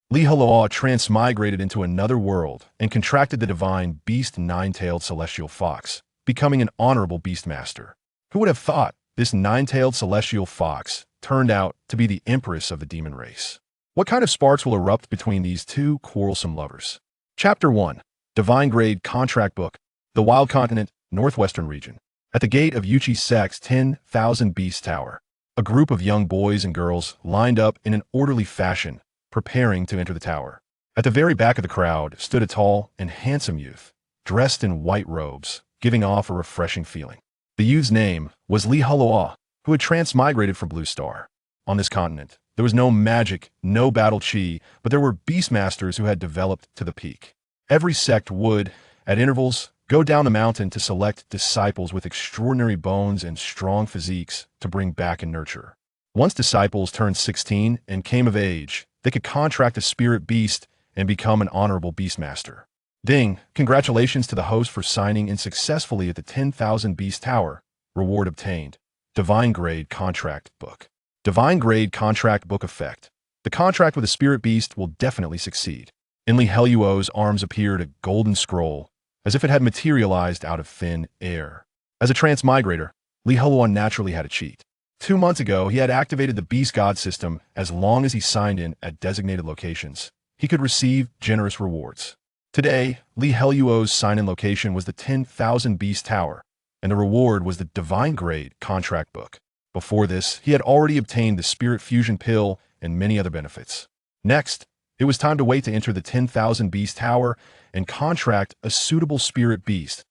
Heluo transmigrated into another world and contracted the divine beast nine-tailed celestial fox, becoming an honorable beastmaster. Who would have thought this nine-tailed celestial fox turned out to be the Empress of the demon race? What kind of sparks will erupt between these two quarrelsome lovers? Chapter 1. Divine Grade Contract Book. The Wild Continent, Northwestern Region. At the gate of Yuchi Sek's 10,000 Beast Tower, a group of young boys and girls lined up in an orderly fashion, preparing to enter the tower. At the very back of the crowd stood a tall and handsome youth, dressed in white robes, giving off a refreshing feeling. The youth's name was Heluo, who had transmigrated from Blue Star. On this continent, there was no magic, no battle chi, but there were beastmasters who had developed to the peak. Every sect would, at intervals, go down the mountain to select disciples with extraordinary bones and strong physiques to bring back and nurture. Once disciples turned 16 and came of age, they could contract a spirit beast and become an honorable beastmaster. Ding! Congratulations to the host for signing in successfully at the 10,000 Beast Tower. Reward obtained. Divine Grade Contract Book. Divine Grade Contract Book Effect. The contract with a spirit beast will definitely succeed. In Heluo's arms appeared a golden scroll, as if it had materialized out of thin air. As a transmigrator, Heluo naturally had a cheat. 2 months ago, he had activated the Beast God system. As long as he signed in at designated locations, he could receive generous rewards. Today, Heluo's sign-in location was the 10,000 Beast Tower, and the reward was the Divine Grade Contract Book. Before this, he had already obtained the Spirit Fusion Pill and many other benefits. Next, it was time to wait to enter the 10,000 Beast Tower and contract a suitable spirit beast.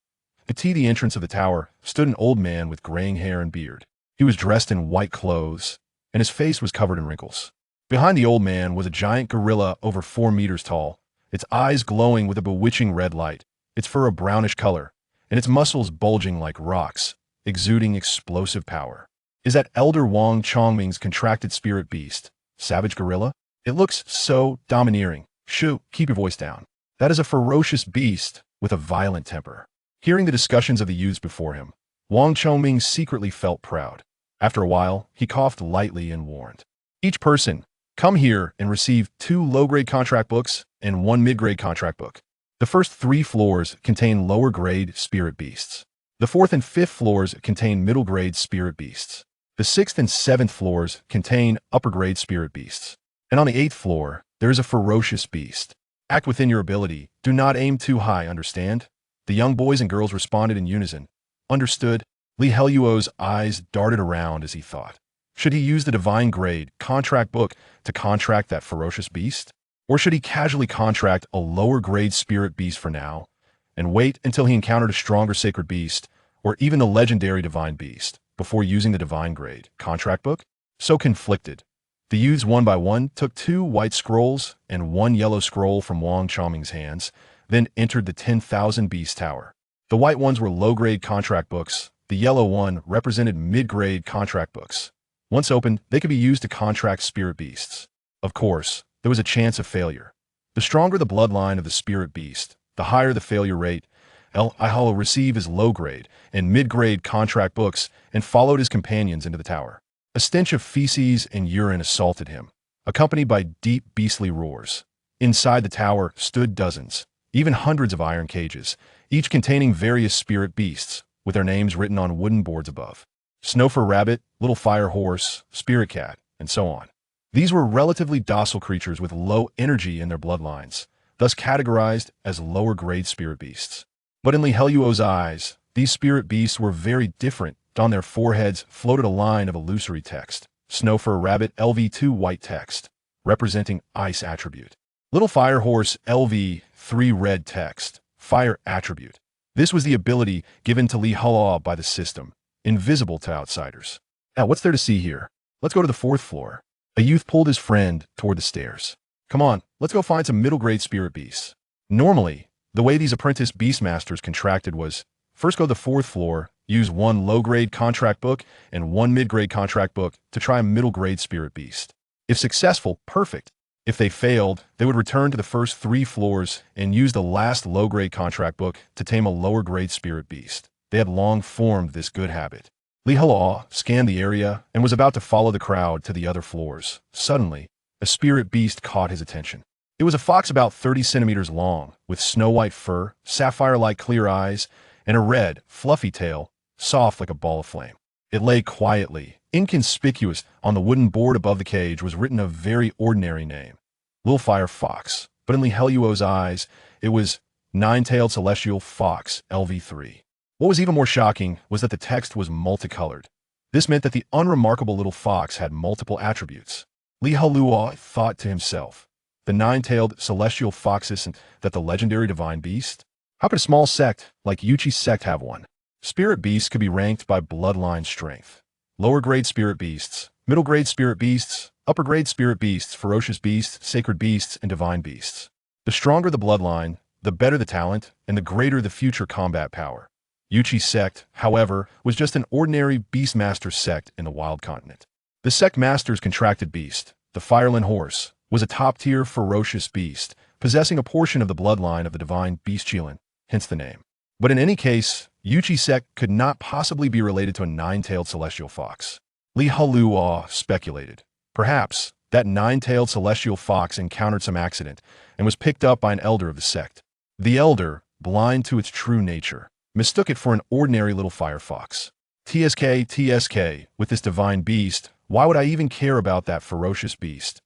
At the entrance of the tower stood an old man with graying hair and beard. He was dressed in white clothes, and his face was covered in wrinkles. Behind the old man was a giant gorilla over 4 meters tall, its eyes glowing with a bewitching red light, its fur a brownish color, and its muscles bulging like rocks, exuding explosive power. Is that Elder Wang Chongming's contracted spirit beast, Savage Gorilla? It looks so domineering. Shoo, keep your voice down. That is a ferocious beast with a violent temper. Hearing the discussions of the youths before him, Wang Chongming secretly felt proud. After a while, he coughed lightly and warned. Each person, come here and receive 2 low-grade contract books and 1 mid-grade contract book. The first 3 floors contain lower-grade spirit beasts. The 4th and 5th floors contain middle-grade spirit beasts. The 6th and 7th floors contain upper-grade spirit beasts. And on the 8th floor, there is a ferocious beast. Act within your ability. Do not aim too high, understand? The young boys and girls responded in unison. Understood. Heluo's eyes darted around as he thought. Should he use the Divine Grade Contract Book to contract that ferocious beast? Or should he casually contract a lower-grade spirit beast for now, and wait until he encountered a stronger sacred beast, or even the legendary divine beast, before using the Divine Grade Contract Book? So conflicted, the youths one by one took 2 white scrolls and 1 yellow scroll from Wang Chongming's hands, then entered the 10,000 Beast Tower. The white ones were low-grade contract books. The yellow one represented mid-grade contract books. Once opened, they could be used to contract spirit beasts. Of course, there was a chance of failure. The stronger the bloodline of the spirit beast, the higher the failure rate. Heluo received his low-grade and mid-grade contract books and followed his companions into the tower. A stench of feces and urine assaulted him, accompanied by deep beastly roars. Inside the tower stood dozens, even hundreds of iron cages, each containing various spirit beasts, with their names written on wooden boards above. Snowfur Rabbit, Little Fire Horse, Spirit Cat, and so on. These were relatively docile creatures with low energy in their bloodlines, thus categorized as lower-grade spirit beasts. But in Heluo's eyes, these spirit beasts were very different. On their foreheads floated a line of illusory text. Snowfur Rabbit LV2 white text, representing ice attribute. Little Fire Horse LV3 red text, fire attribute. This was the ability given to Heluo by the system, invisible to outsiders. Now, what's there to see here? Let's go to the 4th floor. A youth pulled his friend toward the stairs. Come on, let's go find some middle-grade spirit beasts. Normally, the way these apprentice beastmasters contracted was, first go to the 4th floor, use 1 low-grade contract book and 1 mid-grade contract book to try a middle-grade spirit beast. If successful, perfect. If they failed, they would return to the first 3 floors and use the last low-grade contract book to tame a lower-grade spirit beast. They had long formed this good habit. Heluo scanned the area and was about to follow the crowd to the other floors. Suddenly, a spirit beast caught his attention. It was a fox about 30 centimeters long, with snow-white fur, sapphire-like clear eyes, and a red, fluffy tail, soft like a ball of flame. It lay quietly, inconspicuous. On the wooden board above the cage was written a very ordinary name, Little Fire Fox, but in Heluo's eyes, it was Nine-Tailed Celestial Fox, LV3. What was even more shocking was that the text was multicolored. This meant that the unremarkable little fox had multiple attributes. Heluo thought to himself, the nine-tailed celestial fox isn't that the legendary divine beast? How could a small sect like Yuchi's sect have one? Spirit beasts could be ranked by bloodline strength. Lower-grade spirit beasts, middle-grade spirit beasts, upper-grade spirit beasts, ferocious beasts, sacred beasts, and divine beasts. The stronger the bloodline, the better the talent, and the greater the future combat power. Yuchi's sect, however, was just an ordinary beastmaster sect in the wild continent. The sect master's contracted beast, the Fireland Horse, was a top-tier ferocious beast, possessing a portion of the bloodline of the divine beast Chilin, hence the name. But in any case, Yuchi's sect could not possibly be related to a nine-tailed celestial fox. Heluo speculated. Perhaps that nine-tailed celestial fox encountered some accident and was picked up by an elder of the sect. The elder, blind to its true nature, mistook it for an ordinary little fire fox. TSK, with this divine beast, why would I even care about that ferocious beast?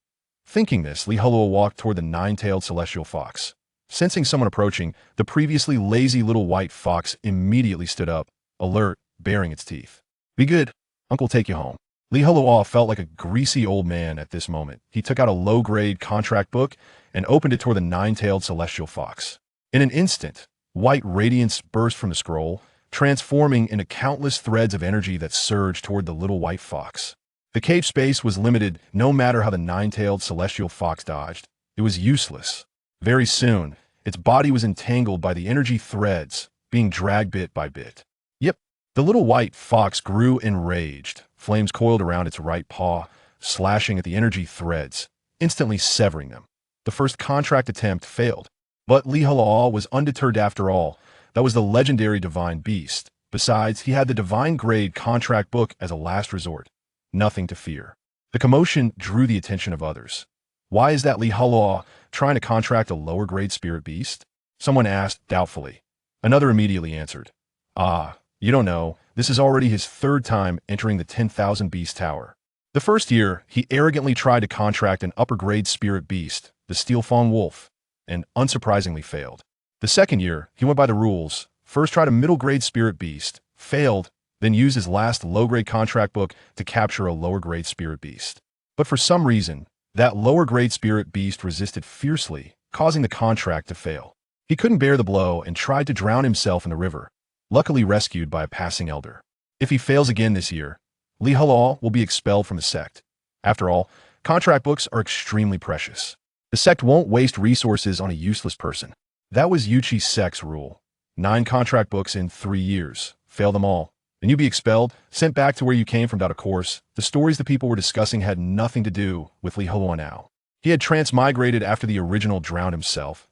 Thinking this, Heluo walked toward the nine-tailed celestial fox. Sensing someone approaching, the previously lazy little white fox immediately stood up, alert, baring its teeth. Be good. Uncle take you home. Heluo felt like a greasy old man at this moment. He took out a low-grade contract book and opened it toward the nine-tailed celestial fox. In an instant, white radiance burst from the scroll, transforming into countless threads of energy that surged toward the little white fox. The cage space was limited. No matter how the nine-tailed celestial fox dodged, it was useless. Very soon, its body was entangled by the energy threads, being dragged bit by bit. Yep, the little white fox grew enraged. Flames coiled around its right paw, slashing at the energy threads, instantly severing them. The first contract attempt failed, but Heluo was undeterred after all. That was the legendary divine beast. Besides, he had the divine grade contract book as a last resort. Nothing to fear. The commotion drew the attention of others. Why is that Heluo trying to contract a lower-grade spirit beast? Someone asked doubtfully. Another immediately answered. You don't know. This is already his third time entering the 10,000 Beast Tower. The first year, he arrogantly tried to contract an upper-grade spirit beast, the Steelfawn Wolf, and unsurprisingly failed. The second year, he went by the rules. First tried a middle-grade spirit beast, failed, then used his last low-grade contract book to capture a lower-grade spirit beast. But for some reason, that lower-grade spirit beast resisted fiercely, causing the contract to fail. He couldn't bear the blow and tried to drown himself in the river, luckily rescued by a passing elder. If he fails again this year, Heluo will be expelled from the sect. After all, contract books are extremely precious. The sect won't waste resources on a useless person. That was Yuchi's sect's rule. 9 contract books in 3 years. Fail them all. Then you'd be expelled, sent back to where you came from. Of course, the stories the people were discussing had nothing to do with Heluo now. He had transmigrated after the original drowned himself.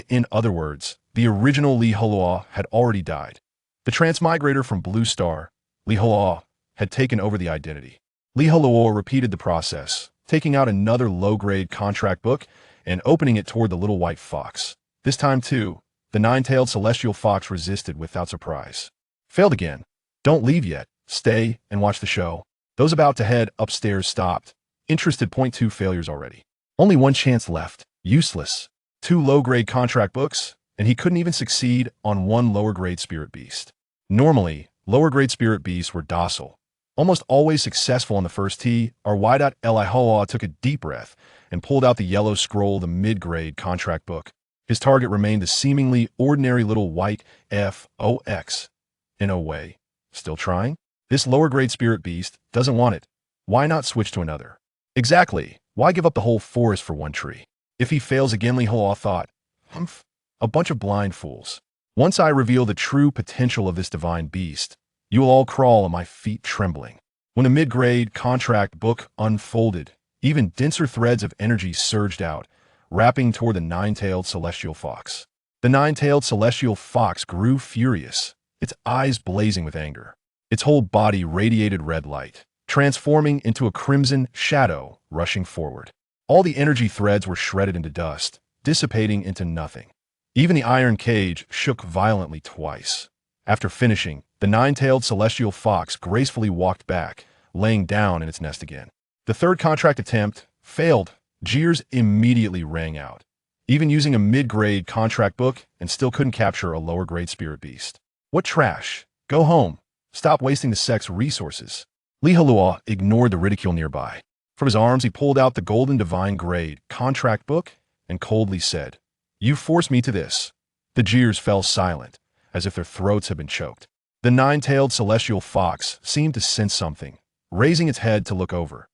In other words, the original Heluo had already died. The transmigrator from Blue Star, Heluo, had taken over the identity. Heluo repeated the process, taking out another low-grade contract book and opening it toward the little white fox. This time, too, the nine-tailed celestial fox resisted without surprise. Failed again. Don't leave yet. Stay and watch the show. Those about to head upstairs stopped. Interested. Point 2 failures already. Only one chance left. Useless. 2 low-grade contract books, and he couldn't even succeed on 1 lower-grade spirit beast. Normally, lower-grade spirit beasts were docile, almost always successful on the first tee. Heluo took a deep breath and pulled out the yellow scroll, the mid-grade contract book. His target remained the seemingly ordinary little white fox. In a way, still trying? This lower-grade spirit beast doesn't want it. Why not switch to another? Exactly. Why give up the whole forest for 1 tree? If he fails again, Heluo thought, humph, a bunch of blind fools. Once I reveal the true potential of this divine beast, you will all crawl on my feet trembling. When the mid-grade contract book unfolded, even denser threads of energy surged out, wrapping toward the nine-tailed celestial fox. The nine-tailed celestial fox grew furious, its eyes blazing with anger. Its whole body radiated red light, transforming into a crimson shadow rushing forward. All the energy threads were shredded into dust, dissipating into nothing. Even the iron cage shook violently twice. After finishing, the nine-tailed celestial fox gracefully walked back, laying down in its nest again. The third contract attempt failed. Jeers immediately rang out. Even using a mid-grade contract book and still couldn't capture a lower-grade spirit beast. What trash? Go home. Stop wasting the sect's resources. Heluo ignored the ridicule nearby. From his arms, he pulled out the golden divine grade contract book and coldly said, "You forced me to this." The jeers fell silent, as if their throats had been choked. The nine-tailed celestial fox seemed to sense something, raising its head to look over.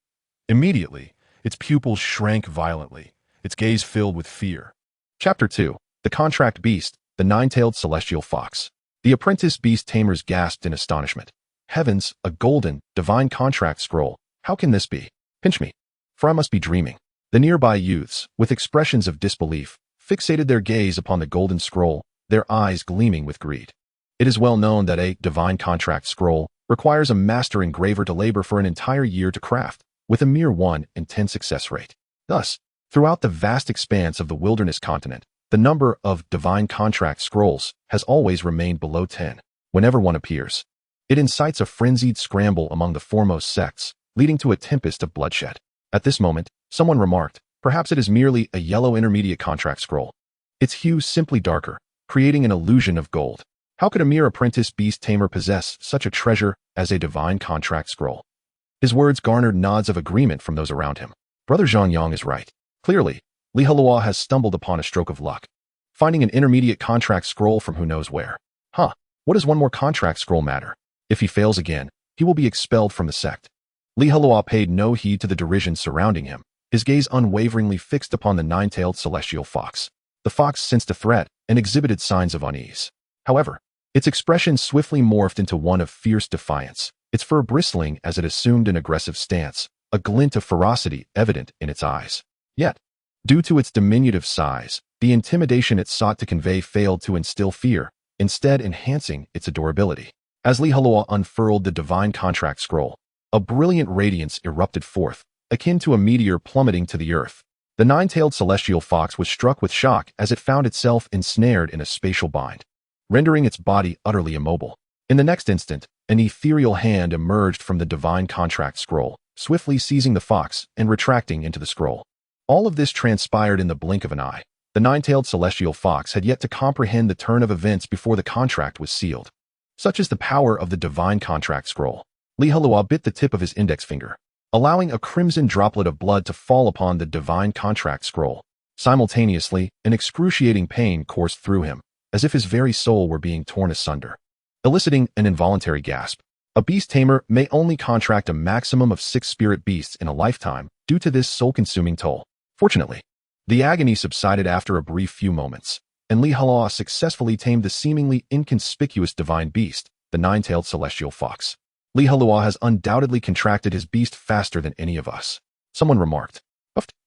Immediately, its pupils shrank violently, its gaze filled with fear. Chapter 2. The Contract Beast, the Nine-Tailed Celestial Fox. The apprentice Beast Tamers gasped in astonishment. Heavens, a golden, divine contract scroll. How can this be? Pinch me, for I must be dreaming. The nearby youths, with expressions of disbelief, fixated their gaze upon the golden scroll, their eyes gleaming with greed. It is well known that a divine contract scroll requires a master engraver to labor for an entire year to craft, with a mere 1 in 10 success rate. Thus, throughout the vast expanse of the wilderness continent, the number of divine contract scrolls has always remained below 10. Whenever one appears, it incites a frenzied scramble among the foremost sects, leading to a tempest of bloodshed. At this moment, someone remarked, perhaps it is merely a yellow intermediate contract scroll. Its hue simply darker, creating an illusion of gold. How could a mere apprentice beast tamer possess such a treasure as a divine contract scroll? His words garnered nods of agreement from those around him. Brother Zhang Yang is right. Clearly, Heluo has stumbled upon a stroke of luck, finding an intermediate contract scroll from who knows where. What does one more contract scroll matter? If he fails again, he will be expelled from the sect. Heluo paid no heed to the derision surrounding him, his gaze unwaveringly fixed upon the nine-tailed celestial fox. The fox sensed a threat and exhibited signs of unease. However, its expression swiftly morphed into one of fierce defiance, its fur bristling as it assumed an aggressive stance, a glint of ferocity evident in its eyes. Yet, due to its diminutive size, the intimidation it sought to convey failed to instill fear, instead enhancing its adorability. As Heluo unfurled the divine contract scroll, a brilliant radiance erupted forth, akin to a meteor plummeting to the earth. The nine-tailed celestial fox was struck with shock as it found itself ensnared in a spatial bind, rendering its body utterly immobile. In the next instant, an ethereal hand emerged from the divine contract scroll, swiftly seizing the fox and retracting into the scroll. All of this transpired in the blink of an eye. The nine-tailed celestial fox had yet to comprehend the turn of events before the contract was sealed. Such is the power of the divine contract scroll. Heluo bit the tip of his index finger, allowing a crimson droplet of blood to fall upon the divine contract scroll. Simultaneously, an excruciating pain coursed through him, as if his very soul were being torn asunder, eliciting an involuntary gasp. A beast tamer may only contract a maximum of 6 spirit beasts in a lifetime due to this soul-consuming toll. Fortunately, the agony subsided after a brief few moments, and Heluo successfully tamed the seemingly inconspicuous divine beast, the nine-tailed celestial fox. Heluo has undoubtedly contracted his beast faster than any of us. Someone remarked.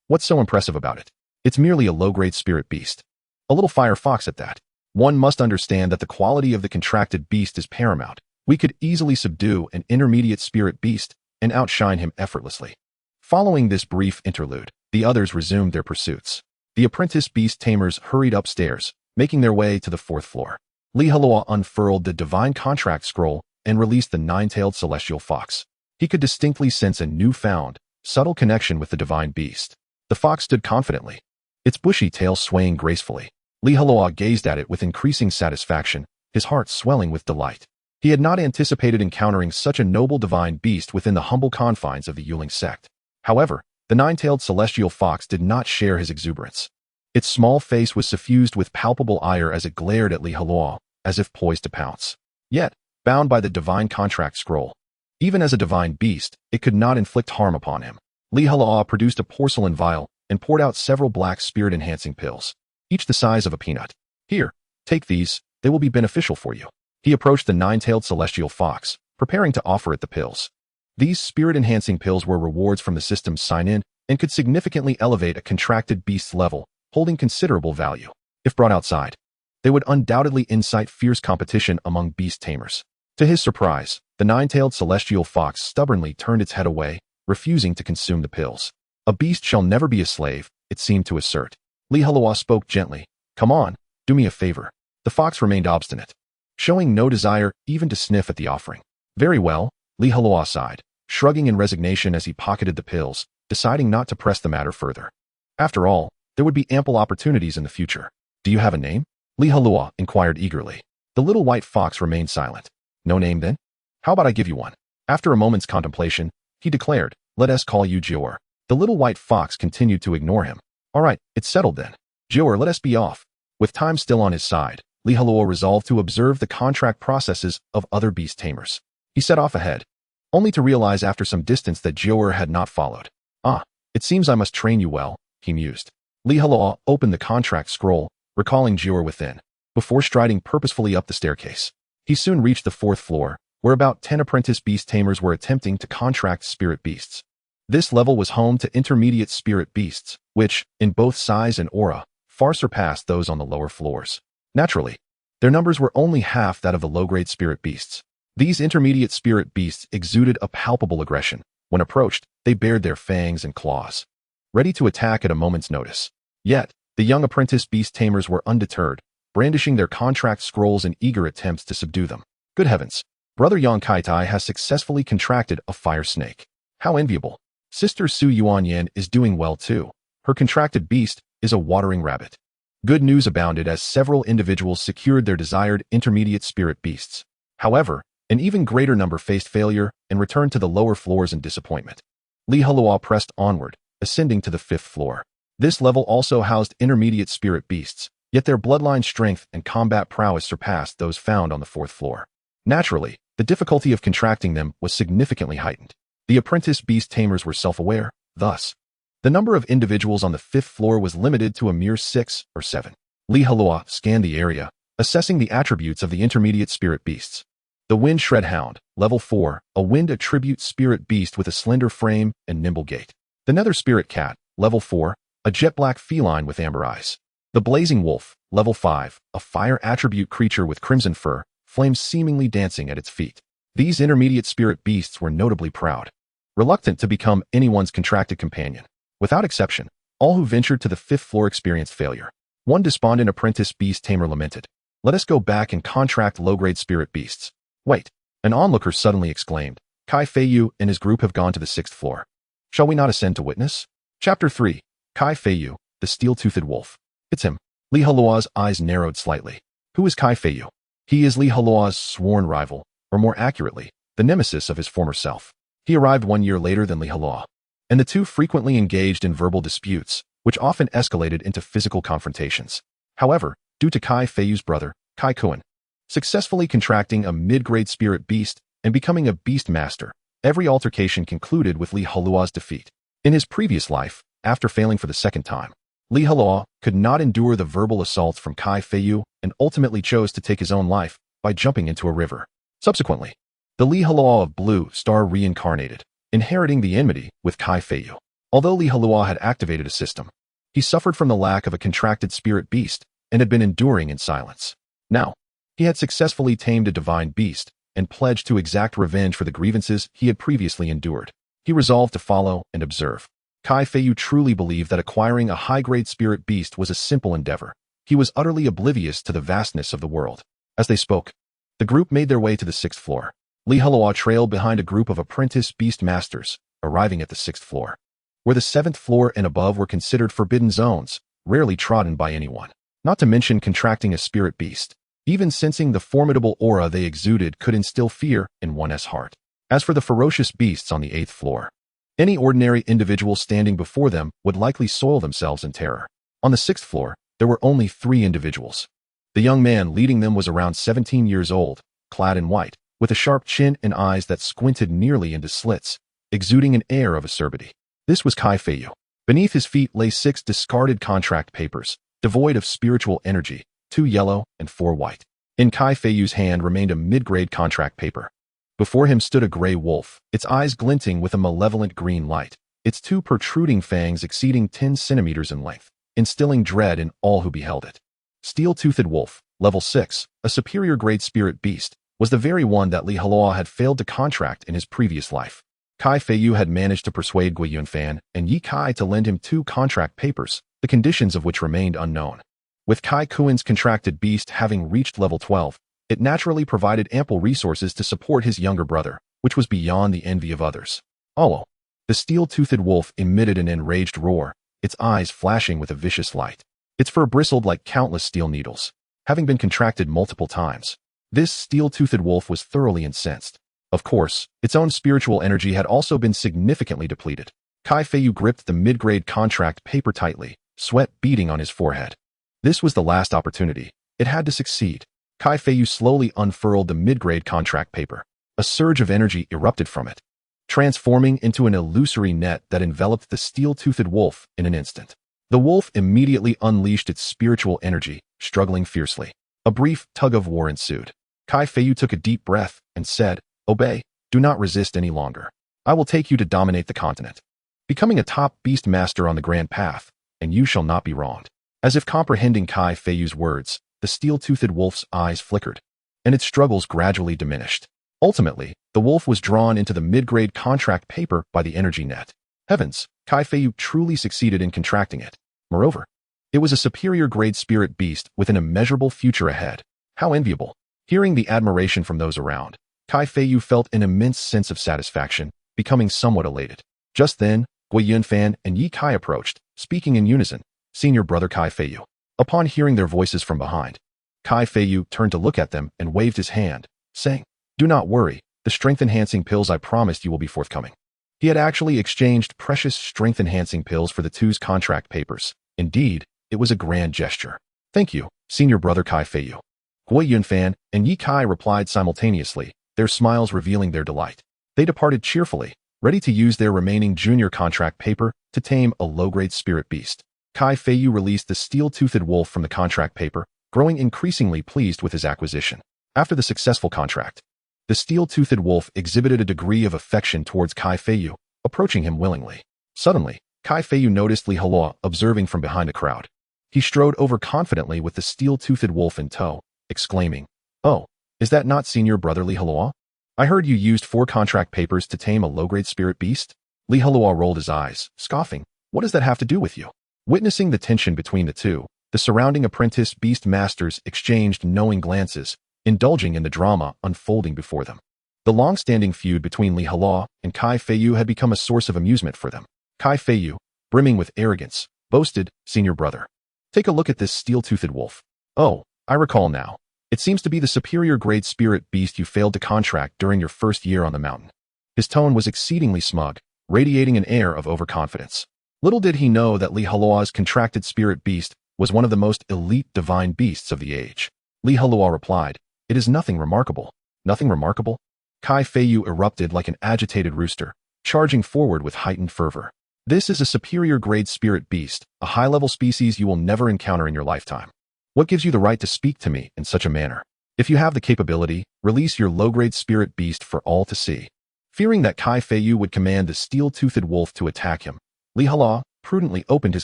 What's so impressive about it? It's merely a low-grade spirit beast. A little fire fox at that. One must understand that the quality of the contracted beast is paramount. We could easily subdue an intermediate spirit beast and outshine him effortlessly. Following this brief interlude, the others resumed their pursuits. The apprentice beast tamers hurried upstairs, making their way to the 4th floor. Heluo unfurled the divine contract scroll and released the nine-tailed celestial fox. He could distinctly sense a newfound, subtle connection with the divine beast. The fox stood confidently, its bushy tail swaying gracefully. Heluo gazed at it with increasing satisfaction, his heart swelling with delight. He had not anticipated encountering such a noble divine beast within the humble confines of the Yuling sect. However, the nine-tailed celestial fox did not share his exuberance. Its small face was suffused with palpable ire as it glared at Heluo, as if poised to pounce. Yet, bound by the divine contract scroll, even as a divine beast, it could not inflict harm upon him. Heluo produced a porcelain vial and poured out several black spirit-enhancing pills, each the size of a peanut. Here, take these, they will be beneficial for you. He approached the nine-tailed celestial fox, preparing to offer it the pills. These spirit-enhancing pills were rewards from the system's sign-in and could significantly elevate a contracted beast's level, holding considerable value. If brought outside, they would undoubtedly incite fierce competition among beast tamers. To his surprise, the nine-tailed celestial fox stubbornly turned its head away, refusing to consume the pills. A beast shall never be a slave, it seemed to assert. Li Heluo spoke gently. Come on, do me a favor. The fox remained obstinate, showing no desire even to sniff at the offering. Very well, Li Heluo sighed, shrugging in resignation as he pocketed the pills, deciding not to press the matter further. After all, there would be ample opportunities in the future. Do you have a name? Li Heluo inquired eagerly. The little white fox remained silent. No name then? How about I give you one? After a moment's contemplation, he declared, let us call you Jior. The little white fox continued to ignore him. All right, it's settled then. Jior, let us be off. With time still on his side, Li Heluo resolved to observe the contract processes of other beast tamers. He set off ahead, only to realize after some distance that Jior had not followed. Ah, it seems I must train you well, he mused. Li Heluo opened the contract scroll, recalling Jior within, before striding purposefully up the staircase. He soon reached the 4th floor, where about 10 apprentice beast tamers were attempting to contract spirit beasts. This level was home to intermediate spirit beasts, which, in both size and aura, far surpassed those on the lower floors. Naturally, their numbers were only half that of the low-grade spirit beasts. These intermediate spirit beasts exuded a palpable aggression. When approached, they bared their fangs and claws, ready to attack at a moment's notice. Yet, the young apprentice beast tamers were undeterred, brandishing their contract scrolls in eager attempts to subdue them. Good heavens! Brother Yang Kaitai has successfully contracted a fire snake. How enviable! Sister Su Yuanyan is doing well too. Her contracted beast is a watering rabbit. Good news abounded as several individuals secured their desired intermediate spirit beasts. However, an even greater number faced failure and returned to the lower floors in disappointment. Li Heluo pressed onward, ascending to the 5th floor. This level also housed intermediate spirit beasts, yet their bloodline strength and combat prowess surpassed those found on the 4th floor. Naturally, the difficulty of contracting them was significantly heightened. The apprentice beast tamers were self-aware, thus, the number of individuals on the 5th floor was limited to a mere 6 or 7. Li Heluo scanned the area, assessing the attributes of the intermediate spirit beasts. The Wind Shred Hound, level 4, a wind attribute spirit beast with a slender frame and nimble gait. The Nether Spirit Cat, level 4, a jet black feline with amber eyes. The Blazing Wolf, level 5, a fire attribute creature with crimson fur, flames seemingly dancing at its feet. These intermediate spirit beasts were notably proud, reluctant to become anyone's contracted companion. Without exception, all who ventured to the 5th floor experienced failure. One despondent apprentice beast tamer lamented, let us go back and contract low-grade spirit beasts. Wait, an onlooker suddenly exclaimed, Kai Feiyu and his group have gone to the 6th floor. Shall we not ascend to witness? Chapter 3, Kai Feiyu, the Steel-Toothed Wolf. It's him. Li Heluo's eyes narrowed slightly. Who is Kai Feiyu? He is Li Heluo's sworn rival, or more accurately, the nemesis of his former self. He arrived 1 year later than Li Heluo, and the two frequently engaged in verbal disputes, which often escalated into physical confrontations. However, due to Kai Feiyu's brother, Kai Kuan, successfully contracting a mid-grade spirit beast and becoming a beast master, every altercation concluded with Li Heluo's defeat. In his previous life, after failing for the 2nd time, Li Heluo could not endure the verbal assaults from Kai Feiyu and ultimately chose to take his own life by jumping into a river. Subsequently, the Li Heluo of Blue Star reincarnated, inheriting the enmity with Kai Feiyu. Although Li Heluo had activated a system, he suffered from the lack of a contracted spirit beast and had been enduring in silence. Now, he had successfully tamed a divine beast and pledged to exact revenge for the grievances he had previously endured. He resolved to follow and observe. Kai Feiyu truly believed that acquiring a high-grade spirit beast was a simple endeavor. He was utterly oblivious to the vastness of the world. As they spoke, the group made their way to the 6th floor. Li Heluo trailed behind a group of apprentice beast masters, arriving at the 6th floor, where the 7th floor and above were considered forbidden zones, rarely trodden by anyone. Not to mention contracting a spirit beast. Even sensing the formidable aura they exuded could instill fear in one's heart. As for the ferocious beasts on the 8th floor, any ordinary individual standing before them would likely soil themselves in terror. On the 6th floor, there were only 3 individuals. The young man leading them was around 17 years old, clad in white, with a sharp chin and eyes that squinted nearly into slits, exuding an air of acerbity. This was Kai Feiyu. Beneath his feet lay 6 discarded contract papers, devoid of spiritual energy, 2 yellow and 4 white. In Kai Feiyu's hand remained a mid-grade contract paper. Before him stood a gray wolf, its eyes glinting with a malevolent green light, its 2 protruding fangs exceeding 10 centimeters in length, instilling dread in all who beheld it. Steel-Toothed Wolf, level 6, a superior grade spirit beast, was the very one that Li Heluo had failed to contract in his previous life. Kai Feiyu had managed to persuade Gui Yunfan and Yi Kai to lend him 2 contract papers, the conditions of which remained unknown. With Kai Kuin's contracted beast having reached level 12, it naturally provided ample resources to support his younger brother, which was beyond the envy of others. Oh! The steel-toothed wolf emitted an enraged roar, its eyes flashing with a vicious light. Its fur bristled like countless steel needles, having been contracted multiple times. This steel-toothed wolf was thoroughly incensed. Of course, its own spiritual energy had also been significantly depleted. Kai Feiyu gripped the mid-grade contract paper tightly, sweat beading on his forehead. This was the last opportunity. It had to succeed. Kai Feiyu slowly unfurled the mid-grade contract paper. A surge of energy erupted from it, transforming into an illusory net that enveloped the steel-toothed wolf in an instant. The wolf immediately unleashed its spiritual energy, struggling fiercely. A brief tug-of-war ensued. Kai Feiyu took a deep breath and said, "Obey, do not resist any longer. I will take you to dominate the continent, becoming a top beast master on the grand path, and you shall not be wronged." As if comprehending Kai Feiyu's words, the steel-toothed wolf's eyes flickered, and its struggles gradually diminished. Ultimately, the wolf was drawn into the mid-grade contract paper by the energy net. Heavens, Kai Feiyu truly succeeded in contracting it. Moreover, it was a superior-grade spirit beast with an immeasurable future ahead. How enviable! Hearing the admiration from those around, Kai Feiyu felt an immense sense of satisfaction, becoming somewhat elated. Just then, Gui Yunfan and Yi Kai approached, speaking in unison, "Senior brother Kai Feiyu." Upon hearing their voices from behind, Kai Feiyu turned to look at them and waved his hand, saying, "Do not worry, the strength-enhancing pills I promised you will be forthcoming." He had actually exchanged precious strength-enhancing pills for the 2's contract papers. Indeed, it was a grand gesture. "Thank you, senior brother Kai Feiyu." Gui Yunfan and Yi Kai replied simultaneously, their smiles revealing their delight. They departed cheerfully, ready to use their remaining junior contract paper to tame a low-grade spirit beast. Kai Feiyu released the steel-toothed wolf from the contract paper, growing increasingly pleased with his acquisition. After the successful contract, the steel-toothed wolf exhibited a degree of affection towards Kai Feiyu, approaching him willingly. Suddenly, Kai Feiyu noticed Heluo observing from behind a crowd. He strode over confidently with the steel-toothed wolf in tow, exclaiming, "Oh, is that not senior brother Heluo? I heard you used 4 contract papers to tame a low-grade spirit beast?" Heluo rolled his eyes, scoffing, "What does that have to do with you?" Witnessing the tension between the two, the surrounding apprentice beast masters exchanged knowing glances, indulging in the drama unfolding before them. The long-standing feud between Heluo and Kai Feiyu had become a source of amusement for them. Kai Feiyu, brimming with arrogance, boasted, "Senior brother, take a look at this steel-toothed wolf. Oh, I recall now. It seems to be the superior-grade spirit beast you failed to contract during your first year on the mountain." His tone was exceedingly smug, radiating an air of overconfidence. Little did he know that Heluo's contracted spirit beast was one of the most elite divine beasts of the age. Heluo replied, "It is nothing remarkable." "Nothing remarkable?" Kai Feiyu erupted like an agitated rooster, charging forward with heightened fervor. "This is a superior-grade spirit beast, a high-level species you will never encounter in your lifetime. What gives you the right to speak to me in such a manner? If you have the capability, release your low-grade spirit beast for all to see." Fearing that Kai Feiyu would command the steel-toothed wolf to attack him, Heluo prudently opened his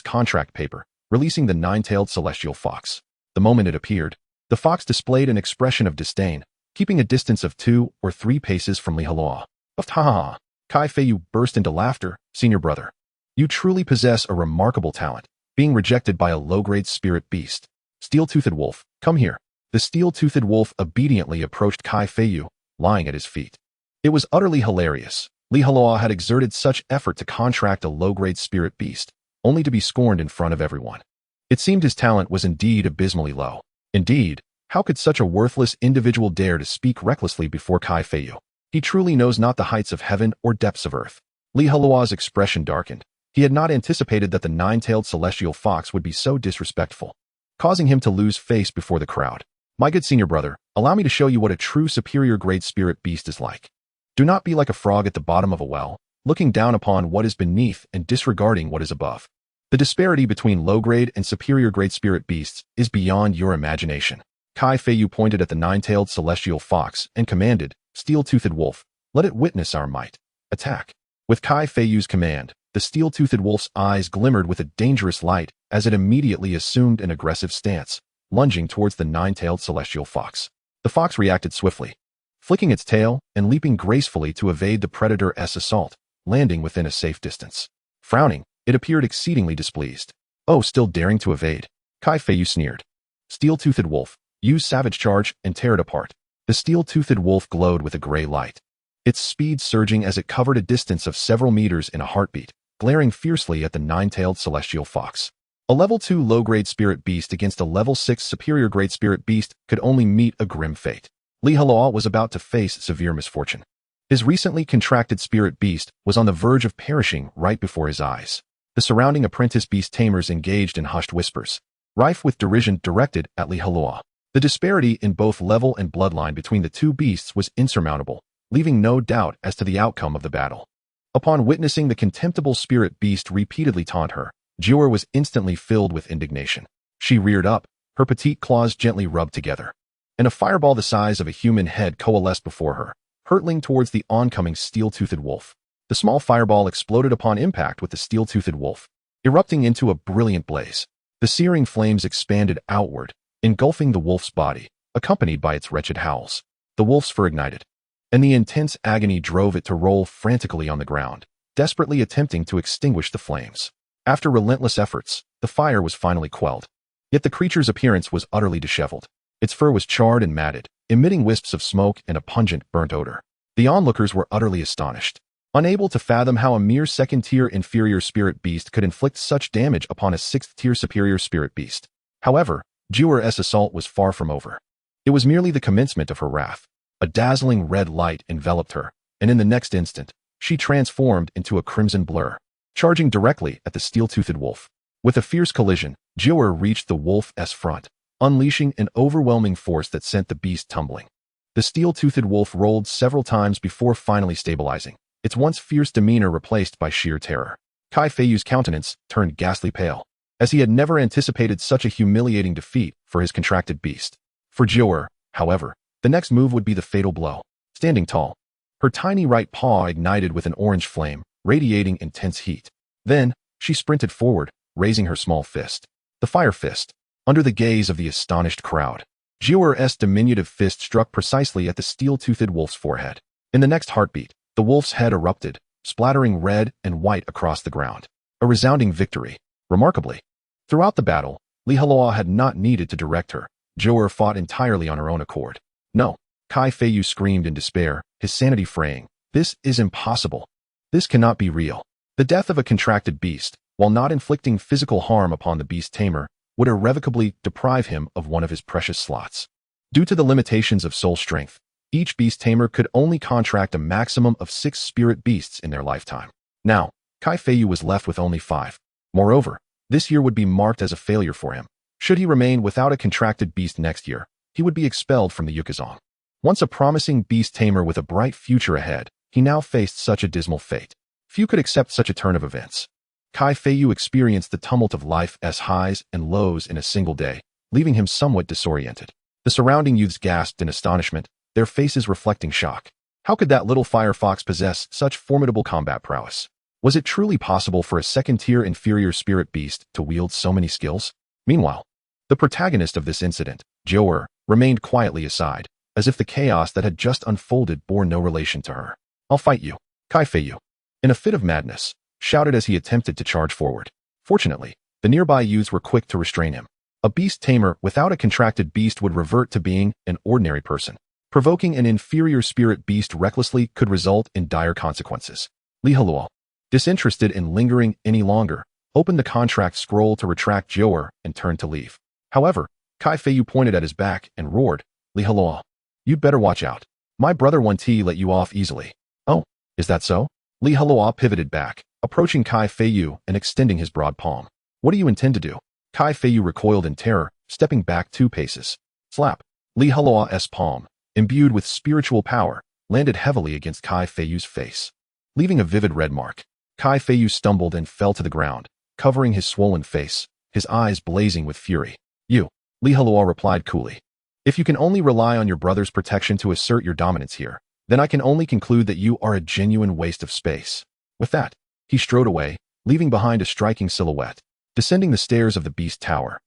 contract paper, releasing the 9-tailed celestial fox. The moment it appeared, the fox displayed an expression of disdain, keeping a distance of 2 or 3 paces from Heluo. "Ha! Kai Feiyu burst into laughter, "Senior brother, you truly possess a remarkable talent, being rejected by a low-grade spirit beast. Steel-toothed wolf, come here." The steel-toothed wolf obediently approached Kai Feiyu, lying at his feet. It was utterly hilarious. Heluo had exerted such effort to contract a low-grade spirit beast, only to be scorned in front of everyone. It seemed his talent was indeed abysmally low. Indeed, how could such a worthless individual dare to speak recklessly before Kai Feiyu? He truly knows not the heights of heaven or depths of earth. Heluo's expression darkened. He had not anticipated that the 9-tailed celestial fox would be so disrespectful, causing him to lose face before the crowd. "My good senior brother, allow me to show you what a true superior-grade spirit beast is like. Do not be like a frog at the bottom of a well, looking down upon what is beneath and disregarding what is above. The disparity between low-grade and superior-grade spirit beasts is beyond your imagination." Kai Feiyu pointed at the 9-tailed celestial fox and commanded, "Steel-toothed wolf, let it witness our might. Attack." With Kai Feiyu's command, the steel-toothed wolf's eyes glimmered with a dangerous light as it immediately assumed an aggressive stance, lunging towards the 9-tailed celestial fox. The fox reacted swiftly, flicking its tail and leaping gracefully to evade the predator's assault, landing within a safe distance. Frowning, it appeared exceedingly displeased. Oh, still daring to evade. Kai Feiyu sneered. Steel-toothed wolf, use savage charge and tear it apart. The steel-toothed wolf glowed with a gray light, its speed surging as it covered a distance of several meters in a heartbeat, glaring fiercely at the nine-tailed celestial fox. A level 2 low-grade spirit beast against a level 6 superior-grade spirit beast could only meet a grim fate. Heluo was about to face severe misfortune. His recently contracted spirit beast was on the verge of perishing right before his eyes. The surrounding apprentice beast tamers engaged in hushed whispers, rife with derision directed at Heluo. The disparity in both level and bloodline between the two beasts was insurmountable, leaving no doubt as to the outcome of the battle. Upon witnessing the contemptible spirit beast repeatedly taunt her, Jiuer was instantly filled with indignation. She reared up, her petite claws gently rubbed together, and a fireball the size of a human head coalesced before her, hurtling towards the oncoming steel-toothed wolf. The small fireball exploded upon impact with the steel-toothed wolf, erupting into a brilliant blaze. The searing flames expanded outward, engulfing the wolf's body, accompanied by its wretched howls. The wolf's fur ignited, and the intense agony drove it to roll frantically on the ground, desperately attempting to extinguish the flames. After relentless efforts, the fire was finally quelled. Yet the creature's appearance was utterly disheveled. Its fur was charred and matted, emitting wisps of smoke and a pungent, burnt odor. The onlookers were utterly astonished, unable to fathom how a mere second-tier inferior spirit beast could inflict such damage upon a sixth-tier superior spirit beast. However, Jiuer's assault was far from over. It was merely the commencement of her wrath. A dazzling red light enveloped her, and in the next instant, she transformed into a crimson blur, charging directly at the steel-toothed wolf. With a fierce collision, Jiuer reached the wolf's front, unleashing an overwhelming force that sent the beast tumbling. The steel-toothed wolf rolled several times before finally stabilizing, its once fierce demeanor replaced by sheer terror. Kai Feiyu's countenance turned ghastly pale, as he had never anticipated such a humiliating defeat for his contracted beast. For Jiuer, however, the next move would be the fatal blow. Standing tall, her tiny right paw ignited with an orange flame, radiating intense heat. Then, she sprinted forward, raising her small fist. The fire fist. Under the gaze of the astonished crowd, Jiuer's diminutive fist struck precisely at the steel-toothed wolf's forehead. In the next heartbeat, the wolf's head erupted, splattering red and white across the ground. A resounding victory. Remarkably, throughout the battle, Heluo had not needed to direct her. Jiuer fought entirely on her own accord. No, Kai Feiyu screamed in despair, his sanity fraying. This is impossible. This cannot be real. The death of a contracted beast, while not inflicting physical harm upon the Beast Tamer, would irrevocably deprive him of one of his precious slots. Due to the limitations of soul strength, each Beast Tamer could only contract a maximum of 6 spirit beasts in their lifetime. Now, Kai Feiyu was left with only 5. Moreover, this year would be marked as a failure for him. Should he remain without a contracted beast next year, he would be expelled from the Yukazong. Once a promising Beast Tamer with a bright future ahead, he now faced such a dismal fate. Few could accept such a turn of events. Kai Feiyu experienced the tumult of life's highs and lows in a single day, leaving him somewhat disoriented. The surrounding youths gasped in astonishment, their faces reflecting shock. How could that little firefox possess such formidable combat prowess? Was it truly possible for a second-tier inferior spirit beast to wield so many skills? Meanwhile, the protagonist of this incident, Jiuer, remained quietly aside, as if the chaos that had just unfolded bore no relation to her. I'll fight you, Kai Feiyu, in a fit of madness, shouted as he attempted to charge forward. Fortunately, the nearby youths were quick to restrain him. A beast tamer without a contracted beast would revert to being an ordinary person. Provoking an inferior spirit beast recklessly could result in dire consequences. Heluo, disinterested in lingering any longer, opened the contract scroll to retract Jiuer and turned to leave. However, Kai Feiyu pointed at his back and roared, Heluo, you'd better watch out. My brother 1T let you off easily. Oh, is that so? Heluo pivoted back, approaching Kai Feiyu and extending his broad palm. What do you intend to do? Kai Feiyu recoiled in terror, stepping back 2 paces. Slap. Heluo's palm, imbued with spiritual power, landed heavily against Kai Feiyu's face, leaving a vivid red mark. Kai Feiyu stumbled and fell to the ground, covering his swollen face, his eyes blazing with fury. You, Heluo replied coolly. If you can only rely on your brother's protection to assert your dominance here, then I can only conclude that you are a genuine waste of space. With that, he strode away, leaving behind a striking silhouette. Descending the stairs of the Beast Tower,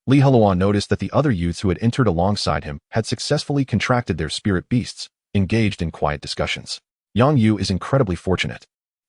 Heluo noticed that the other youths who had entered alongside him had successfully contracted their spirit beasts, engaged in quiet discussions. Yang Yu is incredibly fortunate.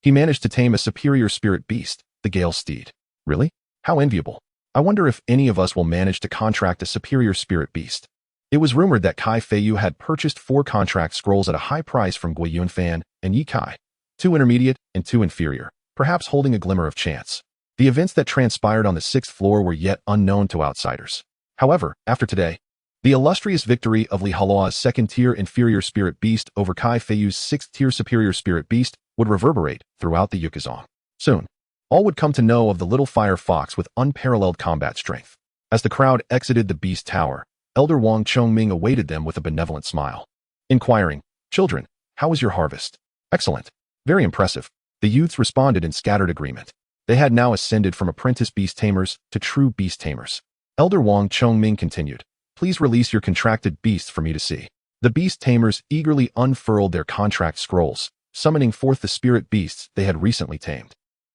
He managed to tame a superior spirit beast, the Gale Steed. Really? How enviable. I wonder if any of us will manage to contract a superior spirit beast. It was rumored that Kai Feiyu had purchased 4 contract scrolls at a high price from Gui Yunfan and Yi Kai, 2 intermediate and 2 inferior, perhaps holding a glimmer of chance. The events that transpired on the 6th floor were yet unknown to outsiders. However, after today, the illustrious victory of Li Heluo's 2nd-tier inferior spirit beast over Kai Feiyu's 6th-tier superior spirit beast would reverberate throughout the Yukazong. Soon, all would come to know of the little fire fox with unparalleled combat strength. As the crowd exited the Beast Tower, Elder Wang Chongming awaited them with a benevolent smile, inquiring, "Children, how was your harvest?" "Excellent. Very impressive." The youths responded in scattered agreement. They had now ascended from apprentice Beast Tamers to true Beast Tamers. Elder Wang Chongming continued, "Please release your contracted beasts for me to see." The Beast Tamers eagerly unfurled their contract scrolls, summoning forth the spirit beasts they had recently tamed.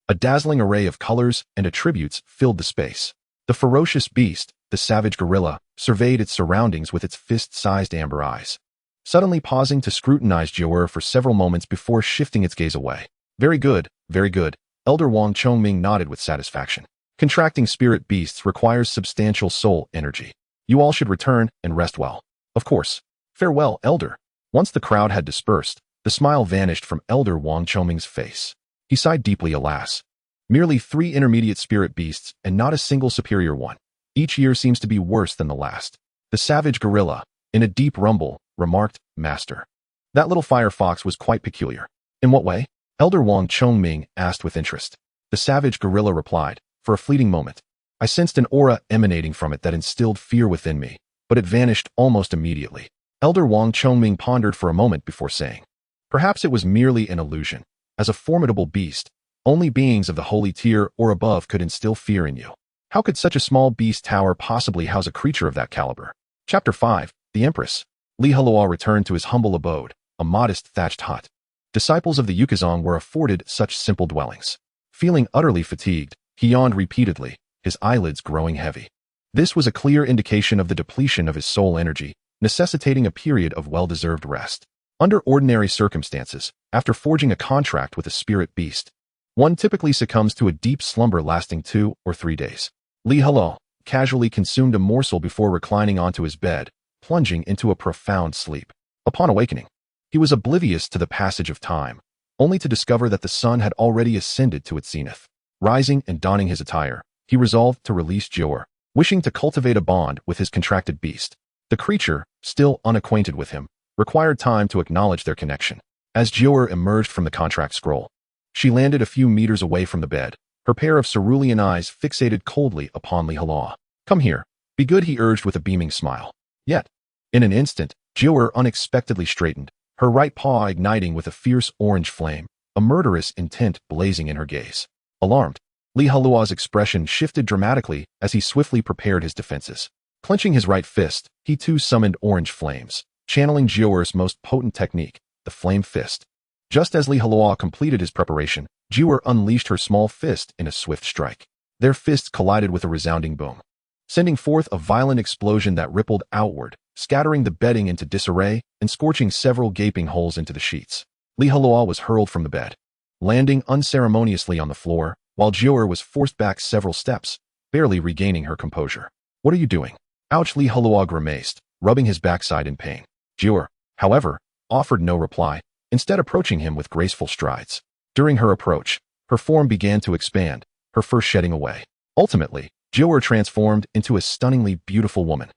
A dazzling array of colors and attributes filled the space. The ferocious beast, the savage gorilla, surveyed its surroundings with its fist-sized amber eyes, suddenly pausing to scrutinize Jiawer for several moments before shifting its gaze away. Very good, very good." Elder Wang Chongming nodded with satisfaction. Contracting spirit beasts requires substantial soul energy. You all should return and rest well. Of course. Farewell, Elder. Once the crowd had dispersed, the smile vanished from Elder Wang Chongming's face. He sighed deeply, alas. Merely 3 intermediate spirit beasts and not a single superior one. Each year seems to be worse than the last. The savage gorilla, in a deep rumble, remarked, "Master, that little fire fox was quite peculiar." "In what way?" Elder Wang Chongming asked with interest. The savage gorilla replied, "For a fleeting moment, I sensed an aura emanating from it that instilled fear within me, but it vanished almost immediately." Elder Wang Chongming pondered for a moment before saying, "Perhaps it was merely an illusion. As a formidable beast, only beings of the holy tier or above could instill fear in you. How could such a small beast tower possibly house a creature of that caliber?" Chapter 5, The Empress. Li Heluo returned to his humble abode, a modest thatched hut. Disciples of the Yukazong were afforded such simple dwellings. Feeling utterly fatigued, he yawned repeatedly, his eyelids growing heavy. This was a clear indication of the depletion of his soul energy, necessitating a period of well-deserved rest. Under ordinary circumstances, after forging a contract with a spirit beast, one typically succumbs to a deep slumber lasting 2 or 3 days. Li Heluo casually consumed a morsel before reclining onto his bed, plunging into a profound sleep. Upon awakening, he was oblivious to the passage of time, only to discover that the sun had already ascended to its zenith. Rising and donning his attire, he resolved to release Jiawer, wishing to cultivate a bond with his contracted beast. The creature, still unacquainted with him, required time to acknowledge their connection. As Jiawer emerged from the contract scroll, she landed a few meters away from the bed, her pair of cerulean eyes fixated coldly upon Li Heluo. "Come here. Be good," he urged with a beaming smile. Yet, in an instant, Jiawer unexpectedly straightened, her right paw igniting with a fierce orange flame, a murderous intent blazing in her gaze. Alarmed, Li Heluo's expression shifted dramatically as he swiftly prepared his defenses. Clenching his right fist, he too summoned orange flames, channeling Jiawer's most potent technique, the flame fist. Just as Li Heluo completed his preparation, Jiawer unleashed her small fist in a swift strike. Their fists collided with a resounding boom, sending forth a violent explosion that rippled outward, scattering the bedding into disarray and scorching several gaping holes into the sheets. Li Heluo was hurled from the bed, landing unceremoniously on the floor, while Jiawer was forced back several steps, barely regaining her composure. "What are you doing?" "Ouch," Li Heluo grimaced, rubbing his backside in pain. Jiawer, however, offered no reply, instead approaching him with graceful strides. During her approach, her form began to expand, her fur shedding away. Ultimately, Jiawer transformed into a stunningly beautiful woman,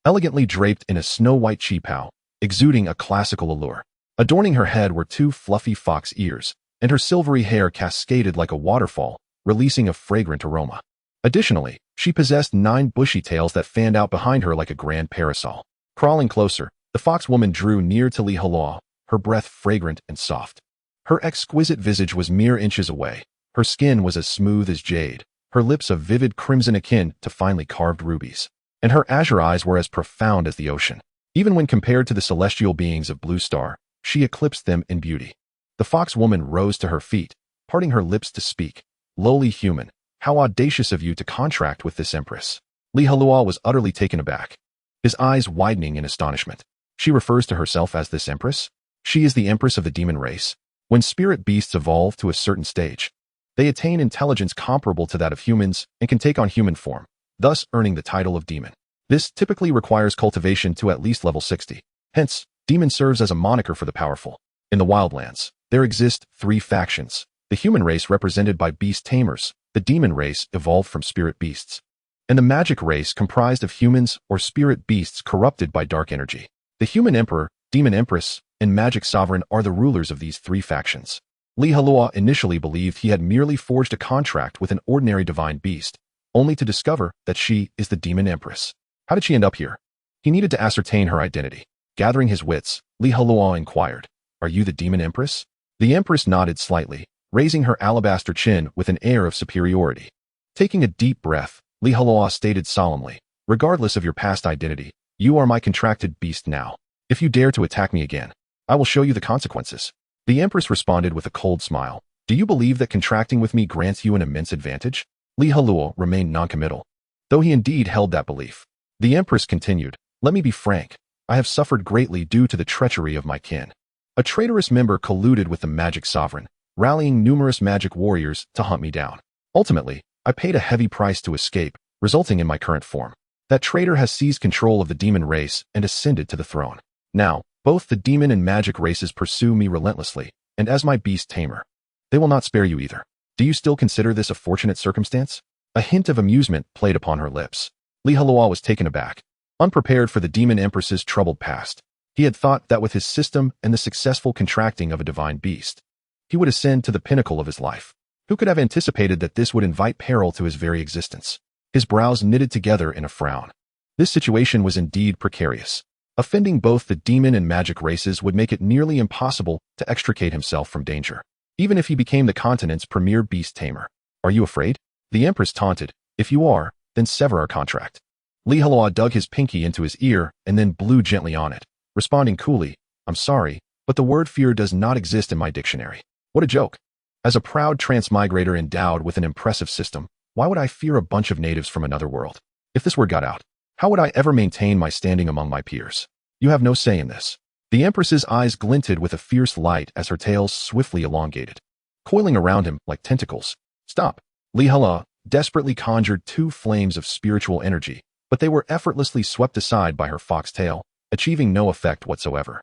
elegantly draped in a snow-white qipao, exuding a classical allure. Adorning her head were 2 fluffy fox ears, and her silvery hair cascaded like a waterfall, releasing a fragrant aroma. Additionally, she possessed 9 bushy tails that fanned out behind her like a grand parasol. Crawling closer, the fox woman drew near to Li Heluo, her breath fragrant and soft. Her exquisite visage was mere inches away. Her skin was as smooth as jade, her lips of vivid crimson akin to finely carved rubies, and her azure eyes were as profound as the ocean. Even when compared to the celestial beings of Blue Star, she eclipsed them in beauty. The fox woman rose to her feet, parting her lips to speak. "Lowly human, how audacious of you to contract with this empress." Li Heluo was utterly taken aback, his eyes widening in astonishment. "She refers to herself as this empress? She is the empress of the demon race?" When spirit beasts evolve to a certain stage, they attain intelligence comparable to that of humans and can take on human form, thus earning the title of demon. This typically requires cultivation to at least level 60. Hence, demon serves as a moniker for the powerful. In the wildlands, there exist 3 factions. The human race represented by Beast Tamers, the demon race evolved from spirit beasts, and the magic race comprised of humans or spirit beasts corrupted by dark energy. The human emperor, demon empress, and magic sovereign are the rulers of these 3 factions. Heluo initially believed he had merely forged a contract with an ordinary divine beast, only to discover that she is the demon empress. How did she end up here? He needed to ascertain her identity. Gathering his wits, Heluo inquired, "Are you the demon empress?" The empress nodded slightly, raising her alabaster chin with an air of superiority. Taking a deep breath, Heluo stated solemnly, "Regardless of your past identity, you are my contracted beast now. If you dare to attack me again, I will show you the consequences." The empress responded with a cold smile. "Do you believe that contracting with me grants you an immense advantage?" Heluo remained noncommittal, though he indeed held that belief. The empress continued, "Let me be frank. I have suffered greatly due to the treachery of my kin. A traitorous member colluded with the magic sovereign, rallying numerous magic warriors to hunt me down. Ultimately, I paid a heavy price to escape, resulting in my current form. That traitor has seized control of the demon race and ascended to the throne. Now, both the demon and magic races pursue me relentlessly, and as my beast tamer, they will not spare you either. Do you still consider this a fortunate circumstance?" A hint of amusement played upon her lips. Heluo was taken aback, unprepared for the demon empress's troubled past. He had thought that with his system and the successful contracting of a divine beast, he would ascend to the pinnacle of his life. Who could have anticipated that this would invite peril to his very existence? His brows knitted together in a frown. This situation was indeed precarious. Offending both the demon and magic races would make it nearly impossible to extricate himself from danger, even if he became the continent's premier beast tamer. "Are you afraid?" The empress taunted. "If you are, then sever our contract." Heluo dug his pinky into his ear and then blew gently on it, responding coolly, "I'm sorry, but the word fear does not exist in my dictionary." What a joke. As a proud transmigrator endowed with an impressive system, why would I fear a bunch of natives from another world? If this word got out, how would I ever maintain my standing among my peers? You have no say in this. The empress's eyes glinted with a fierce light as her tail swiftly elongated, coiling around him like tentacles. "Stop." Heluo desperately conjured 2 flames of spiritual energy, but they were effortlessly swept aside by her fox tail, achieving no effect whatsoever.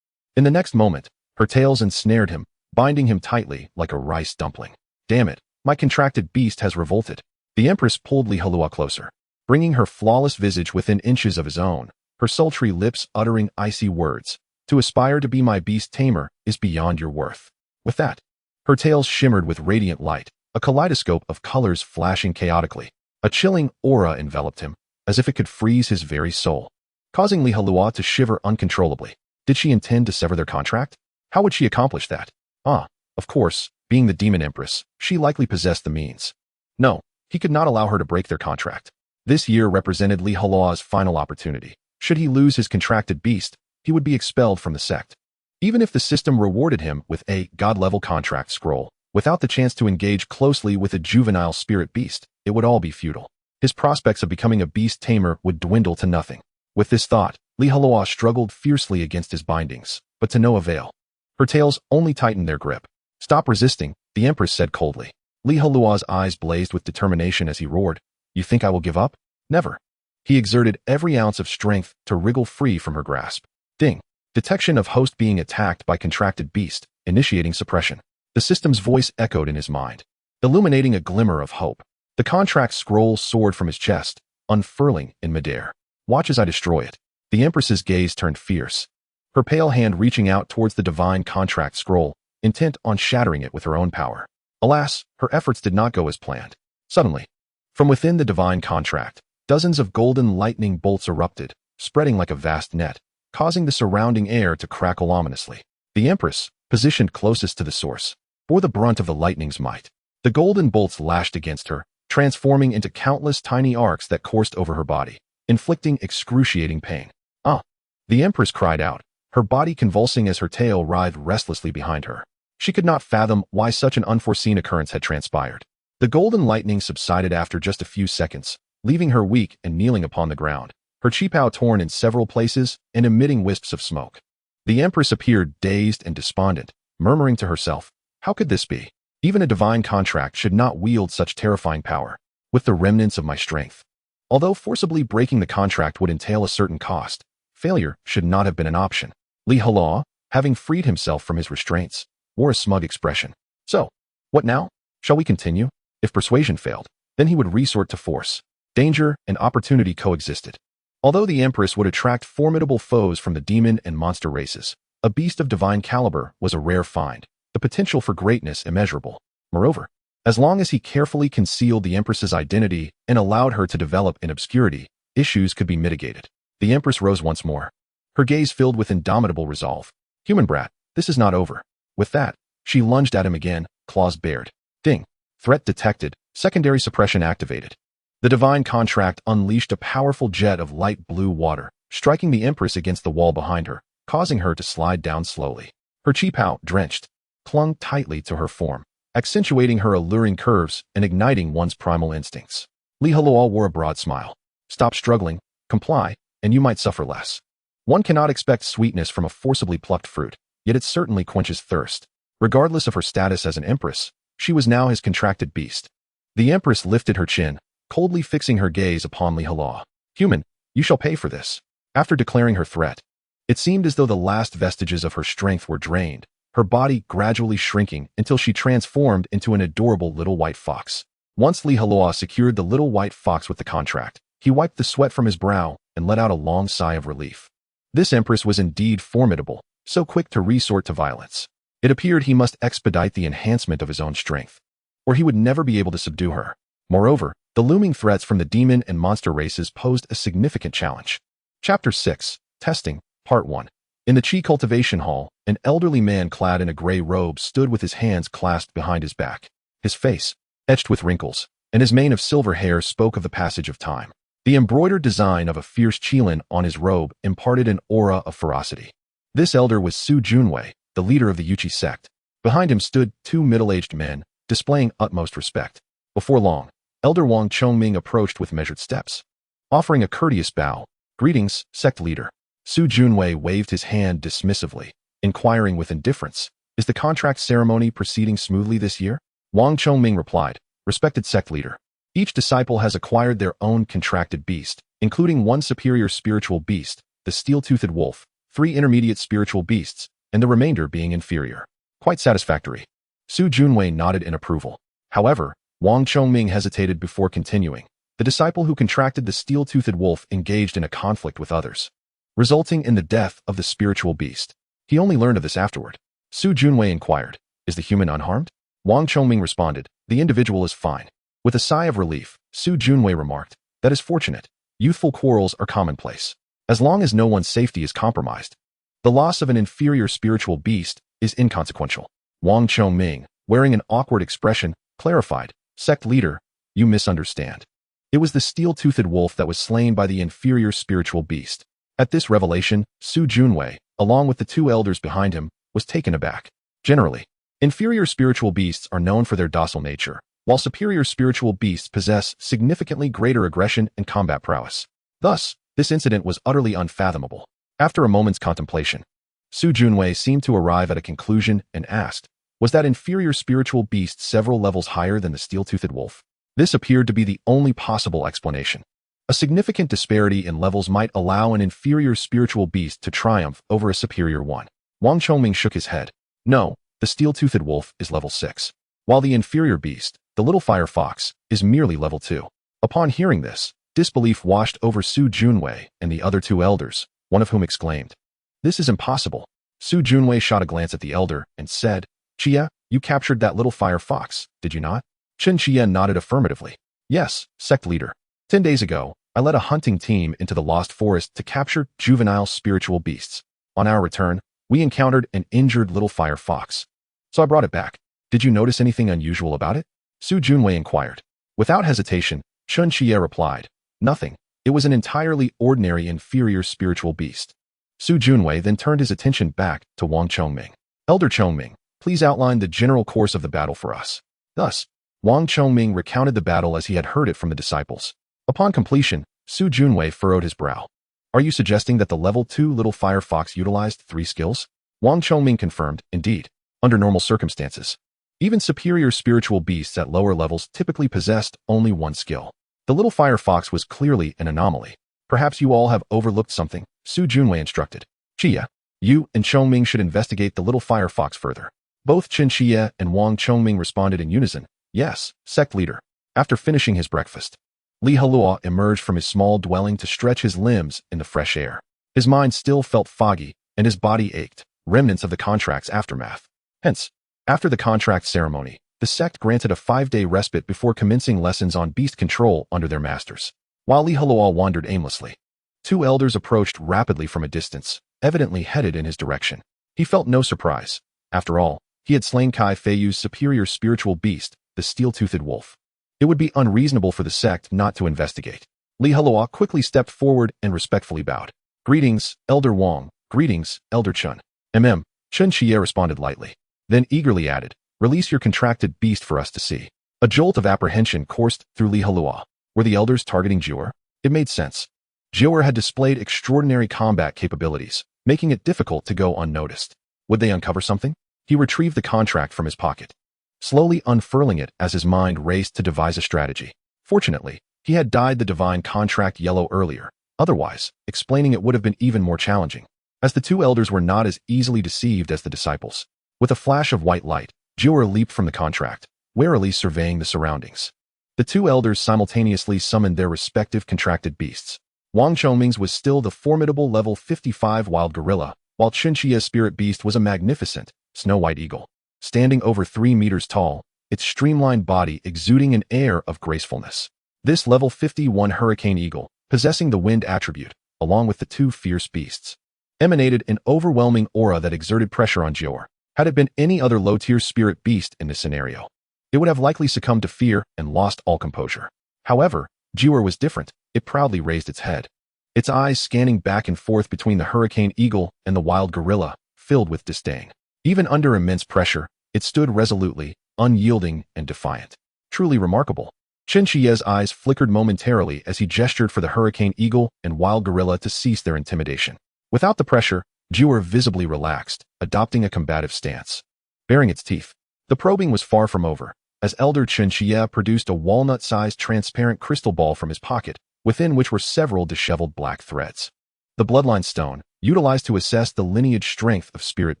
In the next moment, her tails ensnared him, binding him tightly like a rice dumpling. "Damn it, my contracted beast has revolted." The empress pulled Heluo closer, bringing her flawless visage within inches of his own, her sultry lips uttering icy words. "To aspire to be my beast tamer is beyond your worth." With that, her tails shimmered with radiant light, a kaleidoscope of colors flashing chaotically. A chilling aura enveloped him, as if it could freeze his very soul, causing Heluo to shiver uncontrollably. Did she intend to sever their contract? How would she accomplish that? Of course, being the demon empress, she likely possessed the means. No, he could not allow her to break their contract. This year represented Heluo's final opportunity. Should he lose his contracted beast, he would be expelled from the sect. Even if the system rewarded him with a god-level contract scroll, without the chance to engage closely with a juvenile spirit beast, it would all be futile. His prospects of becoming a beast tamer would dwindle to nothing. With this thought, Heluo struggled fiercely against his bindings, but to no avail. Her tails only tightened their grip. "Stop resisting," the empress said coldly. Heluo's eyes blazed with determination as he roared, "You think I will give up? Never." He exerted every ounce of strength to wriggle free from her grasp. Ding. Detection of host being attacked by contracted beast, initiating suppression. The system's voice echoed in his mind, illuminating a glimmer of hope. The contract scroll soared from his chest, unfurling in midair. "Watch as I destroy it." The empress's gaze turned fierce, her pale hand reaching out towards the divine contract scroll, intent on shattering it with her own power. Alas, her efforts did not go as planned. Suddenly, from within the divine contract, dozens of golden lightning bolts erupted, spreading like a vast net, causing the surrounding air to crackle ominously. The empress, positioned closest to the source, bore the brunt of the lightning's might. The golden bolts lashed against her, transforming into countless tiny arcs that coursed over her body, inflicting excruciating pain. "Ah!" The empress cried out, her body convulsing as her tail writhed restlessly behind her. She could not fathom why such an unforeseen occurrence had transpired. The golden lightning subsided after just a few seconds, leaving her weak and kneeling upon the ground, her qipao torn in several places and emitting wisps of smoke. The empress appeared dazed and despondent, murmuring to herself, How could this be? Even a divine contract should not wield such terrifying power, with the remnants of my strength. Although forcibly breaking the contract would entail a certain cost, failure should not have been an option. Heluo, having freed himself from his restraints, wore a smug expression. So, what now? Shall we continue? If persuasion failed, then he would resort to force. Danger and opportunity coexisted. Although the Empress would attract formidable foes from the demon and monster races, a beast of divine caliber was a rare find, the potential for greatness immeasurable. Moreover, as long as he carefully concealed the Empress's identity and allowed her to develop in obscurity, issues could be mitigated. The Empress rose once more, her gaze filled with indomitable resolve. Human brat, this is not over. With that, she lunged at him again, claws bared. Ding. Threat detected, secondary suppression activated. The divine contract unleashed a powerful jet of light blue water, striking the Empress against the wall behind her, causing her to slide down slowly. Her chi-pow, drenched, clung tightly to her form, accentuating her alluring curves and igniting one's primal instincts. Heluo wore a broad smile. Stop struggling, comply, and you might suffer less. One cannot expect sweetness from a forcibly plucked fruit, yet it certainly quenches thirst. Regardless of her status as an Empress, she was now his contracted beast. The Empress lifted her chin, coldly fixing her gaze upon Heluo. Human, you shall pay for this. After declaring her threat, it seemed as though the last vestiges of her strength were drained, her body gradually shrinking until she transformed into an adorable little white fox. Once Heluo secured the little white fox with the contract, he wiped the sweat from his brow and let out a long sigh of relief. This Empress was indeed formidable, so quick to resort to violence. It appeared he must expedite the enhancement of his own strength, or he would never be able to subdue her. Moreover, the looming threats from the demon and monster races posed a significant challenge. Chapter 6, Testing, Part 1. In the Chi Cultivation Hall, an elderly man clad in a gray robe stood with his hands clasped behind his back. His face, etched with wrinkles, and his mane of silver hair spoke of the passage of time. The embroidered design of a fierce qilin on his robe imparted an aura of ferocity. This elder was Su Junwei, the leader of the Yuchi sect. Behind him stood two middle-aged men, displaying utmost respect. Before long, Elder Wang Chongming approached with measured steps. Offering a courteous bow, "Greetings, sect leader." Su Junwei waved his hand dismissively, inquiring with indifference, "Is the contract ceremony proceeding smoothly this year?" Wang Chongming replied, "Respected sect leader, each disciple has acquired their own contracted beast, including one superior spiritual beast, the steel-toothed wolf, 3 intermediate spiritual beasts, and the remainder being inferior. Quite satisfactory." Su Junwei nodded in approval. However, Wang Chongming hesitated before continuing. The disciple who contracted the steel-toothed wolf engaged in a conflict with others, resulting in the death of the spiritual beast. He only learned of this afterward. Su Junwei inquired, "Is the human unharmed?" Wang Chongming responded, "The individual is fine." With a sigh of relief, Su Junwei remarked, "That is fortunate. Youthful quarrels are commonplace. As long as no one's safety is compromised, the loss of an inferior spiritual beast is inconsequential." Wang Chongming, wearing an awkward expression, clarified, "Sect leader, you misunderstand. It was the steel-toothed wolf that was slain by the inferior spiritual beast." At this revelation, Su Junwei, along with the 2 elders behind him, was taken aback. Generally, inferior spiritual beasts are known for their docile nature, while superior spiritual beasts possess significantly greater aggression and combat prowess. Thus, this incident was utterly unfathomable. After a moment's contemplation, Su Junwei seemed to arrive at a conclusion and asked, "Was that inferior spiritual beast several levels higher than the steel-toothed wolf?" This appeared to be the only possible explanation. A significant disparity in levels might allow an inferior spiritual beast to triumph over a superior one. Wang Chongming shook his head. "No, the steel-toothed wolf is level 6, while the inferior beast, the little fire fox, is merely level 2. Upon hearing this, disbelief washed over Su Junwei and the other 2 elders, one of whom exclaimed, "This is impossible." Su Junwei shot a glance at the elder and said, "Chia, you captured that little fire fox, did you not?" Chen Chia nodded affirmatively. "Yes, sect leader. 10 days ago, I led a hunting team into the Lost Forest to capture juvenile spiritual beasts. On our return, we encountered an injured little fire fox. So I brought it back. Did you notice anything unusual about it?" Su Junwei inquired. Without hesitation, Chen Chia replied, "Nothing. It was an entirely ordinary inferior spiritual beast." Su Junwei then turned his attention back to Wang Chongming. "Elder Chongming, please outline the general course of the battle for us." Thus, Wang Chongming recounted the battle as he had heard it from the disciples. Upon completion, Su Junwei furrowed his brow. "Are you suggesting that the level 2 little fire fox utilized 3 skills?" Wang Chongming confirmed, "Indeed. Under normal circumstances, Even superior spiritual beasts at lower levels typically possessed only one skill. The little fire fox was clearly an anomaly. Perhaps you all have overlooked something, Su Junwei instructed. Chia, you and Chongming should investigate the little fire fox further. Both Qin Xie and Wang Chongming responded in unison. Yes, sect leader. After finishing his breakfast, Li Heluo emerged from his small dwelling to stretch his limbs in the fresh air. His mind still felt foggy, and his body ached, remnants of the contract's aftermath. Hence, after the contract ceremony, the sect granted a 5-day respite before commencing lessons on beast control under their masters. While Li Heluo wandered aimlessly, 2 elders approached rapidly from a distance, evidently headed in his direction. He felt no surprise. After all, he had slain Kai Feiyu's superior spiritual beast, the steel-toothed wolf. It would be unreasonable for the sect not to investigate. Li Heluo quickly stepped forward and respectfully bowed. Greetings, Elder Wang. Greetings, Elder Chun. Qin Xie responded lightly, then eagerly added, release your contracted beast for us to see. A jolt of apprehension coursed through Li Heluo. Were the elders targeting Jiu'er? It made sense. Jiu'er had displayed extraordinary combat capabilities, making it difficult to go unnoticed. Would they uncover something? He retrieved the contract from his pocket, slowly unfurling it as his mind raced to devise a strategy. Fortunately, he had dyed the divine contract yellow earlier. Otherwise, explaining it would have been even more challenging, as the 2 elders were not as easily deceived as the disciples. With a flash of white light, Jiu'er leaped from the contract, warily surveying the surroundings. The 2 elders simultaneously summoned their respective contracted beasts. Wang Chongming's was still the formidable level 55 wild gorilla, while Qin Xie's spirit beast was a magnificent, snow-white eagle. Standing over 3 meters tall, its streamlined body exuding an air of gracefulness. This level 51 hurricane eagle, possessing the wind attribute, along with the 2 fierce beasts, emanated an overwhelming aura that exerted pressure on Jiu'er. Had it been any other low-tier spirit beast in this scenario, it would have likely succumbed to fear and lost all composure. However, Jiu'er was different. It proudly raised its head, its eyes scanning back and forth between the hurricane eagle and the wild gorilla, filled with disdain. Even under immense pressure, it stood resolutely, unyielding and defiant. Truly remarkable. Qin Xie's eyes flickered momentarily as he gestured for the hurricane eagle and wild gorilla to cease their intimidation. Without the pressure, Jiu'er visibly relaxed, adopting a combative stance. Baring its teeth, the probing was far from over, as Elder Qin Xie produced a walnut-sized transparent crystal ball from his pocket, within which were several disheveled black threads. The bloodline stone, utilized to assess the lineage strength of spirit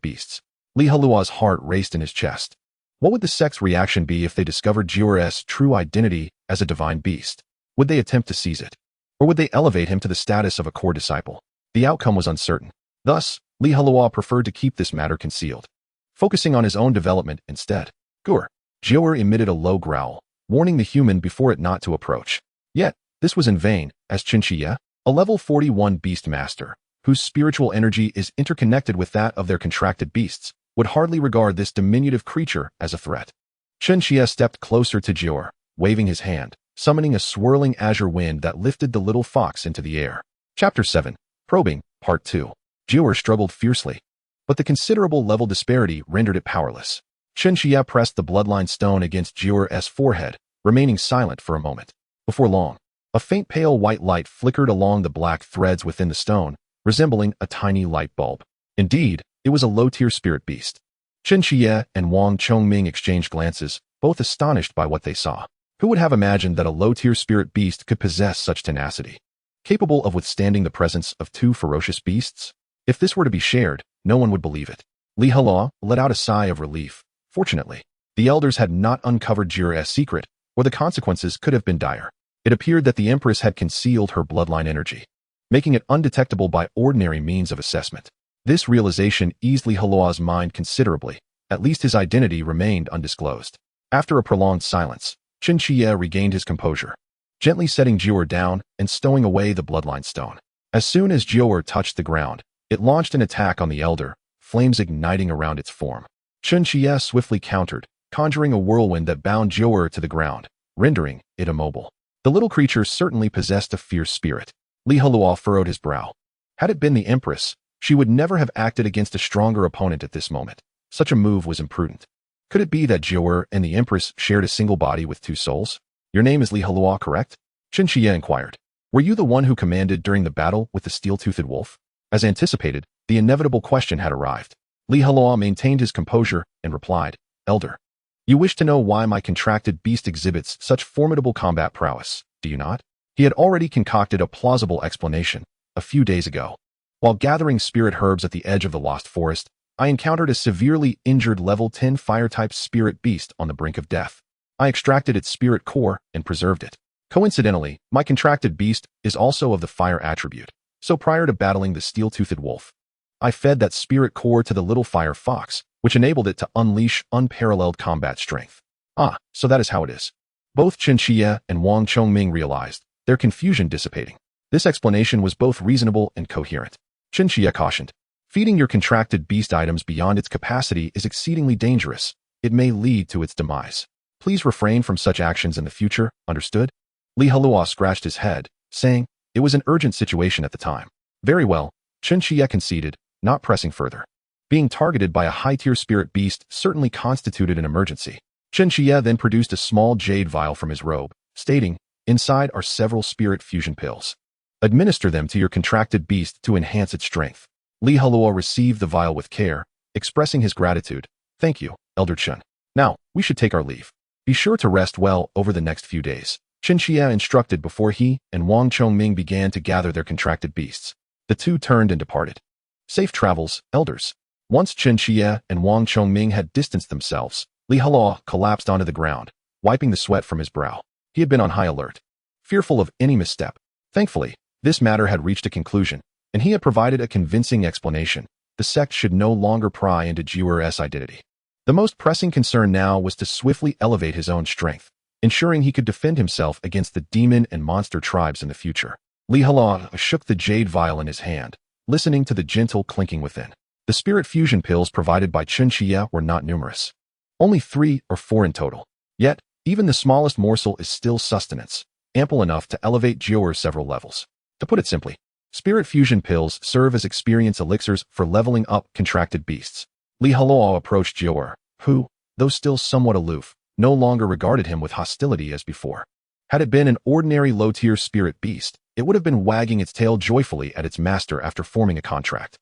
beasts. Li Heluo's heart raced in his chest. What would the sect's reaction be if they discovered Jiu'er's true identity as a divine beast? Would they attempt to seize it? Or would they elevate him to the status of a core disciple? The outcome was uncertain. Thus, Li Heluo preferred to keep this matter concealed, focusing on his own development instead. Gur. Jiu'er emitted a low growl, warning the human before it not to approach. Yet, this was in vain, as Qin Xie, a level 41 beast master, whose spiritual energy is interconnected with that of their contracted beasts, would hardly regard this diminutive creature as a threat. Qin Xie stepped closer to Jiu'er, waving his hand, summoning a swirling azure wind that lifted the little fox into the air. Chapter 7. Probing, Part 2. Jiu'er struggled fiercely, but the considerable level disparity rendered it powerless. Qin Xie pressed the bloodline stone against Jiu'er's forehead, remaining silent for a moment. Before long, a faint pale white light flickered along the black threads within the stone, resembling a tiny light bulb. Indeed, it was a low-tier spirit beast. Qin Xie and Wang Chongming exchanged glances, both astonished by what they saw. Who would have imagined that a low-tier spirit beast could possess such tenacity, capable of withstanding the presence of 2 ferocious beasts? If this were to be shared, no one would believe it. Li Heluo let out a sigh of relief. Fortunately, the elders had not uncovered Jiu'er's secret, or the consequences could have been dire. It appeared that the Empress had concealed her bloodline energy, making it undetectable by ordinary means of assessment. This realization eased Li Heluo's mind considerably. At least his identity remained undisclosed. After a prolonged silence, Qin Xie regained his composure, gently setting Jiu'er down and stowing away the bloodline stone. As soon as Jiu'er touched the ground, it launched an attack on the elder, flames igniting around its form. Qin Xie swiftly countered, conjuring a whirlwind that bound Jiu'er to the ground, rendering it immobile. The little creature certainly possessed a fierce spirit. Li Heluo furrowed his brow. Had it been the Empress, she would never have acted against a stronger opponent at this moment. Such a move was imprudent. Could it be that Jiu'er and the Empress shared a single body with 2 souls? Your name is Li Heluo, correct? Qin Xie inquired. Were you the one who commanded during the battle with the steel-toothed wolf? As anticipated, the inevitable question had arrived. Li Heluo maintained his composure and replied, Elder. You wish to know why my contracted beast exhibits such formidable combat prowess, do you not? He had already concocted a plausible explanation a few days ago. While gathering spirit herbs at the edge of the Lost Forest, I encountered a severely injured level 10 fire-type spirit beast on the brink of death. I extracted its spirit core and preserved it. Coincidentally, my contracted beast is also of the fire attribute, so prior to battling the steel-toothed wolf, I fed that spirit core to the little fire fox, which enabled it to unleash unparalleled combat strength. Ah, so that is how it is. Both Chen Xie and Wang Chongming realized, their confusion dissipating. This explanation was both reasonable and coherent. Chen Xie cautioned, feeding your contracted beast items beyond its capacity is exceedingly dangerous. It may lead to its demise. Please refrain from such actions in the future, understood? Li Heluo scratched his head, saying, it was an urgent situation at the time. Very well, Chen Xie conceded, not pressing further. Being targeted by a high-tier spirit beast certainly constituted an emergency. Chen Xie then produced a small jade vial from his robe, stating, inside are several spirit fusion pills. Administer them to your contracted beast to enhance its strength. Li Heluo received the vial with care, expressing his gratitude. Thank you, Elder Chen. Now, we should take our leave. Be sure to rest well over the next few days. Chen Xie instructed before he and Wang Chongming began to gather their contracted beasts. The two turned and departed. Safe travels, elders. Once Chen Xie and Wang Chongming had distanced themselves, Li Heluo collapsed onto the ground, wiping the sweat from his brow. He had been on high alert, fearful of any misstep. Thankfully, this matter had reached a conclusion, and he had provided a convincing explanation. The sect should no longer pry into Jiuer's identity. The most pressing concern now was to swiftly elevate his own strength, ensuring he could defend himself against the demon and monster tribes in the future. Li Heluo shook the jade vial in his hand, listening to the gentle clinking within. The spirit fusion pills provided by Chen Xie were not numerous. Only 3 or 4 in total. Yet, even the smallest morsel is still sustenance, ample enough to elevate Jiuer several levels. To put it simply, spirit fusion pills serve as experience elixirs for leveling up contracted beasts. Li Heluo approached Jiuer, who, though still somewhat aloof, no longer regarded him with hostility as before. Had it been an ordinary low-tier spirit beast, it would have been wagging its tail joyfully at its master after forming a contract.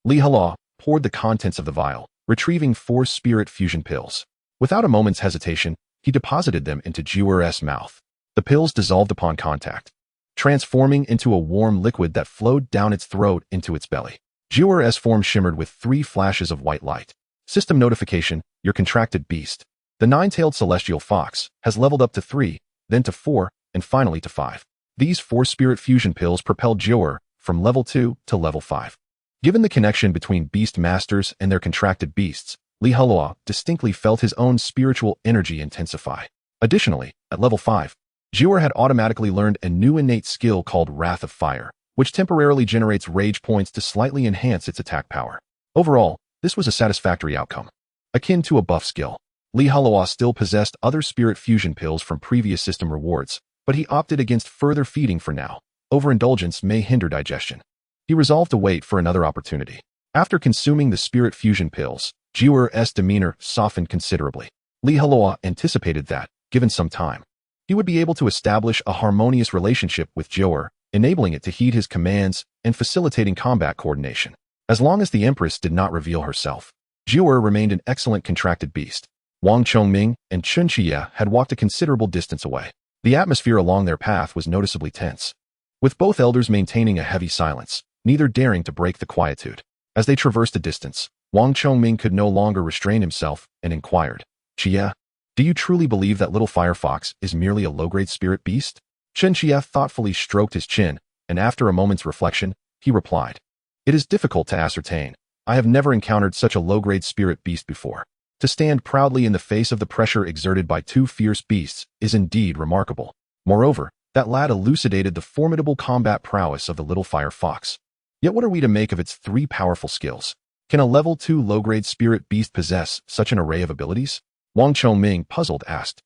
Li Heluo poured the contents of the vial, retrieving 4 spirit fusion pills. Without a moment's hesitation, he deposited them into Jiuer's mouth. The pills dissolved upon contact, transforming into a warm liquid that flowed down its throat into its belly. Jiuer's form shimmered with 3 flashes of white light. System notification, your contracted beast. The 9-tailed celestial fox has leveled up to 3, then to 4, and finally to 5. These 4 spirit fusion pills propelled Jiuer from level 2 to level 5. Given the connection between beast masters and their contracted beasts, Li Heluo distinctly felt his own spiritual energy intensify. Additionally, at level 5, Jiuer had automatically learned a new innate skill called Wrath of Fire, which temporarily generates rage points to slightly enhance its attack power. Overall, this was a satisfactory outcome. Akin to a buff skill, Li Heluo still possessed other spirit fusion pills from previous system rewards, but he opted against further feeding for now. Overindulgence may hinder digestion. He resolved to wait for another opportunity. After consuming the spirit fusion pills, Jiuer's demeanor softened considerably. Li Heluo anticipated that, given some time, he would be able to establish a harmonious relationship with Jiuer, enabling it to heed his commands and facilitating combat coordination. As long as the Empress did not reveal herself, Jiuer remained an excellent contracted beast. Wang Chongming and Chen Xie had walked a considerable distance away. The atmosphere along their path was noticeably tense, with both elders maintaining a heavy silence, neither daring to break the quietude. As they traversed a distance, Wang Chongming could no longer restrain himself and inquired, Xie, do you truly believe that little fire fox is merely a low-grade spirit beast? Chen Xie thoughtfully stroked his chin, and after a moment's reflection, he replied, it is difficult to ascertain. I have never encountered such a low-grade spirit beast before. To stand proudly in the face of the pressure exerted by 2 fierce beasts is indeed remarkable. Moreover, that lad elucidated the formidable combat prowess of the little fire fox. Yet what are we to make of its 3 powerful skills? Can a level 2 low-grade spirit beast possess such an array of abilities? Wang Chongming, puzzled, asked.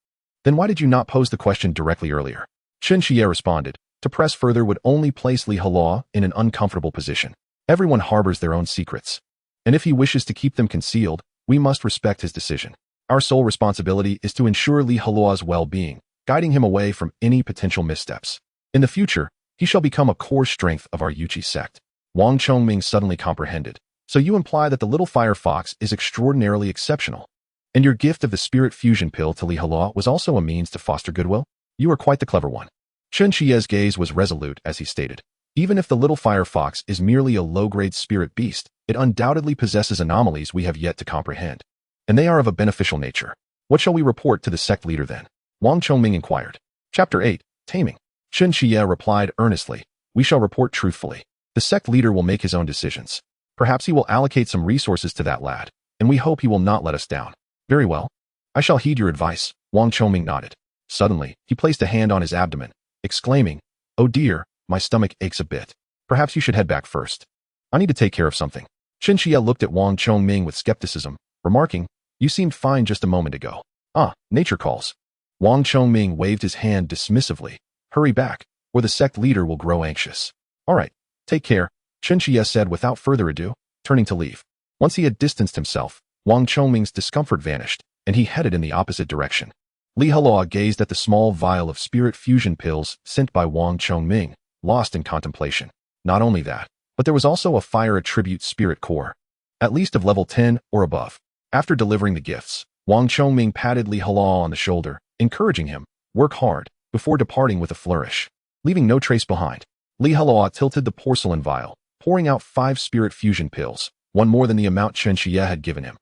Then why did you not pose the question directly earlier? Chen Xie responded, to press further would only place Li Heluo in an uncomfortable position. Everyone harbors their own secrets, and if he wishes to keep them concealed, we must respect his decision. Our sole responsibility is to ensure Li Heluo's well-being, guiding him away from any potential missteps. In the future, he shall become a core strength of our Yuchi sect. Wang Chongming suddenly comprehended. So you imply that the little fire fox is extraordinarily exceptional. And your gift of the spirit fusion pill to Li Heluo was also a means to foster goodwill? You are quite the clever one. Chen Xie's gaze was resolute as he stated. Even if the little fire fox is merely a low-grade spirit beast, it undoubtedly possesses anomalies we have yet to comprehend. And they are of a beneficial nature. What shall we report to the sect leader then? Wang Chongming inquired. Chapter 8, Taming. Chen Xie replied earnestly. We shall report truthfully. The sect leader will make his own decisions. Perhaps he will allocate some resources to that lad, and we hope he will not let us down. Very well. I shall heed your advice, Wang Chongming nodded. Suddenly, he placed a hand on his abdomen, exclaiming, Oh dear, my stomach aches a bit. Perhaps you should head back first. I need to take care of something. Chen Xie looked at Wang Chongming with skepticism, remarking, You seemed fine just a moment ago. Ah, nature calls. Wang Chongming waved his hand dismissively. Hurry back, or the sect leader will grow anxious. All right, take care, Chen Xie said without further ado, turning to leave. Once he had distanced himself, Wang Chongming's discomfort vanished, and he headed in the opposite direction. Li Heluo gazed at the small vial of spirit fusion pills sent by Wang Chongming, lost in contemplation. Not only that, but there was also a fire attribute spirit core, at least of level 10 or above. After delivering the gifts, Wang Chongming patted Li Heluo on the shoulder, encouraging him, work hard, before departing with a flourish. Leaving no trace behind, Li Heluo tilted the porcelain vial, pouring out 5 spirit fusion pills, one more than the amount Chen Xie had given him.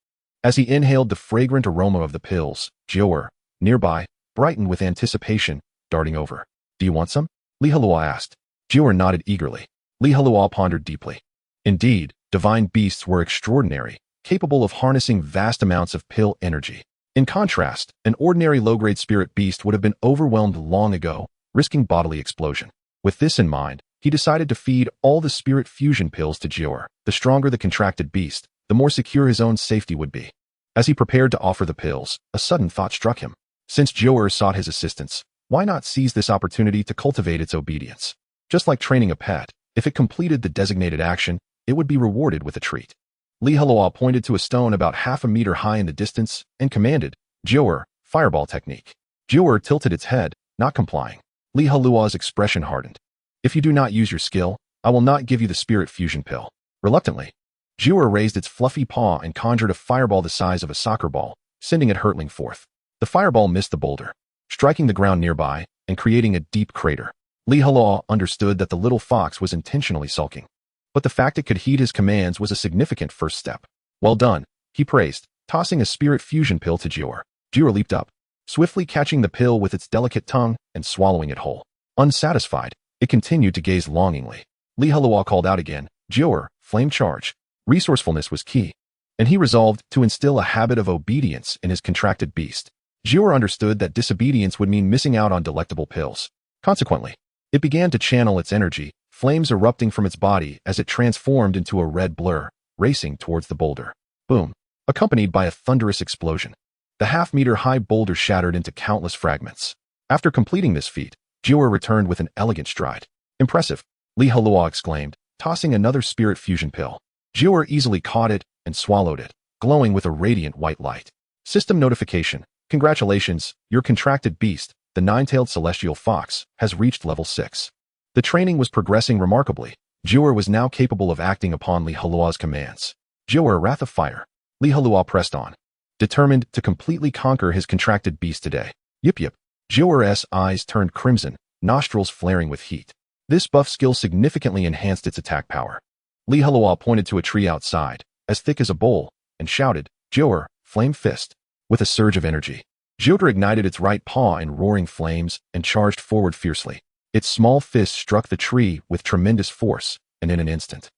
As he inhaled the fragrant aroma of the pills, Jiu'er, nearby, brightened with anticipation, darting over. Do you want some? Li Heluo asked. Jiu'er nodded eagerly. Li Heluo pondered deeply. Indeed, divine beasts were extraordinary, capable of harnessing vast amounts of pill energy. In contrast, an ordinary low-grade spirit beast would have been overwhelmed long ago, risking bodily explosion. With this in mind, he decided to feed all the spirit fusion pills to Jiu'er. The stronger the contracted beast, the more secure his own safety would be. As he prepared to offer the pills, a sudden thought struck him. Since Jiu'er sought his assistance, why not seize this opportunity to cultivate its obedience? Just like training a pet, if it completed the designated action, it would be rewarded with a treat. Li Heluo pointed to a stone about half a meter high in the distance and commanded, Jiu'er, fireball technique. Jiu'er tilted its head, not complying. Li Heluo's expression hardened. If you do not use your skill, I will not give you the spirit fusion pill. Reluctantly, Jiu'er raised its fluffy paw and conjured a fireball the size of a soccer ball, sending it hurtling forth. The fireball missed the boulder, striking the ground nearby and creating a deep crater. Li Heluo understood that the little fox was intentionally sulking. But the fact it could heed his commands was a significant first step. Well done, he praised, tossing a spirit fusion pill to Jiu'er. Jiu'er leaped up, swiftly catching the pill with its delicate tongue and swallowing it whole. Unsatisfied, it continued to gaze longingly. Li Heluo called out again, Jiu'er, flame charge. Resourcefulness was key, and he resolved to instill a habit of obedience in his contracted beast. Jiu'er understood that disobedience would mean missing out on delectable pills. Consequently, it began to channel its energy, flames erupting from its body as it transformed into a red blur, racing towards the boulder. Boom! Accompanied by a thunderous explosion. The half-meter-high boulder shattered into countless fragments. After completing this feat, Jiu'er returned with an elegant stride. Impressive, Li Heluo exclaimed, tossing another spirit fusion pill. Jiu'er easily caught it and swallowed it, glowing with a radiant white light. System notification. Congratulations, your contracted beast, the nine-tailed celestial fox, has reached level 6. The training was progressing remarkably. Jiu'er was now capable of acting upon Li Heluo's commands. Jiu'er, wrath of fire. Li Heluo pressed on, determined to completely conquer his contracted beast today. Yip yip. Jiu'er's eyes turned crimson, nostrils flaring with heat. This buff skill significantly enhanced its attack power. Li Heluo pointed to a tree outside, as thick as a bowl, and shouted, Jiu'er, flame fist. With a surge of energy, Jiu'er ignited its right paw in roaring flames and charged forward fiercely. Its small fist struck the tree with tremendous force, and in an instant,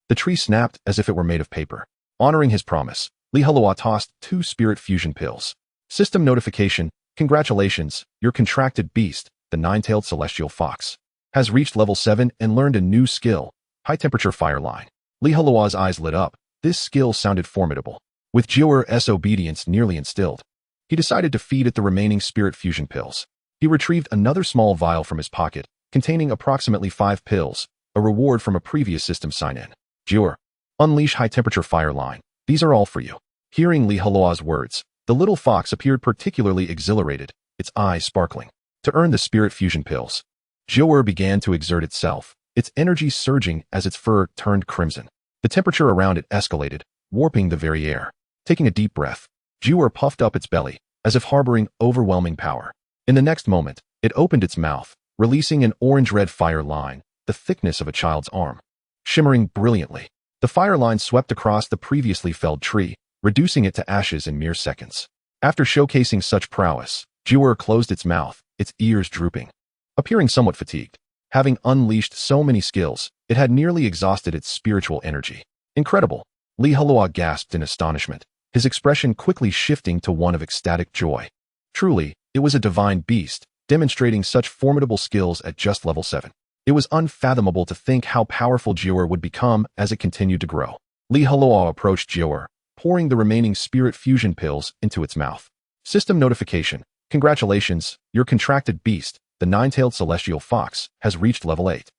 the tree snapped as if it were made of paper. Honoring his promise, Li Heluo tossed 2 spirit fusion pills. System notification. Congratulations, your contracted beast, the nine-tailed celestial fox, has reached level 7 and learned a new skill, high-temperature fire line. Li Heluo's eyes lit up. This skill sounded formidable. With Jiu'er's obedience nearly instilled, he decided to feed it the remaining spirit fusion pills. He retrieved another small vial from his pocket, containing approximately 5 pills, a reward from a previous system sign-in. Jiu'er, unleash high-temperature fire line. These are all for you. Hearing Li Heluo's words, the little fox appeared particularly exhilarated, its eyes sparkling. To earn the spirit fusion pills, Jiu'er began to exert itself, its energy surging as its fur turned crimson. The temperature around it escalated, warping the very air. Taking a deep breath, Jiuer puffed up its belly, as if harboring overwhelming power. In the next moment, it opened its mouth, releasing an orange-red fire line, the thickness of a child's arm. Shimmering brilliantly, the fire line swept across the previously felled tree, reducing it to ashes in mere seconds. After showcasing such prowess, Jiuer closed its mouth, its ears drooping. Appearing somewhat fatigued, having unleashed so many skills, it had nearly exhausted its spiritual energy. Incredible! Li Heluo gasped in astonishment, his expression quickly shifting to one of ecstatic joy. Truly, it was a divine beast, demonstrating such formidable skills at just level 7. It was unfathomable to think how powerful Jiuer would become as it continued to grow. Li Heluo approached Jiuer, pouring the remaining spirit fusion pills into its mouth. System notification. Congratulations, your contracted beast, the nine-tailed celestial fox, has reached level 8.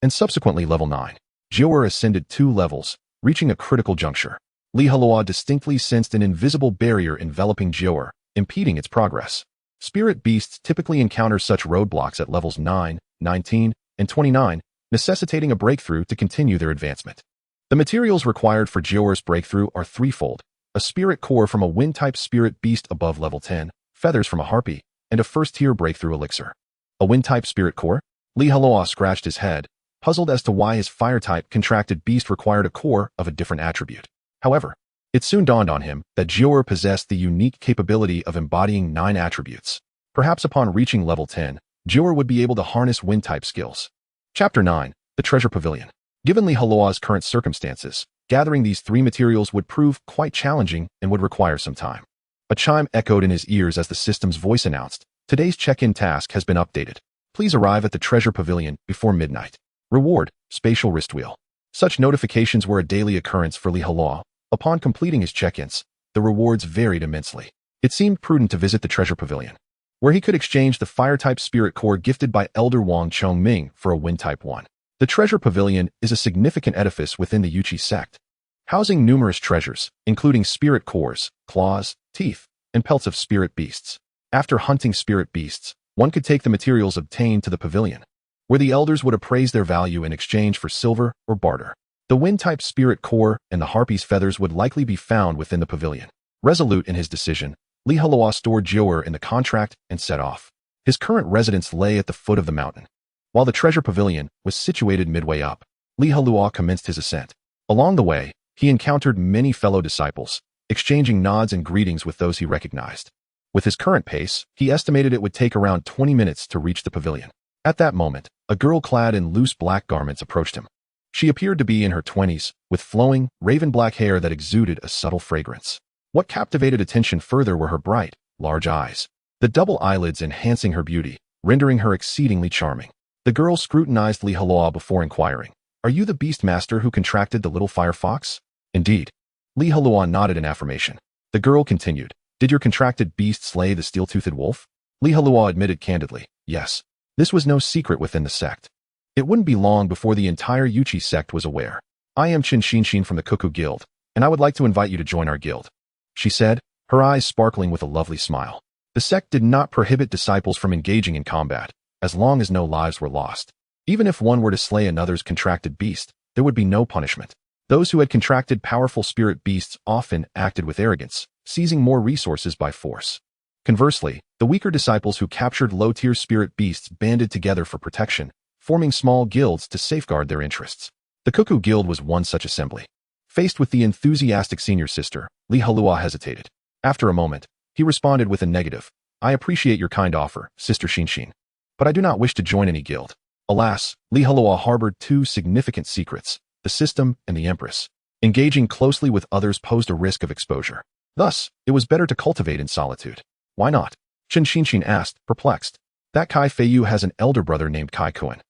And subsequently level 9. Jiuer ascended 2 levels, reaching a critical juncture. Li Heluo distinctly sensed an invisible barrier enveloping Jiuer, impeding its progress. Spirit beasts typically encounter such roadblocks at levels 9, 19, and 29, necessitating a breakthrough to continue their advancement. The materials required for Jiuer's breakthrough are threefold: a spirit core from a wind-type spirit beast above level 10, feathers from a harpy, and a first-tier breakthrough elixir. A wind-type spirit core? Li Heluo scratched his head, puzzled as to why his fire-type contracted beast required a core of a different attribute. However, it soon dawned on him that Jiuer possessed the unique capability of embodying 9 attributes. Perhaps upon reaching level 10, Jiuer would be able to harness wind-type skills. Chapter 9. The Treasure Pavilion. Given Li Heluo's current circumstances, gathering these 3 materials would prove quite challenging and would require some time. A chime echoed in his ears as the system's voice announced, "Today's check-in task has been updated. Please arrive at the Treasure Pavilion before midnight. Reward, spatial wrist wheel." Such notifications were a daily occurrence for Li Heluo. Upon completing his check-ins, the rewards varied immensely. It seemed prudent to visit the Treasure Pavilion, where he could exchange the Fire-type Spirit Core gifted by Elder Wang Chongming for a Wind-type one. The Treasure Pavilion is a significant edifice within the Yuchi sect, housing numerous treasures, including spirit cores, claws, teeth, and pelts of spirit beasts. After hunting spirit beasts, one could take the materials obtained to the pavilion, where the elders would appraise their value in exchange for silver or barter. The wind-type spirit core and the harpy's feathers would likely be found within the pavilion. Resolute in his decision, Li Heluo stored Jiuer in the contract and set off. His current residence lay at the foot of the mountain, while the treasure pavilion was situated midway up. Li Heluo commenced his ascent. Along the way, he encountered many fellow disciples, exchanging nods and greetings with those he recognized. With his current pace, he estimated it would take around 20 minutes to reach the pavilion. At that moment, a girl clad in loose black garments approached him. She appeared to be in her 20s, with flowing, raven-black hair that exuded a subtle fragrance. What captivated attention further were her bright, large eyes, the double eyelids enhancing her beauty, rendering her exceedingly charming. The girl scrutinized Li Heluo before inquiring, "Are you the beast master who contracted the little fire fox?" "Indeed." Li Heluo nodded in affirmation. The girl continued, "Did your contracted beast slay the steel-toothed wolf?" Li Heluo admitted candidly, "Yes." This was no secret within the sect. It wouldn't be long before the entire Yuchi sect was aware. "I am Qin Xinshin from the Cuckoo Guild, and I would like to invite you to join our guild," she said, her eyes sparkling with a lovely smile. The sect did not prohibit disciples from engaging in combat, as long as no lives were lost. Even if one were to slay another's contracted beast, there would be no punishment. Those who had contracted powerful spirit beasts often acted with arrogance, seizing more resources by force. Conversely, the weaker disciples who captured low-tier spirit beasts banded together for protection, forming small guilds to safeguard their interests. The Cuckoo Guild was one such assembly. Faced with the enthusiastic senior sister, Li Heluo hesitated. After a moment, he responded with a negative. "I appreciate your kind offer, Sister Xinshin, but I do not wish to join any guild." Alas, Li Heluo harbored 2 significant secrets, the system and the Empress. Engaging closely with others posed a risk of exposure. Thus, it was better to cultivate in solitude. "Why not?" Qin Xinshin asked, perplexed. "That Kai Feiyu has an elder brother named Kai Kuan,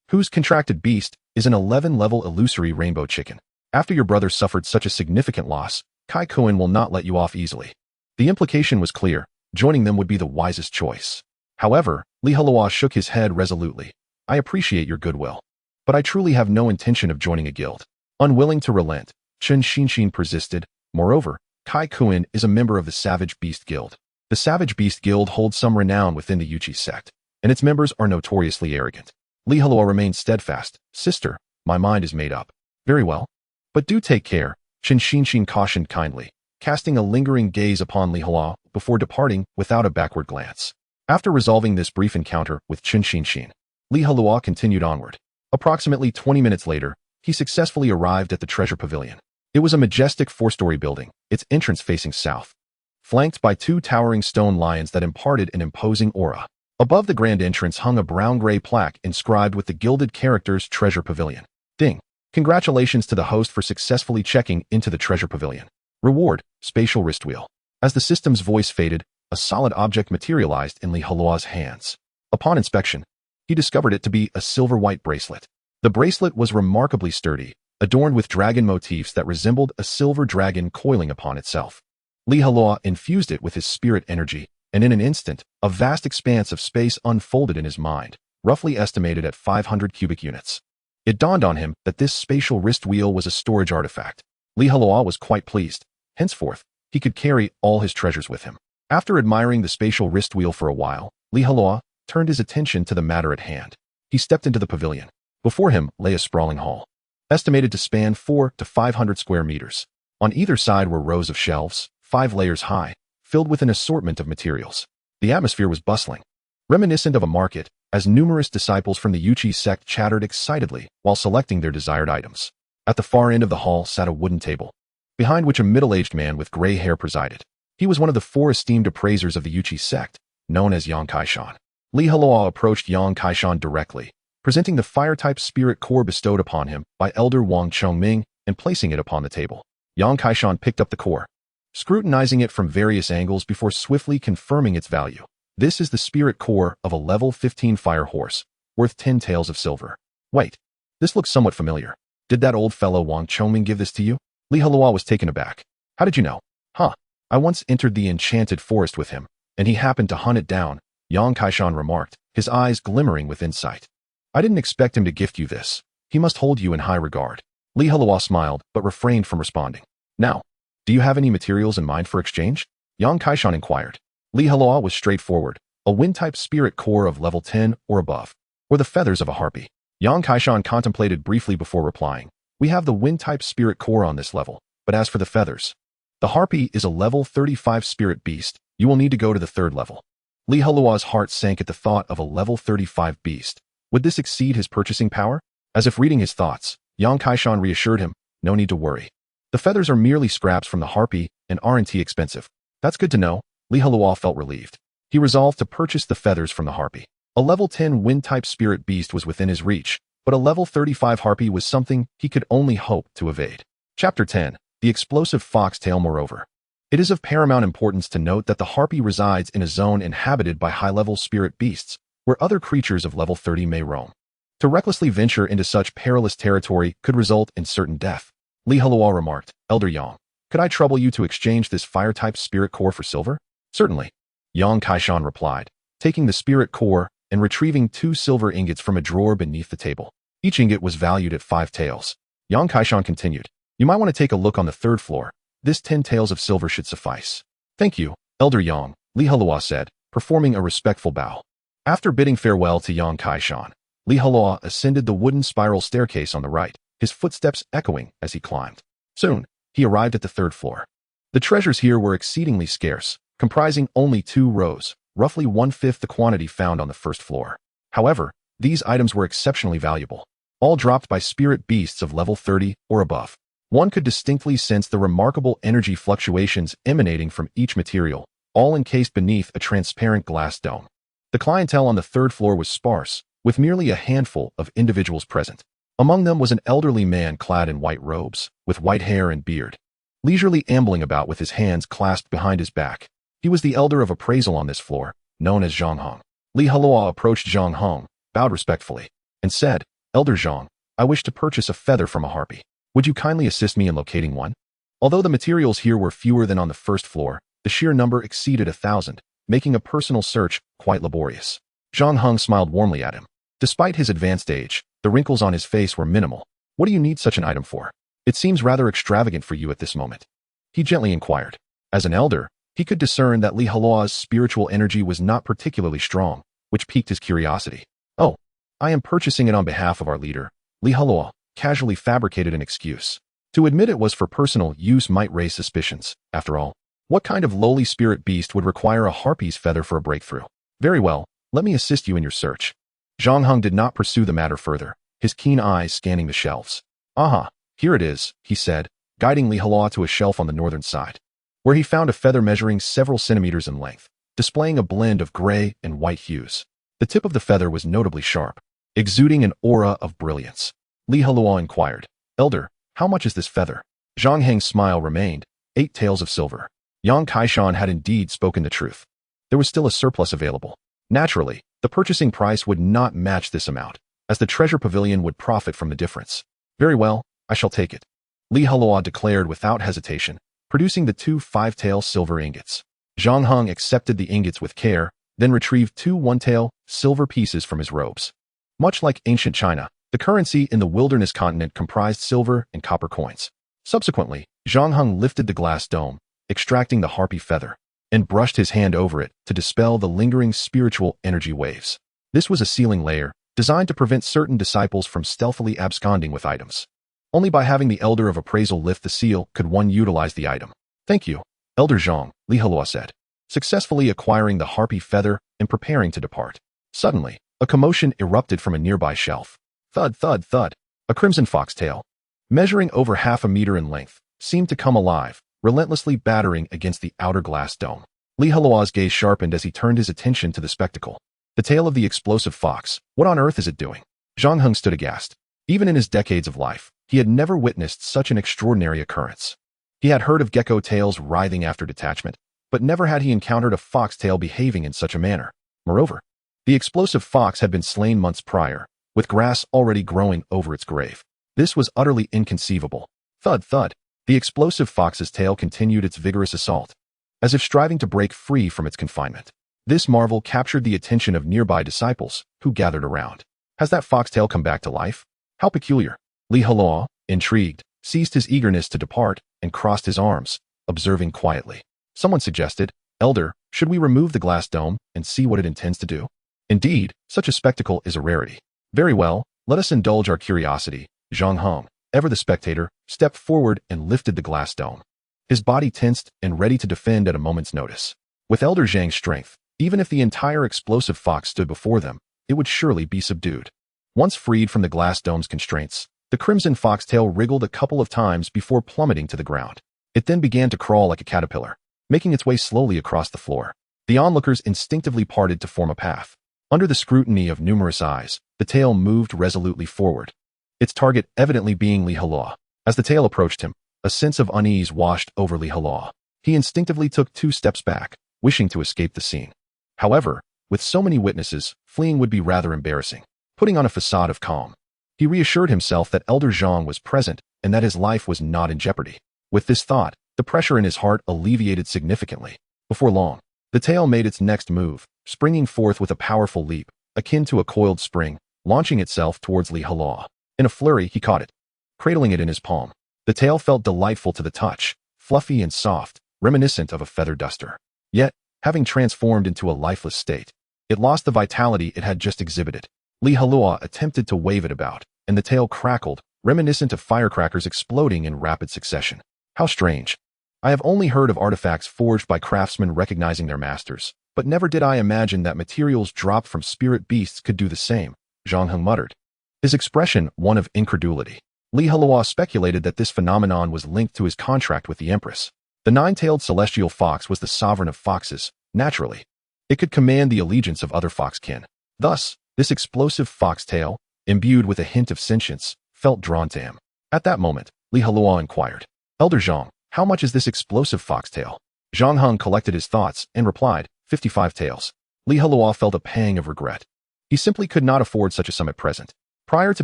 whose contracted beast is an 11-level illusory rainbow chicken. After your brother suffered such a significant loss, Kai Kuan will not let you off easily." The implication was clear. Joining them would be the wisest choice. However, Li Heluo shook his head resolutely. "I appreciate your goodwill, but I truly have no intention of joining a guild." Unwilling to relent, Qin Xinshin persisted. Moreover, Kai Kuan is a member of the Savage Beast Guild. The Savage Beast Guild holds some renown within the Yuchi sect, and its members are notoriously arrogant. Li Heluo remained steadfast. "Sister, my mind is made up." "Very well. But do take care," Qin Xinshin cautioned kindly. casting a lingering gaze upon Li Heluo before departing without a backward glance. After resolving this brief encounter with Chen Xin, Li Heluo continued onward. Approximately 20 minutes later, he successfully arrived at the treasure pavilion. It was a majestic 4-story building, its entrance facing south, flanked by 2 towering stone lions that imparted an imposing aura. Above the grand entrance hung a brown-gray plaque inscribed with the gilded characters Treasure Pavilion. Ding! Congratulations to the host for successfully checking into the treasure pavilion. Reward, spatial wrist wheel. As the system's voice faded, a solid object materialized in Li Heluo's hands. Upon inspection, he discovered it to be a silver-white bracelet. The bracelet was remarkably sturdy, adorned with dragon motifs that resembled a silver dragon coiling upon itself. Li Heluo infused it with his spirit energy, and in an instant, a vast expanse of space unfolded in his mind, roughly estimated at 500 cubic units. It dawned on him that this spatial wrist wheel was a storage artifact. Li Heluo was quite pleased. Henceforth, he could carry all his treasures with him. After admiring the spatial wrist wheel for a while, Li Heluo turned his attention to the matter at hand. He stepped into the pavilion. Before him lay a sprawling hall, estimated to span 400 to 500 square meters. On either side were rows of shelves, 5 layers high, filled with an assortment of materials. The atmosphere was bustling, reminiscent of a market, as numerous disciples from the Yuchi sect chattered excitedly while selecting their desired items. At the far end of the hall sat a wooden table, behind which a middle-aged man with gray hair presided. He was one of the 4 esteemed appraisers of the Yuchi sect, known as Yang Kaishan. Li Heluo approached Yang Kaishan directly, presenting the fire-type spirit core bestowed upon him by Elder Wang Chongming and placing it upon the table. Yang Kaishan picked up the core, scrutinizing it from various angles before swiftly confirming its value. This is the spirit core of a level 15 fire horse, worth 10 taels of silver. Wait, this looks somewhat familiar. Did that old fellow Wang Chongming give this to you? Li Heluo was taken aback. How did you know? Huh, I once entered the enchanted forest with him, and he happened to hunt it down, Yang Kaishan remarked, his eyes glimmering with insight. I didn't expect him to gift you this. He must hold you in high regard. Li Heluo smiled, but refrained from responding. Now, do you have any materials in mind for exchange? Yang Kaishan inquired. Li Heluo was straightforward, a wind-type spirit core of level 10 or above, or the feathers of a harpy. Yang Kaishan contemplated briefly before replying. We have the wind-type spirit core on this level, but as for the feathers, the harpy is a level 35 spirit beast. You will need to go to the 3rd level. Li Heluo's heart sank at the thought of a level 35 beast. Would this exceed his purchasing power? As if reading his thoughts, Yang Kaishan reassured him, no need to worry. The feathers are merely scraps from the harpy and aren't expensive. That's good to know. Li Heluo felt relieved. He resolved to purchase the feathers from the harpy. A level 10 wind-type spirit beast was within his reach, but a level 35 harpy was something he could only hope to evade. Chapter 10. The Explosive Foxtail. Moreover, it is of paramount importance to note that the harpy resides in a zone inhabited by high-level spirit beasts, where other creatures of level 30 may roam. To recklessly venture into such perilous territory could result in certain death. Li Heluo remarked, Elder Yang, could I trouble you to exchange this fire-type spirit core for silver? Certainly. Yang Kaishan replied, taking the spirit core and retrieving 2 silver ingots from a drawer beneath the table. Each ingot was valued at 5 taels. Yang Kaishan continued, you might want to take a look on the 3rd floor. This 10 taels of silver should suffice. Thank you, Elder Yang, Li Heluo said, performing a respectful bow. After bidding farewell to Yang Kaishan, Li Heluo ascended the wooden spiral staircase on the right, his footsteps echoing as he climbed. Soon, he arrived at the 3rd floor. The treasures here were exceedingly scarce, comprising only 2 rows, roughly 1/5 the quantity found on the 1st floor. However, these items were exceptionally valuable, all dropped by spirit beasts of level 30 or above. One could distinctly sense the remarkable energy fluctuations emanating from each material, all encased beneath a transparent glass dome. The clientele on the 3rd floor was sparse, with merely a handful of individuals present. Among them was an elderly man clad in white robes, with white hair and beard, leisurely ambling about with his hands clasped behind his back. He was the elder of appraisal on this floor, known as Zhang Hong. Li Heluo approached Zhang Hong, bowed respectfully, and said, Elder Zhang, I wish to purchase a feather from a harpy. Would you kindly assist me in locating one? Although the materials here were fewer than on the 1st floor, the sheer number exceeded 1,000, making a personal search quite laborious. Zhang Hong smiled warmly at him. Despite his advanced age, the wrinkles on his face were minimal. What do you need such an item for? It seems rather extravagant for you at this moment. He gently inquired. As an elder, he could discern that Li Heluo's spiritual energy was not particularly strong, which piqued his curiosity. Oh, I am purchasing it on behalf of our leader. Li Heluo casually fabricated an excuse. To admit it was for personal use might raise suspicions. After all, what kind of lowly spirit beast would require a harpy's feather for a breakthrough? Very well, let me assist you in your search. Zhang Heng did not pursue the matter further, his keen eyes scanning the shelves. Aha, here it is, he said, guiding Li Heluo to a shelf on the northern side, where he found a feather measuring several centimeters in length, displaying a blend of gray and white hues. The tip of the feather was notably sharp, exuding an aura of brilliance. Li Heluo inquired, Elder, how much is this feather? Zhang Heng's smile remained, 8 taels of silver. Yang Kaishan had indeed spoken the truth. There was still a surplus available. Naturally, the purchasing price would not match this amount, as the treasure pavilion would profit from the difference. Very well, I shall take it. Li Heluo declared without hesitation, producing the 2 5-tael silver ingots. Zhang Heng accepted the ingots with care, then retrieved 2 1-tael silver pieces from his robes. Much like ancient China, the currency in the wilderness continent comprised silver and copper coins. Subsequently, Zhang Heng lifted the glass dome, extracting the harpy feather, and brushed his hand over it to dispel the lingering spiritual energy waves. This was a sealing layer, designed to prevent certain disciples from stealthily absconding with items. Only by having the Elder of Appraisal lift the seal could one utilize the item. Thank you, Elder Zhang, Li Heluo said, successfully acquiring the harpy feather and preparing to depart. Suddenly, a commotion erupted from a nearby shelf. Thud, thud, thud. A crimson foxtail, measuring over half a meter in length, seemed to come alive, relentlessly battering against the outer glass dome. Li Heluo's gaze sharpened as he turned his attention to the spectacle. The tail of the explosive fox, what on earth is it doing? Zhang Heng stood aghast. Even in his decades of life, he had never witnessed such an extraordinary occurrence. He had heard of gecko tails writhing after detachment, but never had he encountered a foxtail behaving in such a manner. Moreover, the explosive fox had been slain months prior, with grass already growing over its grave. This was utterly inconceivable. Thud, thud. The explosive fox's tail continued its vigorous assault, as if striving to break free from its confinement. This marvel captured the attention of nearby disciples, who gathered around. Has that foxtail come back to life? How peculiar. Li Heluo, intrigued, ceased his eagerness to depart and crossed his arms, observing quietly. Someone suggested, Elder, should we remove the glass dome and see what it intends to do? Indeed, such a spectacle is a rarity. Very well, let us indulge our curiosity. Zhang Heng, ever the spectator, stepped forward and lifted the glass dome, his body tensed and ready to defend at a moment's notice. With Elder Zhang's strength, even if the entire explosive fox stood before them, it would surely be subdued. Once freed from the glass dome's constraints, the crimson foxtail wriggled a couple of times before plummeting to the ground. It then began to crawl like a caterpillar, making its way slowly across the floor. The onlookers instinctively parted to form a path. Under the scrutiny of numerous eyes, the tail moved resolutely forward, its target evidently being Li Heluo. As the tail approached him, a sense of unease washed over Li Heluo. He instinctively took 2 steps back, wishing to escape the scene. However, with so many witnesses, fleeing would be rather embarrassing. Putting on a facade of calm, he reassured himself that Elder Zhang was present and that his life was not in jeopardy. With this thought, the pressure in his heart alleviated significantly. Before long, the tail made its next move, springing forth with a powerful leap, akin to a coiled spring, launching itself towards Li Heluo. In a flurry, he caught it, cradling it in his palm. The tail felt delightful to the touch, fluffy and soft, reminiscent of a feather duster. Yet, having transformed into a lifeless state, it lost the vitality it had just exhibited. Li Heluo attempted to wave it about, and the tail crackled, reminiscent of firecrackers exploding in rapid succession. How strange. I have only heard of artifacts forged by craftsmen recognizing their masters, but never did I imagine that materials dropped from spirit beasts could do the same, Zhang Heng muttered, his expression one of incredulity. Li Heluo speculated that this phenomenon was linked to his contract with the Empress. The 9-tailed celestial fox was the sovereign of foxes, naturally. It could command the allegiance of other foxkin. Thus, this explosive foxtail, imbued with a hint of sentience, felt drawn to him. At that moment, Li Heluo inquired, Elder Zhang, how much is this explosive foxtail? Zhang Heng collected his thoughts and replied, 55 taels. Li Heluo felt a pang of regret. He simply could not afford such a sum at present. Prior to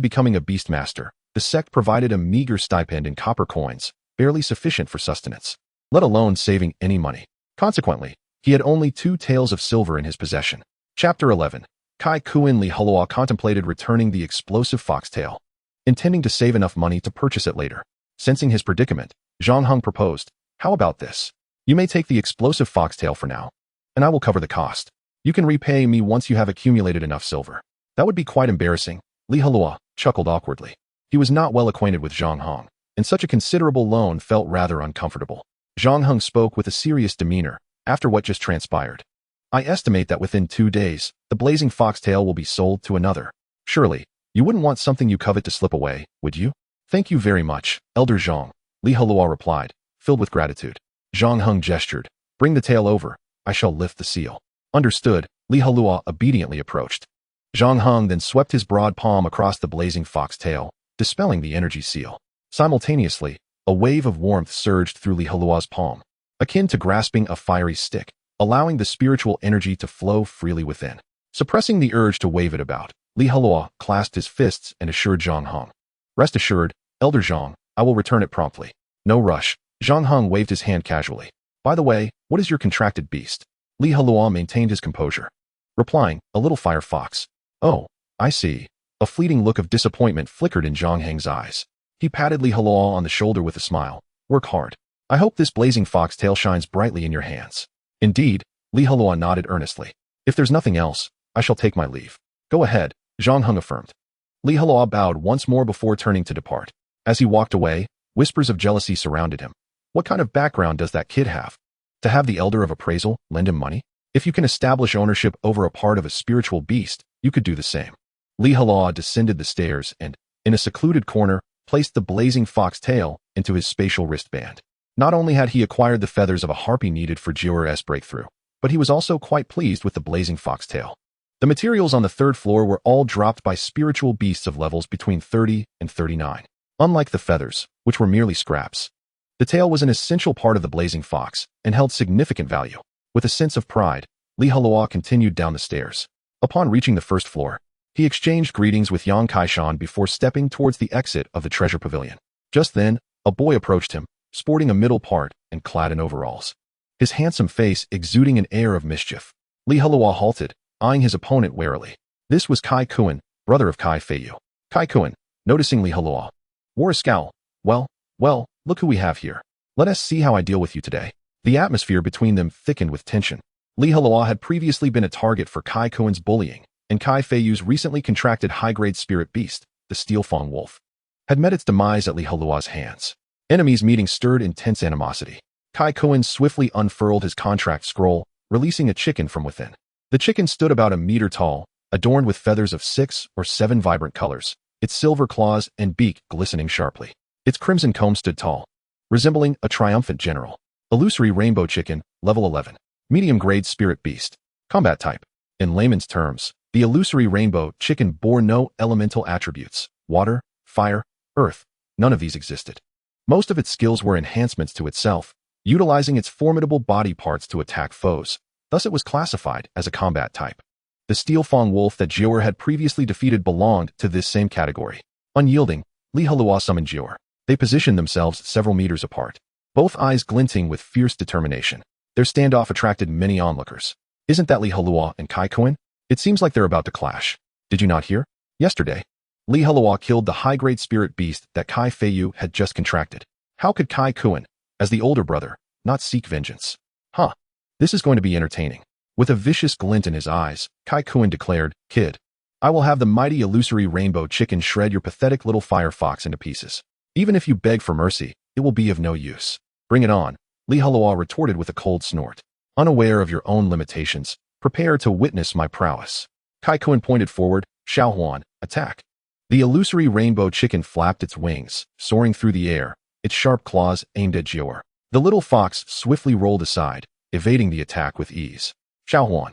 becoming a beast master, the sect provided a meager stipend in copper coins, barely sufficient for sustenance, let alone saving any money. Consequently, he had only 2 taels of silver in his possession. Chapter 11. Kai Kuan. Li Heluo contemplated returning the explosive foxtail, intending to save enough money to purchase it later. Sensing his predicament, Zhang Heng proposed, how about this? You may take the explosive foxtail for now, and I will cover the cost. You can repay me once you have accumulated enough silver. That would be quite embarrassing. Li Heluo chuckled awkwardly. He was not well acquainted with Zhang Heng, and such a considerable loan felt rather uncomfortable. Zhang Heng spoke with a serious demeanor after what just transpired. I estimate that within 2 days, the blazing foxtail will be sold to another. Surely, you wouldn't want something you covet to slip away, would you? Thank you very much, Elder Zhang, Li Heluo replied, filled with gratitude. Zhang Heng gestured. Bring the tail over. I shall lift the seal. Understood, Li Heluo obediently approached. Zhang Heng then swept his broad palm across the blazing foxtail, dispelling the energy seal. Simultaneously, a wave of warmth surged through Li Heluo's palm, akin to grasping a fiery stick, allowing the spiritual energy to flow freely within. Suppressing the urge to wave it about, Li Heluo clasped his fists and assured Zhang Heng. Rest assured, Elder Zhang, I will return it promptly. No rush. Zhang Heng waved his hand casually. By the way, what is your contracted beast? Li Heluo maintained his composure, replying, a little fire fox. Oh, I see. A fleeting look of disappointment flickered in Zhang Heng's eyes. He patted Li Heluo on the shoulder with a smile. Work hard. I hope this blazing foxtail shines brightly in your hands. Indeed, Li Heluo nodded earnestly. If there's nothing else, I shall take my leave. Go ahead, Zhang Heng affirmed. Li Heluo bowed once more before turning to depart. As he walked away, whispers of jealousy surrounded him. What kind of background does that kid have? To have the Elder of Appraisal lend him money? If you can establish ownership over a part of a spiritual beast, you could do the same. Li Heluo descended the stairs and, in a secluded corner, placed the blazing foxtail into his spatial wristband. Not only had he acquired the feathers of a harpy needed for Jiuer's breakthrough, but he was also quite pleased with the blazing foxtail. The materials on the 3rd floor were all dropped by spiritual beasts of levels between 30 and 39. Unlike the feathers, which were merely scraps, the tail was an essential part of the blazing fox and held significant value. With a sense of pride, Li Heluo continued down the stairs. Upon reaching the 1st floor, he exchanged greetings with Yang Kaishan before stepping towards the exit of the treasure pavilion. Just then, a boy approached him, sporting a middle part and clad in overalls. His handsome face exuding an air of mischief. Li Heluo halted, eyeing his opponent warily. This was Kai Kuan, brother of Kai Feiyu. Kai Kuan, noticing Li Heluo, wore a scowl. Well, look who we have here. Let us see how I deal with you today. The atmosphere between them thickened with tension. Li Heluo had previously been a target for Kai Kuan's bullying, and Kai Feiyu's recently contracted high-grade spirit beast, the Steel Fang Wolf, had met its demise at Li Heluo's hands. Enemies meeting stirred intense animosity. Kai Kuan swiftly unfurled his contract scroll, releasing a chicken from within. The chicken stood about a meter tall, adorned with feathers of 6 or 7 vibrant colors, its silver claws and beak glistening sharply. Its crimson comb stood tall, resembling a triumphant general. Illusory rainbow chicken, level 11. Medium-grade spirit beast. Combat type. In layman's terms, the illusory rainbow chicken bore no elemental attributes. Water, fire, earth, none of these existed. Most of its skills were enhancements to itself, utilizing its formidable body parts to attack foes. Thus it was classified as a combat type. The Steel Fang Wolf that Jiuer had previously defeated belonged to this same category. Unyielding, Li Heluo summoned Jiuer. They positioned themselves several meters apart, both eyes glinting with fierce determination. Their standoff attracted many onlookers. Isn't that Li Heluo and Kai Kuan? It seems like they're about to clash. Did you not hear? Yesterday, Li Heluo killed the high-grade spirit beast that Kai Feiyu had just contracted. How could Kai Kuan, as the older brother, not seek vengeance? Huh. This is going to be entertaining. With a vicious glint in his eyes, Kai Kuan declared, Kid, I will have the mighty illusory rainbow chicken shred your pathetic little fire fox into pieces. Even if you beg for mercy, it will be of no use. Bring it on, Li Heluo retorted with a cold snort. Unaware of your own limitations, prepare to witness my prowess. Kai Kuan pointed forward. Xiaohuan, attack. The illusory rainbow chicken flapped its wings, soaring through the air, its sharp claws aimed at Jiuer. The little fox swiftly rolled aside, evading the attack with ease. Xiaohuan.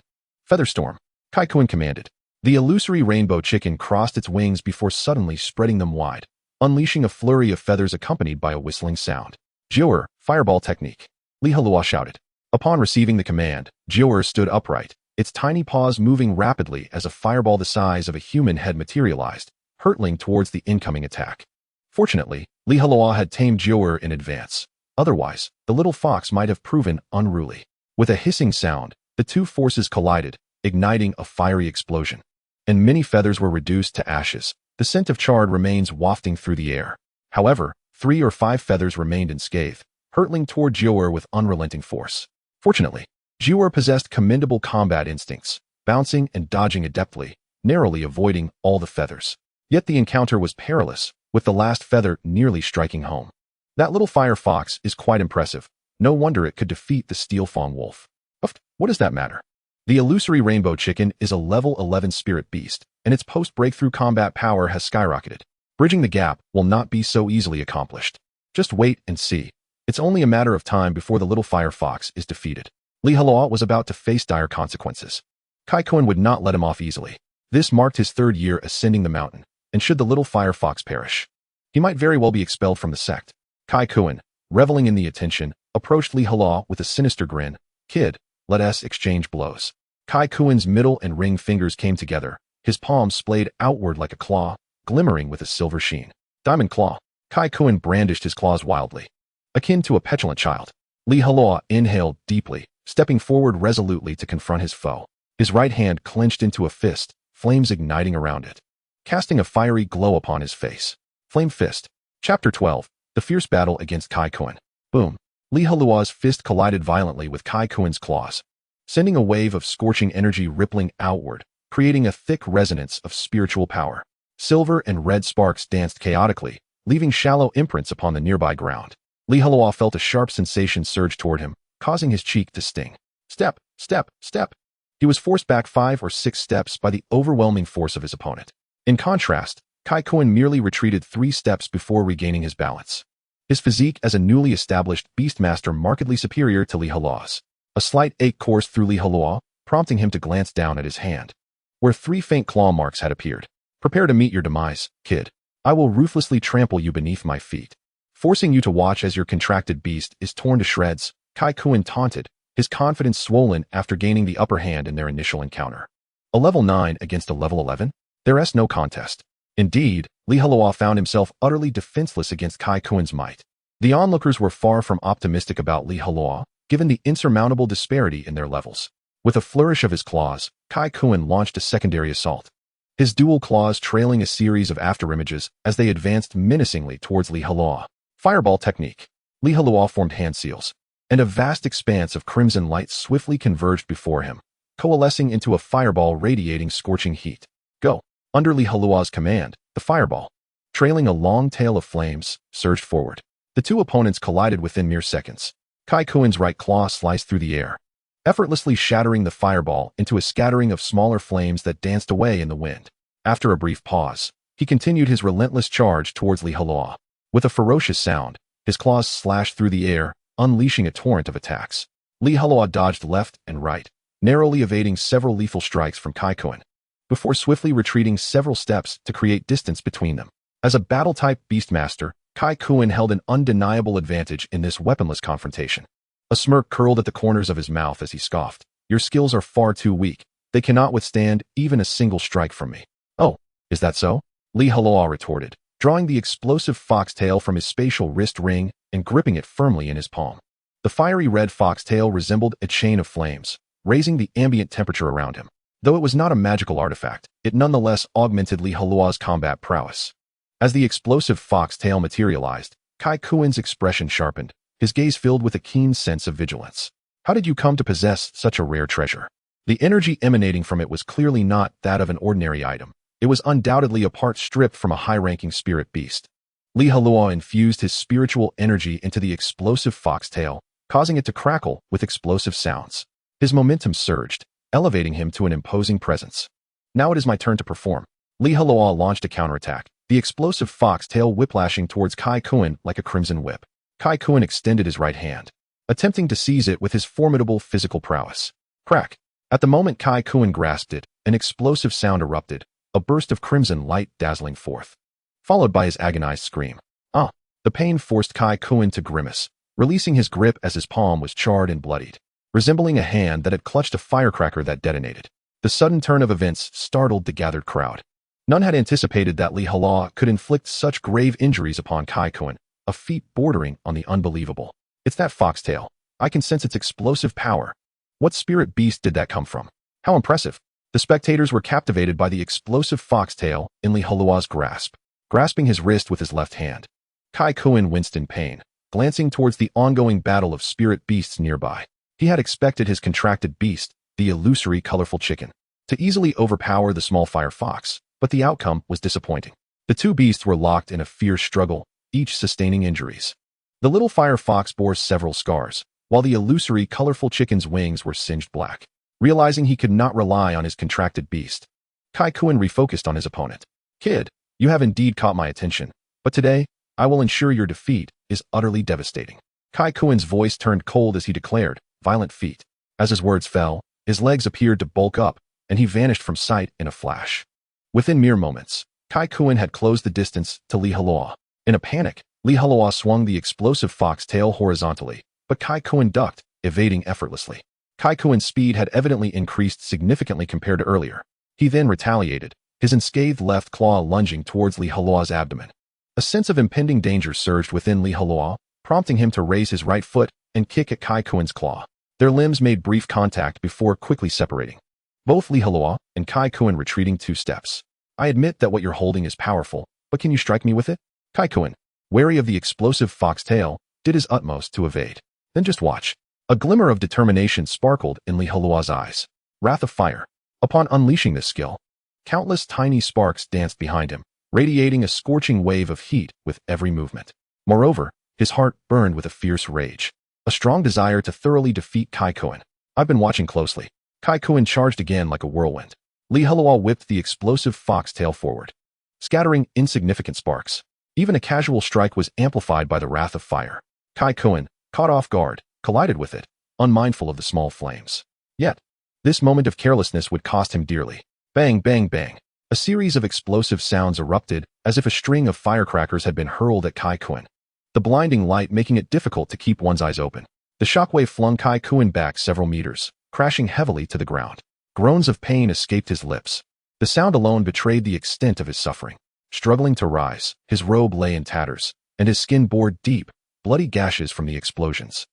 Featherstorm. Kai Kuan commanded. The illusory rainbow chicken crossed its wings before suddenly spreading them wide, unleashing a flurry of feathers accompanied by a whistling sound. Jiuer, fireball technique. Li Heluo shouted. Upon receiving the command, Jiuer stood upright, its tiny paws moving rapidly as a fireball the size of a human head materialized, hurtling towards the incoming attack. Fortunately, Li Heluo had tamed Jiuer in advance. Otherwise, the little fox might have proven unruly. With a hissing sound, the two forces collided, igniting a fiery explosion. And many feathers were reduced to ashes. The scent of charred remains wafting through the air. However, 3 or 5 feathers remained unscathed, hurtling toward Jiuer with unrelenting force. Fortunately, Jiuer possessed commendable combat instincts, bouncing and dodging adeptly, narrowly avoiding all the feathers. Yet the encounter was perilous, with the last feather nearly striking home. That little fire fox is quite impressive. No wonder it could defeat the steel fawn wolf. But what does that matter? The illusory rainbow chicken is a level 11 spirit beast, and its post-breakthrough combat power has skyrocketed. Bridging the gap will not be so easily accomplished. Just wait and see. It's only a matter of time before the little fire fox is defeated. Heluo was about to face dire consequences. Kaikuin would not let him off easily. This marked his third year ascending the mountain, and should the little fire fox perish, he might very well be expelled from the sect. Kaikuin, reveling in the attention, approached Heluo with a sinister grin. Kid, let us exchange blows. Kaikuin's middle and ring fingers came together, his palms splayed outward like a claw, glimmering with a silver sheen. Diamond claw. Kaikuin brandished his claws wildly, akin to a petulant child. Heluo inhaled deeply, stepping forward resolutely to confront his foe. His right hand clenched into a fist, flames igniting around it, casting a fiery glow upon his face. Flame Fist. Chapter 12. The Fierce Battle Against Kaikuin. Boom. Heluo's fist collided violently with Kaikuin's claws, sending a wave of scorching energy rippling outward, creating a thick resonance of spiritual power. Silver and red sparks danced chaotically, leaving shallow imprints upon the nearby ground. Heluo felt a sharp sensation surge toward him, causing his cheek to sting. Step, step, step. He was forced back 5 or 6 steps by the overwhelming force of his opponent. In contrast, Kaikuin merely retreated 3 steps before regaining his balance. His physique as a newly established beastmaster markedly superior to Heluo's. A slight ache coursed through Heluo, prompting him to glance down at his hand, where 3 faint claw marks had appeared. Prepare to meet your demise, kid. I will ruthlessly trample you beneath my feet, forcing you to watch as your contracted beast is torn to shreds. Kaikuin taunted, his confidence swollen after gaining the upper hand in their initial encounter. A level 9 against a level 11? There's no contest. Indeed, Heluo found himself utterly defenseless against Kaikuin's might. The onlookers were far from optimistic about Heluo, given the insurmountable disparity in their levels. With a flourish of his claws, Kaikuin launched a secondary assault, his dual claws trailing a series of afterimages as they advanced menacingly towards Heluo. Fireball technique. Heluo formed hand seals, and a vast expanse of crimson light swiftly converged before him, coalescing into a fireball radiating scorching heat. Go. Under Heluo's command, the fireball, trailing a long tail of flames, surged forward. The two opponents collided within mere seconds. Kaikuin's right claw sliced through the air, effortlessly shattering the fireball into a scattering of smaller flames that danced away in the wind. After a brief pause, he continued his relentless charge towards Heluo. With a ferocious sound, his claws slashed through the air, unleashing a torrent of attacks. Heluo dodged left and right, narrowly evading several lethal strikes from Kaikuin, before swiftly retreating several steps to create distance between them. As a battle-type beastmaster, Kaikuin held an undeniable advantage in this weaponless confrontation. A smirk curled at the corners of his mouth as he scoffed. Your skills are far too weak. They cannot withstand even a single strike from me. Oh, is that so? Heluo retorted, drawing the explosive foxtail from his spatial wrist ring and gripping it firmly in his palm. The fiery red foxtail resembled a chain of flames, raising the ambient temperature around him. Though it was not a magical artifact, it nonetheless augmented Heluo's combat prowess. As the explosive foxtail materialized, Kaikuin's expression sharpened, his gaze filled with a keen sense of vigilance. How did you come to possess such a rare treasure? The energy emanating from it was clearly not that of an ordinary item. It was undoubtedly a part stripped from a high-ranking spirit beast. Heluo infused his spiritual energy into the explosive foxtail, causing it to crackle with explosive sounds. His momentum surged, elevating him to an imposing presence. Now it is my turn to perform. Heluo launched a counterattack, the explosive foxtail whiplashing towards Kaikuin like a crimson whip. Kaikuin extended his right hand, attempting to seize it with his formidable physical prowess. Crack! At the moment Kaikuin grasped it, an explosive sound erupted, a burst of crimson light dazzling forth, followed by his agonized scream. Ah! The pain forced Kaikuin to grimace, releasing his grip as his palm was charred and bloodied, resembling a hand that had clutched a firecracker that detonated. The sudden turn of events startled the gathered crowd. None had anticipated that Heluo could inflict such grave injuries upon Kaikuin, a feat bordering on the unbelievable. It's that foxtail. I can sense its explosive power. What spirit beast did that come from? How impressive. The spectators were captivated by the explosive foxtail in Heluo's grasp, grasping his wrist with his left hand. Kaikuin winced in pain, glancing towards the ongoing battle of spirit beasts nearby. He had expected his contracted beast, the illusory colorful chicken, to easily overpower the small fire fox, but the outcome was disappointing. The two beasts were locked in a fierce struggle, each sustaining injuries. The little fire fox bore several scars, while the illusory, colorful chicken's wings were singed black. Realizing he could not rely on his contracted beast, Kai-Kun refocused on his opponent. Kid, you have indeed caught my attention, but today, I will ensure your defeat is utterly devastating. Kai-Kun's voice turned cold as he declared, violent feat. As his words fell, his legs appeared to bulk up, and he vanished from sight in a flash. Within mere moments, Kai-Kun had closed the distance to Heluo. In a panic, Heluo swung the explosive fox tail horizontally, but Kai-Kun ducked, evading effortlessly. Kai-Kun's speed had evidently increased significantly compared to earlier. He then retaliated, his unscathed left claw lunging towards Heluo's abdomen. A sense of impending danger surged within Heluo, prompting him to raise his right foot and kick at Kai-Kun's claw. Their limbs made brief contact before quickly separating. Both Heluo and Kai-Kun retreating 2 steps. I admit that what you're holding is powerful, but can you strike me with it? Kai-Kun, wary of the explosive fox tail, did his utmost to evade. Then just watch. A glimmer of determination sparkled in Heluo's eyes. Wrath of fire. Upon unleashing this skill, countless tiny sparks danced behind him, radiating a scorching wave of heat with every movement. Moreover, his heart burned with a fierce rage, a strong desire to thoroughly defeat Kai-Kun. I've been watching closely. Kai-Kun charged again like a whirlwind. Heluo whipped the explosive fox tail forward, scattering insignificant sparks. Even a casual strike was amplified by the wrath of fire. Kai-Kun, caught off guard, collided with it, unmindful of the small flames. Yet, this moment of carelessness would cost him dearly. Bang, bang, bang. A series of explosive sounds erupted, as if a string of firecrackers had been hurled at Kai-Kun, the blinding light making it difficult to keep one's eyes open. The shockwave flung Kai-Kun back several meters, crashing heavily to the ground. Groans of pain escaped his lips. The sound alone betrayed the extent of his suffering. Struggling to rise, his robe lay in tatters, and his skin bore deep, bloody gashes from the explosions.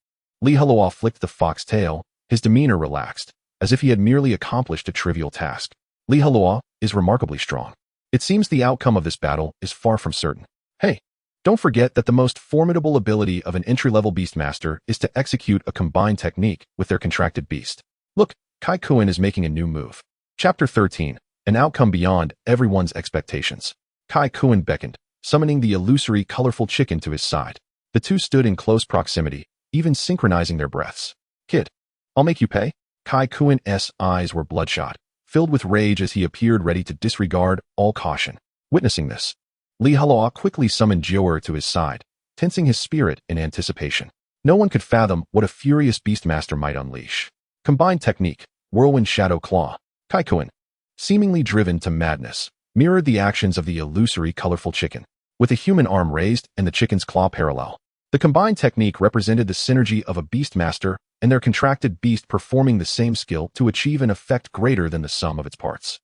Heluo flicked the fox tail, his demeanor relaxed, as if he had merely accomplished a trivial task. Heluo is remarkably strong. It seems the outcome of this battle is far from certain. Hey, don't forget that the most formidable ability of an entry-level beastmaster is to execute a combined technique with their contracted beast. Look, Kai-Kun is making a new move. Chapter 13, an outcome beyond everyone's expectations. Kai-Kun beckoned, summoning the illusory, colorful chicken to his side. The two stood in close proximity, even synchronizing their breaths. Kid, I'll make you pay? Kai-Kun's eyes were bloodshot, filled with rage as he appeared ready to disregard all caution. Witnessing this, Heluo quickly summoned Jiu'er to his side, tensing his spirit in anticipation. No one could fathom what a furious beastmaster might unleash. Combined technique, Whirlwind Shadow Claw. Kai-Kun, seemingly driven to madness, mirrored the actions of the illusory, colorful chicken, with a human arm raised and the chicken's claw parallel. The combined technique represented the synergy of a beastmaster and their contracted beast performing the same skill to achieve an effect greater than the sum of its parts.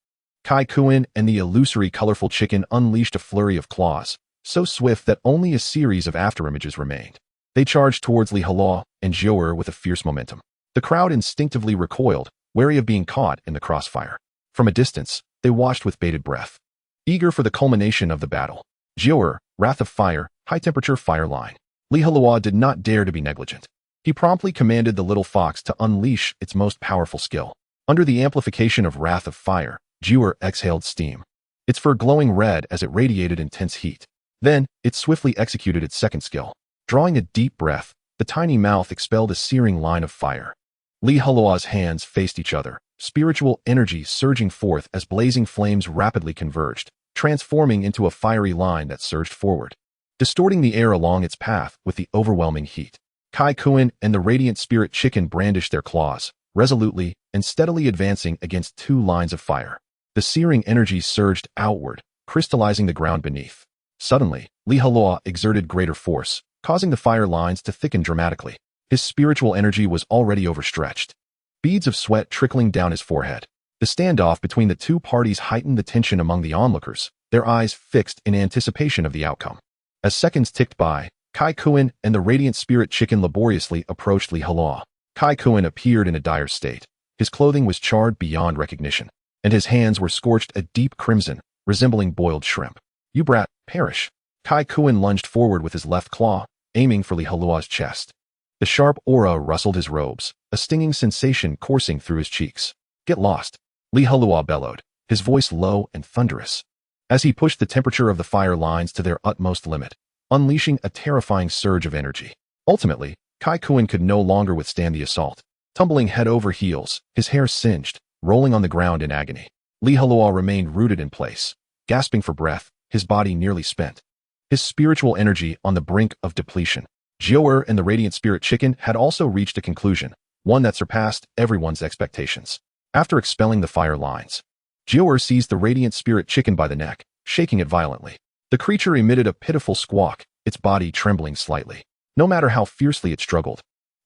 Kai-Kun and the illusory, colorful chicken unleashed a flurry of claws, so swift that only a series of afterimages remained. They charged towards Heluo and Jiu'er with a fierce momentum. The crowd instinctively recoiled, wary of being caught in the crossfire. From a distance, they watched with bated breath, eager for the culmination of the battle. Jiu'er, Wrath of Fire, High-Temperature Fire Line. Heluo did not dare to be negligent. He promptly commanded the little fox to unleash its most powerful skill. Under the amplification of Wrath of Fire, Jiu'er exhaled steam, its fur glowing red as it radiated intense heat. Then, it swiftly executed its second skill. Drawing a deep breath, the tiny mouth expelled a searing line of fire. Heluo's hands faced each other, spiritual energy surging forth as blazing flames rapidly converged, transforming into a fiery line that surged forward, distorting the air along its path with the overwhelming heat. Kai-Kun and the radiant spirit chicken brandished their claws, resolutely and steadily advancing against 2 lines of fire. The searing energy surged outward, crystallizing the ground beneath. Suddenly, Heluo exerted greater force, causing the fire lines to thicken dramatically. His spiritual energy was already overstretched, beads of sweat trickling down his forehead. The standoff between the two parties heightened the tension among the onlookers, their eyes fixed in anticipation of the outcome. As seconds ticked by, Kai-Kun and the radiant spirit chicken laboriously approached Heluo. Kai-Kun appeared in a dire state. His clothing was charred beyond recognition, and his hands were scorched a deep crimson, resembling boiled shrimp. You brat, perish. Kai-Kun lunged forward with his left claw, aiming for Heluo's chest. The sharp aura rustled his robes, a stinging sensation coursing through his cheeks. Get lost, Heluo bellowed, his voice low and thunderous. as he pushed the temperature of the fire lines to their utmost limit, unleashing a terrifying surge of energy. Ultimately, Kai Kuan could no longer withstand the assault. Tumbling head over heels, his hair singed, rolling on the ground in agony. Li Heluo remained rooted in place, gasping for breath, his body nearly spent. His spiritual energy on the brink of depletion. Jiu'er and the Radiant Spirit Chicken had also reached a conclusion, one that surpassed everyone's expectations. After expelling the fire lines, Jiu'er seized the Radiant Spirit Chicken by the neck, shaking it violently. The creature emitted a pitiful squawk, its body trembling slightly. No matter how fiercely it struggled,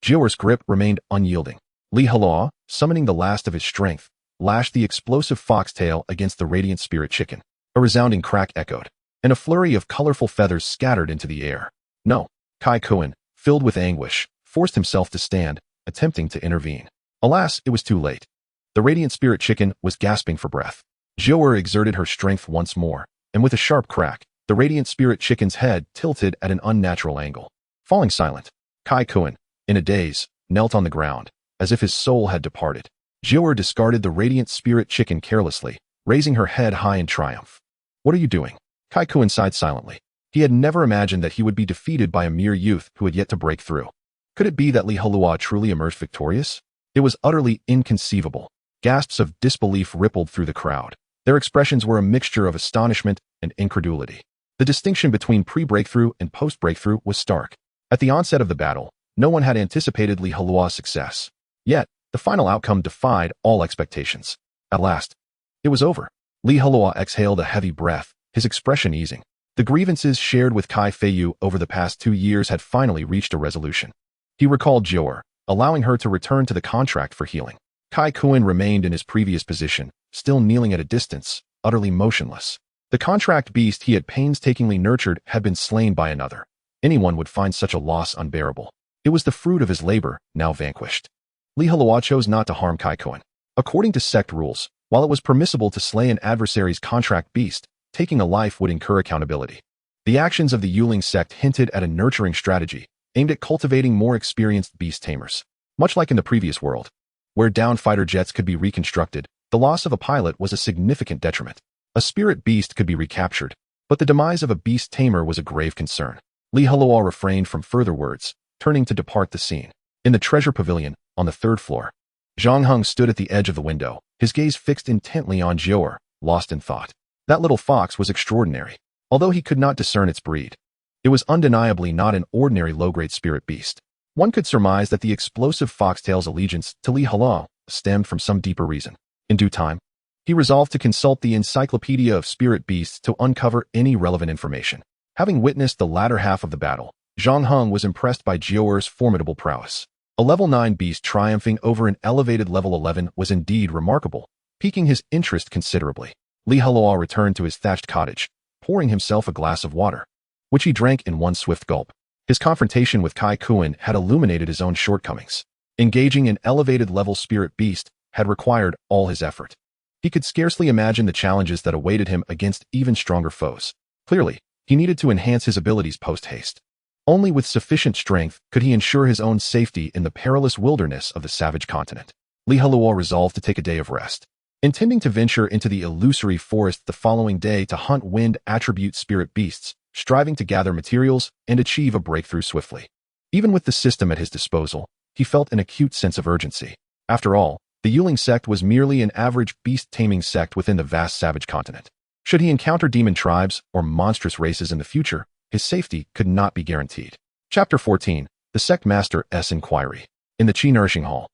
Jiu'er's grip remained unyielding. Li Heluo, summoning the last of his strength, lashed the explosive foxtail against the Radiant Spirit Chicken. A resounding crack echoed, and a flurry of colorful feathers scattered into the air. No, Kai Kuan, filled with anguish, forced himself to stand, attempting to intervene. Alas, it was too late. The Radiant Spirit Chicken was gasping for breath. Jiu'er exerted her strength once more, and with a sharp crack, the Radiant Spirit Chicken's head tilted at an unnatural angle. Falling silent, Kai Kuan, in a daze, knelt on the ground, as if his soul had departed. Jiu'er discarded the Radiant Spirit Chicken carelessly, raising her head high in triumph. What are you doing? Kai Kuan sighed silently. He had never imagined that he would be defeated by a mere youth who had yet to break through. Could it be that Li Heluo truly emerged victorious? It was utterly inconceivable. Gasps of disbelief rippled through the crowd. Their expressions were a mixture of astonishment and incredulity. The distinction between pre-breakthrough and post-breakthrough was stark. At the onset of the battle, no one had anticipated Li Heluo's success. Yet, the final outcome defied all expectations. At last, it was over. Li Heluo exhaled a heavy breath, his expression easing. The grievances shared with Kai Feiyu over the past 2 years had finally reached a resolution. He recalled Jiu'er, allowing her to return to the contract for healing. Kai Kuan remained in his previous position, still kneeling at a distance, utterly motionless. The contract beast he had painstakingly nurtured had been slain by another. Anyone would find such a loss unbearable. It was the fruit of his labor, now vanquished. Li Heluo chose not to harm Kai Kuan. According to sect rules, while it was permissible to slay an adversary's contract beast, taking a life would incur accountability. The actions of the Yuling sect hinted at a nurturing strategy, aimed at cultivating more experienced beast tamers. Much like in the previous world, where downed fighter jets could be reconstructed, the loss of a pilot was a significant detriment. A spirit beast could be recaptured, but the demise of a beast tamer was a grave concern. Li Heluo refrained from further words, turning to depart the scene. In the treasure pavilion, on the 3rd floor, Zhang Heng stood at the edge of the window, his gaze fixed intently on Jiu'er, lost in thought. That little fox was extraordinary. Although he could not discern its breed, it was undeniably not an ordinary low-grade spirit beast. One could surmise that the explosive foxtail's allegiance to Li Heluo stemmed from some deeper reason. In due time, he resolved to consult the Encyclopedia of Spirit Beasts to uncover any relevant information. Having witnessed the latter half of the battle, Zhang Heng was impressed by Jiu'er's formidable prowess. A level 9 beast triumphing over an elevated level 11 was indeed remarkable, piquing his interest considerably. Li Heluo returned to his thatched cottage, pouring himself a glass of water, which he drank in one swift gulp. His confrontation with Kai Kuan had illuminated his own shortcomings. Engaging an elevated level spirit beast had required all his effort. He could scarcely imagine the challenges that awaited him against even stronger foes. Clearly, he needed to enhance his abilities post-haste. Only with sufficient strength could he ensure his own safety in the perilous wilderness of the savage continent. Li Heluo resolved to take a day of rest. Intending to venture into the illusory forest the following day to hunt wind attribute spirit beasts, striving to gather materials and achieve a breakthrough swiftly. Even with the system at his disposal, he felt an acute sense of urgency. After all, the Yuling sect was merely an average beast-taming sect within the vast savage continent. Should he encounter demon tribes or monstrous races in the future, his safety could not be guaranteed. Chapter 14. The Sect Master's Inquiry. In the Qi Nourishing Hall,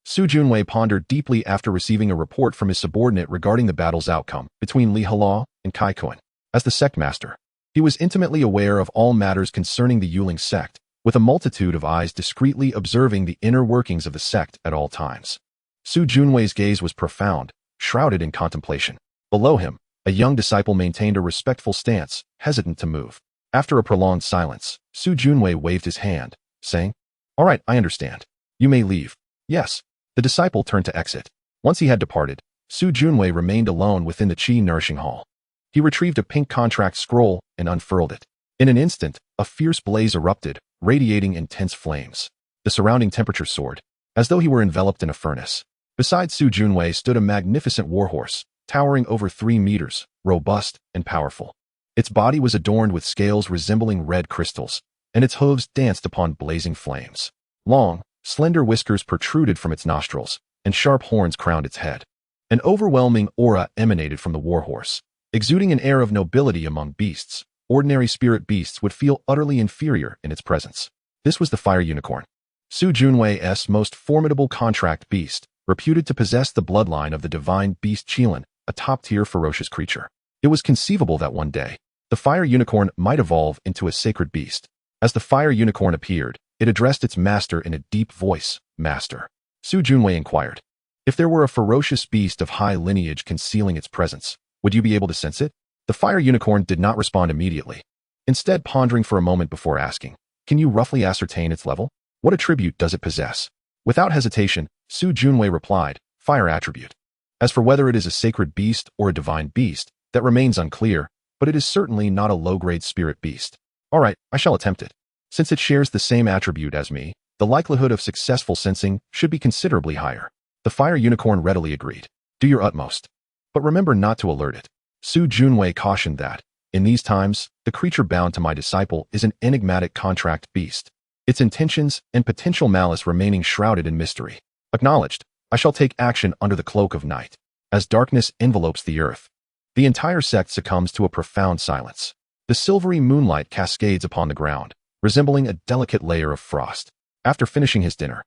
Su Junwei pondered deeply after receiving a report from his subordinate regarding the battle's outcome between Li Heluo and Kai Kuan. As the sect master, he was intimately aware of all matters concerning the Yuling sect, with a multitude of eyes discreetly observing the inner workings of the sect at all times. Su Junwei's gaze was profound, shrouded in contemplation. Below him, a young disciple maintained a respectful stance, hesitant to move. After a prolonged silence, Su Junwei waved his hand, saying, "All right, I understand. You may leave." "Yes." The disciple turned to exit. Once he had departed, Su Junwei remained alone within the Qi Nourishing Hall. He retrieved a pink contract scroll and unfurled it. In an instant, a fierce blaze erupted, radiating intense flames. The surrounding temperature soared, as though he were enveloped in a furnace. Beside Su Junwei stood a magnificent warhorse, towering over 3 meters, robust and powerful. Its body was adorned with scales resembling red crystals, and its hooves danced upon blazing flames. Long, slender whiskers protruded from its nostrils, and sharp horns crowned its head. An overwhelming aura emanated from the warhorse, exuding an air of nobility among beasts. Ordinary spirit beasts would feel utterly inferior in its presence. This was the fire unicorn, Su Junwei's most formidable contract beast, reputed to possess the bloodline of the divine beast Qilin, a top-tier ferocious creature. It was conceivable that one day, the fire unicorn might evolve into a sacred beast. As the fire unicorn appeared, it addressed its master in a deep voice. "Master," Su Junwei inquired, "if there were a ferocious beast of high lineage concealing its presence, would you be able to sense it?" The fire unicorn did not respond immediately, instead pondering for a moment before asking, "Can you roughly ascertain its level? What attribute does it possess?" Without hesitation, Su Junwei replied, "Fire attribute. As for whether it is a sacred beast or a divine beast, that remains unclear, but it is certainly not a low-grade spirit beast." "All right, I shall attempt it. Since it shares the same attribute as me, the likelihood of successful sensing should be considerably higher." The fire unicorn readily agreed. "Do your utmost. But remember not to alert it." Su Junwei cautioned that, in these times, the creature bound to my disciple is an enigmatic contract beast, its intentions and potential malice remaining shrouded in mystery. "Acknowledged. I shall take action under the cloak of night." As darkness envelopes the earth, the entire sect succumbs to a profound silence. The silvery moonlight cascades upon the ground, resembling a delicate layer of frost. After finishing his dinner,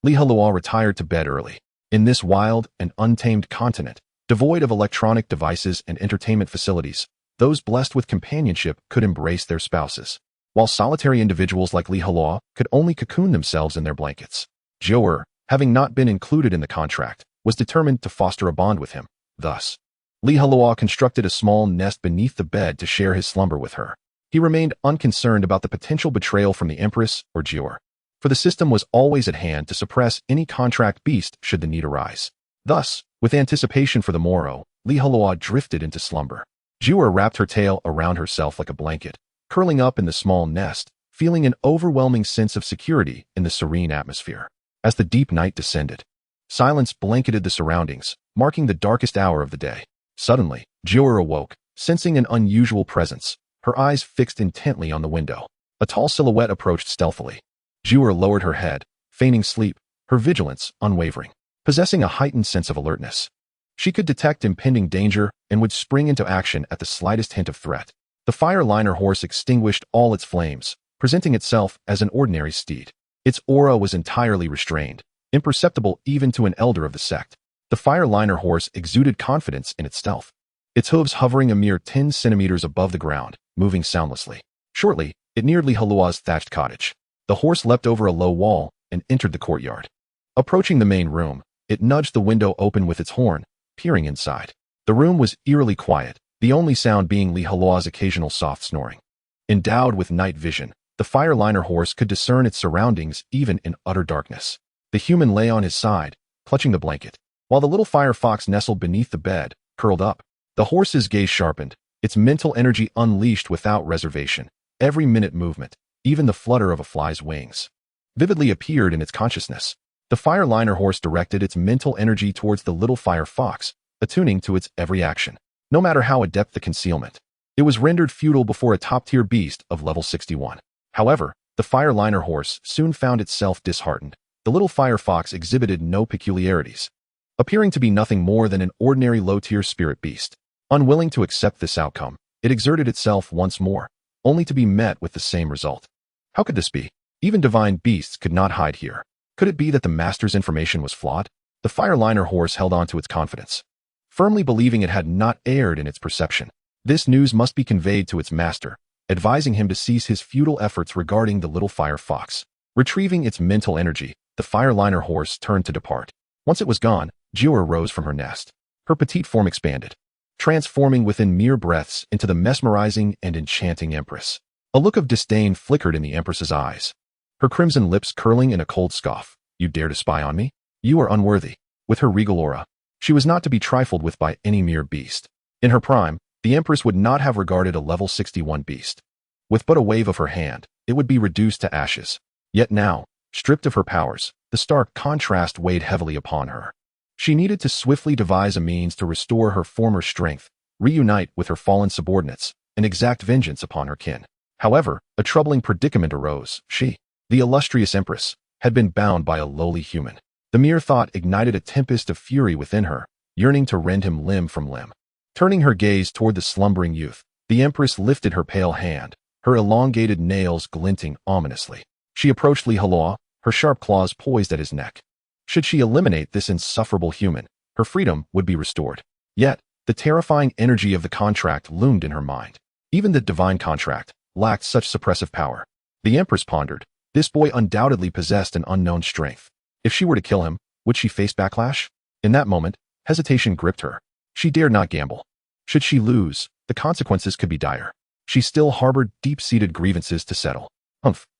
Heluo retired to bed early. In this wild and untamed continent, devoid of electronic devices and entertainment facilities, those blessed with companionship could embrace their spouses, while solitary individuals like Heluo could only cocoon themselves in their blankets. Jiu'er, having not been included in the contract, was determined to foster a bond with him. Thus, Heluo constructed a small nest beneath the bed to share his slumber with her. He remained unconcerned about the potential betrayal from the Empress or Jiu'er, for the system was always at hand to suppress any contract beast should the need arise. Thus, with anticipation for the morrow, Heluo drifted into slumber. Jiu'er wrapped her tail around herself like a blanket, curling up in the small nest, feeling an overwhelming sense of security in the serene atmosphere. As the deep night descended, silence blanketed the surroundings, marking the darkest hour of the day. Suddenly, Jiu'er awoke, sensing an unusual presence, her eyes fixed intently on the window. A tall silhouette approached stealthily. Jiu'er lowered her head, feigning sleep, her vigilance unwavering, possessing a heightened sense of alertness. She could detect impending danger and would spring into action at the slightest hint of threat. The fire liner horse extinguished all its flames, presenting itself as an ordinary steed. Its aura was entirely restrained, imperceptible even to an elder of the sect. The fire liner horse exuded confidence in its stealth, its hooves hovering a mere 10 centimeters above the ground, moving soundlessly. Shortly, it neared Heluo's thatched cottage. The horse leapt over a low wall and entered the courtyard. Approaching the main room, it nudged the window open with its horn, peering inside. The room was eerily quiet, the only sound being Heluo's occasional soft snoring. Endowed with night vision, the fire liner horse could discern its surroundings even in utter darkness. The human lay on his side, clutching the blanket, while the little fire fox nestled beneath the bed, curled up. The horse's gaze sharpened, its mental energy unleashed without reservation. Every minute movement, even the flutter of a fly's wings, vividly appeared in its consciousness. The fire liner horse directed its mental energy towards the little fire fox, attuning to its every action. No matter how adept the concealment, it was rendered futile before a top-tier beast of level 61. However, the fire liner horse soon found itself disheartened. The little fire fox exhibited no peculiarities, appearing to be nothing more than an ordinary low-tier spirit beast. Unwilling to accept this outcome, it exerted itself once more, only to be met with the same result. How could this be? Even divine beasts could not hide here. Could it be that the master's information was flawed? The fire liner horse held on to its confidence, firmly believing it had not erred in its perception. This news must be conveyed to its master, advising him to cease his futile efforts regarding the little fire fox. Retrieving its mental energy, the fire liner horse turned to depart. Once it was gone, Jiu'er rose from her nest. Her petite form expanded, transforming within mere breaths into the mesmerizing and enchanting Empress. A look of disdain flickered in the Empress's eyes, her crimson lips curling in a cold scoff. "You dare to spy on me? You are unworthy." With her regal aura, she was not to be trifled with by any mere beast. In her prime, the Empress would not have regarded a level 61 beast. With but a wave of her hand, it would be reduced to ashes. Yet now, stripped of her powers, the stark contrast weighed heavily upon her. She needed to swiftly devise a means to restore her former strength, reunite with her fallen subordinates, and exact vengeance upon her kin. However, a troubling predicament arose. She, the illustrious Empress, had been bound by a lowly human. The mere thought ignited a tempest of fury within her, yearning to rend him limb from limb. Turning her gaze toward the slumbering youth, the Empress lifted her pale hand, her elongated nails glinting ominously. She approached Heluo, her sharp claws poised at his neck. Should she eliminate this insufferable human, her freedom would be restored. Yet, the terrifying energy of the contract loomed in her mind. Even the divine contract lacked such suppressive power. The Empress pondered, this boy undoubtedly possessed an unknown strength. If she were to kill him, would she face backlash? In that moment, hesitation gripped her. She dared not gamble. Should she lose, the consequences could be dire. She still harbored deep-seated grievances to settle.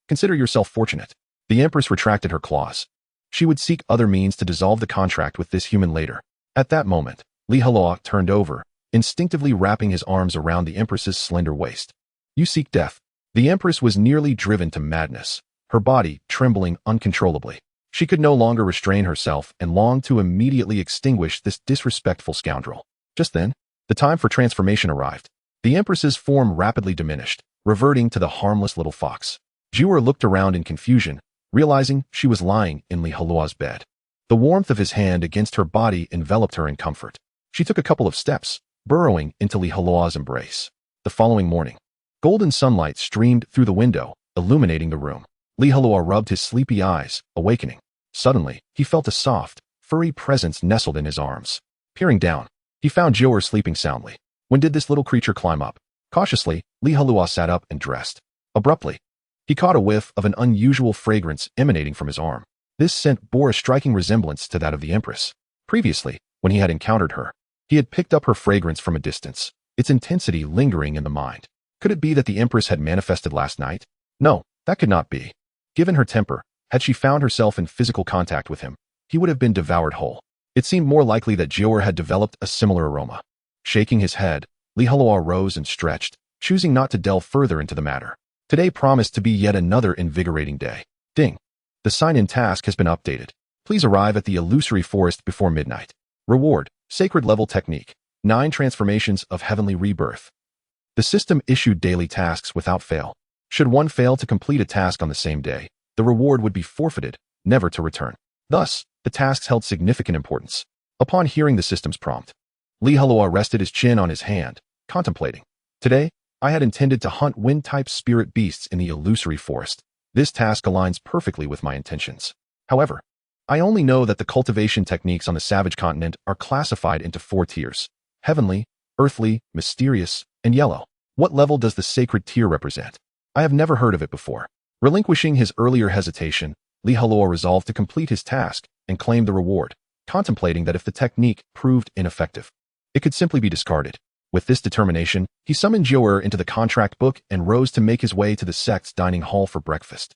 Consider yourself fortunate. The Empress retracted her claws. She would seek other means to dissolve the contract with this human later. At that moment, Heluo turned over, instinctively wrapping his arms around the Empress's slender waist. You seek death. The Empress was nearly driven to madness, her body trembling uncontrollably. She could no longer restrain herself and longed to immediately extinguish this disrespectful scoundrel. Just then, the time for transformation arrived. The Empress's form rapidly diminished, reverting to the harmless little fox. Jiwar looked around in confusion, realizing she was lying in Heluo's bed. The warmth of his hand against her body enveloped her in comfort. She took a couple of steps, burrowing into Heluo's embrace. The following morning, golden sunlight streamed through the window, illuminating the room. Heluo rubbed his sleepy eyes, awakening. Suddenly, he felt a soft, furry presence nestled in his arms. Peering down, he found Jiwar sleeping soundly. When did this little creature climb up? Cautiously, Heluo sat up and dressed. Abruptly, he caught a whiff of an unusual fragrance emanating from his arm. This scent bore a striking resemblance to that of the Empress. Previously, when he had encountered her, he had picked up her fragrance from a distance, its intensity lingering in the mind. Could it be that the Empress had manifested last night? No, that could not be. Given her temper, had she found herself in physical contact with him, he would have been devoured whole. It seemed more likely that Jiwar had developed a similar aroma. Shaking his head, Heluo rose and stretched, choosing not to delve further into the matter. Today promised to be yet another invigorating day. Ding. The sign-in task has been updated. Please arrive at the illusory forest before midnight. Reward, Sacred Level Technique, 9 Transformations of Heavenly Rebirth. The system issued daily tasks without fail. Should one fail to complete a task on the same day, the reward would be forfeited, never to return. Thus, the tasks held significant importance. Upon hearing the system's prompt, Heluo rested his chin on his hand, contemplating. Today, I had intended to hunt wind-type spirit beasts in the illusory forest. This task aligns perfectly with my intentions. However, I only know that the cultivation techniques on the savage continent are classified into 4 tiers: heavenly, earthly, mysterious, and yellow. What level does the sacred tier represent? I have never heard of it before. Relinquishing his earlier hesitation, Heluo resolved to complete his task and claim the reward, contemplating that if the technique proved ineffective, it could simply be discarded. With this determination, he summoned Jiwar into the contract book and rose to make his way to the sect's dining hall for breakfast.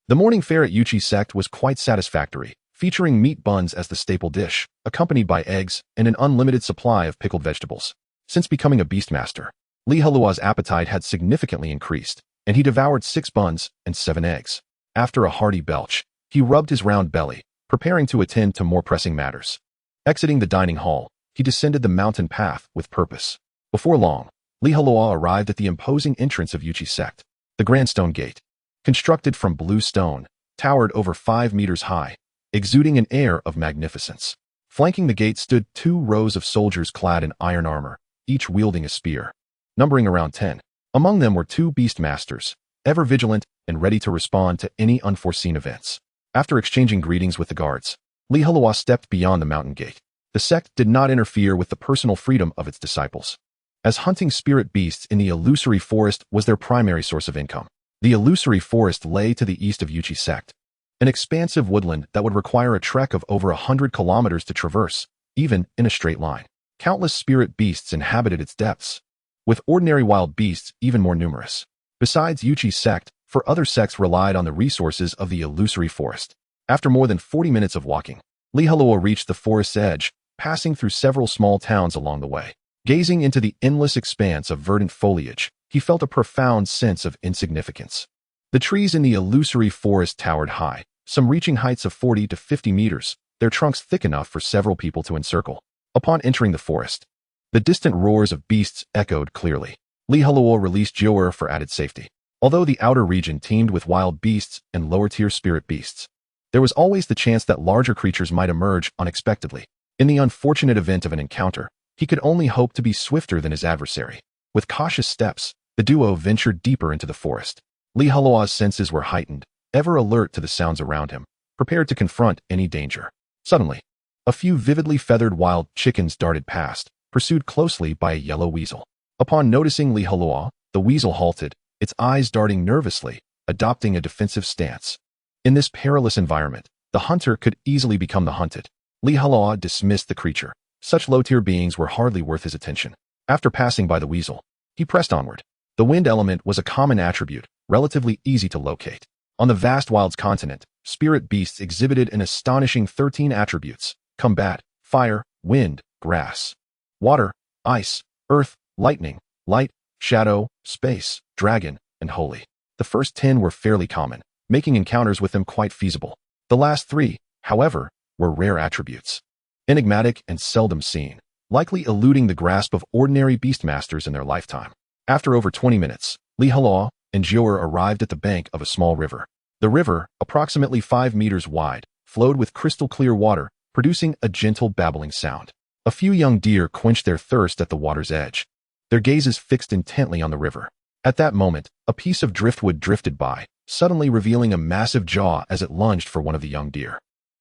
The morning fare at Yuchi's sect was quite satisfactory, featuring meat buns as the staple dish, accompanied by eggs and an unlimited supply of pickled vegetables. Since becoming a beastmaster, Heluo's appetite had significantly increased, and he devoured 6 buns and 7 eggs. After a hearty belch, he rubbed his round belly, preparing to attend to more pressing matters. Exiting the dining hall, he descended the mountain path with purpose. Before long, Heluo arrived at the imposing entrance of Yuchi's sect. The grand stone gate, constructed from blue stone, towered over 5 meters high, exuding an air of magnificence. Flanking the gate stood 2 rows of soldiers clad in iron armor, each wielding a spear, numbering around 10. Among them were 2 beastmasters, ever vigilant and ready to respond to any unforeseen events. After exchanging greetings with the guards, Heluo stepped beyond the mountain gate. The sect did not interfere with the personal freedom of its disciples, as hunting spirit beasts in the illusory forest was their primary source of income. The illusory forest lay to the east of Yuchi's sect, an expansive woodland that would require a trek of over 100 kilometers to traverse, even in a straight line. Countless spirit beasts inhabited its depths, with ordinary wild beasts even more numerous. Besides Yuchi's sect, 4 other sects relied on the resources of the illusory forest. After more than 40 minutes of walking, Heluo reached the forest's edge, passing through several small towns along the way. Gazing into the endless expanse of verdant foliage, he felt a profound sense of insignificance. The trees in the illusory forest towered high, some reaching heights of 40 to 50 meters, their trunks thick enough for several people to encircle. Upon entering the forest, the distant roars of beasts echoed clearly. Heluo released Joer for added safety. Although the outer region teemed with wild beasts and lower-tier spirit beasts, there was always the chance that larger creatures might emerge unexpectedly. In the unfortunate event of an encounter, he could only hope to be swifter than his adversary. With cautious steps, the duo ventured deeper into the forest. Heluo's senses were heightened, ever alert to the sounds around him, prepared to confront any danger. Suddenly, a few vividly feathered wild chickens darted past, pursued closely by a yellow weasel. Upon noticing Heluo, the weasel halted, its eyes darting nervously, adopting a defensive stance. In this perilous environment, the hunter could easily become the hunted. Heluo dismissed the creature. Such low-tier beings were hardly worth his attention. After passing by the weasel, he pressed onward. The wind element was a common attribute, relatively easy to locate. On the vast wilds continent, spirit beasts exhibited an astonishing 13 attributes: combat, fire, wind, grass, water, ice, earth, lightning, light, shadow, space, dragon, and holy. The first 10 were fairly common, making encounters with them quite feasible. The last 3, however, were rare attributes. Enigmatic and seldom seen, likely eluding the grasp of ordinary beastmasters in their lifetime. After over 20 minutes, Heluo and Joer arrived at the bank of a small river. The river, approximately 5 meters wide, flowed with crystal-clear water, producing a gentle babbling sound. A few young deer quenched their thirst at the water's edge, their gazes fixed intently on the river. At that moment, a piece of driftwood drifted by, suddenly revealing a massive jaw as it lunged for one of the young deer.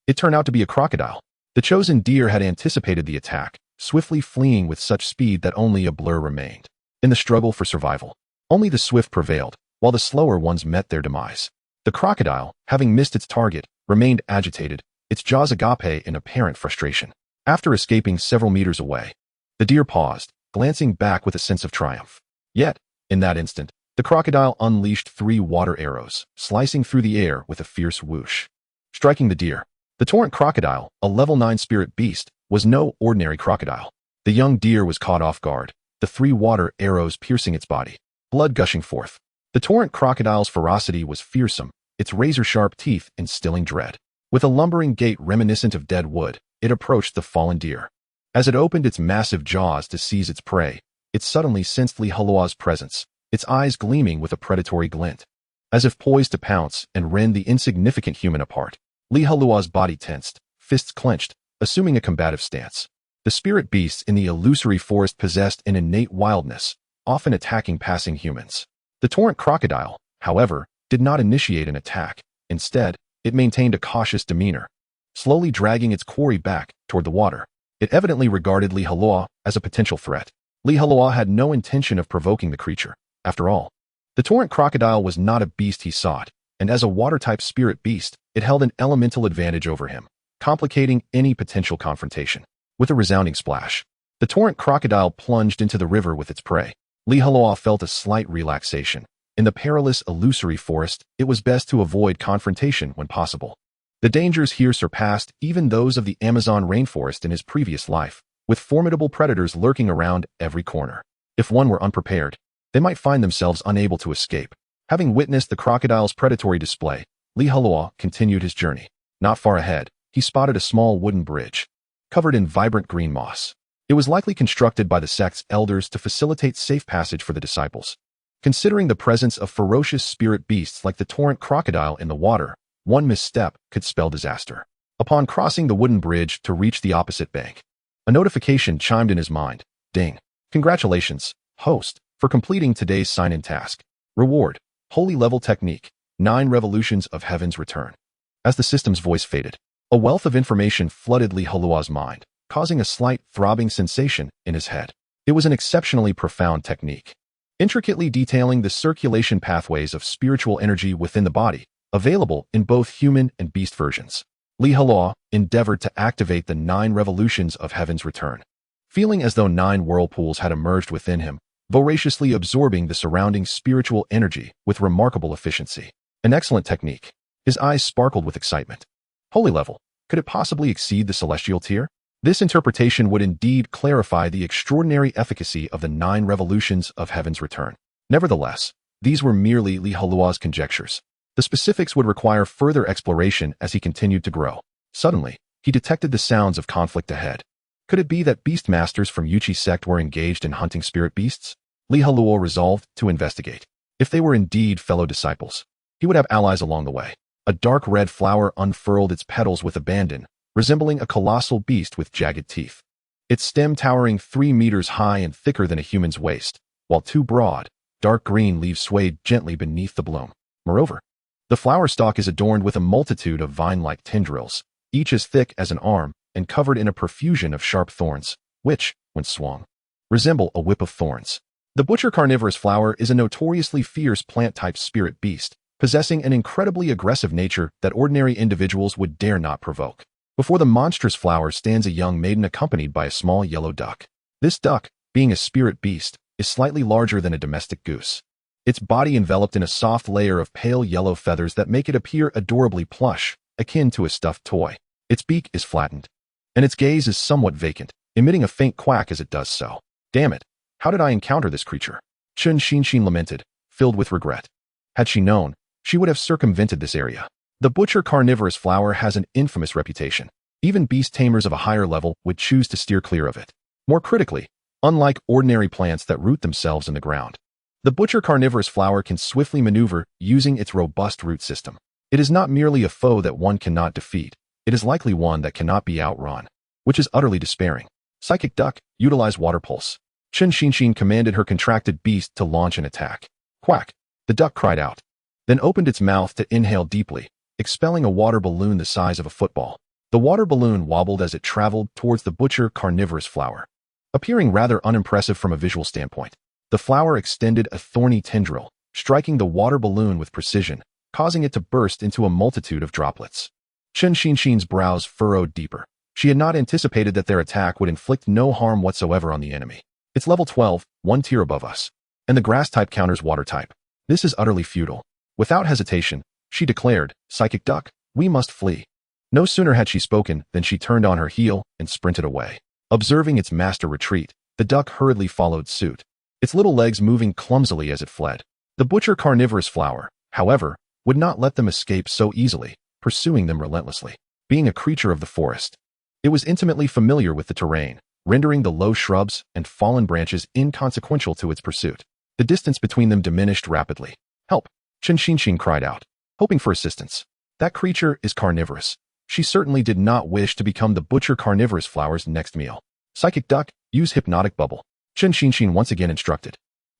It turned out to be a crocodile. The chosen deer had anticipated the attack, swiftly fleeing with such speed that only a blur remained. In the struggle for survival, only the swift prevailed, while the slower ones met their demise. The crocodile, having missed its target, remained agitated, its jaws agape in apparent frustration. After escaping several meters away, the deer paused, glancing back with a sense of triumph. Yet, in that instant, the crocodile unleashed 3 water arrows, slicing through the air with a fierce whoosh, striking the deer. The torrent crocodile, a level 9 spirit beast, was no ordinary crocodile. The young deer was caught off guard, the 3 water arrows piercing its body, blood gushing forth. The torrent crocodile's ferocity was fearsome, its razor-sharp teeth instilling dread. With a lumbering gait reminiscent of dead wood, it approached the fallen deer. As it opened its massive jaws to seize its prey, it suddenly sensed Heluo's presence, its eyes gleaming with a predatory glint. As if poised to pounce and rend the insignificant human apart, Heluo's body tensed, fists clenched, assuming a combative stance. The spirit beasts in the illusory forest possessed an innate wildness, often attacking passing humans. The torrent crocodile, however, did not initiate an attack. Instead, it maintained a cautious demeanor, slowly dragging its quarry back toward the water. It evidently regarded Heluo as a potential threat. Heluo had no intention of provoking the creature. After all, the torrent crocodile was not a beast he sought, and as a water-type spirit beast, it held an elemental advantage over him, complicating any potential confrontation. With a resounding splash, the torrent crocodile plunged into the river with its prey. Heluo felt a slight relaxation. In the perilous, illusory forest, it was best to avoid confrontation when possible. The dangers here surpassed even those of the Amazon rainforest in his previous life, with formidable predators lurking around every corner. If one were unprepared, they might find themselves unable to escape. Having witnessed the crocodile's predatory display, Heluo continued his journey. Not far ahead, he spotted a small wooden bridge, covered in vibrant green moss. It was likely constructed by the sect's elders to facilitate safe passage for the disciples. Considering the presence of ferocious spirit beasts like the torrent crocodile in the water, one misstep could spell disaster. Upon crossing the wooden bridge to reach the opposite bank, a notification chimed in his mind. Ding. Congratulations, host, for completing today's sign-in task. Reward: Holy Level Technique, 9 Revolutions of Heaven's Return. As the system's voice faded, a wealth of information flooded Heluo's mind, causing a slight throbbing sensation in his head. It was an exceptionally profound technique, intricately detailing the circulation pathways of spiritual energy within the body, available in both human and beast versions. Heluo endeavored to activate the 9 revolutions of Heaven's Return, feeling as though 9 whirlpools had emerged within him, voraciously absorbing the surrounding spiritual energy with remarkable efficiency. An excellent technique. His eyes sparkled with excitement. Holy level. Could it possibly exceed the celestial tier? This interpretation would indeed clarify the extraordinary efficacy of the 9 revolutions of Heaven's Return. Nevertheless, these were merely Heluo's conjectures. The specifics would require further exploration as he continued to grow. Suddenly, He detected the sounds of conflict ahead. Could it be that beast masters from Yuchi's sect were engaged in hunting spirit beasts? Heluo resolved to investigate. If they were indeed fellow disciples, he would have allies along the way. A dark red flower unfurled its petals with abandon, resembling a colossal beast with jagged teeth. Its stem towering 3 meters high and thicker than a human's waist, while 2 broad, dark green leaves swayed gently beneath the bloom. Moreover, the flower stalk is adorned with a multitude of vine-like tendrils, each as thick as an arm and covered in a profusion of sharp thorns, which, when swung, resemble a whip of thorns. The butcher carnivorous flower is a notoriously fierce plant-type spirit beast, possessing an incredibly aggressive nature that ordinary individuals would dare not provoke. Before the monstrous flower stands a young maiden accompanied by a small yellow duck. This duck, being a spirit beast, is slightly larger than a domestic goose. Its body enveloped in a soft layer of pale yellow feathers that make it appear adorably plush, akin to a stuffed toy. Its beak is flattened, and its gaze is somewhat vacant, emitting a faint quack as it does so. Damn it, how did I encounter this creature? Chun Xinshin lamented, filled with regret. Had she known, she would have circumvented this area. The butcher carnivorous flower has an infamous reputation. Even beast tamers of a higher level would choose to steer clear of it. More critically, unlike ordinary plants that root themselves in the ground, the butcher carnivorous flower can swiftly maneuver using its robust root system. It is not merely a foe that one cannot defeat, it is likely one that cannot be outrun, which is utterly despairing. Psychic Duck, utilize Water Pulse. Chun Xinshin commanded her contracted beast to launch an attack. Quack! The duck cried out, then opened its mouth to inhale deeply, expelling a water balloon the size of a football. The water balloon wobbled as it traveled towards the butcher carnivorous flower. Appearing rather unimpressive from a visual standpoint, the flower extended a thorny tendril, striking the water balloon with precision, causing it to burst into a multitude of droplets. Chun Xinshin's brows furrowed deeper. She had not anticipated that their attack would inflict no harm whatsoever on the enemy. It's level 12, 1 tier above us. And the grass type counters water type. This is utterly futile. Without hesitation, she declared, Psychic Duck, we must flee. No sooner had she spoken than she turned on her heel and sprinted away. Observing its master retreat, the duck hurriedly followed suit, its little legs moving clumsily as it fled. The butcher carnivorous flower, however, would not let them escape so easily, pursuing them relentlessly. Being a creature of the forest, it was intimately familiar with the terrain, rendering the low shrubs and fallen branches inconsequential to its pursuit. The distance between them diminished rapidly. Help! Chun Xinshin cried out, hoping for assistance. That creature is carnivorous. She certainly did not wish to become the butcher carnivorous flower's next meal. Psychic Duck, use Hypnotic Bubble. Chun Xinshin once again instructed.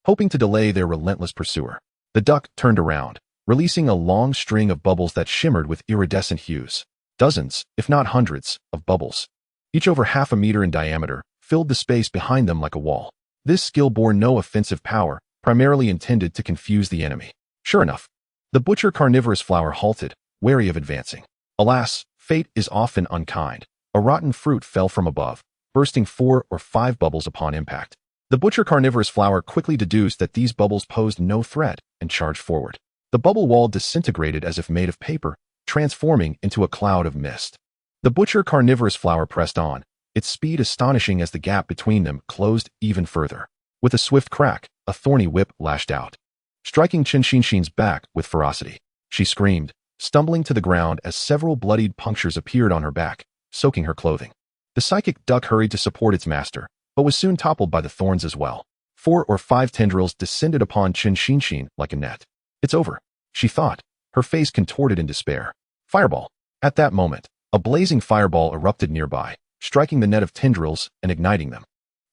Hoping to delay their relentless pursuer, the duck turned around, releasing a long string of bubbles that shimmered with iridescent hues. Dozens, if not hundreds, of bubbles, each over half a meter in diameter, filled the space behind them like a wall. This skill bore no offensive power, primarily intended to confuse the enemy. Sure enough, the butcher carnivorous flower halted, wary of advancing. Alas, fate is often unkind. A rotten fruit fell from above, bursting 4 or 5 bubbles upon impact. The butcher carnivorous flower quickly deduced that these bubbles posed no threat and charged forward. The bubble wall disintegrated as if made of paper, transforming into a cloud of mist. The butcher carnivorous flower pressed on, its speed astonishing as the gap between them closed even further. With a swift crack, a thorny whip lashed out, striking Chun Xinshin's back with ferocity. She screamed, stumbling to the ground as several bloodied punctures appeared on her back, soaking her clothing. The psychic duck hurried to support its master, but was soon toppled by the thorns as well. 4 or 5 tendrils descended upon Chun Xinshin like a net. It's over, she thought, her face contorted in despair. Fireball! At that moment, a blazing fireball erupted nearby, striking the net of tendrils and igniting them.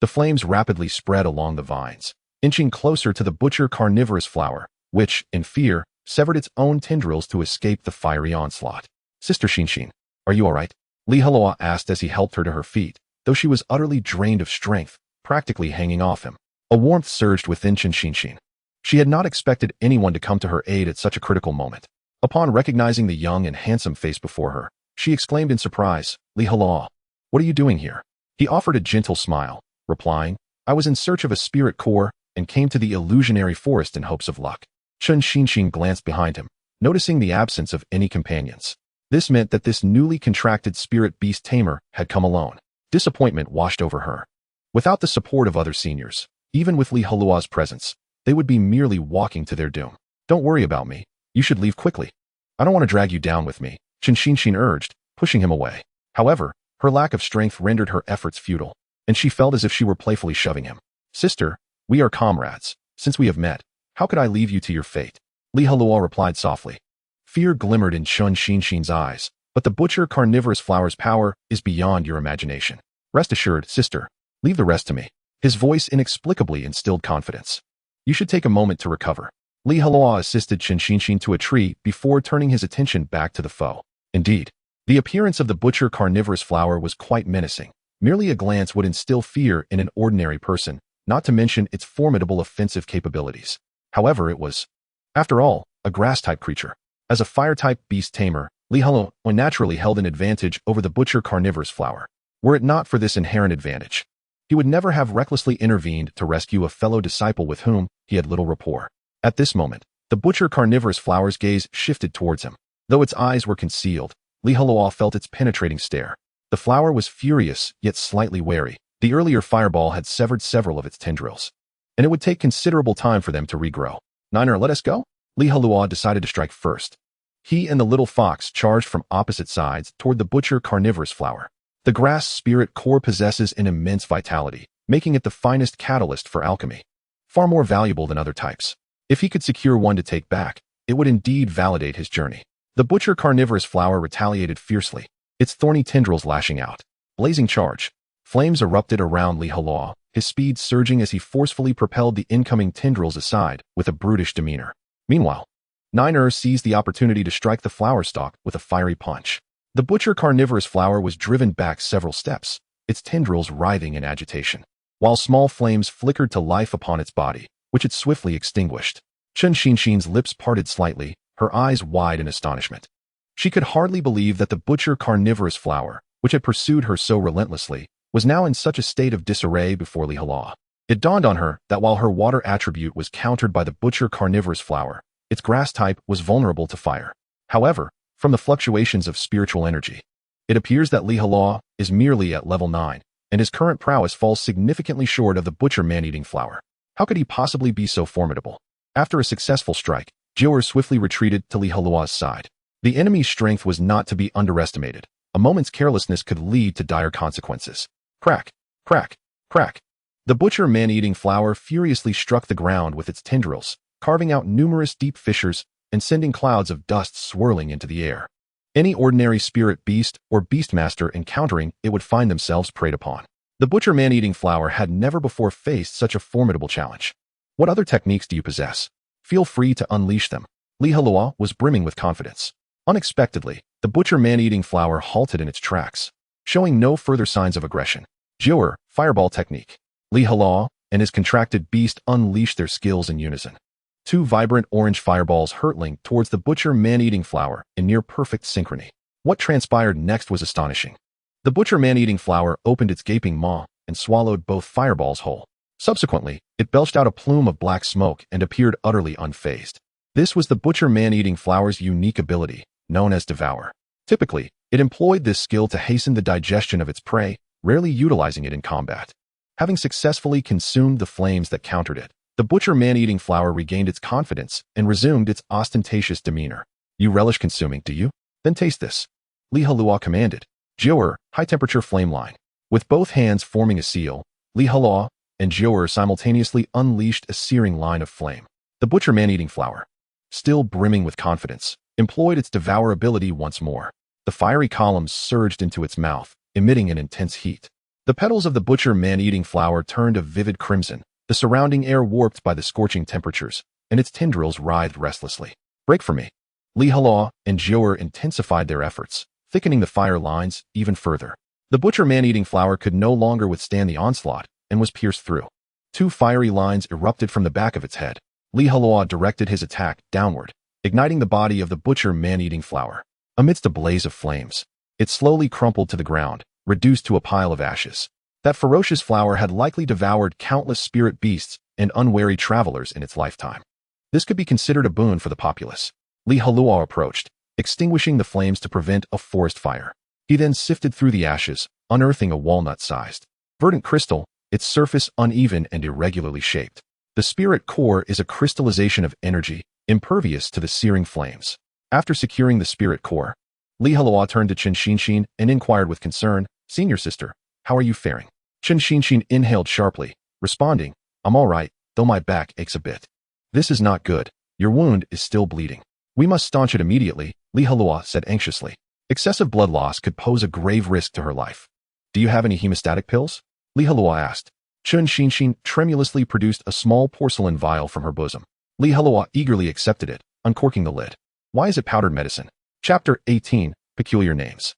The flames rapidly spread along the vines, inching closer to the butcher carnivorous flower, which, in fear, severed its own tendrils to escape the fiery onslaught. Sister Xinshin, are you all right? Heluo asked as he helped her to her feet, though she was utterly drained of strength, practically hanging off him. A warmth surged within Chun Xinshin. She had not expected anyone to come to her aid at such a critical moment. Upon recognizing the young and handsome face before her, she exclaimed in surprise, Heluo, what are you doing here? He offered a gentle smile, replying, I was in search of a spirit core and came to the illusionary forest in hopes of luck. Chun Xinshin glanced behind him, noticing the absence of any companions. This meant that this newly contracted spirit beast tamer had come alone. Disappointment washed over her. Without the support of other seniors, even with Heluo's presence, they would be merely walking to their doom. Don't worry about me. You should leave quickly. I don't want to drag you down with me, Chun Xinshin urged, pushing him away. However, her lack of strength rendered her efforts futile, and she felt as if she were playfully shoving him. "Sister, we are comrades. Since we have met, how could I leave you to your fate?" Li Heluo replied softly. Fear glimmered in Chun Xinshin's eyes, but the butcher carnivorous flower's power is beyond your imagination. "Rest assured, sister. Leave the rest to me." His voice inexplicably instilled confidence. "You should take a moment to recover." Li Heluo assisted Chun Xinshin to a tree before turning his attention back to the foe. Indeed, the appearance of the butcher carnivorous flower was quite menacing. Merely a glance would instill fear in an ordinary person, not to mention its formidable offensive capabilities. However, it was, after all, a grass-type creature. As a fire-type beast tamer, Li Heluo naturally held an advantage over the butcher carnivorous flower. Were it not for this inherent advantage, he would never have recklessly intervened to rescue a fellow disciple with whom he had little rapport. At this moment, the butcher carnivorous flower's gaze shifted towards him. Though its eyes were concealed, Li Heluo felt its penetrating stare. The flower was furious, yet slightly wary. The earlier fireball had severed several of its tendrils, and it would take considerable time for them to regrow. "Niner, let us go?" Li Heluo decided to strike first. He and the little fox charged from opposite sides toward the butcher carnivorous flower. The grass spirit core possesses an immense vitality, making it the finest catalyst for alchemy, far more valuable than other types. If he could secure one to take back, it would indeed validate his journey. The butcher carnivorous flower retaliated fiercely, its thorny tendrils lashing out. Blazing charge. Flames erupted around Li Heluo, his speed surging as he forcefully propelled the incoming tendrils aside with a brutish demeanor. Meanwhile, Niner seized the opportunity to strike the flower stalk with a fiery punch. The butcher carnivorous flower was driven back several steps, its tendrils writhing in agitation, while small flames flickered to life upon its body, which it swiftly extinguished. Chun Xinshin's lips parted slightly, her eyes wide in astonishment. She could hardly believe that the butcher carnivorous flower, which had pursued her so relentlessly, was now in such a state of disarray before Li Heluo. It dawned on her that while her water attribute was countered by the butcher carnivorous flower, its grass type was vulnerable to fire. However, from the fluctuations of spiritual energy, it appears that Li Heluo is merely at level 9, and his current prowess falls significantly short of the butcher man-eating flower. How could he possibly be so formidable? After a successful strike, Jiu'er swiftly retreated to Li Heluo's side. The enemy's strength was not to be underestimated. A moment's carelessness could lead to dire consequences. Crack, crack, crack. The butcher man-eating flower furiously struck the ground with its tendrils, carving out numerous deep fissures and sending clouds of dust swirling into the air. Any ordinary spirit beast or beastmaster encountering it would find themselves preyed upon. The butcher man-eating flower had never before faced such a formidable challenge. What other techniques do you possess? Feel free to unleash them. Li Heluo was brimming with confidence. Unexpectedly, the butcher man-eating flower halted in its tracks, showing no further signs of aggression. Jiu'er, fireball technique. Li Heluo and his contracted beast unleashed their skills in unison. Two vibrant orange fireballs hurtling towards the butcher man-eating flower in near-perfect synchrony. What transpired next was astonishing. The butcher man-eating flower opened its gaping maw and swallowed both fireballs whole. Subsequently, it belched out a plume of black smoke and appeared utterly unfazed. This was the butcher man-eating flower's unique ability, known as Devour. Typically, it employed this skill to hasten the digestion of its prey, rarely utilizing it in combat. Having successfully consumed the flames that countered it, the butcher man-eating flower regained its confidence and resumed its ostentatious demeanor. "You relish consuming, do you? Then taste this." Li Heluo commanded. Jiu'er, high-temperature flame line. With both hands forming a seal, Li Heluo and Jiu'er simultaneously unleashed a searing line of flame. The butcher man-eating flower, still brimming with confidence, employed its devour ability once more. The fiery columns surged into its mouth, emitting an intense heat. The petals of the butcher man-eating flower turned a vivid crimson, the surrounding air warped by the scorching temperatures, and its tendrils writhed restlessly. "Break for me." Li Heluo and Jiu'er intensified their efforts, thickening the fire lines even further. The butcher man-eating flower could no longer withstand the onslaught and was pierced through. Two fiery lines erupted from the back of its head. Li Heluo directed his attack downward, igniting the body of the butcher man-eating flower. Amidst a blaze of flames, it slowly crumpled to the ground, reduced to a pile of ashes. That ferocious flower had likely devoured countless spirit beasts and unwary travelers in its lifetime. This could be considered a boon for the populace. Li Heluo approached, extinguishing the flames to prevent a forest fire. He then sifted through the ashes, unearthing a walnut-sized, verdant crystal, its surface uneven and irregularly shaped. The spirit core is a crystallization of energy, impervious to the searing flames. After securing the spirit core, Li Heluo turned to Chen Xinshin and inquired with concern, "Senior sister, how are you faring?" Chen Xinshin inhaled sharply, responding, "I'm all right, though my back aches a bit." "This is not good. Your wound is still bleeding. We must staunch it immediately," Li Heluo said anxiously. Excessive blood loss could pose a grave risk to her life. "Do you have any hemostatic pills?" Li Heluo asked. Chen Xinshin tremulously produced a small porcelain vial from her bosom. Li Heluo eagerly accepted it, uncorking the lid. "Why is it powdered medicine?" Chapter 18, Peculiar Names.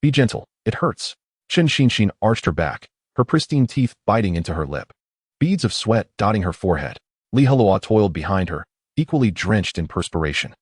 Be gentle, it hurts." Chen Xinshin arched her back, her pristine teeth biting into her lip. Beads of sweat dotting her forehead. Li Heluo toiled behind her, equally drenched in perspiration.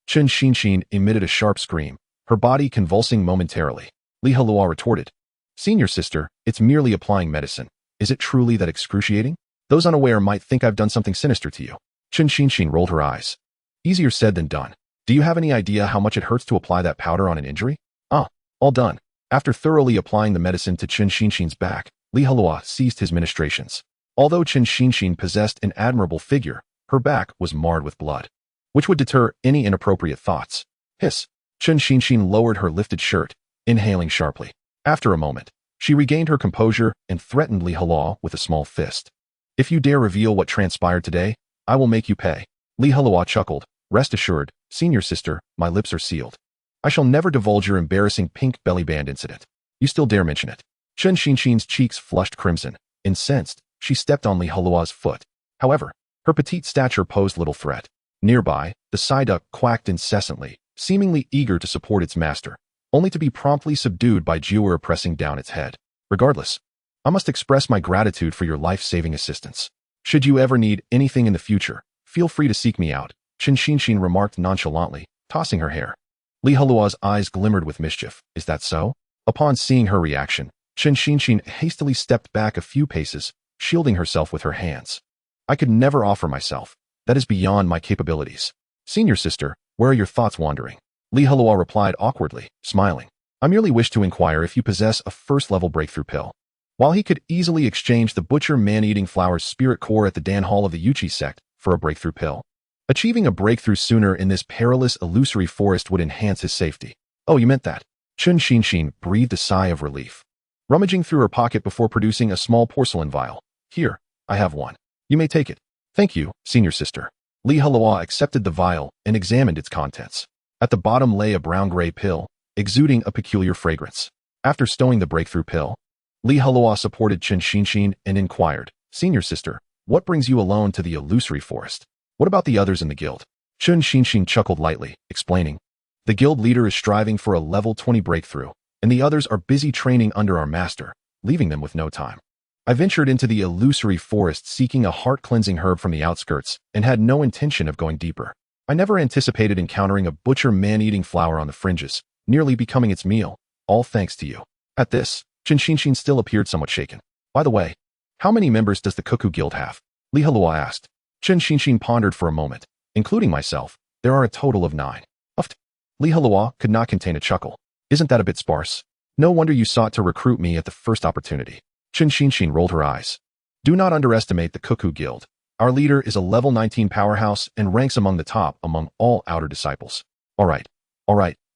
Chen Xinshin emitted a sharp scream, her body convulsing momentarily. Li Heluo retorted, "Senior sister, it's merely applying medicine. Is it truly that excruciating? Those unaware might think I've done something sinister to you." Chen Xinshin rolled her eyes. "Easier said than done. Do you have any idea how much it hurts to apply that powder on an injury?" All done." After thoroughly applying the medicine to Chen Xinshin's back, Li Heluo ceased his ministrations. Although Chen Xinshin possessed an admirable figure, her back was marred with blood, which would deter any inappropriate thoughts. Hiss. Chen Xinshin lowered her lifted shirt, inhaling sharply. After a moment, she regained her composure and threatened Li Heluo with a small fist. "If you dare reveal what transpired today, I will make you pay." Li Heluo chuckled. "Rest assured, senior sister, my lips are sealed. I shall never divulge your embarrassing pink belly band incident. You still dare mention it." Chen Xinshin's cheeks flushed crimson. Incensed, she stepped on Li Heluo's foot. However, her petite stature posed little threat. Nearby, the Psyduck quacked incessantly, seemingly eager to support its master, only to be promptly subdued by Jiuer pressing down its head. "Regardless, I must express my gratitude for your life-saving assistance. Should you ever need anything in the future, feel free to seek me out," Chen Xinshin remarked nonchalantly, tossing her hair. Li Heluo's eyes glimmered with mischief. "Is that so?" Upon seeing her reaction, Chen Xinshin hastily stepped back a few paces, shielding herself with her hands. "I could never offer myself. That is beyond my capabilities." "Senior sister, where are your thoughts wandering?" Li Heluo replied awkwardly, smiling. "I merely wish to inquire if you possess a first-level breakthrough pill." While he could easily exchange the butcher man-eating flower's spirit core at the Dan Hall of the Yuchi sect for a breakthrough pill, achieving a breakthrough sooner in this perilous illusory forest would enhance his safety. "Oh, you meant that." Chen Xinshin breathed a sigh of relief, rummaging through her pocket before producing a small porcelain vial. "Here, I have one. You may take it." "Thank you, senior sister." Li Heluo accepted the vial and examined its contents. At the bottom lay a brown-gray pill, exuding a peculiar fragrance. After stowing the breakthrough pill, Li Heluo supported Chen Xinshin and inquired, "Senior sister, what brings you alone to the illusory forest? What about the others in the guild?" Chen Xinshin chuckled lightly, explaining, "The guild leader is striving for a level 20 breakthrough, and the others are busy training under our master, leaving them with no time. I ventured into the illusory forest seeking a heart-cleansing herb from the outskirts and had no intention of going deeper. I never anticipated encountering a butcher man-eating flower on the fringes, nearly becoming its meal, all thanks to you." At this, Chen Xinshin still appeared somewhat shaken. "By the way, how many members does the Cuckoo Guild have?" Li Heluo asked. Chen Xinshin pondered for a moment. "Including myself, there are a total of 9. Uffed. Li Heluo could not contain a chuckle. "Isn't that a bit sparse? No wonder you sought to recruit me at the first opportunity." Chen Xinshin rolled her eyes. "Do not underestimate the Cuckoo Guild. Our leader is a level 19 powerhouse and ranks among the top among all outer disciples." All right,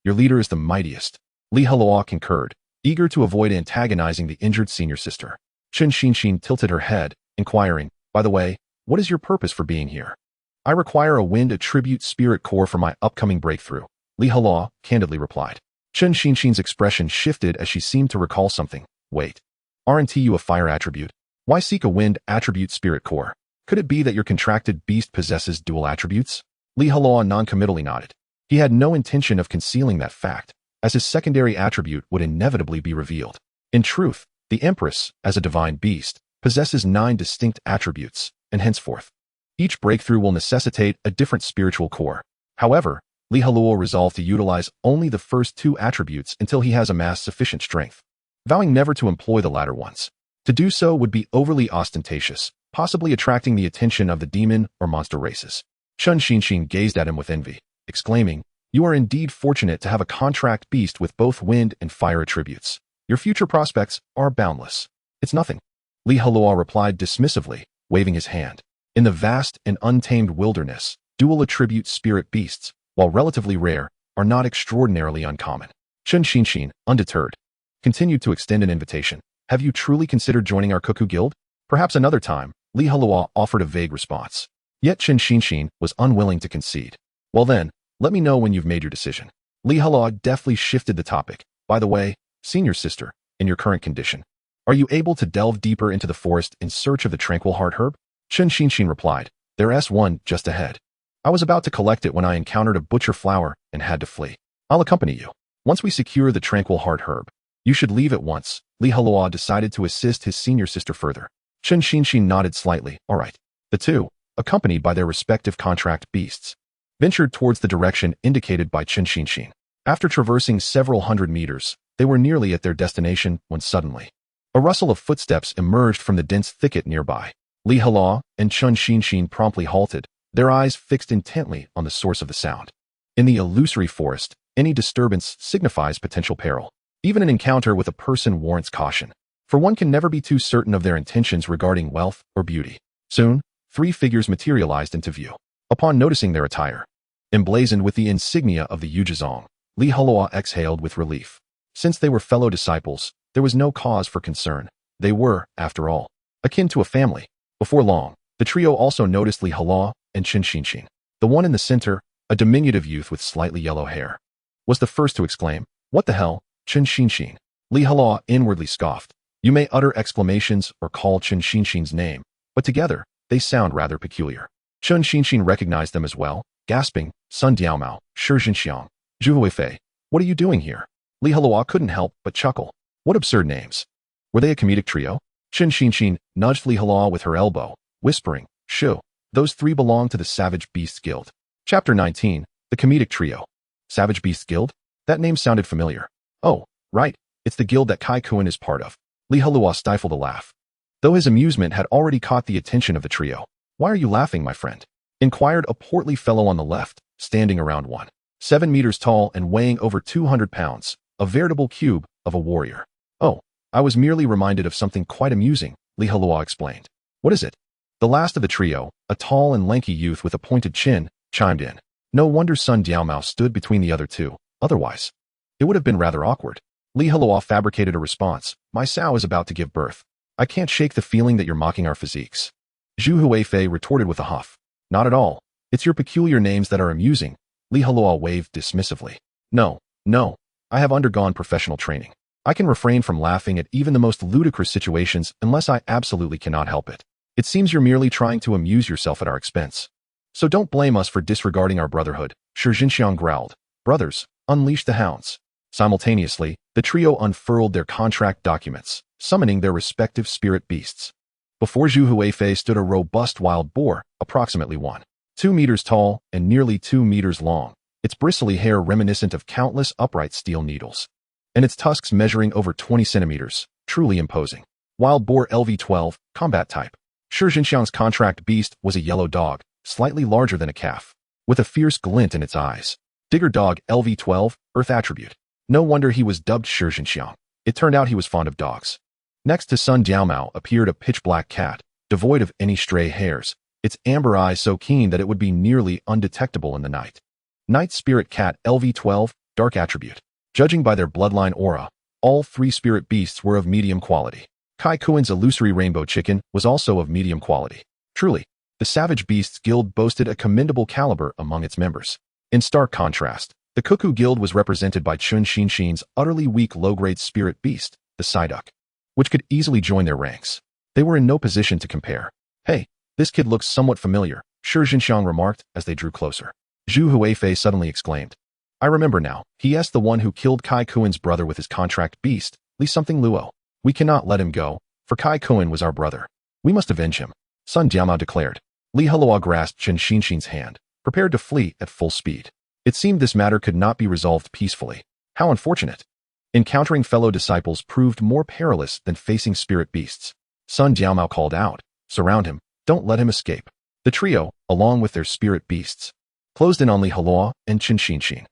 your leader is the mightiest." Li Heluo concurred, eager to avoid antagonizing the injured senior sister. Chen Xinshin tilted her head, inquiring, "By the way, what is your purpose for being here?" "I require a wind attribute spirit core for my upcoming breakthrough," Li Heluo candidly replied. Chen Xinshin's expression shifted as she seemed to recall something. "Wait. Aren't you a fire attribute? Why seek a wind attribute spirit core? Could it be that your contracted beast possesses dual attributes?" Li Heluo noncommittally nodded. He had no intention of concealing that fact, as his secondary attribute would inevitably be revealed. In truth, the Empress, as a divine beast, possesses 9 distinct attributes, and henceforth, each breakthrough will necessitate a different spiritual core. However, Li Heluo resolved to utilize only the first 2 attributes until he has amassed sufficient strength, vowing never to employ the latter ones. To do so would be overly ostentatious, possibly attracting the attention of the demon or monster races. Chen Xinshin gazed at him with envy, exclaiming, "You are indeed fortunate to have a contract beast with both wind and fire attributes. Your future prospects are boundless." "It's nothing," Li Heluo replied dismissively, waving his hand. In the vast and untamed wilderness, dual attribute spirit beasts, while relatively rare, are not extraordinarily uncommon. Chen Xinshin, undeterred, continued to extend an invitation. Have you truly considered joining our cuckoo guild? Perhaps another time. Li Heluo offered a vague response. Yet Chen Xinshin was unwilling to concede. Well then, let me know when you've made your decision. Li Heluo deftly shifted the topic. By the way, senior sister, in your current condition, are you able to delve deeper into the forest in search of the tranquil heart herb? Chen Xinshin replied. There's one just ahead. I was about to collect it when I encountered a butcher flower and had to flee. I'll accompany you. Once we secure the tranquil heart herb, you should leave at once. Li Heluo decided to assist his senior sister further. Chen Xinshin nodded slightly. All right. The two, accompanied by their respective contract beasts, ventured towards the direction indicated by Chen Xinshin. After traversing several hundred meters, they were nearly at their destination when suddenly a rustle of footsteps emerged from the dense thicket nearby. Li Heluo and Chen Xinshin promptly halted, their eyes fixed intently on the source of the sound. In the illusory forest, any disturbance signifies potential peril. Even an encounter with a person warrants caution, for one can never be too certain of their intentions regarding wealth or beauty. Soon, three figures materialized into view. Upon noticing their attire, emblazoned with the insignia of the Yuzhizong, Li Heluo exhaled with relief. Since they were fellow disciples, there was no cause for concern. They were, after all, akin to a family. Before long, the trio also noticed Li Heluo and Chen Xinshin. The one in the center, a diminutive youth with slightly yellow hair, was the first to exclaim, "What the hell, Chen Xinshin?" Li Heluo inwardly scoffed. You may utter exclamations or call Chen Xinshin's name, but together, they sound rather peculiar. Chen Xinshin recognized them as well, gasping, Sun Diaomao, Shi Jinxiang, Zhu Huifei. What are you doing here? Li Heluo couldn't help but chuckle. What absurd names. Were they a comedic trio? Chen Xinshin nudged Li Heluo with her elbow, whispering, Shu, those three belong to the Savage Beasts Guild. Chapter 19, The Comedic Trio. Savage Beasts Guild? That name sounded familiar. Oh, right, it's the guild that Kai Kuan is part of. Li Heluo stifled a laugh, though his amusement had already caught the attention of the trio. Why are you laughing, my friend? Inquired a portly fellow on the left, standing around 7 meters tall and weighing over 200 pounds, a veritable cube of a warrior. Oh, I was merely reminded of something quite amusing, Li Heluo explained. What is it? The last of the trio, a tall and lanky youth with a pointed chin, chimed in. No wonder Sun Diaomao stood between the other two, otherwise it would have been rather awkward. Li Heluo fabricated a response. My sow is about to give birth. I can't shake the feeling that you're mocking our physiques. Zhu Huifei retorted with a huff. Not at all. It's your peculiar names that are amusing. Li Heluo waved dismissively. No, I have undergone professional training. I can refrain from laughing at even the most ludicrous situations unless I absolutely cannot help it. It seems you're merely trying to amuse yourself at our expense. So don't blame us for disregarding our brotherhood, Shi Jinxiang growled. Brothers, unleash the hounds. Simultaneously, the trio unfurled their contract documents, summoning their respective spirit beasts. Before Zhu Huifei stood a robust wild boar, approximately 2 meters tall and nearly 2 meters long, its bristly hair reminiscent of countless upright steel needles, and its tusks measuring over 20 centimeters, truly imposing. Wild boar LV-12, combat type. Shi Jinxiang's contract beast was a yellow dog, slightly larger than a calf, with a fierce glint in its eyes. Digger dog LV-12, earth attribute. No wonder he was dubbed Shi Jinxiang. It turned out he was fond of dogs. Next to Sun Diaomao appeared a pitch-black cat, devoid of any stray hairs, its amber eyes so keen that it would be nearly undetectable in the night. Night Spirit Cat LV-12, dark attribute. Judging by their bloodline aura, all three spirit beasts were of medium quality. Kai Kuan's illusory rainbow chicken was also of medium quality. Truly, the Savage Beasts Guild boasted a commendable caliber among its members. In stark contrast, the Cuckoo Guild was represented by Chen Xinshin's utterly weak low-grade spirit beast, the Psyduck, which could easily join their ranks. They were in no position to compare. Hey, this kid looks somewhat familiar, Shi Jinxiang remarked as they drew closer. Zhu Huifei suddenly exclaimed. I remember now, he's the one who killed Kai Kuan's brother with his contract beast, Li something Luo. We cannot let him go, for Kai Kuan was our brother. We must avenge him, Sun Diaomao declared. Li Heluo grasped Chen Xinshin's hand, prepared to flee at full speed. It seemed this matter could not be resolved peacefully. How unfortunate. Encountering fellow disciples proved more perilous than facing spirit beasts. Sun Diaomao called out, surround him, don't let him escape. The trio, along with their spirit beasts, closed in on Li Heluo and Chen Xinshin.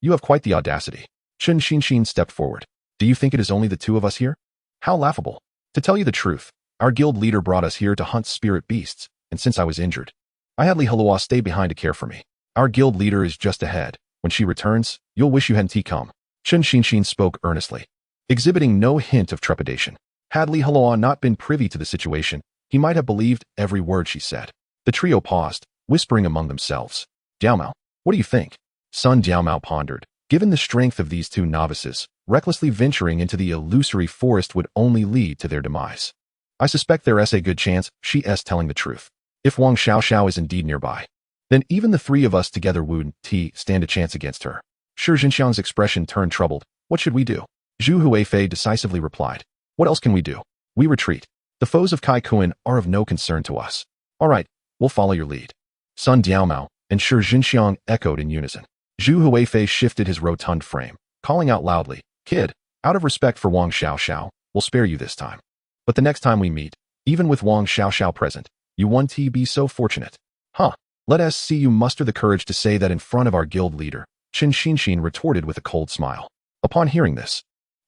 You have quite the audacity. Chen Xinshin stepped forward. Do you think it is only the two of us here? How laughable. To tell you the truth, our guild leader brought us here to hunt spirit beasts, and since I was injured, I had Li Heluo stay behind to care for me. Our guild leader is just ahead. When she returns, you'll wish you hadn't come. Chen Xinxin spoke earnestly, exhibiting no hint of trepidation. Had Li Heluo not been privy to the situation, he might have believed every word she said. The trio paused, whispering among themselves. Diaomao, what do you think? Sun Diaomao pondered. Given the strength of these two novices, recklessly venturing into the illusory forest would only lead to their demise. I suspect there's a good chance she's telling the truth. If Wang Xiaoxiao is indeed nearby, then even the three of us together would stand a chance against her. Shi Jinxiang's expression turned troubled. What should we do? Zhu Huifei decisively replied. What else can we do? We retreat. The foes of Kai Kuan are of no concern to us. All right, we'll follow your lead. Sun Diaomao and Shi Jinxiang echoed in unison. Zhu Huifei shifted his rotund frame, calling out loudly, Kid, out of respect for Wang Xiaoxiao, we'll spare you this time. But the next time we meet, even with Wang Xiaoxiao present, you won't be so fortunate. Huh, let us see you muster the courage to say that in front of our guild leader, Chen Xinxin retorted with a cold smile. Upon hearing this,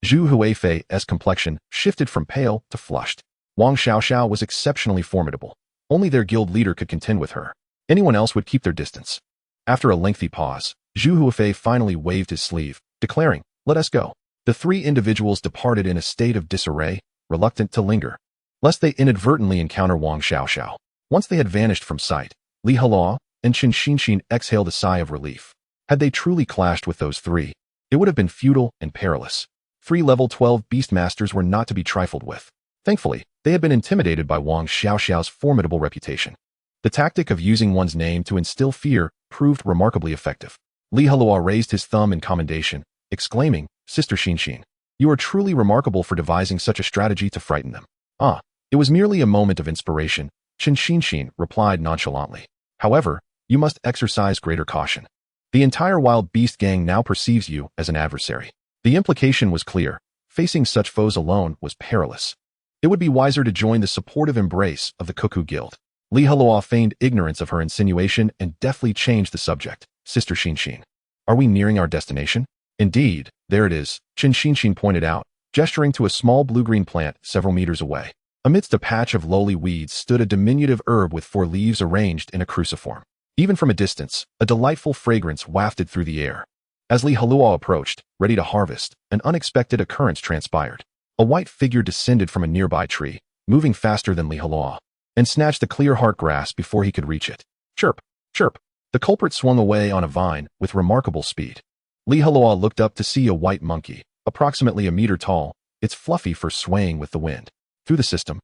Zhu Huifei's complexion shifted from pale to flushed. Wang Xiaoxiao was exceptionally formidable. Only their guild leader could contend with her. Anyone else would keep their distance. After a lengthy pause, Zhu Huifei finally waved his sleeve, declaring, let us go. The three individuals departed in a state of disarray, reluctant to linger, lest they inadvertently encounter Wang Xiaoxiao. Once they had vanished from sight, Li Heluo and Chen Xinxin exhaled a sigh of relief. Had they truly clashed with those three, it would have been futile and perilous. 3 level 12 Beastmasters were not to be trifled with. Thankfully, they had been intimidated by Wang Xiaoxiao's formidable reputation. The tactic of using one's name to instill fear proved remarkably effective. Li Heluo raised his thumb in commendation, exclaiming, Sister Xinxin, you are truly remarkable for devising such a strategy to frighten them. Ah, it was merely a moment of inspiration, Chen Xinxin replied nonchalantly. However, you must exercise greater caution. The entire wild beast gang now perceives you as an adversary. The implication was clear. Facing such foes alone was perilous. It would be wiser to join the supportive embrace of the Cuckoo Guild. Li Heluo feigned ignorance of her insinuation and deftly changed the subject. Sister Xinxin, are we nearing our destination? Indeed, there it is, Chen Xinxin pointed out, gesturing to a small blue-green plant several meters away. Amidst a patch of lowly weeds stood a diminutive herb with 4 leaves arranged in a cruciform. Even from a distance, a delightful fragrance wafted through the air. As Li Heluo approached, ready to harvest, an unexpected occurrence transpired. A white figure descended from a nearby tree, moving faster than Li Heluo, and snatched the clear heart grass before he could reach it. Chirp, chirp. The culprit swung away on a vine with remarkable speed. Li Heluo looked up to see a white monkey, approximately a meter tall, its fluffy fur swaying with the wind. Through the system,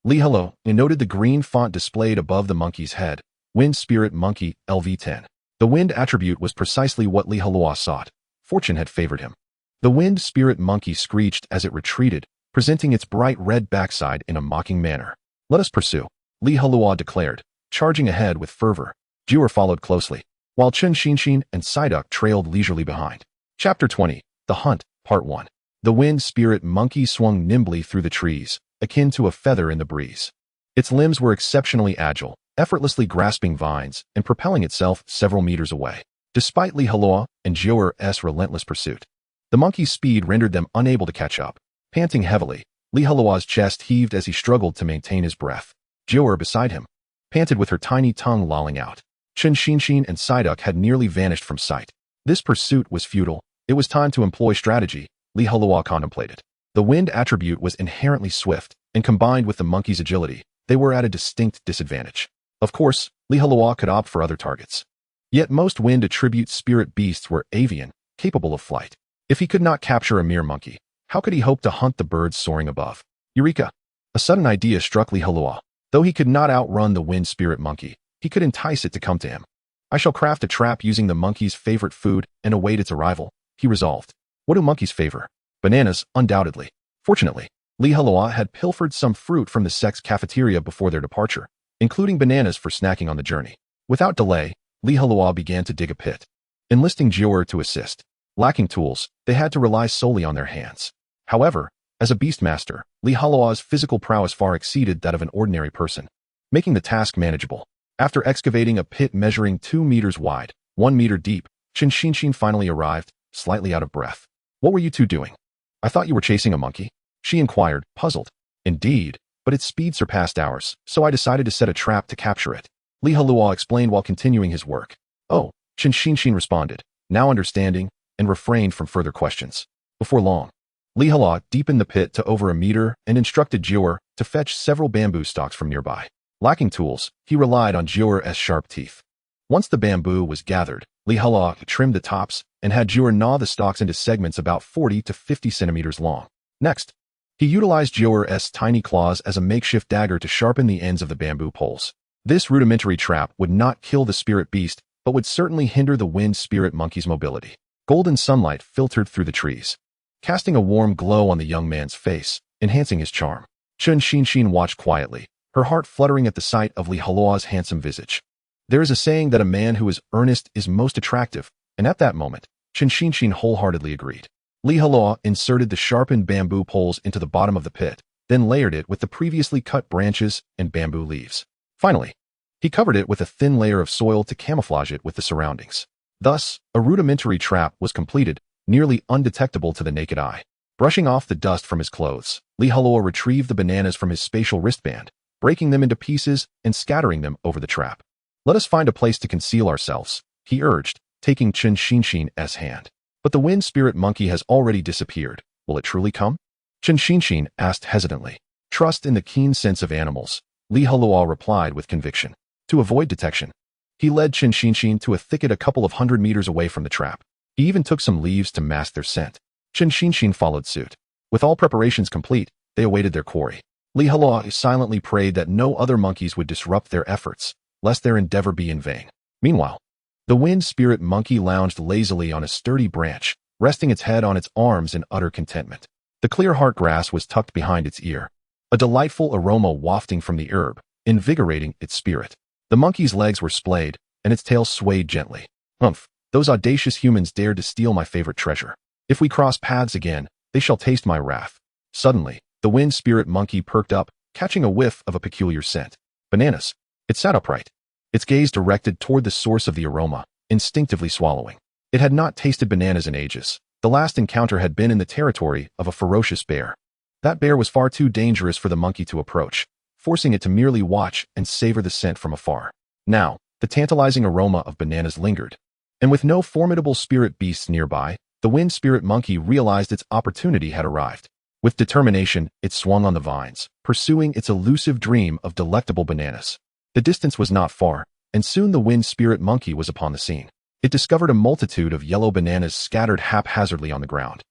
Li Heluo noted the green font displayed above the monkey's head, Wind Spirit Monkey LV10. The wind attribute was precisely what Li Heluo sought. Fortune had favored him. The Wind Spirit Monkey screeched as it retreated, presenting its bright red backside in a mocking manner. Let us pursue, Li Heluo declared, charging ahead with fervor. Jiuer followed closely, while Chen Xinxin and Psyduck trailed leisurely behind. Chapter 20, The Hunt, Part 1. The Wind Spirit Monkey swung nimbly through the trees, akin to a feather in the breeze. Its limbs were exceptionally agile, effortlessly grasping vines and propelling itself several meters away. Despite Li Heluo and Jiuer's relentless pursuit, the monkey's speed rendered them unable to catch up. Panting heavily, Li Heluo's chest heaved as he struggled to maintain his breath. Jiuer beside him panted with her tiny tongue lolling out. Chen Xinxin and Psyduck had nearly vanished from sight. This pursuit was futile. It was time to employ strategy, Li Heluo contemplated. The wind attribute was inherently swift, and combined with the monkey's agility, they were at a distinct disadvantage. Of course, Li Heluo could opt for other targets. Yet most wind attribute spirit beasts were avian, capable of flight. If he could not capture a mere monkey, how could he hope to hunt the birds soaring above? Eureka! A sudden idea struck Li Heluo. Though he could not outrun the wind spirit monkey, he could entice it to come to him. I shall craft a trap using the monkey's favorite food and await its arrival, he resolved. What do monkeys favor? Bananas, undoubtedly. Fortunately, Li Heluo had pilfered some fruit from the sect's cafeteria before their departure, including bananas for snacking on the journey. Without delay, Li Heluo began to dig a pit, enlisting Jiuer to assist. Lacking tools, they had to rely solely on their hands. However, as a beastmaster, Li Heluo's physical prowess far exceeded that of an ordinary person, making the task manageable. After excavating a pit measuring 2 meters wide, 1 meter deep, Chen Xinxin finally arrived, slightly out of breath. What were you two doing? I thought you were chasing a monkey, she inquired, puzzled. Indeed, but its speed surpassed ours, so I decided to set a trap to capture it, Li Heluo explained while continuing his work. Oh, Chen Xinxin responded, now understanding, and refrained from further questions. Before long, Heluo deepened the pit to over a meter and instructed Jior to fetch several bamboo stalks from nearby. Lacking tools, he relied on Jior's sharp teeth. Once the bamboo was gathered, Heluo trimmed the tops and had Jior gnaw the stalks into segments about 40 to 50 centimeters long. Next, he utilized Jior's tiny claws as a makeshift dagger to sharpen the ends of the bamboo poles. This rudimentary trap would not kill the spirit beast, but would certainly hinder the wind spirit monkey's mobility. Golden sunlight filtered through the trees, casting a warm glow on the young man's face, enhancing his charm. Chun Xinshin watched quietly, her heart fluttering at the sight of Heluo's handsome visage. There is a saying that a man who is earnest is most attractive, and at that moment, Chun Xinshin wholeheartedly agreed. Heluo inserted the sharpened bamboo poles into the bottom of the pit, then layered it with the previously cut branches and bamboo leaves. Finally, he covered it with a thin layer of soil to camouflage it with the surroundings. Thus, a rudimentary trap was completed, nearly undetectable to the naked eye. Brushing off the dust from his clothes, Heluo retrieved the bananas from his spatial wristband, breaking them into pieces and scattering them over the trap. "Let us find a place to conceal ourselves," he urged, taking Chun Xinshin's hand. "But the wind spirit monkey has already disappeared. Will it truly come?" Chun Xinshin asked hesitantly. "Trust in the keen sense of animals," Heluo replied with conviction. To avoid detection, he led Chun Xinshin to a thicket a couple of 100 meters away from the trap. He even took some leaves to mask their scent. Chun Xinshin followed suit. With all preparations complete, they awaited their quarry. Heluo silently prayed that no other monkeys would disrupt their efforts, lest their endeavor be in vain. Meanwhile, the wind spirit monkey lounged lazily on a sturdy branch, resting its head on its arms in utter contentment. The clear heart grass was tucked behind its ear, a delightful aroma wafting from the herb, invigorating its spirit. The monkey's legs were splayed, and its tail swayed gently. "Humph, those audacious humans dared to steal my favorite treasure. If we cross paths again, they shall taste my wrath." Suddenly, the wind spirit monkey perked up, catching a whiff of a peculiar scent. Bananas. It sat upright, its gaze directed toward the source of the aroma, instinctively swallowing. It had not tasted bananas in ages. The last encounter had been in the territory of a ferocious bear. That bear was far too dangerous for the monkey to approach, forcing it to merely watch and savor the scent from afar. Now, the tantalizing aroma of bananas lingered, and with no formidable spirit beasts nearby, the wind spirit monkey realized its opportunity had arrived. With determination, it swung on the vines, pursuing its elusive dream of delectable bananas. The distance was not far, and soon the wind spirit monkey was upon the scene. It discovered a multitude of yellow bananas scattered haphazardly on the ground,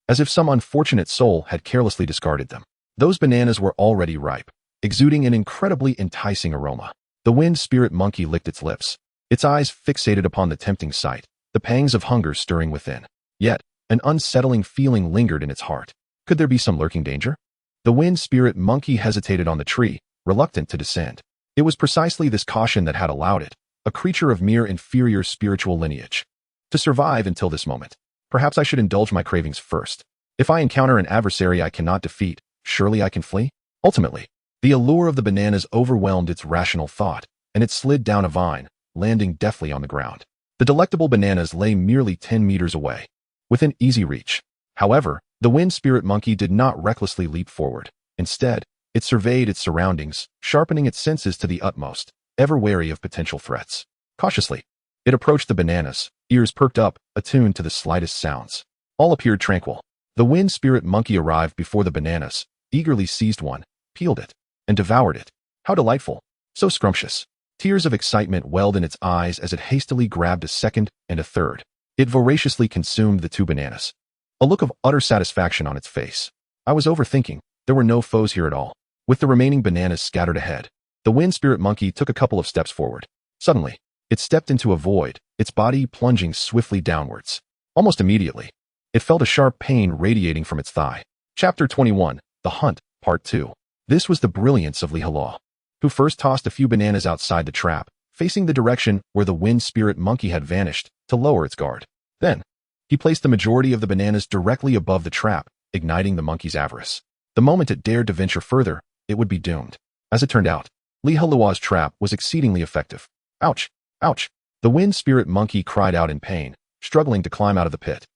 as if some unfortunate soul had carelessly discarded them. Those bananas were already ripe, exuding an incredibly enticing aroma. The wind spirit monkey licked its lips, its eyes fixated upon the tempting sight, the pangs of hunger stirring within. Yet, an unsettling feeling lingered in its heart. Could there be some lurking danger? The wind spirit monkey hesitated on the tree, reluctant to descend. It was precisely this caution that had allowed it, a creature of mere inferior spiritual lineage, to survive until this moment. Perhaps I should indulge my cravings first. If I encounter an adversary I cannot defeat, surely I can flee? Ultimately, the allure of the bananas overwhelmed its rational thought, and it slid down a vine, landing deftly on the ground. The delectable bananas lay merely 10 meters away, within easy reach. However, the wind spirit monkey did not recklessly leap forward. Instead, it surveyed its surroundings, sharpening its senses to the utmost, ever wary of potential threats. Cautiously, it approached the bananas, ears perked up, attuned to the slightest sounds. All appeared tranquil. The wind spirit monkey arrived before the bananas, eagerly seized one, peeled it, and devoured it. How delightful! So scrumptious. Tears of excitement welled in its eyes as it hastily grabbed a second and a third. It voraciously consumed the 2 bananas, a look of utter satisfaction on its face. I was overthinking. There were no foes here at all. With the remaining bananas scattered ahead, the wind spirit monkey took a couple of steps forward. Suddenly, it stepped into a void, its body plunging swiftly downwards. Almost immediately, it felt a sharp pain radiating from its thigh. Chapter 21, The Hunt, Part 2. This was the brilliance of Heluo, who first tossed a few bananas outside the trap, facing the direction where the wind spirit monkey had vanished, to lower its guard. Then, he placed the majority of the bananas directly above the trap, igniting the monkey's avarice. The moment it dared to venture further, it would be doomed. As it turned out, Heluo's trap was exceedingly effective. Ouch! Ouch! The wind spirit monkey cried out in pain, struggling to climb out of the pit.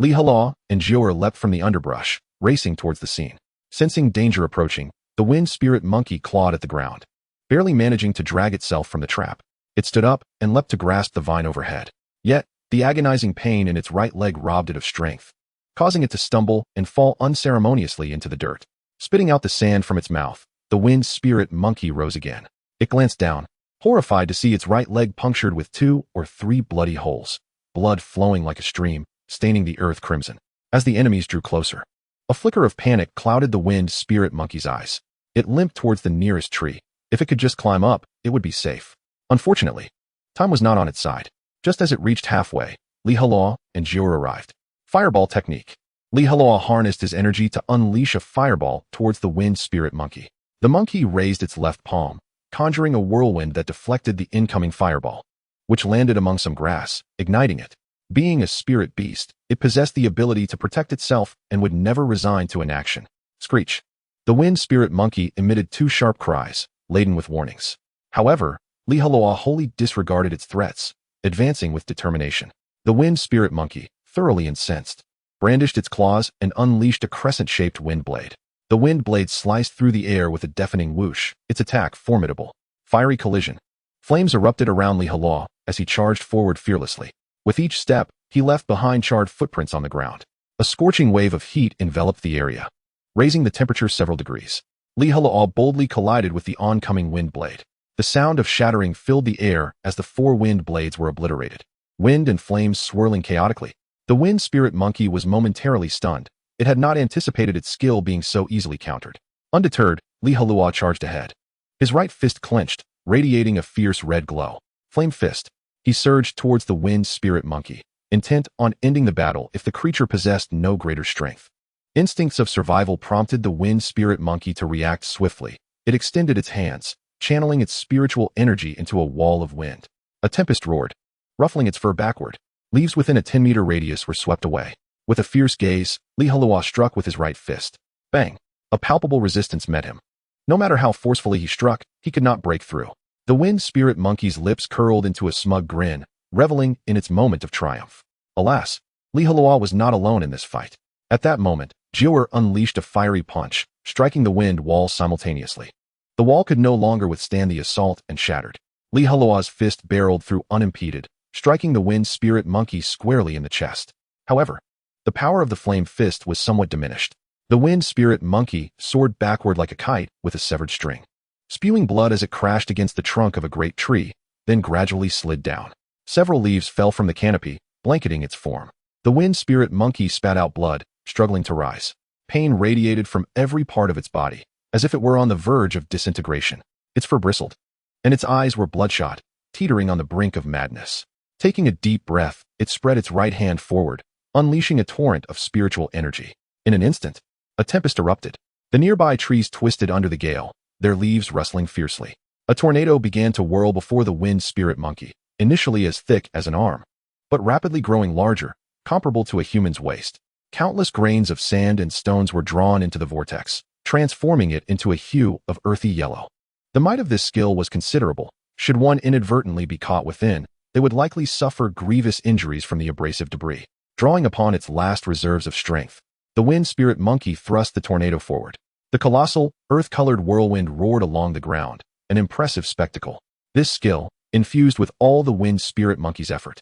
Heluo and Jior leapt from the underbrush, racing towards the scene. Sensing danger approaching, the wind spirit monkey clawed at the ground, barely managing to drag itself from the trap. It stood up and leapt to grasp the vine overhead. Yet, The agonizing pain in its right leg robbed it of strength, causing it to stumble and fall unceremoniously into the dirt. Spitting out the sand from its mouth, the wind spirit monkey rose again. It glanced down, horrified to see its right leg punctured with 2 or 3 bloody holes, blood flowing like a stream, staining the earth crimson. As the enemies drew closer, a flicker of panic clouded the wind spirit monkey's eyes. It limped towards the nearest tree. If it could just climb up, it would be safe. Unfortunately, time was not on its side. Just as it reached halfway, Heluo and Jiu arrived. Fireball technique. Heluo harnessed his energy to unleash a fireball towards the wind spirit monkey. The monkey raised its left palm, conjuring a whirlwind that deflected the incoming fireball, which landed among some grass, igniting it. Being a spirit beast, it possessed the ability to protect itself and would never resign to inaction. Screech. The wind spirit monkey emitted 2 sharp cries, laden with warnings. However, Heluo wholly disregarded its threats, advancing with determination. The wind spirit monkey, thoroughly incensed, brandished its claws and unleashed a crescent-shaped wind blade. The wind blade sliced through the air with a deafening whoosh, its attack formidable. Fiery collision. Flames erupted around Heluo as he charged forward fearlessly. With each step, he left behind charred footprints on the ground. A scorching wave of heat enveloped the area, raising the temperature several degrees. Heluo boldly collided with the oncoming wind blade. The sound of shattering filled the air as the 4 wind blades were obliterated, wind and flames swirling chaotically. The wind spirit monkey was momentarily stunned. It had not anticipated its skill being so easily countered. Undeterred, Heluo charged ahead. His right fist clenched, radiating a fierce red glow. Flame fist. He surged towards the wind spirit monkey, intent on ending the battle if the creature possessed no greater strength. Instincts of survival prompted the wind spirit monkey to react swiftly. It extended its hands, channeling its spiritual energy into a wall of wind. A tempest roared, ruffling its fur backward. Leaves within a 10-meter radius were swept away. With a fierce gaze, Heluo struck with his right fist. Bang! A palpable resistance met him. No matter how forcefully he struck, he could not break through. The wind spirit monkey's lips curled into a smug grin, reveling in its moment of triumph. Alas, Heluo was not alone in this fight. At that moment, Jiu unleashed a fiery punch, striking the wind wall simultaneously. The wall could no longer withstand the assault and shattered. Heluo's fist barreled through unimpeded, striking the wind spirit monkey squarely in the chest. However, the power of the flame fist was somewhat diminished. The wind spirit monkey soared backward like a kite with a severed string, spewing blood as it crashed against the trunk of a great tree, then gradually slid down. Several leaves fell from the canopy, blanketing its form. The wind spirit monkey spat out blood, struggling to rise. Pain radiated from every part of its body, as if it were on the verge of disintegration. Its fur bristled, and its eyes were bloodshot, teetering on the brink of madness. Taking a deep breath, it spread its right hand forward, unleashing a torrent of spiritual energy. In an instant, a tempest erupted. The nearby trees twisted under the gale, their leaves rustling fiercely. A tornado began to whirl before the wind spirit monkey, initially as thick as an arm, but rapidly growing larger, comparable to a human's waist. Countless grains of sand and stones were drawn into the vortex, transforming it into a hue of earthy yellow. The might of this skill was considerable. Should one inadvertently be caught within, they would likely suffer grievous injuries from the abrasive debris. Drawing upon its last reserves of strength, the wind spirit monkey thrust the tornado forward. The colossal, earth-colored whirlwind roared along the ground, an impressive spectacle. This skill, infused with all the wind spirit monkey's effort,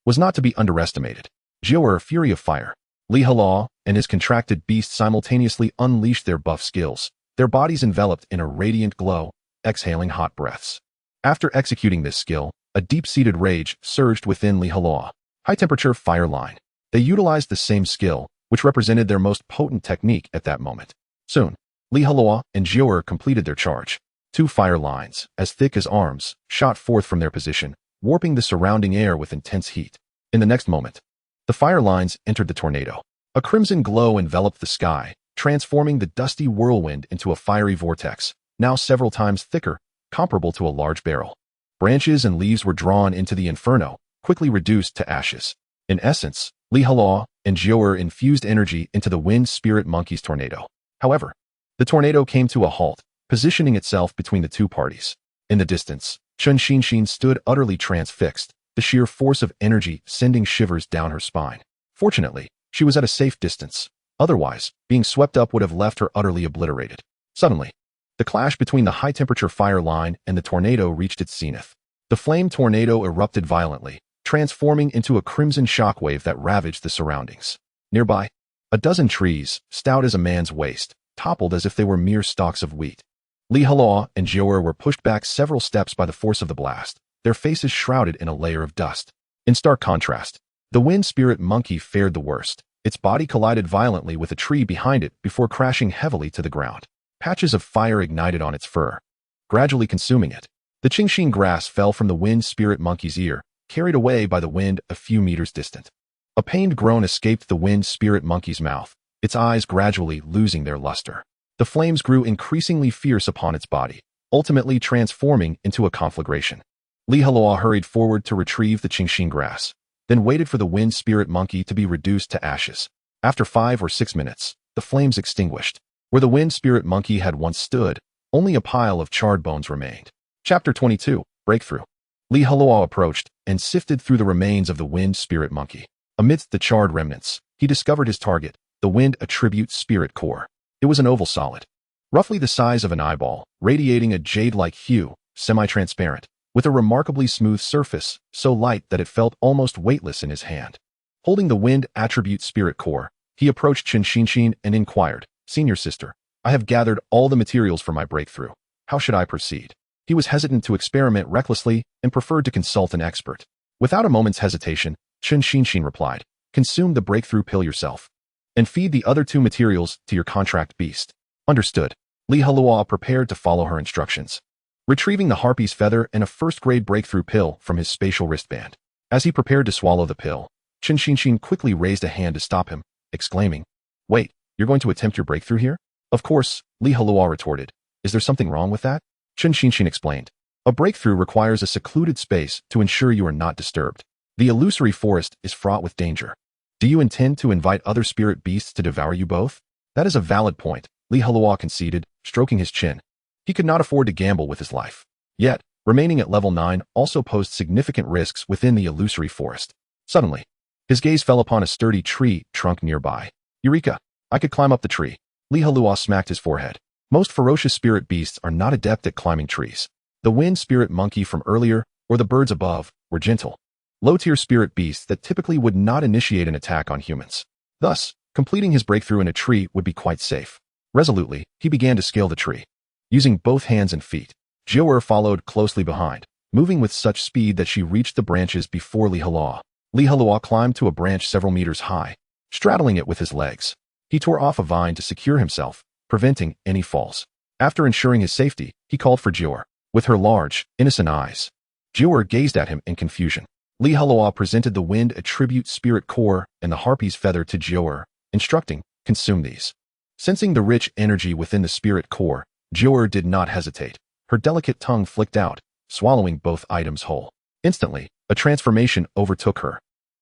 was not to be underestimated. Jiu, fury of fire. Heluo and his contracted beast simultaneously unleashed their buff skills, their bodies enveloped in a radiant glow, exhaling hot breaths. After executing this skill, a deep-seated rage surged within Heluo. High-temperature fire line. They utilized the same skill, which represented their most potent technique at that moment. Soon, Heluo and Jiu completed their charge. 2 fire lines, as thick as arms, shot forth from their position, warping the surrounding air with intense heat. In the next moment, the fire lines entered the tornado. A crimson glow enveloped the sky, transforming the dusty whirlwind into a fiery vortex, now several times thicker, comparable to a large barrel. Branches and leaves were drawn into the inferno, quickly reduced to ashes. In essence, Heluo and Jiu infused energy into the wind spirit monkey's tornado. However, the tornado came to a halt, positioning itself between the two parties. In the distance, Chun Xinshin stood utterly transfixed, the sheer force of energy sending shivers down her spine. Fortunately, she was at a safe distance. Otherwise, being swept up would have left her utterly obliterated. Suddenly, the clash between the high-temperature fire line and the tornado reached its zenith. The flame tornado erupted violently, transforming into a crimson shockwave that ravaged the surroundings. Nearby, a dozen trees, stout as a man's waist, toppled as if they were mere stalks of wheat. Heluo and Jiuer were pushed back several steps by the force of the blast, their faces shrouded in a layer of dust. In stark contrast, the wind spirit monkey fared the worst. Its body collided violently with a tree behind it before crashing heavily to the ground. Patches of fire ignited on its fur, gradually consuming it. The Qingxin grass fell from the wind spirit monkey's ear, carried away by the wind a few meters distant. A pained groan escaped the wind spirit monkey's mouth, its eyes gradually losing their luster. The flames grew increasingly fierce upon its body, ultimately transforming into a conflagration. Heluo hurried forward to retrieve the Qingxin grass, then waited for the wind spirit monkey to be reduced to ashes. After 5 or 6 minutes, the flames extinguished. Where the wind spirit monkey had once stood, only a pile of charred bones remained. Chapter 22, Breakthrough. Heluo approached and sifted through the remains of the wind spirit monkey. Amidst the charred remnants, he discovered his target, the wind attribute spirit core. It was an oval solid, roughly the size of an eyeball, radiating a jade-like hue, semi-transparent, with a remarkably smooth surface, so light that it felt almost weightless in his hand. Holding the wind attribute spirit core, he approached Qingxin and inquired, "Senior sister, I have gathered all the materials for my breakthrough. How should I proceed?" He was hesitant to experiment recklessly and preferred to consult an expert. Without a moment's hesitation, Qingxin replied, "Consume the breakthrough pill yourself, and feed the other 2 materials to your contract beast." Understood. Heluo prepared to follow her instructions, retrieving the harpy's feather and a first-grade breakthrough pill from his spatial wristband. As he prepared to swallow the pill, Qingxin quickly raised a hand to stop him, exclaiming, "Wait, you're going to attempt your breakthrough here?" "Of course," Heluo retorted. "Is there something wrong with that?" Qingxin explained. "A breakthrough requires a secluded space to ensure you are not disturbed. The illusory forest is fraught with danger. Do you intend to invite other spirit beasts to devour you both?" "That is a valid point," Heluo conceded, stroking his chin. He could not afford to gamble with his life. Yet, remaining at level 9 also posed significant risks within the illusory forest. Suddenly, his gaze fell upon a sturdy tree trunk nearby. "Eureka! I could climb up the tree." Heluo smacked his forehead. Most ferocious spirit beasts are not adept at climbing trees. The wind spirit monkey from earlier, or the birds above, were gentle, low-tier spirit beasts that typically would not initiate an attack on humans. Thus, completing his breakthrough in a tree would be quite safe. Resolutely, he began to scale the tree. Using both hands and feet, Jiuer followed closely behind, moving with such speed that she reached the branches before Heluo. Heluo climbed to a branch several meters high, straddling it with his legs. He tore off a vine to secure himself, preventing any falls. After ensuring his safety, he called for Jiuer. With her large, innocent eyes, Jiuer gazed at him in confusion. Heluo presented the wind attribute spirit core and the harpy's feather to Jiuer, instructing, "Consume these." Sensing the rich energy within the spirit core, Jiuer did not hesitate. Her delicate tongue flicked out, swallowing both items whole. Instantly, a transformation overtook her.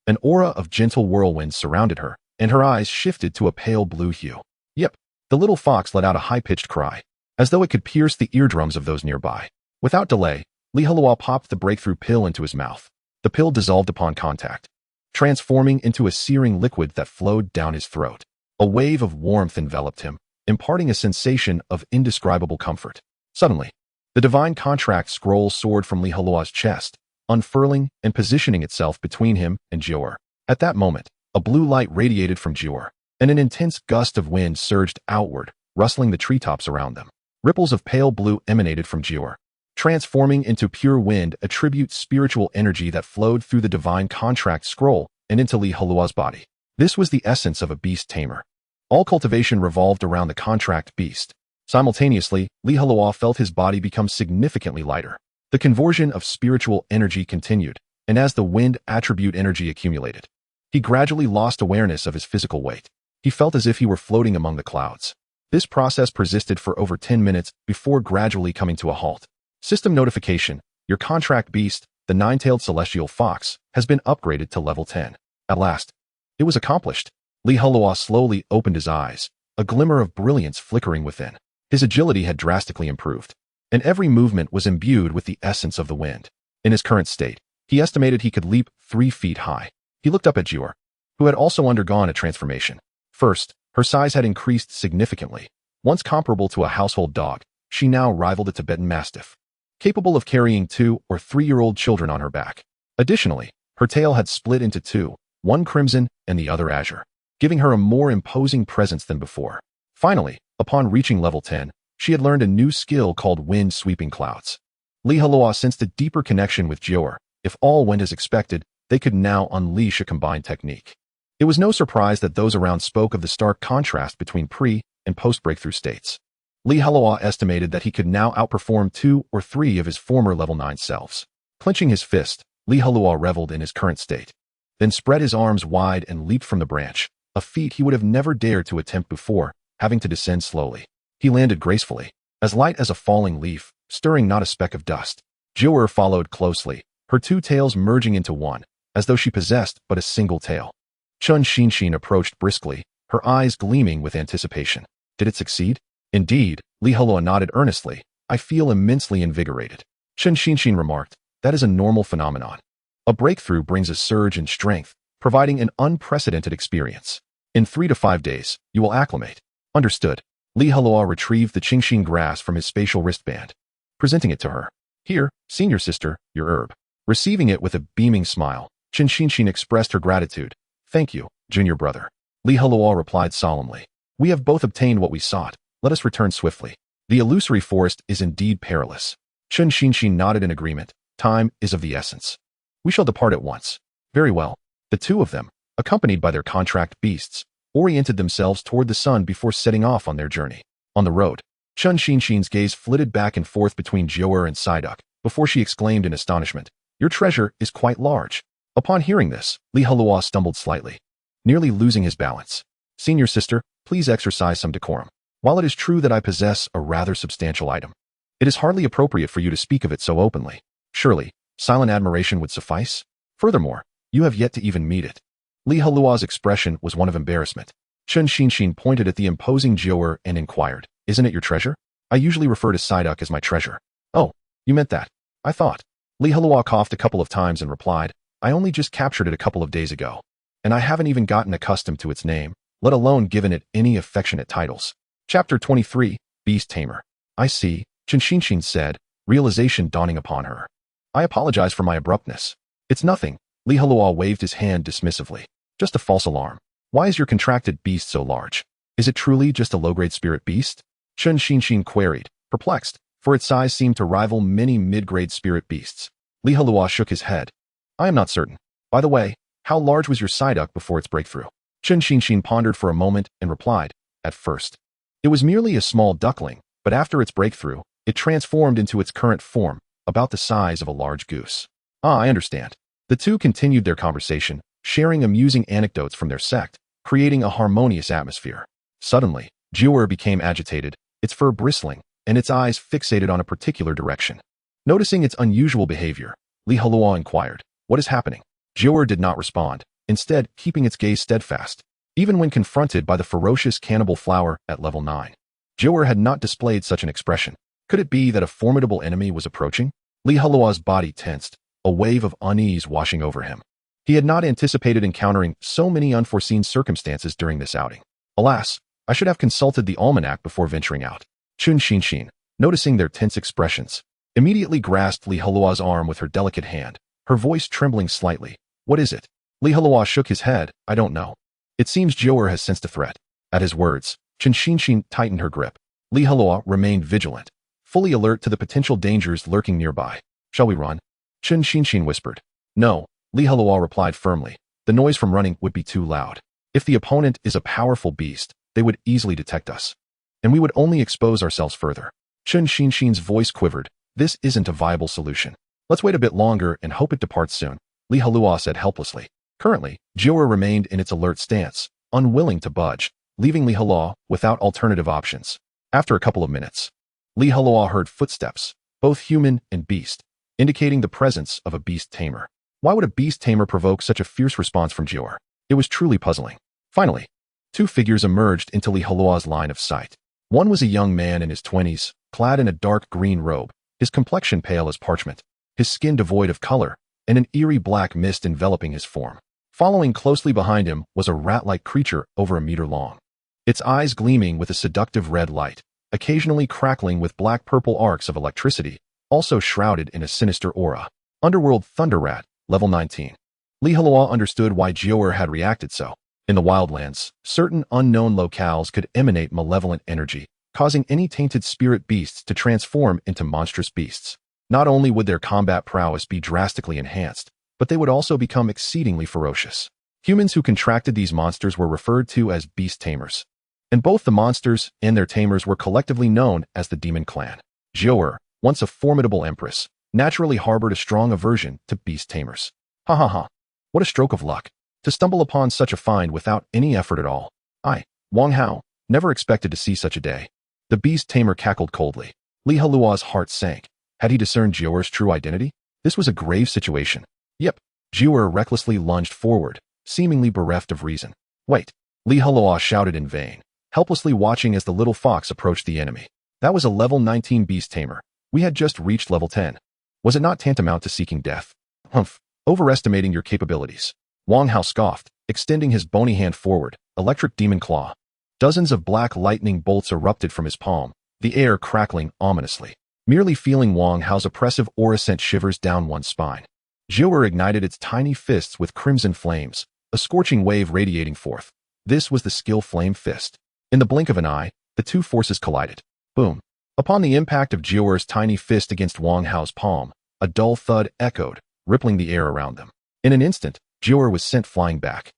An aura of gentle whirlwinds surrounded her, and her eyes shifted to a pale blue hue. Yep, the little fox let out a high-pitched cry, as though it could pierce the eardrums of those nearby. Without delay, Heluo popped the breakthrough pill into his mouth. The pill dissolved upon contact, transforming into a searing liquid that flowed down his throat. A wave of warmth enveloped him, imparting a sensation of indescribable comfort. Suddenly, the divine contract scroll soared from Heluo's chest, unfurling and positioning itself between him and Jiuer. At that moment, a blue light radiated from Jiuer, and an intense gust of wind surged outward, rustling the treetops around them. Ripples of pale blue emanated from Jiuer, transforming into pure wind attribute spiritual energy that flowed through the divine contract scroll and into Heluo's body. This was the essence of a Beast Tamer. All cultivation revolved around the contract beast. Simultaneously, Heluo felt his body become significantly lighter. The conversion of spiritual energy continued, and as the wind attribute energy accumulated, he gradually lost awareness of his physical weight. He felt as if he were floating among the clouds. This process persisted for over 10 minutes before gradually coming to a halt. System notification: your contract beast, the nine-tailed celestial fox, has been upgraded to level 10. At last, it was accomplished. Heluo slowly opened his eyes, a glimmer of brilliance flickering within. His agility had drastically improved, and every movement was imbued with the essence of the wind. In his current state, he estimated he could leap 3 feet high. He looked up at Jiuer, who had also undergone a transformation. First, her size had increased significantly. Once comparable to a household dog, she now rivaled a Tibetan Mastiff, capable of carrying 2- or 3-year-old children on her back. Additionally, Her tail had split into two, one crimson and the other azure, giving her a more imposing presence than before. Finally, upon reaching level 10, she had learned a new skill called Wind Sweeping Clouds. Heluo sensed a deeper connection with Jior. If all went as expected, they could now unleash a combined technique. It was no surprise that those around spoke of the stark contrast between pre- and post-breakthrough states. Heluo estimated that he could now outperform 2 or 3 of his former level 9 selves. Clenching his fist, Heluo reveled in his current state, then spread his arms wide and leaped from the branch, a feat he would have never dared to attempt before, having to descend slowly. He landed gracefully, as light as a falling leaf, stirring not a speck of dust. Jior followed closely, her two tails merging into one, as though she possessed but a single tail. Chun Xinshin approached briskly, her eyes gleaming with anticipation. Did it succeed? Indeed, Heluo nodded earnestly. I feel immensely invigorated. Chun Xinshin remarked, that is a normal phenomenon. A breakthrough brings a surge in strength, providing an unprecedented experience. In 3 to 5 days, you will acclimate. Understood. Heluo retrieved the Qingshin grass from his spatial wristband, presenting it to her. Here, senior sister, your herb. Receiving it with a beaming smile, Chun Xinshin expressed her gratitude. Thank you, junior brother. Heluo replied solemnly. We have both obtained what we sought. Let us return swiftly. The illusory forest is indeed perilous. Chun Xinshin nodded in agreement. Time is of the essence. We shall depart at once. Very well. The two of them, accompanied by their contract beasts, oriented themselves toward the sun before setting off on their journey. On the road, Chun Xinshin's gaze flitted back and forth between Jior and Psyduck before she exclaimed in astonishment, Your treasure is quite large. Upon hearing this, Heluo stumbled slightly, nearly losing his balance. Senior sister, please exercise some decorum. While it is true that I possess a rather substantial item, it is hardly appropriate for you to speak of it so openly. Surely, silent admiration would suffice? Furthermore, you have yet to even meet it. Heluo's expression was one of embarrassment. Chun Xinshin pointed at the imposing Jior and inquired, Isn't it your treasure? I usually refer to Psyduck as my treasure. Oh, you meant that. I thought. Heluo coughed a couple of times and replied, I only just captured it a couple of days ago, and I haven't even gotten accustomed to its name, let alone given it any affectionate titles. Chapter 23, Beast Tamer. I see, Chun Xinshin said, realization dawning upon her. I apologize for my abruptness. It's nothing. Heluo waved his hand dismissively. Just a false alarm. Why is your contracted beast so large? Is it truly just a low-grade spirit beast? Chun Xinshin queried, perplexed, for its size seemed to rival many mid-grade spirit beasts. Heluo shook his head. I am not certain. By the way, how large was your Psyduck before its breakthrough? Chun Xinshin pondered for a moment and replied, At first, it was merely a small duckling, but after its breakthrough, it transformed into its current form, about the size of a large goose. Ah, I understand. The two continued their conversation, sharing amusing anecdotes from their sect, creating a harmonious atmosphere. Suddenly, Jior became agitated, its fur bristling, and its eyes fixated on a particular direction. Noticing its unusual behavior, Heluo inquired, What is happening? Jior did not respond, instead keeping its gaze steadfast, even when confronted by the ferocious cannibal flower at level 9. Jior had not displayed such an expression. Could it be that a formidable enemy was approaching? Heluo's body tensed, a wave of unease washing over him. He had not anticipated encountering so many unforeseen circumstances during this outing. Alas, I should have consulted the almanac before venturing out. Chun Xinshin, noticing their tense expressions, immediately grasped Heluo's arm with her delicate hand, her voice trembling slightly. What is it? Heluo shook his head. I don't know. It seems Jior has sensed a threat. At his words, Chun Xinshin tightened her grip. Heluo remained vigilant, fully alert to the potential dangers lurking nearby. Shall we run? Chun Xinshin whispered. No, Heluo replied firmly. The noise from running would be too loud. If the opponent is a powerful beast, they would easily detect us, and we would only expose ourselves further. Chun Xinshin's voice quivered. This isn't a viable solution. Let's wait a bit longer and hope it departs soon, Heluo said helplessly. Currently, Jior remained in its alert stance, unwilling to budge, leaving Heluo without alternative options. After a couple of minutes, Heluo heard footsteps, both human and beast, indicating the presence of a beast tamer. Why would a beast tamer provoke such a fierce response from Jior? It was truly puzzling. Finally, two figures emerged into Heluo's line of sight. One was a young man in his 20s, clad in a dark green robe, his complexion pale as parchment, his skin devoid of color, and an eerie black mist enveloping his form. Following closely behind him was a rat-like creature over a meter long, its eyes gleaming with a seductive red light, occasionally crackling with black-purple arcs of electricity, also shrouded in a sinister aura. Underworld Thunder Rat, level 19. Li Heluo understood why Jiuer had reacted so. In the wildlands, certain unknown locales could emanate malevolent energy, causing any tainted spirit beasts to transform into monstrous beasts. Not only would their combat prowess be drastically enhanced, but they would also become exceedingly ferocious. Humans who contracted these monsters were referred to as Beast Tamers, and both the monsters and their tamers were collectively known as the Demon Clan. Jiuer, once a formidable empress, naturally harbored a strong aversion to Beast Tamers. Ha ha ha. What a stroke of luck, to stumble upon such a find without any effort at all. I, Wang Hao, never expected to see such a day. The Beast Tamer cackled coldly. Li Heluo's heart sank. Had he discerned Jiuer's true identity? This was a grave situation. Yep. Jiuer recklessly lunged forward, seemingly bereft of reason. Wait. Li Heluo shouted in vain, helplessly watching as the little fox approached the enemy. That was a level 19 Beast Tamer. We had just reached level 10. Was it not tantamount to seeking death? Humph. Overestimating your capabilities. Wang Hao scoffed, extending his bony hand forward, electric demon claw. Dozens of black lightning bolts erupted from his palm, the air crackling ominously. Merely feeling Wang Hao's oppressive aura sent shivers down one's spine. Jiuer ignited its tiny fists with crimson flames, a scorching wave radiating forth. This was the skill Flame Fist. In the blink of an eye, the two forces collided. Boom. Upon the impact of Jiuer's tiny fist against Wang Hao's palm, a dull thud echoed, rippling the air around them. In an instant, Jiuer was sent flying back.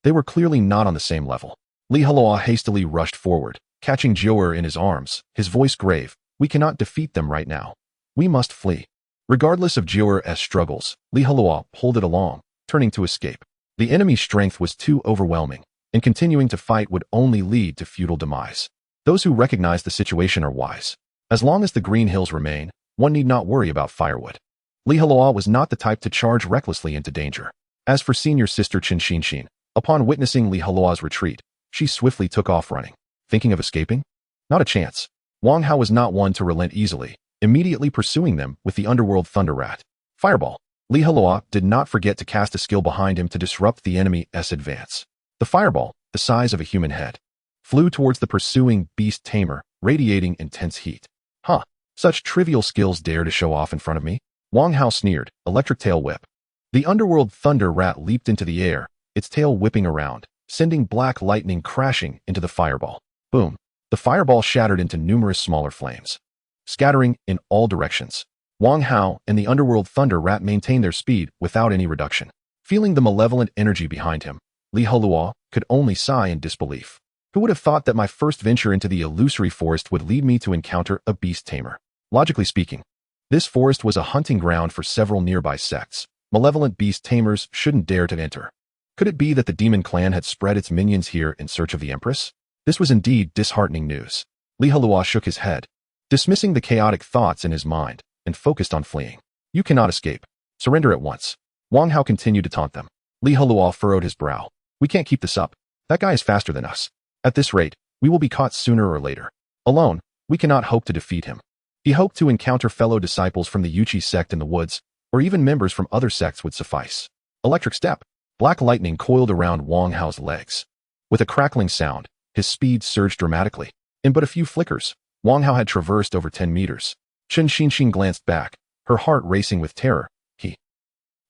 They were clearly not on the same level. Li Heluo hastily rushed forward, catching Jiuer in his arms, his voice grave. We cannot defeat them right now. We must flee. Regardless of Jiuer's struggles, Li Heluo pulled it along, turning to escape. The enemy's strength was too overwhelming, and continuing to fight would only lead to futile demise. Those who recognize the situation are wise. As long as the green hills remain, one need not worry about firewood. Li Heluo was not the type to charge recklessly into danger. As for senior sister Qin Xinshin, upon witnessing Li Heluo's retreat, she swiftly took off running. Thinking of escaping? Not a chance. Wang Hao was not one to relent easily, immediately pursuing them with the underworld thunder rat. Fireball. Li Heluo did not forget to cast a skill behind him to disrupt the enemy's advance. The fireball, the size of a human head, flew towards the pursuing Beast Tamer, radiating intense heat. Huh, such trivial skills dare to show off in front of me? Wang Hao sneered, electric tail whip. The underworld thunder rat leaped into the air, its tail whipping around, sending black lightning crashing into the fireball. Boom. The fireball shattered into numerous smaller flames, scattering in all directions. Wang Hao and the underworld thunder rat maintained their speed without any reduction. Feeling the malevolent energy behind him, Li Heluo could only sigh in disbelief. Who would have thought that my first venture into the illusory forest would lead me to encounter a Beast Tamer? Logically speaking, this forest was a hunting ground for several nearby sects. Malevolent Beast Tamers shouldn't dare to enter. Could it be that the Demon Clan had spread its minions here in search of the Empress? This was indeed disheartening news. Li Heluo shook his head, dismissing the chaotic thoughts in his mind, and focused on fleeing. You cannot escape. Surrender at once. Wang Hao continued to taunt them. Li Heluo furrowed his brow. We can't keep this up. That guy is faster than us. At this rate, we will be caught sooner or later. Alone, we cannot hope to defeat him. He hoped to encounter fellow disciples from the Yuchi sect in the woods, or even members from other sects would suffice. Electric step. Black lightning coiled around Wang Hao's legs. With a crackling sound, his speed surged dramatically. In but a few flickers, Wang Hao had traversed over 10 meters. Qin Xinshin glanced back, her heart racing with terror. He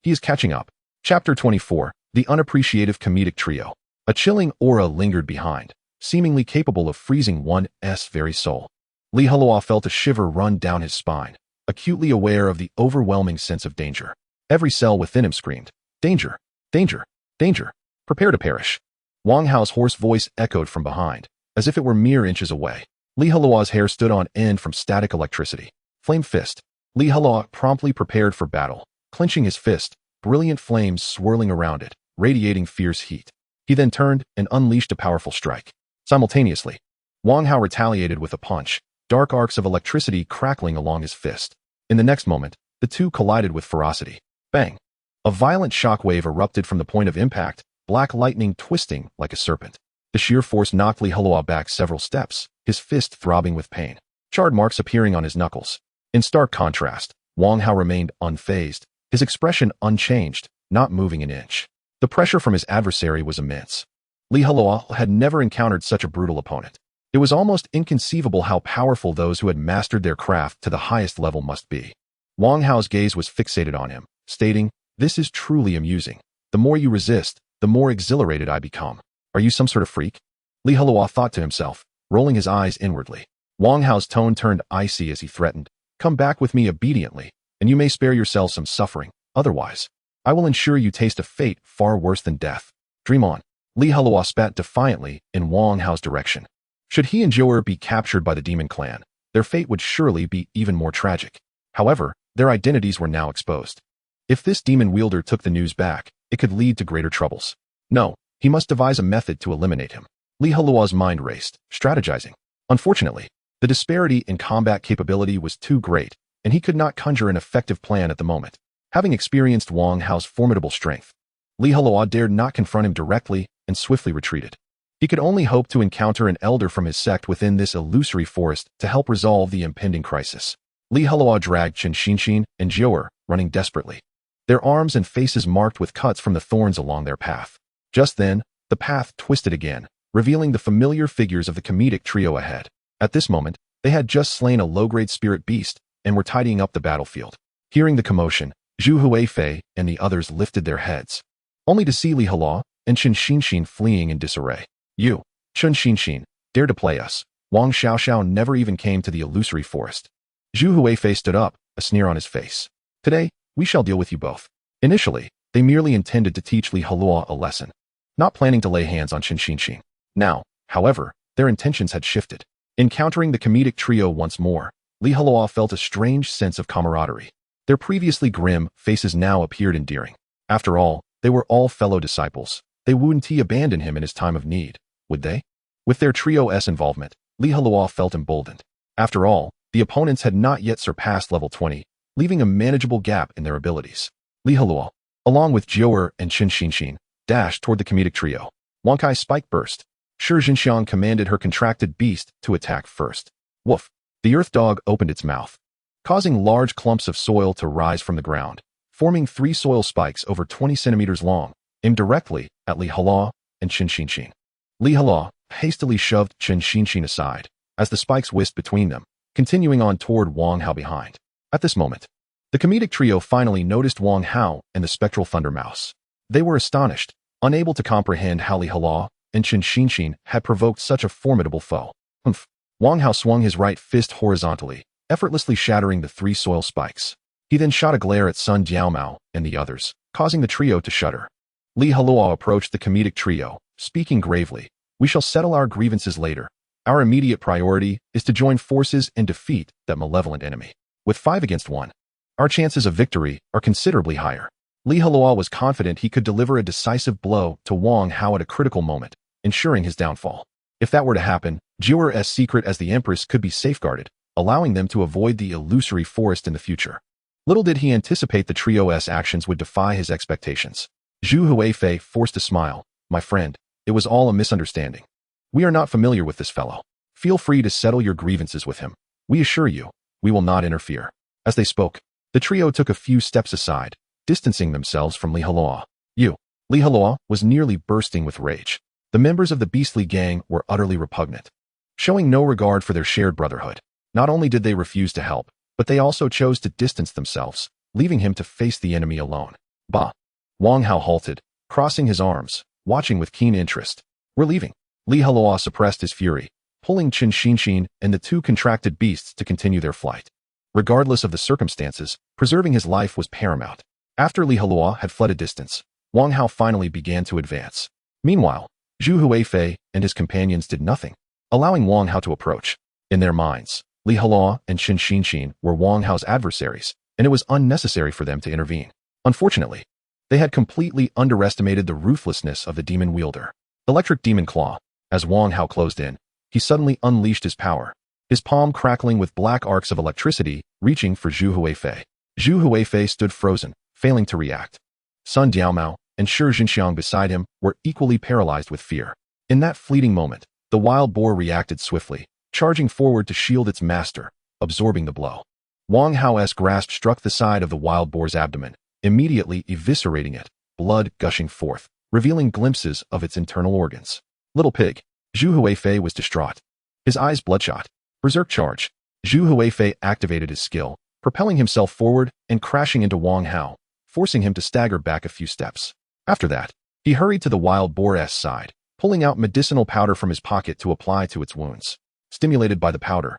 is catching up. Chapter 24, The Unappreciative Comedic Trio. A chilling aura lingered behind, seemingly capable of freezing one's very soul. Li Heluo felt a shiver run down his spine, acutely aware of the overwhelming sense of danger. Every cell within him screamed, danger, danger, danger, prepare to perish. Wang Hao's hoarse voice echoed from behind, as if it were mere inches away. Li Heluo's hair stood on end from static electricity. Flame Fist. Li Heluo promptly prepared for battle, clenching his fist, brilliant flames swirling around it, radiating fierce heat. He then turned and unleashed a powerful strike. Simultaneously, Wang Hao retaliated with a punch, dark arcs of electricity crackling along his fist. In the next moment, the two collided with ferocity. Bang! A violent shockwave erupted from the point of impact, black lightning twisting like a serpent. The sheer force knocked Li Heluo back several steps, his fist throbbing with pain, charred marks appearing on his knuckles. In stark contrast, Wang Hao remained unfazed, his expression unchanged, not moving an inch. The pressure from his adversary was immense. Li Heluo had never encountered such a brutal opponent. It was almost inconceivable how powerful those who had mastered their craft to the highest level must be. Wang Hao's gaze was fixated on him, stating, "This is truly amusing. The more you resist, the more exhilarated I become. Are you some sort of freak? Li Heluo thought to himself, rolling his eyes inwardly. Wang Hao's tone turned icy as he threatened, "Come back with me obediently, and you may spare yourself some suffering. Otherwise, I will ensure you taste a fate far worse than death. Dream on." Li Heluo spat defiantly in Wang Hao's direction. Should he and Joer be captured by the demon clan, their fate would surely be even more tragic. However, their identities were now exposed. If this demon wielder took the news back, it could lead to greater troubles. No, he must devise a method to eliminate him. Li Heluo's mind raced, strategizing. Unfortunately, the disparity in combat capability was too great, and he could not conjure an effective plan at the moment. Having experienced Wang Hao's formidable strength, Li Heluo dared not confront him directly and swiftly retreated. He could only hope to encounter an elder from his sect within this illusory forest to help resolve the impending crisis. Li Heluo dragged Chen Xinshin and Joer, running desperately, their arms and faces marked with cuts from the thorns along their path. Just then, the path twisted again, revealing the familiar figures of the comedic trio ahead. At this moment, they had just slain a low-grade spirit beast and were tidying up the battlefield. Hearing the commotion, Zhu Huifei and the others lifted their heads, only to see Li Heluo and Chen Xinshin fleeing in disarray. "You, Chen Xinshin, dare to play us. Wang Xiaoxiao never even came to the illusory forest." Zhu Huifei stood up, a sneer on his face. "Today, we shall deal with you both." Initially, they merely intended to teach Li Heluo a lesson, not planning to lay hands on Chen Xinshin. Now, however, their intentions had shifted. Encountering the comedic trio once more, Li Heluo felt a strange sense of camaraderie. Their previously grim faces now appeared endearing. After all, they were all fellow disciples. They wouldn't abandon him in his time of need, would they? With their trio's involvement, Li Heluo felt emboldened. After all, the opponents had not yet surpassed level 20, leaving a manageable gap in their abilities. Li Heluo, along with Joer and Chen Xinshin, dashed toward the comedic trio. Wang Kai's spike burst. Shi Jinxiang commanded her contracted beast to attack first. Woof! The earth dog opened its mouth, causing large clumps of soil to rise from the ground, forming 3 soil spikes over 20 centimeters long, aimed directly at Li Heluo and Chen Xinshin. Li Heluo hastily shoved Chen Xinshin aside as the spikes whisked between them, continuing on toward Wang Hao behind. At this moment, the comedic trio finally noticed Wang Hao and the spectral thunder mouse. They were astonished, unable to comprehend how Li Heluo and Chen Xinshin had provoked such a formidable foe. Humph! Wang Hao swung his right fist horizontally, effortlessly shattering the 3 soil spikes. He then shot a glare at Sun Jiaomao and the others, causing the trio to shudder. Li Heluo approached the comedic trio, speaking gravely, "We shall settle our grievances later. Our immediate priority is to join forces and defeat that malevolent enemy. With 5 against 1, our chances of victory are considerably higher." Li Heluo was confident he could deliver a decisive blow to Wang Hao at a critical moment, ensuring his downfall. If that were to happen, Joer's secret as the Empress could be safeguarded, allowing them to avoid the illusory forest in the future. Little did he anticipate the trio's actions would defy his expectations. Zhu Huifei forced a smile. "My friend, it was all a misunderstanding. We are not familiar with this fellow. Feel free to settle your grievances with him. We assure you, we will not interfere." As they spoke, the trio took a few steps aside, distancing themselves from Li Heluo. Li Heluo was nearly bursting with rage. The members of the beastly gang were utterly repugnant. Showing no regard for their shared brotherhood, not only did they refuse to help, but they also chose to distance themselves, leaving him to face the enemy alone. Bah! Wang Hao halted, crossing his arms, watching with keen interest. "We're leaving." Li Heluo suppressed his fury, pulling Chen Xinshin and the 2 contracted beasts to continue their flight. Regardless of the circumstances, preserving his life was paramount. After Li Heluo had fled a distance, Wang Hao finally began to advance. Meanwhile, Zhu Huifei and his companions did nothing, allowing Wang Hao to approach. In their minds, Li Heluo and Chen Xinshin were Wang Hao's adversaries, and it was unnecessary for them to intervene. Unfortunately, they had completely underestimated the ruthlessness of the demon wielder. Electric Demon Claw. As Wang Hao closed in, he suddenly unleashed his power, his palm crackling with black arcs of electricity, reaching for Zhu Huifei. Zhu Huifei stood frozen, failing to react. Sun Jiaomao and Shi Jinxiang beside him were equally paralyzed with fear. In that fleeting moment, the wild boar reacted swiftly, charging forward to shield its master, absorbing the blow. Wang Hao's grasp struck the side of the wild boar's abdomen, immediately eviscerating it, blood gushing forth, revealing glimpses of its internal organs. Little pig. Zhu Huifei was distraught, his eyes bloodshot. Berserk charge. Zhu Huifei activated his skill, propelling himself forward and crashing into Wang Hao, forcing him to stagger back a few steps. After that, he hurried to the wild boar's side, pulling out medicinal powder from his pocket to apply to its wounds. Stimulated by the powder,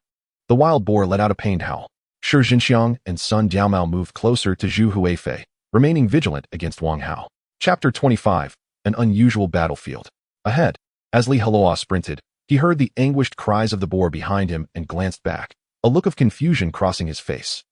the wild boar let out a pained howl. Shi Jinxiang and Sun Diaomao moved closer to Zhu Huifei, remaining vigilant against Wang Hao. Chapter 25. An unusual battlefield. Ahead, as Li Heluo sprinted, he heard the anguished cries of the boar behind him and glanced back, a look of confusion crossing his face.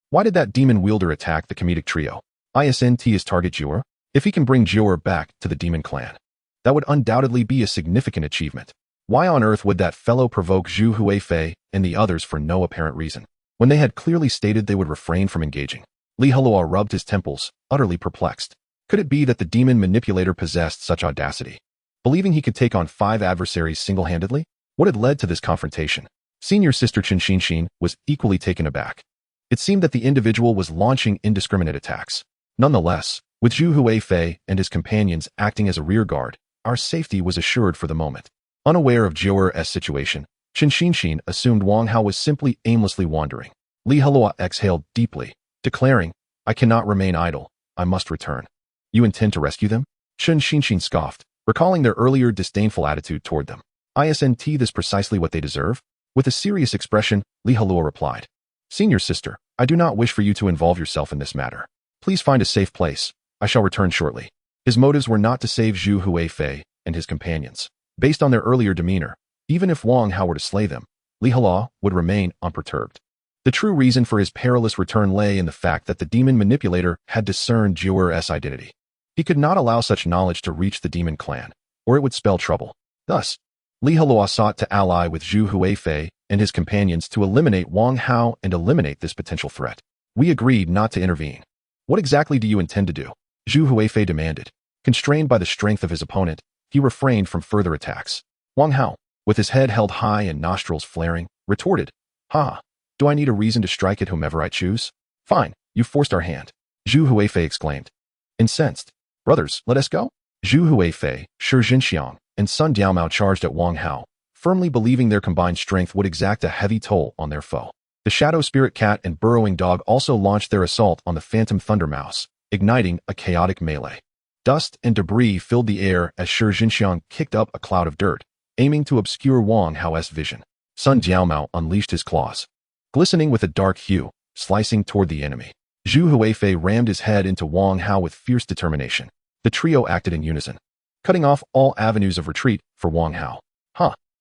Why did that demon wielder attack the comedic trio? Isn't his target Jiuer? If he can bring Jiuer back to the demon clan, that would undoubtedly be a significant achievement. Why on earth would that fellow provoke Zhu Huifei and the others for no apparent reason, when they had clearly stated they would refrain from engaging? Li Heluo rubbed his temples, utterly perplexed. Could it be that the demon manipulator possessed such audacity, believing he could take on 5 adversaries single-handedly? What had led to this confrontation? Senior sister Chen Xinxin was equally taken aback. It seemed that the individual was launching indiscriminate attacks. Nonetheless, with Zhu Huifei and his companions acting as a rearguard, our safety was assured for the moment. Unaware of Jiuer's situation, Chen Xinxin assumed Wang Hao was simply aimlessly wandering. Li Heluo exhaled deeply, declaring, "I cannot remain idle. I must return." "You intend to rescue them?" Chen Xinxin scoffed, recalling their earlier disdainful attitude toward them. "Isn't this precisely what they deserve?" With a serious expression, Li Heluo replied, "Senior sister, I do not wish for you to involve yourself in this matter. Please find a safe place. I shall return shortly." His motives were not to save Zhu Huifei and his companions. Based on their earlier demeanor, even if Wang Hao were to slay them, Li Heluo would remain unperturbed. The true reason for his perilous return lay in the fact that the demon manipulator had discerned Jiuer's identity. He could not allow such knowledge to reach the demon clan, or it would spell trouble. Thus, Li Heluo sought to ally with Zhu Huifei and his companions to eliminate Wang Hao and eliminate this potential threat. "We agreed not to intervene. What exactly do you intend to do?" Zhu Huifei demanded. Constrained by the strength of his opponent, he refrained from further attacks. Wang Hao, with his head held high and nostrils flaring, retorted, "Do I need a reason to strike at whomever I choose? Fine, you forced our hand." Zhu Huifei exclaimed. Incensed, "Brothers, let us go." Zhu Huifei, Shi Jinxiang, and Sun Diaomao charged at Wang Hao, firmly believing their combined strength would exact a heavy toll on their foe. The Shadow Spirit Cat and Burrowing Dog also launched their assault on the Phantom Thunder Mouse, igniting a chaotic melee. Dust and debris filled the air as Shi Jinxiang kicked up a cloud of dirt, aiming to obscure Wang Hao's vision. Sun Diaomao unleashed his claws, glistening with a dark hue, slicing toward the enemy. Zhu Huifei rammed his head into Wang Hao with fierce determination. The trio acted in unison, cutting off all avenues of retreat for Wang Hao.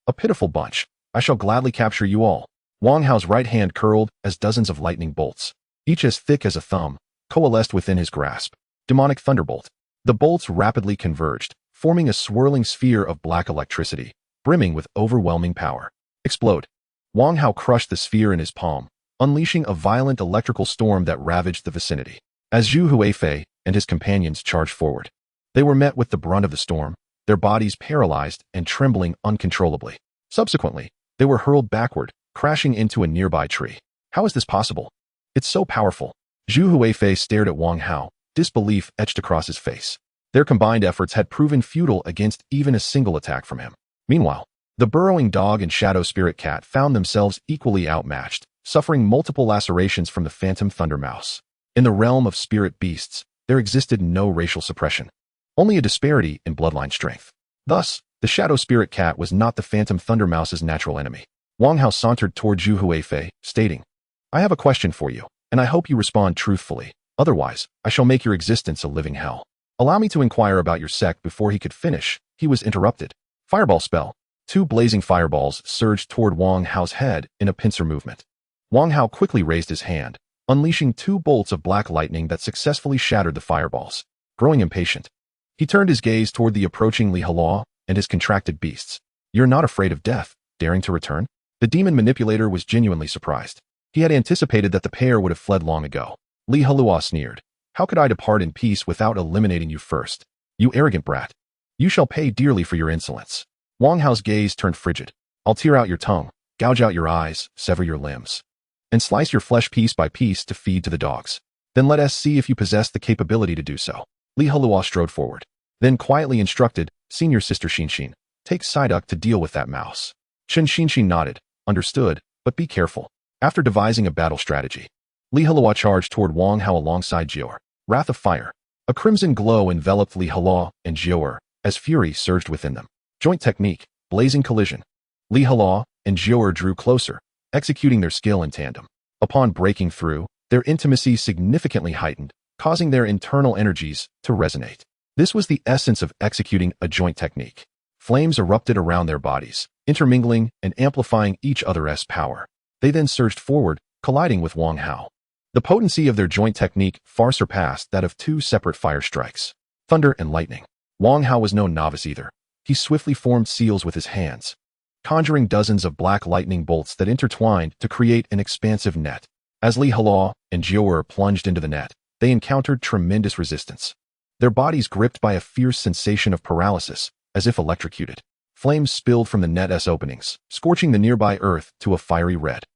A pitiful bunch. I shall gladly capture you all." Wang Hao's right hand curled as dozens of lightning bolts, each as thick as a thumb, coalesced within his grasp. Demonic thunderbolt. The bolts rapidly converged, forming a swirling sphere of black electricity, brimming with overwhelming power. Explode. Wang Hao crushed the sphere in his palm, unleashing a violent electrical storm that ravaged the vicinity. As Zhu Huifei and his companions charged forward, they were met with the brunt of the storm, their bodies paralyzed and trembling uncontrollably. Subsequently, they were hurled backward, crashing into a nearby tree. How is this possible? It's so powerful. Zhu Huifei stared at Wang Hao, disbelief etched across his face. Their combined efforts had proven futile against even a single attack from him. Meanwhile, the Burrowing Dog and Shadow Spirit Cat found themselves equally outmatched, suffering multiple lacerations from the Phantom Thunder Mouse. In the realm of spirit beasts, there existed no racial suppression, only a disparity in bloodline strength. Thus, the Shadow Spirit Cat was not the Phantom Thunder Mouse's natural enemy. Wang Hao sauntered toward Zhu Huifei, stating, "I have a question for you, and I hope you respond truthfully. Otherwise, I shall make your existence a living hell." "Allow me to inquire about your sect." Before he could finish, he was interrupted. Fireball spell. 2 blazing fireballs surged toward Wang Hao's head in a pincer movement. Wang Hao quickly raised his hand, unleashing 2 bolts of black lightning that successfully shattered the fireballs. Growing impatient, he turned his gaze toward the approaching Li Heluo and his contracted beasts. "You're not afraid of death, daring to return?" The demon manipulator was genuinely surprised. He had anticipated that the pair would have fled long ago. Li Heluo sneered. "How could I depart in peace without eliminating you first? You arrogant brat. You shall pay dearly for your insolence." Wang Hao's gaze turned frigid. "I'll tear out your tongue, gouge out your eyes, sever your limbs, and slice your flesh piece by piece to feed to the dogs. Then let us see if you possess the capability to do so." Li Heluo strode forward, then quietly instructed, "Senior Sister Xinxin, take Psyduck to deal with that mouse." Chen Xinxin nodded. "Understood, but be careful." After devising a battle strategy, Li Heluo charged toward Wang Hao alongside Jiuer. Wrath of Fire. A crimson glow enveloped Li Heluo and Jiu'er as fury surged within them. Joint technique, blazing collision. Li Heluo and Jiu'er drew closer, executing their skill in tandem. Upon breaking through, their intimacy significantly heightened, causing their internal energies to resonate. This was the essence of executing a joint technique. Flames erupted around their bodies, intermingling and amplifying each other's power. They then surged forward, colliding with Wang Hao. The potency of their joint technique far surpassed that of two separate fire strikes. Thunder and lightning. Wang Hao was no novice either. He swiftly formed seals with his hands, conjuring dozens of black lightning bolts that intertwined to create an expansive net. As Li Heluo and Jiu'er plunged into the net, they encountered tremendous resistance. Their bodies gripped by a fierce sensation of paralysis, as if electrocuted. Flames spilled from the net's openings, scorching the nearby earth to a fiery red.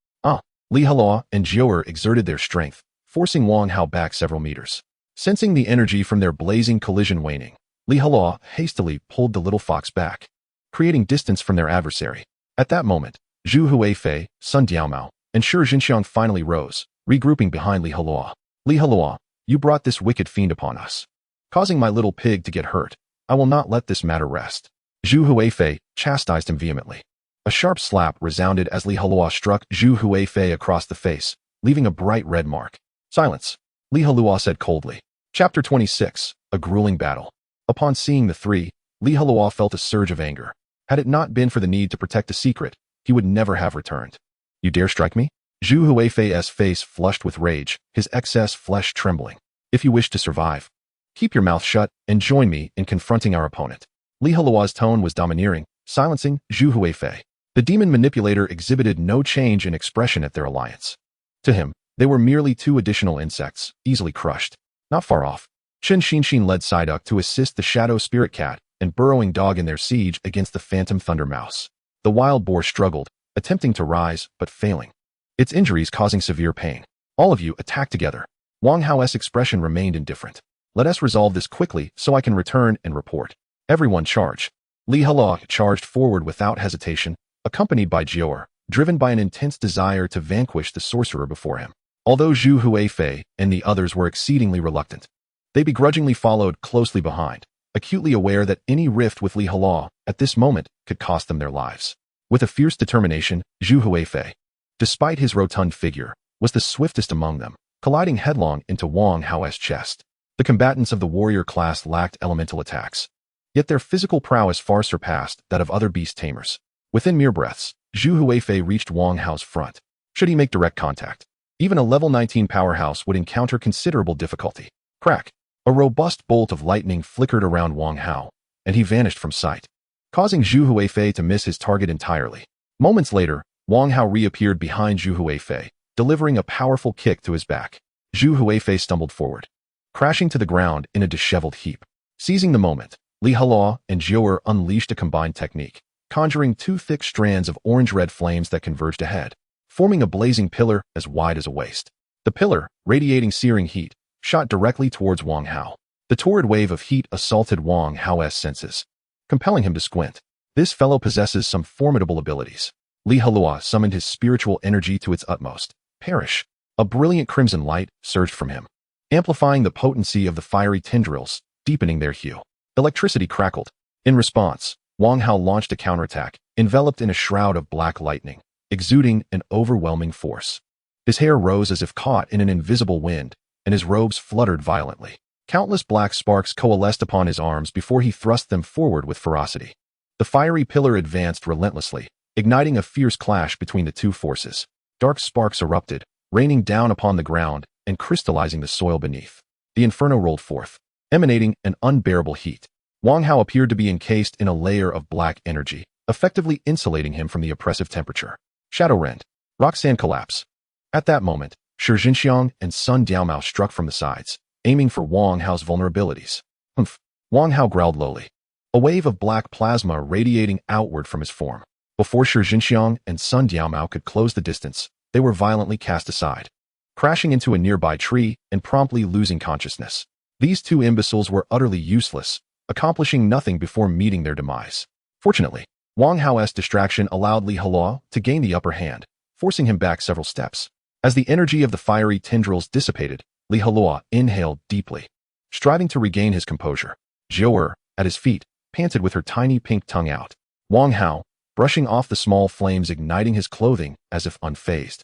Li Heluo and Jiu'er exerted their strength, forcing Wang Hao back several meters. Sensing the energy from their blazing collision waning, Li Heluo hastily pulled the little fox back, creating distance from their adversary. At that moment, Zhu Huifei, Sun Diaomao, and Shi Jinxiang finally rose, regrouping behind Li Heluo. Li Heluo, you brought this wicked fiend upon us, causing my little pig to get hurt. I will not let this matter rest. Zhu Huifei chastised him vehemently. A sharp slap resounded as Li Heluo struck Zhu Huifei across the face, leaving a bright red mark. Silence, Li Heluo said coldly. Chapter 26, A Grueling Battle. Upon seeing the three, Li Heluo felt a surge of anger. Had it not been for the need to protect a secret, he would never have returned. You dare strike me? Zhu Huifei's face flushed with rage, his excess flesh trembling. If you wish to survive, keep your mouth shut and join me in confronting our opponent. Li Heluo's tone was domineering, silencing Zhu Huifei. The demon manipulator exhibited no change in expression at their alliance. To him, they were merely two additional insects, easily crushed. Not far off, Chen Xinxin led Psyduck to assist the Shadow Spirit Cat and Burrowing Dog in their siege against the Phantom Thunder Mouse. The wild boar struggled, attempting to rise, but failing, its injuries causing severe pain. All of you attack together. Wang Hao's expression remained indifferent. Let us resolve this quickly so I can return and report. Everyone charge. Li Heluo charged forward without hesitation, accompanied by Jiu'er, driven by an intense desire to vanquish the sorcerer before him. Although Zhu Huifei and the others were exceedingly reluctant, they begrudgingly followed closely behind, acutely aware that any rift with Li Heluo at this moment could cost them their lives. With a fierce determination, Zhu Huifei, despite his rotund figure, was the swiftest among them, colliding headlong into Wang Hao's chest. The combatants of the warrior class lacked elemental attacks, yet their physical prowess far surpassed that of other beast tamers. Within mere breaths, Zhu Huifei reached Wang Hao's front. Should he make direct contact, even a level 19 powerhouse would encounter considerable difficulty. Crack! A robust bolt of lightning flickered around Wang Hao, and he vanished from sight, causing Zhu Huifei to miss his target entirely. Moments later, Wang Hao reappeared behind Zhu Huifei, delivering a powerful kick to his back. Zhu Huifei stumbled forward, crashing to the ground in a disheveled heap. Seizing the moment, Li Heluo and Jiu'er unleashed a combined technique, conjuring two thick strands of orange-red flames that converged ahead, forming a blazing pillar as wide as a waist. The pillar, radiating searing heat, shot directly towards Wang Hao. The torrid wave of heat assaulted Wang Hao's senses, compelling him to squint. This fellow possesses some formidable abilities. Li Heluo summoned his spiritual energy to its utmost. Perish! A brilliant crimson light surged from him, amplifying the potency of the fiery tendrils, deepening their hue. Electricity crackled. In response, Wang Hao launched a counterattack, enveloped in a shroud of black lightning, exuding an overwhelming force. His hair rose as if caught in an invisible wind, and his robes fluttered violently. Countless black sparks coalesced upon his arms before he thrust them forward with ferocity. The fiery pillar advanced relentlessly, igniting a fierce clash between the two forces. Dark sparks erupted, raining down upon the ground and crystallizing the soil beneath. The inferno rolled forth, emanating an unbearable heat. Wang Hao appeared to be encased in a layer of black energy, effectively insulating him from the oppressive temperature. Shadow rend. Rock sand collapse. At that moment, Shi Jinxiang and Sun Diaomao struck from the sides, aiming for Wang Hao's vulnerabilities. Humph! Wang Hao growled lowly, a wave of black plasma radiating outward from his form. Before Shi Jinxiang and Sun Diaomao could close the distance, they were violently cast aside, crashing into a nearby tree and promptly losing consciousness. These two imbeciles were utterly useless, accomplishing nothing before meeting their demise. Fortunately, Wang Hao's distraction allowed Li Heluo to gain the upper hand, forcing him back several steps. As the energy of the fiery tendrils dissipated, Li Heluo inhaled deeply, striving to regain his composure. Jiao, at his feet, panted with her tiny pink tongue out. Wang Hao, brushing off the small flames igniting his clothing as if unfazed,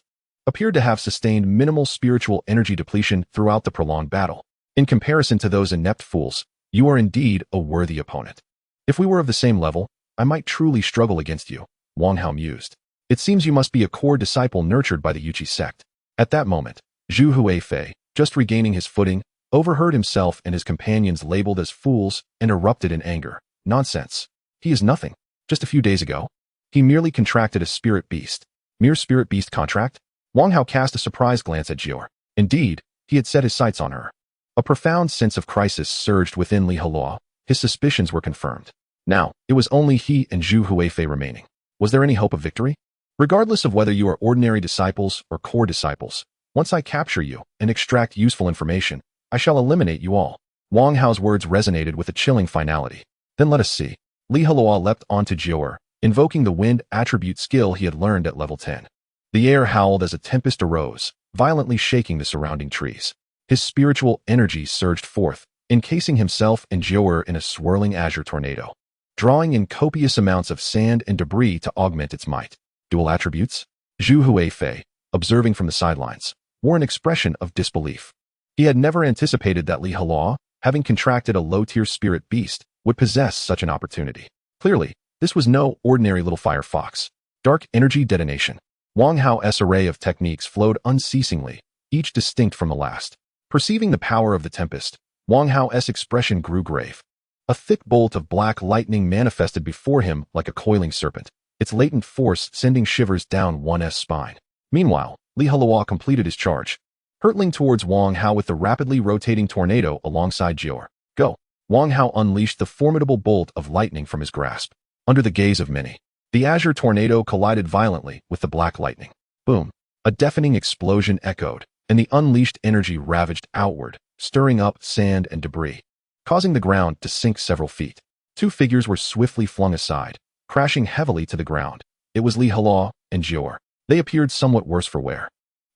appeared to have sustained minimal spiritual energy depletion throughout the prolonged battle. In comparison to those inept fools, you are indeed a worthy opponent. If we were of the same level, I might truly struggle against you, Wang Hao mused. It seems you must be a core disciple nurtured by the Yuchi sect. At that moment, Zhu Huifei, just regaining his footing, overheard himself and his companions labeled as fools and erupted in anger. Nonsense. He is nothing. Just a few days ago, he merely contracted a spirit beast. Mere spirit beast contract? Wang Hao cast a surprised glance at Jiao. Indeed, he had set his sights on her. A profound sense of crisis surged within Li Heluo. His suspicions were confirmed. Now, it was only he and Zhu Huifei remaining. Was there any hope of victory? Regardless of whether you are ordinary disciples or core disciples, once I capture you and extract useful information, I shall eliminate you all. Wang Hao's words resonated with a chilling finality. Then let us see. Li Heluo leapt onto Jiao, invoking the wind attribute skill he had learned at level 10. The air howled as a tempest arose, violently shaking the surrounding trees. His spiritual energy surged forth, encasing himself and Jiao in a swirling azure tornado, drawing in copious amounts of sand and debris to augment its might. Dual attributes? Zhu Huifei, observing from the sidelines, wore an expression of disbelief. He had never anticipated that Li Heluo, having contracted a low-tier spirit beast, would possess such an opportunity. Clearly, this was no ordinary little fire fox. Dark energy detonation. Wang Hao's array of techniques flowed unceasingly, each distinct from the last. Perceiving the power of the tempest, Wang Hao's expression grew grave. A thick bolt of black lightning manifested before him like a coiling serpent, its latent force sending shivers down one's spine. Meanwhile, Li Heluo completed his charge, hurtling towards Wang Hao with the rapidly rotating tornado alongside Jiao. Go! Wang Hao unleashed the formidable bolt of lightning from his grasp. Under the gaze of many, the azure tornado collided violently with the black lightning. Boom! A deafening explosion echoed, and the unleashed energy ravaged outward, stirring up sand and debris, causing the ground to sink several feet. Two figures were swiftly flung aside, crashing heavily to the ground. It was Li Heluo and Jiao. They appeared somewhat worse for wear.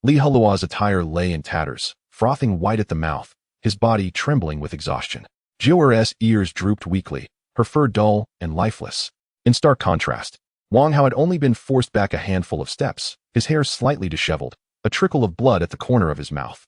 Li Heluo's attire lay in tatters, frothing white at the mouth, his body trembling with exhaustion. Jiao's ears drooped weakly, her fur dull and lifeless. In stark contrast, Wang Hao had only been forced back a handful of steps, his hair slightly disheveled, a trickle of blood at the corner of his mouth.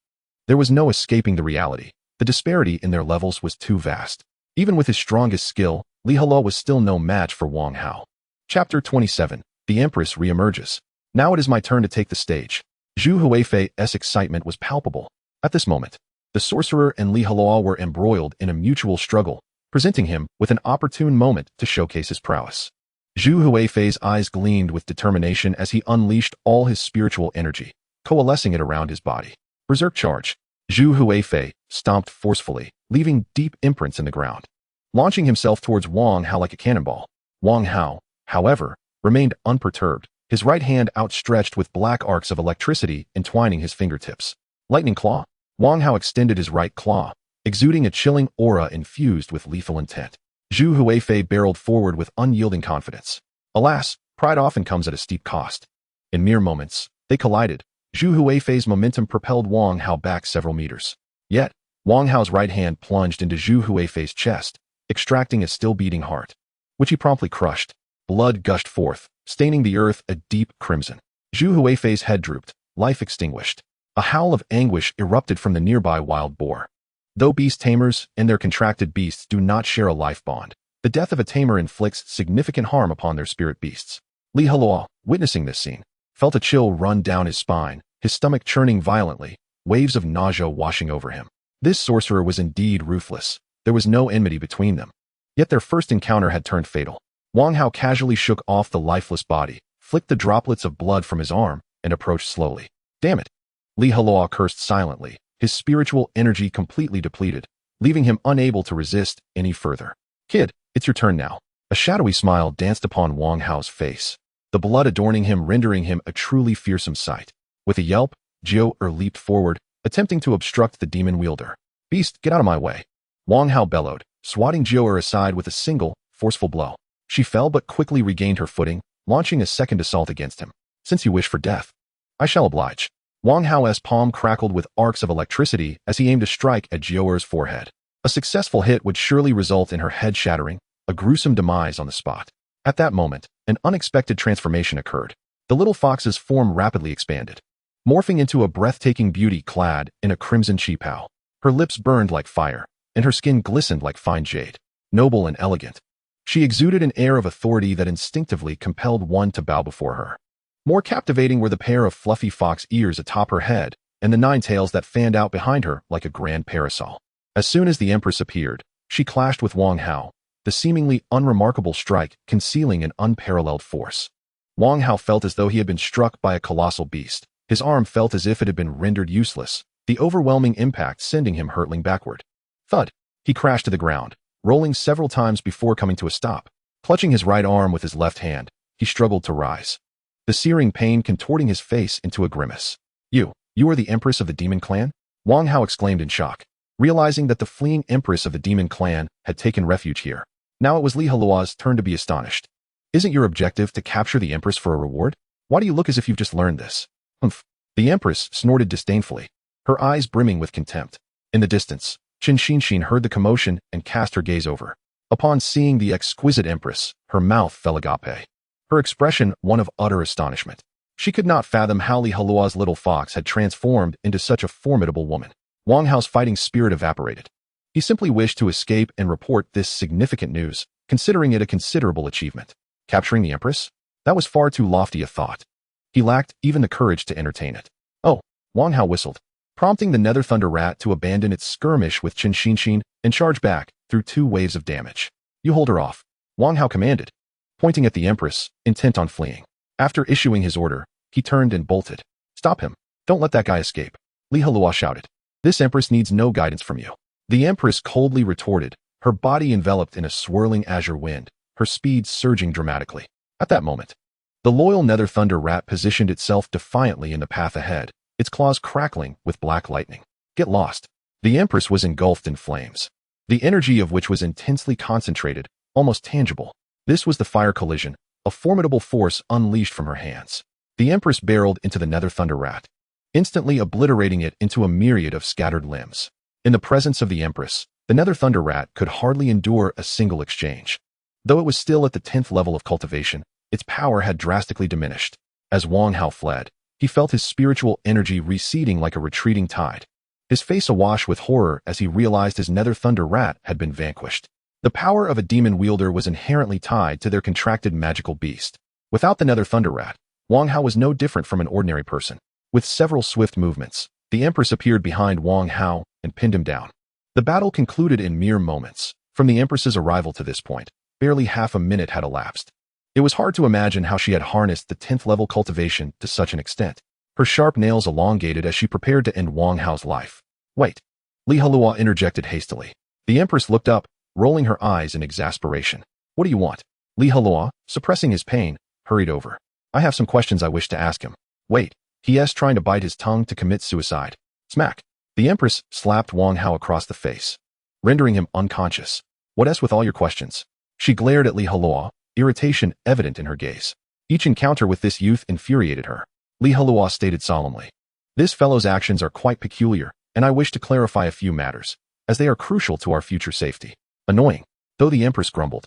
There was no escaping the reality. The disparity in their levels was too vast. Even with his strongest skill, Li Heluo was still no match for Wang Hao. Chapter 27. The Empress reemerges. Now it is my turn to take the stage. Zhu Huifei's excitement was palpable. At this moment, the sorcerer and Li Heluo were embroiled in a mutual struggle, presenting him with an opportune moment to showcase his prowess. Zhu Huifei's eyes gleamed with determination as he unleashed all his spiritual energy, coalescing it around his body. Berserk charge. Zhu Huifei stomped forcefully, leaving deep imprints in the ground, launching himself towards Wang Hao like a cannonball. Wang Hao, however, remained unperturbed, his right hand outstretched with black arcs of electricity entwining his fingertips. Lightning claw. Wang Hao extended his right claw, exuding a chilling aura infused with lethal intent. Zhu Huifei barreled forward with unyielding confidence. Alas, pride often comes at a steep cost. In mere moments, they collided. Zhu Huifei's momentum propelled Wang Hao back several meters. Yet, Wang Hao's right hand plunged into Zhu Huifei's chest, extracting a still-beating heart, which he promptly crushed. Blood gushed forth, staining the earth a deep crimson. Zhu Huifei's head drooped, life extinguished. A howl of anguish erupted from the nearby wild boar. Though beast tamers and their contracted beasts do not share a life bond, the death of a tamer inflicts significant harm upon their spirit beasts. Li Heluo, witnessing this scene, felt a chill run down his spine, his stomach churning violently, waves of nausea washing over him. This sorcerer was indeed ruthless. There was no enmity between them. Yet their first encounter had turned fatal. Wang Hao casually shook off the lifeless body, flicked the droplets of blood from his arm, and approached slowly. Damn it! Li Heluo cursed silently, his spiritual energy completely depleted, leaving him unable to resist any further. Kid, it's your turn now. A shadowy smile danced upon Wang Hao's face, the blood adorning him rendering him a truly fearsome sight. With a yelp, Jiao leaped forward, attempting to obstruct the demon wielder. Beast, get out of my way! Wang Hao bellowed, swatting Jiao aside with a single, forceful blow. She fell but quickly regained her footing, launching a second assault against him. Since you wish for death, I shall oblige. Wang Hao's palm crackled with arcs of electricity as he aimed a strike at Jiao's forehead. A successful hit would surely result in her head shattering, a gruesome demise on the spot. At that moment, an unexpected transformation occurred. The little fox's form rapidly expanded, morphing into a breathtaking beauty clad in a crimson qipao. Her lips burned like fire, and her skin glistened like fine jade. Noble and elegant, she exuded an air of authority that instinctively compelled one to bow before her. More captivating were the pair of fluffy fox ears atop her head and the 9 tails that fanned out behind her like a grand parasol. As soon as the Empress appeared, she clashed with Wang Hao, the seemingly unremarkable strike concealing an unparalleled force. Wang Hao felt as though he had been struck by a colossal beast. His arm felt as if it had been rendered useless, the overwhelming impact sending him hurtling backward. Thud! He crashed to the ground, rolling several times before coming to a stop. Clutching his right arm with his left hand, he struggled to rise, the searing pain contorting his face into a grimace. You are the Empress of the Demon Clan? Wang Hao exclaimed in shock, realizing that the fleeing Empress of the Demon Clan had taken refuge here. Now it was Li Heluo's turn to be astonished. Isn't your objective to capture the Empress for a reward? Why do you look as if you've just learned this? Humph. The Empress snorted disdainfully, her eyes brimming with contempt. In the distance, Qin Xinshin heard the commotion and cast her gaze over. Upon seeing the exquisite Empress, her mouth fell agape, her expression one of utter astonishment. She could not fathom how Li Heluo's little fox had transformed into such a formidable woman. Wang Hao's fighting spirit evaporated. He simply wished to escape and report this significant news, considering it a considerable achievement. Capturing the Empress? That was far too lofty a thought. He lacked even the courage to entertain it. Oh, Wang Hao whistled, prompting the Nether Thunder Rat to abandon its skirmish with Qin Xinshin and charge back through 2 waves of damage. You hold her off, Wang Hao commanded, pointing at the Empress, intent on fleeing. After issuing his order, he turned and bolted. Stop him. Don't let that guy escape, Li Heluo shouted. This Empress needs no guidance from you. The Empress coldly retorted, her body enveloped in a swirling azure wind, her speed surging dramatically. At that moment, the loyal Nether Thunder Rat positioned itself defiantly in the path ahead, its claws crackling with black lightning. Get lost. The Empress was engulfed in flames, the energy of which was intensely concentrated, almost tangible. This was the fire collision, a formidable force unleashed from her hands. The Empress barreled into the Nether Thunder Rat, instantly obliterating it into a myriad of scattered limbs. In the presence of the Empress, the Nether Thunder Rat could hardly endure a single exchange. Though it was still at the 10th level of cultivation, its power had drastically diminished. As Wang Hao fled, he felt his spiritual energy receding like a retreating tide, his face awash with horror as he realized his Nether Thunder Rat had been vanquished. The power of a demon wielder was inherently tied to their contracted magical beast. Without the Nether Thunder Rat, Wang Hao was no different from an ordinary person. With several swift movements, the Empress appeared behind Wang Hao and pinned him down. The battle concluded in mere moments. From the Empress's arrival to this point, barely half a minute had elapsed. It was hard to imagine how she had harnessed the 10th level cultivation to such an extent. Her sharp nails elongated as she prepared to end Wang Hao's life. Wait. Li Heluo interjected hastily. The Empress looked up, rolling her eyes in exasperation. What do you want? Li Heluo, suppressing his pain, hurried over. I have some questions I wish to ask him. Wait, he asked, trying to bite his tongue to commit suicide. Smack. The Empress slapped Wang Hao across the face, rendering him unconscious. What else with all your questions? She glared at Li Heluo, irritation evident in her gaze. Each encounter with this youth infuriated her. Li Heluo stated solemnly. This fellow's actions are quite peculiar, and I wish to clarify a few matters, as they are crucial to our future safety. Annoying, though the Empress grumbled.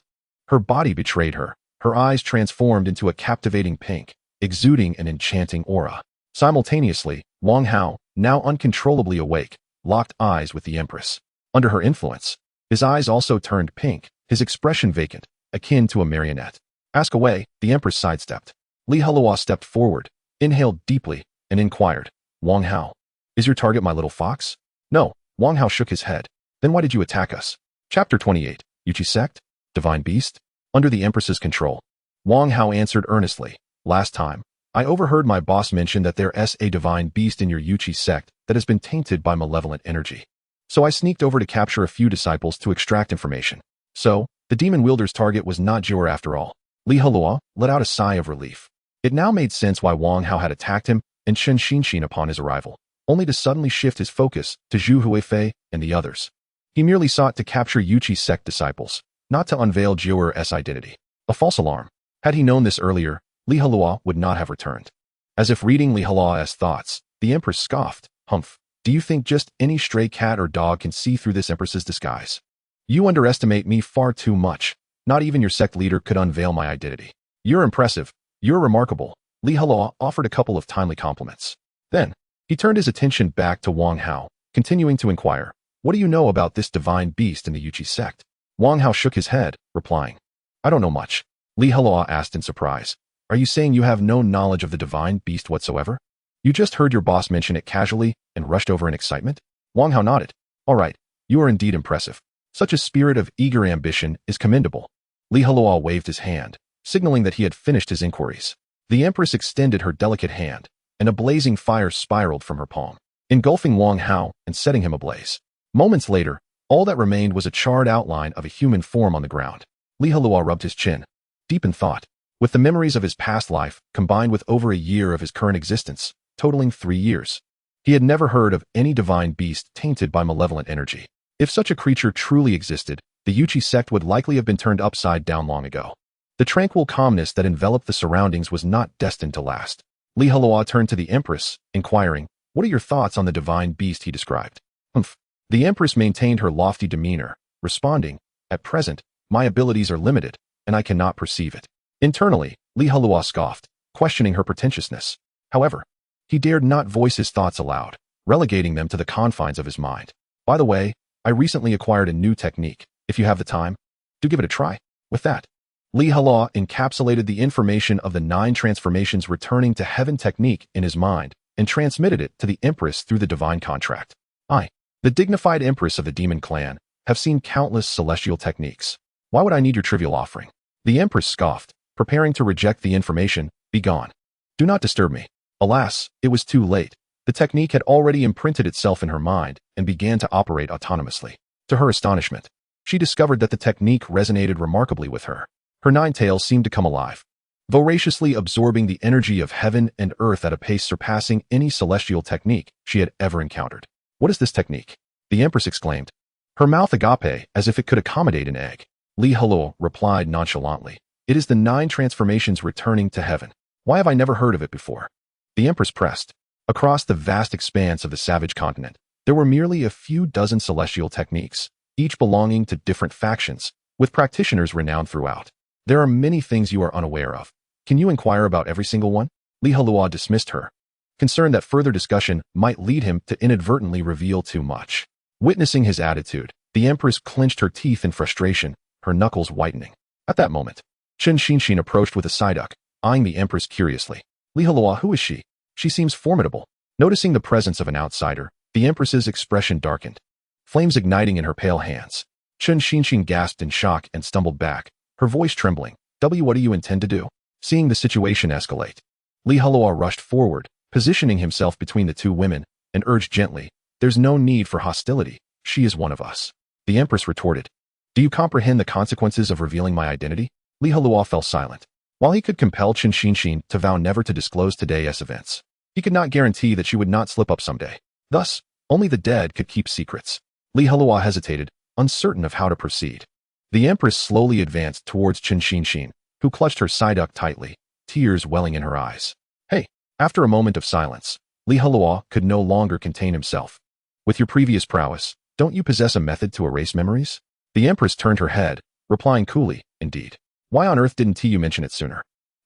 Her body betrayed her, her eyes transformed into a captivating pink, exuding an enchanting aura. Simultaneously, Wang Hao, now uncontrollably awake, locked eyes with the Empress. Under her influence, his eyes also turned pink, his expression vacant, akin to a marionette. Ask away, the Empress sidestepped. Li Heluo stepped forward, inhaled deeply, and inquired, Wang Hao, is your target my little fox? No, Wang Hao shook his head. Then why did you attack us? Chapter 28, Yuchi Sect? Divine Beast? Under the Empress's control. Wang Hao answered earnestly. Last time, I overheard my boss mention that there's a divine beast in your Yuchi sect that has been tainted by malevolent energy. So I sneaked over to capture a few disciples to extract information. So, the demon wielder's target was not Jiur after all. Li Heluo let out a sigh of relief. It now made sense why Wang Hao had attacked him and Qin Xinshin upon his arrival, only to suddenly shift his focus to Zhu Huifei and the others. He merely sought to capture Yuchi sect disciples, not to unveil Jiur's identity. A false alarm. Had he known this earlier, Li Heluo would not have returned. As if reading Li Heluo's thoughts, the Empress scoffed. Humph. Do you think just any stray cat or dog can see through this Empress's disguise? You underestimate me far too much. Not even your sect leader could unveil my identity. You're impressive. You're remarkable. Heluo offered a couple of timely compliments. Then, he turned his attention back to Wang Hao, continuing to inquire, what do you know about this divine beast in the Yuchi sect? Wang Hao shook his head, replying, I don't know much. Heluo asked in surprise, are you saying you have no knowledge of the divine beast whatsoever? You just heard your boss mention it casually and rushed over in excitement? Wang Hao nodded. All right, you are indeed impressive. Such a spirit of eager ambition is commendable. Heluo waved his hand, signaling that he had finished his inquiries. The Empress extended her delicate hand, and a blazing fire spiraled from her palm, engulfing Wang Hao and setting him ablaze. Moments later, all that remained was a charred outline of a human form on the ground. Heluo rubbed his chin, deep in thought, with the memories of his past life combined with over a year of his current existence, totaling 3 years. He had never heard of any divine beast tainted by malevolent energy. If such a creature truly existed, the Yuchi sect would likely have been turned upside down long ago. The tranquil calmness that enveloped the surroundings was not destined to last. Heluo turned to the Empress, inquiring, what are your thoughts on the divine beast he described? Humph. The Empress maintained her lofty demeanor, responding, at present, my abilities are limited, and I cannot perceive it. Internally, Heluo scoffed, questioning her pretentiousness. However, he dared not voice his thoughts aloud, relegating them to the confines of his mind. By the way, I recently acquired a new technique. If you have the time, do give it a try. With that, Heluo encapsulated the information of the 9 transformations returning to heaven technique in his mind and transmitted it to the Empress through the divine contract. I, the dignified Empress of the demon clan, have seen countless celestial techniques. Why would I need your trivial offering? The Empress scoffed, preparing to reject the information. Be gone. Do not disturb me. Alas, it was too late. The technique had already imprinted itself in her mind and began to operate autonomously. To her astonishment, she discovered that the technique resonated remarkably with her. Her 9 tails seemed to come alive, voraciously absorbing the energy of heaven and earth at a pace surpassing any celestial technique she had ever encountered. What is this technique? The Empress exclaimed, her mouth agape as if it could accommodate an egg. Heluo replied nonchalantly, it is the 9 transformations returning to heaven. Why have I never heard of it before? The Empress pressed. Across the vast expanse of the savage continent, there were merely a few dozen celestial techniques, each belonging to different factions, with practitioners renowned throughout. There are many things you are unaware of. Can you inquire about every single one? Heluo dismissed her, concerned that further discussion might lead him to inadvertently reveal too much. Witnessing his attitude, the Empress clenched her teeth in frustration, her knuckles whitening. At that moment, Chen Xinshin approached with a Psyduck, eyeing the Empress curiously. Heluo, who is she? She seems formidable. Noticing the presence of an outsider, the Empress's expression darkened, flames igniting in her pale hands. Chen Xinshin gasped in shock and stumbled back, her voice trembling. What do you intend to do? Seeing the situation escalate, Heluo rushed forward, positioning himself between the 2 women, and urged gently, there's no need for hostility. She is one of us. The Empress retorted, do you comprehend the consequences of revealing my identity? Heluo fell silent. While he could compel Chen Xinshin to vow never to disclose today's events, he could not guarantee that she would not slip up someday. Thus, only the dead could keep secrets. Heluo hesitated, uncertain of how to proceed. The Empress slowly advanced towards Chen Xinshin, who clutched her Psyduck tightly, tears welling in her eyes. Hey! After a moment of silence, Heluo could no longer contain himself. With your previous prowess, don't you possess a method to erase memories? The Empress turned her head, replying coolly, indeed. Why on earth didn't you mention it sooner?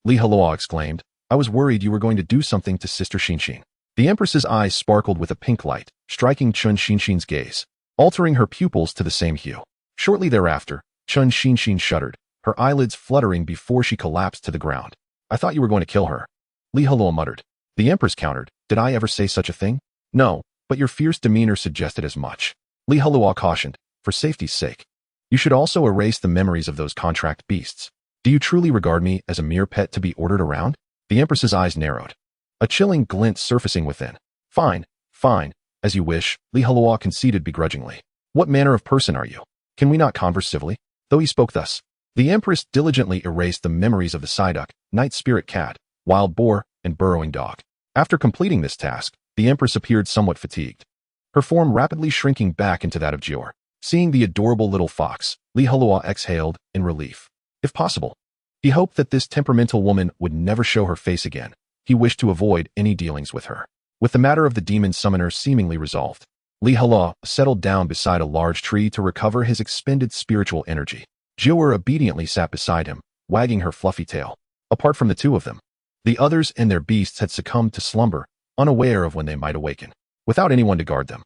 Heluo exclaimed, I was worried you were going to do something to Sister Xinshin. The Empress's eyes sparkled with a pink light, striking Chen Xinshin's gaze, altering her pupils to the same hue. Shortly thereafter, Chen Xinshin shuddered, her eyelids fluttering before she collapsed to the ground. I thought you were going to kill her. Heluo muttered. The Empress countered, did I ever say such a thing? No, but your fierce demeanor suggested as much. Heluo cautioned, for safety's sake. You should also erase the memories of those contract beasts. Do you truly regard me as a mere pet to be ordered around? The Empress's eyes narrowed, a chilling glint surfacing within. Fine, as you wish, Heluo conceded begrudgingly. What manner of person are you? Can we not converse civilly? Though he spoke thus, the Empress diligently erased the memories of the Psyduck, night spirit cat, wild boar, and burrowing dog. After completing this task, the Empress appeared somewhat fatigued, her form rapidly shrinking back into that of Jior. Seeing the adorable little fox, Heluo exhaled in relief. If possible, he hoped that this temperamental woman would never show her face again. He wished to avoid any dealings with her. With the matter of the demon summoner seemingly resolved, Li Heluo settled down beside a large tree to recover his expended spiritual energy. Jiu'er obediently sat beside him, wagging her fluffy tail. Apart from the two of them, the others and their beasts had succumbed to slumber, unaware of when they might awaken. Without anyone to guard them,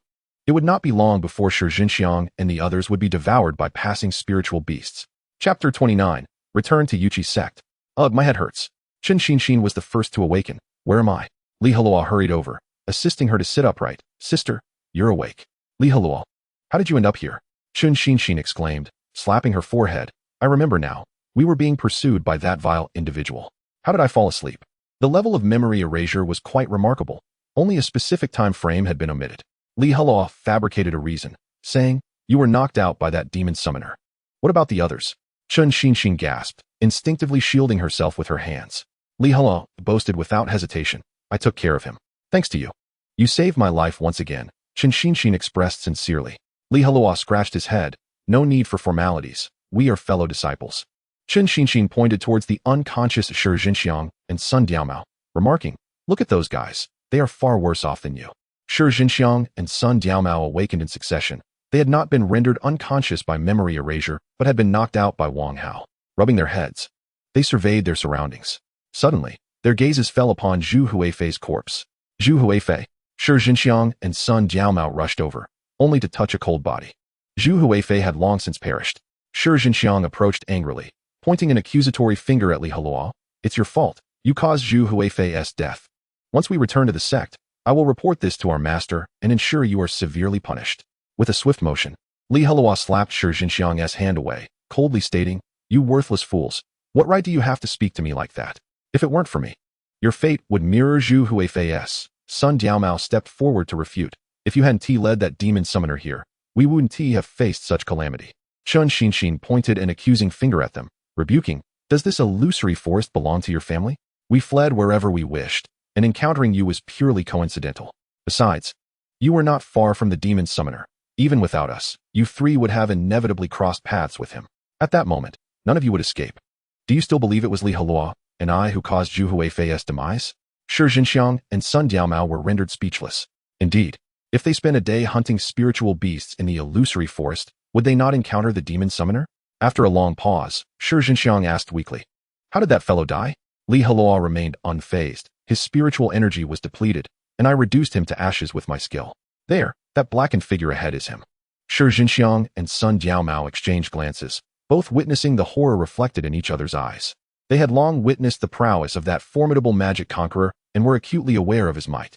it would not be long before Shi Jinxiang and the others would be devoured by passing spiritual beasts. Chapter 29. Return to Yuchi's sect. Ugh, my head hurts. Qin Xinxin was the first to awaken. Where am I? Li Heluo hurried over, assisting her to sit upright. Sister, you're awake. Li Heluo, how did you end up here? Qin Xinxin exclaimed, slapping her forehead. I remember now. We were being pursued by that vile individual. How did I fall asleep? The level of memory erasure was quite remarkable. Only a specific time frame had been omitted. Li Heluo fabricated a reason, saying, you were knocked out by that demon summoner. What about the others? Qin Xinxin gasped, instinctively shielding herself with her hands. Li Heluo boasted without hesitation. I took care of him. Thanks to you. You saved my life once again, Qin Xinxin expressed sincerely. Li Heluo scratched his head. No need for formalities. We are fellow disciples. Qin Xinxin pointed towards the unconscious Shi Jinxiang and Sun Diaomao, remarking, look at those guys. They are far worse off than you. Shi Jinxiang and Sun Diaomao awakened in succession. They had not been rendered unconscious by memory erasure, but had been knocked out by Wang Hao. Rubbing their heads, they surveyed their surroundings. Suddenly, their gazes fell upon Zhu Huifei's corpse. Zhu Huifei, Shi Jinxiang, and Sun Diaomao rushed over, only to touch a cold body. Zhu Huifei had long since perished. Shi Jinxiang approached angrily, pointing an accusatory finger at Li Heluo. It's your fault. You caused Zhu Huifei's death. Once we return to the sect, I will report this to our master and ensure you are severely punished. With a swift motion, Li Heluo slapped Shi Jinxiang's hand away, coldly stating, you worthless fools, what right do you have to speak to me like that? If it weren't for me, your fate would mirror Zhu Huifei's. Sun Diaomao stepped forward to refute. If you hadn't led that demon summoner here, we wouldn't have faced such calamity. Qin Xinxin pointed an accusing finger at them, rebuking, does this illusory forest belong to your family? We fled wherever we wished, and encountering you was purely coincidental. Besides, you were not far from the demon summoner. Even without us, you three would have inevitably crossed paths with him. At that moment, none of you would escape. Do you still believe it was Li Heluo and I who caused Zhu Huifei's demise? Shi Jinxiang and Sun Diaomao were rendered speechless. Indeed, if they spent a day hunting spiritual beasts in the illusory forest, would they not encounter the demon summoner? After a long pause, Shi Jinxiang asked weakly, how did that fellow die? Li Heluo remained unfazed. His spiritual energy was depleted, and I reduced him to ashes with my skill. There, that blackened figure ahead is him. Shi Jinxiang and Sun Diaomao exchanged glances, both witnessing the horror reflected in each other's eyes. They had long witnessed the prowess of that formidable magic conqueror and were acutely aware of his might.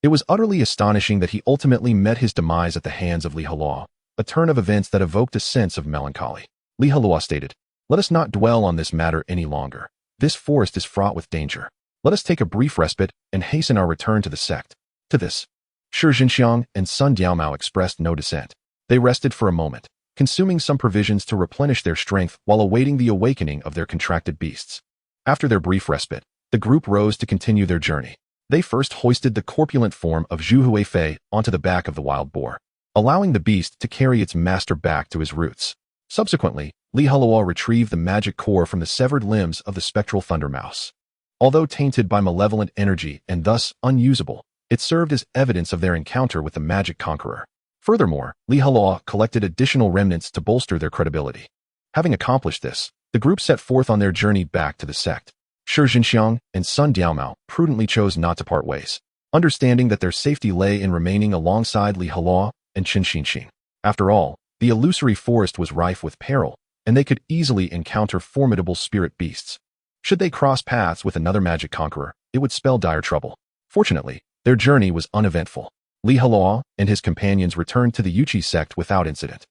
It was utterly astonishing that he ultimately met his demise at the hands of Li Heluo, a turn of events that evoked a sense of melancholy. Li Heluo stated, let us not dwell on this matter any longer. This forest is fraught with danger. Let us take a brief respite and hasten our return to the sect. To this, Shi Jinxiang and Sun Diaomao expressed no dissent. They rested for a moment, consuming some provisions to replenish their strength while awaiting the awakening of their contracted beasts. After their brief respite, the group rose to continue their journey. They first hoisted the corpulent form of Zhu Huifei onto the back of the wild boar, allowing the beast to carry its master back to his roots. Subsequently, Li Heluo retrieved the magic core from the severed limbs of the spectral thunder mouse. Although tainted by malevolent energy and thus unusable, it served as evidence of their encounter with the magic conqueror. Furthermore, Li Heluo collected additional remnants to bolster their credibility. Having accomplished this, the group set forth on their journey back to the sect. Shi Jinxiang and Sun Diaomao prudently chose not to part ways, understanding that their safety lay in remaining alongside Li Heluo and Qin Xinxin. After all, the illusory forest was rife with peril, and they could easily encounter formidable spirit beasts. Should they cross paths with another magic conqueror, it would spell dire trouble. Fortunately, their journey was uneventful. Li Heluo and his companions returned to the Yuchi sect without incident.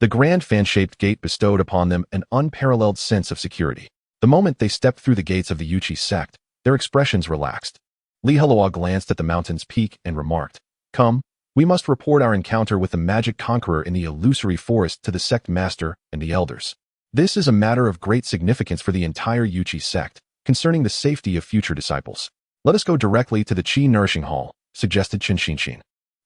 The grand fan-shaped gate bestowed upon them an unparalleled sense of security. The moment they stepped through the gates of the Yuchi sect, their expressions relaxed. Li Heluo glanced at the mountain's peak and remarked, come, we must report our encounter with the magic conqueror in the illusory forest to the sect master and the elders. This is a matter of great significance for the entire Yuchi sect, concerning the safety of future disciples. Let us go directly to the Qi Nourishing Hall, suggested Qin Xinxin.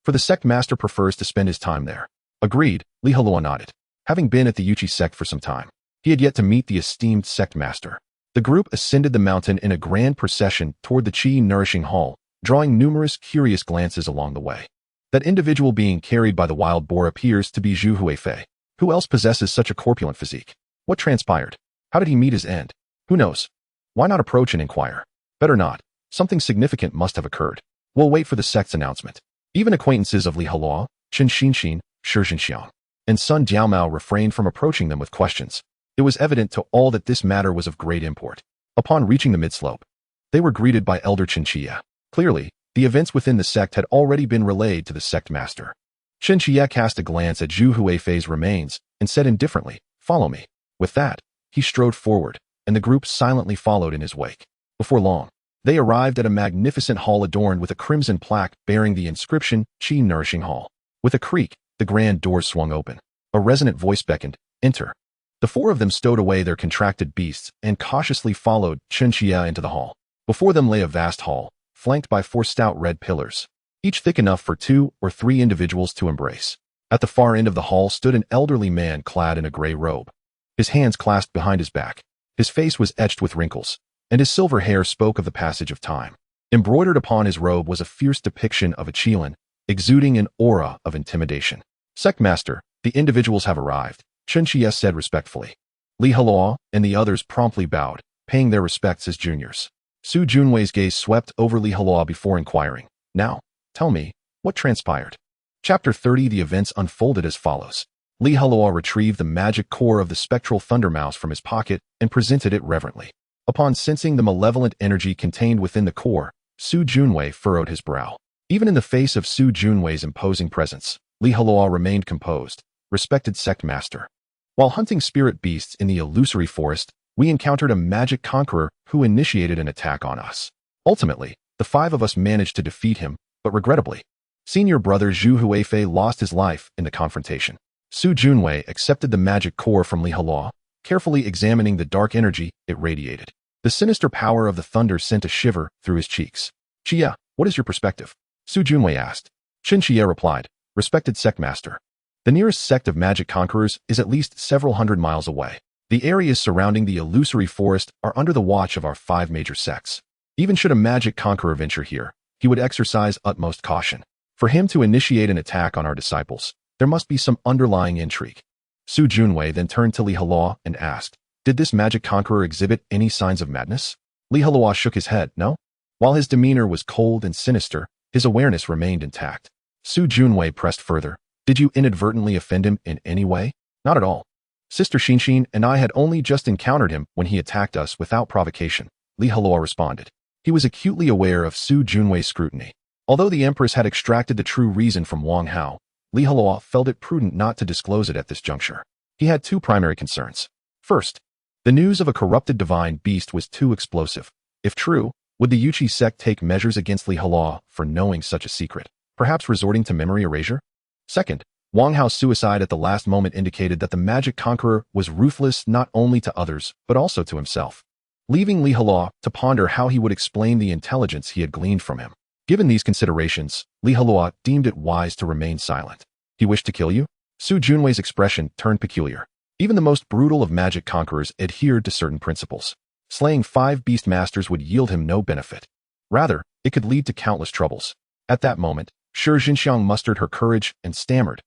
For the sect master prefers to spend his time there. Agreed, Li Heluo nodded. Having been at the Yuchi sect for some time, he had yet to meet the esteemed sect master. The group ascended the mountain in a grand procession toward the Qi Nourishing Hall, drawing numerous curious glances along the way. That individual being carried by the wild boar appears to be Zhu Huifei. Who else possesses such a corpulent physique? What transpired? How did he meet his end? Who knows? Why not approach and inquire? Better not. Something significant must have occurred. We'll wait for the sect's announcement. Even acquaintances of Li Heluo, Chen Xinxin, Shi Jinxiang, and Sun Jiaomao refrained from approaching them with questions. It was evident to all that this matter was of great import. Upon reaching the midslope, they were greeted by Elder Chen Qia. Clearly, the events within the sect had already been relayed to the sect master. Chen Qia cast a glance at Zhu Huifei's remains and said indifferently, "Follow me." With that, he strode forward, and the group silently followed in his wake. Before long, they arrived at a magnificent hall adorned with a crimson plaque bearing the inscription, Qi Nourishing Hall. With a creak, the grand doors swung open. A resonant voice beckoned, "Enter." The four of them stowed away their contracted beasts and cautiously followed Chen Qia into the hall. Before them lay a vast hall, flanked by 4 stout red pillars, each thick enough for 2 or 3 individuals to embrace. At the far end of the hall stood an elderly man clad in a gray robe, his hands clasped behind his back. His face was etched with wrinkles, and his silver hair spoke of the passage of time. Embroidered upon his robe was a fierce depiction of a Qilin, exuding an aura of intimidation. "Sect Master, the individuals have arrived," Chen Qia said respectfully. Li Heluo and the others promptly bowed, paying their respects as juniors. Su Junwei's gaze swept over Li Heluo before inquiring, "Now, tell me, what transpired?" Chapter 30. The events unfolded as follows. Li Heluo retrieved the magic core of the spectral thunder mouse from his pocket and presented it reverently. Upon sensing the malevolent energy contained within the core, Su Junwei furrowed his brow. Even in the face of Su Junwei's imposing presence, Li Heluo remained composed. "Respected sect master, while hunting spirit beasts in the illusory forest, we encountered a magic conqueror who initiated an attack on us. Ultimately, the 5 of us managed to defeat him, but regrettably, senior brother Zhu Huifei lost his life in the confrontation." Su Junwei accepted the magic core from Li Heluo, carefully examining the dark energy it radiated. The sinister power of the thunder sent a shiver through his cheeks. "Qia, what is your perspective?" Su Junwei asked. Chen Qia replied, "Respected sect master, the nearest sect of magic conquerors is at least several hundred miles away. The areas surrounding the illusory forest are under the watch of our 5 major sects. Even should a magic conqueror venture here, he would exercise utmost caution. For him to initiate an attack on our disciples, there must be some underlying intrigue." Su Junwei then turned to Li Heluo and asked, "Did this magic conqueror exhibit any signs of madness?" Li Heluo shook his head, "No." While his demeanor was cold and sinister, his awareness remained intact. Su Junwei pressed further, "Did you inadvertently offend him in any way?" "Not at all. Sister Xinxin and I had only just encountered him when he attacked us without provocation," Li Heluo responded. He was acutely aware of Su Junwei's scrutiny. Although the Empress had extracted the true reason from Wang Hao, Li Heluo felt it prudent not to disclose it at this juncture. He had 2 primary concerns. First, the news of a corrupted divine beast was too explosive. If true, would the Yuchi sect take measures against Li Heluo for knowing such a secret, perhaps resorting to memory erasure? Second, Wang Hao's suicide at the last moment indicated that the magic conqueror was ruthless not only to others, but also to himself, leaving Li Heluo to ponder how he would explain the intelligence he had gleaned from him. Given these considerations, Li Heluo deemed it wise to remain silent. "He wished to kill you?" Su Junwei's expression turned peculiar. Even the most brutal of magic conquerors adhered to certain principles. Slaying 5 beast masters would yield him no benefit. Rather, it could lead to countless troubles. At that moment, Shi Jinxiang mustered her courage and stammered,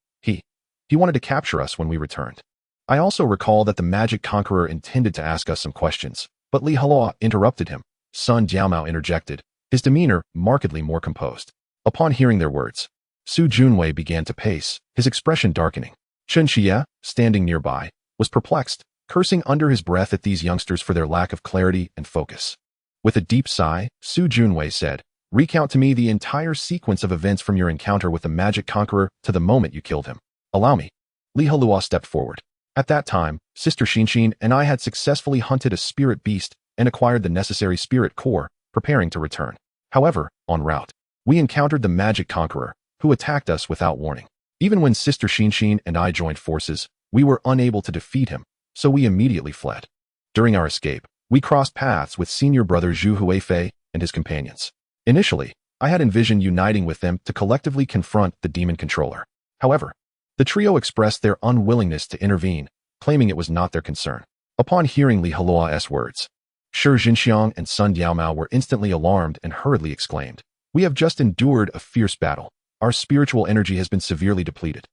He wanted to capture us when we returned. I also recall that the magic conqueror intended to ask us some questions, but Li Heluo interrupted him. Sun Jiaomao interjected, his demeanor markedly more composed. Upon hearing their words, Su Junwei began to pace, his expression darkening. Chen Qia, standing nearby, was perplexed, cursing under his breath at these youngsters for their lack of clarity and focus. With a deep sigh, Su Junwei said, "Recount to me the entire sequence of events from your encounter with the magic conqueror to the moment you killed him." "Allow me." Li Heluo stepped forward. "At that time, Sister Xinxin and I had successfully hunted a spirit beast and acquired the necessary spirit core, preparing to return. However, en route, we encountered the magic conqueror, who attacked us without warning. Even when Sister Xinxin and I joined forces, we were unable to defeat him, so we immediately fled. During our escape, we crossed paths with senior brother Zhu Huifei and his companions. Initially, I had envisioned uniting with them to collectively confront the demon controller. However, the trio expressed their unwillingness to intervene, claiming it was not their concern. Upon hearing Li Heluo's words, Shi Jinxiang and Sun Jiaomao were instantly alarmed and hurriedly exclaimed, We have just endured a fierce battle. Our spiritual energy has been severely depleted.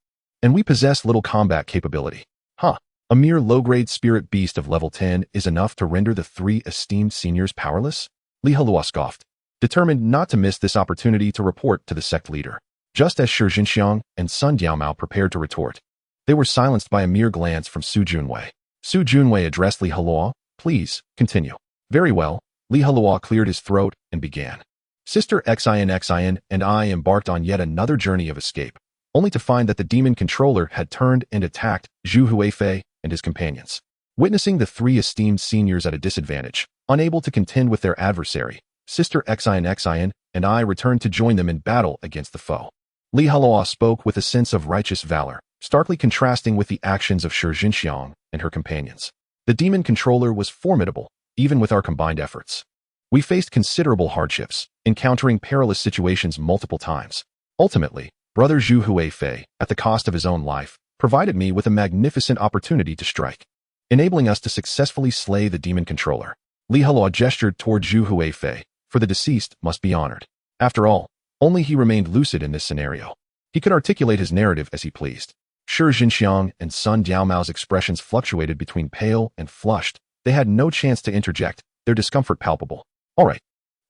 And we possess little combat capability. Huh. A mere low-grade spirit beast of level 10 is enough to render the 3 esteemed seniors powerless? Li Heluo scoffed, determined not to miss this opportunity to report to the sect leader. Just as Shi Jinxiang and Sun Diaomao prepared to retort, they were silenced by a mere glance from Su Junwei. Su Junwei addressed Li Heluo. Please, continue. Very well. Li Heluo cleared his throat and began. Sister Xin and I embarked on yet another journey of escape, only to find that the demon controller had turned and attacked Zhu Huifei and his companions. Witnessing the 3 esteemed seniors at a disadvantage, unable to contend with their adversary, Sister Xin and I returned to join them in battle against the foe. Li Heluo spoke with a sense of righteous valor, starkly contrasting with the actions of Shi Jinxiang and her companions. The demon controller was formidable, even with our combined efforts. We faced considerable hardships, encountering perilous situations multiple times. Ultimately, Brother Zhu Huifei, at the cost of his own life, provided me with a magnificent opportunity to strike, enabling us to successfully slay the demon controller. Li Heluo gestured toward Zhu Huifei, for the deceased must be honored. After all, only he remained lucid in this scenario. He could articulate his narrative as he pleased. Shi Jinxiang and Sun Diaomao's expressions fluctuated between pale and flushed. They had no chance to interject, their discomfort palpable. All right.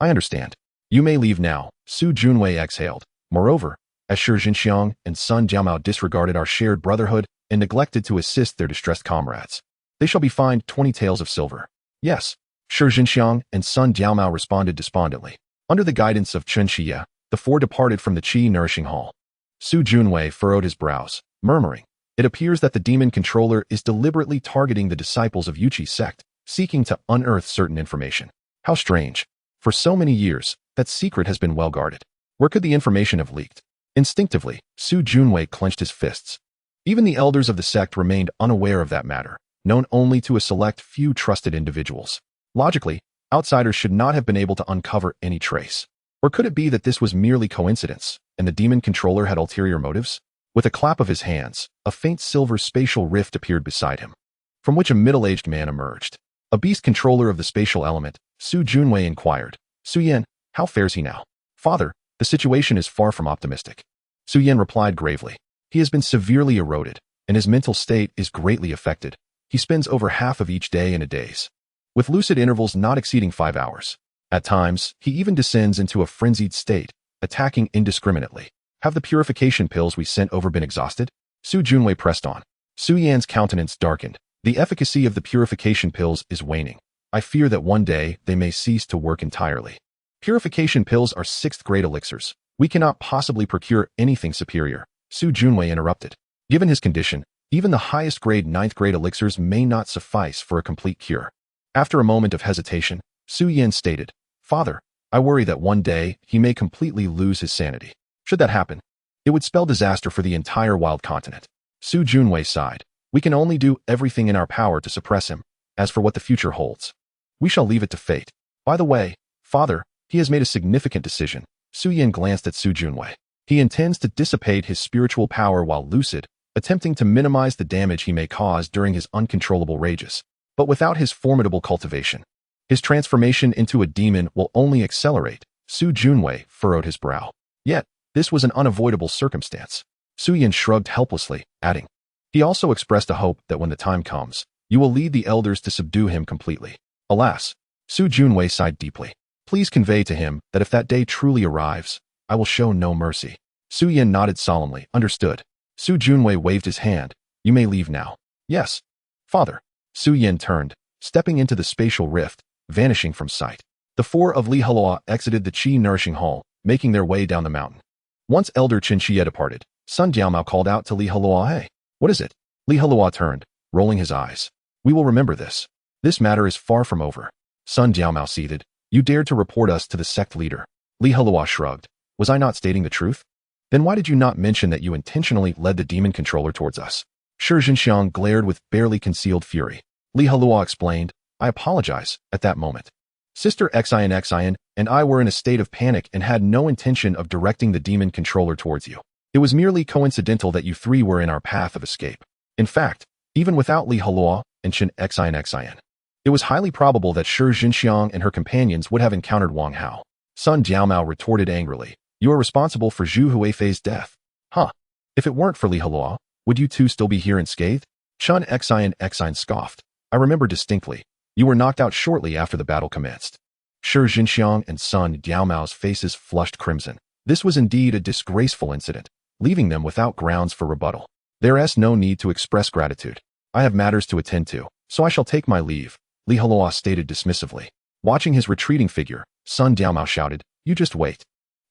I understand. You may leave now, Su Junwei exhaled. Moreover, as Shi Jinxiang and Sun Diaomao disregarded our shared brotherhood and neglected to assist their distressed comrades, they shall be fined 20 taels of silver. Yes. Shi Jinxiang and Sun Diaomao responded despondently. Under the guidance of Chen Xie, the 4 departed from the Qi Nourishing Hall. Su Junwei furrowed his brows, murmuring, "It appears that the demon controller is deliberately targeting the disciples of Yuqi's sect, seeking to unearth certain information. How strange. For so many years, that secret has been well guarded. Where could the information have leaked?" Instinctively, Su Junwei clenched his fists. Even the elders of the sect remained unaware of that matter, known only to a select few trusted individuals. Logically, outsiders should not have been able to uncover any trace. Or could it be that this was merely coincidence, and the demon controller had ulterior motives? With a clap of his hands, a faint silver spatial rift appeared beside him, from which a middle-aged man emerged. A beast controller of the spatial element, Su Junwei inquired. "Su Yan, how fares he now?" "Father, the situation is far from optimistic." Su Yan replied gravely. "He has been severely eroded, and his mental state is greatly affected. He spends over half of each day in a daze, with lucid intervals not exceeding 5 hours. At times, he even descends into a frenzied state, attacking indiscriminately. Have the purification pills we sent over been exhausted?" Su Junwei pressed on. Su Yan's countenance darkened. "The efficacy of the purification pills is waning. I fear that one day they may cease to work entirely. Purification pills are 6th-grade elixirs. We cannot possibly procure anything superior," Su Junwei interrupted. "Given his condition, even the highest-grade 9th-grade elixirs may not suffice for a complete cure." After a moment of hesitation, Su Yan stated, "Father, I worry that one day he may completely lose his sanity. Should that happen, it would spell disaster for the entire wild continent." Su Junwei sighed. "We can only do everything in our power to suppress him. As for what the future holds, we shall leave it to fate. By the way, Father, he has made a significant decision." Su Yan glanced at Su Junwei. "He intends to dissipate his spiritual power while lucid, attempting to minimize the damage he may cause during his uncontrollable rages. But without his formidable cultivation, his transformation into a demon will only accelerate." Su Junwei furrowed his brow. Yet, this was an unavoidable circumstance. Su Yan shrugged helplessly, adding, "He also expressed a hope that when the time comes, you will lead the elders to subdue him completely." Alas, Su Junwei sighed deeply. "Please convey to him that if that day truly arrives, I will show no mercy." Su Yan nodded solemnly. "Understood." Su Junwei waved his hand. "You may leave now." "Yes, Father." Su Yan turned, stepping into the spatial rift, vanishing from sight. The 4 of Li Heluo exited the Qi Nourishing Hall, making their way down the mountain. Once Elder Chen Xie departed, Sun Diaomao called out to Li Heluo, "Hey, what is it?" Li Heluo turned, rolling his eyes. "We will remember this. This matter is far from over." Sun Diaomao seethed. "You dared to report us to the sect leader." Li Heluo shrugged. "Was I not stating the truth? Then why did you not mention that you intentionally led the demon controller towards us?" Shi Jinxiang glared with barely concealed fury. Li Heluo explained, "I apologize." At that moment, Sister Xin and I were in a state of panic and had no intention of directing the demon controller towards you. It was merely coincidental that you 3 were in our path of escape. In fact, even without Li Heluo and Chen Xin, it was highly probable that Shi Jinxiang and her companions would have encountered Wang Hao. Sun Diaomao retorted angrily. You are responsible for Zhu Huifei's death. Huh. If it weren't for Li Heluo, would you two still be here unscathed? Chun Xian scoffed. I remember distinctly. You were knocked out shortly after the battle commenced. Shi Jinxiang and Sun Diaomao's faces flushed crimson. This was indeed a disgraceful incident, leaving them without grounds for rebuttal. There is no need to express gratitude. I have matters to attend to, so I shall take my leave, Li Heluo stated dismissively. Watching his retreating figure, Sun Diaomao shouted, You just wait.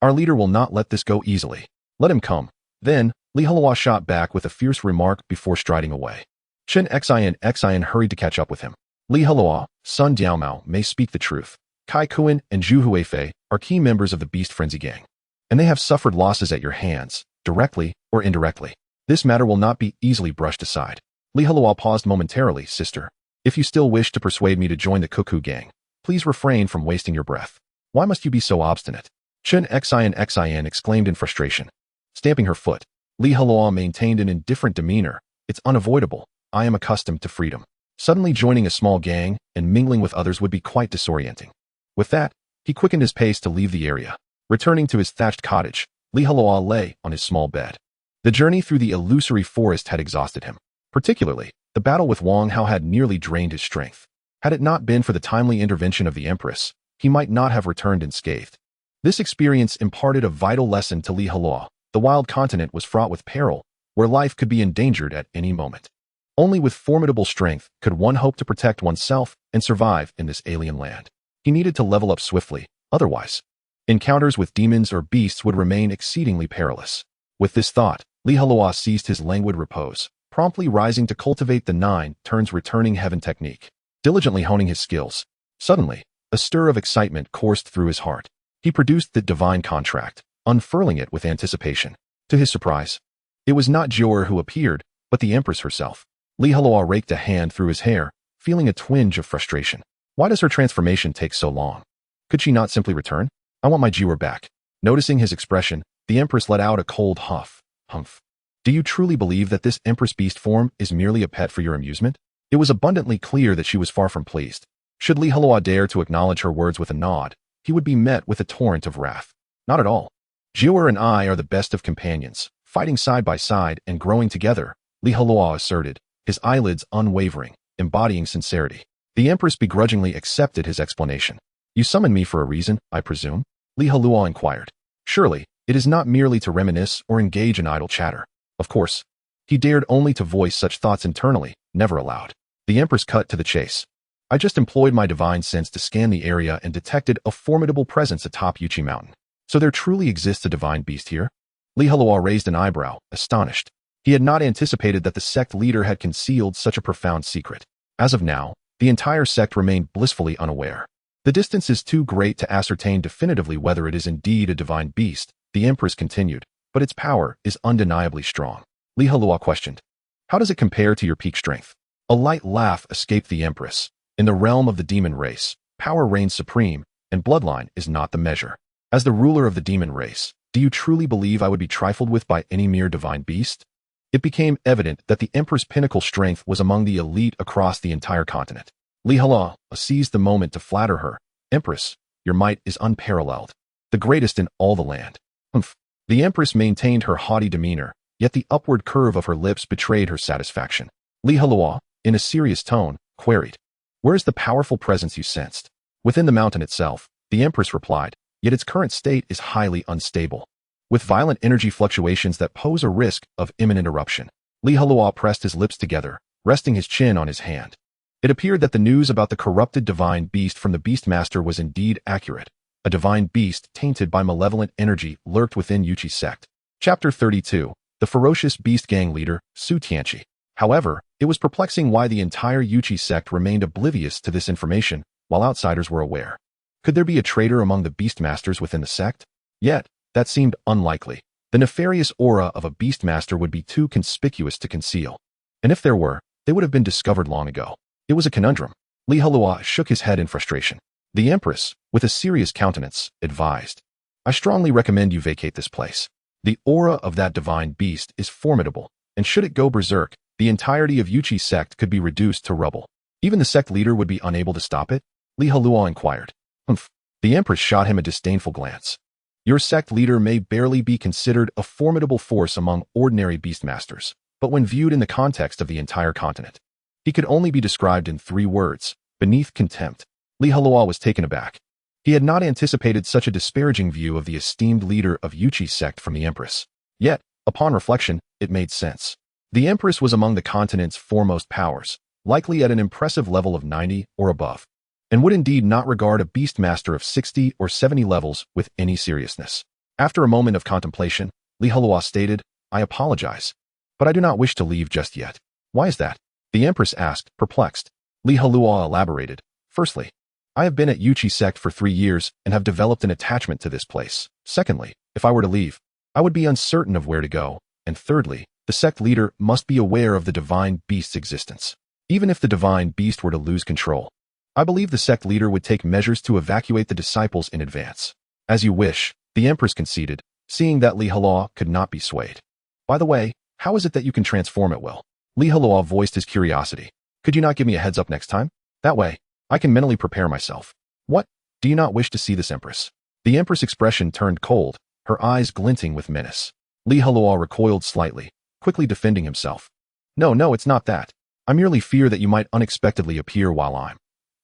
Our leader will not let this go easily. Let him come. Then, Li Heluo shot back with a fierce remark before striding away. Chen Xian hurried to catch up with him. Li Heluo, Sun Diaomao may speak the truth. Kai Kuan and Zhu Huifei are key members of the Beast Frenzy Gang, and they have suffered losses at your hands, directly or indirectly. This matter will not be easily brushed aside. Li Heluo paused momentarily. Sister, if you still wish to persuade me to join the Cuckoo Gang, please refrain from wasting your breath. Why must you be so obstinate? Chen Xian exclaimed in frustration. Stamping her foot, Li Heluo maintained an indifferent demeanor. It's unavoidable. I am accustomed to freedom. Suddenly joining a small gang and mingling with others would be quite disorienting. With that, he quickened his pace to leave the area. Returning to his thatched cottage, Li Heluo lay on his small bed. The journey through the illusory forest had exhausted him. Particularly, the battle with Wang Hao had nearly drained his strength. Had it not been for the timely intervention of the Empress, he might not have returned unscathed. This experience imparted a vital lesson to Li Heluo. The wild continent was fraught with peril, where life could be endangered at any moment. Only with formidable strength could one hope to protect oneself and survive in this alien land. He needed to level up swiftly, otherwise, encounters with demons or beasts would remain exceedingly perilous. With this thought, Li Heluo ceased his languid repose, promptly rising to cultivate the 9 turns returning heaven technique, diligently honing his skills. Suddenly, a stir of excitement coursed through his heart. He produced the divine contract, unfurling it with anticipation. To his surprise, it was not Jior who appeared, but the Empress herself. Li Heluo raked a hand through his hair, feeling a twinge of frustration. Why does her transformation take so long? Could she not simply return? I want my Jior back. Noticing his expression, the Empress let out a cold huff. Humph. Do you truly believe that this Empress beast form is merely a pet for your amusement? It was abundantly clear that she was far from pleased. Should Li Heluo dare to acknowledge her words with a nod, he would be met with a torrent of wrath. Not at all. Jior and I are the best of companions, fighting side by side and growing together, Li Heluo asserted, his eyelids unwavering, embodying sincerity. The Empress begrudgingly accepted his explanation. You summoned me for a reason, I presume? Li Heluo inquired. Surely, it is not merely to reminisce or engage in idle chatter. Of course. He dared only to voice such thoughts internally, never aloud. The Empress cut to the chase. I just employed my divine sense to scan the area and detected a formidable presence atop Yuchi Mountain. So there truly exists a divine beast here? Li Heluo raised an eyebrow, astonished. He had not anticipated that the sect leader had concealed such a profound secret. As of now, the entire sect remained blissfully unaware. The distance is too great to ascertain definitively whether it is indeed a divine beast, the Empress continued, but its power is undeniably strong. Li Heluo questioned. How does it compare to your peak strength? A light laugh escaped the Empress. In the realm of the demon race, power reigns supreme, and bloodline is not the measure. As the ruler of the demon race, do you truly believe I would be trifled with by any mere divine beast? It became evident that the Empress' pinnacle strength was among the elite across the entire continent. Li Heluo seized the moment to flatter her. Empress, your might is unparalleled, the greatest in all the land. Humph. The Empress maintained her haughty demeanor, yet the upward curve of her lips betrayed her satisfaction. Li Heluo, in a serious tone, queried, where is the powerful presence you sensed? Within the mountain itself, the Empress replied, yet its current state is highly unstable, with violent energy fluctuations that pose a risk of imminent eruption. Li Heluo pressed his lips together, resting his chin on his hand. It appeared that the news about the corrupted divine beast from the Beastmaster was indeed accurate. A divine beast tainted by malevolent energy lurked within Yuchi's sect. Chapter 32. The ferocious beast gang leader, Su Tianqi. However, it was perplexing why the entire Yuchi sect remained oblivious to this information, while outsiders were aware. Could there be a traitor among the Beastmasters within the sect? Yet, that seemed unlikely. The nefarious aura of a Beastmaster would be too conspicuous to conceal. And if there were, they would have been discovered long ago. It was a conundrum. Li Heluo shook his head in frustration. The Empress, with a serious countenance, advised, I strongly recommend you vacate this place. The aura of that divine beast is formidable, and should it go berserk, the entirety of Yuchi's sect could be reduced to rubble. Even the sect leader would be unable to stop it? Li Heluo inquired. Humph. The Empress shot him a disdainful glance. Your sect leader may barely be considered a formidable force among ordinary beastmasters, but when viewed in the context of the entire continent, he could only be described in 3 words: beneath contempt. Heluo was taken aback. He had not anticipated such a disparaging view of the esteemed leader of Yuchi's sect from the Empress. Yet, upon reflection, it made sense. The Empress was among the continent's foremost powers, likely at an impressive level of 90 or above, and would indeed not regard a beastmaster of 60 or 70 levels with any seriousness. After a moment of contemplation, Heluo stated, "I apologize, but I do not wish to leave just yet." "Why is that?" the Empress asked, perplexed. Heluo elaborated, "Firstly, I have been at Yuchi sect for 3 years and have developed an attachment to this place. Secondly, if I were to leave, I would be uncertain of where to go. And thirdly, the sect leader must be aware of the divine beast's existence. Even if the divine beast were to lose control, I believe the sect leader would take measures to evacuate the disciples in advance." "As you wish," the Empress conceded, seeing that Heluo could not be swayed. "By the way, how is it that you can transform at will?" Heluo voiced his curiosity. "Could you not give me a heads up next time? That way, I can mentally prepare myself." "What? Do you not wish to see this Empress?" The Empress' expression turned cold, her eyes glinting with menace. Heluo recoiled slightly, quickly defending himself. No, it's not that. I merely fear that you might unexpectedly appear while I'm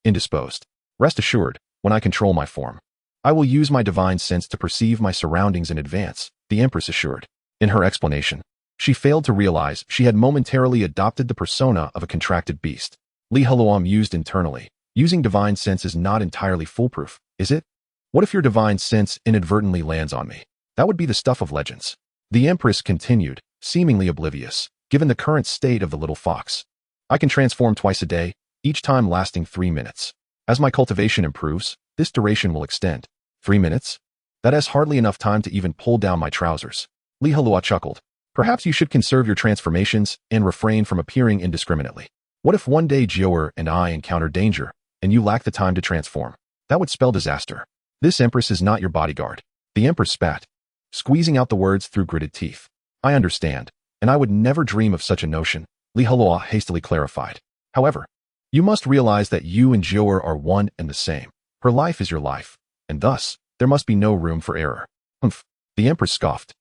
indisposed. Rest assured, when I control my form, I will use my divine sense to perceive my surroundings in advance, the Empress assured. In her explanation, she failed to realize she had momentarily adopted the persona of a contracted beast. Heluo mused internally. Using divine sense is not entirely foolproof, is it? What if your divine sense inadvertently lands on me? That would be the stuff of legends. The Empress continued, seemingly oblivious, given the current state of the little fox. I can transform twice a day, each time lasting 3 minutes. As my cultivation improves, this duration will extend. 3 minutes? That is hardly enough time to even pull down my trousers. Heluo chuckled. Perhaps you should conserve your transformations and refrain from appearing indiscriminately. What if one day Joer and I encounter danger, and you lack the time to transform? That would spell disaster. This Empress is not your bodyguard. The Empress spat, squeezing out the words through gritted teeth. I understand, and I would never dream of such a notion, Heluo hastily clarified. However, you must realize that you and Joer are one and the same. Her life is your life, and thus, there must be no room for error. Humph, the Empress scoffed,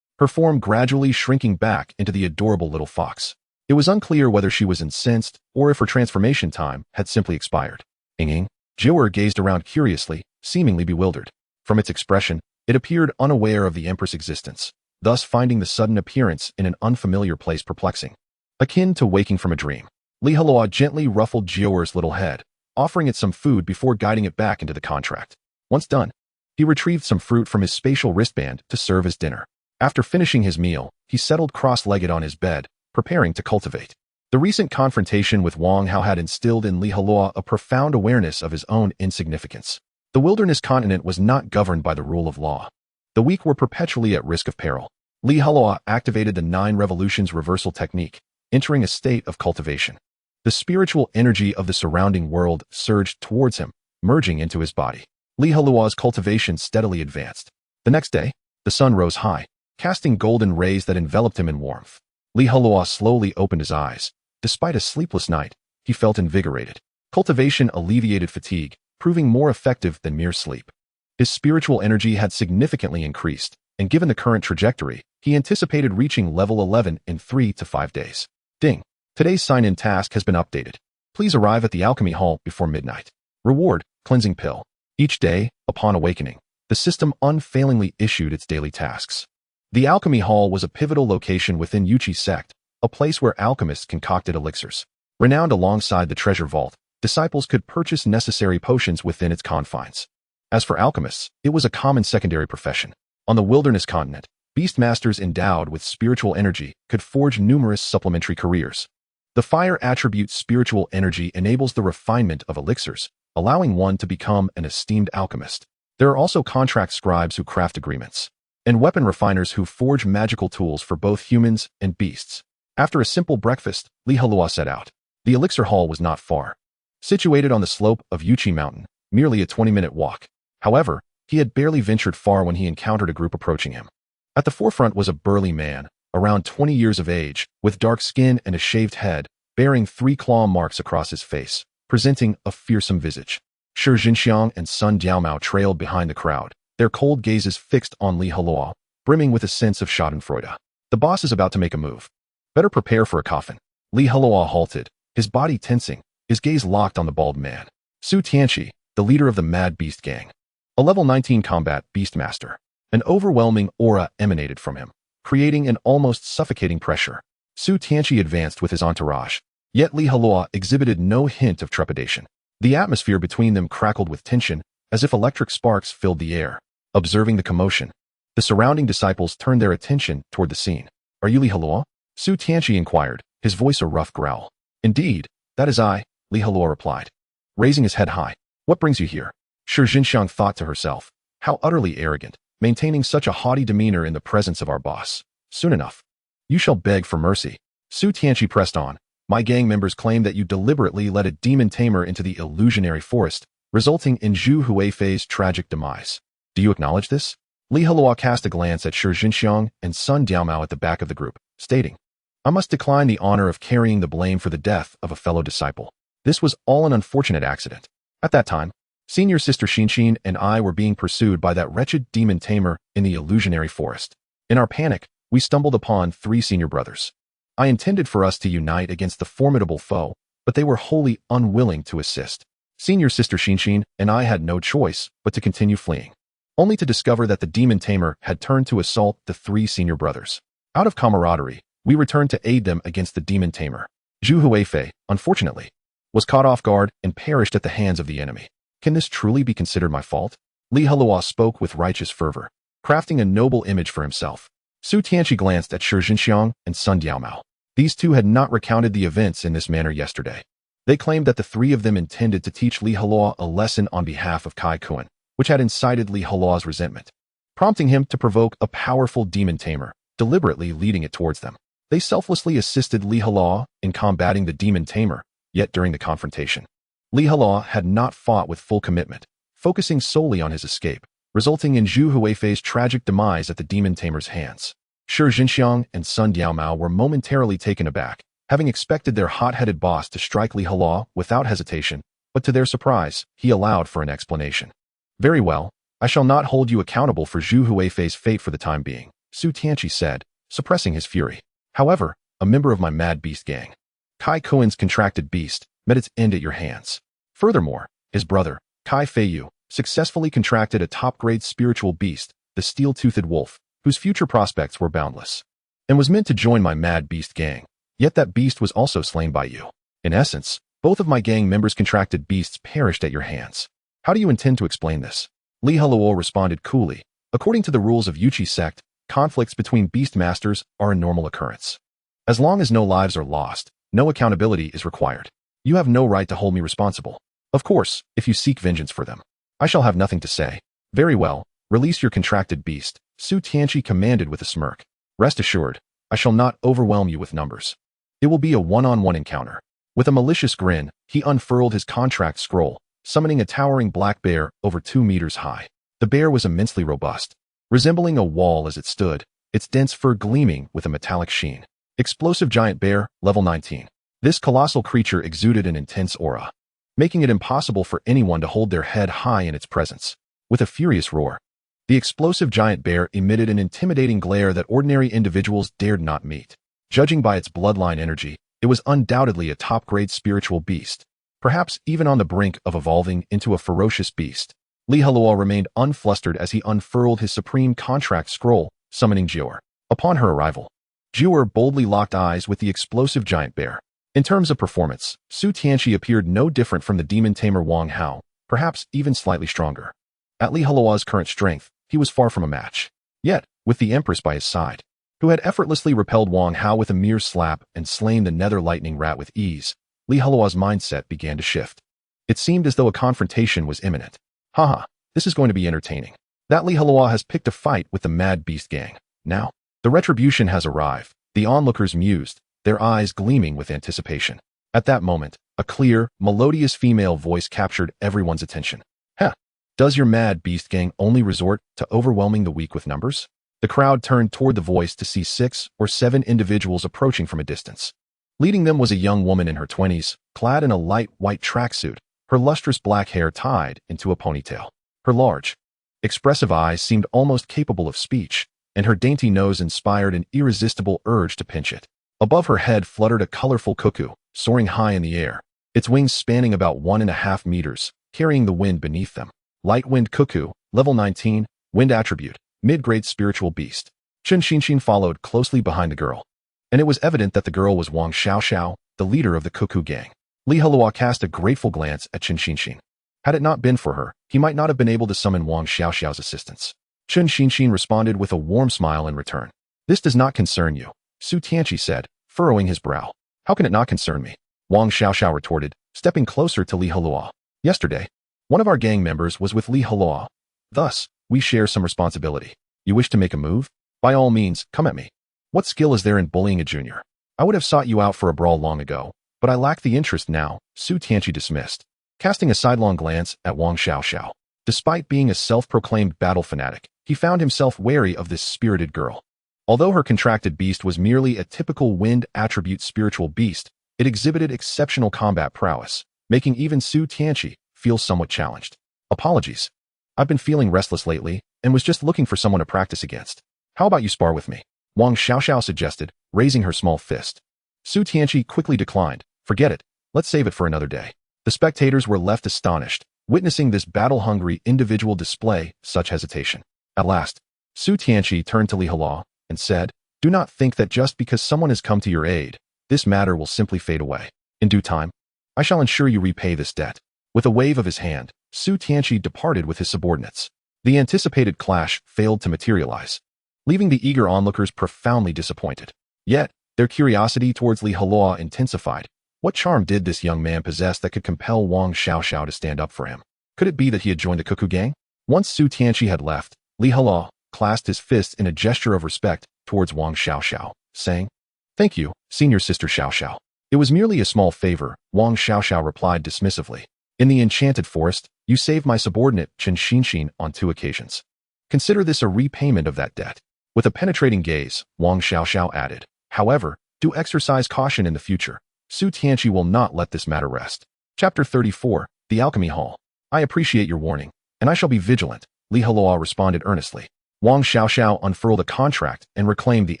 her form gradually shrinking back into the adorable little fox. It was unclear whether she was incensed or if her transformation time had simply expired. Ing. Joer gazed around curiously, seemingly bewildered. From its expression, it appeared unaware of the Empress' existence, thus finding the sudden appearance in an unfamiliar place perplexing. Akin to waking from a dream. Heluo gently ruffled Joer's little head, offering it some food before guiding it back into the contract. Once done, he retrieved some fruit from his spatial wristband to serve as dinner. After finishing his meal, he settled cross-legged on his bed, preparing to cultivate. The recent confrontation with Wang Hao had instilled in Heluo a profound awareness of his own insignificance. The wilderness continent was not governed by the rule of law. The weak were perpetually at risk of peril. Heluo activated the 9 revolutions reversal technique, entering a state of cultivation. The spiritual energy of the surrounding world surged towards him, merging into his body. Heluo's cultivation steadily advanced. The next day, the sun rose high, casting golden rays that enveloped him in warmth. Heluo slowly opened his eyes. Despite a sleepless night, he felt invigorated. Cultivation alleviated fatigue, proving more effective than mere sleep. His spiritual energy had significantly increased, and given the current trajectory, he anticipated reaching level 11 in 3 to 5 days. Ding. Today's sign-in task has been updated. Please arrive at the alchemy hall before midnight. Reward, cleansing pill. Each day, upon awakening, the system unfailingly issued its daily tasks. The alchemy hall was a pivotal location within Yuchi's sect, a place where alchemists concocted elixirs. Renowned alongside the treasure vault, disciples could purchase necessary potions within its confines. As for alchemists, it was a common secondary profession. On the wilderness continent, beastmasters endowed with spiritual energy could forge numerous supplementary careers. The fire attribute spiritual energy enables the refinement of elixirs, allowing one to become an esteemed alchemist. There are also contract scribes who craft agreements, and weapon refiners who forge magical tools for both humans and beasts. After a simple breakfast, Heluo set out. The elixir hall was not far. Situated on the slope of Yuchi Mountain, merely a 20-minute walk. However, he had barely ventured far when he encountered a group approaching him. At the forefront was a burly man, around 20 years of age, with dark skin and a shaved head, bearing 3 claw marks across his face, presenting a fearsome visage. Shi Jinxiang and Sun Diaomao trailed behind the crowd, their cold gazes fixed on Li Heluo, brimming with a sense of schadenfreude. The boss is about to make a move. Better prepare for a coffin. Li Heluo halted, his body tensing, his gaze locked on the bald man. Su Tianqi, the leader of the Mad Beast Gang. A level 19 combat beastmaster. An overwhelming aura emanated from him, creating an almost suffocating pressure. Su Tianqi advanced with his entourage, yet Li Heluo exhibited no hint of trepidation. The atmosphere between them crackled with tension, as if electric sparks filled the air. Observing the commotion, the surrounding disciples turned their attention toward the scene. Are you Li Heluo? Su Tianqi inquired, his voice a rough growl. Indeed, that is I, Li Heluo replied, raising his head high. What brings you here? Shi Jinxiang thought to herself, how utterly arrogant, maintaining such a haughty demeanor in the presence of our boss. Soon enough, you shall beg for mercy. Su Tianqi pressed on. My gang members claim that you deliberately led a demon tamer into the illusionary forest, resulting in Zhu Huifei's tragic demise. Do you acknowledge this? Li Heluo cast a glance at Shi Jinxiang and Sun Diaomao at the back of the group, stating, I must decline the honor of carrying the blame for the death of a fellow disciple. This was all an unfortunate accident. At that time, senior sister Xinxin and I were being pursued by that wretched demon tamer in the illusionary forest. In our panic, we stumbled upon 3 senior brothers. I intended for us to unite against the formidable foe, but they were wholly unwilling to assist. Senior sister Xinxin and I had no choice but to continue fleeing, only to discover that the demon tamer had turned to assault the 3 senior brothers. Out of camaraderie, we returned to aid them against the demon tamer. Zhu Huifei, unfortunately, was caught off guard and perished at the hands of the enemy. Can this truly be considered my fault? Li Heluo spoke with righteous fervor, crafting a noble image for himself. Su Tianqi glanced at Shi Jinxiang and Sun Diaomao. These two had not recounted the events in this manner yesterday. They claimed that the 3 of them intended to teach Li Heluo a lesson on behalf of Kai Kuan, which had incited Li Heluo's resentment, prompting him to provoke a powerful demon tamer, deliberately leading it towards them. They selflessly assisted Li Heluo in combating the demon tamer, yet during the confrontation, Li Heluo had not fought with full commitment, focusing solely on his escape, resulting in Zhu Huifei's tragic demise at the demon tamer's hands. Shi Jinxiang and Sun Diaomao were momentarily taken aback, having expected their hot-headed boss to strike Li Heluo without hesitation, but to their surprise, he allowed for an explanation. Very well, I shall not hold you accountable for Zhu Huifei's fate for the time being, Su Tianqi said, suppressing his fury. However, a member of my Mad Beast Gang, Kai Kuan's contracted beast, met its end at your hands. Furthermore, his brother, Kai Feiyu, successfully contracted a top-grade spiritual beast, the steel-toothed wolf, whose future prospects were boundless, and was meant to join my Mad Beast Gang. Yet that beast was also slain by you. In essence, both of my gang members' contracted beasts perished at your hands. How do you intend to explain this? Li Heluo responded coolly. According to the rules of Yuchi sect, conflicts between beast masters are a normal occurrence. As long as no lives are lost, no accountability is required. You have no right to hold me responsible. Of course, if you seek vengeance for them, I shall have nothing to say. Very well, release your contracted beast, Su Tianqi commanded with a smirk. Rest assured, I shall not overwhelm you with numbers. It will be a one-on-one encounter. With a malicious grin, he unfurled his contract scroll, summoning a towering black bear over 2 meters high. The bear was immensely robust, resembling a wall as it stood, its dense fur gleaming with a metallic sheen. Explosive giant bear, level 19. This colossal creature exuded an intense aura, making it impossible for anyone to hold their head high in its presence. With a furious roar, the explosive giant bear emitted an intimidating glare that ordinary individuals dared not meet. Judging by its bloodline energy, it was undoubtedly a top-grade spiritual beast, perhaps even on the brink of evolving into a ferocious beast. Li Heluo remained unflustered as he unfurled his supreme contract scroll, summoning Jiur. Upon her arrival, Jiur boldly locked eyes with the explosive giant bear. In terms of performance, Su Tianqi appeared no different from the demon tamer Wang Hao, perhaps even slightly stronger. At Li Heluo's current strength, he was far from a match. Yet, with the Empress by his side, who had effortlessly repelled Wang Hao with a mere slap and slain the nether lightning rat with ease, Li Heluo's mindset began to shift. It seemed as though a confrontation was imminent. Haha, this is going to be entertaining. That Li Heluo has picked a fight with the Mad Beast Gang. Now, the retribution has arrived, the onlookers mused, their eyes gleaming with anticipation. At that moment, a clear, melodious female voice captured everyone's attention. Heh, does your Mad Beast Gang only resort to overwhelming the weak with numbers? The crowd turned toward the voice to see 6 or 7 individuals approaching from a distance. Leading them was a young woman in her 20s, clad in a light white tracksuit, her lustrous black hair tied into a ponytail. Her large, expressive eyes seemed almost capable of speech, and her dainty nose inspired an irresistible urge to pinch it. Above her head fluttered a colorful cuckoo, soaring high in the air, its wings spanning about 1.5 meters, carrying the wind beneath them. Light Wind Cuckoo, Level 19, Wind Attribute, Mid-Grade Spiritual Beast. Chen Xinxin followed closely behind the girl, and it was evident that the girl was Wang Xiaoxiao, the leader of the Cuckoo Gang. Li Heluo cast a grateful glance at Chen Xinxin. Had it not been for her, he might not have been able to summon Wang Xiaoxiao's assistance. Chen Xinxin responded with a warm smile in return. This does not concern you, Su Tianqi said, furrowing his brow. How can it not concern me? Wang Xiaoxiao retorted, stepping closer to Li Heluo. Yesterday, one of our gang members was with Li Heluo. Thus, we share some responsibility. You wish to make a move? By all means, come at me. What skill is there in bullying a junior? I would have sought you out for a brawl long ago, but I lack the interest now, Su Tianqi dismissed, casting a sidelong glance at Wang Xiaoxiao. Despite being a self-proclaimed battle fanatic, he found himself wary of this spirited girl. Although her contracted beast was merely a typical wind attribute spiritual beast, it exhibited exceptional combat prowess, making even Su Tianqi feel somewhat challenged. Apologies. I've been feeling restless lately and was just looking for someone to practice against. How about you spar with me? Wang Xiaoxiao suggested, raising her small fist. Su Tianqi quickly declined. Forget it. Let's save it for another day. The spectators were left astonished, witnessing this battle-hungry individual display such hesitation. At last, Su Tianqi turned to Li Heluo and said, do not think that just because someone has come to your aid, this matter will simply fade away. In due time, I shall ensure you repay this debt. With a wave of his hand, Su Tianqi departed with his subordinates. The anticipated clash failed to materialize, leaving the eager onlookers profoundly disappointed. Yet, their curiosity towards Li Heluo intensified. What charm did this young man possess that could compel Wang Xiaoxiao to stand up for him? Could it be that he had joined the Cuckoo Gang? Once Su Tianqi had left, Li Heluo clasped his fist in a gesture of respect towards Wang Xiaoxiao, saying, Thank you, senior sister Xiaoxiao. It was merely a small favor, Wang Xiaoxiao replied dismissively. In the Enchanted Forest, you saved my subordinate Chen Xinxin on 2 occasions. Consider this a repayment of that debt. With a penetrating gaze, Wang Xiaoxiao added, However, do exercise caution in the future. Su Tianqi will not let this matter rest. Chapter 34, The Alchemy Hall. I appreciate your warning, and I shall be vigilant, Li Heluo responded earnestly. Wang Xiaoxiao unfurled a contract and reclaimed the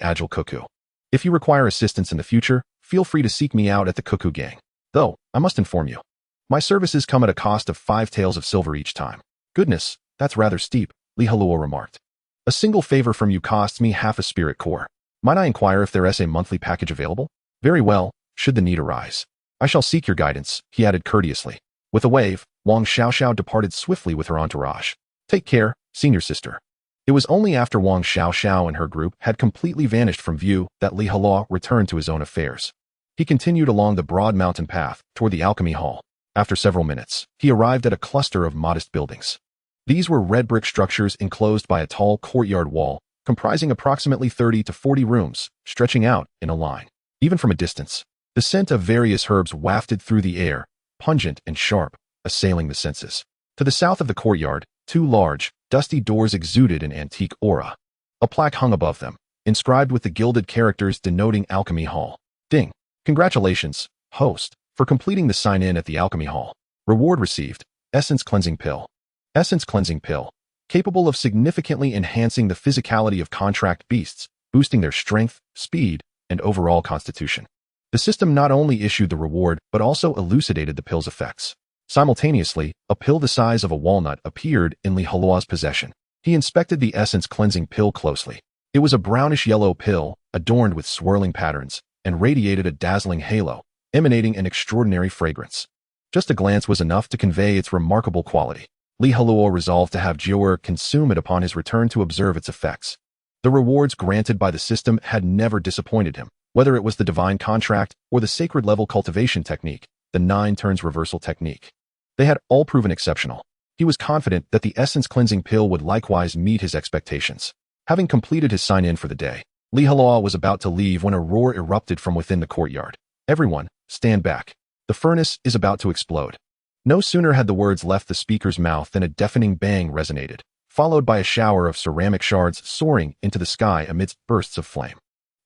agile cuckoo. If you require assistance in the future, feel free to seek me out at the Cuckoo Gang. Though, I must inform you, my services come at a cost of 5 taels of silver each time. Goodness, that's rather steep, Li Heluo remarked. A single favor from you costs me half a spirit core. Might I inquire if there is a monthly package available? Very well, should the need arise. I shall seek your guidance, he added courteously. With a wave, Wang Xiaoxiao departed swiftly with her entourage. Take care, senior sister. It was only after Wang Xiaoxiao and her group had completely vanished from view that Li Heluo returned to his own affairs. He continued along the broad mountain path toward the Alchemy Hall. After several minutes, he arrived at a cluster of modest buildings. These were red brick structures enclosed by a tall courtyard wall, comprising approximately 30 to 40 rooms, stretching out in a line. Even from a distance, the scent of various herbs wafted through the air, pungent and sharp, assailing the senses. To the south of the courtyard, 2 large, dusty doors exuded an antique aura. A plaque hung above them, inscribed with the gilded characters denoting Alchemy Hall. Ding! Congratulations, host, for completing the sign-in at the Alchemy Hall. Reward received, Essence Cleansing Pill. Essence Cleansing Pill, capable of significantly enhancing the physicality of contract beasts, boosting their strength, speed, and overall constitution. The system not only issued the reward but also elucidated the pill's effects. Simultaneously, a pill the size of a walnut appeared in Li Heluo's possession. He inspected the Essence Cleansing Pill closely. It was a brownish-yellow pill, adorned with swirling patterns, and radiated a dazzling halo, emanating an extraordinary fragrance. Just a glance was enough to convey its remarkable quality. Li Heluo resolved to have Jiu'er consume it upon his return to observe its effects. The rewards granted by the system had never disappointed him, whether it was the divine contract or the sacred level cultivation technique, the 9 turns reversal technique. They had all proven exceptional. He was confident that the Essence Cleansing Pill would likewise meet his expectations. Having completed his sign-in for the day, Li Heluo was about to leave when a roar erupted from within the courtyard. Everyone, stand back. The furnace is about to explode. No sooner had the words left the speaker's mouth than a deafening bang resonated, followed by a shower of ceramic shards soaring into the sky amidst bursts of flame.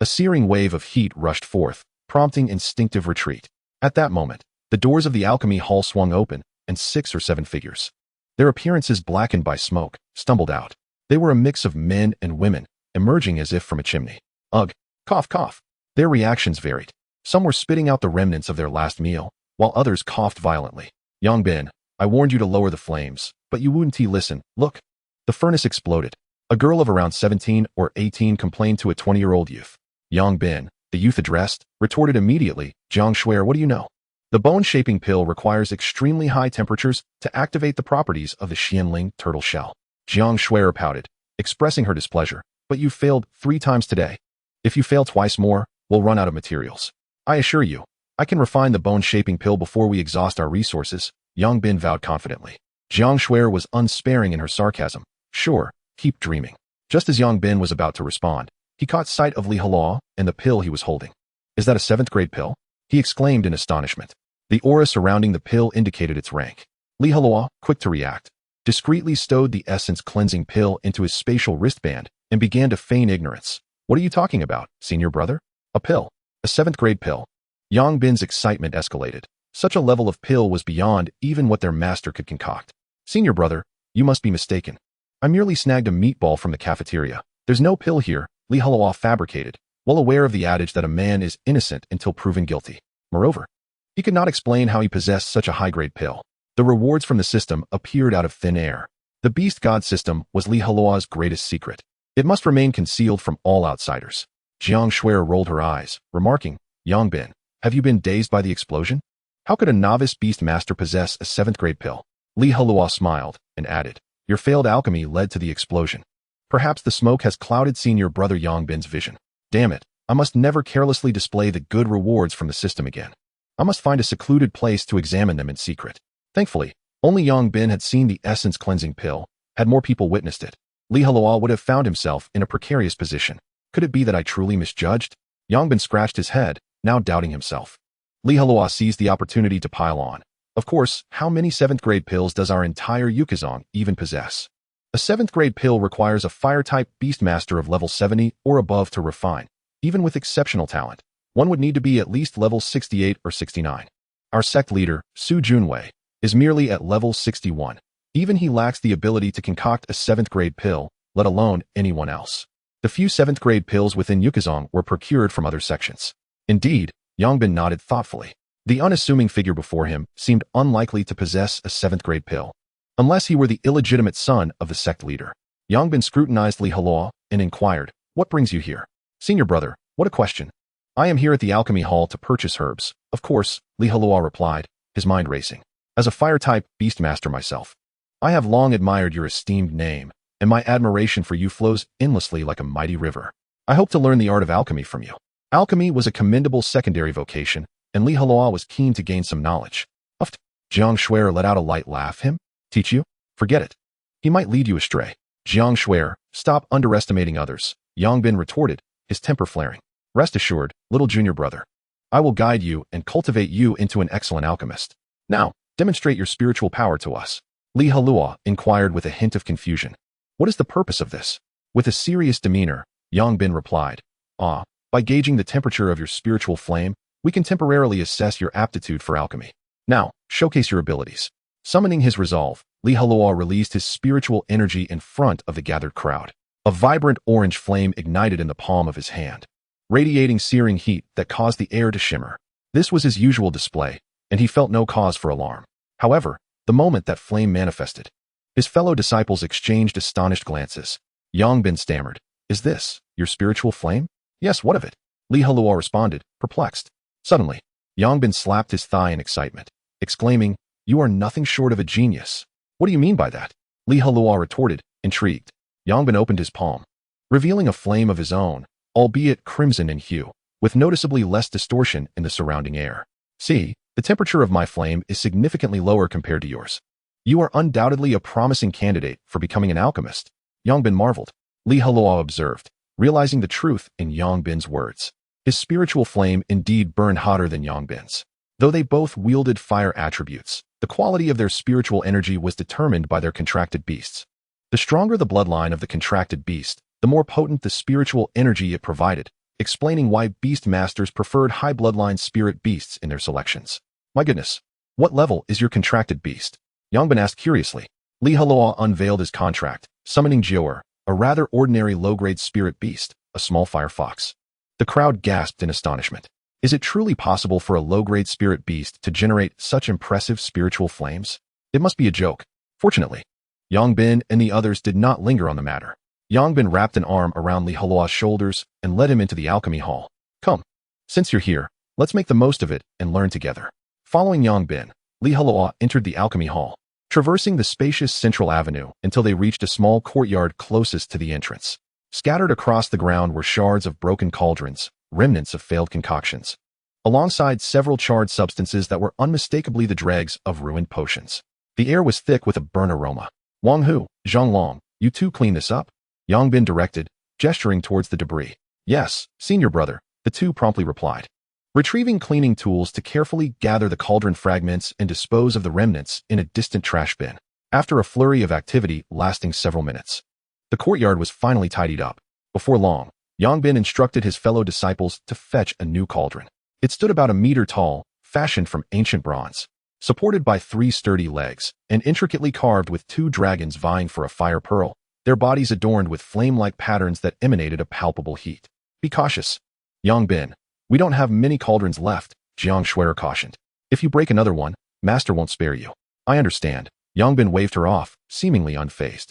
A searing wave of heat rushed forth, prompting instinctive retreat. At that moment, the doors of the Alchemy Hall swung open, and 6 or 7 figures. Their appearances blackened by smoke, stumbled out. They were a mix of men and women, emerging as if from a chimney. Ugh, cough, cough. Their reactions varied. Some were spitting out the remnants of their last meal, while others coughed violently. Yongbin, I warned you to lower the flames, but you wouldn't listen. Look. The furnace exploded. A girl of around 17 or 18 complained to a 20-year-old youth. Yongbin, the youth addressed, retorted immediately, Jiang Shuer, what do you know? The bone-shaping pill requires extremely high temperatures to activate the properties of the Xianling turtle shell. Jiang Shuer pouted, expressing her displeasure, but you failed 3 times today. If you fail twice more, we'll run out of materials. I assure you, I can refine the bone-shaping pill before we exhaust our resources, Yongbin vowed confidently. Jiang Shuer was unsparing in her sarcasm. Sure, keep dreaming. Just as Yongbin was about to respond, he caught sight of Li Heluo and the pill he was holding. Is that a 7th-grade pill? He exclaimed in astonishment. The aura surrounding the pill indicated its rank. Li Heluo, quick to react, discreetly stowed the essence-cleansing pill into his spatial wristband and began to feign ignorance. What are you talking about, senior brother? A pill. A 7th-grade pill. Yongbin's excitement escalated. Such a level of pill was beyond even what their master could concoct. Senior brother, you must be mistaken. I merely snagged a meatball from the cafeteria. There's no pill here, Li Heluo fabricated, well aware of the adage that a man is innocent until proven guilty. Moreover, he could not explain how he possessed such a high-grade pill. The rewards from the system appeared out of thin air. The Beast God system was Li Heluo's greatest secret. It must remain concealed from all outsiders. Jiang Shuer rolled her eyes, remarking, Yongbin, have you been dazed by the explosion? How could a novice beast master possess a 7th-grade pill? Li Heluo smiled and added, your failed alchemy led to the explosion. Perhaps the smoke has clouded senior brother Yongbin's vision. Damn it, I must never carelessly display the good rewards from the system again. I must find a secluded place to examine them in secret. Thankfully, only Yongbin had seen the essence-cleansing pill. Had more people witnessed it, Li Heluo would have found himself in a precarious position. Could it be that I truly misjudged? Yongbin scratched his head, now doubting himself. Li Heluo seized the opportunity to pile on. Of course, how many 7th-grade pills does our entire Yukazong even possess? A 7th-grade pill requires a fire-type beastmaster of level 70 or above to refine. Even with exceptional talent, one would need to be at least level 68 or 69. Our sect leader, Su Junwei, is merely at level 61. Even he lacks the ability to concoct a 7th-grade pill, let alone anyone else. The few 7th-grade pills within Yukazong were procured from other sections. Indeed, Yongbin nodded thoughtfully. The unassuming figure before him seemed unlikely to possess a 7th-grade pill, unless he were the illegitimate son of the sect leader. Yongbin scrutinized Li Heluo and inquired, what brings you here? Senior brother, what a question. I am here at the alchemy hall to purchase herbs. Of course, Li Heluo replied, his mind racing. As a fire-type beastmaster myself, I have long admired your esteemed name, and my admiration for you flows endlessly like a mighty river. I hope to learn the art of alchemy from you. Alchemy was a commendable secondary vocation, and Li Heluo was keen to gain some knowledge. Uft. Jiang Shuer let out a light laugh. Him? Teach you? Forget it. He might lead you astray. Jiang Shuer, stop underestimating others, Yongbin retorted, his temper flaring. Rest assured, little junior brother. I will guide you and cultivate you into an excellent alchemist. Now, demonstrate your spiritual power to us. Li Heluo inquired with a hint of confusion. What is the purpose of this? With a serious demeanor, Yongbin replied, by gauging the temperature of your spiritual flame, we can temporarily assess your aptitude for alchemy. Now, showcase your abilities. Summoning his resolve, Li Heluo released his spiritual energy in front of the gathered crowd. A vibrant orange flame ignited in the palm of his hand, radiating searing heat that caused the air to shimmer. This was his usual display, and he felt no cause for alarm. However, the moment that flame manifested, his fellow disciples exchanged astonished glances. Yongbin stammered, is this your spiritual flame? Yes, what of it? Li Heluo responded, perplexed. Suddenly, Yongbin slapped his thigh in excitement, exclaiming, you are nothing short of a genius. What do you mean by that? Li Heluo retorted, intrigued. Yongbin opened his palm, revealing a flame of his own, albeit crimson in hue, with noticeably less distortion in the surrounding air. See, the temperature of my flame is significantly lower compared to yours. You are undoubtedly a promising candidate for becoming an alchemist. Yongbin marveled. Li Heluo observed, realizing the truth in Yongbin's words. His spiritual flame indeed burned hotter than Yongbin's. Though they both wielded fire attributes, the quality of their spiritual energy was determined by their contracted beasts. The stronger the bloodline of the contracted beast, the more potent the spiritual energy it provided, explaining why beast masters preferred high bloodline spirit beasts in their selections. My goodness, What level is your contracted beast? Yongbin asked curiously. Li Heluo unveiled his contract, summoning Jior, a rather ordinary low-grade spirit beast, a small fire fox. The crowd gasped in astonishment. Is it truly possible for a low-grade spirit beast to generate such impressive spiritual flames? It must be a joke. Fortunately, Yongbin and the others did not linger on the matter. Yongbin wrapped an arm around Li Heluo's shoulders and led him into the alchemy hall. Come. Since you're here, let's make the most of it and learn together. Following Yongbin, Li Heluo entered the alchemy hall, traversing the spacious central avenue until they reached a small courtyard closest to the entrance. Scattered across the ground were shards of broken cauldrons, remnants of failed concoctions, alongside several charred substances that were unmistakably the dregs of ruined potions. The air was thick with a burnt aroma. Wang Hu, Zhonglong, you two clean this up? Yongbin directed, gesturing towards the debris. Yes, senior brother, the two promptly replied. Retrieving cleaning tools to carefully gather the cauldron fragments and dispose of the remnants in a distant trash bin. After a flurry of activity lasting several minutes, the courtyard was finally tidied up. Before long, Yongbin instructed his fellow disciples to fetch a new cauldron. It stood about a meter tall, fashioned from ancient bronze, supported by 3 sturdy legs, and intricately carved with 2 dragons vying for a fire pearl, their bodies adorned with flame-like patterns that emanated a palpable heat. Be cautious, Yongbin. We don't have many cauldrons left, Jiang Shuer cautioned. If you break another one, Master won't spare you. I understand. Yongbin waved her off, seemingly unfazed.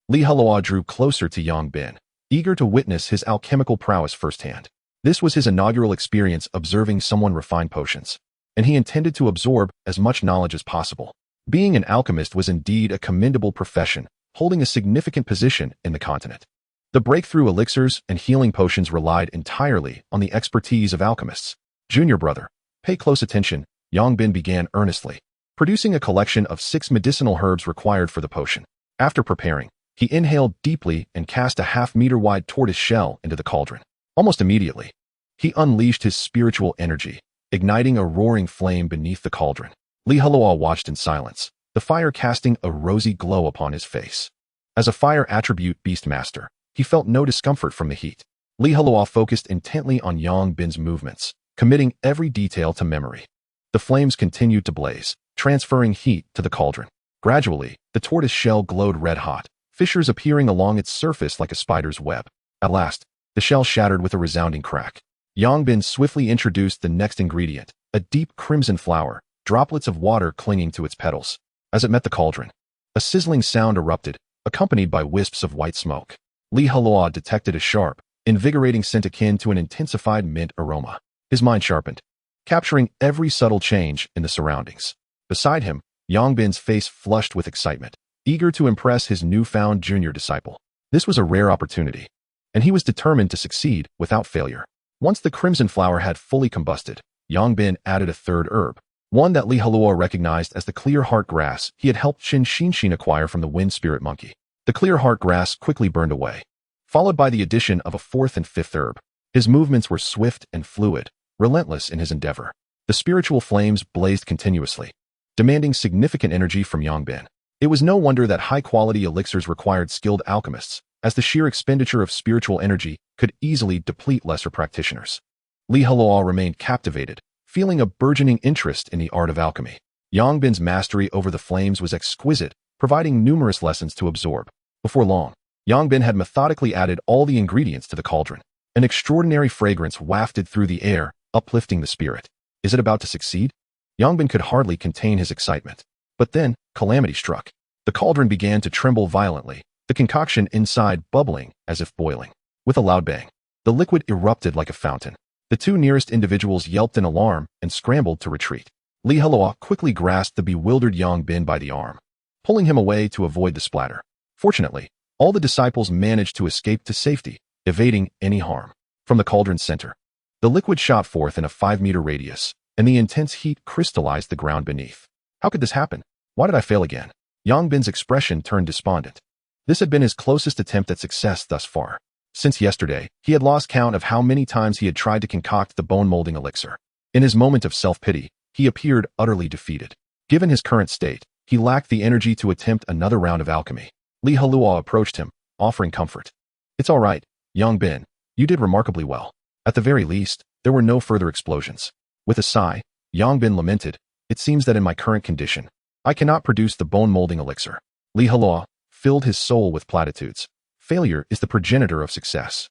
Li Heluo drew closer to Yongbin, eager to witness his alchemical prowess firsthand. This was his inaugural experience observing someone refine potions, and he intended to absorb as much knowledge as possible. Being an alchemist was indeed a commendable profession, holding a significant position in the continent. The breakthrough elixirs and healing potions relied entirely on the expertise of alchemists. Junior brother, pay close attention, Yongbin began earnestly, producing a collection of 6 medicinal herbs required for the potion. After preparing, he inhaled deeply and cast a half-meter-wide tortoise shell into the cauldron. Almost immediately, he unleashed his spiritual energy, igniting a roaring flame beneath the cauldron. Li Heluo watched in silence, the fire casting a rosy glow upon his face. As a fire attribute beastmaster, he felt no discomfort from the heat. Li Heluo focused intently on Yongbin's movements, committing every detail to memory. The flames continued to blaze, transferring heat to the cauldron. Gradually, the tortoise shell glowed red-hot, fissures appearing along its surface like a spider's web. At last, the shell shattered with a resounding crack. Yongbin swiftly introduced the next ingredient, a deep crimson flower, droplets of water clinging to its petals. As it met the cauldron, a sizzling sound erupted, accompanied by wisps of white smoke. Li Heluo detected a sharp, invigorating scent akin to an intensified mint aroma. His mind sharpened, capturing every subtle change in the surroundings. Beside him, Yongbin's face flushed with excitement, eager to impress his newfound junior disciple. This was a rare opportunity, and he was determined to succeed without failure. Once the crimson flower had fully combusted, Yongbin added a third herb, one that Li Heluo recognized as the clear heart grass he had helped Shin Shinshin acquire from the wind spirit monkey. The clear heart grass quickly burned away, followed by the addition of a 4th and 5th herb. His movements were swift and fluid, relentless in his endeavor. The spiritual flames blazed continuously, demanding significant energy from Yongbin. It was no wonder that high-quality elixirs required skilled alchemists, as the sheer expenditure of spiritual energy could easily deplete lesser practitioners. Li Heluo remained captivated, feeling a burgeoning interest in the art of alchemy. Yongbin's mastery over the flames was exquisite, providing numerous lessons to absorb. Before long, Yongbin had methodically added all the ingredients to the cauldron. An extraordinary fragrance wafted through the air, uplifting the spirit. Is it about to succeed? Yongbin could hardly contain his excitement. But then, calamity struck. The cauldron began to tremble violently, the concoction inside bubbling as if boiling. With a loud bang, the liquid erupted like a fountain. The 2 nearest individuals yelped in alarm and scrambled to retreat. Li Heluo quickly grasped the bewildered Yongbin by the arm, pulling him away to avoid the splatter. Fortunately, all the disciples managed to escape to safety, evading any harm. From the cauldron's center, the liquid shot forth in a 5-meter radius, and the intense heat crystallized the ground beneath. How could this happen? Why did I fail again? Yongbin's expression turned despondent. This had been his closest attempt at success thus far. Since yesterday, he had lost count of how many times he had tried to concoct the bone-molding elixir. In his moment of self-pity, he appeared utterly defeated. Given his current state, he lacked the energy to attempt another round of alchemy. Li Heluo approached him, offering comfort. It's all right, Yongbin. You did remarkably well. At the very least, there were no further explosions. With a sigh, Yongbin lamented, It seems that in my current condition, I cannot produce the bone-molding elixir. Li Heluo filled his soul with platitudes. Failure is the progenitor of success.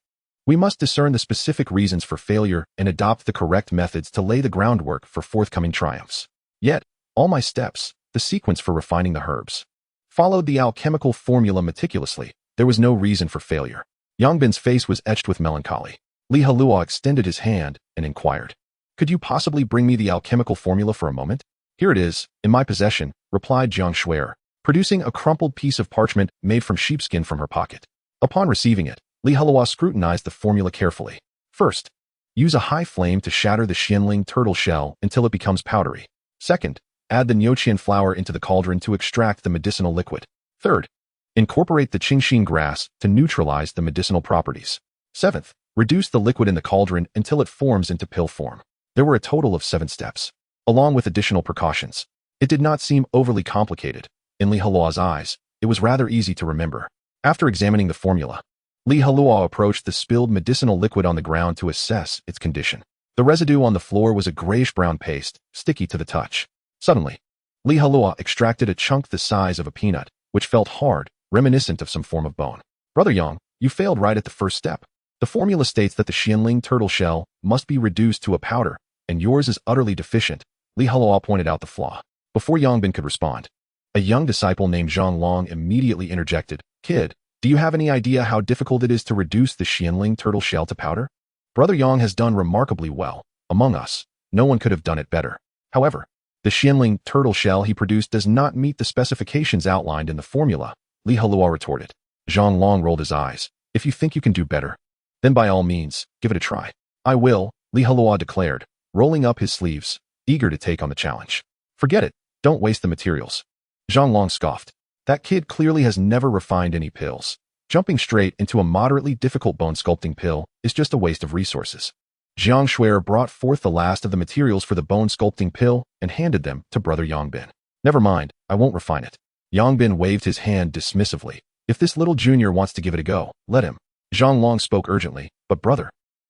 We must discern the specific reasons for failure and adopt the correct methods to lay the groundwork for forthcoming triumphs. Yet, all my steps, the sequence for refining the herbs, followed the alchemical formula meticulously. There was no reason for failure. Yangbin's face was etched with melancholy. Li Heluo extended his hand and inquired, "Could you possibly bring me the alchemical formula for a moment?" "Here it is, in my possession," replied Jiang Shuer, producing a crumpled piece of parchment made from sheepskin from her pocket. Upon receiving it, Li Heluo scrutinized the formula carefully. First, use a high flame to shatter the Xianling turtle shell until it becomes powdery. Second, add the Nyoqian flower into the cauldron to extract the medicinal liquid. Third, incorporate the Qingxin grass to neutralize the medicinal properties. Seventh, reduce the liquid in the cauldron until it forms into pill form. There were a total of 7 steps, along with additional precautions. It did not seem overly complicated. In Li Heluo's eyes, it was rather easy to remember. After examining the formula, Li Heluo approached the spilled medicinal liquid on the ground to assess its condition. The residue on the floor was a grayish-brown paste, sticky to the touch. Suddenly, Li Heluo extracted a chunk the size of a peanut, which felt hard, reminiscent of some form of bone. "Brother Yang, you failed right at the first step. The formula states that the Xianling turtle shell must be reduced to a powder, and yours is utterly deficient." Li Heluo pointed out the flaw. Before Yangbin could respond, a young disciple named Zhang Long immediately interjected, "Kid, do you have any idea how difficult it is to reduce the Xianling turtle shell to powder? Brother Yang has done remarkably well. Among us, no one could have done it better. However, the Xianling turtle shell he produced does not meet the specifications outlined in the formula," Li Heluo retorted. Zhang Long rolled his eyes. "If you think you can do better, then by all means, give it a try." "I will," Li Heluo declared, rolling up his sleeves, eager to take on the challenge. "Forget it. Don't waste the materials." Zhang Long scoffed. "That kid clearly has never refined any pills. Jumping straight into a moderately difficult bone sculpting pill is just a waste of resources." Jiang Shuer brought forth the last of the materials for the bone sculpting pill and handed them to Brother Yangbin. "Never mind, I won't refine it." Yangbin waved his hand dismissively. "If this little junior wants to give it a go, let him." Zhang Long spoke urgently, "But brother,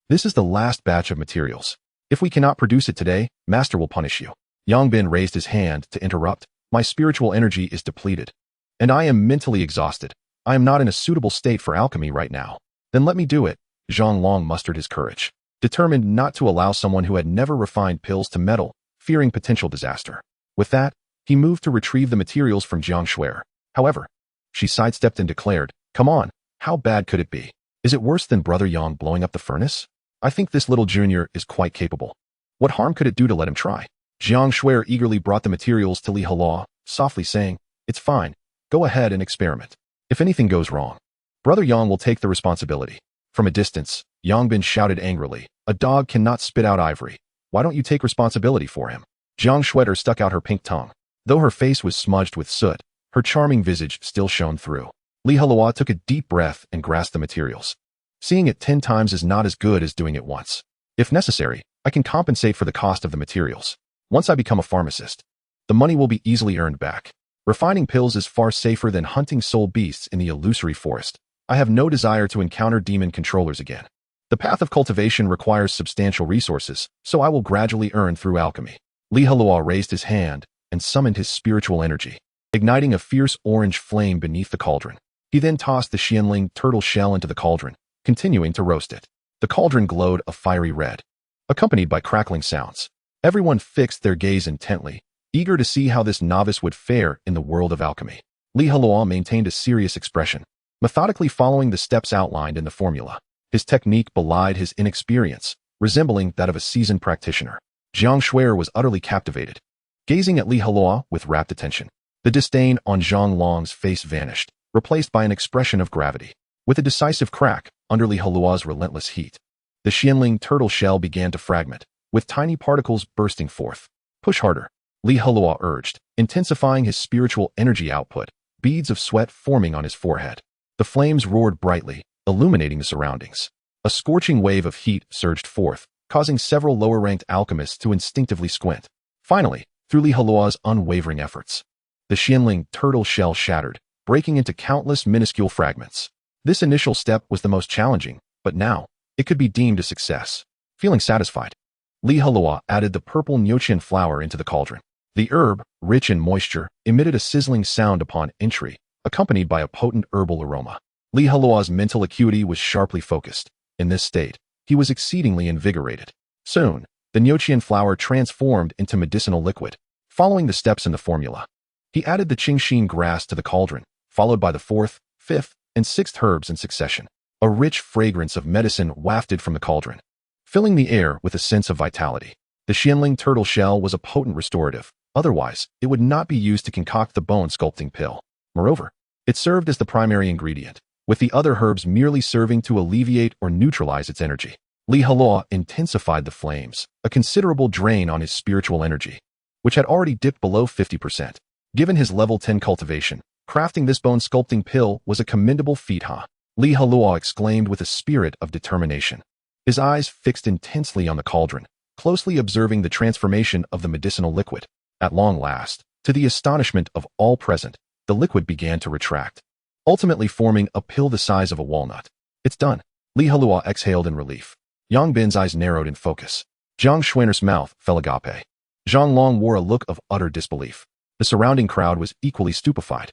this is the last batch of materials. If we cannot produce it today, Master will punish you." Yangbin raised his hand to interrupt. "My spiritual energy is depleted, and I am mentally exhausted. I am not in a suitable state for alchemy right now." "Then let me do it." Zhang Long mustered his courage, determined not to allow someone who had never refined pills to meddle, fearing potential disaster. With that, he moved to retrieve the materials from Jiang Shuer. However, she sidestepped and declared, "Come on, how bad could it be? Is it worse than Brother Yang blowing up the furnace? I think this little junior is quite capable. What harm could it do to let him try?" Jiang Shuer eagerly brought the materials to Li Heluo, softly saying, "It's fine. Go ahead and experiment. If anything goes wrong, Brother Yang will take the responsibility." From a distance, Yangbin shouted angrily, "A dog cannot spit out ivory. Why don't you take responsibility for him?" Jiang Shuer stuck out her pink tongue. Though her face was smudged with soot, her charming visage still shone through. Li Heluo took a deep breath and grasped the materials. "Seeing it 10 times is not as good as doing it once. If necessary, I can compensate for the cost of the materials. Once I become a pharmacist, the money will be easily earned back. Refining pills is far safer than hunting soul beasts in the illusory forest. I have no desire to encounter demon controllers again. The path of cultivation requires substantial resources, so I will gradually earn through alchemy." Li Heluo raised his hand and summoned his spiritual energy, igniting a fierce orange flame beneath the cauldron. He then tossed the Xianling turtle shell into the cauldron, continuing to roast it. The cauldron glowed a fiery red, accompanied by crackling sounds. Everyone fixed their gaze intently, eager to see how this novice would fare in the world of alchemy. Li Heluo maintained a serious expression, methodically following the steps outlined in the formula. His technique belied his inexperience, resembling that of a seasoned practitioner. Jiang Shuer was utterly captivated, gazing at Li Heluo with rapt attention. The disdain on Zhang Long's face vanished, replaced by an expression of gravity. With a decisive crack, under Li Heluo's relentless heat, the Xianling turtle shell began to fragment, with tiny particles bursting forth. "Push harder," Li Heluo urged, intensifying his spiritual energy output, beads of sweat forming on his forehead. The flames roared brightly, illuminating the surroundings. A scorching wave of heat surged forth, causing several lower-ranked alchemists to instinctively squint. Finally, through Li Heluo's unwavering efforts, the Xianling turtle shell shattered, breaking into countless minuscule fragments. This initial step was the most challenging, but now, it could be deemed a success. Feeling satisfied, Li Heluo added the purple Nyoqian flower into the cauldron. The herb, rich in moisture, emitted a sizzling sound upon entry, accompanied by a potent herbal aroma. Li Heluo's mental acuity was sharply focused. In this state, he was exceedingly invigorated. Soon, the Nyochian flower transformed into medicinal liquid, following the steps in the formula. He added the Qingxin grass to the cauldron, followed by the fourth, fifth, and sixth herbs in succession. A rich fragrance of medicine wafted from the cauldron, filling the air with a sense of vitality. The Xianling turtle shell was a potent restorative. Otherwise, it would not be used to concoct the bone-sculpting pill. Moreover, it served as the primary ingredient, with the other herbs merely serving to alleviate or neutralize its energy. Li Heluo intensified the flames, a considerable drain on his spiritual energy, which had already dipped below 50%. Given his level 10 cultivation, crafting this bone-sculpting pill was a commendable feat, huh? Li Heluo exclaimed with a spirit of determination. His eyes fixed intensely on the cauldron, closely observing the transformation of the medicinal liquid. At long last, to the astonishment of all present, the liquid began to retract, ultimately forming a pill the size of a walnut. It's done. Li Heluo exhaled in relief. Yang Bin's eyes narrowed in focus. Zhang Xuaner's mouth fell agape. Zhang Long wore a look of utter disbelief. The surrounding crowd was equally stupefied.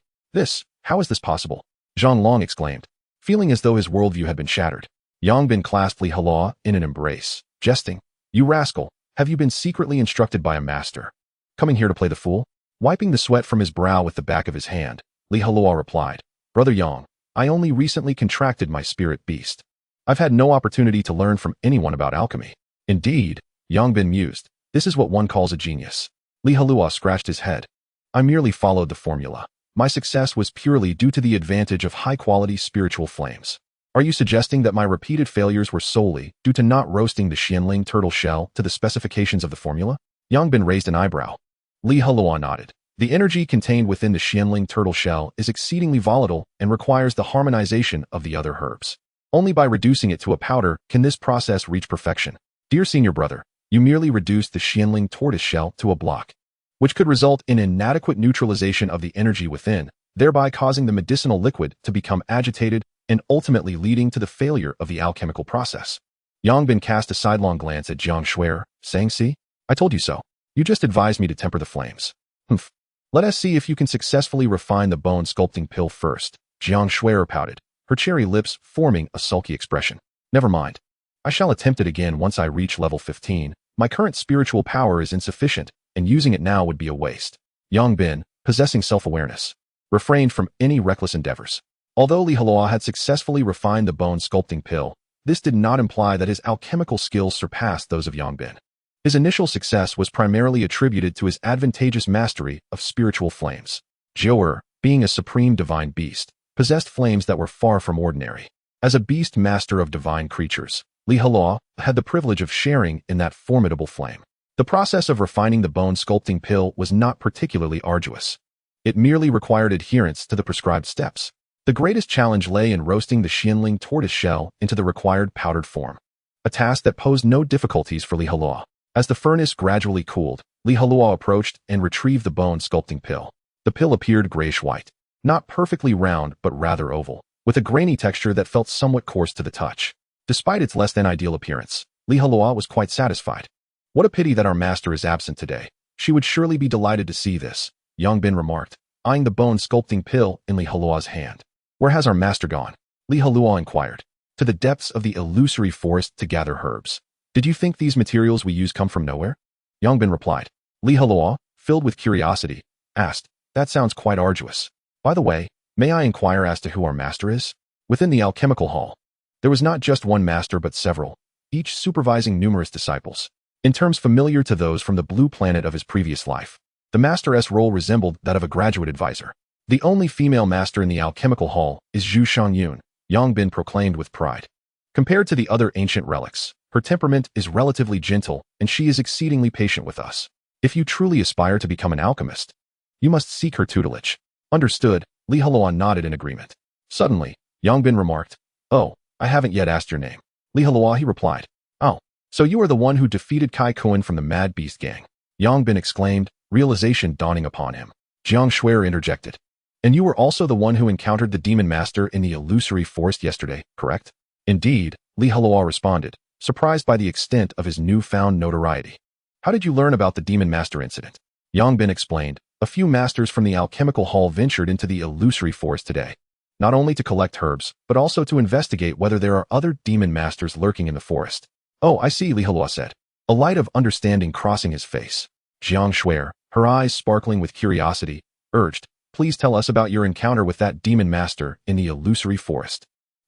How is this possible? Zhang Long exclaimed, feeling as though his worldview had been shattered. Yang Bin clasped Li Heluo in an embrace, jesting. You rascal, have you been secretly instructed by a master? Coming here to play the fool? Wiping the sweat from his brow with the back of his hand, Li Heluo replied, Brother Yang, I only recently contracted my spirit beast. I've had no opportunity to learn from anyone about alchemy. Indeed, Yang Bin mused, this is what one calls a genius. Li Heluo scratched his head. I merely followed the formula. My success was purely due to the advantage of high-quality spiritual flames. Are you suggesting that my repeated failures were solely due to not roasting the Xianling turtle shell to the specifications of the formula? Yang Bin raised an eyebrow. Li Heluo nodded. The energy contained within the Xianling turtle shell is exceedingly volatile and requires the harmonization of the other herbs. Only by reducing it to a powder can this process reach perfection. Dear senior brother, you merely reduced the Xianling tortoise shell to a block, which could result in inadequate neutralization of the energy within, thereby causing the medicinal liquid to become agitated and ultimately leading to the failure of the alchemical process. Yang Bin cast a sidelong glance at Jiang Shuer, saying, See? I told you so. You just advised me to temper the flames. Humph. Let us see if you can successfully refine the bone-sculpting pill first. Jiang Shuer pouted, her cherry lips forming a sulky expression. Never mind. I shall attempt it again once I reach level 15. My current spiritual power is insufficient, and using it now would be a waste. Yang Bin, possessing self-awareness, refrained from any reckless endeavors. Although Li Heluo had successfully refined the bone-sculpting pill, this did not imply that his alchemical skills surpassed those of Yang Bin. His initial success was primarily attributed to his advantageous mastery of spiritual flames. Jiu'er, being a supreme divine beast, possessed flames that were far from ordinary. As a beast master of divine creatures, Li Heluo had the privilege of sharing in that formidable flame. The process of refining the bone-sculpting pill was not particularly arduous. It merely required adherence to the prescribed steps. The greatest challenge lay in roasting the Xianling tortoise shell into the required powdered form, a task that posed no difficulties for Li Heluo. As the furnace gradually cooled, Li Heluo approached and retrieved the bone-sculpting pill. The pill appeared grayish-white, not perfectly round but rather oval, with a grainy texture that felt somewhat coarse to the touch. Despite its less-than-ideal appearance, Li Heluo was quite satisfied. What a pity that our master is absent today. She would surely be delighted to see this, Yang Bin remarked, eyeing the bone-sculpting pill in Li Heluo's hand. Where has our master gone? Li Heluo inquired. To the depths of the illusory forest to gather herbs. Did you think these materials we use come from nowhere? Yang Bin replied. Li Heluo, filled with curiosity, asked, That sounds quite arduous. By the way, may I inquire as to who our master is? Within the alchemical hall, there was not just one master but several, each supervising numerous disciples. In terms familiar to those from the blue planet of his previous life, the master's role resembled that of a graduate advisor. The only female master in the alchemical hall is Zhu Shangyun, Yang Bin proclaimed with pride. Compared to the other ancient relics, her temperament is relatively gentle and she is exceedingly patient with us. If you truly aspire to become an alchemist, you must seek her tutelage. Understood, Li Heluo nodded in agreement. Suddenly, Yang Bin remarked, Oh, I haven't yet asked your name. Li Heluo, he replied. Oh, so you are the one who defeated Kai Kuan from the Mad Beast gang. Yang Bin exclaimed, realization dawning upon him. Jiang Shuer interjected. And you were also the one who encountered the demon master in the illusory forest yesterday, correct? Indeed, Li Heluo responded, surprised by the extent of his newfound notoriety. How did you learn about the demon master incident? Yangbin explained. A few masters from the alchemical hall ventured into the illusory forest today, not only to collect herbs, but also to investigate whether there are other demon masters lurking in the forest. Oh, I see, Heluo said, a light of understanding crossing his face. Jiang Shuer, her eyes sparkling with curiosity, urged, please tell us about your encounter with that demon master in the illusory forest.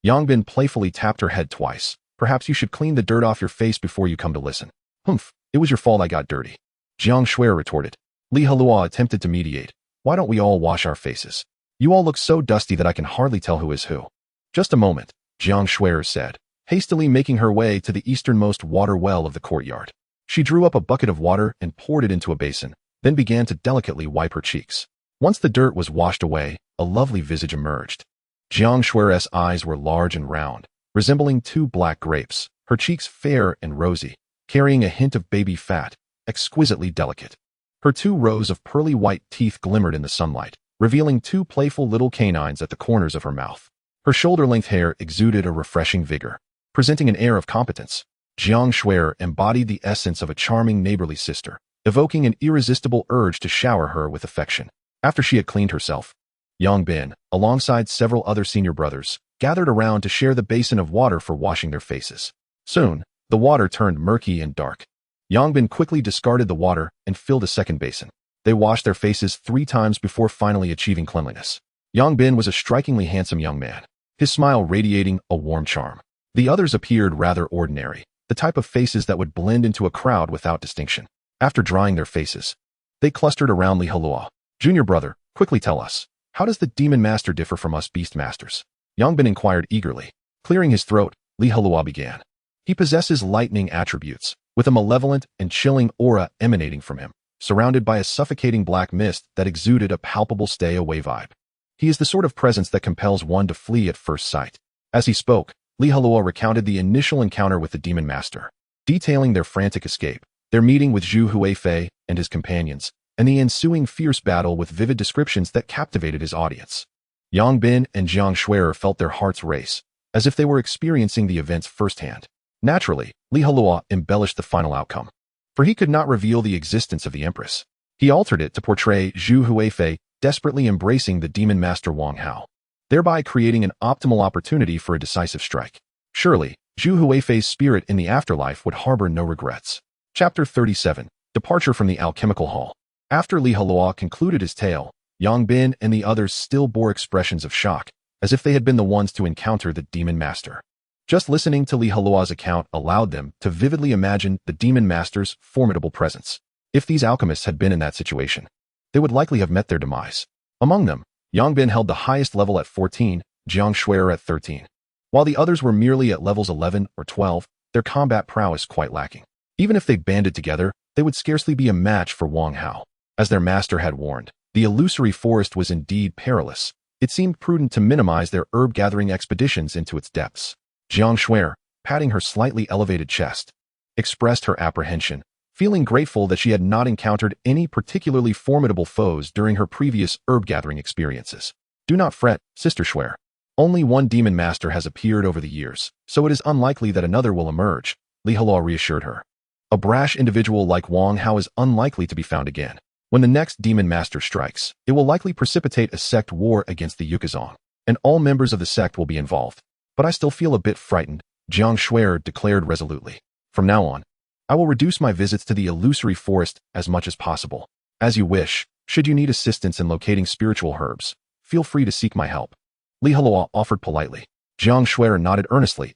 Yangbin playfully tapped her head twice. Perhaps you should clean the dirt off your face before you come to listen. Humph, it was your fault I got dirty. Jiang Shuer retorted. Heluo attempted to mediate. Why don't we all wash our faces? You all look so dusty that I can hardly tell who is who. Just a moment, Jiang Shuer said, hastily making her way to the easternmost water well of the courtyard. She drew up a bucket of water and poured it into a basin, then began to delicately wipe her cheeks. Once the dirt was washed away, a lovely visage emerged. Jiang Shuer's eyes were large and round, resembling two black grapes, her cheeks fair and rosy, carrying a hint of baby fat, exquisitely delicate. Her 2 rows of pearly white teeth glimmered in the sunlight, revealing 2 playful little canines at the corners of her mouth. Her shoulder-length hair exuded a refreshing vigor, presenting an air of competence. Jiang Shuer embodied the essence of a charming neighborly sister, evoking an irresistible urge to shower her with affection. After she had cleaned herself, Yangbin, alongside several other senior brothers, gathered around to share the basin of water for washing their faces. Soon, the water turned murky and dark. Yangbin quickly discarded the water and filled a second basin. They washed their faces 3 times before finally achieving cleanliness. Yangbin was a strikingly handsome young man, his smile radiating a warm charm. The others appeared rather ordinary, the type of faces that would blend into a crowd without distinction. After drying their faces, they clustered around Heluo. Junior brother, quickly tell us, how does the Demon Master differ from us Beast Masters? Yangbin inquired eagerly. Clearing his throat, Heluo began. He possesses lightning attributes, with a malevolent and chilling aura emanating from him, surrounded by a suffocating black mist that exuded a palpable stay-away vibe. He is the sort of presence that compels one to flee at first sight. As he spoke, Heluo recounted the initial encounter with the Demon Master, detailing their frantic escape, their meeting with Zhu Huifei and his companions, and the ensuing fierce battle with vivid descriptions that captivated his audience. Yangbin and Jiang Shuer felt their hearts race, as if they were experiencing the events firsthand. Naturally, Heluo embellished the final outcome, for he could not reveal the existence of the Empress. He altered it to portray Zhu Huifei desperately embracing the Demon Master Wang Hao, thereby creating an optimal opportunity for a decisive strike. Surely, Zhu Huifei's spirit in the afterlife would harbor no regrets. Chapter 37. Departure from the Alchemical Hall. After Heluo concluded his tale, Yangbin and the others still bore expressions of shock, as if they had been the ones to encounter the Demon Master. Just listening to Heluo's account allowed them to vividly imagine the Demon Master's formidable presence. If these alchemists had been in that situation, they would likely have met their demise. Among them, Yangbin held the highest level at 14, Jiang Shuer at 13. While the others were merely at levels 11 or 12, their combat prowess quite lacking. Even if they banded together, they would scarcely be a match for Wang Hao. As their master had warned, the illusory forest was indeed perilous. It seemed prudent to minimize their herb-gathering expeditions into its depths. Jiang Shuer, patting her slightly elevated chest, expressed her apprehension, feeling grateful that she had not encountered any particularly formidable foes during her previous herb-gathering experiences. Do not fret, Sister Shuer. Only one demon master has appeared over the years, so it is unlikely that another will emerge, Heluo reassured her. A brash individual like Wang Hao is unlikely to be found again. When the next demon master strikes, it will likely precipitate a sect war against the Yukazong, and all members of the sect will be involved. But I still feel a bit frightened, Jiang Shuer declared resolutely. From now on, I will reduce my visits to the illusory forest as much as possible. As you wish, should you need assistance in locating spiritual herbs, feel free to seek my help. Heluo offered politely. Jiang Shuer nodded earnestly.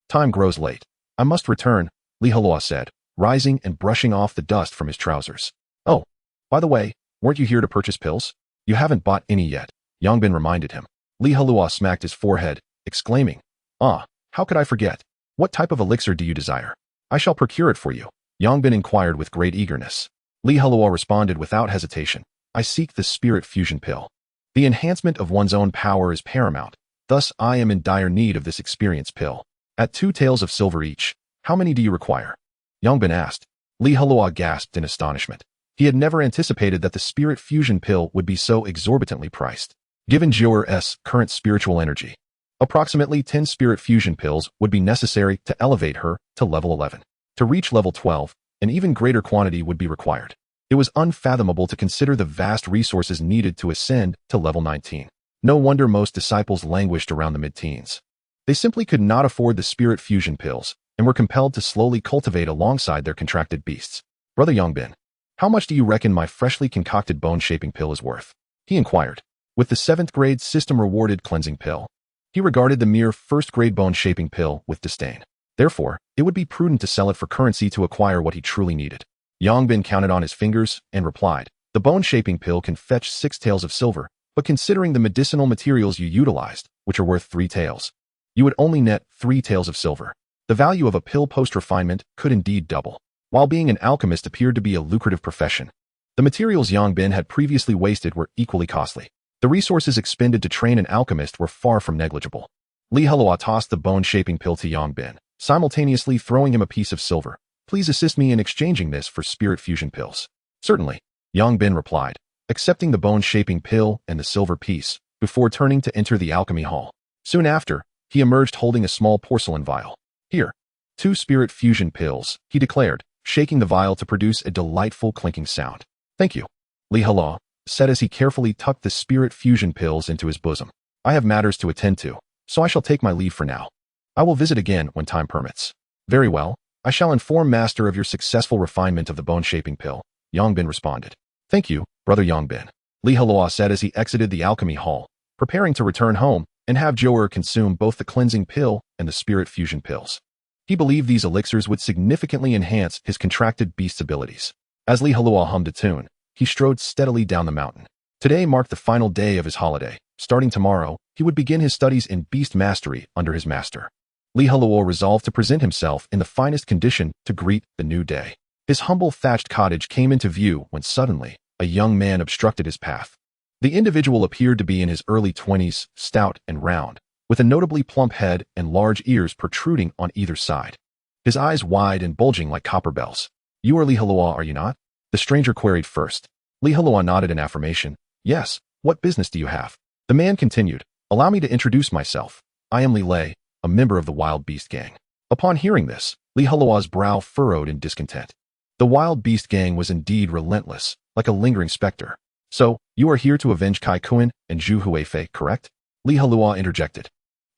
Time grows late. I must return, Heluo said, rising and brushing off the dust from his trousers. Oh, by the way, weren't you here to purchase pills? You haven't bought any yet, Yangbin reminded him. Heluo smacked his forehead, exclaiming, Ah, how could I forget? What type of elixir do you desire? I shall procure it for you, Yangbin inquired with great eagerness. Heluo responded without hesitation. I seek the spirit fusion pill. The enhancement of one's own power is paramount, thus I am in dire need of this experience pill. At 2 taels of silver each, how many do you require? Yangbin asked. Heluo gasped in astonishment. He had never anticipated that the spirit fusion pill would be so exorbitantly priced. Given Jiuer's current spiritual energy, approximately 10 spirit fusion pills would be necessary to elevate her to level 11. To reach level 12, an even greater quantity would be required. It was unfathomable to consider the vast resources needed to ascend to level 19. No wonder most disciples languished around the mid-teens. They simply could not afford the spirit fusion pills and were compelled to slowly cultivate alongside their contracted beasts. Brother Yongbin, how much do you reckon my freshly concocted bone-shaping pill is worth? He inquired. With the 7th grade system-rewarded cleansing pill, he regarded the mere 1st grade bone-shaping pill with disdain. Therefore, it would be prudent to sell it for currency to acquire what he truly needed. Yongbin counted on his fingers and replied, the bone-shaping pill can fetch 6 taels of silver, but considering the medicinal materials you utilized, which are worth 3 taels, you would only net 3 taels of silver. The value of a pill post-refinement could indeed double. While being an alchemist appeared to be a lucrative profession, the materials Yongbin had previously wasted were equally costly. The resources expended to train an alchemist were far from negligible. Heluo tossed the bone-shaping pill to Yongbin, simultaneously throwing him a piece of silver. Please assist me in exchanging this for spirit fusion pills. Certainly, Yongbin replied, accepting the bone-shaping pill and the silver piece, before turning to enter the alchemy hall. Soon after, he emerged holding a small porcelain vial. Here, 2 spirit fusion pills, he declared, shaking the vial to produce a delightful clinking sound. Thank you, Heluo said as he carefully tucked the spirit fusion pills into his bosom. I have matters to attend to, so I shall take my leave for now. I will visit again when time permits. Very well, I shall inform Master of your successful refinement of the bone-shaping pill, Yongbin responded. Thank you, Brother Yongbin, Heluo said as he exited the alchemy hall, preparing to return home and have Joer consume both the cleansing pill and the spirit fusion pills. He believed these elixirs would significantly enhance his contracted beast's abilities. As Heluo hummed a tune, he strode steadily down the mountain. Today marked the final day of his holiday. Starting tomorrow, he would begin his studies in beast mastery under his master. Heluo resolved to present himself in the finest condition to greet the new day. His humble thatched cottage came into view when suddenly, a young man obstructed his path. The individual appeared to be in his early 20s, stout and round, with a notably plump head and large ears protruding on either side. His eyes wide and bulging like copper bells. You are Heluo, are you not? The stranger queried first. Heluo nodded in affirmation. Yes, what business do you have? The man continued. Allow me to introduce myself. I am Lilei, a member of the Wild Beast Gang. Upon hearing this, Heluo's brow furrowed in discontent. The Wild Beast Gang was indeed relentless, like a lingering specter. So, you are here to avenge Kai Kuan and Zhu Huifei, correct? Heluo interjected.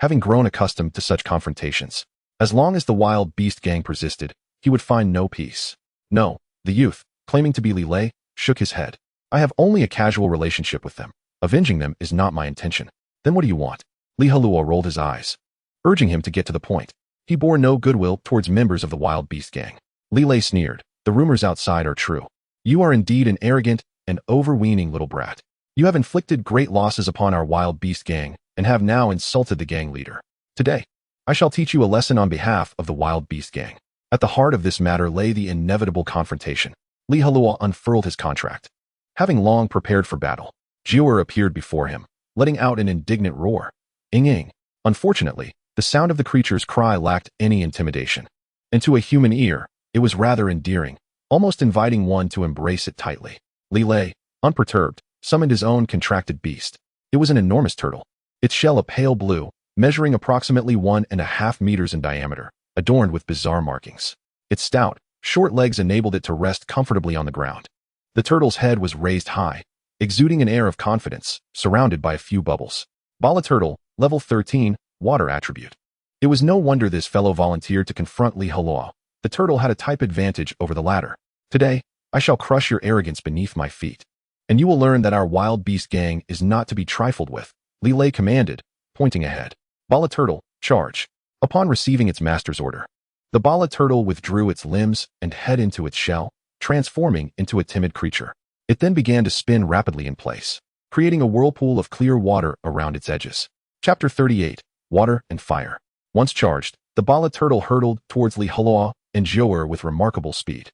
Having grown accustomed to such confrontations, as long as the Wild Beast Gang persisted, he would find no peace. No, the youth, claiming to be Lilei, shook his head. I have only a casual relationship with them. Avenging them is not my intention. Then what do you want? Heluo rolled his eyes, urging him to get to the point. He bore no goodwill towards members of the Wild Beast Gang. Lilei sneered. The rumors outside are true. You are indeed an arrogant and overweening little brat. You have inflicted great losses upon our Wild Beast Gang and have now insulted the gang leader. Today, I shall teach you a lesson on behalf of the Wild Beast Gang. At the heart of this matter lay the inevitable confrontation. Heluo unfurled his contract. Having long prepared for battle, Joer appeared before him, letting out an indignant roar. Ing. Unfortunately, the sound of the creature's cry lacked any intimidation. And to a human ear, it was rather endearing, almost inviting one to embrace it tightly. Lilei, unperturbed, summoned his own contracted beast. It was an enormous turtle, its shell a pale blue, measuring approximately 1.5 meters in diameter, adorned with bizarre markings. Its stout, short legs enabled it to rest comfortably on the ground. The turtle's head was raised high, exuding an air of confidence, surrounded by a few bubbles. Bala Turtle, level 13, water attribute. It was no wonder this fellow volunteered to confront Heluo. The turtle had a type advantage over the latter. Today, I shall crush your arrogance beneath my feet. And you will learn that our Wild Beast Gang is not to be trifled with, Lilei commanded, pointing ahead. Bala Turtle, charge. Upon receiving its master's order, the Bala Turtle withdrew its limbs and head into its shell, transforming into a timid creature. It then began to spin rapidly in place, creating a whirlpool of clear water around its edges. Chapter 38, Water and Fire. Once charged, the Bala Turtle hurtled towards Heluo and Joer with remarkable speed.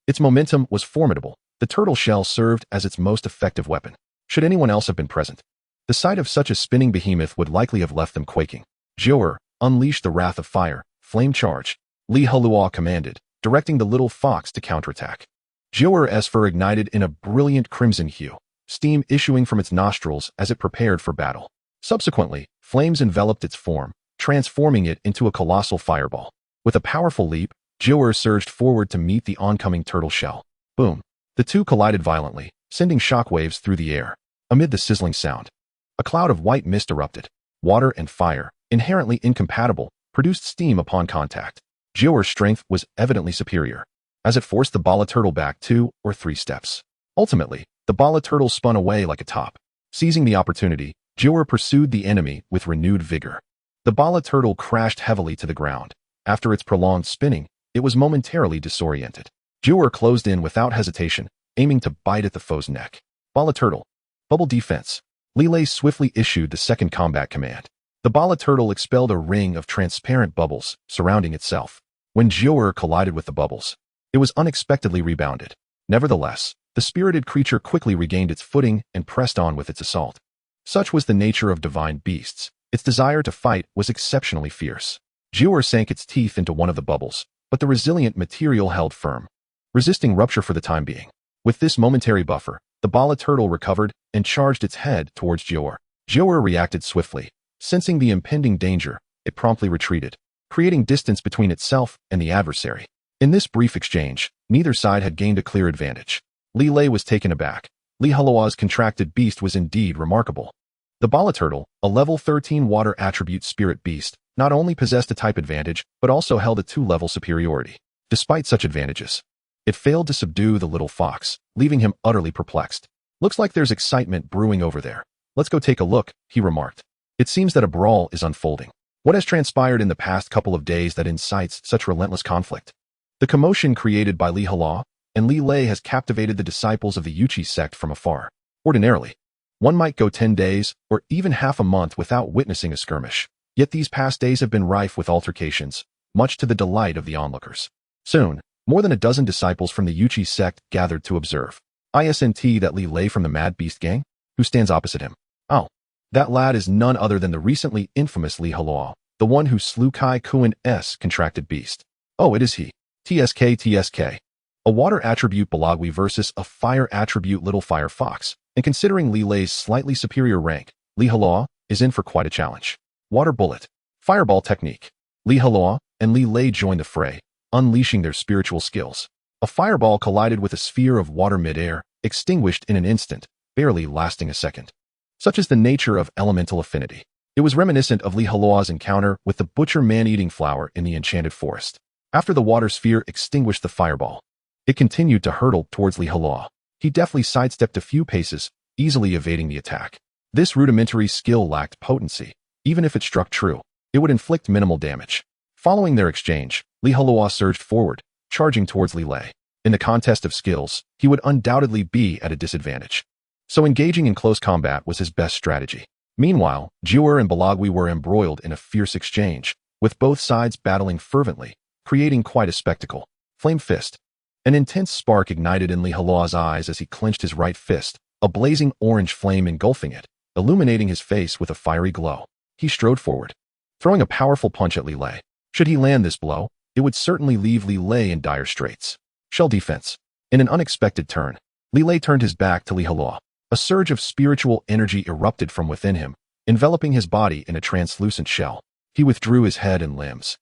Its momentum was formidable. The turtle shell served as its most effective weapon. Should anyone else have been present, the sight of such a spinning behemoth would likely have left them quaking. Joer, unleash the wrath of fire, flame charge, Heluo commanded, directing the little fox to counterattack. Joer's fur ignited in a brilliant crimson hue, steam issuing from its nostrils as it prepared for battle. Subsequently, flames enveloped its form, transforming it into a colossal fireball. With a powerful leap, Joer surged forward to meet the oncoming turtle shell. Boom! The two collided violently, sending shockwaves through the air. Amid the sizzling sound, a cloud of white mist erupted. Water and fire, inherently incompatible, produced steam upon contact. Jiuer's strength was evidently superior, as it forced the bala turtle back 2 or 3 steps. Ultimately, the bala turtle spun away like a top. Seizing the opportunity, Jiuer pursued the enemy with renewed vigor. The bala turtle crashed heavily to the ground. After its prolonged spinning, it was momentarily disoriented. Jiuer closed in without hesitation, aiming to bite at the foe's neck. Bala turtle. Bubble defense. Li Lei swiftly issued the second combat command. The bala turtle expelled a ring of transparent bubbles surrounding itself. When Jiuer collided with the bubbles, it was unexpectedly rebounded. Nevertheless, the spirited creature quickly regained its footing and pressed on with its assault. Such was the nature of divine beasts. Its desire to fight was exceptionally fierce. Jiuer sank its teeth into one of the bubbles, but the resilient material held firm, resisting rupture for the time being. With this momentary buffer, the bala turtle recovered and charged its head towards Jiuer. Jiuer reacted swiftly. Sensing the impending danger, it promptly retreated, creating distance between itself and the adversary. In this brief exchange, neither side had gained a clear advantage. Li Lei was taken aback. Li Heluo's contracted beast was indeed remarkable. The bala turtle, a level 13 water attribute spirit beast, not only possessed a type advantage, but also held a 2-level superiority. Despite such advantages, it failed to subdue the little fox, leaving him utterly perplexed. Looks like there's excitement brewing over there. Let's go take a look, he remarked. It seems that a brawl is unfolding. What has transpired in the past couple of days that incites such relentless conflict? The commotion created by Li Heluo and Li Lei has captivated the disciples of the Yuchi sect from afar. Ordinarily, one might go 10 days or even half a month without witnessing a skirmish. Yet these past days have been rife with altercations, much to the delight of the onlookers. Soon, more than a dozen disciples from the Yuchi sect gathered to observe. Isn't that Li Lei from the Mad Beast gang? Who stands opposite him? Oh, that lad is none other than the recently infamous Li Heluo, the one who slew Kai Kuan-'s contracted beast. Oh, it is he. TSK. A water attribute Balagui versus a fire attribute Little Fire Fox. And considering Li Lei's slightly superior rank, Li Heluo is in for quite a challenge. Water bullet. Fireball technique. Li Heluo and Li Lei joined the fray, unleashing their spiritual skills. A fireball collided with a sphere of water mid-air, extinguished in an instant, barely lasting a second. Such is the nature of elemental affinity. It was reminiscent of Li Heluo's encounter with the butcher man-eating flower in the enchanted forest. After the water sphere extinguished the fireball, it continued to hurtle towards Li Heluo. He deftly sidestepped a few paces, easily evading the attack. This rudimentary skill lacked potency. Even if it struck true, it would inflict minimal damage. Following their exchange, Li Heluo surged forward, charging towards Li Lei. In the contest of skills, he would undoubtedly be at a disadvantage. So engaging in close combat was his best strategy. Meanwhile, Jiuer and Balagui were embroiled in a fierce exchange, with both sides battling fervently, creating quite a spectacle. Flame Fist. An intense spark ignited in Li Heluo's eyes as he clenched his right fist, a blazing orange flame engulfing it, illuminating his face with a fiery glow. He strode forward, throwing a powerful punch at Li Lei. Should he land this blow, it would certainly leave Li Lei in dire straits. Shell defense. In an unexpected turn, Li Lei turned his back to Li Heluo. A surge of spiritual energy erupted from within him, enveloping his body in a translucent shell. He withdrew his head and limbs,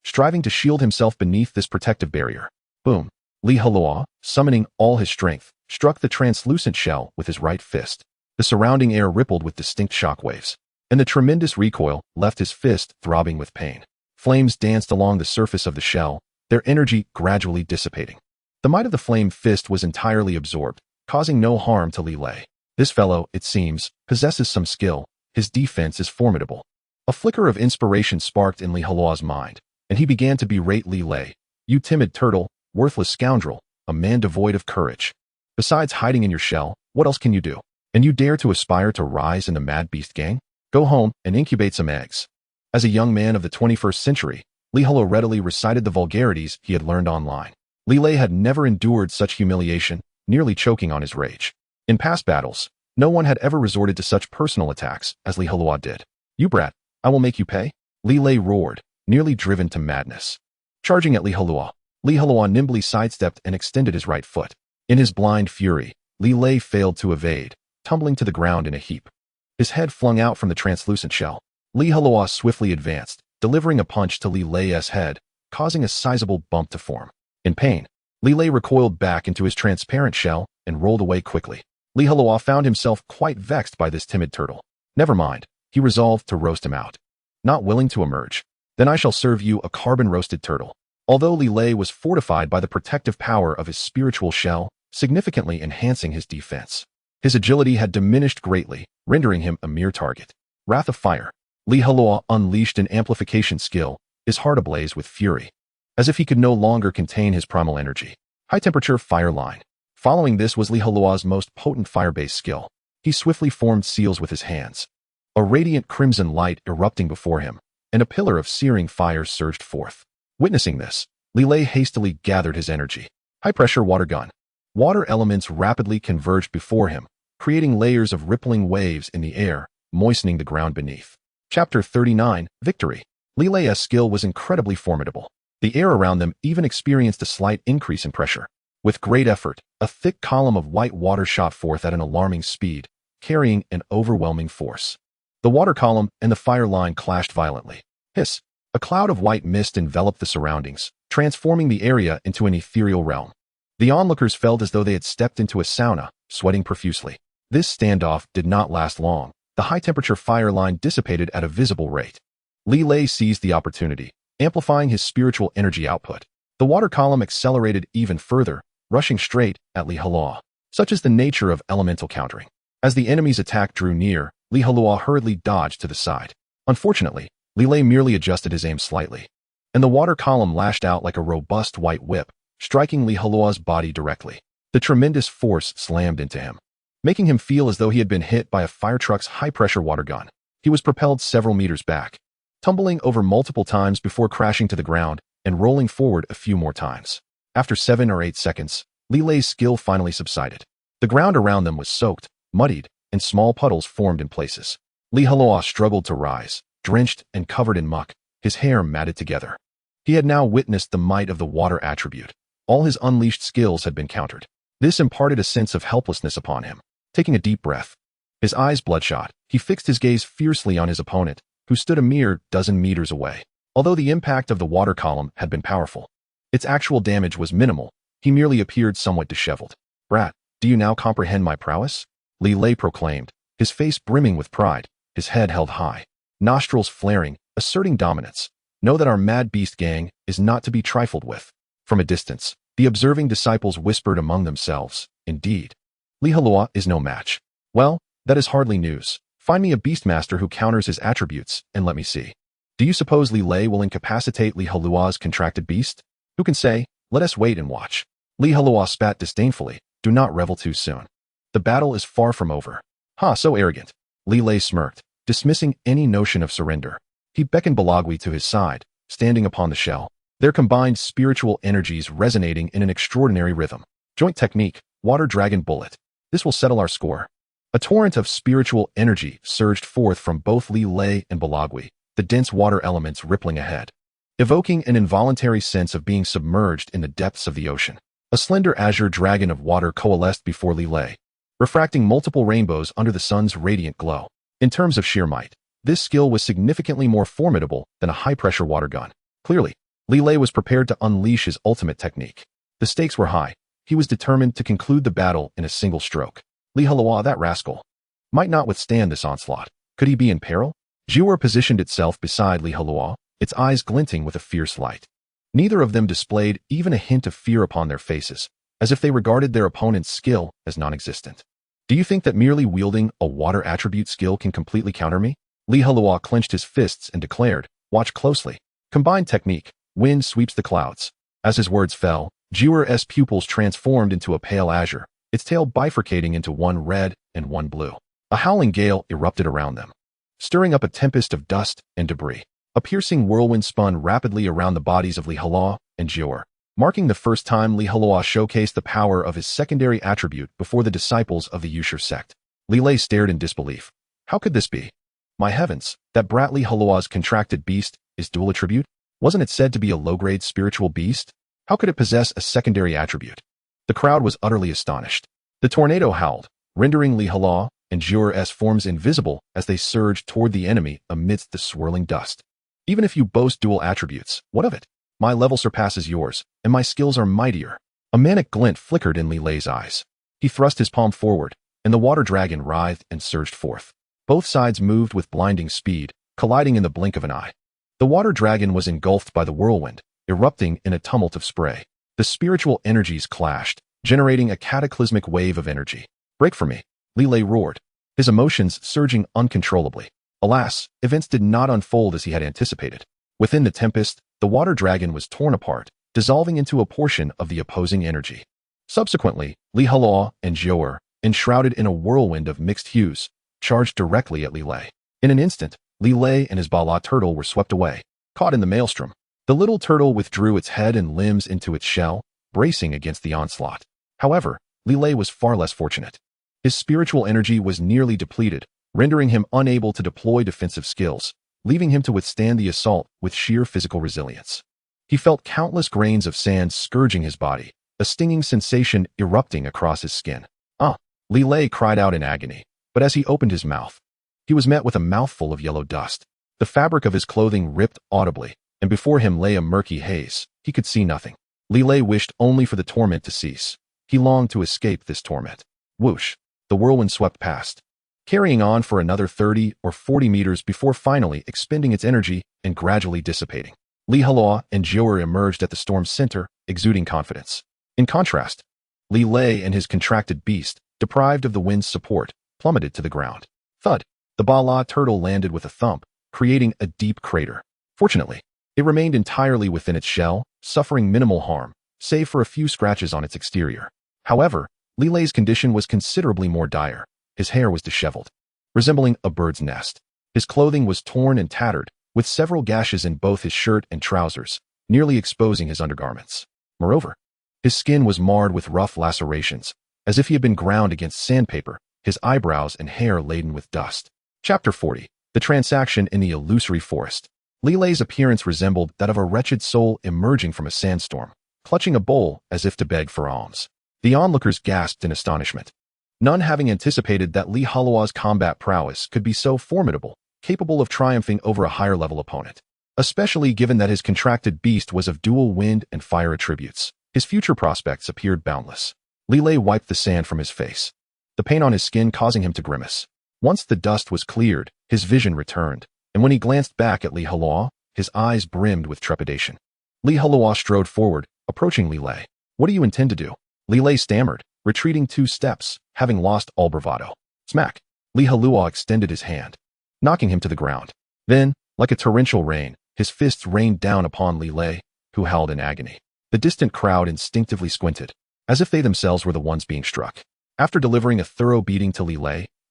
striving to shield himself beneath this protective barrier. Boom. Li Heluo, summoning all his strength, struck the translucent shell with his right fist. The surrounding air rippled with distinct shockwaves, and the tremendous recoil left his fist throbbing with pain. Flames danced along the surface of the shell, their energy gradually dissipating. The might of the flame fist was entirely absorbed, causing no harm to Li Lei. This fellow, it seems, possesses some skill. His defense is formidable. A flicker of inspiration sparked in Li Heluo's mind, and he began to berate Li Lei. You timid turtle, worthless scoundrel, a man devoid of courage. Besides hiding in your shell, what else can you do? And you dare to aspire to rise in the Mad Beast gang? Go home and incubate some eggs. As a young man of the 21st century, Li Heluo readily recited the vulgarities he had learned online. Li Lei had never endured such humiliation, nearly choking on his rage. In past battles, no one had ever resorted to such personal attacks as Li Heluo did. You brat, I will make you pay? Li Lei roared, nearly driven to madness. Charging at Li Heluo nimbly sidestepped and extended his right foot. In his blind fury, Li Lei failed to evade, tumbling to the ground in a heap. His head flung out from the translucent shell. Li Heluo swiftly advanced, delivering a punch to Li Lei's head, causing a sizable bump to form. In pain, Li Lei recoiled back into his transparent shell and rolled away quickly. Li Heluo found himself quite vexed by this timid turtle. Never mind, he resolved to roast him out. Not willing to emerge? Then I shall serve you a carbon-roasted turtle. Although Li Lei was fortified by the protective power of his spiritual shell, significantly enhancing his defense, his agility had diminished greatly, rendering him a mere target. Wrath of Fire. Li Heluo unleashed an amplification skill, his heart ablaze with fury. As if he could no longer contain his primal energy. High-temperature fire line. Following this was Li Heluo's most potent fire-based skill. He swiftly formed seals with his hands. A radiant crimson light erupting before him, and a pillar of searing fire surged forth. Witnessing this, Li Lei hastily gathered his energy. High-pressure water gun. Water elements rapidly converged before him, creating layers of rippling waves in the air, moistening the ground beneath. Chapter 39, Victory. Li Lei's skill was incredibly formidable. The air around them even experienced a slight increase in pressure. With great effort, a thick column of white water shot forth at an alarming speed, carrying an overwhelming force. The water column and the fire line clashed violently. Hiss! A cloud of white mist enveloped the surroundings, transforming the area into an ethereal realm. The onlookers felt as though they had stepped into a sauna, sweating profusely. This standoff did not last long. The high-temperature fire line dissipated at a visible rate. Li Lei seized the opportunity, amplifying his spiritual energy output. The water column accelerated even further, rushing straight at Li Heluo. Such is the nature of elemental countering. As the enemy's attack drew near, Li Heluo hurriedly dodged to the side. Unfortunately, Li Lei merely adjusted his aim slightly, and the water column lashed out like a robust white whip, striking Li Heluo's body directly. The tremendous force slammed into him, making him feel as though he had been hit by a fire truck's high-pressure water gun. He was propelled several meters back, tumbling over multiple times before crashing to the ground and rolling forward a few more times. After 7 or 8 seconds, Li Lei's skill finally subsided. The ground around them was soaked, muddied, and small puddles formed in places. Li Heluo struggled to rise, drenched and covered in muck, his hair matted together. He had now witnessed the might of the water attribute. All his unleashed skills had been countered. This imparted a sense of helplessness upon him. Taking a deep breath, his eyes bloodshot, he fixed his gaze fiercely on his opponent, who stood a mere dozen meters away. Although the impact of the water column had been powerful, its actual damage was minimal. He merely appeared somewhat disheveled. "Brat, do you now comprehend my prowess?" Li Lei proclaimed, his face brimming with pride, his head held high, nostrils flaring, asserting dominance. "Know that our mad beast gang is not to be trifled with." From a distance, the observing disciples whispered among themselves, "Indeed, Li Heluo is no match." "Well, that is hardly news. Find me a beastmaster who counters his attributes, and let me see. Do you suppose Li Lei will incapacitate Li Heluo's contracted beast? Who can say? Let us wait and watch." Li Heluo spat disdainfully. "Do not revel too soon. The battle is far from over." "Ha, so arrogant." Li Lei smirked, dismissing any notion of surrender. He beckoned Balagui to his side, standing upon the shell, their combined spiritual energies resonating in an extraordinary rhythm. "Joint technique, Water Dragon Bullet. This will settle our score." A torrent of spiritual energy surged forth from both Li Lei and Balagui, the dense water elements rippling ahead, evoking an involuntary sense of being submerged in the depths of the ocean. A slender azure dragon of water coalesced before Li Lei, refracting multiple rainbows under the sun's radiant glow. In terms of sheer might, this skill was significantly more formidable than a high-pressure water gun. Clearly, Li Lei was prepared to unleash his ultimate technique. The stakes were high. He was determined to conclude the battle in a single stroke. Li Heluo, that rascal, might not withstand this onslaught. Could he be in peril? Jiuer positioned itself beside Li Heluo, its eyes glinting with a fierce light. Neither of them displayed even a hint of fear upon their faces, as if they regarded their opponent's skill as non-existent. "Do you think that merely wielding a water attribute skill can completely counter me?" Li Heluo clenched his fists and declared, "Watch closely. Combined technique, wind sweeps the clouds." As his words fell, Jiuer's pupils transformed into a pale azure, its tail bifurcating into one red and one blue. A howling gale erupted around them, stirring up a tempest of dust and debris. A piercing whirlwind spun rapidly around the bodies of Li Heluo and Jiuer, marking the first time Li Heluo showcased the power of his secondary attribute before the disciples of the Yusher sect. Li Lei stared in disbelief. How could this be? My heavens, that brat Li Heluo's contracted beast is dual attribute? Wasn't it said to be a low-grade spiritual beast? How could it possess a secondary attribute? The crowd was utterly astonished. The tornado howled, rendering Li Heluo and Jiuer's forms invisible as they surged toward the enemy amidst the swirling dust. "Even if you boast dual attributes, what of it? My level surpasses yours, and my skills are mightier." A manic glint flickered in Li Lei's eyes. He thrust his palm forward, and the water dragon writhed and surged forth. Both sides moved with blinding speed, colliding in the blink of an eye. The water dragon was engulfed by the whirlwind, erupting in a tumult of spray. The spiritual energies clashed, generating a cataclysmic wave of energy. "Break from me," Li Lei roared, his emotions surging uncontrollably. Alas, events did not unfold as he had anticipated. Within the tempest, the water dragon was torn apart, dissolving into a portion of the opposing energy. Subsequently, Heluo and Jiuer, enshrouded in a whirlwind of mixed hues, charged directly at Li Lei. In an instant, Li Lei and his Bala turtle were swept away, caught in the maelstrom. The little turtle withdrew its head and limbs into its shell, bracing against the onslaught. However, Li Lei was far less fortunate. His spiritual energy was nearly depleted, rendering him unable to deploy defensive skills, leaving him to withstand the assault with sheer physical resilience. He felt countless grains of sand scourging his body, a stinging sensation erupting across his skin. "Ah!" Li Lei cried out in agony, but as he opened his mouth, he was met with a mouthful of yellow dust. The fabric of his clothing ripped audibly, and before him lay a murky haze. He could see nothing. Li Lei wished only for the torment to cease. He longed to escape this torment. Whoosh! The whirlwind swept past, carrying on for another 30 or 40 meters before finally expending its energy and gradually dissipating. Heluo and Jiuer emerged at the storm's center, exuding confidence. In contrast, Li Lei and his contracted beast, deprived of the wind's support, plummeted to the ground. Thud! The Bala turtle landed with a thump, creating a deep crater. Fortunately, it remained entirely within its shell, suffering minimal harm, save for a few scratches on its exterior. However, Li Lei's condition was considerably more dire. His hair was disheveled, resembling a bird's nest. His clothing was torn and tattered, with several gashes in both his shirt and trousers, nearly exposing his undergarments. Moreover, his skin was marred with rough lacerations, as if he had been ground against sandpaper, his eyebrows and hair laden with dust. Chapter 40. The Transaction in the Illusory Forest. Li Lei's appearance resembled that of a wretched soul emerging from a sandstorm, clutching a bowl as if to beg for alms. The onlookers gasped in astonishment, none having anticipated that Li Heluo's combat prowess could be so formidable, capable of triumphing over a higher-level opponent, especially given that his contracted beast was of dual wind and fire attributes. His future prospects appeared boundless. Li Lei wiped the sand from his face, the pain on his skin causing him to grimace. Once the dust was cleared, his vision returned, and when he glanced back at Li Heluo, his eyes brimmed with trepidation. Li Heluo strode forward, approaching Li Lei. "What do you intend to do?" Li Lei stammered, retreating 2 steps, having lost all bravado. Smack! Li Heluo extended his hand, knocking him to the ground. Then, like a torrential rain, his fists rained down upon Li Lei, who howled in agony. The distant crowd instinctively squinted, as if they themselves were the ones being struck. After delivering a thorough beating to Li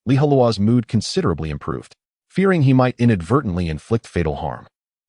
Heluo's mood considerably improved, fearing he might inadvertently inflict fatal harm.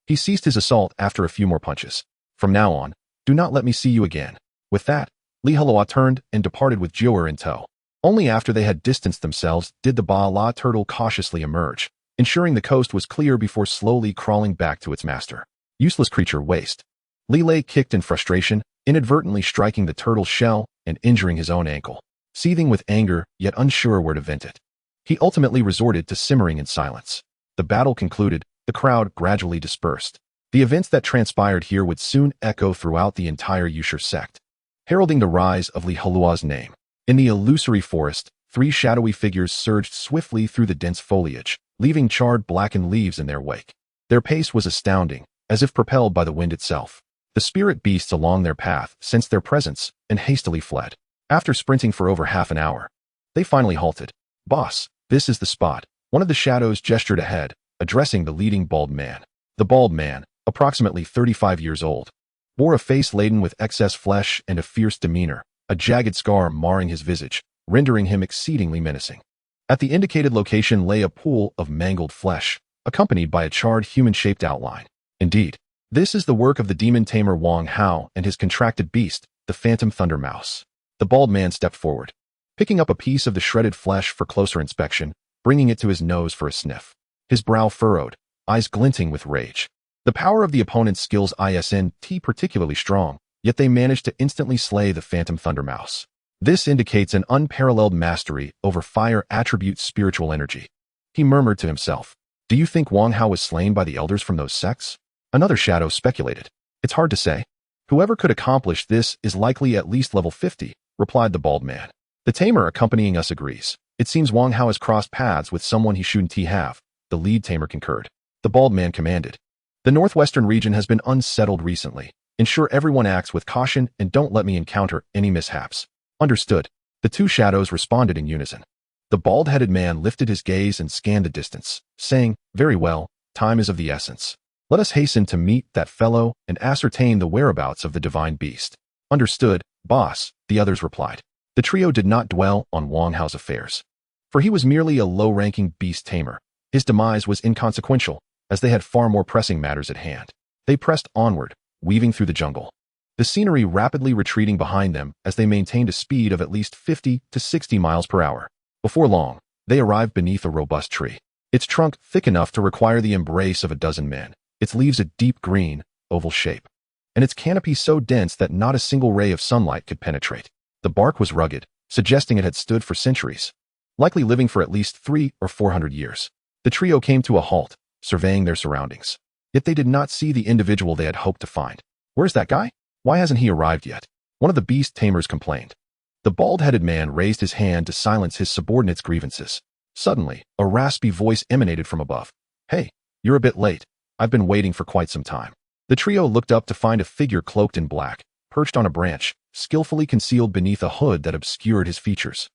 He ceased his assault after a few more punches. "From now on, do not let me see you again." With that, Li Heluo turned and departed with Jiuer in tow. Only after they had distanced themselves did the Bala turtle cautiously emerge, ensuring the coast was clear before slowly crawling back to its master. Useless creature, waste. Li Lei kicked in frustration, inadvertently striking the turtle's shell and injuring his own ankle. Seething with anger, yet unsure where to vent it, he ultimately resorted to simmering in silence. The battle concluded, the crowd gradually dispersed. The events that transpired here would soon echo throughout the entire Yushur sect, heralding the rise of Li Heluo's name. In the illusory forest, 3 shadowy figures surged swiftly through the dense foliage, leaving charred blackened leaves in their wake. Their pace was astounding, as if propelled by the wind itself. The spirit beasts along their path sensed their presence and hastily fled. After sprinting for over half an hour, they finally halted. "Boss, this is the spot." One of the shadows gestured ahead, addressing the leading bald man. The bald man, approximately 35 years old, bore a face laden with excess flesh and a fierce demeanor, a jagged scar marring his visage, rendering him exceedingly menacing. At the indicated location lay a pool of mangled flesh, accompanied by a charred human-shaped outline. Indeed, this is the work of the demon tamer Wang Hao and his contracted beast, the Phantom Thunder Mouse. The bald man stepped forward, picking up a piece of the shredded flesh for closer inspection, bringing it to his nose for a sniff. His brow furrowed, eyes glinting with rage. The power of the opponent's skills isn't particularly strong, yet they managed to instantly slay the Phantom Thunder Mouse. This indicates an unparalleled mastery over fire attribute spiritual energy. He murmured to himself, "Do you think Wang Hao was slain by the elders from those sects?" Another shadow speculated, "It's hard to say. Whoever could accomplish this is likely at least level 50, replied the bald man. The tamer accompanying us agrees. It seems Wang Hao has crossed paths with someone he shouldn't have. The lead tamer concurred. The bald man commanded. The northwestern region has been unsettled recently. Ensure everyone acts with caution and don't let me encounter any mishaps. Understood. The two shadows responded in unison. The bald-headed man lifted his gaze and scanned the distance, saying, very well, time is of the essence. Let us hasten to meet that fellow and ascertain the whereabouts of the divine beast. Understood, boss, the others replied. The trio did not dwell on Wang Hao's affairs, for he was merely a low-ranking beast tamer. His demise was inconsequential, as they had far more pressing matters at hand. They pressed onward, weaving through the jungle, the scenery rapidly retreating behind them as they maintained a speed of at least 50 to 60 miles per hour. Before long, they arrived beneath a robust tree, its trunk thick enough to require the embrace of a dozen men, its leaves a deep green, oval shape, and its canopy so dense that not a single ray of sunlight could penetrate. The bark was rugged, suggesting it had stood for centuries, likely living for at least 300 or 400 years. The trio came to a halt, surveying their surroundings. Yet they did not see the individual they had hoped to find. Where's that guy? Why hasn't he arrived yet? One of the beast tamers complained. The bald-headed man raised his hand to silence his subordinate's grievances. Suddenly, a raspy voice emanated from above. Hey, you're a bit late. I've been waiting for quite some time. The trio looked up to find a figure cloaked in black, perched on a branch, skillfully concealed beneath a hood that obscured his features.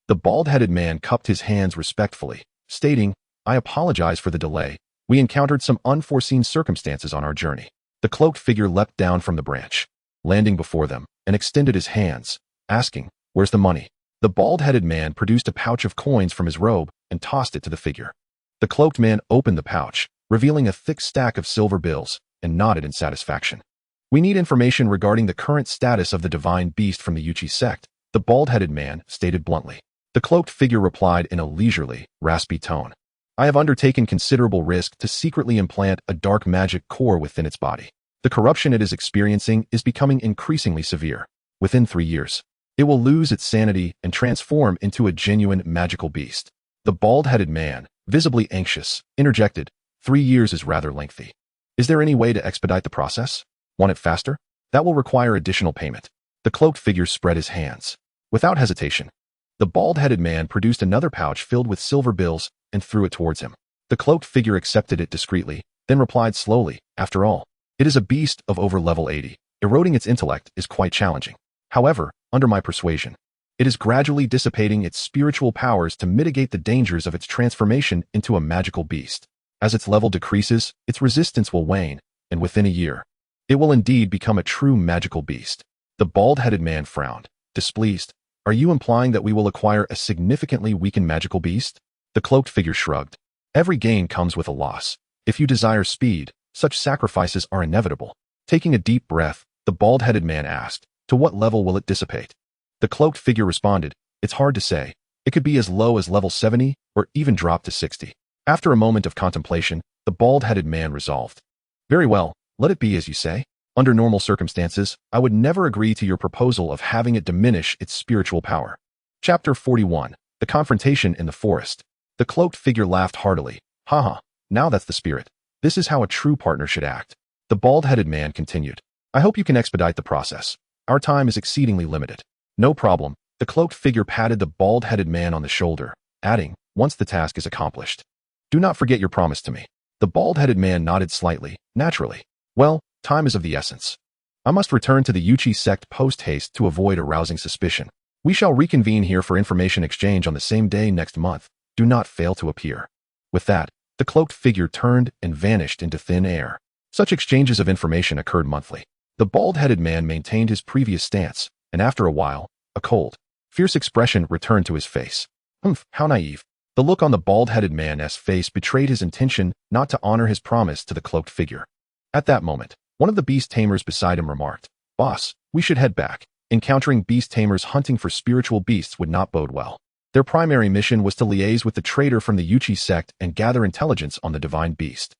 The bald-headed man cupped his hands respectfully, stating, I apologize for the delay. We encountered some unforeseen circumstances on our journey. The cloaked figure leapt down from the branch, landing before them, and extended his hands, asking, where's the money? The bald-headed man produced a pouch of coins from his robe and tossed it to the figure. The cloaked man opened the pouch, revealing a thick stack of silver bills, and nodded in satisfaction. We need information regarding the current status of the divine beast from the Yuchi sect, the bald-headed man stated bluntly. The cloaked figure replied in a leisurely, raspy tone. I have undertaken considerable risk to secretly implant a dark magic core within its body. The corruption it is experiencing is becoming increasingly severe. Within 3 years, it will lose its sanity and transform into a genuine magical beast. The bald-headed man, visibly anxious, interjected, 3 years is rather lengthy. Is there any way to expedite the process? Want it faster? That will require additional payment. The cloaked figure spread his hands. Without hesitation, the bald-headed man produced another pouch filled with silver bills and threw it towards him. The cloaked figure accepted it discreetly, then replied slowly, after all, it is a beast of over level 80. Eroding its intellect is quite challenging. However, under my persuasion, it is gradually dissipating its spiritual powers to mitigate the dangers of its transformation into a magical beast. As its level decreases, its resistance will wane, and within a year, it will indeed become a true magical beast. The bald-headed man frowned, displeased. Are you implying that we will acquire a significantly weakened magical beast? The cloaked figure shrugged. Every gain comes with a loss. If you desire speed, such sacrifices are inevitable. Taking a deep breath, the bald-headed man asked, to what level will it dissipate? The cloaked figure responded, it's hard to say. It could be as low as level 70 or even drop to 60. After a moment of contemplation, the bald-headed man resolved. Very well, let it be as you say. Under normal circumstances, I would never agree to your proposal of having it diminish its spiritual power. Chapter 41. The Confrontation in the Forest. The cloaked figure laughed heartily. Haha, now that's the spirit. This is how a true partner should act. The bald-headed man continued. I hope you can expedite the process. Our time is exceedingly limited. No problem. The cloaked figure patted the bald-headed man on the shoulder, adding, once the task is accomplished, do not forget your promise to me. The bald-headed man nodded slightly, naturally. Well, time is of the essence. I must return to the Yuchi sect post-haste to avoid arousing suspicion. We shall reconvene here for information exchange on the same day next month. Do not fail to appear. With that, the cloaked figure turned and vanished into thin air. Such exchanges of information occurred monthly. The bald-headed man maintained his previous stance, and after a while, a cold, fierce expression returned to his face. How naive. The look on the bald-headed man's face betrayed his intention not to honor his promise to the cloaked figure. At that moment, one of the beast tamers beside him remarked, Boss, we should head back. Encountering beast tamers hunting for spiritual beasts would not bode well. Their primary mission was to liaise with the traitor from the Yuchi sect and gather intelligence on the divine beast.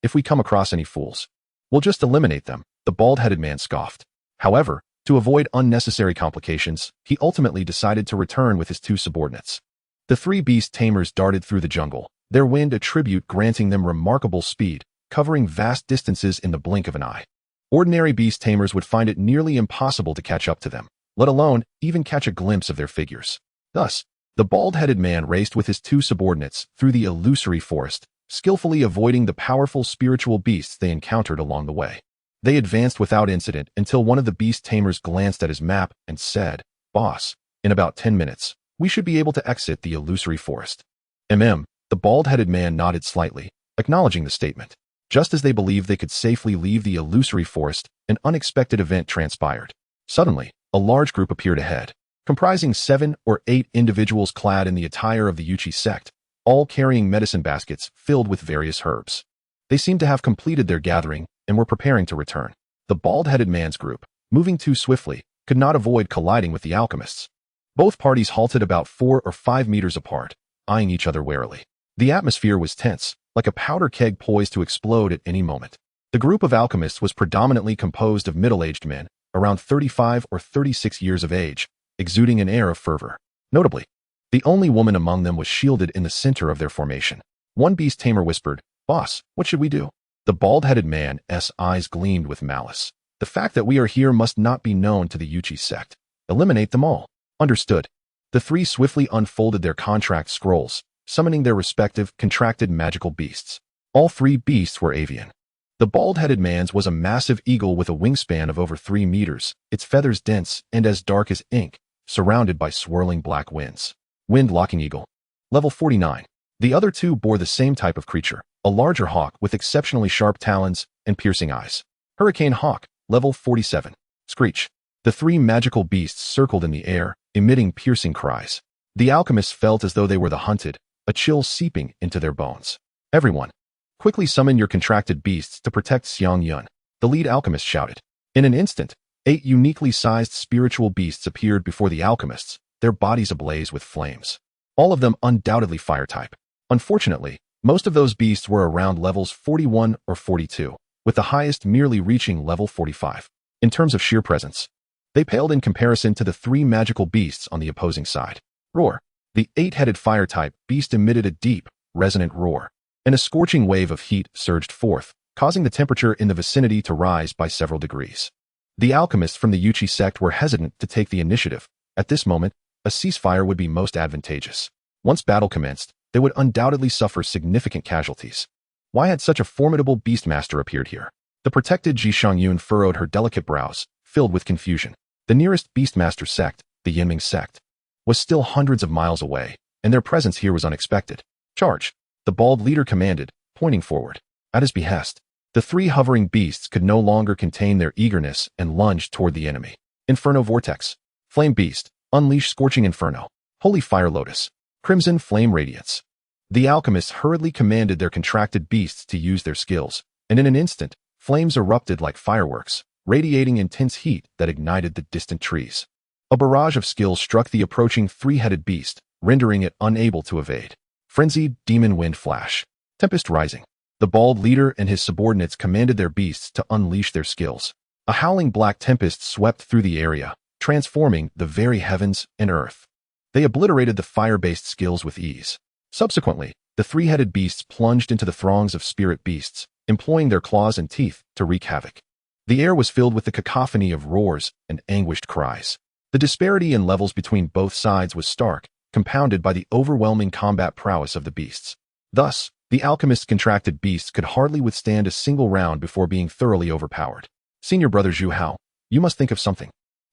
If we come across any fools, we'll just eliminate them, the bald-headed man scoffed. However, to avoid unnecessary complications, he ultimately decided to return with his two subordinates. The three beast tamers darted through the jungle, their wind a tribute granting them remarkable speed, covering vast distances in the blink of an eye. Ordinary beast tamers would find it nearly impossible to catch up to them, let alone even catch a glimpse of their figures. Thus, the bald-headed man raced with his two subordinates through the illusory forest, skillfully avoiding the powerful spiritual beasts they encountered along the way. They advanced without incident until one of the beast tamers glanced at his map and said, "Boss, in about 10 minutes, we should be able to exit the illusory forest." The bald-headed man nodded slightly, acknowledging the statement. Just as they believed they could safely leave the illusory forest, an unexpected event transpired. Suddenly, a large group appeared ahead, comprising 7 or 8 individuals clad in the attire of the Yuchi sect, all carrying medicine baskets filled with various herbs. They seemed to have completed their gathering and were preparing to return. The bald-headed man's group, moving too swiftly, could not avoid colliding with the alchemists. Both parties halted about 4 or 5 meters apart, eyeing each other warily. The atmosphere was tense, like a powder keg poised to explode at any moment. The group of alchemists was predominantly composed of middle-aged men, around 35 or 36 years of age, exuding an air of fervor. Notably, the only woman among them was shielded in the center of their formation. One beast tamer whispered, "Boss, what should we do?" The bald-headed man's eyes gleamed with malice. "The fact that we are here must not be known to the Yuchi sect. Eliminate them all." Understood. The three swiftly unfolded their contract scrolls, summoning their respective contracted magical beasts. All 3 beasts were avian. The bald-headed man's was a massive eagle with a wingspan of over 3 meters, its feathers dense and as dark as ink, surrounded by swirling black winds. Wind-locking eagle. Level 49. The other 2 bore the same type of creature, a larger hawk with exceptionally sharp talons and piercing eyes. Hurricane hawk. Level 47. Screech. The 3 magical beasts circled in the air, emitting piercing cries. The alchemists felt as though they were the hunted, a chill seeping into their bones. "Everyone, quickly summon your contracted beasts to protect Xiang Yun," the lead alchemist shouted. In an instant, 8 uniquely sized spiritual beasts appeared before the alchemists, their bodies ablaze with flames. All of them undoubtedly fire-type. Unfortunately, most of those beasts were around levels 41 or 42, with the highest merely reaching level 45. In terms of sheer presence, they paled in comparison to the 3 magical beasts on the opposing side. Roar. The 8-headed fire-type beast emitted a deep, resonant roar, and a scorching wave of heat surged forth, causing the temperature in the vicinity to rise by several degrees. The alchemists from the Yuchi sect were hesitant to take the initiative. At this moment, a ceasefire would be most advantageous. Once battle commenced, they would undoubtedly suffer significant casualties. Why had such a formidable beastmaster appeared here? The protected Ji Shangyun furrowed her delicate brows, filled with confusion. The nearest beastmaster sect, the Yinming sect, was still hundreds of miles away, and their presence here was unexpected. "Charge!" the bald leader commanded, pointing forward. At his behest, the 3 hovering beasts could no longer contain their eagerness and lunged toward the enemy. Inferno Vortex. Flame Beast. Unleash Scorching Inferno. Holy Fire Lotus. Crimson Flame Radiance. The alchemists hurriedly commanded their contracted beasts to use their skills, and in an instant, flames erupted like fireworks, radiating intense heat that ignited the distant trees. A barrage of skills struck the approaching 3-headed beast, rendering it unable to evade. Frenzied Demon Wind Flash. Tempest Rising. The bald leader and his subordinates commanded their beasts to unleash their skills. A howling black tempest swept through the area, transforming the very heavens and earth. They obliterated the fire-based skills with ease. Subsequently, the 3-headed beasts plunged into the throngs of spirit beasts, employing their claws and teeth to wreak havoc. The air was filled with the cacophony of roars and anguished cries. The disparity in levels between both sides was stark, compounded by the overwhelming combat prowess of the beasts. Thus, the alchemist's contracted beasts could hardly withstand a single round before being thoroughly overpowered. "Senior brother Zhu Hao, you must think of something."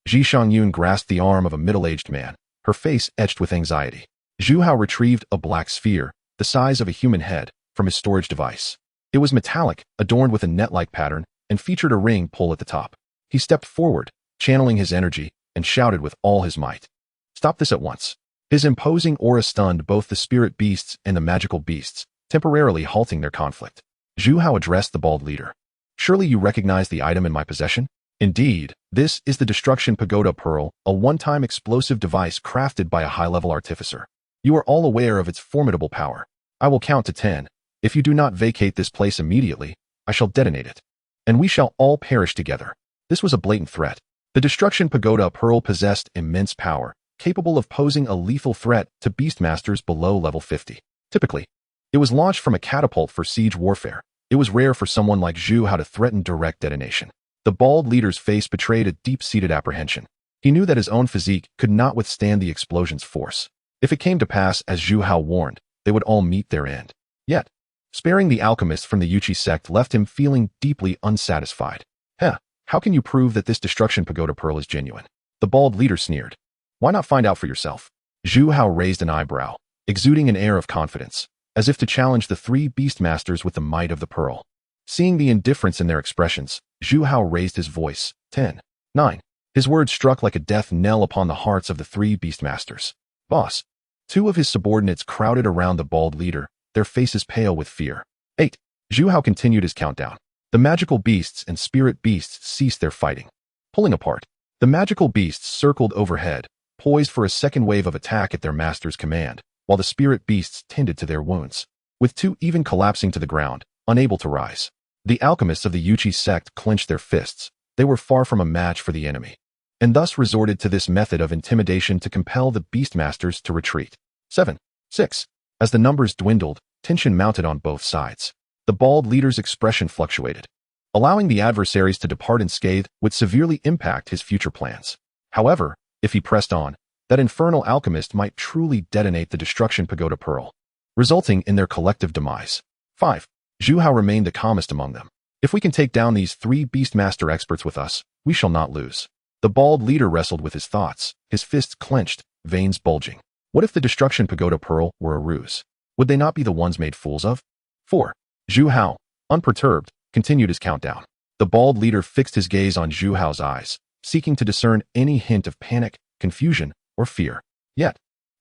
Ji Shangyun grasped the arm of a middle-aged man, her face etched with anxiety. Zhu Hao retrieved a black sphere, the size of a human head, from his storage device. It was metallic, adorned with a net-like pattern, and featured a ring pull at the top. He stepped forward, channeling his energy, and shouted with all his might, "Stop this at once." His imposing aura stunned both the spirit beasts and the magical beasts, temporarily halting their conflict. Zhu Hao addressed the bald leader. "Surely you recognize the item in my possession?" "Indeed, this is the Destruction Pagoda Pearl, a one-time explosive device crafted by a high-level artificer. You are all aware of its formidable power. I will count to 10. If you do not vacate this place immediately, I shall detonate it, and we shall all perish together." This was a blatant threat. The Destruction Pagoda Pearl possessed immense power, capable of posing a lethal threat to beastmasters below level 50. Typically, it was launched from a catapult for siege warfare. It was rare for someone like Zhu Hao to threaten direct detonation. The bald leader's face betrayed a deep-seated apprehension. He knew that his own physique could not withstand the explosion's force. If it came to pass as Zhu Hao warned, they would all meet their end. Yet, sparing the alchemist from the Yuchi sect left him feeling deeply unsatisfied. How can you prove that this destruction pagoda pearl is genuine? The bald leader sneered. Why not find out for yourself? Zhu Hao raised an eyebrow, exuding an air of confidence, as if to challenge the three beastmasters with the might of the pearl. Seeing the indifference in their expressions, Zhu Hao raised his voice. 10. 9. His words struck like a death knell upon the hearts of the three beastmasters. Boss. Two of his subordinates crowded around the bald leader, their faces pale with fear. 8. Zhu Hao continued his countdown. The magical beasts and spirit beasts ceased their fighting. Pulling apart, the magical beasts circled overhead, poised for a second wave of attack at their master's command, while the spirit beasts tended to their wounds, with two even collapsing to the ground, unable to rise. The alchemists of the Yuchi sect clenched their fists. They were far from a match for the enemy, and thus resorted to this method of intimidation to compel the beastmasters to retreat. 7. 6. As the numbers dwindled, tension mounted on both sides. The bald leader's expression fluctuated. Allowing the adversaries to depart unscathed would severely impact his future plans. However, if he pressed on, that infernal alchemist might truly detonate the destruction pagoda pearl, resulting in their collective demise. 5. Zhu Hao remained the calmest among them. If we can take down these three beastmaster experts with us, we shall not lose. The bald leader wrestled with his thoughts, his fists clenched, veins bulging. What if the destruction pagoda pearl were a ruse? Would they not be the ones made fools of? 4. Zhu Hao, unperturbed, continued his countdown. The bald leader fixed his gaze on Zhu Hao's eyes, seeking to discern any hint of panic, confusion, or fear. Yet,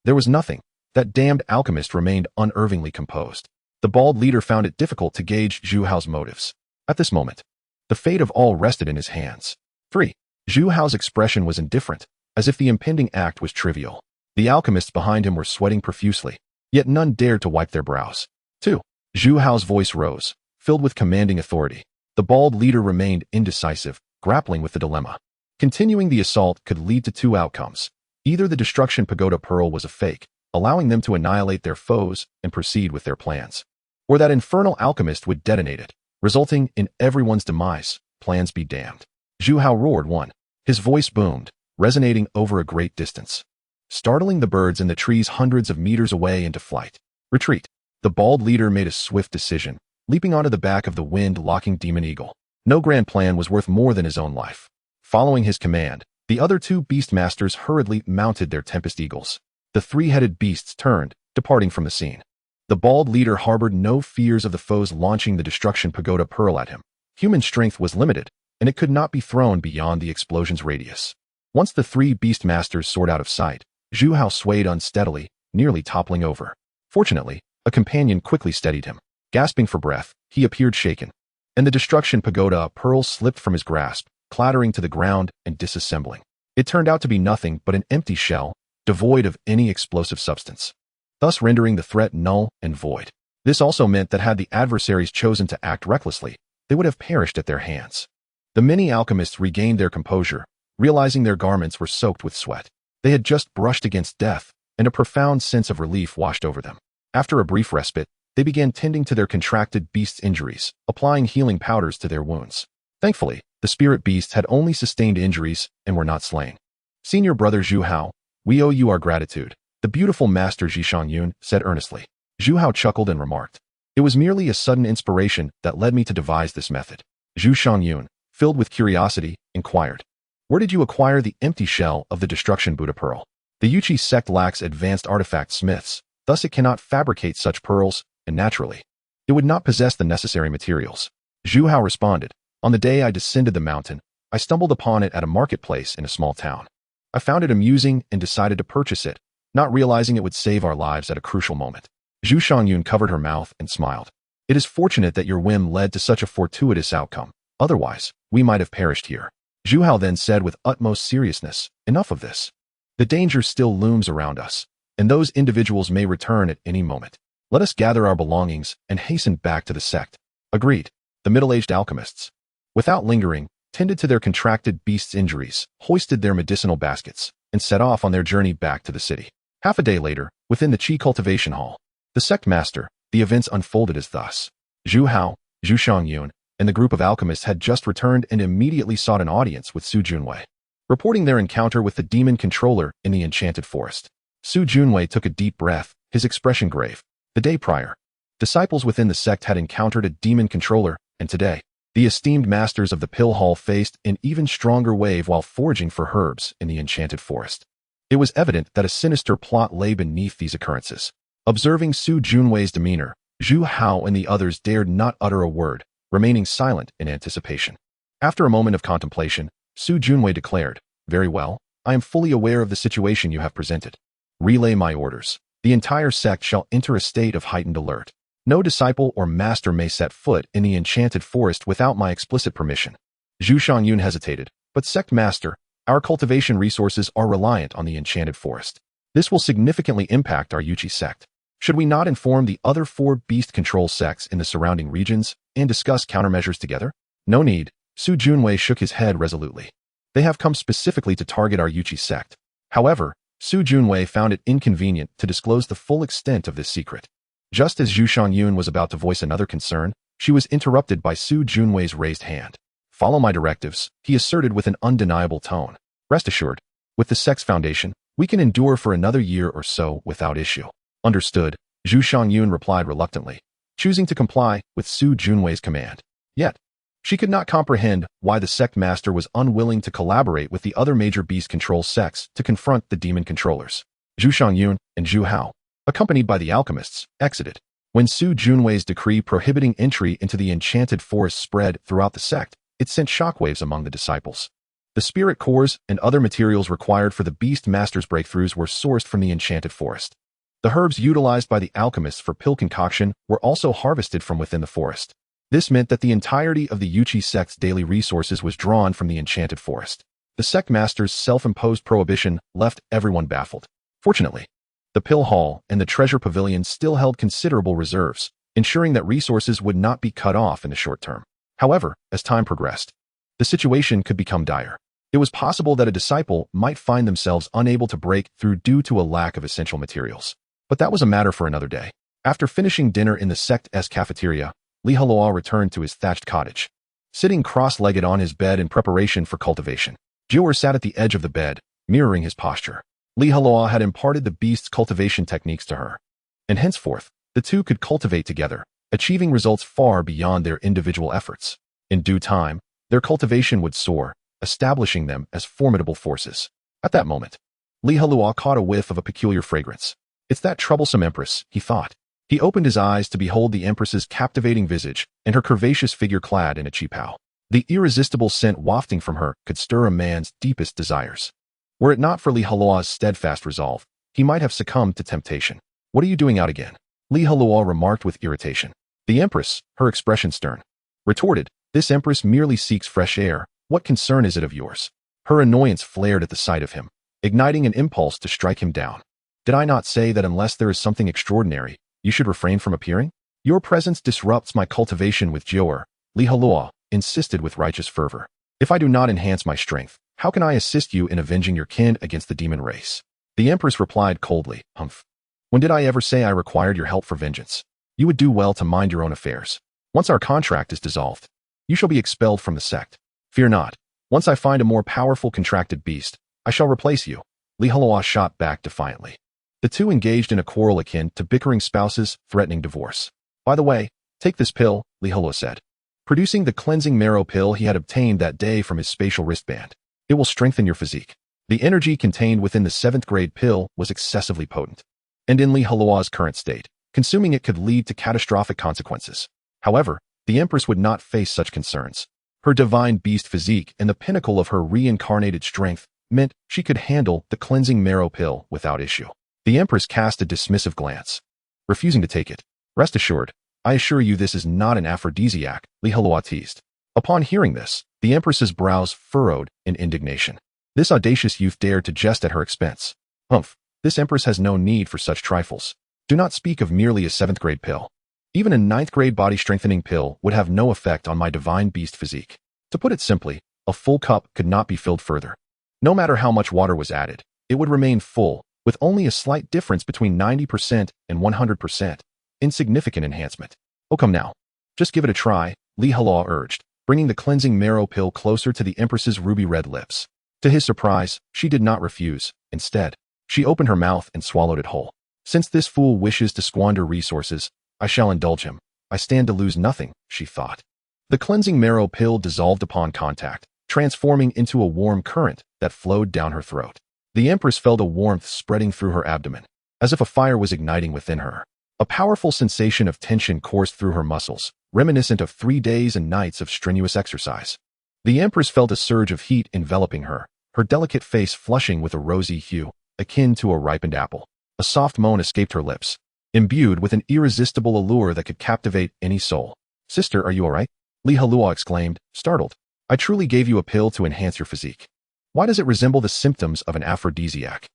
there was nothing. That damned alchemist remained unervingly composed. The bald leader found it difficult to gauge Zhu Hao's motives. At this moment, the fate of all rested in his hands. 3. Zhu Hao's expression was indifferent, as if the impending act was trivial. The alchemists behind him were sweating profusely, yet none dared to wipe their brows. 2. Zhu Hao's voice rose, filled with commanding authority. The bald leader remained indecisive, grappling with the dilemma. Continuing the assault could lead to two outcomes. Either the destruction pagoda pearl was a fake, allowing them to annihilate their foes and proceed with their plans, or that infernal alchemist would detonate it, resulting in everyone's demise. Plans be damned. Zhu Hao roared. 1. His voice boomed, resonating over a great distance, startling the birds in the trees hundreds of meters away into flight. Retreat. The bald leader made a swift decision, leaping onto the back of the wind-locking demon eagle. No grand plan was worth more than his own life. Following his command, the other two beastmasters hurriedly mounted their tempest eagles. The three-headed beasts turned, departing from the scene. The bald leader harbored no fears of the foes launching the destruction pagoda pearl at him. Human strength was limited, and it could not be thrown beyond the explosion's radius. Once the three beastmasters soared out of sight, Zhu Hao swayed unsteadily, nearly toppling over. Fortunately, a companion quickly steadied him. Gasping for breath, he appeared shaken, and the destruction pagoda pearl slipped from his grasp, clattering to the ground and disassembling. It turned out to be nothing but an empty shell, devoid of any explosive substance, thus rendering the threat null and void. This also meant that had the adversaries chosen to act recklessly, they would have perished at their hands. The many alchemists regained their composure, realizing their garments were soaked with sweat. They had just brushed against death, and a profound sense of relief washed over them. After a brief respite, they began tending to their contracted beast's injuries, applying healing powders to their wounds. Thankfully, the spirit beasts had only sustained injuries and were not slain. Senior brother Zhu Hao, we owe you our gratitude, the beautiful master Zhishangyun said earnestly. Zhu Hao chuckled and remarked, it was merely a sudden inspiration that led me to devise this method. Zhishangyun, filled with curiosity, inquired, where did you acquire the empty shell of the destruction Buddha pearl? The Yuchi sect lacks advanced artifact smiths, thus it cannot fabricate such pearls, and naturally, it would not possess the necessary materials. Zhu Hao responded, on the day I descended the mountain, I stumbled upon it at a marketplace in a small town. I found it amusing and decided to purchase it, not realizing it would save our lives at a crucial moment. Zhu Shangyun covered her mouth and smiled. It is fortunate that your whim led to such a fortuitous outcome. Otherwise, we might have perished here. Zhu Hao then said with utmost seriousness, enough of this. The danger still looms around us, and those individuals may return at any moment. Let us gather our belongings and hasten back to the sect. Agreed. The middle-aged alchemists, without lingering, tended to their contracted beasts' injuries, hoisted their medicinal baskets, and set off on their journey back to the city. Half a day later, within the Qi cultivation hall, the sect master, the events unfolded as thus. Zhu Hao, Zhu Shangyun, and the group of alchemists had just returned and immediately sought an audience with Su Junwei, reporting their encounter with the demon controller in the enchanted forest. Su Junwei took a deep breath, his expression grave. The day prior, disciples within the sect had encountered a demon controller, and today, the esteemed masters of the Pill Hall faced an even stronger wave while foraging for herbs in the enchanted forest. It was evident that a sinister plot lay beneath these occurrences. Observing Su Junwei's demeanor, Zhu Hao and the others dared not utter a word, remaining silent in anticipation. After a moment of contemplation, Su Junwei declared, "Very well, I am fully aware of the situation you have presented. Relay my orders. The entire sect shall enter a state of heightened alert. No disciple or master may set foot in the enchanted forest without my explicit permission." Zhu Shangyun hesitated, "But sect master, our cultivation resources are reliant on the enchanted forest. This will significantly impact our Yuchi sect. Should we not inform the other 4 beast control sects in the surrounding regions and discuss countermeasures together?" "No need." Su Junwei shook his head resolutely. "They have come specifically to target our Yuchi sect." However, Su Junwei found it inconvenient to disclose the full extent of this secret. Just as Zhu Shangyun was about to voice another concern, she was interrupted by Su Junwei's raised hand. "Follow my directives," he asserted with an undeniable tone. "Rest assured, with the sect's foundation, we can endure for another year or so without issue." "Understood," Zhu Shangyun replied reluctantly, choosing to comply with Su Junwei's command. Yet, she could not comprehend why the sect master was unwilling to collaborate with the other major beast control sects to confront the demon controllers. Zhu Shangyun and Zhu Hao, accompanied by the alchemists, exited. When Su Junwei's decree prohibiting entry into the enchanted forest spread throughout the sect, it sent shockwaves among the disciples. The spirit cores and other materials required for the beast master's breakthroughs were sourced from the enchanted forest. The herbs utilized by the alchemists for pill concoction were also harvested from within the forest. This meant that the entirety of the Yuchi sect's daily resources was drawn from the enchanted forest. The sect master's self-imposed prohibition left everyone baffled. Fortunately, the Pill Hall and the Treasure Pavilion still held considerable reserves, ensuring that resources would not be cut off in the short term. However, as time progressed, the situation could become dire. It was possible that a disciple might find themselves unable to break through due to a lack of essential materials. But that was a matter for another day. After finishing dinner in the sect's cafeteria, Heluo returned to his thatched cottage. Sitting cross-legged on his bed in preparation for cultivation, Jiu'er sat at the edge of the bed, mirroring his posture. Heluo had imparted the beast's cultivation techniques to her, and henceforth, the two could cultivate together, achieving results far beyond their individual efforts. In due time, their cultivation would soar, establishing them as formidable forces. At that moment, Heluo caught a whiff of a peculiar fragrance. "It's that troublesome Empress," he thought. He opened his eyes to behold the Empress's captivating visage and her curvaceous figure clad in a qipao. The irresistible scent wafting from her could stir a man's deepest desires. Were it not for Heluo's steadfast resolve, he might have succumbed to temptation. "What are you doing out again?" Heluo remarked with irritation. The Empress, her expression stern, retorted, "This Empress merely seeks fresh air. What concern is it of yours?" Her annoyance flared at the sight of him, igniting an impulse to strike him down. "Did I not say that unless there is something extraordinary, you should refrain from appearing? Your presence disrupts my cultivation with Jiu'er," Heluo insisted with righteous fervor. "If I do not enhance my strength, how can I assist you in avenging your kin against the demon race?" The Empress replied coldly, "Humph. When did I ever say I required your help for vengeance? You would do well to mind your own affairs. Once our contract is dissolved, you shall be expelled from the sect. Fear not. Once I find a more powerful contracted beast, I shall replace you." Heluo shot back defiantly. The two engaged in a quarrel akin to bickering spouses threatening divorce. "By the way, take this pill," Heluo said, producing the cleansing marrow pill he had obtained that day from his spatial wristband. "It will strengthen your physique." The energy contained within the 7th grade pill was excessively potent, and in Heluo's current state, consuming it could lead to catastrophic consequences. However, the Empress would not face such concerns. Her divine beast physique and the pinnacle of her reincarnated strength meant she could handle the cleansing marrow pill without issue. The Empress cast a dismissive glance, refusing to take it. "Rest assured, I assure you this is not an aphrodisiac," Heluo teased. Upon hearing this, the Empress's brows furrowed in indignation. This audacious youth dared to jest at her expense. "Humph, this Empress has no need for such trifles. Do not speak of merely a 7th grade pill. Even a 9th grade body strengthening pill would have no effect on my divine beast physique. To put it simply, a full cup could not be filled further. No matter how much water was added, it would remain full, with only a slight difference between 90% and 100%. Insignificant enhancement. Oh, come now. Just give it a try," Li Heluo urged, bringing the cleansing marrow pill closer to the Empress's ruby-red lips. To his surprise, she did not refuse. Instead, she opened her mouth and swallowed it whole. Since this fool wishes to squander resources, I shall indulge him. I stand to lose nothing, she thought. The cleansing marrow pill dissolved upon contact, transforming into a warm current that flowed down her throat. The Empress felt a warmth spreading through her abdomen, as if a fire was igniting within her. A powerful sensation of tension coursed through her muscles, reminiscent of 3 days and nights of strenuous exercise. The Empress felt a surge of heat enveloping her, her delicate face flushing with a rosy hue, akin to a ripened apple. A soft moan escaped her lips, imbued with an irresistible allure that could captivate any soul. "Sister, are you all right?" Li Heluo exclaimed, startled. "I truly gave you a pill to enhance your physique. Why does it resemble the symptoms of an aphrodisiac?"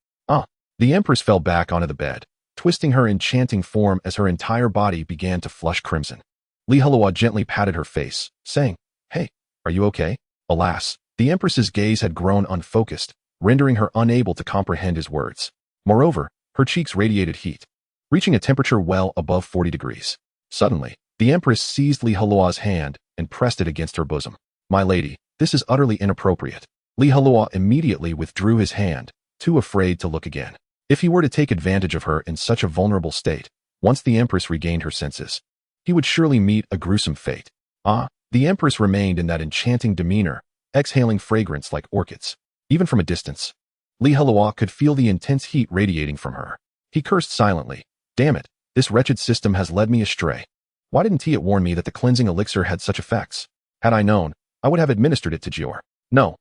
The Empress fell back onto the bed, twisting her enchanting form as her entire body began to flush crimson. Li Heluo gently patted her face, saying, "Hey, are you okay?" Alas, the Empress's gaze had grown unfocused, rendering her unable to comprehend his words. Moreover, her cheeks radiated heat, reaching a temperature well above 40 degrees. Suddenly, the Empress seized Li Heluo's hand and pressed it against her bosom. "My lady, this is utterly inappropriate." Li Heluo immediately withdrew his hand, too afraid to look again. If he were to take advantage of her in such a vulnerable state, once the Empress regained her senses, he would surely meet a gruesome fate. The Empress remained in that enchanting demeanor, exhaling fragrance like orchids. Even from a distance, Li Heluo could feel the intense heat radiating from her. He cursed silently. "Damn it, this wretched system has led me astray. Why didn't he warn me that the cleansing elixir had such effects? Had I known, I would have administered it to Jior." No.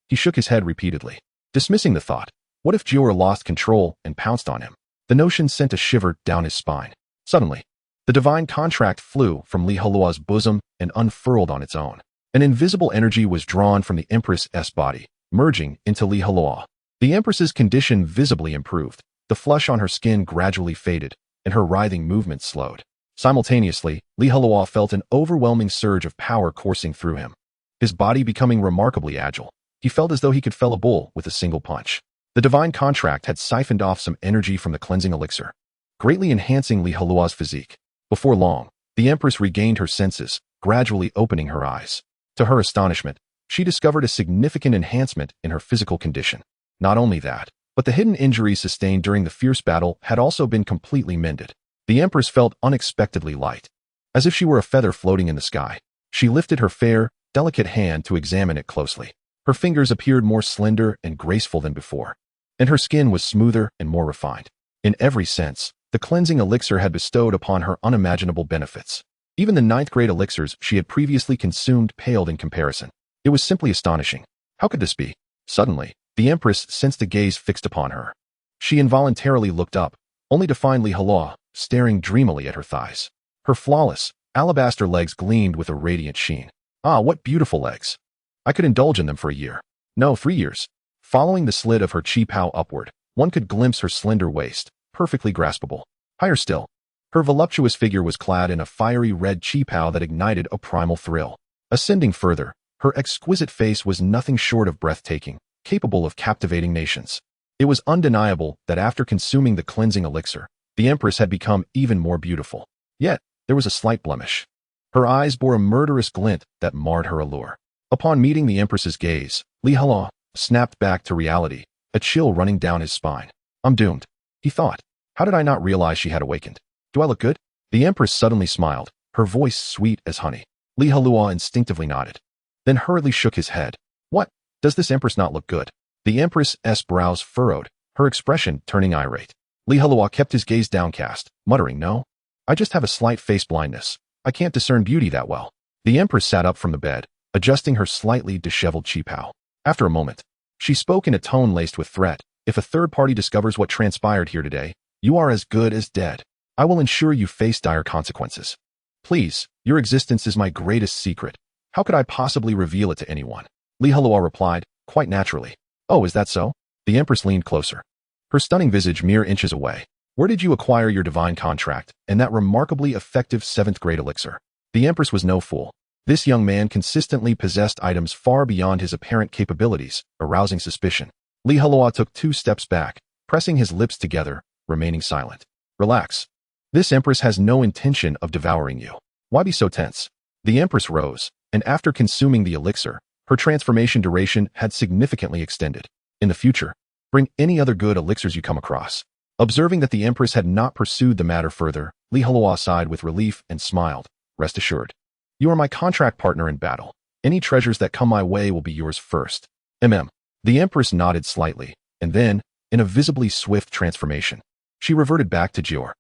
He shook his head repeatedly, dismissing the thought. What if Jior lost control and pounced on him? The notion sent a shiver down his spine. Suddenly, the divine contract flew from Li Heluo's bosom and unfurled on its own. An invisible energy was drawn from the Empress's body, merging into Li Heluo. The Empress's condition visibly improved. The flush on her skin gradually faded, and her writhing movements slowed. Simultaneously, Li Heluo felt an overwhelming surge of power coursing through him, his body becoming remarkably agile. He felt as though he could fell a bull with a single punch. The divine contract had siphoned off some energy from the cleansing elixir, greatly enhancing Li Heluo's physique. Before long, the Empress regained her senses, gradually opening her eyes. To her astonishment, she discovered a significant enhancement in her physical condition. Not only that, but the hidden injuries sustained during the fierce battle had also been completely mended. The Empress felt unexpectedly light, as if she were a feather floating in the sky. She lifted her fair, delicate hand to examine it closely. Her fingers appeared more slender and graceful than before, and her skin was smoother and more refined. In every sense, the cleansing elixir had bestowed upon her unimaginable benefits. Even the 9th grade elixirs she had previously consumed paled in comparison. It was simply astonishing. How could this be? Suddenly, the Empress sensed a gaze fixed upon her. She involuntarily looked up, only to find Li Heluo staring dreamily at her thighs. Her flawless, alabaster legs gleamed with a radiant sheen. Ah, what beautiful legs! I could indulge in them for a year. No, 3 years. Following the slit of her chi-pao upward, one could glimpse her slender waist, perfectly graspable. Higher still, her voluptuous figure was clad in a fiery red chi-pao that ignited a primal thrill. Ascending further, her exquisite face was nothing short of breathtaking, capable of captivating nations. It was undeniable that after consuming the cleansing elixir, the Empress had become even more beautiful. Yet, there was a slight blemish. Her eyes bore a murderous glint that marred her allure. Upon meeting the Empress's gaze, Li Heluo snapped back to reality, a chill running down his spine. "I'm doomed," he thought. How did I not realize she had awakened? "Do I look good?" The Empress suddenly smiled, her voice sweet as honey. Li Heluo instinctively nodded, then hurriedly shook his head. "What? Does this Empress not look good?" The Empress's brows furrowed, her expression turning irate. Li Heluo kept his gaze downcast, muttering, "No, I just have a slight face blindness. I can't discern beauty that well." The Empress sat up from the bed, adjusting her slightly disheveled chi-pao. After a moment, she spoke in a tone laced with threat. "If a third party discovers what transpired here today, you are as good as dead. I will ensure you face dire consequences. Please, your existence is my greatest secret. How could I possibly reveal it to anyone?" Li Heluo replied, quite naturally. "Oh, is that so?" The Empress leaned closer, her stunning visage mere inches away. "Where did you acquire your divine contract and that remarkably effective 7th grade elixir?" The Empress was no fool. This young man consistently possessed items far beyond his apparent capabilities, arousing suspicion. Li Heluo took 2 steps back, pressing his lips together, remaining silent. "Relax. This Empress has no intention of devouring you. Why be so tense?" The Empress rose, and after consuming the elixir, her transformation duration had significantly extended. In the future, bring any other good elixirs you come across. Observing that the Empress had not pursued the matter further, Heluo sighed with relief and smiled. Rest assured. You are my contract partner in battle. Any treasures that come my way will be yours first. The Empress nodded slightly, and then, in a visibly swift transformation, she reverted back to Jior.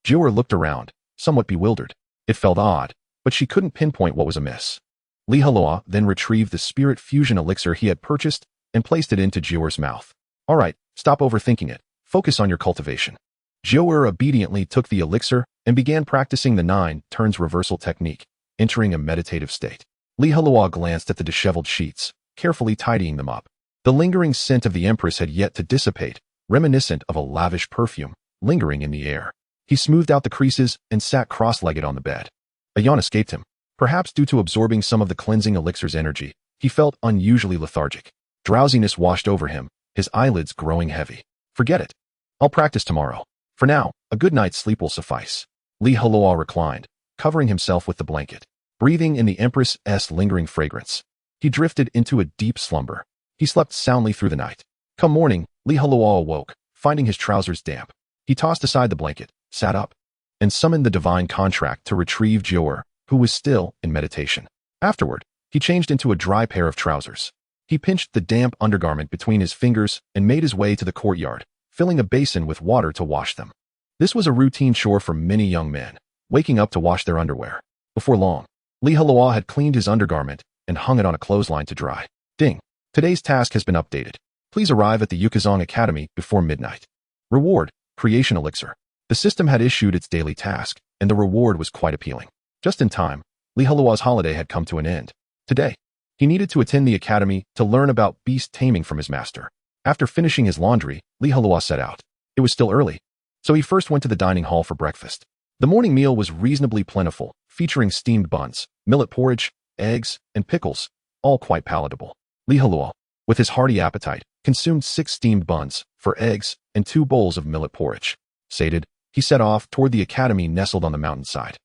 Jior looked around, somewhat bewildered. It felt odd, but she couldn't pinpoint what was amiss. Heluo then retrieved the spirit fusion elixir he had purchased and placed it into Jior's mouth. All right, stop overthinking it. Focus on your cultivation. Jior obediently took the elixir and began practicing the 9 turns reversal technique, entering a meditative state. Heluo glanced at the disheveled sheets, carefully tidying them up. The lingering scent of the Empress had yet to dissipate, reminiscent of a lavish perfume lingering in the air. He smoothed out the creases and sat cross-legged on the bed. A yawn escaped him. Perhaps due to absorbing some of the cleansing elixir's energy, he felt unusually lethargic. Drowsiness washed over him, his eyelids growing heavy. Forget it. I'll practice tomorrow. For now, a good night's sleep will suffice. Heluo reclined, covering himself with the blanket. Breathing in the Empress's lingering fragrance, he drifted into a deep slumber. He slept soundly through the night. Come morning, Heluo awoke, finding his trousers damp. He tossed aside the blanket, sat up, and summoned the divine contract to retrieve Jior, who was still in meditation. Afterward, he changed into a dry pair of trousers. He pinched the damp undergarment between his fingers and made his way to the courtyard, filling a basin with water to wash them. This was a routine chore for many young men, waking up to wash their underwear. Before long, Heluo had cleaned his undergarment and hung it on a clothesline to dry. Ding! Today's task has been updated. Please arrive at the Yukazong Academy before midnight. Reward, Creation Elixir. The system had issued its daily task, and the reward was quite appealing. Just in time, Heluo's holiday had come to an end. Today, he needed to attend the academy to learn about beast taming from his master. After finishing his laundry, Heluo set out. It was still early, so he first went to the dining hall for breakfast. The morning meal was reasonably plentiful, featuring steamed buns, millet porridge, eggs, and pickles, all quite palatable. Heluo, with his hearty appetite, consumed 6 steamed buns, 4 eggs, and 2 bowls of millet porridge. Sated, he set off toward the academy nestled on the mountainside,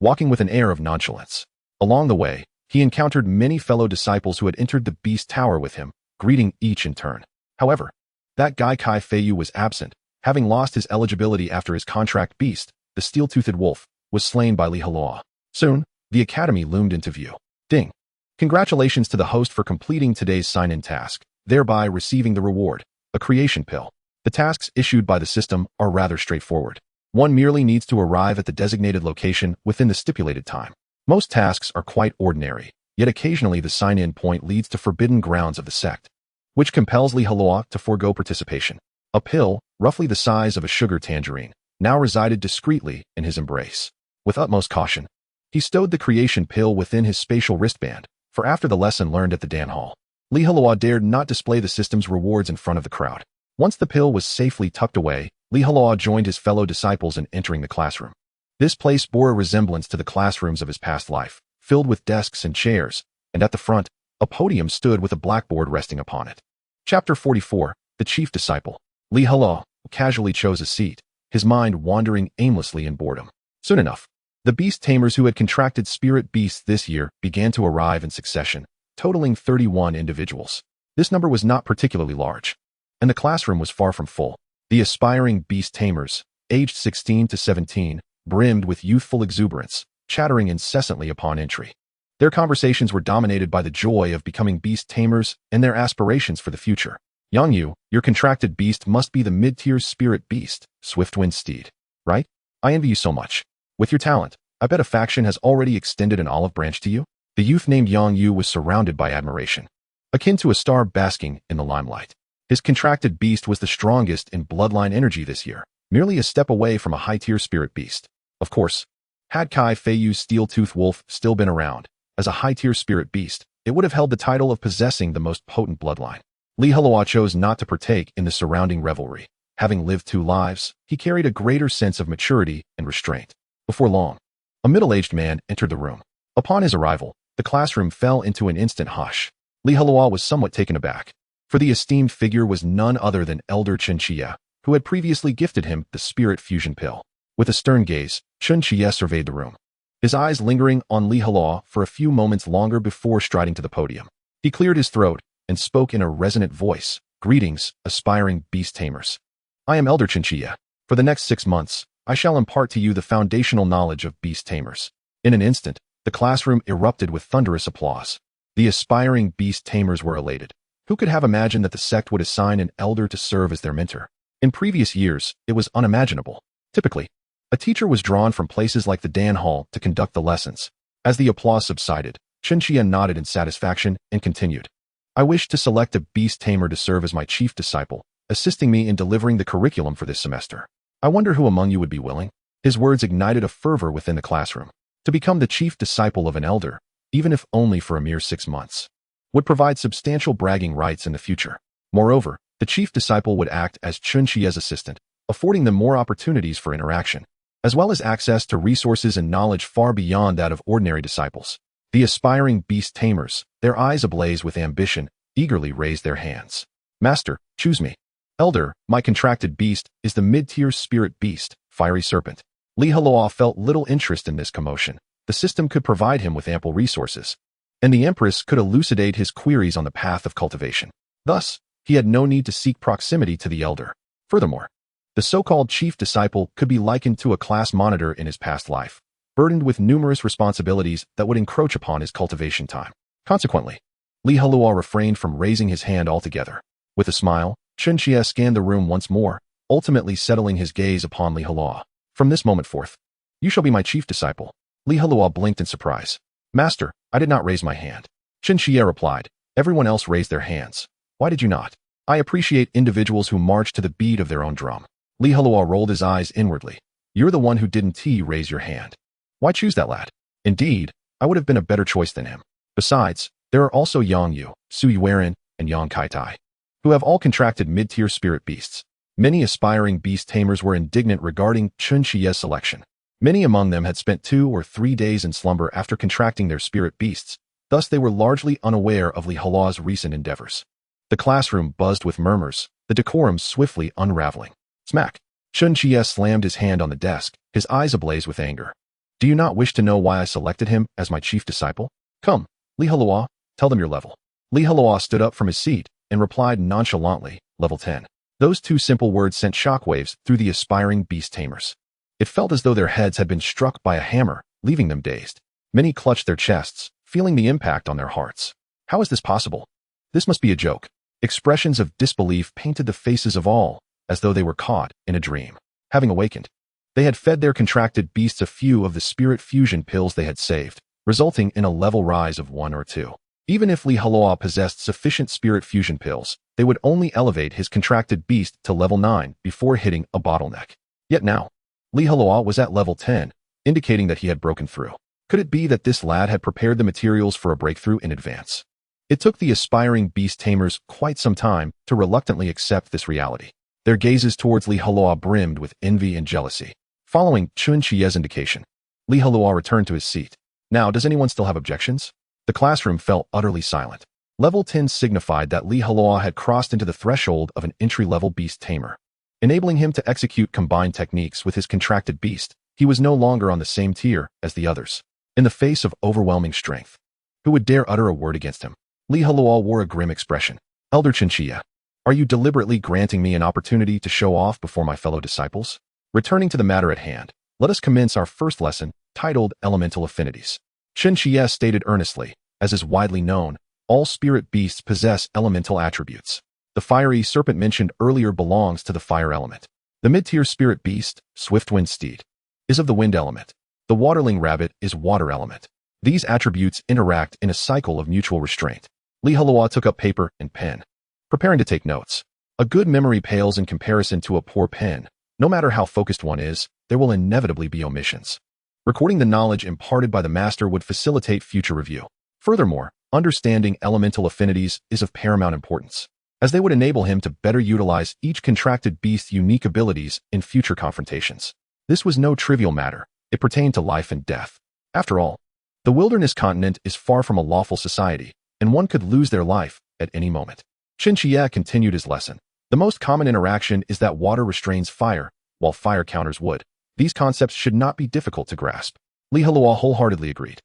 walking with an air of nonchalance. Along the way, he encountered many fellow disciples who had entered the Beast Tower with him, greeting each in turn. However, that guy Kai Feiyu was absent, having lost his eligibility after his contract beast, the steel-toothed wolf, was slain by Heluo. Soon, the academy loomed into view. Ding! Congratulations to the host for completing today's sign-in task, thereby receiving the reward, a creation pill. The tasks issued by the system are rather straightforward. One merely needs to arrive at the designated location within the stipulated time. Most tasks are quite ordinary, yet occasionally the sign-in point leads to forbidden grounds of the sect, which compels Heluo to forego participation. A pill, roughly the size of a sugar tangerine, now resided discreetly in his embrace. With utmost caution, he stowed the creation pill within his spatial wristband, for after the lesson learned at the Dan Hall, Heluo dared not display the system's rewards in front of the crowd. Once the pill was safely tucked away, Heluo joined his fellow disciples in entering the classroom. This place bore a resemblance to the classrooms of his past life, filled with desks and chairs, and at the front, a podium stood with a blackboard resting upon it. Chapter 44, The Chief Disciple. Heluo casually chose a seat, his mind wandering aimlessly in boredom. Soon enough, the beast tamers who had contracted spirit beasts this year began to arrive in succession, totaling 31 individuals. This number was not particularly large, and the classroom was far from full. The aspiring beast tamers, aged 16 to 17, brimmed with youthful exuberance, chattering incessantly upon entry. Their conversations were dominated by the joy of becoming beast tamers and their aspirations for the future. Yang, your contracted beast must be the mid-tier spirit beast, Swiftwind Steed, right? I envy you so much. With your talent, I bet a faction has already extended an olive branch to you. The youth named Yang was surrounded by admiration, akin to a star basking in the limelight. His contracted beast was the strongest in bloodline energy this year, merely a step away from a high-tier spirit beast. Of course, had Kai Feiyu's steel-toothed wolf still been around, as a high-tier spirit beast, it would have held the title of possessing the most potent bloodline. Heluo chose not to partake in the surrounding revelry. Having lived 2 lives, he carried a greater sense of maturity and restraint. Before long, a middle-aged man entered the room. Upon his arrival, the classroom fell into an instant hush. Heluo was somewhat taken aback, for the esteemed figure was none other than Elder Chen Chia, who had previously gifted him the spirit fusion pill. With a stern gaze, Chen Chia surveyed the room. his eyes lingering on Heluo for a few moments longer before striding to the podium. He cleared his throat and spoke in a resonant voice. Greetings, aspiring Beast Tamers. I am Elder Chinchilla. For the next 6 months, I shall impart to you the foundational knowledge of Beast Tamers. In an instant, the classroom erupted with thunderous applause. The aspiring Beast Tamers were elated. Who could have imagined that the sect would assign an elder to serve as their mentor? In previous years, it was unimaginable. Typically, a teacher was drawn from places like the Dan Hall to conduct the lessons. As the applause subsided, Chinchilla nodded in satisfaction and continued. I wish to select a Beast Tamer to serve as my chief disciple, assisting me in delivering the curriculum for this semester. I wonder who among you would be willing? His words ignited a fervor within the classroom. To become the chief disciple of an elder, even if only for a mere 6 months, would provide substantial bragging rights in the future. Moreover, the chief disciple would act as Chinchilla's assistant, affording them more opportunities for interaction, as well as access to resources and knowledge far beyond that of ordinary disciples. The aspiring Beast Tamers, their eyes ablaze with ambition, eagerly raised their hands. Master, choose me. Elder, my contracted beast, is the mid-tier spirit beast, Fiery Serpent. Heluo felt little interest in this commotion. The system could provide him with ample resources, and the Empress could elucidate his queries on the path of cultivation. Thus, he had no need to seek proximity to the elder. Furthermore, the so-called chief disciple could be likened to a class monitor in his past life, burdened with numerous responsibilities that would encroach upon his cultivation time. Consequently, Heluo refrained from raising his hand altogether. With a smile, Chinchilla scanned the room once more, ultimately settling his gaze upon Heluo. From this moment forth, you shall be my chief disciple. Heluo blinked in surprise. Master, I did not raise my hand. Chinchilla replied. Everyone else raised their hands. Why did you not? I appreciate individuals who march to the beat of their own drum. Heluo rolled his eyes inwardly. You're the one who didn't raise your hand. Why choose that lad? Indeed, I would have been a better choice than him. Besides, there are also Yang Yu, Su Yuerin, and Yang Kaitai, who have all contracted mid-tier spirit beasts. Many aspiring beast tamers were indignant regarding Chinchilla's selection. Many among them had spent 2 or 3 days in slumber after contracting their spirit beasts, thus they were largely unaware of Heluo's recent endeavors. The classroom buzzed with murmurs, the decorum swiftly unraveling. Smack! Chinchilla slammed his hand on the desk, his eyes ablaze with anger. Do you not wish to know why I selected him as my chief disciple? Come, Heluo, tell them your level. Heluo stood up from his seat and replied nonchalantly, level 10. Those 2 simple words sent shockwaves through the aspiring beast tamers. It felt as though their heads had been struck by a hammer, leaving them dazed. Many clutched their chests, feeling the impact on their hearts. How is this possible? This must be a joke. Expressions of disbelief painted the faces of all, as though they were caught in a dream. Having awakened, they had fed their contracted beasts a few of the spirit fusion pills they had saved, resulting in a level rise of 1 or 2. Even if Heluo possessed sufficient spirit fusion pills, they would only elevate his contracted beast to level 9 before hitting a bottleneck. Yet now, Heluo was at level 10, indicating that he had broken through. Could it be that this lad had prepared the materials for a breakthrough in advance? It took the aspiring beast tamers quite some time to reluctantly accept this reality. Their gazes towards Heluo brimmed with envy and jealousy. Following Chinchilla's indication, Heluo returned to his seat. Now, does anyone still have objections? The classroom fell utterly silent. Level 10 signified that Heluo had crossed into the threshold of an entry-level beast tamer. Enabling him to execute combined techniques with his contracted beast, he was no longer on the same tier as the others. In the face of overwhelming strength, who would dare utter a word against him? Heluo wore a grim expression. Elder Chinchilla, are you deliberately granting me an opportunity to show off before my fellow disciples? Returning to the matter at hand, let us commence our first lesson, titled Elemental Affinities. Chinchilla stated earnestly, as is widely known, all spirit beasts possess elemental attributes. The fiery serpent mentioned earlier belongs to the fire element. The mid-tier spirit beast, Swiftwind Steed, is of the wind element. The waterling rabbit is water element. These attributes interact in a cycle of mutual restraint. Heluo took up paper and pen, preparing to take notes. A good memory pales in comparison to a poor pen. No matter how focused one is, there will inevitably be omissions. Recording the knowledge imparted by the master would facilitate future review. Furthermore, understanding elemental affinities is of paramount importance, as they would enable him to better utilize each contracted beast's unique abilities in future confrontations. This was no trivial matter. It pertained to life and death. After all, the wilderness continent is far from a lawful society, and one could lose their life at any moment. Chinchilla continued his lesson. The most common interaction is that water restrains fire, while fire counters wood. These concepts should not be difficult to grasp. Li Heluo wholeheartedly agreed.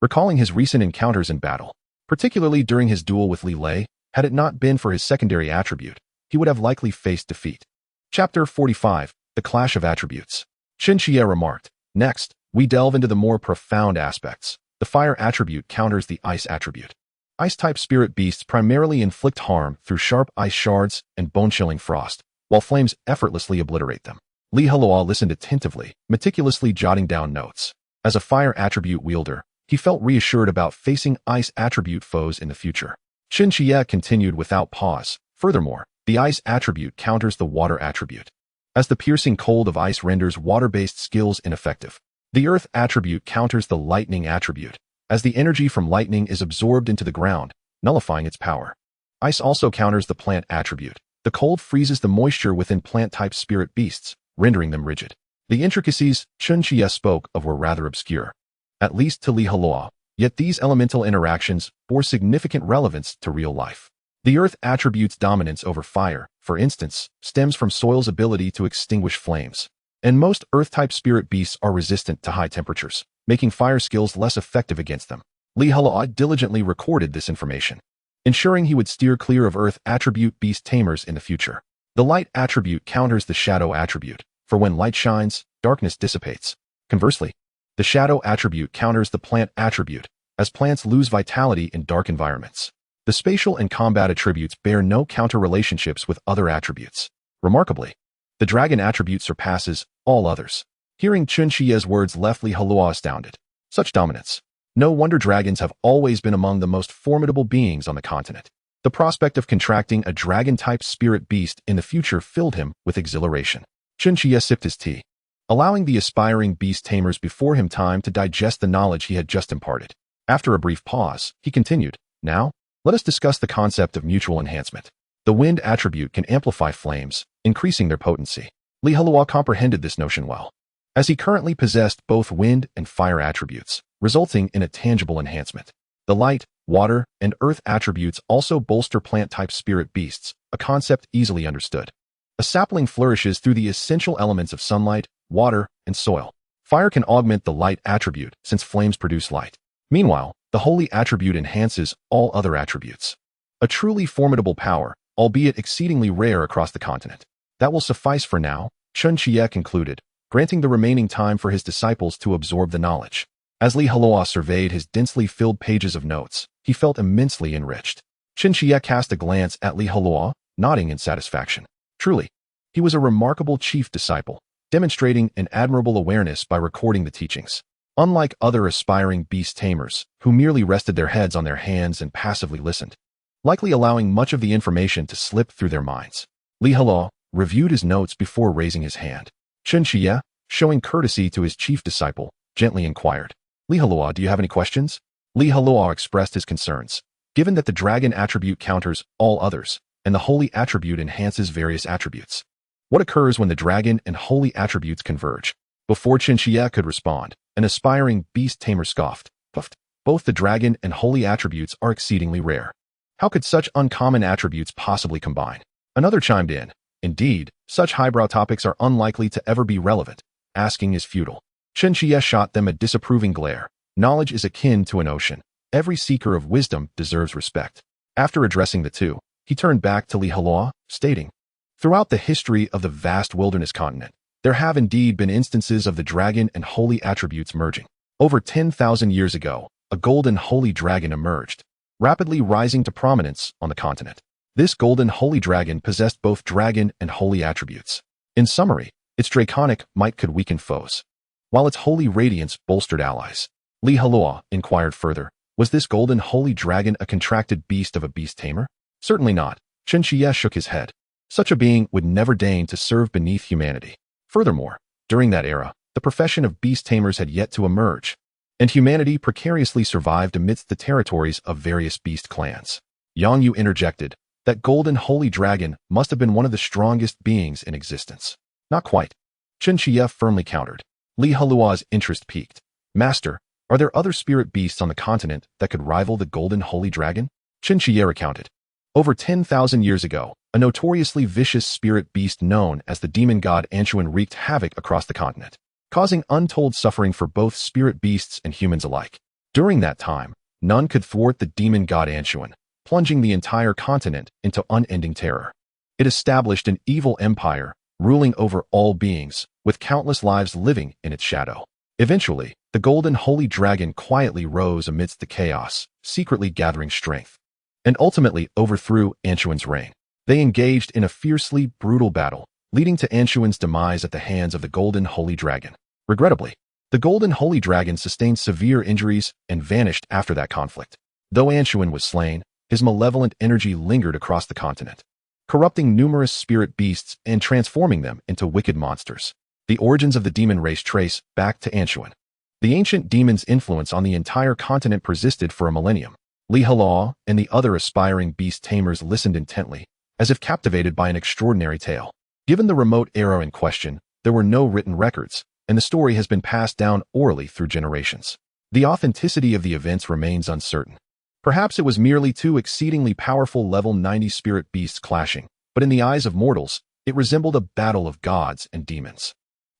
Recalling his recent encounters in battle, particularly during his duel with Li Lei, had it not been for his secondary attribute, he would have likely faced defeat. Chapter 45, The Clash of Attributes. Qin Xie remarked, "Next, we delve into the more profound aspects. The fire attribute counters the ice attribute. Ice-type spirit beasts primarily inflict harm through sharp ice shards and bone-chilling frost, while flames effortlessly obliterate them." Li Heluo listened attentively, meticulously jotting down notes. As a fire attribute wielder, he felt reassured about facing ice attribute foes in the future. Qin Xie continued without pause. Furthermore, the ice attribute counters the water attribute, as the piercing cold of ice renders water-based skills ineffective. The earth attribute counters the lightning attribute, as the energy from lightning is absorbed into the ground, nullifying its power. Ice also counters the plant attribute. The cold freezes the moisture within plant-type spirit beasts, rendering them rigid. The intricacies Qin Xie spoke of were rather obscure, at least to Li Heluo, yet these elemental interactions bore significant relevance to real life. The earth attribute's dominance over fire, for instance, stems from soil's ability to extinguish flames, and most earth-type spirit beasts are resistant to high temperatures, making fire skills less effective against them. Li Heluo diligently recorded this information, ensuring he would steer clear of earth attribute beast tamers in the future. The light attribute counters the shadow attribute, for when light shines, darkness dissipates. Conversely, the shadow attribute counters the plant attribute, as plants lose vitality in dark environments. The spatial and combat attributes bear no counter relationships with other attributes. Remarkably, the dragon attribute surpasses all others. Hearing Qin Xie's words left Li Heluo astounded. Such dominance. No wonder dragons have always been among the most formidable beings on the continent. The prospect of contracting a dragon-type spirit beast in the future filled him with exhilaration. Qin Xie sipped his tea, allowing the aspiring beast tamers before him time to digest the knowledge he had just imparted. After a brief pause, he continued, "Now, let us discuss the concept of mutual enhancement. The wind attribute can amplify flames, increasing their potency." Li Heluo comprehended this notion well, as he currently possessed both wind and fire attributes, resulting in a tangible enhancement. The light, water, and earth attributes also bolster plant-type spirit beasts, a concept easily understood. A sapling flourishes through the essential elements of sunlight, water, and soil. Fire can augment the light attribute, since flames produce light. Meanwhile, the holy attribute enhances all other attributes. A truly formidable power, albeit exceedingly rare across the continent. "That will suffice for now," Qin Xie concluded, granting the remaining time for his disciples to absorb the knowledge. As Li Heluo surveyed his densely filled pages of notes, he felt immensely enriched. Qin Xie cast a glance at Li Heluo, nodding in satisfaction. Truly, he was a remarkable chief disciple, demonstrating an admirable awareness by recording the teachings. Unlike other aspiring beast tamers, who merely rested their heads on their hands and passively listened, likely allowing much of the information to slip through their minds, Li Heluo reviewed his notes before raising his hand. Qin Xie, showing courtesy to his chief disciple, gently inquired, "Li Heluo, do you have any questions?" Li Heluo expressed his concerns. Given that the dragon attribute counters all others, and the holy attribute enhances various attributes, what occurs when the dragon and holy attributes converge? Before Qin Xie could respond, an aspiring beast tamer scoffed, puffed. Both the dragon and holy attributes are exceedingly rare. How could such uncommon attributes possibly combine? Another chimed in, "Indeed, such highbrow topics are unlikely to ever be relevant. Asking is futile." Qin Xie shot them a disapproving glare. Knowledge is akin to an ocean. Every seeker of wisdom deserves respect. After addressing the two, he turned back to Li Heluo, stating, "Throughout the history of the vast wilderness continent, there have indeed been instances of the dragon and holy attributes merging. Over 10,000 years ago, a golden holy dragon emerged, rapidly rising to prominence on the continent. This golden holy dragon possessed both dragon and holy attributes. In summary, its draconic might could weaken foes, while its holy radiance bolstered allies." Li Heluo inquired further, "Was this golden holy dragon a contracted beast of a beast tamer?" "Certainly not." Qin Xie shook his head. "Such a being would never deign to serve beneath humanity. Furthermore, during that era, the profession of beast tamers had yet to emerge, and humanity precariously survived amidst the territories of various beast clans." Yang Yu interjected, "That golden holy dragon must have been one of the strongest beings in existence." "Not quite," Qin Xie firmly countered. Li Heluo's interest piqued. "Master, are there other spirit beasts on the continent that could rival the golden holy dragon?" Qin Xie recounted. Over 10,000 years ago, a notoriously vicious spirit beast known as the demon god Anshuan wreaked havoc across the continent. causing untold suffering for both spirit beasts and humans alike. During that time, none could thwart the demon god Anshuan, plunging the entire continent into unending terror. It established an evil empire, ruling over all beings, with countless lives living in its shadow. Eventually, the golden holy dragon quietly rose amidst the chaos, secretly gathering strength, and ultimately overthrew Anshuan's reign. They engaged in a fiercely brutal battle, leading to Anshuan's demise at the hands of the golden holy dragon. Regrettably, the golden holy dragon sustained severe injuries and vanished after that conflict. Though Anshuan was slain, his malevolent energy lingered across the continent, corrupting numerous spirit beasts and transforming them into wicked monsters. The origins of the demon race trace back to Anshuan. The ancient demon's influence on the entire continent persisted for a millennium. Heluo and the other aspiring beast tamers listened intently, as if captivated by an extraordinary tale. Given the remote era in question, there were no written records, and the story has been passed down orally through generations. The authenticity of the events remains uncertain. Perhaps it was merely two exceedingly powerful level 90 spirit beasts clashing, but in the eyes of mortals, it resembled a battle of gods and demons.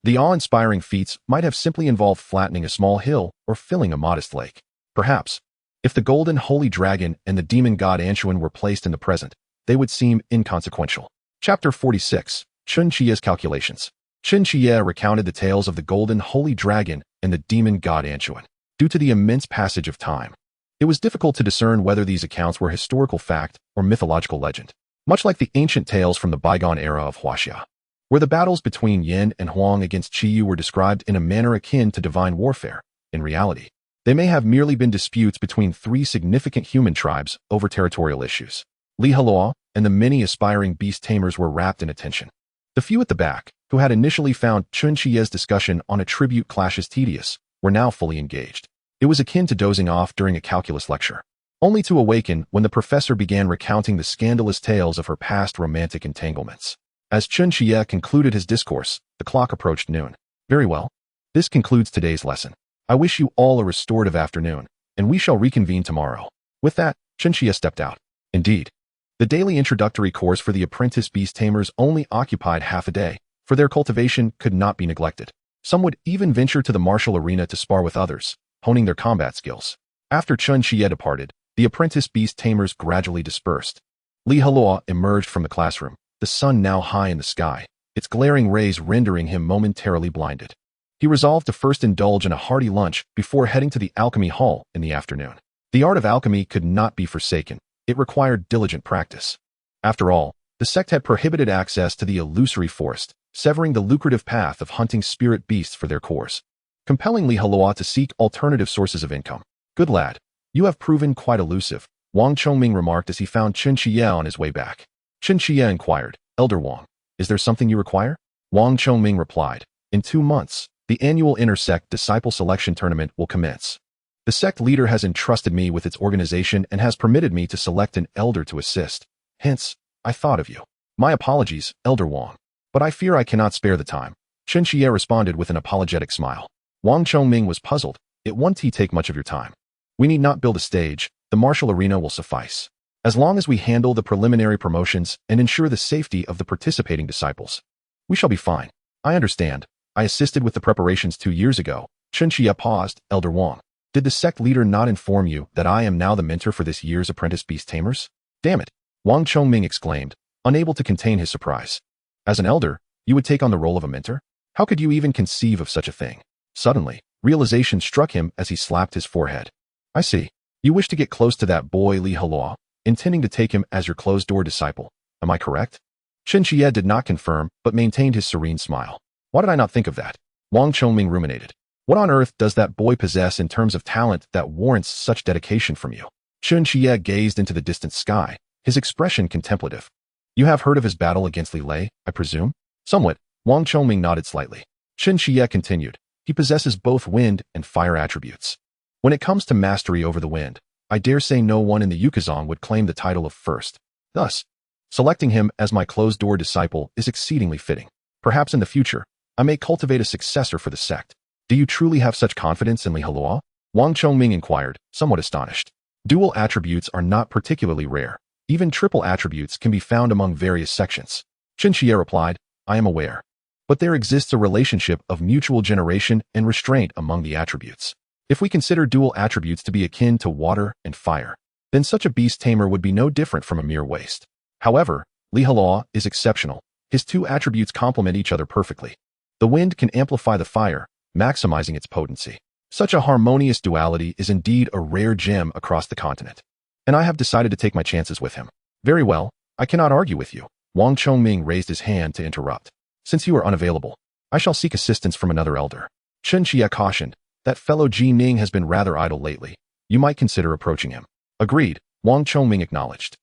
The awe-inspiring feats might have simply involved flattening a small hill or filling a modest lake. Perhaps, if the golden holy dragon and the demon god Anshuan were placed in the present, they would seem inconsequential. Chapter 46. Chun Chia's Calculations. Chun Chia recounted the tales of the golden holy dragon and the demon god Anshuan. Due to the immense passage of time, it was difficult to discern whether these accounts were historical fact or mythological legend. Much like the ancient tales from the bygone era of Huaxia, where the battles between Yin and Huang against Qiyu were described in a manner akin to divine warfare, in reality, they may have merely been disputes between three significant human tribes over territorial issues. Heluo and the many aspiring beast tamers were wrapped in attention. The few at the back, who had initially found Chun Chia's discussion on attribute clashes tedious, were now fully engaged. It was akin to dozing off during a calculus lecture, only to awaken when the professor began recounting the scandalous tales of her past romantic entanglements. As Chun Chia concluded his discourse, the clock approached noon. Very well. This concludes today's lesson. I wish you all a restorative afternoon, and we shall reconvene tomorrow. With that, Chun Chia stepped out. Indeed, the daily introductory course for the apprentice beast tamers only occupied half a day, for their cultivation could not be neglected. Some would even venture to the martial arena to spar with others, honing their combat skills. After Chun Chia departed, the apprentice beast tamers gradually dispersed. Heluo emerged from the classroom, the sun now high in the sky, its glaring rays rendering him momentarily blinded. He resolved to first indulge in a hearty lunch before heading to the alchemy hall in the afternoon. The art of alchemy could not be forsaken. It required diligent practice. After all, the sect had prohibited access to the illusory forest, severing the lucrative path of hunting spirit beasts for their cores, compelling Heluo to seek alternative sources of income. Good lad, you have proven quite elusive, Wang Chongming remarked as he found Chun Chia on his way back. Chun Chia inquired, Elder Wang, is there something you require? Wang Chongming replied, in 2 months, the annual intersect disciple selection tournament will commence. The sect leader has entrusted me with its organization and has permitted me to select an elder to assist. Hence, I thought of you. My apologies, Elder Wang, but I fear I cannot spare the time. Chun Chia responded with an apologetic smile. Wang Chongming was puzzled. It won't take much of your time. We need not build a stage, the martial arena will suffice. As long as we handle the preliminary promotions and ensure the safety of the participating disciples, we shall be fine. I understand. I assisted with the preparations 2 years ago. Chun Chia paused. Elder Wang, did the sect leader not inform you that I am now the mentor for this year's apprentice beast tamers? Damn it, Wang Chongming exclaimed, unable to contain his surprise. As an elder, you would take on the role of a mentor? How could you even conceive of such a thing? Suddenly, realization struck him as he slapped his forehead. I see. You wish to get close to that boy Heluo, intending to take him as your closed-door disciple. Am I correct? Chun Chia did not confirm, but maintained his serene smile. Why did I not think of that? Wang Chongming ruminated. What on earth does that boy possess in terms of talent that warrants such dedication from you? Chun Chia gazed into the distant sky, his expression contemplative. You have heard of his battle against Li Lei, I presume? Somewhat. Wang Chongming nodded slightly. Chun Chia continued. He possesses both wind and fire attributes. When it comes to mastery over the wind, I dare say no one in the Yukazong would claim the title of first. Thus, selecting him as my closed-door disciple is exceedingly fitting. Perhaps in the future, I may cultivate a successor for the sect. Do you truly have such confidence in Heluo? Wang Chongming inquired, somewhat astonished. Dual attributes are not particularly rare. Even triple attributes can be found among various sections. Chun Chia replied, I am aware. but there exists a relationship of mutual generation and restraint among the attributes. If we consider dual attributes to be akin to water and fire, then such a beast tamer would be no different from a mere waste. However, Heluo is exceptional. His two attributes complement each other perfectly. The wind can amplify the fire, maximizing its potency. Such a harmonious duality is indeed a rare gem across the continent. And I have decided to take my chances with him. Very well, I cannot argue with you. Wang Chongming raised his hand to interrupt. Since you are unavailable, I shall seek assistance from another elder. Chen Xie cautioned, that fellow Ji Ning has been rather idle lately. You might consider approaching him. Agreed, Wang Chongming acknowledged.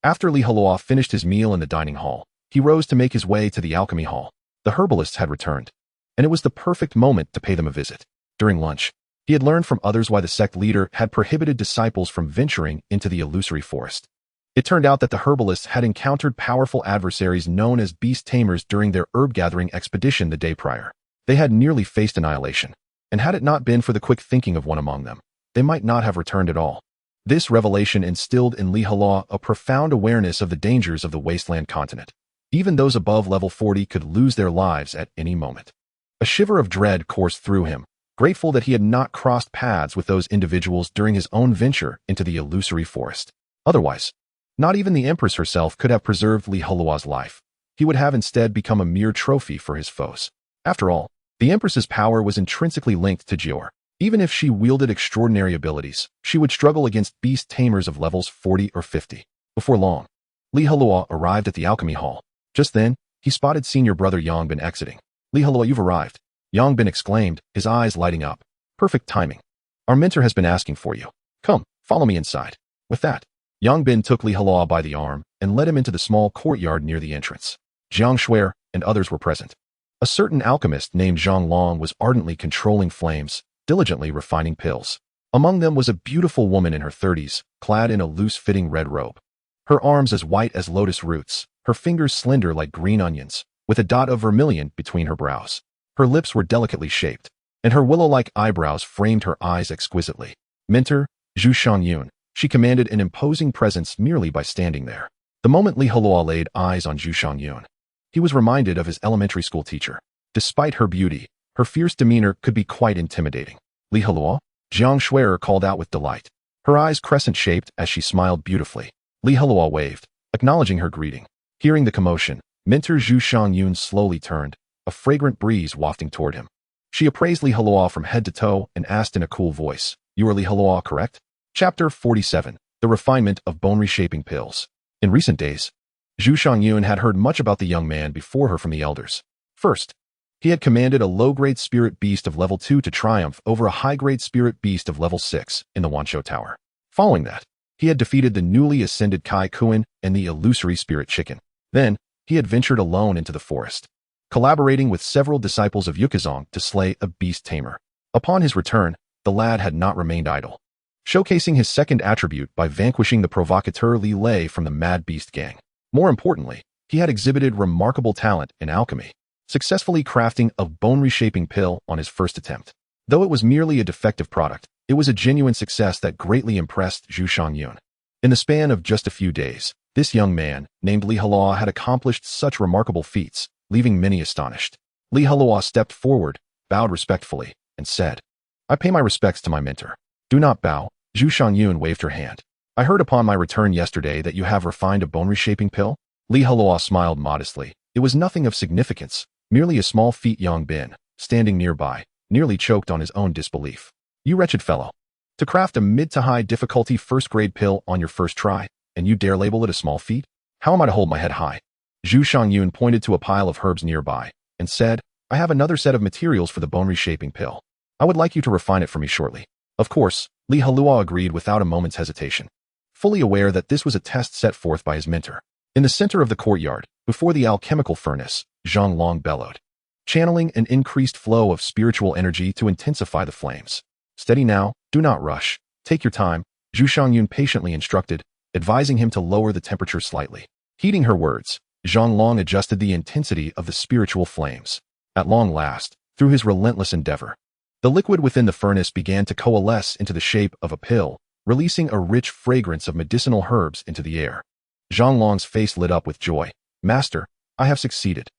After Heluo finished his meal in the dining hall, he rose to make his way to the alchemy hall. The herbalists had returned, and it was the perfect moment to pay them a visit. During lunch, he had learned from others why the sect leader had prohibited disciples from venturing into the illusory forest. It turned out that the herbalists had encountered powerful adversaries known as Beast Tamers during their herb-gathering expedition the day prior. They had nearly faced annihilation, and had it not been for the quick thinking of one among them, they might not have returned at all. This revelation instilled in Heluo a profound awareness of the dangers of the wasteland continent. Even those above level 40 could lose their lives at any moment. A shiver of dread coursed through him, grateful that he had not crossed paths with those individuals during his own venture into the illusory forest. Otherwise, not even the Empress herself could have preserved Heluo's life. He would have instead become a mere trophy for his foes. After all, the Empress's power was intrinsically linked to Jior. Even if she wielded extraordinary abilities, she would struggle against beast tamers of levels 40 or 50. Before long, Heluo arrived at the alchemy hall. Just then, he spotted senior brother Yongbin exiting. Heluo, you've arrived, Yongbin exclaimed, his eyes lighting up. Perfect timing. Our mentor has been asking for you. Come, follow me inside. With that, Yongbin took Heluo by the arm and led him into the small courtyard near the entrance. Jiang Shuer and others were present. A certain alchemist named Zhang Long was ardently controlling flames, diligently refining pills. Among them was a beautiful woman in her 30s, clad in a loose-fitting red robe. Her arms as white as lotus roots, her fingers slender like green onions, with a dot of vermilion between her brows. Her lips were delicately shaped, and her willow-like eyebrows framed her eyes exquisitely. Mentor, Zhu Shangyun, she commanded an imposing presence merely by standing there. The moment Heluo laid eyes on Zhu Shangyun, he was reminded of his elementary school teacher. Despite her beauty, her fierce demeanor could be quite intimidating. Heluo? Jiang Shuer called out with delight. Her eyes crescent-shaped as she smiled beautifully. Heluo waved, acknowledging her greeting. Hearing the commotion, Mentor Zhu Shangyun slowly turned, a fragrant breeze wafting toward him. She appraised Heluo from head to toe and asked in a cool voice, "You are Heluo, correct?" Chapter 47. The Refinement of Bone Reshaping Pills. In recent days, Zhu Shangyun had heard much about the young man before her from the elders. First, he had commanded a low-grade spirit beast of level 2 to triumph over a high-grade spirit beast of level 6 in the Wanshou Tower. Following that, he had defeated the newly ascended Kai Kuan and the illusory spirit chicken. Then, he had ventured alone into the forest, collaborating with several disciples of Yukazong to slay a beast tamer. Upon his return, the lad had not remained idle, showcasing his second attribute by vanquishing the provocateur Li Lei from the Mad Beast gang. More importantly, he had exhibited remarkable talent in alchemy, successfully crafting a bone-reshaping pill on his first attempt. Though it was merely a defective product, it was a genuine success that greatly impressed Zhu Shangyun. In the span of just a few days, this young man, named Heluo, had accomplished such remarkable feats, leaving many astonished. Heluo stepped forward, bowed respectfully, and said, "I pay my respects to my mentor." "Do not bow," Zhu Shangyun waved her hand. "I heard upon my return yesterday that you have refined a bone-reshaping pill." Heluo smiled modestly. It was nothing of significance, merely a small feat. Yongbin, standing nearby, nearly choked on his own disbelief. "You wretched fellow. To craft a mid-to-high difficulty first-grade pill on your first try, and you dare label it a small feat? How am I to hold my head high?" Zhu Shangyun pointed to a pile of herbs nearby, and said, "I have another set of materials for the bone-reshaping pill. I would like you to refine it for me shortly." Of course, Heluo agreed without a moment's hesitation, fully aware that this was a test set forth by his mentor. In the center of the courtyard, before the alchemical furnace, Zhang Long bellowed, channeling an increased flow of spiritual energy to intensify the flames. "Steady now, do not rush. Take your time," Zhu Shangyun patiently instructed, advising him to lower the temperature slightly. Heeding her words, Zhang Long adjusted the intensity of the spiritual flames. At long last, through his relentless endeavor, the liquid within the furnace began to coalesce into the shape of a pill, releasing a rich fragrance of medicinal herbs into the air. Zhang Long's face lit up with joy. "Master, I have succeeded."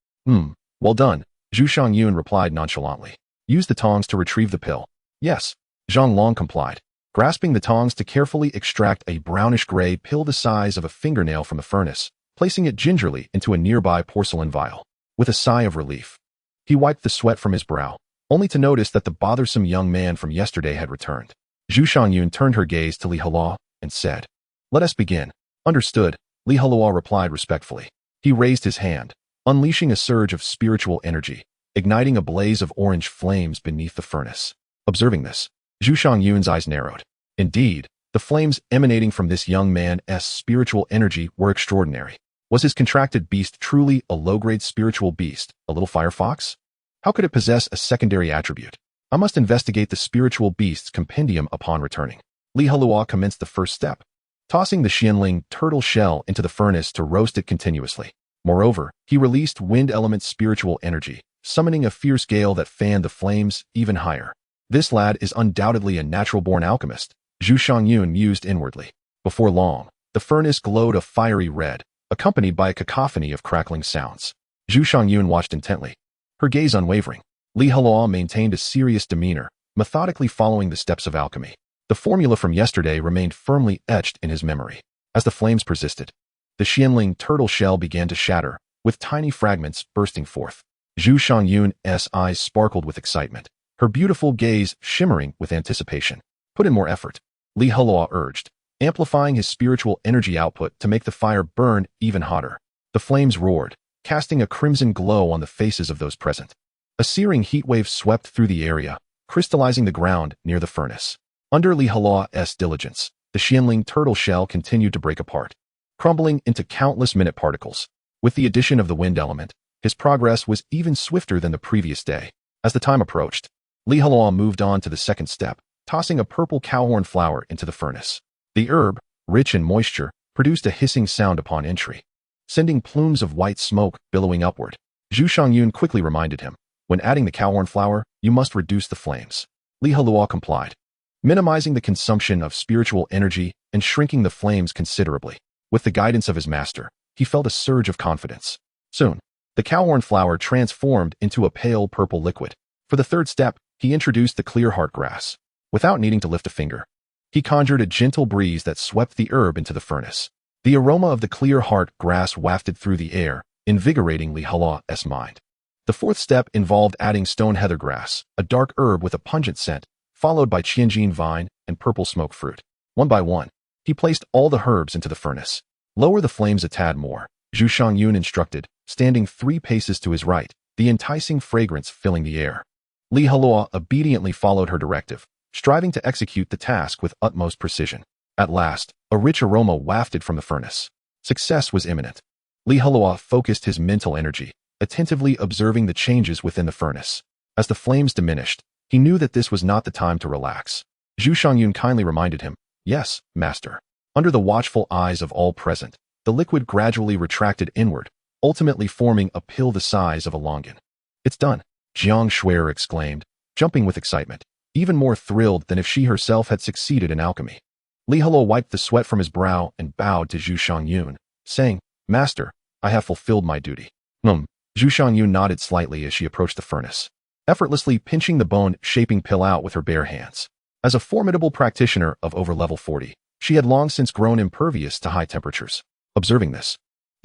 Well done," Zhu Shangyun replied nonchalantly. Use the tongs to retrieve the pill. Yes. Zhang Long complied, grasping the tongs to carefully extract a brownish-gray pill the size of a fingernail from the furnace, placing it gingerly into a nearby porcelain vial. With a sigh of relief, he wiped the sweat from his brow, only to notice that the bothersome young man from yesterday had returned. Zhu Shangyun turned her gaze to Li Heluo and said, "Let us begin." Understood, Li Heluo replied respectfully. He raised his hand, unleashing a surge of spiritual energy, igniting a blaze of orange flames beneath the furnace. Observing this, Zhu Shangyun's eyes narrowed. Indeed, the flames emanating from this young man's spiritual energy were extraordinary. Was his contracted beast truly a low-grade spiritual beast, a little firefox? How could it possess a secondary attribute? I must investigate the spiritual beast's compendium upon returning. Li Heluo commenced the first step, tossing the Xianling turtle shell into the furnace to roast it continuously. Moreover, he released wind element spiritual energy, summoning a fierce gale that fanned the flames even higher. This lad is undoubtedly a natural-born alchemist, Zhu Shangyun mused inwardly. Before long, the furnace glowed a fiery red, accompanied by a cacophony of crackling sounds. Zhu Shangyun watched intently, her gaze unwavering. Li Heluo maintained a serious demeanor, methodically following the steps of alchemy. The formula from yesterday remained firmly etched in his memory. As the flames persisted, the Xianling turtle shell began to shatter, with tiny fragments bursting forth. Zhu Shangyun's eyes sparkled with excitement, her beautiful gaze shimmering with anticipation. Put in more effort, Li Heluo urged, amplifying his spiritual energy output to make the fire burn even hotter. The flames roared, casting a crimson glow on the faces of those present. A searing heatwave swept through the area, crystallizing the ground near the furnace. Under Li Heluo's diligence, the Xianling turtle shell continued to break apart, crumbling into countless minute particles. With the addition of the wind element, his progress was even swifter than the previous day. As the time approached, Li Heluo moved on to the second step, tossing a purple cowhorn flower into the furnace. The herb, rich in moisture, produced a hissing sound upon entry, sending plumes of white smoke billowing upward. Zhu Shangyun quickly reminded him, when adding the cowhorn flower, you must reduce the flames. Li Heluo complied, minimizing the consumption of spiritual energy and shrinking the flames considerably. With the guidance of his master, he felt a surge of confidence. Soon, the cowhorn flower transformed into a pale purple liquid. For the third step, he introduced the clear heart grass. Without needing to lift a finger, he conjured a gentle breeze that swept the herb into the furnace. The aroma of the clear heart grass wafted through the air, invigorating Li Heluo's mind. The fourth step involved adding stone heather grass, a dark herb with a pungent scent, followed by qianjin vine and purple smoke fruit. One by one, he placed all the herbs into the furnace. Lower the flames a tad more, Zhu Shangyun instructed, standing 3 paces to his right, the enticing fragrance filling the air. Li Heluo obediently followed her directive, striving to execute the task with utmost precision. At last, a rich aroma wafted from the furnace. Success was imminent. Li Heluo focused his mental energy, attentively observing the changes within the furnace. As the flames diminished, he knew that this was not the time to relax. Zhu Shangyun kindly reminded him, "Yes, master." Under the watchful eyes of all present, the liquid gradually retracted inward, ultimately forming a pill the size of a longan. "It's done," Jiang Shuer exclaimed, jumping with excitement, even more thrilled than if she herself had succeeded in alchemy. Li Heluo wiped the sweat from his brow and bowed to Zhu Shangyun, saying, "Master, I have fulfilled my duty." Zhu Shangyun nodded slightly as she approached the furnace, effortlessly pinching the bone-shaping pill out with her bare hands. As a formidable practitioner of over level 40, she had long since grown impervious to high temperatures. Observing this,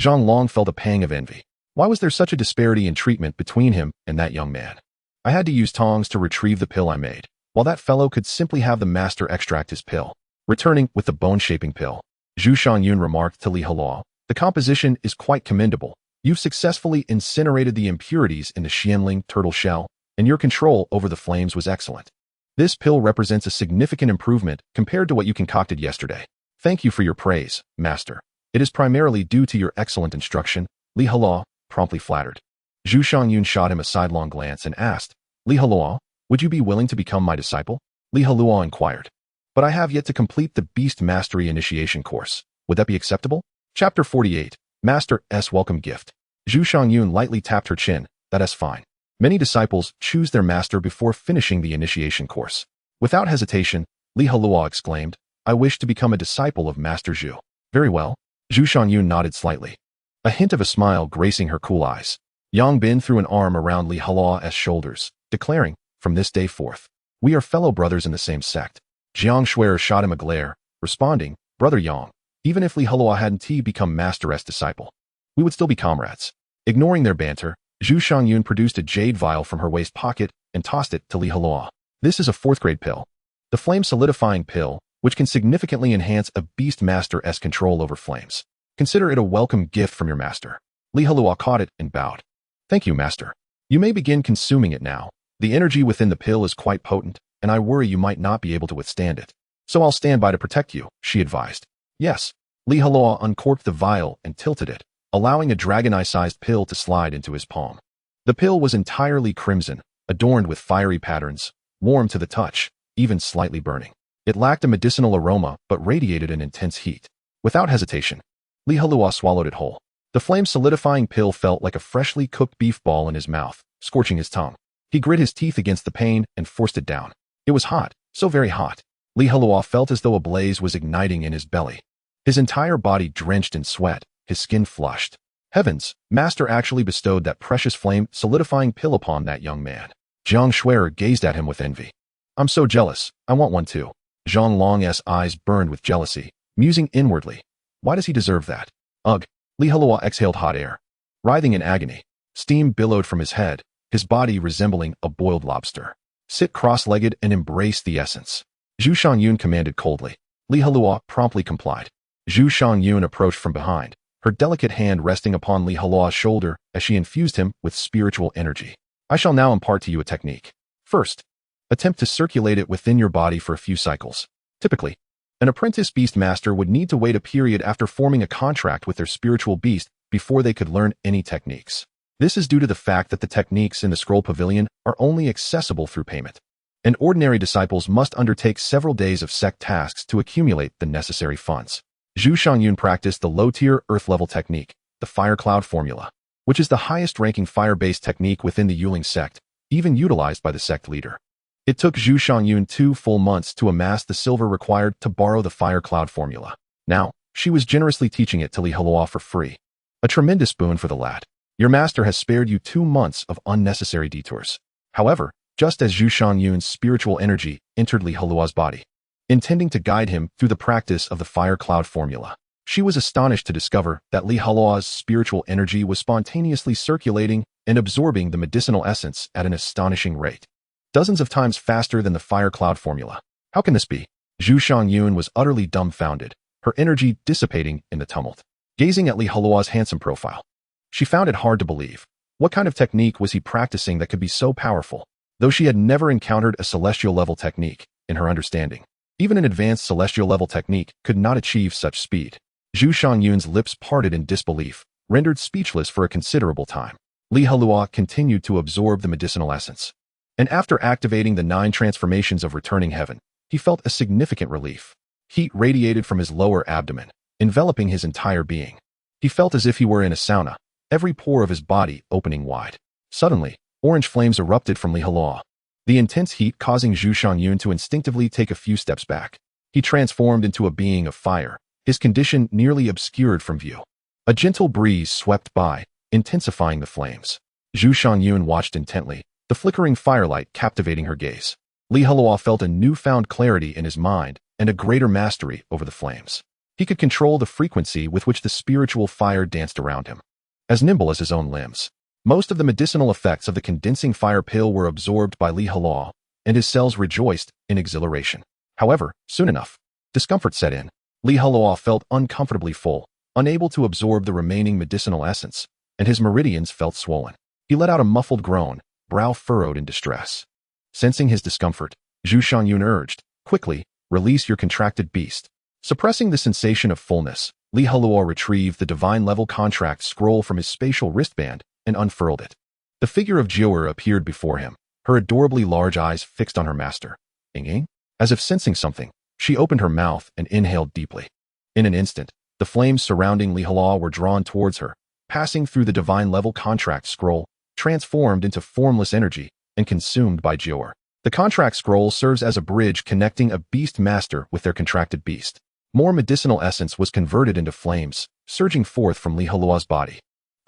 Zhang Long felt a pang of envy. Why was there such a disparity in treatment between him and that young man? I had to use tongs to retrieve the pill I made, while that fellow could simply have the master extract his pill. Returning with the bone-shaping pill, Zhu Shangyun remarked to Li Heluo, "The composition is quite commendable. You've successfully incinerated the impurities in the Xianling turtle shell, and your control over the flames was excellent. This pill represents a significant improvement compared to what you concocted yesterday. Thank you for your praise, master. It is primarily due to your excellent instruction." Li Heluo promptly flattered. Zhu Shangyun shot him a sidelong glance and asked, "Li Heluo, would you be willing to become my disciple?" Li Heluo inquired, "But I have yet to complete the Beast Mastery Initiation course. Would that be acceptable?" Chapter 48, Master S. Welcome Gift. Zhu Shangyun lightly tapped her chin. "That's fine. Many disciples choose their master before finishing the initiation course." Without hesitation, Li Heluo exclaimed, "I wish to become a disciple of Master Zhu." "Very well." Zhu Shangyun nodded slightly, a hint of a smile gracing her cool eyes. Yang Bin threw an arm around Li Heluo's shoulders, declaring, "From this day forth, we are fellow brothers in the same sect." Jiang Shuer shot him a glare, responding, "Brother Yang, even if Li Heluo hadn't become Master's disciple, we would still be comrades." Ignoring their banter, Zhu Shangyun produced a jade vial from her waist pocket and tossed it to Li Heluo. "This is a 4th-grade pill. The flame-solidifying pill, which can significantly enhance a Beast Master's control over flames. Consider it a welcome gift from your master." Li Heluo caught it and bowed. "Thank you, master. You may begin consuming it now. The energy within the pill is quite potent, and I worry you might not be able to withstand it. So I'll stand by to protect you," she advised. "Yes." Li Heluo uncorked the vial and tilted it, allowing a dragon eye-sized pill to slide into his palm. The pill was entirely crimson, adorned with fiery patterns, warm to the touch, even slightly burning. It lacked a medicinal aroma but radiated an intense heat. Without hesitation, Li Heluo swallowed it whole. The flame-solidifying pill felt like a freshly cooked beef ball in his mouth, scorching his tongue. He grit his teeth against the pain and forced it down. It was hot, so very hot. Li Heluo felt as though a blaze was igniting in his belly. His entire body drenched in sweat, his skin flushed. Heavens, Master actually bestowed that precious flame-solidifying pill upon that young man. Jiang Shuer gazed at him with envy. "I'm so jealous, I want one too." Zhang Long's eyes burned with jealousy, musing inwardly. Why does he deserve that? Ugh. Li Heluo exhaled hot air. Writhing in agony, steam billowed from his head, his body resembling a boiled lobster. "Sit cross-legged and embrace the essence," Zhu Shangyun commanded coldly. Li Heluo promptly complied. Zhu Shangyun approached from behind, her delicate hand resting upon Li Heluo's shoulder as she infused him with spiritual energy. "I shall now impart to you a technique. First, attempt to circulate it within your body for a few cycles. Typically, an apprentice beast master would need to wait a period after forming a contract with their spiritual beast before they could learn any techniques. This is due to the fact that the techniques in the scroll pavilion are only accessible through payment, and ordinary disciples must undertake several days of sect tasks to accumulate the necessary funds. Zhu Shangyun practiced the low-tier earth-level technique, the Fire Cloud Formula, which is the highest-ranking fire-based technique within the Yuling sect, even utilized by the sect leader. It took Zhu Shangyun 2 full months to amass the silver required to borrow the Fire Cloud Formula. Now, she was generously teaching it to Li Heluo for free. A tremendous boon for the lad. Your master has spared you 2 months of unnecessary detours. However, just as Zhu Shangyun's spiritual energy entered Li Heluo's body, intending to guide him through the practice of the Fire Cloud Formula, she was astonished to discover that Li Heluo's spiritual energy was spontaneously circulating and absorbing the medicinal essence at an astonishing rate. Dozens of times faster than the Fire Cloud Formula. How can this be? Zhu Shangyun was utterly dumbfounded, her energy dissipating in the tumult. Gazing at Li Heluo's handsome profile, she found it hard to believe. What kind of technique was he practicing that could be so powerful? Though she had never encountered a celestial-level technique, in her understanding, even an advanced celestial-level technique could not achieve such speed. Zhu Shangyun's lips parted in disbelief, rendered speechless for a considerable time. Li Heluo continued to absorb the medicinal essence, and after activating the 9 transformations of returning heaven, he felt a significant relief. Heat radiated from his lower abdomen, enveloping his entire being. He felt as if he were in a sauna, every pore of his body opening wide. Suddenly, orange flames erupted from Li Heluo, the intense heat causing Zhu Shangyun to instinctively take a few steps back. He transformed into a being of fire, his condition nearly obscured from view. A gentle breeze swept by, intensifying the flames. Zhu Shangyun watched intently, the flickering firelight captivating her gaze. Li Heluo felt a newfound clarity in his mind and a greater mastery over the flames. He could control the frequency with which the spiritual fire danced around him, as nimble as his own limbs. Most of the medicinal effects of the condensing fire pill were absorbed by Li Heluo, and his cells rejoiced in exhilaration. However, soon enough, discomfort set in. Li Heluo felt uncomfortably full, unable to absorb the remaining medicinal essence, and his meridians felt swollen. He let out a muffled groan, brow furrowed in distress. Sensing his discomfort, Zhu Shangyun urged, "Quickly, release your contracted beast." Suppressing the sensation of fullness, Li Heluo retrieved the divine-level contract scroll from his spatial wristband and unfurled it. The figure of Jiuer appeared before him, her adorably large eyes fixed on her master. Ing. As if sensing something, she opened her mouth and inhaled deeply. In an instant, the flames surrounding Li Heluo were drawn towards her, passing through the divine-level contract scroll, transformed into formless energy, and consumed by Jiuer. The contract scroll serves as a bridge connecting a beast master with their contracted beast. More medicinal essence was converted into flames, surging forth from Li Heluo's body.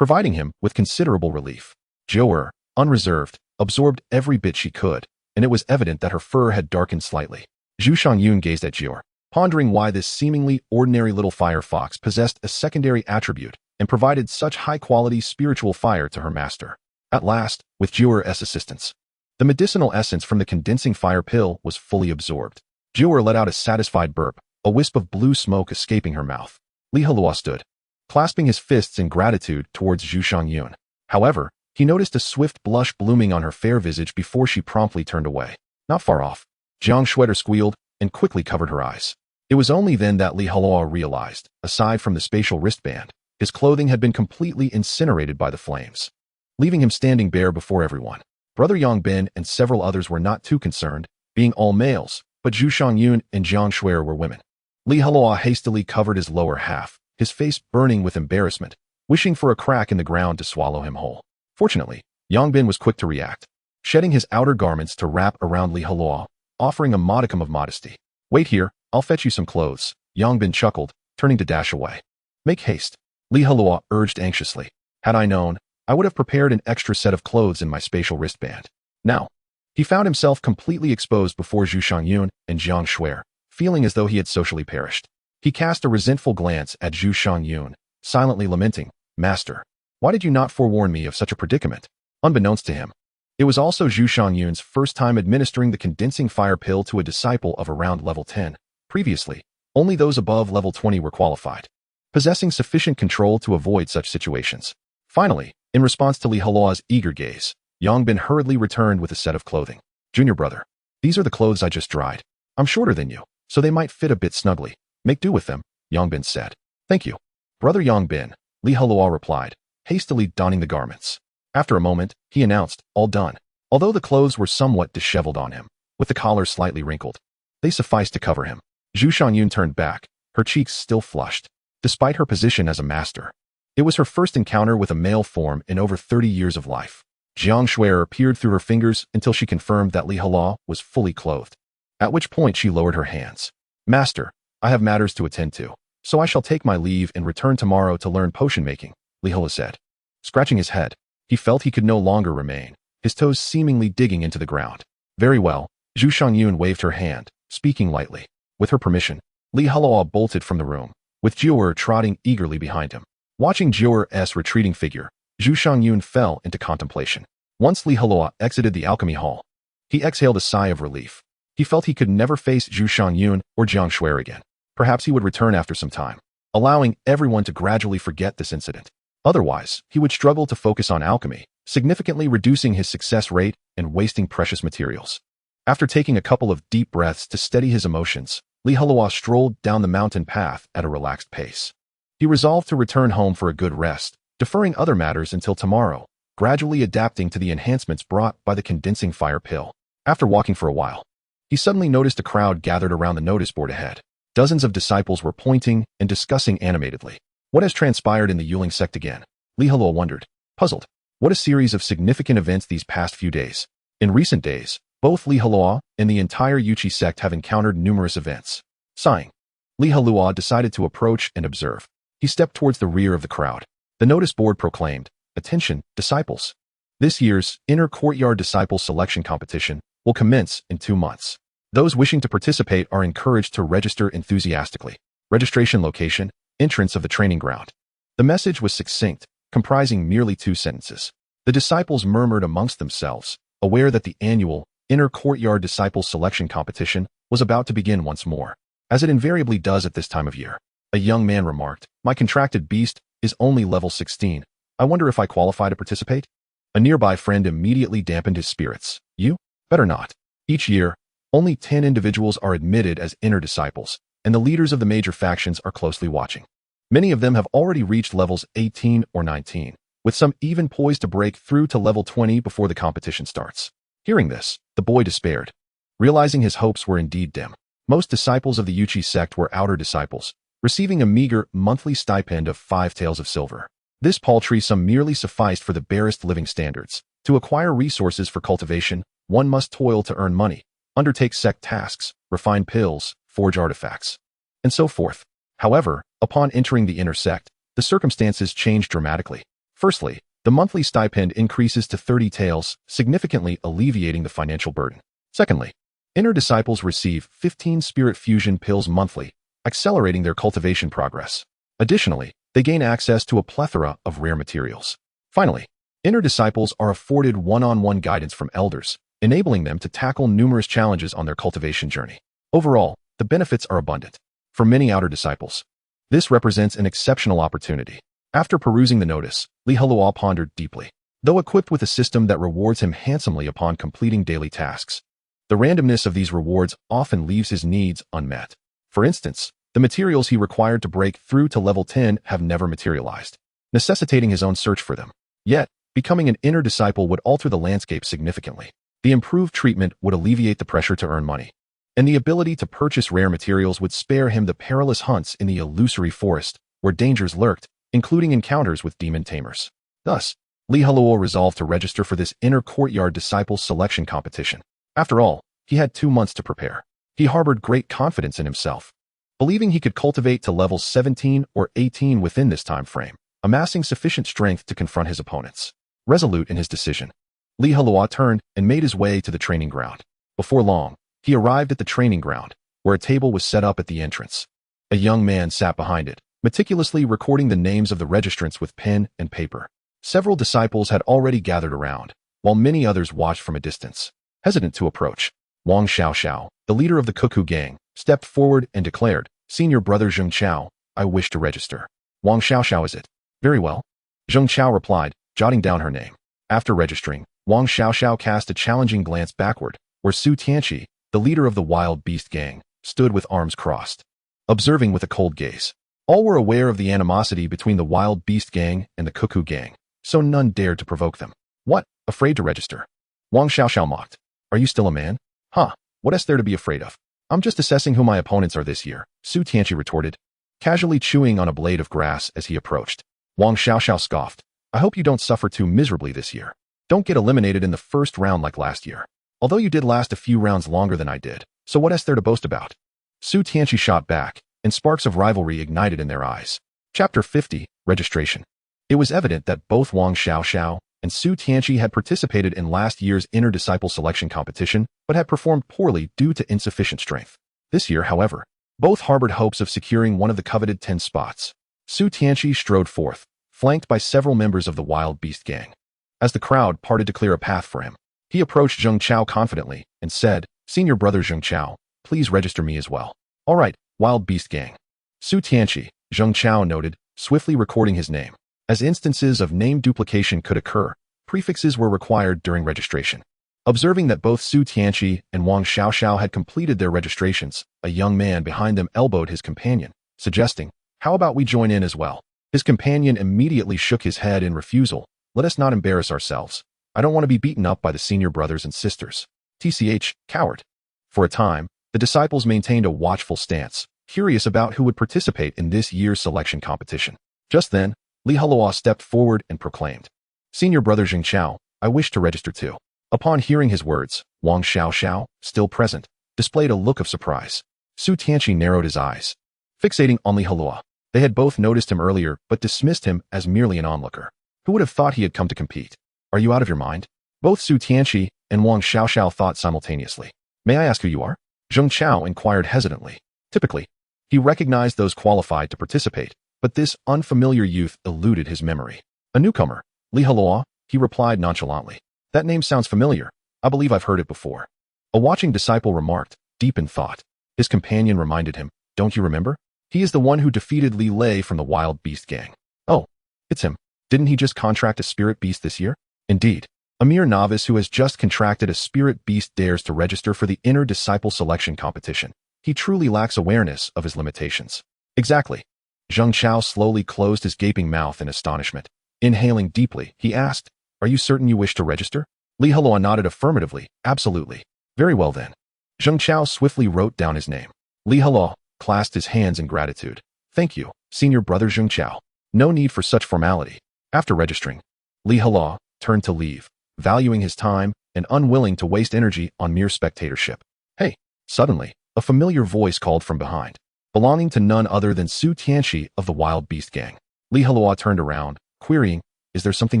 providing him with considerable relief. Jiu'er, unreserved, absorbed every bit she could, and it was evident that her fur had darkened slightly. Zhu Shangyun gazed at Jiu'er, pondering why this seemingly ordinary little fire fox possessed a secondary attribute and provided such high-quality spiritual fire to her master. At last, with Jiu'er's assistance, the medicinal essence from the condensing fire pill was fully absorbed. Jiu'er let out a satisfied burp, a wisp of blue smoke escaping her mouth. Heluo stood, clasping his fists in gratitude towards Zhu Shangyun. However, he noticed a swift blush blooming on her fair visage before she promptly turned away. Not far off, Jiang Shueter squealed and quickly covered her eyes. It was only then that Heluo realized, aside from the spatial wristband, his clothing had been completely incinerated by the flames, leaving him standing bare before everyone. Brother Yongbin and several others were not too concerned, being all males, but Zhu Shangyun and Jiang Shueter were women. Heluo hastily covered his lower half, his face burning with embarrassment, wishing for a crack in the ground to swallow him whole. Fortunately, Yongbin was quick to react, shedding his outer garments to wrap around Heluo, offering a modicum of modesty. "Wait here, I'll fetch you some clothes," Yongbin chuckled, turning to dash away. "Make haste," Heluo urged anxiously. "Had I known, I would have prepared an extra set of clothes in my spatial wristband." Now, he found himself completely exposed before Zhu Shangyun and Jiang Shueter, feeling as though he had socially perished. He cast a resentful glance at Zhu Shangyun, silently lamenting, "Master, why did you not forewarn me of such a predicament?" Unbeknownst to him, it was also Zhu Shangyun's first time administering the condensing fire pill to a disciple of around level 10. Previously, only those above level 20 were qualified, possessing sufficient control to avoid such situations. Finally, in response to Heluo's eager gaze, Yongbin hurriedly returned with a set of clothing. "Junior brother, these are the clothes I just dried. I'm shorter than you, so they might fit a bit snugly. Make do with them," Yongbin said. "Thank you, Brother Yongbin," Heluo replied, hastily donning the garments. After a moment, he announced, "All done." Although the clothes were somewhat disheveled on him, with the collar slightly wrinkled, they sufficed to cover him. Zhu Shangyun turned back, her cheeks still flushed. Despite her position as a master, it was her first encounter with a male form in over 30 years of life. Jiang Shueter peered through her fingers until she confirmed that Heluo was fully clothed, at which point she lowered her hands. "Master, I have matters to attend to, so I shall take my leave and return tomorrow to learn potion making," Heluo said. Scratching his head, he felt he could no longer remain, his toes seemingly digging into the ground. "Very well," Zhu Shangyun waved her hand, speaking lightly. With her permission, Heluo bolted from the room, with Jiu'er trotting eagerly behind him. Watching Jiu'er's retreating figure, Zhu Shangyun fell into contemplation. Once Heluo exited the alchemy hall, he exhaled a sigh of relief. He felt he could never face Zhu Shangyun or Jiang Shueter again. Perhaps he would return after some time, allowing everyone to gradually forget this incident. Otherwise, he would struggle to focus on alchemy, significantly reducing his success rate and wasting precious materials. After taking a couple of deep breaths to steady his emotions, Heluo strolled down the mountain path at a relaxed pace. He resolved to return home for a good rest, deferring other matters until tomorrow, gradually adapting to the enhancements brought by the condensing fire pill. After walking for a while, he suddenly noticed a crowd gathered around the notice board ahead. Dozens of disciples were pointing and discussing animatedly. What has transpired in the Yuling sect again? Heluo wondered, puzzled. What a series of significant events these past few days. In recent days, both Heluo and the entire Yuchi sect have encountered numerous events. Sighing, Heluo decided to approach and observe. He stepped towards the rear of the crowd. The notice board proclaimed, "Attention, disciples. This year's Inner Courtyard Disciple Selection Competition will commence in 2 months. Those wishing to participate are encouraged to register enthusiastically. Registration location, entrance of the training ground." The message was succinct, comprising merely 2 sentences. The disciples murmured amongst themselves, aware that the annual Inner Courtyard Disciple Selection Competition was about to begin once more, as it invariably does at this time of year. A young man remarked, "My contracted beast is only level 16. I wonder if I qualify to participate?" A nearby friend immediately dampened his spirits. "You? Better not. Each year, only 10 individuals are admitted as inner disciples, and the leaders of the major factions are closely watching. Many of them have already reached levels 18 or 19, with some even poised to break through to level 20 before the competition starts." Hearing this, the boy despaired, realizing his hopes were indeed dim. Most disciples of the Yuchi sect were outer disciples, receiving a meager monthly stipend of 5 taels of silver. This paltry sum merely sufficed for the barest living standards. To acquire resources for cultivation, one must toil to earn money, undertake sect tasks, refine pills, forge artifacts, and so forth. However, upon entering the inner sect, the circumstances changed dramatically. Firstly, the monthly stipend increases to 30 taels, significantly alleviating the financial burden. Secondly, inner disciples receive 15 spirit fusion pills monthly, accelerating their cultivation progress. Additionally, they gain access to a plethora of rare materials. Finally, inner disciples are afforded one-on-one guidance from elders, enabling them to tackle numerous challenges on their cultivation journey. Overall, the benefits are abundant. For many outer disciples, this represents an exceptional opportunity. After perusing the notice, Heluo pondered deeply. Though equipped with a system that rewards him handsomely upon completing daily tasks, the randomness of these rewards often leaves his needs unmet. For instance, the materials he required to break through to level 10 have never materialized, necessitating his own search for them. Yet, becoming an inner disciple would alter the landscape significantly. The improved treatment would alleviate the pressure to earn money, and the ability to purchase rare materials would spare him the perilous hunts in the illusory forest, where dangers lurked, including encounters with demon tamers. Thus, Heluo resolved to register for this inner courtyard disciple selection competition. After all, he had 2 months to prepare. He harbored great confidence in himself, believing he could cultivate to levels 17 or 18 within this time frame, amassing sufficient strength to confront his opponents. Resolute in his decision, Heluo turned and made his way to the training ground. Before long, he arrived at the training ground, where a table was set up at the entrance. A young man sat behind it, meticulously recording the names of the registrants with pen and paper. Several disciples had already gathered around, while many others watched from a distance. Hesitant to approach, Wang Xiaoxiao, the leader of the Cuckoo Gang, stepped forward and declared, "Senior brother Zheng Chao, I wish to register." "Wang Xiaoxiao is it?" "Very well." Zheng Chao replied, jotting down her name. After registering, Wang Xiaoxiao cast a challenging glance backward, where Su Tianqi, the leader of the Wild Beast Gang, stood with arms crossed, observing with a cold gaze. All were aware of the animosity between the Wild Beast Gang and the Cuckoo Gang, so none dared to provoke them. "What? Afraid to register?" Wang Xiaoxiao mocked. "Are you still a man? Huh, what is there to be afraid of?" "I'm just assessing who my opponents are this year," Su Tianqi retorted, casually chewing on a blade of grass as he approached. Wang Xiaoxiao scoffed. "I hope you don't suffer too miserably this year. Don't get eliminated in the first round like last year. Although you did last a few rounds longer than I did, so what is there to boast about?" Su Tianqi shot back, and sparks of rivalry ignited in their eyes. Chapter 50, Registration. It was evident that both Wang Xiaoxiao and Su Tianqi had participated in last year's inner disciple selection competition, but had performed poorly due to insufficient strength. This year, however, both harbored hopes of securing one of the coveted 10 spots. Su Tianqi strode forth, flanked by several members of the Wild Beast Gang. As the crowd parted to clear a path for him, he approached Zheng Chao confidently and said, "Senior brother Zheng Chao, please register me as well." "All right, Wild Beast Gang." Su Tianqi, Zheng Chao noted, swiftly recording his name. As instances of name duplication could occur, prefixes were required during registration. Observing that both Su Tianqi and Wang Xiaoxiao had completed their registrations, a young man behind them elbowed his companion, suggesting, "How about we join in as well?" His companion immediately shook his head in refusal. "Let us not embarrass ourselves. I don't want to be beaten up by the senior brothers and sisters. TCH, coward." For a time, the disciples maintained a watchful stance, curious about who would participate in this year's selection competition. Just then, Heluo stepped forward and proclaimed, "Senior brother Zheng Chao, I wish to register too." Upon hearing his words, Wang Xiaoxiao, still present, displayed a look of surprise. Su Tianqi narrowed his eyes, fixating on Heluo. They had both noticed him earlier but dismissed him as merely an onlooker. Who would have thought he had come to compete? "Are you out of your mind?" Both Su Tianqi and Wang Xiaoxiao thought simultaneously. "May I ask who you are?" Zheng Chao inquired hesitantly. Typically, he recognized those qualified to participate, but this unfamiliar youth eluded his memory. "A newcomer, Heluo," he replied nonchalantly. "That name sounds familiar. I believe I've heard it before." A watching disciple remarked, deep in thought. His companion reminded him, "Don't you remember? He is the one who defeated Li Lei from the Wild Beast Gang." "Oh, it's him. Didn't he just contract a spirit beast this year?" "Indeed. A mere novice who has just contracted a spirit beast dares to register for the inner disciple selection competition. He truly lacks awareness of his limitations." "Exactly." Zheng Chao slowly closed his gaping mouth in astonishment. Inhaling deeply, he asked, "Are you certain you wish to register?" Heluo nodded affirmatively. "Absolutely." "Very well then." Zheng Chao swiftly wrote down his name. Heluo clasped his hands in gratitude. "Thank you, senior brother Zheng Chao. No need for such formality." After registering, Heluo turned to leave, valuing his time and unwilling to waste energy on mere spectatorship. "Hey!" Suddenly, a familiar voice called from behind, belonging to none other than Su Tianqi of the Wild Beast Gang. Heluo turned around, querying, Is there something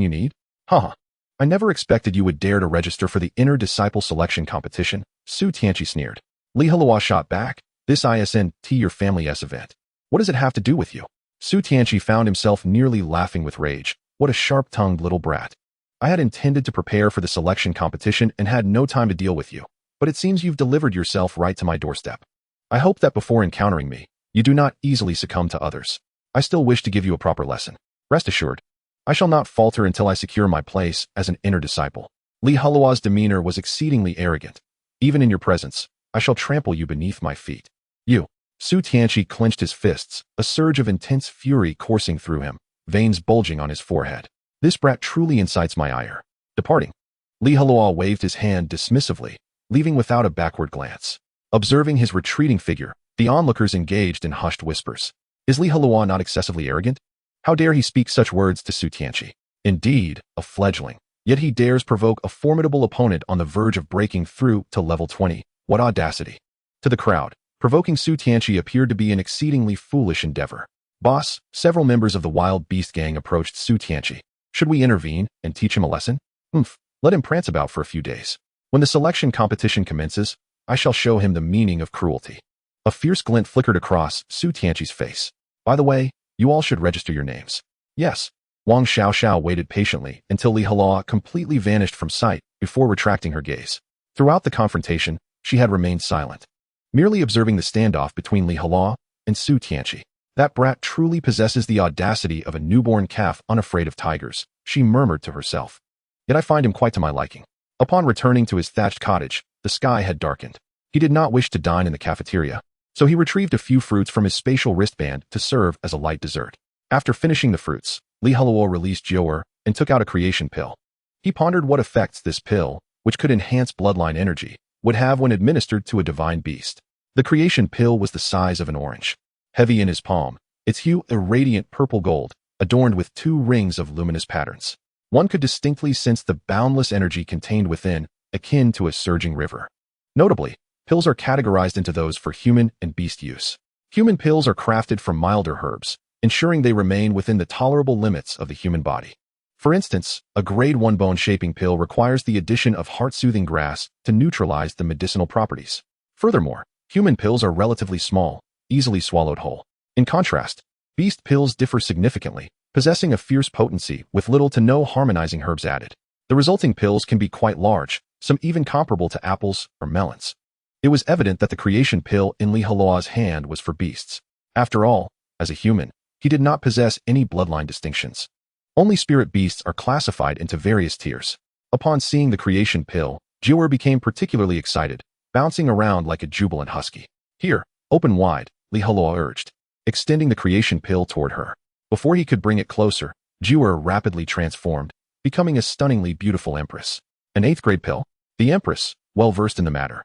you need? Haha. I never expected you would dare to register for the inner disciple selection competition, Su Tianqi sneered. Li Heluo shot back, this isn't your family's event. What does it have to do with you? Su Tianqi found himself nearly laughing with rage. What a sharp-tongued little brat. I had intended to prepare for the selection competition and had no time to deal with you, but it seems you've delivered yourself right to my doorstep. I hope that before encountering me, you do not easily succumb to others. I still wish to give you a proper lesson. Rest assured, I shall not falter until I secure my place as an inner disciple. Li Heluo's demeanor was exceedingly arrogant. Even in your presence, I shall trample you beneath my feet. You. Su Tianqi clenched his fists, a surge of intense fury coursing through him, veins bulging on his forehead. This brat truly incites my ire. Departing. Li Heluo waved his hand dismissively, leaving without a backward glance. Observing his retreating figure, the onlookers engaged in hushed whispers. Is Li Heluo not excessively arrogant? How dare he speak such words to Su Tianqi? Indeed, a fledgling. Yet he dares provoke a formidable opponent on the verge of breaking through to level 20. What audacity. To the crowd, provoking Su Tianqi appeared to be an exceedingly foolish endeavor. Boss, several members of the wild beast gang approached Su Tianqi. Should we intervene and teach him a lesson? Let him prance about for a few days. When the selection competition commences, I shall show him the meaning of cruelty. A fierce glint flickered across Su Tianqi's face. By the way, you all should register your names. Yes. Wang Xiaoxiao waited patiently until Li Heluo completely vanished from sight before retracting her gaze. Throughout the confrontation, she had remained silent, merely observing the standoff between Li Heluo and Su Tianqi. That brat truly possesses the audacity of a newborn calf unafraid of tigers, she murmured to herself. Yet I find him quite to my liking. Upon returning to his thatched cottage, the sky had darkened. He did not wish to dine in the cafeteria, so he retrieved a few fruits from his spatial wristband to serve as a light dessert. After finishing the fruits, Li Heluo released Joer and took out a creation pill. He pondered what effects this pill, which could enhance bloodline energy, would have when administered to a divine beast. The creation pill was the size of an orange. Heavy in his palm, its hue a radiant purple gold, adorned with 2 rings of luminous patterns. One could distinctly sense the boundless energy contained within, akin to a surging river. Notably, pills are categorized into those for human and beast use. Human pills are crafted from milder herbs, ensuring they remain within the tolerable limits of the human body. For instance, a grade 1 bone-shaping pill requires the addition of heart-soothing grass to neutralize the medicinal properties. Furthermore, human pills are relatively small, easily swallowed whole. In contrast, beast pills differ significantly, possessing a fierce potency with little to no harmonizing herbs added. The resulting pills can be quite large, some even comparable to apples or melons. It was evident that the creation pill in Li Heluo's hand was for beasts. After all, as a human, he did not possess any bloodline distinctions. Only spirit beasts are classified into various tiers. Upon seeing the creation pill, Joer became particularly excited, bouncing around like a jubilant husky. Here, open wide, Li Heluo urged, extending the creation pill toward her. Before he could bring it closer, Joer rapidly transformed, becoming a stunningly beautiful Empress. An 8th grade pill? The Empress, well versed in the matter,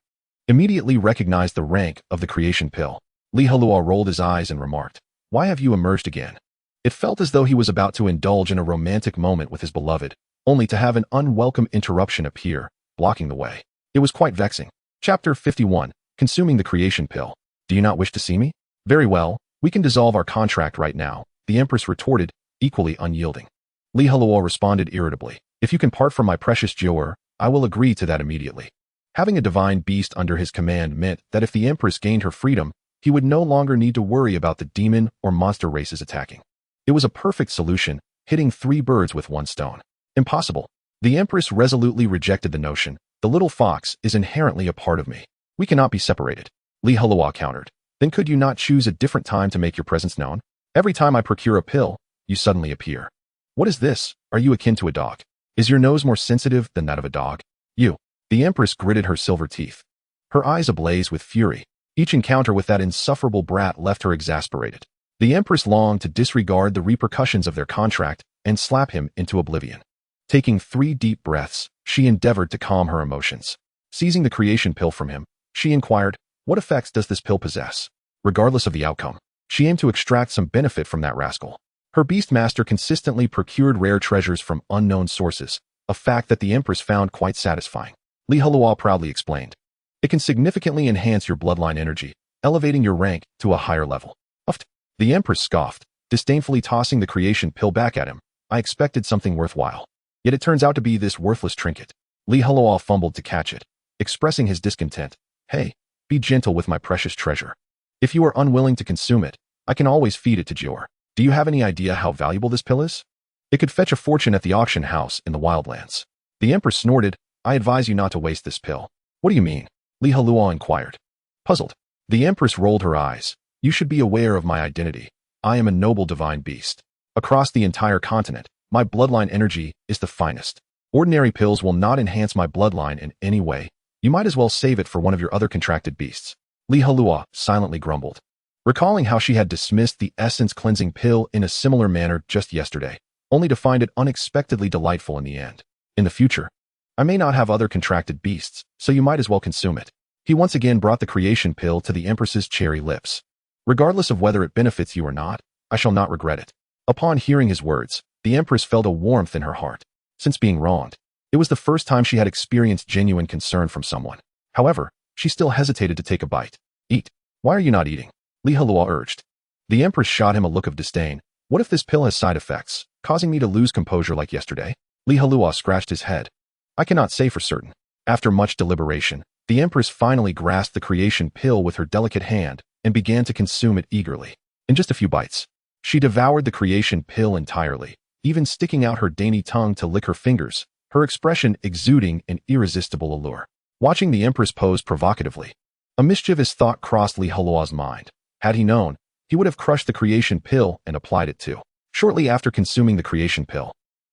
immediately recognized the rank of the creation pill. Li Heluo rolled his eyes and remarked, "Why have you emerged again?" It felt as though he was about to indulge in a romantic moment with his beloved, only to have an unwelcome interruption appear, blocking the way. It was quite vexing. Chapter 51, Consuming the Creation Pill. Do you not wish to see me? Very well, we can dissolve our contract right now, the Empress retorted, equally unyielding. Li Heluo responded irritably, if you can part from my precious Joer, I will agree to that immediately. Having a divine beast under his command meant that if the Empress gained her freedom, he would no longer need to worry about the demon or monster races attacking. It was a perfect solution, hitting 3 birds with 1 stone. Impossible. The Empress resolutely rejected the notion. The little fox is inherently a part of me. We cannot be separated. Li Heluo countered. Then could you not choose a different time to make your presence known? Every time I procure a pill, you suddenly appear. What is this? Are you akin to a dog? Is your nose more sensitive than that of a dog? You. The Empress gritted her silver teeth, her eyes ablaze with fury. Each encounter with that insufferable brat left her exasperated. The Empress longed to disregard the repercussions of their contract and slap him into oblivion. Taking 3 deep breaths, she endeavored to calm her emotions. Seizing the creation pill from him, she inquired, what effects does this pill possess? Regardless of the outcome, she aimed to extract some benefit from that rascal. Her beastmaster consistently procured rare treasures from unknown sources, a fact that the Empress found quite satisfying. Li Heluo proudly explained. It can significantly enhance your bloodline energy, elevating your rank to a higher level. Uft. The Empress scoffed, disdainfully tossing the creation pill back at him. I expected something worthwhile. Yet it turns out to be this worthless trinket. Li Heluo fumbled to catch it, expressing his discontent. Hey, be gentle with my precious treasure. If you are unwilling to consume it, I can always feed it to Jor. Do you have any idea how valuable this pill is? It could fetch a fortune at the auction house in the wildlands. The Empress snorted. I advise you not to waste this pill. What do you mean? Li Heluo inquired. Puzzled. The Empress rolled her eyes. You should be aware of my identity. I am a noble divine beast. Across the entire continent, my bloodline energy is the finest. Ordinary pills will not enhance my bloodline in any way. You might as well save it for one of your other contracted beasts. Li Heluo silently grumbled, recalling how she had dismissed the essence cleansing pill in a similar manner just yesterday, only to find it unexpectedly delightful in the end. In the future, I may not have other contracted beasts, so you might as well consume it. He once again brought the creation pill to the Empress's cherry lips. Regardless of whether it benefits you or not, I shall not regret it. Upon hearing his words, the Empress felt a warmth in her heart. Since being wronged, it was the first time she had experienced genuine concern from someone. However, she still hesitated to take a bite. Eat. Why are you not eating? Li Heluo urged. The Empress shot him a look of disdain. What if this pill has side effects, causing me to lose composure like yesterday? Li Heluo scratched his head. I cannot say for certain. After much deliberation, the Empress finally grasped the creation pill with her delicate hand and began to consume it eagerly. In just a few bites, she devoured the creation pill entirely, even sticking out her dainty tongue to lick her fingers, her expression exuding an irresistible allure. Watching the Empress pose provocatively, a mischievous thought crossed Li Heluo's mind. Had he known, he would have crushed the creation pill and applied it to. Shortly after consuming the creation pill,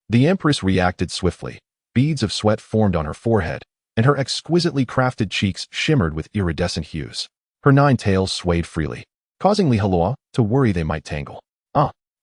the Empress reacted swiftly. Beads of sweat formed on her forehead, and her exquisitely crafted cheeks shimmered with iridescent hues. Her 9 tails swayed freely, causing Li Heluo to worry they might tangle.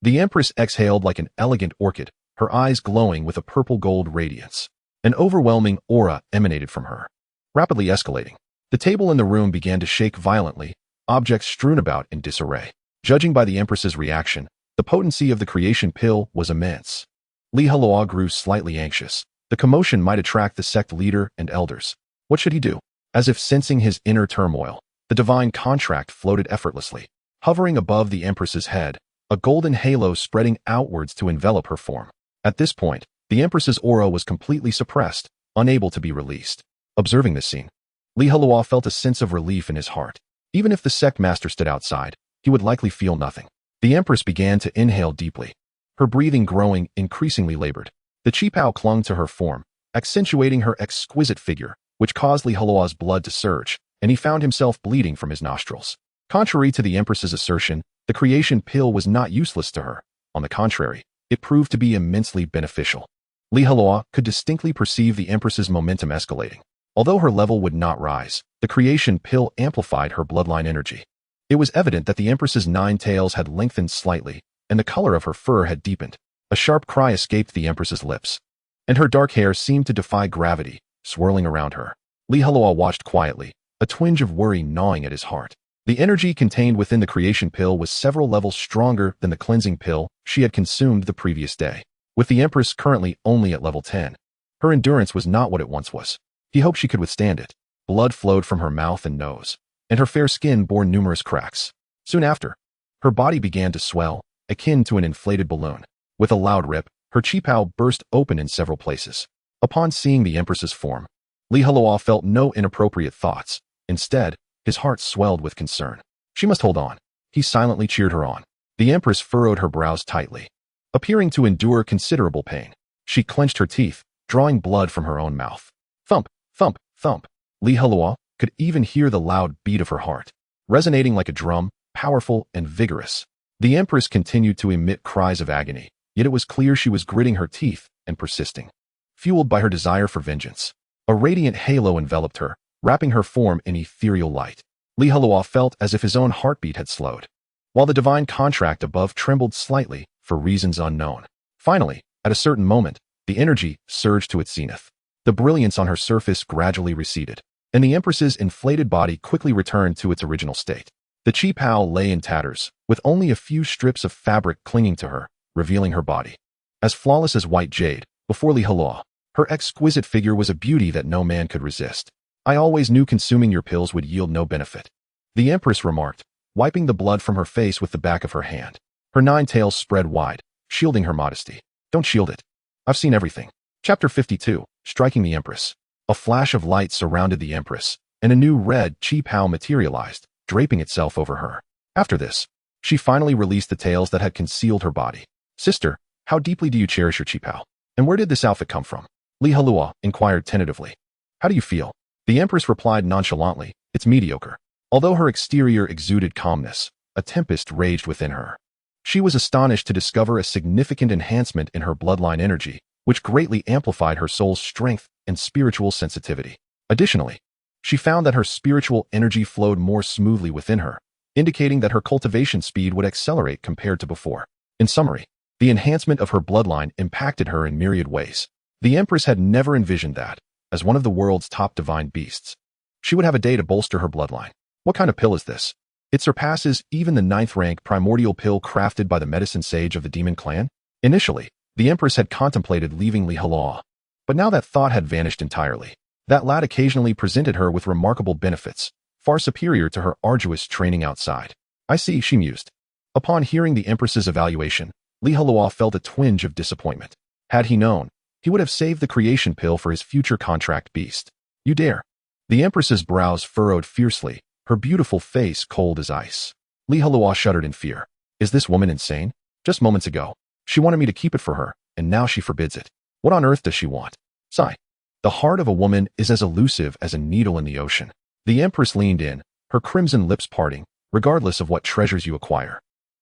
The Empress exhaled like an elegant orchid, her eyes glowing with a purple-gold radiance. An overwhelming aura emanated from her, rapidly escalating. The table in the room began to shake violently, objects strewn about in disarray. Judging by the Empress's reaction, the potency of the creation pill was immense. Li Heluo grew slightly anxious. The commotion might attract the sect leader and elders. What should he do? As if sensing his inner turmoil, the divine contract floated effortlessly. Hovering above the Empress's head, a golden halo spreading outwards to envelop her form. At this point, the Empress's aura was completely suppressed, unable to be released. Observing this scene, Li Heluo felt a sense of relief in his heart. Even if the sect master stood outside, he would likely feel nothing. The Empress began to inhale deeply, her breathing growing increasingly labored. The Qipao clung to her form, accentuating her exquisite figure, which caused Li Heluo's blood to surge, and he found himself bleeding from his nostrils. Contrary to the Empress's assertion, the creation pill was not useless to her. On the contrary, it proved to be immensely beneficial. Li Heluo could distinctly perceive the Empress's momentum escalating. Although her level would not rise, the creation pill amplified her bloodline energy. It was evident that the Empress's 9 tails had lengthened slightly, and the color of her fur had deepened. A sharp cry escaped the Empress's lips, and her dark hair seemed to defy gravity, swirling around her. Li Heluo watched quietly, a twinge of worry gnawing at his heart. The energy contained within the creation pill was several levels stronger than the cleansing pill she had consumed the previous day. With the Empress currently only at level 10, her endurance was not what it once was. He hoped she could withstand it. Blood flowed from her mouth and nose, and her fair skin bore numerous cracks. Soon after, her body began to swell, akin to an inflated balloon. With a loud rip, her Qipao burst open in several places. Upon seeing the Empress's form, Li Heluo felt no inappropriate thoughts. Instead, his heart swelled with concern. She must hold on. He silently cheered her on. The Empress furrowed her brows tightly, appearing to endure considerable pain. She clenched her teeth, drawing blood from her own mouth. Thump, thump, thump. Li Heluo could even hear the loud beat of her heart, resonating like a drum, powerful and vigorous. The Empress continued to emit cries of agony, yet it was clear she was gritting her teeth and persisting. Fueled by her desire for vengeance, a radiant halo enveloped her, wrapping her form in ethereal light. Li Heluo felt as if his own heartbeat had slowed, while the divine contract above trembled slightly for reasons unknown. Finally, at a certain moment, the energy surged to its zenith. The brilliance on her surface gradually receded, and the Empress's inflated body quickly returned to its original state. The Qipao lay in tatters, with only a few strips of fabric clinging to her, revealing her body as flawless as white jade. Before Li Heluo, her exquisite figure was a beauty that no man could resist. I always knew consuming your pills would yield no benefit, the Empress remarked, wiping the blood from her face with the back of her hand. Her 9 tails spread wide, shielding her modesty. Don't shield it. I've seen everything. Chapter 52, Striking the Empress. A flash of light surrounded the Empress, and a new red chi pao materialized, draping itself over her. After this, she finally released the tails that had concealed her body. Sister, how deeply do you cherish your chi pao? And where did this outfit come from? Heluo inquired tentatively. How do you feel? The Empress replied nonchalantly, it's mediocre. Although her exterior exuded calmness, a tempest raged within her. She was astonished to discover a significant enhancement in her bloodline energy, which greatly amplified her soul's strength and spiritual sensitivity. Additionally, she found that her spiritual energy flowed more smoothly within her, indicating that her cultivation speed would accelerate compared to before. In summary, the enhancement of her bloodline impacted her in myriad ways. The Empress had never envisioned that, as one of the world's top divine beasts, she would have a day to bolster her bloodline. What kind of pill is this? It surpasses even the 9th rank primordial pill crafted by the medicine sage of the demon clan. Initially, the Empress had contemplated leaving Heluo, but now that thought had vanished entirely. That lad occasionally presented her with remarkable benefits, far superior to her arduous training outside. I see, she mused. Upon hearing the Empress's evaluation, Heluo felt a twinge of disappointment. Had he known, he would have saved the creation pill for his future contract beast. You dare. The Empress's brows furrowed fiercely, her beautiful face cold as ice. Heluo shuddered in fear. Is this woman insane? Just moments ago, she wanted me to keep it for her, and now she forbids it. What on earth does she want? Sigh. The heart of a woman is as elusive as a needle in the ocean. The Empress leaned in, her crimson lips parting, regardless of what treasures you acquire.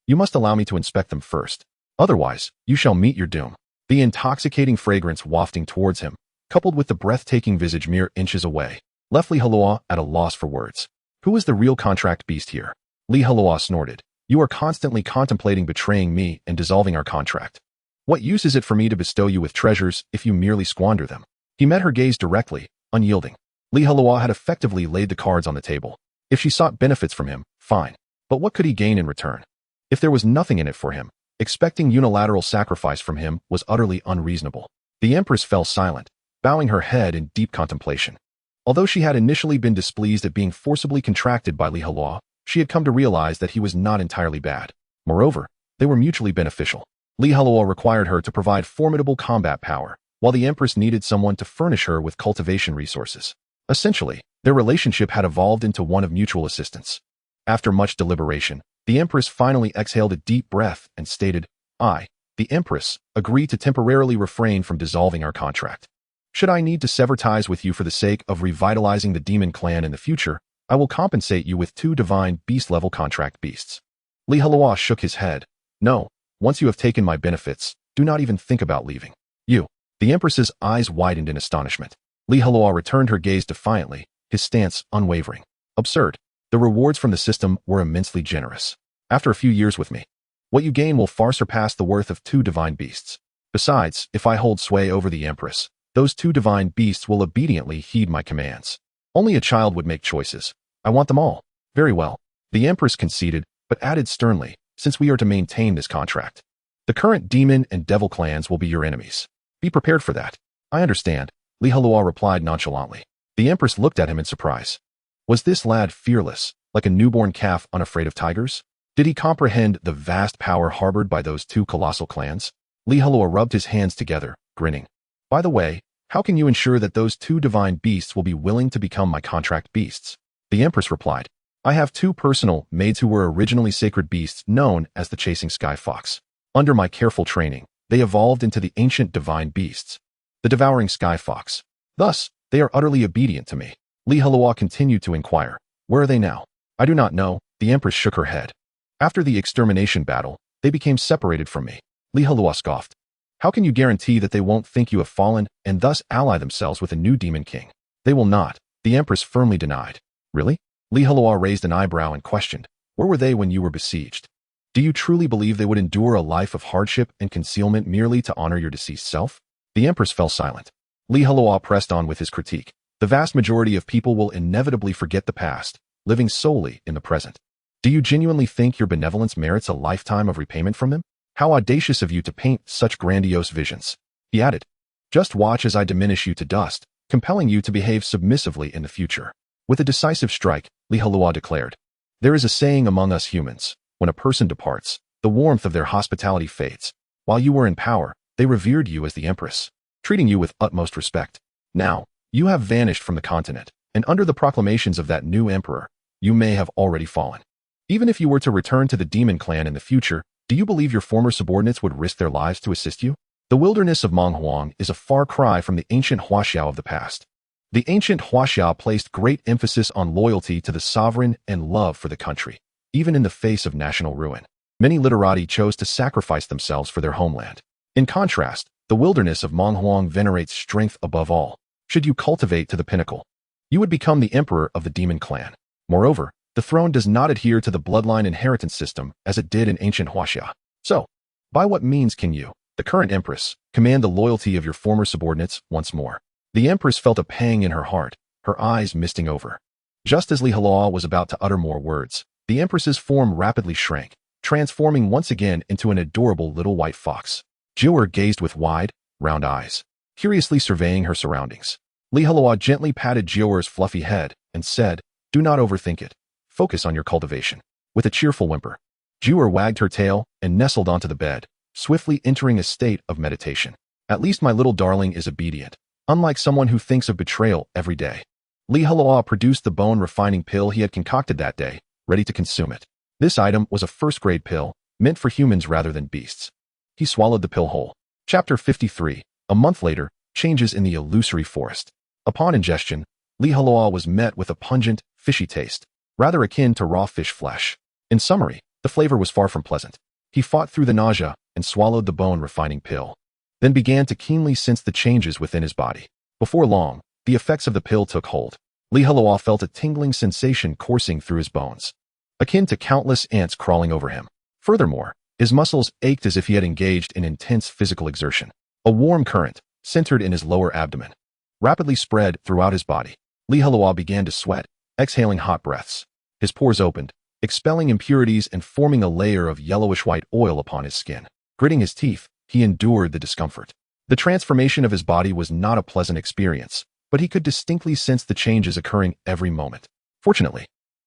You must allow me to inspect them first. Otherwise, you shall meet your doom. The intoxicating fragrance wafting towards him, coupled with the breathtaking visage mere inches away, left Heluo at a loss for words. Who is the real contract beast here? Heluo snorted. You are constantly contemplating betraying me and dissolving our contract. What use is it for me to bestow you with treasures if you merely squander them? He met her gaze directly, unyielding. Heluo had effectively laid the cards on the table. If she sought benefits from him, fine. But what could he gain in return? If there was nothing in it for him, expecting unilateral sacrifice from him was utterly unreasonable. The Empress fell silent, bowing her head in deep contemplation. Although she had initially been displeased at being forcibly contracted by Heluo, she had come to realize that he was not entirely bad. Moreover, they were mutually beneficial. Heluo required her to provide formidable combat power, while the Empress needed someone to furnish her with cultivation resources. Essentially, their relationship had evolved into one of mutual assistance. After much deliberation, the Empress finally exhaled a deep breath and stated, I, the Empress, agree to temporarily refrain from dissolving our contract. Should I need to sever ties with you for the sake of revitalizing the demon clan in the future, I will compensate you with 2 divine beast-level contract beasts. Heluo shook his head. No, once you have taken my benefits, do not even think about leaving. You. The Empress's eyes widened in astonishment. Heluo returned her gaze defiantly, his stance unwavering. Absurd. The rewards from the system were immensely generous. After a few years with me, what you gain will far surpass the worth of 2 divine beasts. Besides, if I hold sway over the Empress, those 2 divine beasts will obediently heed my commands. Only a child would make choices. I want them all. Very well. The Empress conceded, but added sternly, since we are to maintain this contract. The current demon and devil clans will be your enemies. Be prepared for that. I understand, Heluo replied nonchalantly. The Empress looked at him in surprise. Was this lad fearless, like a newborn calf unafraid of tigers? Did he comprehend the vast power harbored by those 2 colossal clans? Heluo rubbed his hands together, grinning. By the way, how can you ensure that those 2 divine beasts will be willing to become my contract beasts? The Empress replied. I have 2 personal maids who were originally sacred beasts known as the Chasing Sky Fox. Under my careful training, they evolved into the ancient divine beasts, the Devouring Sky Fox. Thus, they are utterly obedient to me. Heluo continued to inquire. Where are they now? I do not know. The Empress shook her head. After the extermination battle, they became separated from me. Heluo scoffed. How can you guarantee that they won't think you have fallen and thus ally themselves with a new demon king? They will not. The Empress firmly denied. Really? Heluo raised an eyebrow and questioned. Where were they when you were besieged? Do you truly believe they would endure a life of hardship and concealment merely to honor your deceased self? The Empress fell silent. Heluo pressed on with his critique. The vast majority of people will inevitably forget the past, living solely in the present. Do you genuinely think your benevolence merits a lifetime of repayment from them? How audacious of you to paint such grandiose visions. He added, just watch as I diminish you to dust, compelling you to behave submissively in the future. With a decisive strike, Heluo declared, there is a saying among us humans, when a person departs, the warmth of their hospitality fades. While you were in power, They revered you as the Empress, treating you with utmost respect. Now, you have vanished from the continent, and under the proclamations of that new emperor, you may have already fallen. Even if you were to return to the demon clan in the future, do you believe your former subordinates would risk their lives to assist you? The wilderness of Menghuang is a far cry from the ancient Huaxiao of the past. The ancient Huaxiao placed great emphasis on loyalty to the sovereign and love for the country, even in the face of national ruin. Many literati chose to sacrifice themselves for their homeland. In contrast, the wilderness of Menghuang venerates strength above all. Should you cultivate to the pinnacle, you would become the emperor of the demon clan. Moreover, the throne does not adhere to the bloodline inheritance system as it did in ancient Huaxia. So, by what means can you, the current empress, command the loyalty of your former subordinates once more? The empress felt a pang in her heart, her eyes misting over. Just as Li Heluo was about to utter more words, the empress's form rapidly shrank, transforming once again into an adorable little white fox. Jiu'er gazed with wide, round eyes, curiously surveying her surroundings. Li Heluo gently patted Jiu'er's fluffy head and said, "Do not overthink it. Focus on your cultivation." With a cheerful whimper, Jiu'er wagged her tail and nestled onto the bed, swiftly entering a state of meditation. At least my little darling is obedient, unlike someone who thinks of betrayal every day. Li Heluo produced the bone-refining pill he had concocted that day, ready to consume it. This item was a first-grade pill, meant for humans rather than beasts. He swallowed the pill whole. Chapter 53. A month later, changes in the illusory forest. Upon ingestion, Li Heluo was met with a pungent, fishy taste, rather akin to raw fish flesh. In summary, the flavor was far from pleasant. He fought through the nausea and swallowed the bone-refining pill, then began to keenly sense the changes within his body. Before long, the effects of the pill took hold. Li Heluo felt a tingling sensation coursing through his bones, akin to countless ants crawling over him. Furthermore, his muscles ached as if he had engaged in intense physical exertion. A warm current, centered in his lower abdomen, rapidly spread throughout his body. Li Heluo began to sweat, exhaling hot breaths. His pores opened, expelling impurities and forming a layer of yellowish-white oil upon his skin. Gritting his teeth, he endured the discomfort. The transformation of his body was not a pleasant experience, but he could distinctly sense the changes occurring every moment. Fortunately,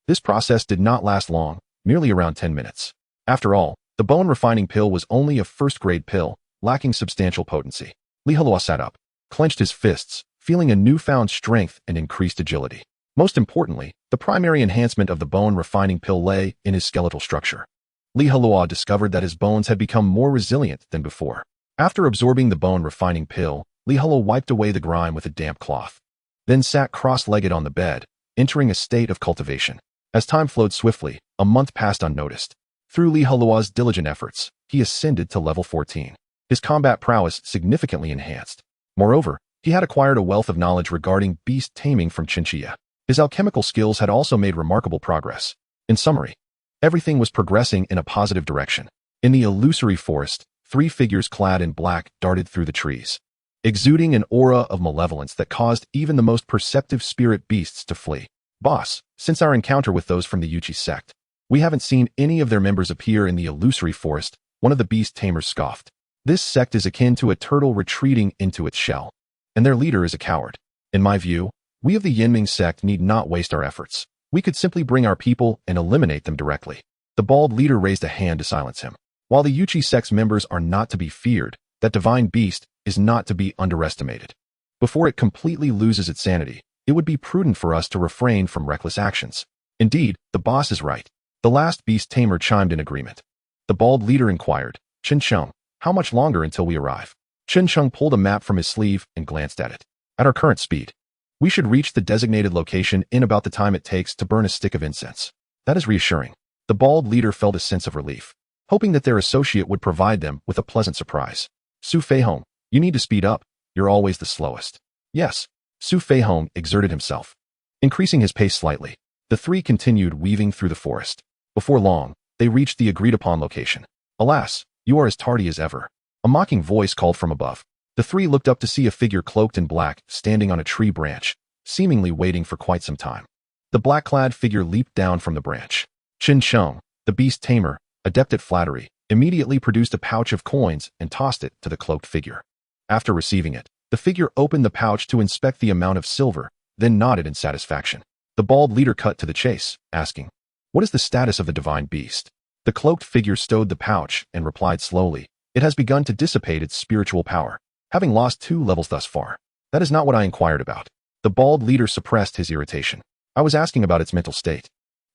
this process did not last long, merely around 10 minutes. After all, the bone-refining pill was only a first-grade pill, lacking substantial potency. Li Heluo sat up, clenched his fists, feeling a newfound strength and increased agility. Most importantly, the primary enhancement of the bone-refining pill lay in his skeletal structure. Li Heluo discovered that his bones had become more resilient than before. After absorbing the bone-refining pill, Li Heluo wiped away the grime with a damp cloth, then sat cross-legged on the bed, entering a state of cultivation. As time flowed swiftly, a month passed unnoticed. Through Li Heluo's diligent efforts, he ascended to level 14. His combat prowess significantly enhanced. Moreover, he had acquired a wealth of knowledge regarding beast taming from Chinchilla. His alchemical skills had also made remarkable progress. In summary, everything was progressing in a positive direction. In the illusory forest, 3 figures clad in black darted through the trees, exuding an aura of malevolence that caused even the most perceptive spirit beasts to flee. "Boss, since our encounter with those from the Yuchi sect, we haven't seen any of their members appear in the illusory forest," one of the Beast Tamers scoffed. "This sect is akin to a turtle retreating into its shell, and their leader is a coward. In my view, we of the Yanming sect need not waste our efforts. We could simply bring our people and eliminate them directly." The bald leader raised a hand to silence him. While the Yuchi sect's members are not to be feared, that divine beast is not to be underestimated. Before it completely loses its sanity, it would be prudent for us to refrain from reckless actions. Indeed, the boss is right. The last Beast Tamer chimed in agreement. The bald leader inquired, "Chen Cheng, how much longer until we arrive?" Chen Cheng pulled a map from his sleeve and glanced at it. "At our current speed, we should reach the designated location in about the time it takes to burn a stick of incense." That is reassuring. The bald leader felt a sense of relief, hoping that their associate would provide them with a pleasant surprise. "Su Feihong, you need to speed up. You're always the slowest." "Yes." Su Feihong exerted himself, increasing his pace slightly. The 3 continued weaving through the forest. Before long, they reached the agreed-upon location. "Alas, you are as tardy as ever." A mocking voice called from above. The 3 looked up to see a figure cloaked in black standing on a tree branch, seemingly waiting for quite some time. The black-clad figure leaped down from the branch. Chen Cheng, the Beast Tamer, adept at flattery, immediately produced a pouch of coins and tossed it to the cloaked figure. After receiving it, the figure opened the pouch to inspect the amount of silver, then nodded in satisfaction. The bald leader cut to the chase, asking, "What is the status of the divine beast?" The cloaked figure stowed the pouch and replied slowly, It has begun to dissipate its spiritual power, having lost 2 levels thus far. That is not what I inquired about. The bald leader suppressed his irritation. I was asking about its mental state.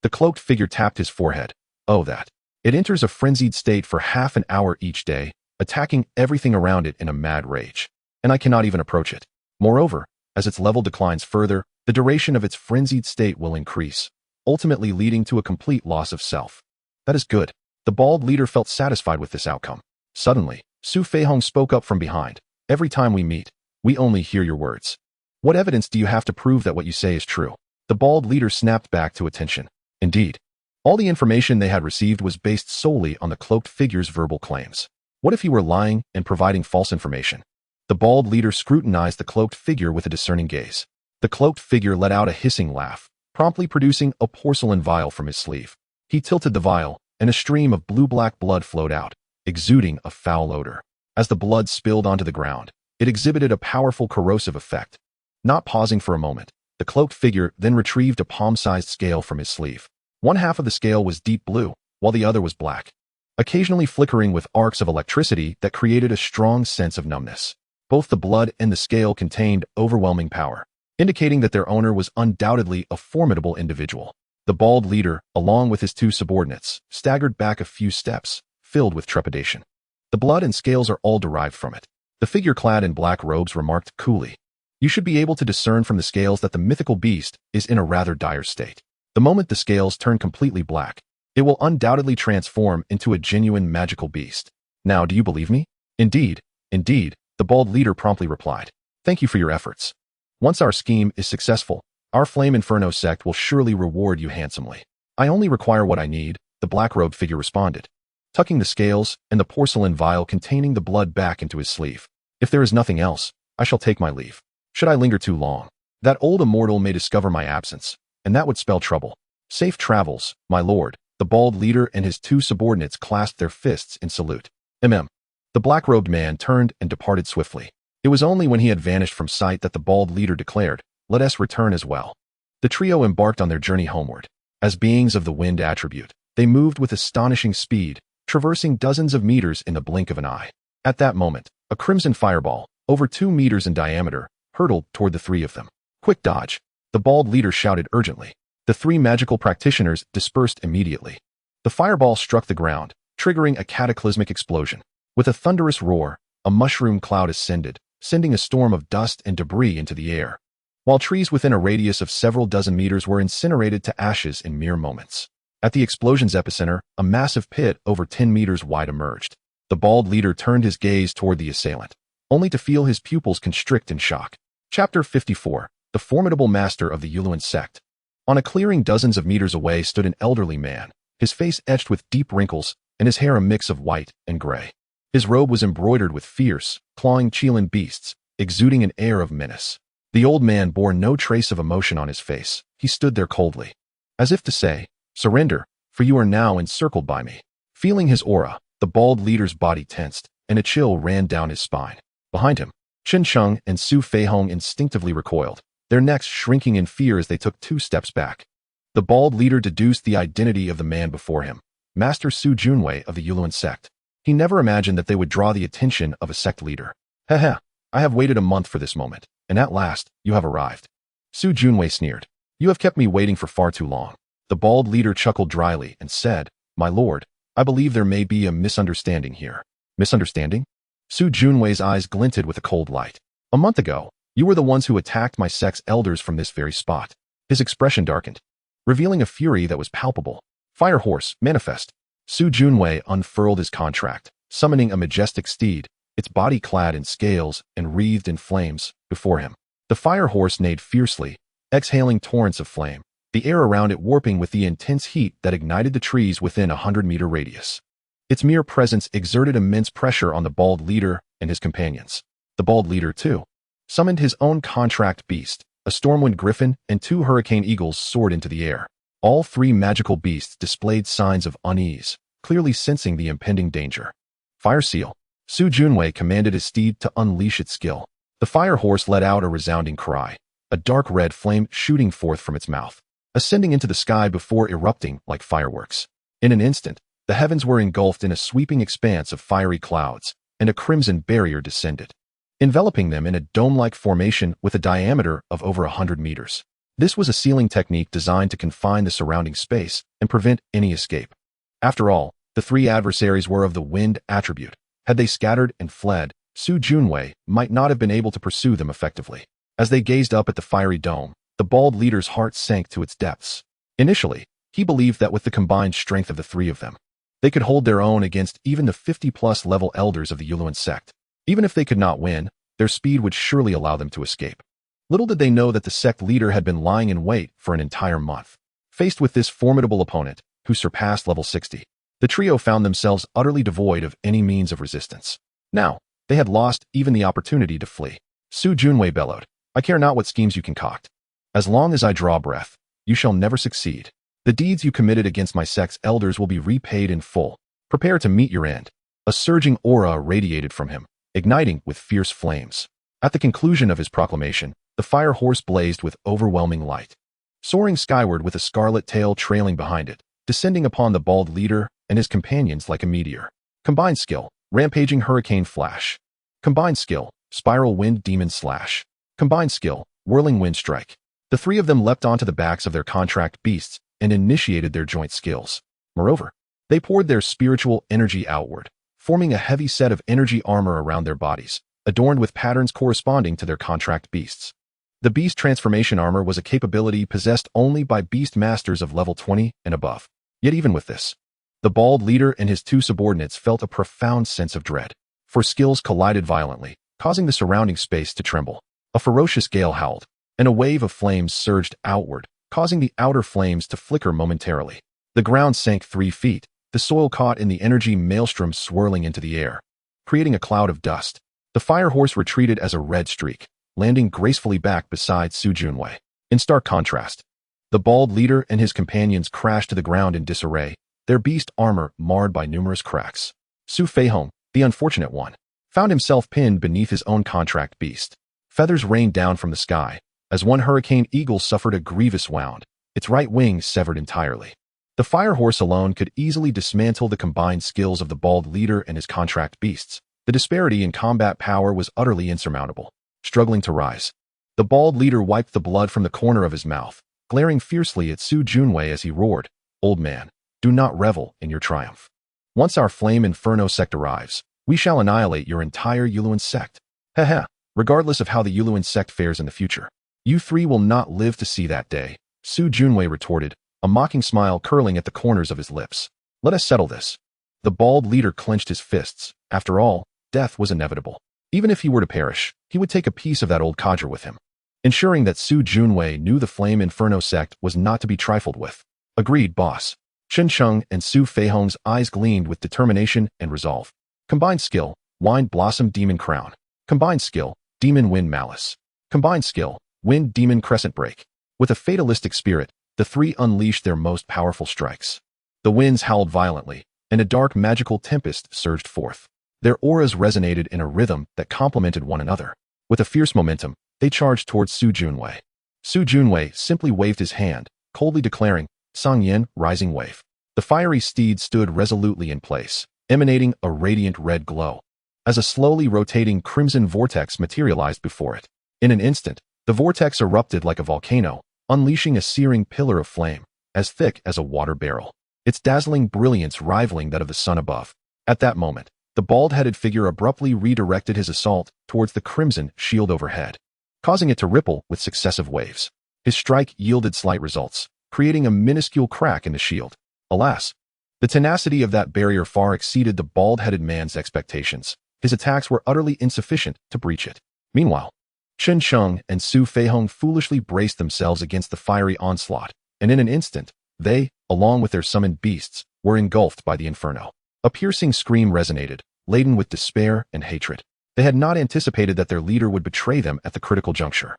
The cloaked figure tapped his forehead. Oh, that. It enters a frenzied state for half an hour each day, attacking everything around it in a mad rage. And I cannot even approach it. Moreover, as its level declines further, the duration of its frenzied state will increase, ultimately leading to a complete loss of self. That is good. The bald leader felt satisfied with this outcome. Suddenly, Su Feihong spoke up from behind. Every time we meet, we only hear your words. What evidence do you have to prove that what you say is true? The bald leader snapped back to attention. Indeed. All the information they had received was based solely on the cloaked figure's verbal claims. What if he were lying and providing false information? The bald leader scrutinized the cloaked figure with a discerning gaze. The cloaked figure let out a hissing laugh, promptly producing a porcelain vial from his sleeve. He tilted the vial, and a stream of blue-black blood flowed out, exuding a foul odor. As the blood spilled onto the ground, it exhibited a powerful corrosive effect. Not pausing for a moment, the cloaked figure then retrieved a palm-sized scale from his sleeve. One half of the scale was deep blue, while the other was black, occasionally flickering with arcs of electricity that created a strong sense of numbness. Both the blood and the scale contained overwhelming power, indicating that their owner was undoubtedly a formidable individual. The bald leader, along with his 2 subordinates, staggered back a few steps, filled with trepidation. The blood and scales are all derived from it. The figure clad in black robes remarked coolly. You should be able to discern from the scales that the mythical beast is in a rather dire state. The moment the scales turn completely black, it will undoubtedly transform into a genuine magical beast. Now, do you believe me? Indeed, the bald leader promptly replied. Thank you for your efforts. Once our scheme is successful, our Flame Inferno sect will surely reward you handsomely. I only require what I need, the black-robed figure responded, tucking the scales and the porcelain vial containing the blood back into his sleeve. If there is nothing else, I shall take my leave. Should I linger too long, that old immortal may discover my absence, and that would spell trouble. Safe travels, my lord. The bald leader and his 2 subordinates clasped their fists in salute. The black-robed man turned and departed swiftly. It was only when he had vanished from sight that the bald leader declared, let us return as well. The trio embarked on their journey homeward. As beings of the wind attribute, they moved with astonishing speed, traversing dozens of meters in the blink of an eye. At that moment, a crimson fireball, over 2 meters in diameter, hurtled toward the 3 of them. Quick dodge! The bald leader shouted urgently. The 3 magical practitioners dispersed immediately. The fireball struck the ground, triggering a cataclysmic explosion. With a thunderous roar, a mushroom cloud ascended, sending a storm of dust and debris into the air, while trees within a radius of several dozen meters were incinerated to ashes in mere moments. At the explosion's epicenter, a massive pit over 10 meters wide emerged. The bald leader turned his gaze toward the assailant, only to feel his pupils constrict in shock. Chapter 54. The formidable master of the Heluo sect. On a clearing dozens of meters away stood an elderly man, his face etched with deep wrinkles and his hair a mix of white and gray. His robe was embroidered with fierce, clawing Qilin beasts, exuding an air of menace. The old man bore no trace of emotion on his face. He stood there coldly, as if to say, surrender, for you are now encircled by me. Feeling his aura, the bald leader's body tensed, and a chill ran down his spine. Behind him, Chen Cheng and Su Feihong instinctively recoiled, their necks shrinking in fear as they took 2 steps back. The bald leader deduced the identity of the man before him, Master Su Junwei of the Heluo sect. He never imagined that they would draw the attention of a sect leader. Heh, I have waited a month for this moment, and at last, you have arrived. Su Junwei sneered. You have kept me waiting for far too long. The bald leader chuckled dryly and said, My lord, I believe there may be a misunderstanding here. Misunderstanding? Su Junwei's eyes glinted with a cold light. A month ago, you were the ones who attacked my sect's elders from this very spot. His expression darkened, revealing a fury that was palpable. Fire horse, manifest. Su Junwei unfurled his contract, summoning a majestic steed, its body clad in scales and wreathed in flames, before him. The fire horse neighed fiercely, exhaling torrents of flame, the air around it warping with the intense heat that ignited the trees within a 100-meter radius. Its mere presence exerted immense pressure on the bald leader and his companions. The bald leader, too, summoned his own contract beast, a stormwind griffin and 2 hurricane eagles soared into the air. All 3 magical beasts displayed signs of unease, clearly sensing the impending danger. Fire seal. Su Junwei commanded his steed to unleash its skill. The fire horse let out a resounding cry, a dark red flame shooting forth from its mouth, ascending into the sky before erupting like fireworks. In an instant, The heavens were engulfed in a sweeping expanse of fiery clouds, and a crimson barrier descended, enveloping them in a dome-like formation with a diameter of over 100 meters. This was a sealing technique designed to confine the surrounding space and prevent any escape. After all, the three adversaries were of the wind attribute. Had they scattered and fled, Su Junwei might not have been able to pursue them effectively. As they gazed up at the fiery dome, the bald leader's heart sank to its depths. Initially, he believed that with the combined strength of the three of them, they could hold their own against even the 50-plus level elders of the Heluo sect. Even if they could not win, their speed would surely allow them to escape. Little did they know that the sect leader had been lying in wait for an entire month. Faced with this formidable opponent, who surpassed level 60, the trio found themselves utterly devoid of any means of resistance. Now, they had lost even the opportunity to flee. Su Junwei bellowed, "I care not what schemes you concoct. As long as I draw breath, you shall never succeed. The deeds you committed against my sect's elders will be repaid in full. Prepare to meet your end." A surging aura radiated from him, igniting with fierce flames. At the conclusion of his proclamation, the fire horse blazed with overwhelming light, soaring skyward with a scarlet tail trailing behind it, descending upon the bald leader and his companions like a meteor. Combined skill, rampaging hurricane flash. Combined skill, spiral wind demon slash. Combined skill, whirling wind strike. The three of them leapt onto the backs of their contract beasts and initiated their joint skills. Moreover, they poured their spiritual energy outward, forming a heavy set of energy armor around their bodies, adorned with patterns corresponding to their contract beasts. The beast transformation armor was a capability possessed only by beast masters of level 20 and above. Yet even with this, the bald leader and his two subordinates felt a profound sense of dread, for skills collided violently, causing the surrounding space to tremble. A ferocious gale howled, and a wave of flames surged outward, causing the outer flames to flicker momentarily. The ground sank 3 feet, the soil caught in the energy maelstrom swirling into the air, creating a cloud of dust. The fire horse retreated as a red streak, landing gracefully back beside Su Junwei. In stark contrast, the bald leader and his companions crashed to the ground in disarray, their beast armor marred by numerous cracks. Su Feihong, the unfortunate one, found himself pinned beneath his own contract beast. Feathers rained down from the sky, as one hurricane eagle suffered a grievous wound, its right wing severed entirely. The fire horse alone could easily dismantle the combined skills of the bald leader and his contract beasts. The disparity in combat power was utterly insurmountable. Struggling to rise, the bald leader wiped the blood from the corner of his mouth, glaring fiercely at Su Junwei as he roared, "Old man, do not revel in your triumph. Once our flame inferno sect arrives, we shall annihilate your entire Heluo sect. Heh, regardless of how the Heluo sect fares in the future. You three will not live to see that day," Su Junwei retorted, a mocking smile curling at the corners of his lips. "Let us settle this." The bald leader clenched his fists. After all, death was inevitable. Even if he were to perish, he would take a piece of that old codger with him. Ensuring that Su Junwei knew the Flame Inferno sect was not to be trifled with. "Agreed, boss." Chen Sheng and Su Feihong's eyes gleamed with determination and resolve. Combined skill, Wind Blossom Demon Crown. Combined skill, Demon Wind Malice. Combined skill, Wind Demon Crescent Break. With a fatalistic spirit, the three unleashed their most powerful strikes. The winds howled violently, and a dark magical tempest surged forth. Their auras resonated in a rhythm that complemented one another. With a fierce momentum, they charged towards Su Junwei. Su Junwei simply waved his hand, coldly declaring, "Song Yin, Rising Wave." The fiery steed stood resolutely in place, emanating a radiant red glow, as a slowly rotating crimson vortex materialized before it. In an instant, the vortex erupted like a volcano, unleashing a searing pillar of flame, as thick as a water barrel, its dazzling brilliance rivaling that of the sun above. At that moment, the bald-headed figure abruptly redirected his assault towards the crimson shield overhead, causing it to ripple with successive waves. His strike yielded slight results, creating a minuscule crack in the shield. Alas, the tenacity of that barrier far exceeded the bald-headed man's expectations. His attacks were utterly insufficient to breach it. Meanwhile, Chen Sheng and Su Feihong foolishly braced themselves against the fiery onslaught, and in an instant, they, along with their summoned beasts, were engulfed by the inferno. A piercing scream resonated, laden with despair and hatred. They had not anticipated that their leader would betray them at the critical juncture.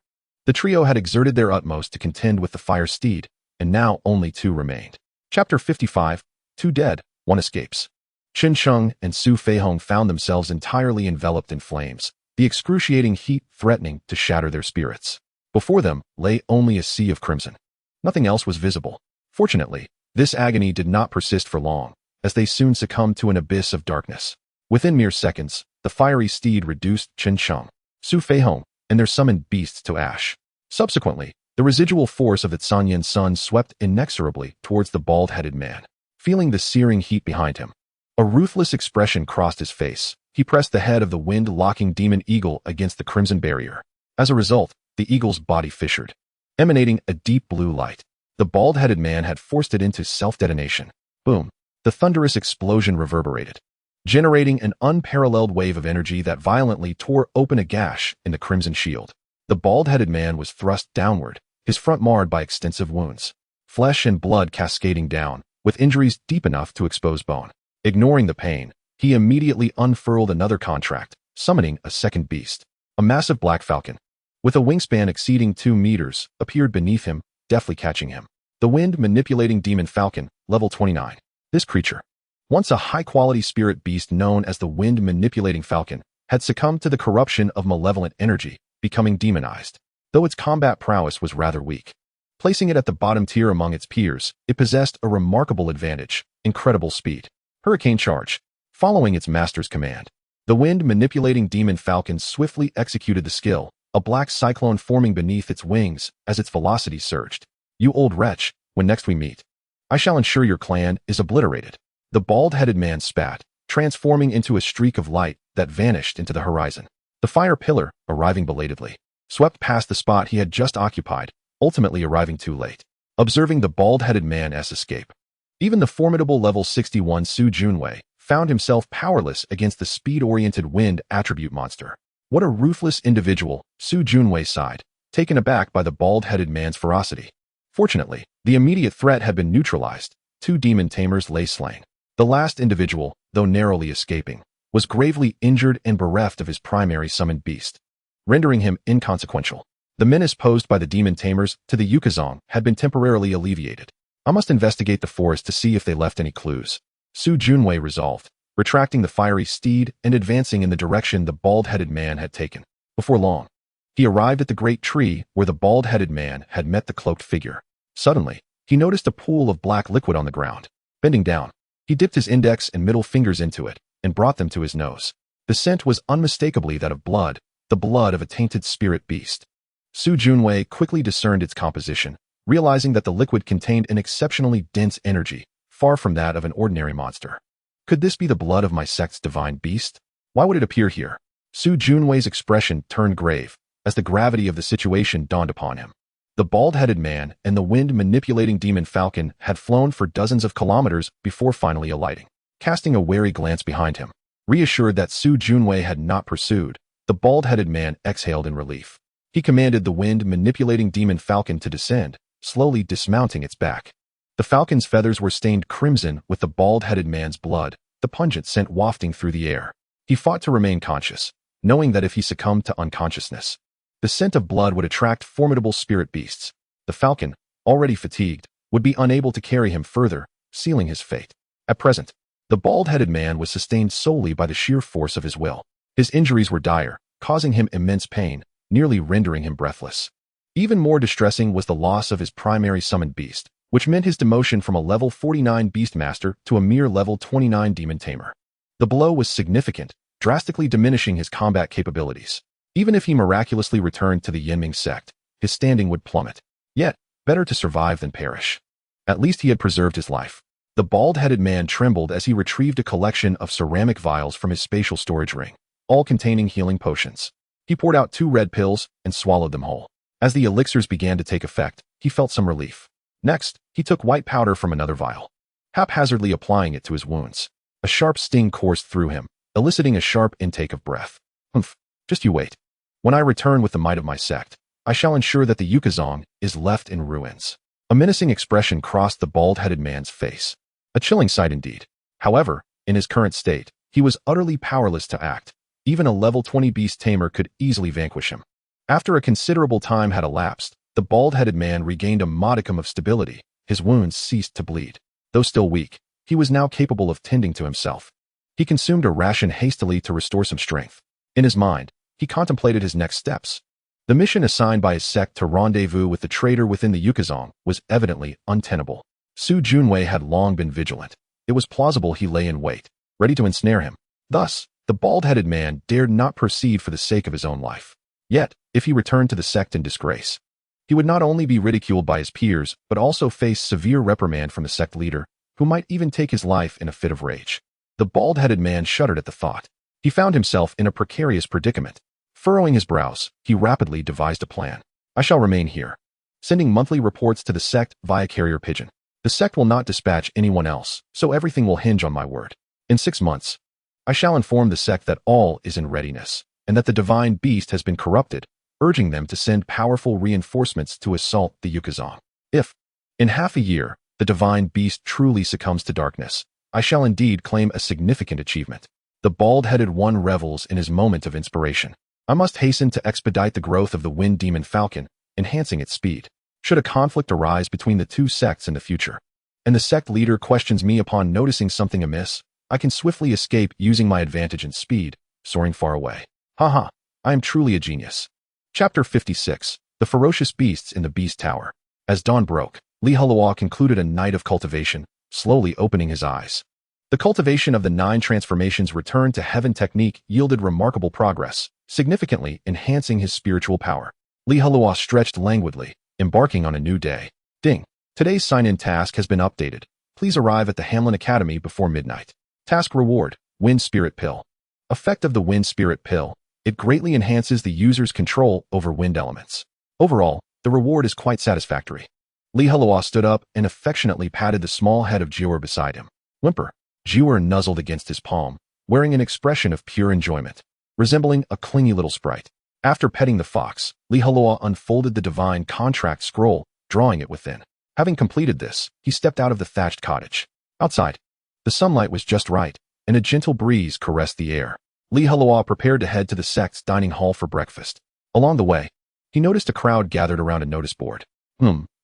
The trio had exerted their utmost to contend with the fire steed, and now only 2 remained. Chapter 55, 2 dead, 1 escapes. Chen Sheng and Su Feihong found themselves entirely enveloped in flames, the excruciating heat threatening to shatter their spirits. Before them lay only a sea of crimson. Nothing else was visible. Fortunately, this agony did not persist for long, as they soon succumbed to an abyss of darkness. Within mere seconds, the fiery steed reduced Chen Cheng, Su Feihong, and their summoned beasts to ash. Subsequently, the residual force of the Canyan sun swept inexorably towards the bald-headed man. Feeling the searing heat behind him, a ruthless expression crossed his face. He pressed the head of the wind-locking demon eagle against the crimson barrier. As a result, the eagle's body fissured, emanating a deep blue light. The bald-headed man had forced it into self-detonation. Boom! The thunderous explosion reverberated, generating an unparalleled wave of energy that violently tore open a gash in the crimson shield. The bald-headed man was thrust downward, his front marred by extensive wounds, flesh and blood cascading down, with injuries deep enough to expose bone. Ignoring the pain, he immediately unfurled another contract, summoning a second beast. A massive black falcon, with a wingspan exceeding 2 meters, appeared beneath him, deftly catching him. The wind-manipulating demon falcon, level 29. This creature, once a high-quality spirit beast known as the wind-manipulating falcon, had succumbed to the corruption of malevolent energy, becoming demonized. Though its combat prowess was rather weak, placing it at the bottom tier among its peers, it possessed a remarkable advantage: incredible speed. Hurricane charge. Following its master's command, the wind-manipulating demon falcon swiftly executed the skill, a black cyclone forming beneath its wings as its velocity surged. You old wretch, when next we meet, I shall ensure your clan is obliterated. The bald-headed man spat, transforming into a streak of light that vanished into the horizon. The fire pillar, arriving belatedly, swept past the spot he had just occupied, ultimately arriving too late. Observing the bald-headed man's escape, even the formidable level 61 Su Junwei found himself powerless against the speed-oriented wind attribute monster. What a ruthless individual, Su Junwei sighed, taken aback by the bald-headed man's ferocity. Fortunately, the immediate threat had been neutralized. 2 demon tamers lay slain. The last individual, though narrowly escaping, was gravely injured and bereft of his primary summoned beast, rendering him inconsequential. The menace posed by the demon tamers to the Yukazong had been temporarily alleviated. I must investigate the forest to see if they left any clues, Su Junwei resolved, retracting the fiery steed and advancing in the direction the bald-headed man had taken. Before long, he arrived at the great tree where the bald-headed man had met the cloaked figure. Suddenly, he noticed a pool of black liquid on the ground. Bending down, he dipped his index and middle fingers into it and brought them to his nose. The scent was unmistakably that of blood, the blood of a tainted spirit beast. Su Junwei quickly discerned its composition, realizing that the liquid contained an exceptionally dense energy, far from that of an ordinary monster. Could this be the blood of my sect's divine beast? Why would it appear here? Su Junwei's expression turned grave as the gravity of the situation dawned upon him. The bald-headed man and the wind-manipulating demon falcon had flown for dozens of kilometers before finally alighting. Casting a wary glance behind him, reassured that Su Junwei had not pursued, the bald-headed man exhaled in relief. He commanded the wind-manipulating demon falcon to descend, slowly dismounting its back. The falcon's feathers were stained crimson with the bald-headed man's blood, the pungent scent wafting through the air. He fought to remain conscious, knowing that if he succumbed to unconsciousness, the scent of blood would attract formidable spirit beasts. The falcon, already fatigued, would be unable to carry him further, sealing his fate. At present, the bald-headed man was sustained solely by the sheer force of his will. His injuries were dire, causing him immense pain, nearly rendering him breathless. Even more distressing was the loss of his primary summoned beast, which meant his demotion from a level 49 Beastmaster to a mere level 29 Demon Tamer. The blow was significant, drastically diminishing his combat capabilities. Even if he miraculously returned to the Yanming sect, his standing would plummet. Yet, better to survive than perish. At least he had preserved his life. The bald-headed man trembled as he retrieved a collection of ceramic vials from his spatial storage ring, all containing healing potions. He poured out 2 red pills and swallowed them whole. As the elixirs began to take effect, he felt some relief. Next, he took white powder from another vial, haphazardly applying it to his wounds. A sharp sting coursed through him, eliciting a sharp intake of breath. Humph, just you wait. When I return with the might of my sect, I shall ensure that the Yukazong is left in ruins. A menacing expression crossed the bald-headed man's face. A chilling sight indeed. However, in his current state, he was utterly powerless to act. Even a level 20 Beast Tamer could easily vanquish him. After a considerable time had elapsed, the bald-headed man regained a modicum of stability. His wounds ceased to bleed. Though still weak, he was now capable of tending to himself. He consumed a ration hastily to restore some strength. In his mind, he contemplated his next steps. The mission assigned by his sect to rendezvous with the traitor within the Yukazong was evidently untenable. Su Junwei had long been vigilant, it was plausible he lay in wait, ready to ensnare him. Thus, the bald-headed man dared not proceed for the sake of his own life. Yet, if he returned to the sect in disgrace, he would not only be ridiculed by his peers, but also face severe reprimand from the sect leader, who might even take his life in a fit of rage. The bald-headed man shuddered at the thought. He found himself in a precarious predicament. Furrowing his brows, he rapidly devised a plan. I shall remain here, sending monthly reports to the sect via carrier pigeon. The sect will not dispatch anyone else, so everything will hinge on my word. In 6 months, I shall inform the sect that all is in readiness, and that the divine beast has been corrupted, urging them to send powerful reinforcements to assault the Yukazan. If, in half a year, the divine beast truly succumbs to darkness, I shall indeed claim a significant achievement. The bald-headed one revels in his moment of inspiration. I must hasten to expedite the growth of the wind demon falcon, enhancing its speed. Should a conflict arise between the two sects in the future, and the sect leader questions me upon noticing something amiss, I can swiftly escape using my advantage in speed, soaring far away. Haha, I am truly a genius. Chapter 56. The Ferocious Beasts in the Beast Tower. As dawn broke, Heluo concluded a night of cultivation, slowly opening his eyes. The cultivation of the 9 transformations return to heaven technique yielded remarkable progress, significantly enhancing his spiritual power. Heluo stretched languidly, embarking on a new day. Ding. Today's sign-in task has been updated. Please arrive at the Hamlin Academy before midnight. Task reward, Wind Spirit Pill. Effect of the Wind Spirit Pill. It greatly enhances the user's control over wind elements. Overall, the reward is quite satisfactory. Heluo stood up and affectionately patted the small head of Jiur beside him. Whimper. Jiur nuzzled against his palm, wearing an expression of pure enjoyment, resembling a clingy little sprite. After petting the fox, Heluo unfolded the divine contract scroll, drawing it within. Having completed this, he stepped out of the thatched cottage. Outside, the sunlight was just right, and a gentle breeze caressed the air. Heluo prepared to head to the sect's dining hall for breakfast. Along the way, he noticed a crowd gathered around a notice board.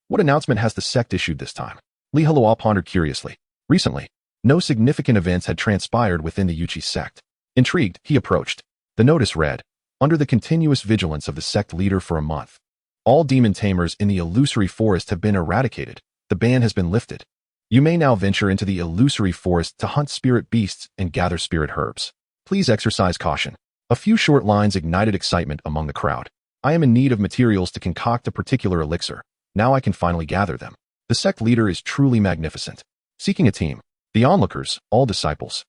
What announcement has the sect issued this time? Heluo pondered curiously. Recently, no significant events had transpired within the Yuchi sect. Intrigued, he approached. The notice read, under the continuous vigilance of the sect leader for a month, all demon tamers in the illusory forest have been eradicated. The ban has been lifted. You may now venture into the illusory forest to hunt spirit beasts and gather spirit herbs. Please exercise caution. A few short lines ignited excitement among the crowd. I am in need of materials to concoct a particular elixir. Now I can finally gather them. The sect leader is truly magnificent. Seeking a team. The onlookers, all disciples,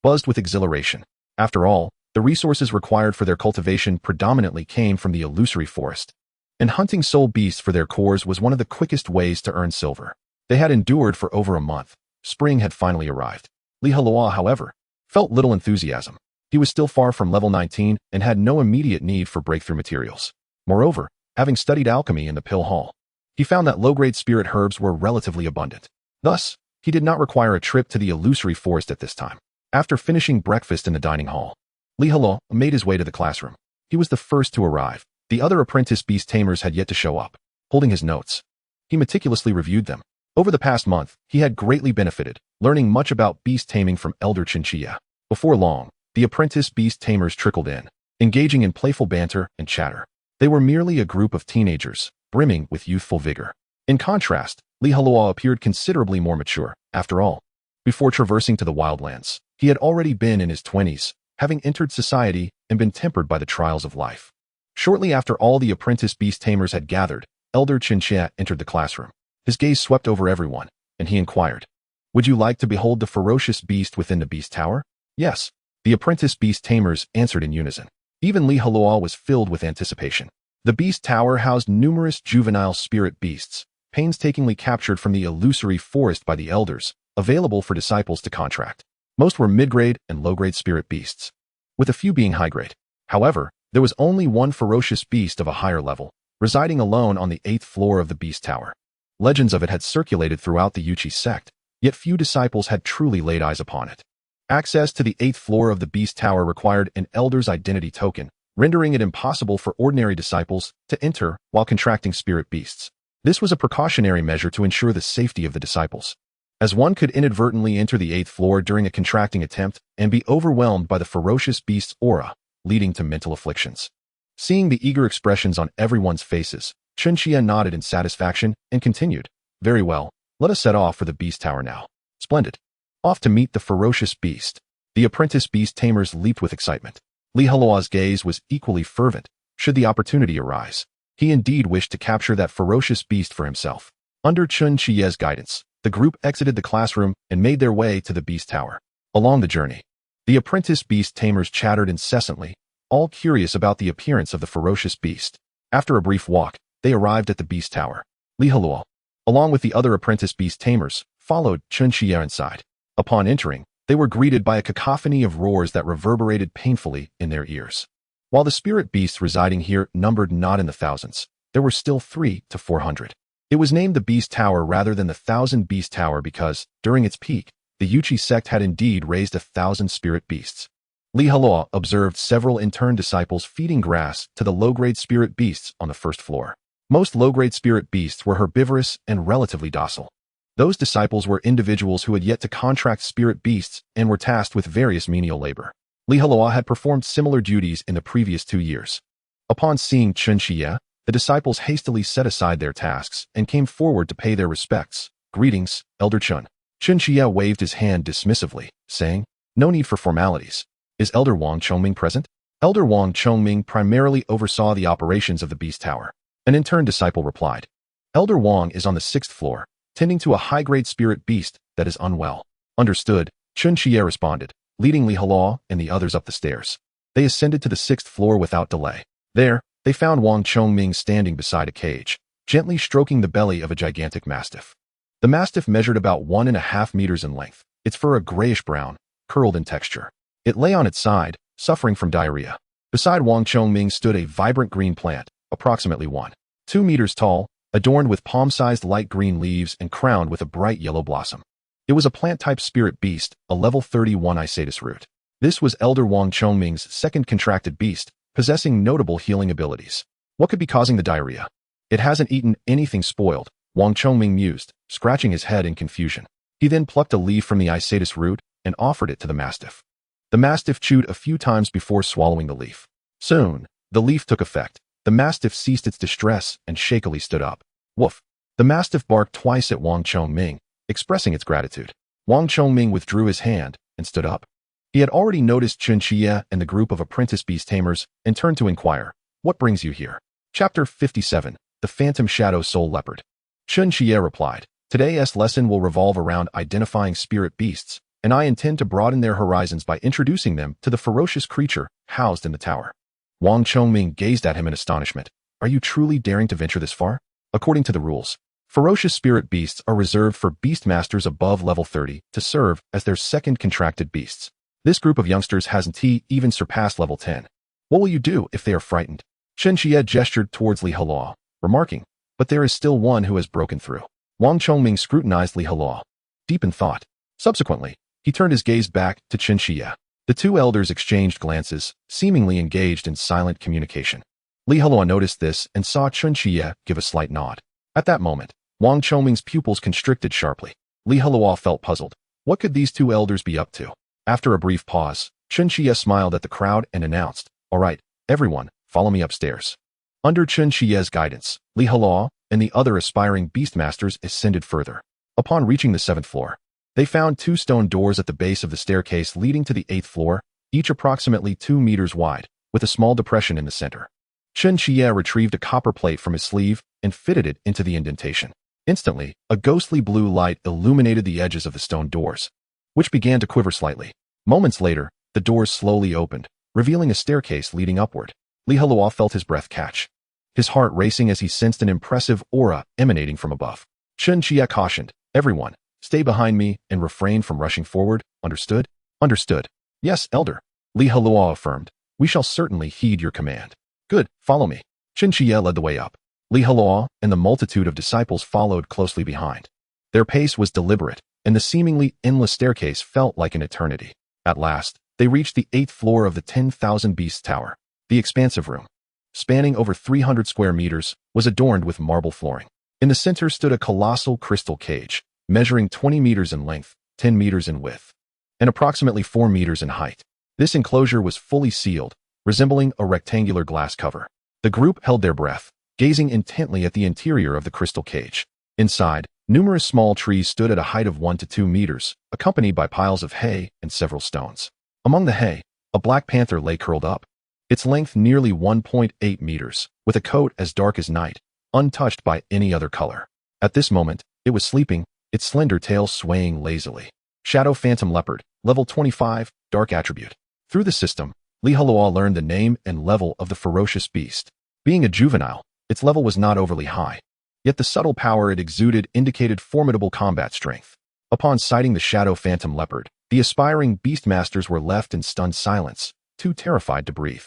buzzed with exhilaration. After all, the resources required for their cultivation predominantly came from the illusory forest, and hunting soul beasts for their cores was one of the quickest ways to earn silver. They had endured for over a month. Spring had finally arrived. Heluo, however, felt little enthusiasm. He was still far from level 19 and had no immediate need for breakthrough materials. Moreover, having studied alchemy in the Pill Hall, he found that low-grade spirit herbs were relatively abundant. Thus, he did not require a trip to the illusory forest at this time. After finishing breakfast in the dining hall, Heluo made his way to the classroom. He was the first to arrive. The other apprentice beast tamers had yet to show up. Holding his notes, he meticulously reviewed them. Over the past month, he had greatly benefited, learning much about beast taming from Elder Chinchilla. Before long, the apprentice beast tamers trickled in, engaging in playful banter and chatter. They were merely a group of teenagers, brimming with youthful vigor. In contrast, Heluo appeared considerably more mature. After all, before traversing to the wildlands, he had already been in his 20s, having entered society and been tempered by the trials of life. Shortly after all the apprentice beast tamers had gathered, Elder Chinchilla entered the classroom. His gaze swept over everyone, and he inquired, "Would you like to behold the ferocious beast within the beast tower?" "Yes," the apprentice beast tamers answered in unison. Even Heluo was filled with anticipation. The beast tower housed numerous juvenile spirit beasts, painstakingly captured from the illusory forest by the elders, available for disciples to contract. Most were mid-grade and low-grade spirit beasts, with a few being high-grade. However, there was only one ferocious beast of a higher level, residing alone on the 8th floor of the beast tower. Legends of it had circulated throughout the Yuchi sect, yet few disciples had truly laid eyes upon it. Access to the 8th floor of the beast tower required an elder's identity token, rendering it impossible for ordinary disciples to enter while contracting spirit beasts. This was a precautionary measure to ensure the safety of the disciples, as one could inadvertently enter the 8th floor during a contracting attempt and be overwhelmed by the ferocious beast's aura, leading to mental afflictions. Seeing the eager expressions on everyone's faces, Chinchilla nodded in satisfaction and continued, "Very well, let us set off for the beast tower now." "Splendid." off to meet the ferocious beast. The apprentice beast tamers leaped with excitement. Li Heluo's gaze was equally fervent, should the opportunity arise. He indeed wished to capture that ferocious beast for himself. Under Chun Chie's guidance, the group exited the classroom and made their way to the beast tower. Along the journey, the apprentice beast tamers chattered incessantly, all curious about the appearance of the ferocious beast. After a brief walk, they arrived at the beast tower. Li Heluo, along with the other apprentice beast tamers, followed Chun Chie inside. Upon entering, they were greeted by a cacophony of roars that reverberated painfully in their ears. While the spirit beasts residing here numbered not in the thousands, there were still 300 to 400. It was named the Beast Tower rather than the 1,000 Beast Tower because, during its peak, the Yuchi sect had indeed raised 1,000 spirit beasts. Li Heluo observed several intern disciples feeding grass to the low-grade spirit beasts on the first floor. Most low-grade spirit beasts were herbivorous and relatively docile. Those disciples were individuals who had yet to contract spirit beasts and were tasked with various menial labor. Li Heluo had performed similar duties in the previous 2 years. Upon seeing Chun Chie, the disciples hastily set aside their tasks and came forward to pay their respects. "Greetings, Elder Chun." Chun Chie waved his hand dismissively, saying, "No need for formalities. Is Elder Wang Chongming present?" Elder Wang Chongming primarily oversaw the operations of the Beast Tower. An intern disciple replied, "Elder Wang is on the 6th floor, tending to a high-grade spirit beast that is unwell." "Understood," Chun Chie responded, leading Li Heluo and the others up the stairs. They ascended to the 6th floor without delay. There, they found Wang Chongming standing beside a cage, gently stroking the belly of a gigantic mastiff. The mastiff measured about 1.5 meters in length, its fur a grayish-brown, curled in texture. It lay on its side, suffering from diarrhea. Beside Wang Chongming stood a vibrant green plant, approximately 1.2 meters tall, adorned with palm-sized light green leaves and crowned with a bright yellow blossom. It was a plant-type spirit beast, a level 31 Isatis root. This was Elder Wang Chongming's second contracted beast, possessing notable healing abilities. What could be causing the diarrhea? It hasn't eaten anything spoiled, Wang Chongming mused, scratching his head in confusion. He then plucked a leaf from the Isatis root and offered it to the mastiff. The mastiff chewed a few times before swallowing the leaf. Soon, the leaf took effect. The mastiff ceased its distress and shakily stood up. Woof! The mastiff barked twice at Wang Chongming, expressing its gratitude. Wang Chongming withdrew his hand and stood up. He had already noticed Chun Chie and the group of apprentice beast tamers and turned to inquire, "What brings you here?" Chapter 57, The Phantom Shadow Soul Leopard. Chun Chie replied, "Today's lesson will revolve around identifying spirit beasts, and I intend to broaden their horizons by introducing them to the ferocious creature housed in the tower." Wang Chongming gazed at him in astonishment. "Are you truly daring to venture this far?" According to the rules, ferocious spirit beasts are reserved for beast masters above level 30 to serve as their second contracted beasts. This group of youngsters hasn't even surpassed level 10. What will you do if they are frightened? Chun Chie gestured towards Li Heluo, remarking, "But there is still one who has broken through." Wang Chongming scrutinized Li Heluo, deep in thought. Subsequently, he turned his gaze back to Chun Chie. The two elders exchanged glances, seemingly engaged in silent communication. Li Heluo noticed this and saw Chun Chie give a slight nod. At that moment, Wang Chongming's pupils constricted sharply. Li Heluo felt puzzled. What could these two elders be up to? After a brief pause, Chun Chie smiled at the crowd and announced, "All right, everyone, follow me upstairs." Under Chun Chie's guidance, Li Heluo and the other aspiring beastmasters ascended further. Upon reaching the 7th floor, they found 2 stone doors at the base of the staircase leading to the 8th floor, each approximately 2 meters wide, with a small depression in the center. Chun Chie retrieved a copper plate from his sleeve and fitted it into the indentation. Instantly, a ghostly blue light illuminated the edges of the stone doors, which began to quiver slightly. Moments later, the doors slowly opened, revealing a staircase leading upward. Li Heluo felt his breath catch, his heart racing as he sensed an impressive aura emanating from above. Chun Chie cautioned, "Everyone, stay behind me and refrain from rushing forward, understood?" "Understood." "Yes, Elder," Li Heluo affirmed. "We shall certainly heed your command." "Good, follow me." Chun Chie led the way up. Li Heluo and the multitude of disciples followed closely behind. Their pace was deliberate, and the seemingly endless staircase felt like an eternity. At last, they reached the 8th floor of the 10,000 Beasts Tower. The expansive room, spanning over 300 square meters, was adorned with marble flooring. In the center stood a colossal crystal cage, measuring 20 meters in length, 10 meters in width, and approximately 4 meters in height. This enclosure was fully sealed, resembling a rectangular glass cover. The group held their breath, gazing intently at the interior of the crystal cage. Inside, Numerous small trees stood at a height of 1 to 2 meters, accompanied by piles of hay and several stones. Among the hay, a black panther lay curled up, its length nearly 1.8 meters, with a coat as dark as night, untouched by any other color. At this moment, it was sleeping, its slender tail swaying lazily. Shadow Phantom Leopard, level 25, dark attribute. Through the system, Heluo learned the name and level of the ferocious beast. Being a juvenile, its level was not overly high, yet the subtle power it exuded indicated formidable combat strength. Upon sighting the Shadow Phantom Leopard, the aspiring Beastmasters were left in stunned silence, too terrified to breathe.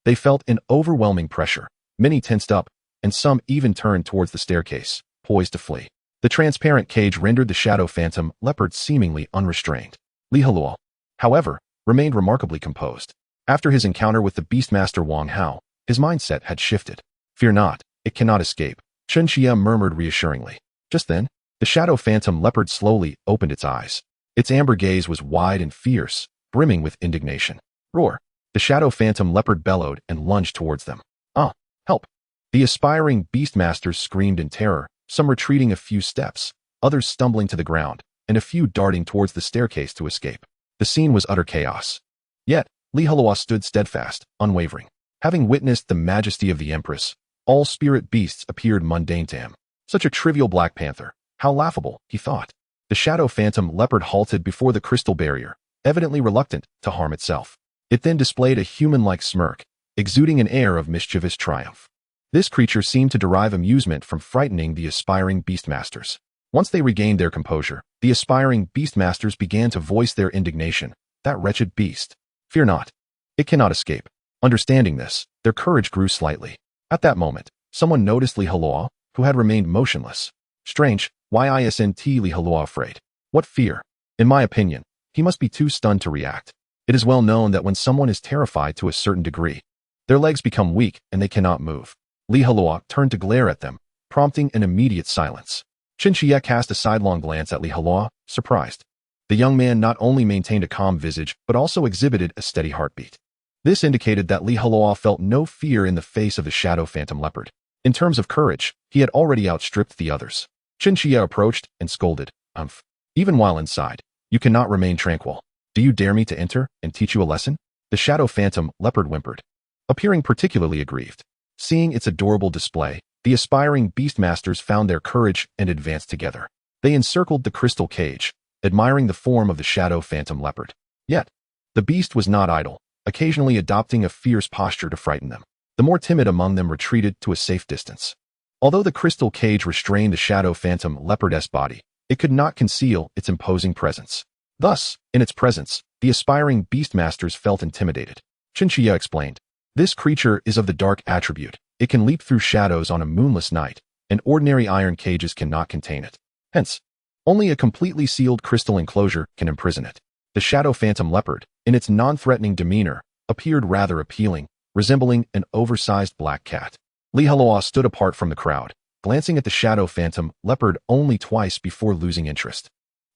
They felt an overwhelming pressure, many tensed up, and some even turned towards the staircase, poised to flee. The transparent cage rendered the Shadow Phantom Leopard seemingly unrestrained. Heluo, however, remained remarkably composed. After his encounter with the Beastmaster Wang Hao, his mindset had shifted. Fear not, it cannot escape, Chen Xie murmured reassuringly. Just then, the Shadow Phantom Leopard slowly opened its eyes. Its amber gaze was wide and fierce, brimming with indignation. Roar! The Shadow Phantom Leopard bellowed and lunged towards them. Ah, help! The aspiring Beastmasters screamed in terror, some retreating a few steps, others stumbling to the ground, and a few darting towards the staircase to escape. The scene was utter chaos. Yet, Heluo stood steadfast, unwavering. Having witnessed the majesty of the Empress, all spirit beasts appeared mundane to him. Such a trivial black panther, how laughable, he thought. The Shadow Phantom Leopard halted before the crystal barrier, evidently reluctant to harm itself. It then displayed a human-like smirk, exuding an air of mischievous triumph. This creature seemed to derive amusement from frightening the aspiring Beastmasters. Once they regained their composure, the aspiring Beastmasters began to voice their indignation. That wretched beast. Fear not. It cannot escape. Understanding this, their courage grew slightly. At that moment, someone noticed Heluo, who had remained motionless. Strange, why isn't Heluo afraid? What fear? In my opinion, he must be too stunned to react. It is well known that when someone is terrified to a certain degree, their legs become weak and they cannot move. Heluo turned to glare at them, prompting an immediate silence. Chen Xie cast a sidelong glance at Heluo, surprised. The young man not only maintained a calm visage, but also exhibited a steady heartbeat. This indicated that Heluo felt no fear in the face of the Shadow Phantom Leopard. In terms of courage, he had already outstripped the others. Chen Xie approached and scolded, "Umph. Even while inside, you cannot remain tranquil. Do you dare me to enter and teach you a lesson?" The Shadow Phantom Leopard whimpered, appearing particularly aggrieved. Seeing its adorable display, the aspiring Beastmasters found their courage and advanced together. They encircled the crystal cage, admiring the form of the Shadow Phantom Leopard. Yet, the beast was not idle, occasionally adopting a fierce posture to frighten them. The more timid among them retreated to a safe distance. Although the crystal cage restrained the Shadow Phantom Leopard's body, it could not conceal its imposing presence. Thus, in its presence, the aspiring Beastmasters felt intimidated. Chen Xie explained, "This creature is of the dark attribute. It can leap through shadows on a moonless night, and ordinary iron cages cannot contain it. Hence, only a completely sealed crystal enclosure can imprison it." The Shadow Phantom Leopard, in its non-threatening demeanor, appeared rather appealing, resembling an oversized black cat. Heluo stood apart from the crowd, glancing at the Shadow Phantom Leopard only twice before losing interest.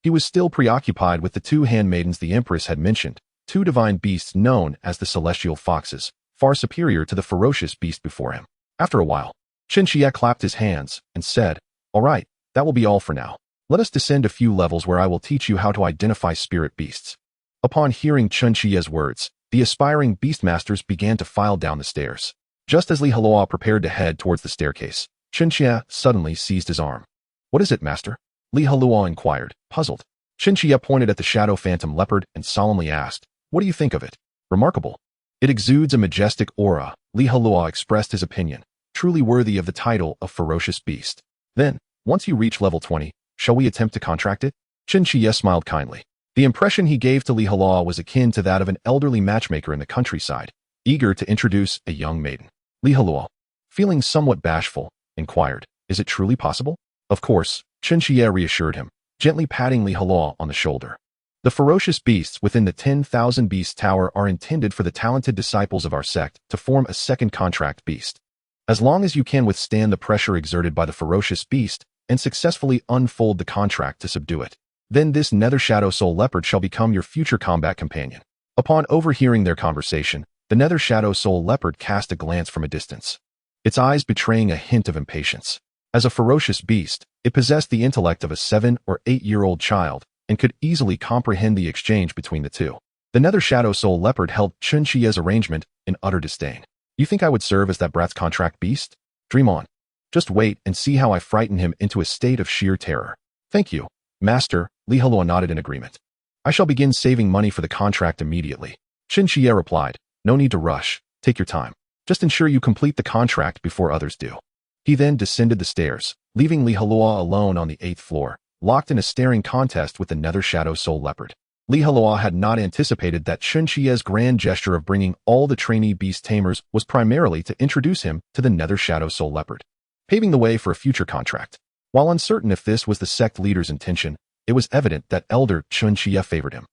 He was still preoccupied with the two handmaidens the Empress had mentioned, two divine beasts known as the Celestial Foxes, far superior to the ferocious beast before him. After a while, Chen Xie clapped his hands and said, "All right, that will be all for now. Let us descend a few levels where I will teach you how to identify spirit beasts." Upon hearing Chen Xie's words, the aspiring Beastmasters began to file down the stairs. Just as Heluo prepared to head towards the staircase, Chen Xie suddenly seized his arm. "What is it, master?" Heluo inquired, puzzled. Chen Xie pointed at the Shadow Phantom Leopard and solemnly asked, "What do you think of it?" "Remarkable. It exudes a majestic aura," Heluo expressed his opinion, "truly worthy of the title of ferocious beast." "Then, once you reach level 20, shall we attempt to contract it?" Chen Xie smiled kindly. The impression he gave to Heluo was akin to that of an elderly matchmaker in the countryside, eager to introduce a young maiden. Heluo, feeling somewhat bashful, inquired, "Is it truly possible?" "Of course," Chen Xie reassured him, gently patting Heluo on the shoulder. "The ferocious beasts within the 10,000 Beast Tower are intended for the talented disciples of our sect to form a second contract beast. As long as you can withstand the pressure exerted by the ferocious beast and successfully unfold the contract to subdue it, then this Nether Shadow Soul Leopard shall become your future combat companion." Upon overhearing their conversation, the Nether Shadow Soul Leopard cast a glance from a distance, its eyes betraying a hint of impatience. As a ferocious beast, it possessed the intellect of a 7 or 8-year-old child and could easily comprehend the exchange between the two. The Nether Shadow Soul Leopard held Chunchia's arrangement in utter disdain. You think I would serve as that brat's contract beast? Dream on. Just wait and see how I frighten him into a state of sheer terror. Thank you, Master. Heluo nodded in agreement. I shall begin saving money for the contract immediately. Chunchia replied, no need to rush. Take your time. Just ensure you complete the contract before others do. He then descended the stairs, leaving Heluo alone on the 8th floor, locked in a staring contest with the Nether Shadow Soul Leopard. Heluo had not anticipated that Chunchia's grand gesture of bringing all the trainee Beast Tamers was primarily to introduce him to the Nether Shadow Soul Leopard, paving the way for a future contract. While uncertain if this was the sect leader's intention, it was evident that Elder Chunchia favored him.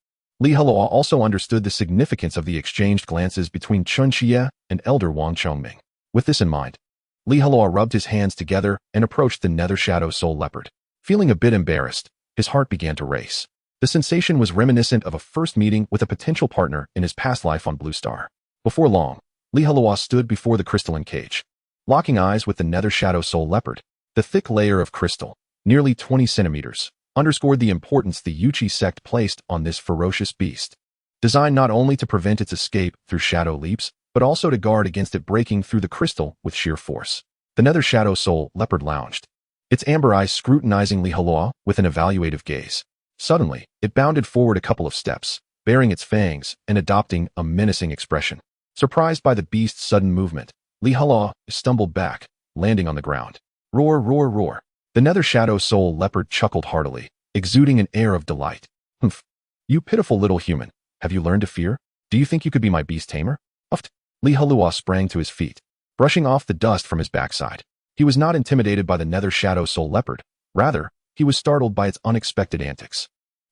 Heluo also understood the significance of the exchanged glances between Chunchia and Elder Wang Chongming. With this in mind, Heluo rubbed his hands together and approached the Nether Shadow Soul Leopard. Feeling a bit embarrassed, his heart began to race. The sensation was reminiscent of a first meeting with a potential partner in his past life on Blue Star. Before long, Heluo stood before the crystalline cage, locking eyes with the Nether Shadow Soul Leopard. The thick layer of crystal, nearly 20 centimeters, underscored the importance the Yuchi sect placed on this ferocious beast, designed not only to prevent its escape through shadow leaps, but also to guard against it breaking through the crystal with sheer force. The Nether Shadow Soul Leopard lounged, its amber eyes scrutinizing Heluo with an evaluative gaze. Suddenly, it bounded forward a couple of steps, baring its fangs and adopting a menacing expression. Surprised by the beast's sudden movement, Heluo stumbled back, landing on the ground. Roar, roar, roar. The Nether Shadow Soul Leopard chuckled heartily, exuding an air of delight. Humph. You pitiful little human, have you learned to fear? Do you think you could be my Beast Tamer? Uffed. Heluo sprang to his feet, brushing off the dust from his backside. He was not intimidated by the Nether Shadow Soul Leopard. Rather, he was startled by its unexpected antics.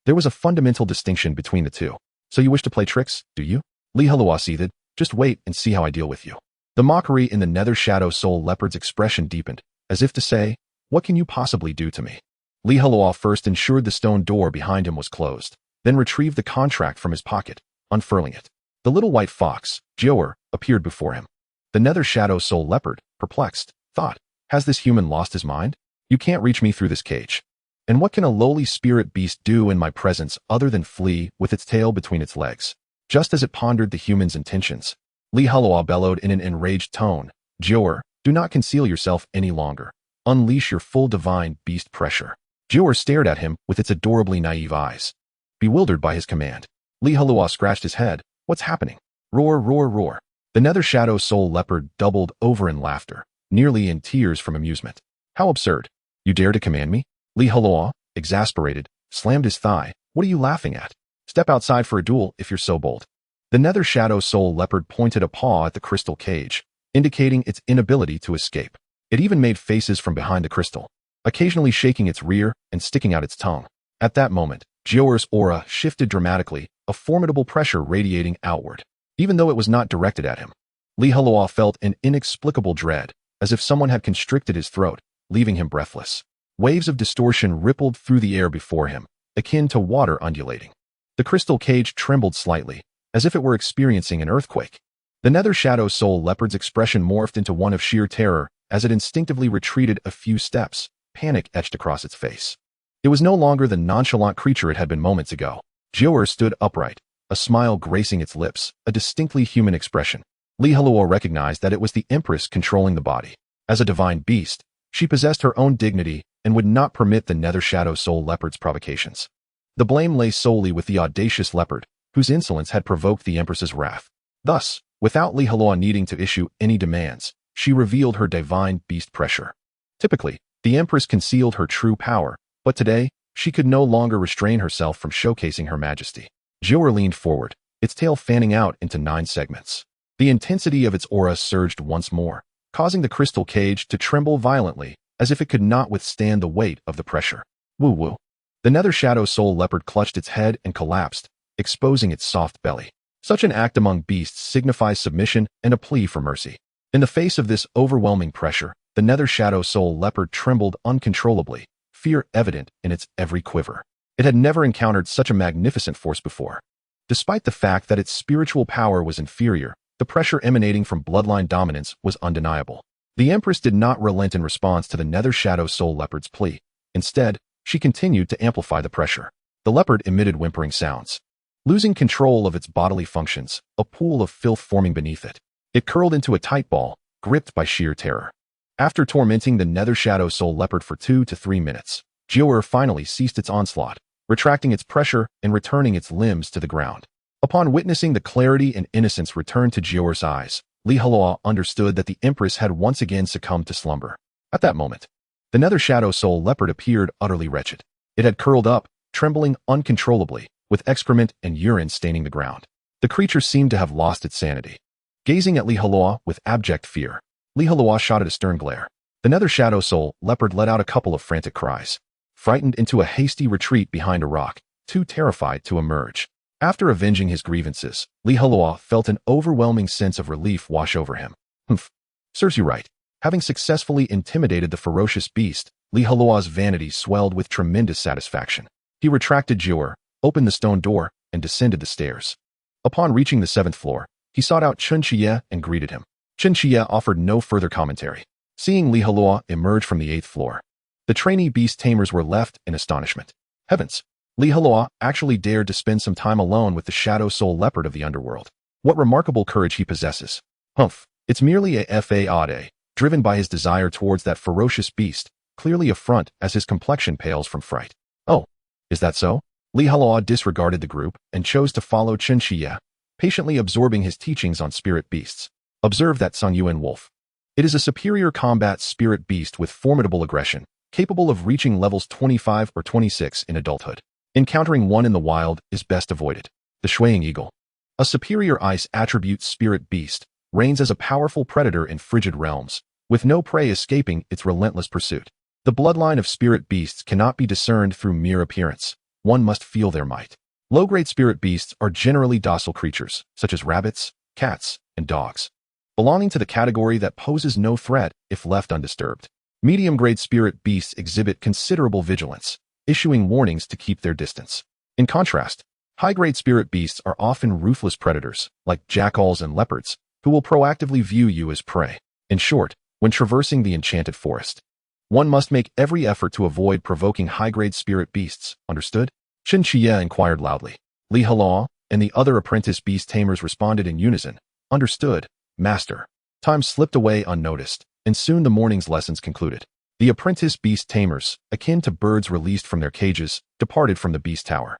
There was a fundamental distinction between the two. So you wish to play tricks, do you? Heluo seethed. Just wait and see how I deal with you. The mockery in the Nether Shadow Soul Leopard's expression deepened, as if to say, what can you possibly do to me? Heluo first ensured the stone door behind him was closed, then retrieved the contract from his pocket, unfurling it. The little white fox, Joer, appeared before him. The Nether Shadow Soul Leopard, perplexed, thought, has this human lost his mind? You can't reach me through this cage. And what can a lowly spirit beast do in my presence other than flee with its tail between its legs? Just as it pondered the human's intentions, Heluo bellowed in an enraged tone, Joer, do not conceal yourself any longer. Unleash your full divine beast pressure. Joer stared at him with its adorably naive eyes. Bewildered by his command, Heluo scratched his head. What's happening? Roar, roar, roar. The Nether Shadow Soul Leopard doubled over in laughter, nearly in tears from amusement. How absurd. You dare to command me? Heluo, exasperated, slammed his thigh. What are you laughing at? Step outside for a duel if you're so bold. The Nether Shadow Soul Leopard pointed a paw at the crystal cage, indicating its inability to escape. It even made faces from behind the crystal, occasionally shaking its rear and sticking out its tongue. At that moment, Joer's aura shifted dramatically, a formidable pressure radiating outward. Even though it was not directed at him, Heluo felt an inexplicable dread, as if someone had constricted his throat, leaving him breathless. Waves of distortion rippled through the air before him, akin to water undulating. The crystal cage trembled slightly, as if it were experiencing an earthquake. The Nether Shadow Soul Leopard's expression morphed into one of sheer terror as it instinctively retreated a few steps, panic etched across its face. It was no longer the nonchalant creature it had been moments ago. Joer stood upright, a smile gracing its lips, a distinctly human expression. Heluo recognized that it was the Empress controlling the body. As a divine beast, she possessed her own dignity and would not permit the Nether Shadow Soul Leopard's provocations. The blame lay solely with the audacious leopard, whose insolence had provoked the Empress's wrath. Thus, without Heluo needing to issue any demands, she revealed her divine beast pressure. Typically, the Empress concealed her true power, but today, she could no longer restrain herself from showcasing her majesty. Joer leaned forward, its tail fanning out into 9 segments. The intensity of its aura surged once more, causing the crystal cage to tremble violently, as if it could not withstand the weight of the pressure. Woo-woo. The Nether Shadow Soul Leopard clutched its head and collapsed, exposing its soft belly. Such an act among beasts signifies submission and a plea for mercy. In the face of this overwhelming pressure, the Nether Shadow Soul Leopard trembled uncontrollably, fear evident in its every quiver. It had never encountered such a magnificent force before. Despite the fact that its spiritual power was inferior, the pressure emanating from bloodline dominance was undeniable. The Empress did not relent in response to the Nether Shadow Soul Leopard's plea. Instead, she continued to amplify the pressure. The leopard emitted whimpering sounds. Losing control of its bodily functions, a pool of filth forming beneath it. It curled into a tight ball, gripped by sheer terror. After tormenting the Nether Shadow Soul Leopard for 2 to 3 minutes, Jiuer finally ceased its onslaught, retracting its pressure and returning its limbs to the ground. Upon witnessing the clarity and innocence return to Jiuer's eyes, Heluo understood that the Empress had once again succumbed to slumber. At that moment, the Nether Shadow Soul Leopard appeared utterly wretched. It had curled up, trembling uncontrollably, with excrement and urine staining the ground. The creature seemed to have lost its sanity. Gazing at Heluo with abject fear, Heluo shot at a stern glare. The Nether Shadow Soul Leopard let out a couple of frantic cries, frightened into a hasty retreat behind a rock, too terrified to emerge. After avenging his grievances, Heluo felt an overwhelming sense of relief wash over him. Humph. Serves you right. Having successfully intimidated the ferocious beast, Heluo's vanity swelled with tremendous satisfaction. He retracted Jiuer, opened the stone door, and descended the stairs. Upon reaching the 7th floor, he sought out Chen Xie and greeted him. Chen Xie offered no further commentary. Seeing Heluo emerge from the 8th floor, the trainee beast tamers were left in astonishment. Heavens! Heluo actually dared to spend some time alone with the Shadow Soul Leopard of the underworld. What remarkable courage he possesses. Humph, it's merely a fade, driven by his desire towards that ferocious beast, clearly a front as his complexion pales from fright. Oh, is that so? Heluo disregarded the group and chose to follow Chen Xie, patiently absorbing his teachings on spirit beasts. Observe that Sun Yuan wolf. It is a superior combat spirit beast with formidable aggression, capable of reaching levels 25 or 26 in adulthood. Encountering one in the wild is best avoided. The Shuang Eagle. A superior ice attribute spirit beast, reigns as a powerful predator in frigid realms, with no prey escaping its relentless pursuit. The bloodline of spirit beasts cannot be discerned through mere appearance. One must feel their might. Low-grade spirit beasts are generally docile creatures, such as rabbits, cats, and dogs, belonging to the category that poses no threat if left undisturbed. Medium-grade spirit beasts exhibit considerable vigilance, issuing warnings to keep their distance. In contrast, high-grade spirit beasts are often ruthless predators, like jackals and leopards, who will proactively view you as prey. In short, when traversing the enchanted forest, one must make every effort to avoid provoking high-grade spirit beasts, understood? Chen Xie inquired loudly. Heluo and the other apprentice beast tamers responded in unison. Understood, master. Time slipped away unnoticed, and soon the morning's lessons concluded. The apprentice beast tamers, akin to birds released from their cages, departed from the beast tower.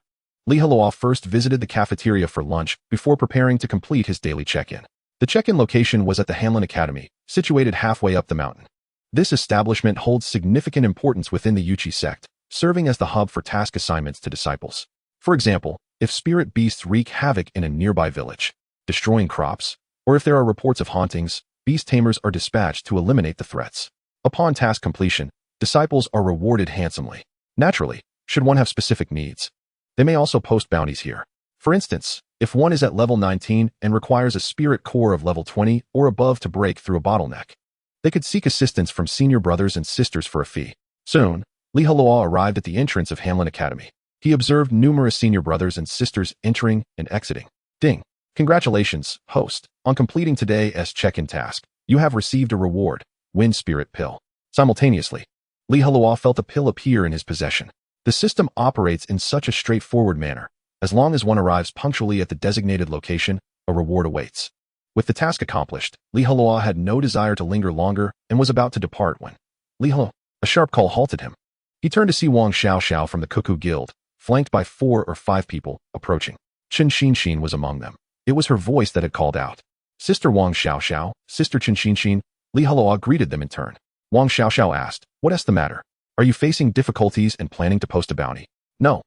Heluo first visited the cafeteria for lunch before preparing to complete his daily check-in. The check-in location was at the Hanlin Academy, situated halfway up the mountain. This establishment holds significant importance within the Yuchi sect, serving as the hub for task assignments to disciples. For example, if spirit beasts wreak havoc in a nearby village, destroying crops, or if there are reports of hauntings, beast tamers are dispatched to eliminate the threats. Upon task completion, disciples are rewarded handsomely. Naturally, should one have specific needs, they may also post bounties here. For instance, if one is at level 19 and requires a spirit core of level 20 or above to break through a bottleneck, they could seek assistance from senior brothers and sisters for a fee. Soon, Heluo arrived at the entrance of Hanlin Academy. He observed numerous senior brothers and sisters entering and exiting. Ding! Congratulations, host. On completing today's check-in task, you have received a reward. Wind Spirit Pill. Simultaneously, Heluo felt a pill appear in his possession. The system operates in such a straightforward manner. As long as one arrives punctually at the designated location, a reward awaits. With the task accomplished, Heluo had no desire to linger longer and was about to depart when a sharp call halted him. He turned to see Wang Xiaoxiao from the Cuckoo Guild, flanked by 4 or 5 people, approaching. Chen Xinxin was among them. It was her voice that had called out. Sister Wang Xiaoxiao, Sister Chen Xinxin. Heluo greeted them in turn. Wang Xiaoxiao asked, "What's the matter? Are you facing difficulties and planning to post a bounty?" No.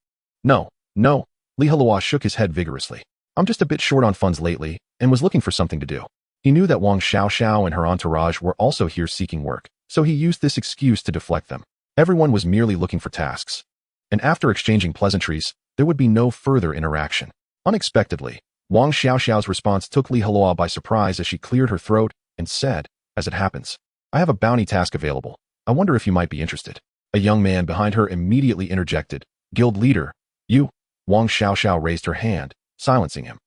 Heluo shook his head vigorously. "I'm just a bit short on funds lately and was looking for something to do." He knew that Wang Xiaoxiao and her entourage were also here seeking work, so he used this excuse to deflect them. Everyone was merely looking for tasks. And after exchanging pleasantries, there would be no further interaction. Unexpectedly, Wang Xiaoxiao's response took Heluo by surprise as she cleared her throat and said, "As it happens, I have a bounty task available. I wonder if you might be interested." A young man behind her immediately interjected, "Guild leader, you?" Wang Xiaoxiao raised her hand, silencing him.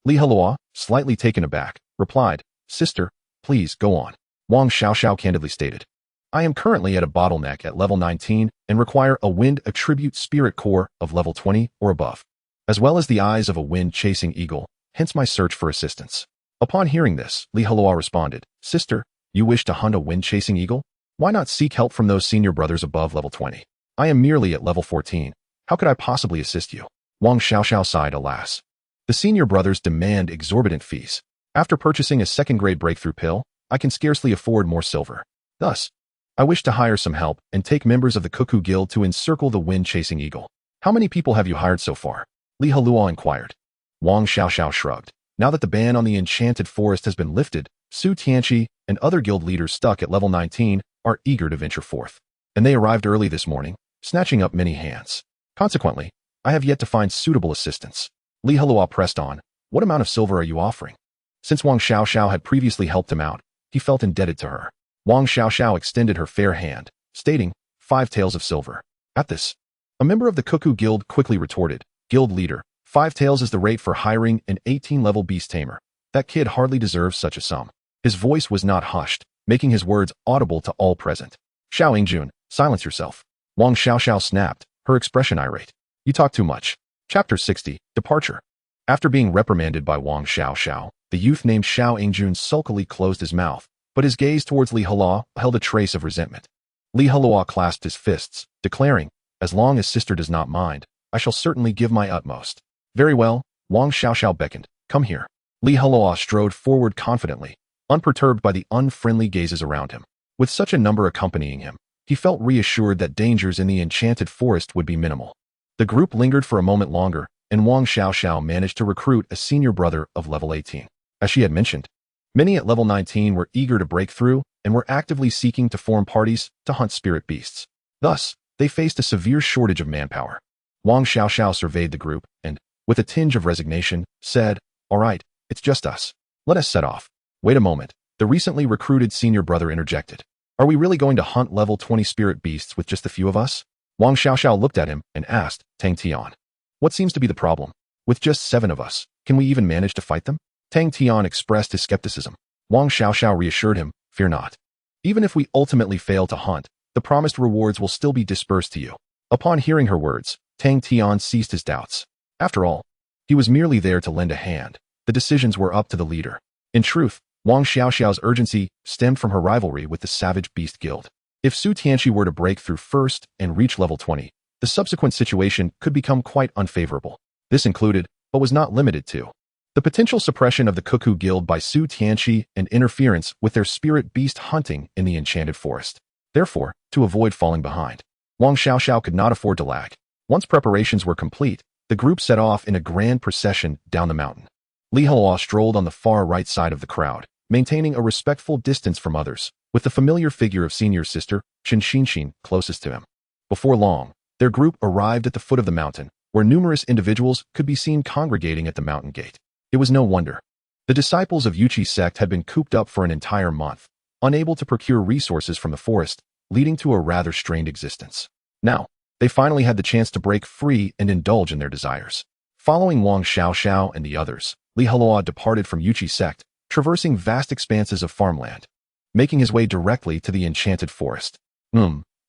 Heluo, slightly taken aback, replied, "Sister, please go on." Wang Xiaoxiao candidly stated. I am currently at a bottleneck at level 19 and require a wind attribute spirit core of level 20 or above, as well as the eyes of a wind-chasing eagle, hence my search for assistance. Upon hearing this, Li Heluo responded, Sister, you wish to hunt a wind-chasing eagle? Why not seek help from those senior brothers above level 20? I am merely at level 14. How could I possibly assist you? Wang Xiaoxiao sighed, alas. The senior brothers demand exorbitant fees. After purchasing a second-grade breakthrough pill, I can scarcely afford more silver. Thus, I wish to hire some help and take members of the Cuckoo Guild to encircle the wind-chasing eagle. How many people have you hired so far? Li Heluo inquired. Wang Xiaoxiao shrugged. Now that the ban on the enchanted forest has been lifted, Su Tianqi and other guild leaders stuck at level 19 are eager to venture forth. And they arrived early this morning, snatching up many hands. Consequently, I have yet to find suitable assistance. Li Heluo pressed on. What amount of silver are you offering? Since Wang Xiaoxiao had previously helped him out, he felt indebted to her. Wang Xiaoxiao extended her fair hand, stating, 5 taels of silver. At this, a member of the Cuckoo Guild quickly retorted, Guild leader, 5 taels is the rate for hiring an 18-level Beast Tamer. That kid hardly deserves such a sum. His voice was not hushed, making his words audible to all present. Xiao Yingjun, silence yourself. Wang Xiaoxiao snapped, her expression irate. You talk too much. Chapter 60, Departure. After being reprimanded by Wang Xiaoxiao, the youth named Xiao Yingjun sulkily closed his mouth, but his gaze towards Li Heluo held a trace of resentment. Li Heluo clasped his fists, declaring, as long as sister does not mind, I shall certainly give my utmost. Very well, Wang Xiaoxiao beckoned, come here. Li Heluo strode forward confidently, unperturbed by the unfriendly gazes around him. With such a number accompanying him, he felt reassured that dangers in the enchanted forest would be minimal. The group lingered for a moment longer, and Wang Xiaoxiao managed to recruit a senior brother of level 18. As she had mentioned, many at level 19 were eager to break through and were actively seeking to form parties to hunt spirit beasts. Thus, they faced a severe shortage of manpower. Wang Xiaoxiao surveyed the group and, with a tinge of resignation, said, all right, it's just us. Let us set off. Wait a moment, the recently recruited senior brother interjected. Are we really going to hunt level 20 spirit beasts with just a few of us? Wang Xiaoxiao looked at him and asked, Tang Tian. What seems to be the problem? With just 7 of us, can we even manage to fight them? Tang Tian expressed his skepticism. Wang Xiaoxiao reassured him, fear not. Even if we ultimately fail to hunt, the promised rewards will still be dispersed to you. Upon hearing her words, Tang Tian ceased his doubts. After all, he was merely there to lend a hand. The decisions were up to the leader. In truth, Wang Xiaoxiao's urgency stemmed from her rivalry with the Savage Beast Guild. If Su Tianqi were to break through first and reach level 20, the subsequent situation could become quite unfavorable. This included, but was not limited to, the potential suppression of the Cuckoo Guild by Su Tianqi and interference with their spirit beast hunting in the enchanted forest. Therefore, to avoid falling behind, Wang Xiaoxiao could not afford to lag. Once preparations were complete, the group set off in a grand procession down the mountain. Li Heluo strolled on the far right side of the crowd, maintaining a respectful distance from others, with the familiar figure of senior sister, Chen Xinxin, closest to him. Before long, their group arrived at the foot of the mountain, where numerous individuals could be seen congregating at the mountain gate. It was no wonder. The disciples of Yuqi's sect had been cooped up for an entire month, unable to procure resources from the forest, leading to a rather strained existence. Now, they finally had the chance to break free and indulge in their desires. Following Wang Xiaoxiao and the others, Li Heluo departed from Yuqi's sect, traversing vast expanses of farmland, making his way directly to the enchanted forest.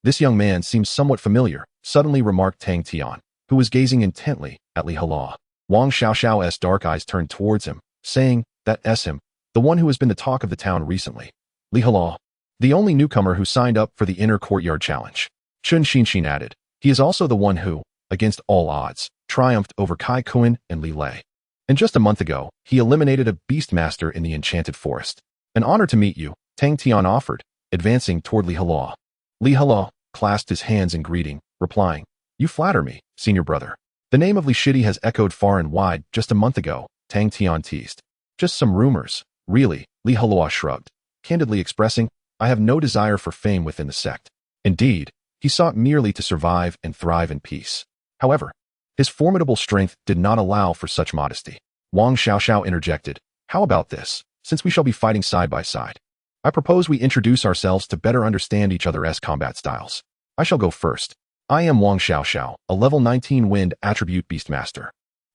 This young man seems somewhat familiar, suddenly remarked Tang Tian, who was gazing intently at Li Heluo. Wang Xiaoxiao's dark eyes turned towards him, saying, that's him, the one who has been the talk of the town recently. Li Heluo, the only newcomer who signed up for the inner courtyard challenge. Chen Xinxin added, he is also the one who, against all odds, triumphed over Kai Kuan and Li Lei. And just a month ago, he eliminated a beastmaster in the enchanted forest. An honor to meet you, Tang Tian offered, advancing toward Li Heluo. Li Heluo clasped his hands in greeting, replying, you flatter me, senior brother. The name of Li Shidi has echoed far and wide just a month ago, Tang Tian teased. Just some rumors, really, Li Heluo shrugged, candidly expressing, I have no desire for fame within the sect. Indeed, he sought merely to survive and thrive in peace. However, his formidable strength did not allow for such modesty. Wang Xiaoxiao interjected, how about this, since we shall be fighting side by side? I propose we introduce ourselves to better understand each other's combat styles. I shall go first. I am Wang Xiaoxiao, a level 19 wind attribute beastmaster,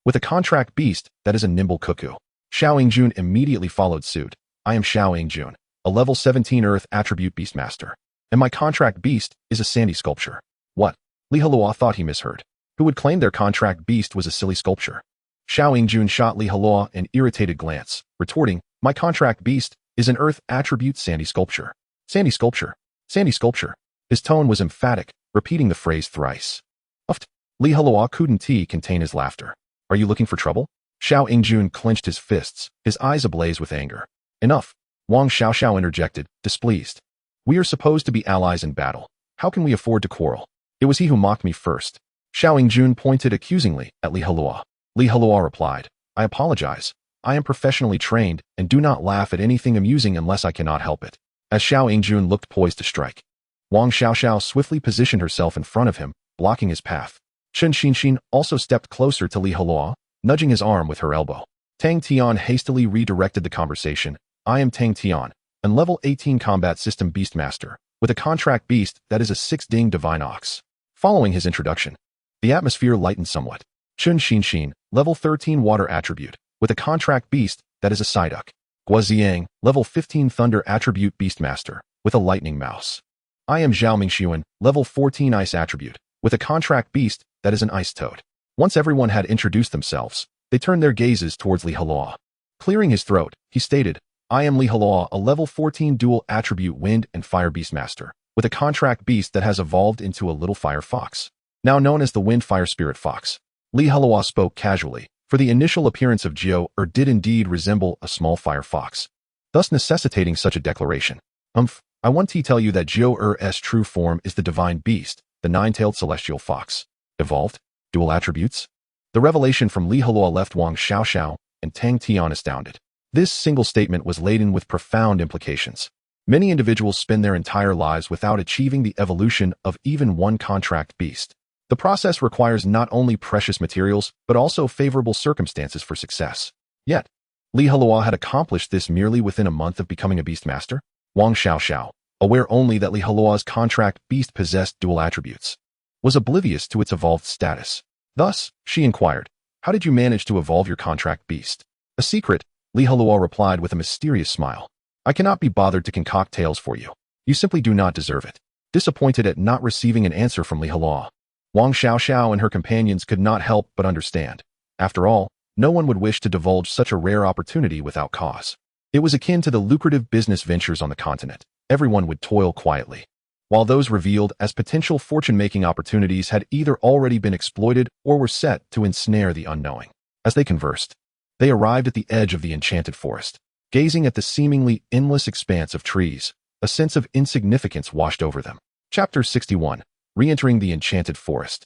with a contract beast that is a nimble cuckoo. Xiao Yingjun immediately followed suit. I am Xiao Yingjun, a level 17 Earth attribute Beastmaster. And my contract beast is a sandy sculpture. What? Li Heluo thought he misheard. Who would claim their contract beast was a silly sculpture? Xiao Yingjun shot Li Heluo an irritated glance, retorting, my contract beast is an Earth attribute sandy sculpture. Sandy sculpture. Sandy sculpture. His tone was emphatic, repeating the phrase thrice. Uft. Li Heluo couldn't contain his laughter. Are you looking for trouble? Xiao Yingjun clenched his fists, his eyes ablaze with anger. Enough. Wang Xiaoxiao interjected, displeased. We are supposed to be allies in battle. How can we afford to quarrel? It was he who mocked me first. Xiao Yingjun pointed accusingly at Li Heluo. Li Heluo replied, I apologize. I am professionally trained and do not laugh at anything amusing unless I cannot help it. As Xiao Yingjun looked poised to strike, Wang Xiaoxiao swiftly positioned herself in front of him, blocking his path. Chen Xinxin also stepped closer to Li Heluo, nudging his arm with her elbow. Tang Tian hastily redirected the conversation. I am Tang Tian, an level 18 combat system beastmaster, with a contract beast that is a 6-ding divine ox. Following his introduction, the atmosphere lightened somewhat. Chen Xinxin, level 13 water attribute, with a contract beast that is a Psyduck. Guoziang, level 15 thunder attribute beastmaster, with a lightning mouse. I am Zhao Mingxuan, level 14 ice attribute, with a contract beast that is an ice toad. Once everyone had introduced themselves, they turned their gazes towards Li Heluo. Clearing his throat, he stated, I am Li Heluo, a level 14 dual attribute wind and fire beastmaster, with a contract beast that has evolved into a little fire fox, now known as the wind fire spirit fox. Li Heluo spoke casually, for the initial appearance of Jiao did indeed resemble a small fire fox, thus necessitating such a declaration. I want to tell you that Jiao's true form is the divine beast, the nine-tailed celestial fox. Evolved? Dual attributes? The revelation from Li Heluo left Wang Xiaoxiao and Tang Tian astounded. This single statement was laden with profound implications. Many individuals spend their entire lives without achieving the evolution of even one contract beast. The process requires not only precious materials, but also favorable circumstances for success. Yet, Li Heluo had accomplished this merely within a month of becoming a beastmaster. Wang Xiaoxiao, aware only that Li Heluo's contract beast possessed dual attributes, was oblivious to its evolved status. Thus, she inquired, how did you manage to evolve your contract beast? A secret, Li Heluo replied with a mysterious smile. I cannot be bothered to concoct tales for you. You simply do not deserve it. Disappointed at not receiving an answer from Li Heluo, Wang Xiaoxiao and her companions could not help but understand. After all, no one would wish to divulge such a rare opportunity without cause. It was akin to the lucrative business ventures on the continent. Everyone would toil quietly, while those revealed as potential fortune-making opportunities had either already been exploited or were set to ensnare the unknowing. As they conversed, they arrived at the edge of the enchanted forest. Gazing at the seemingly endless expanse of trees, a sense of insignificance washed over them. Chapter 61. Re-entering the enchanted forest.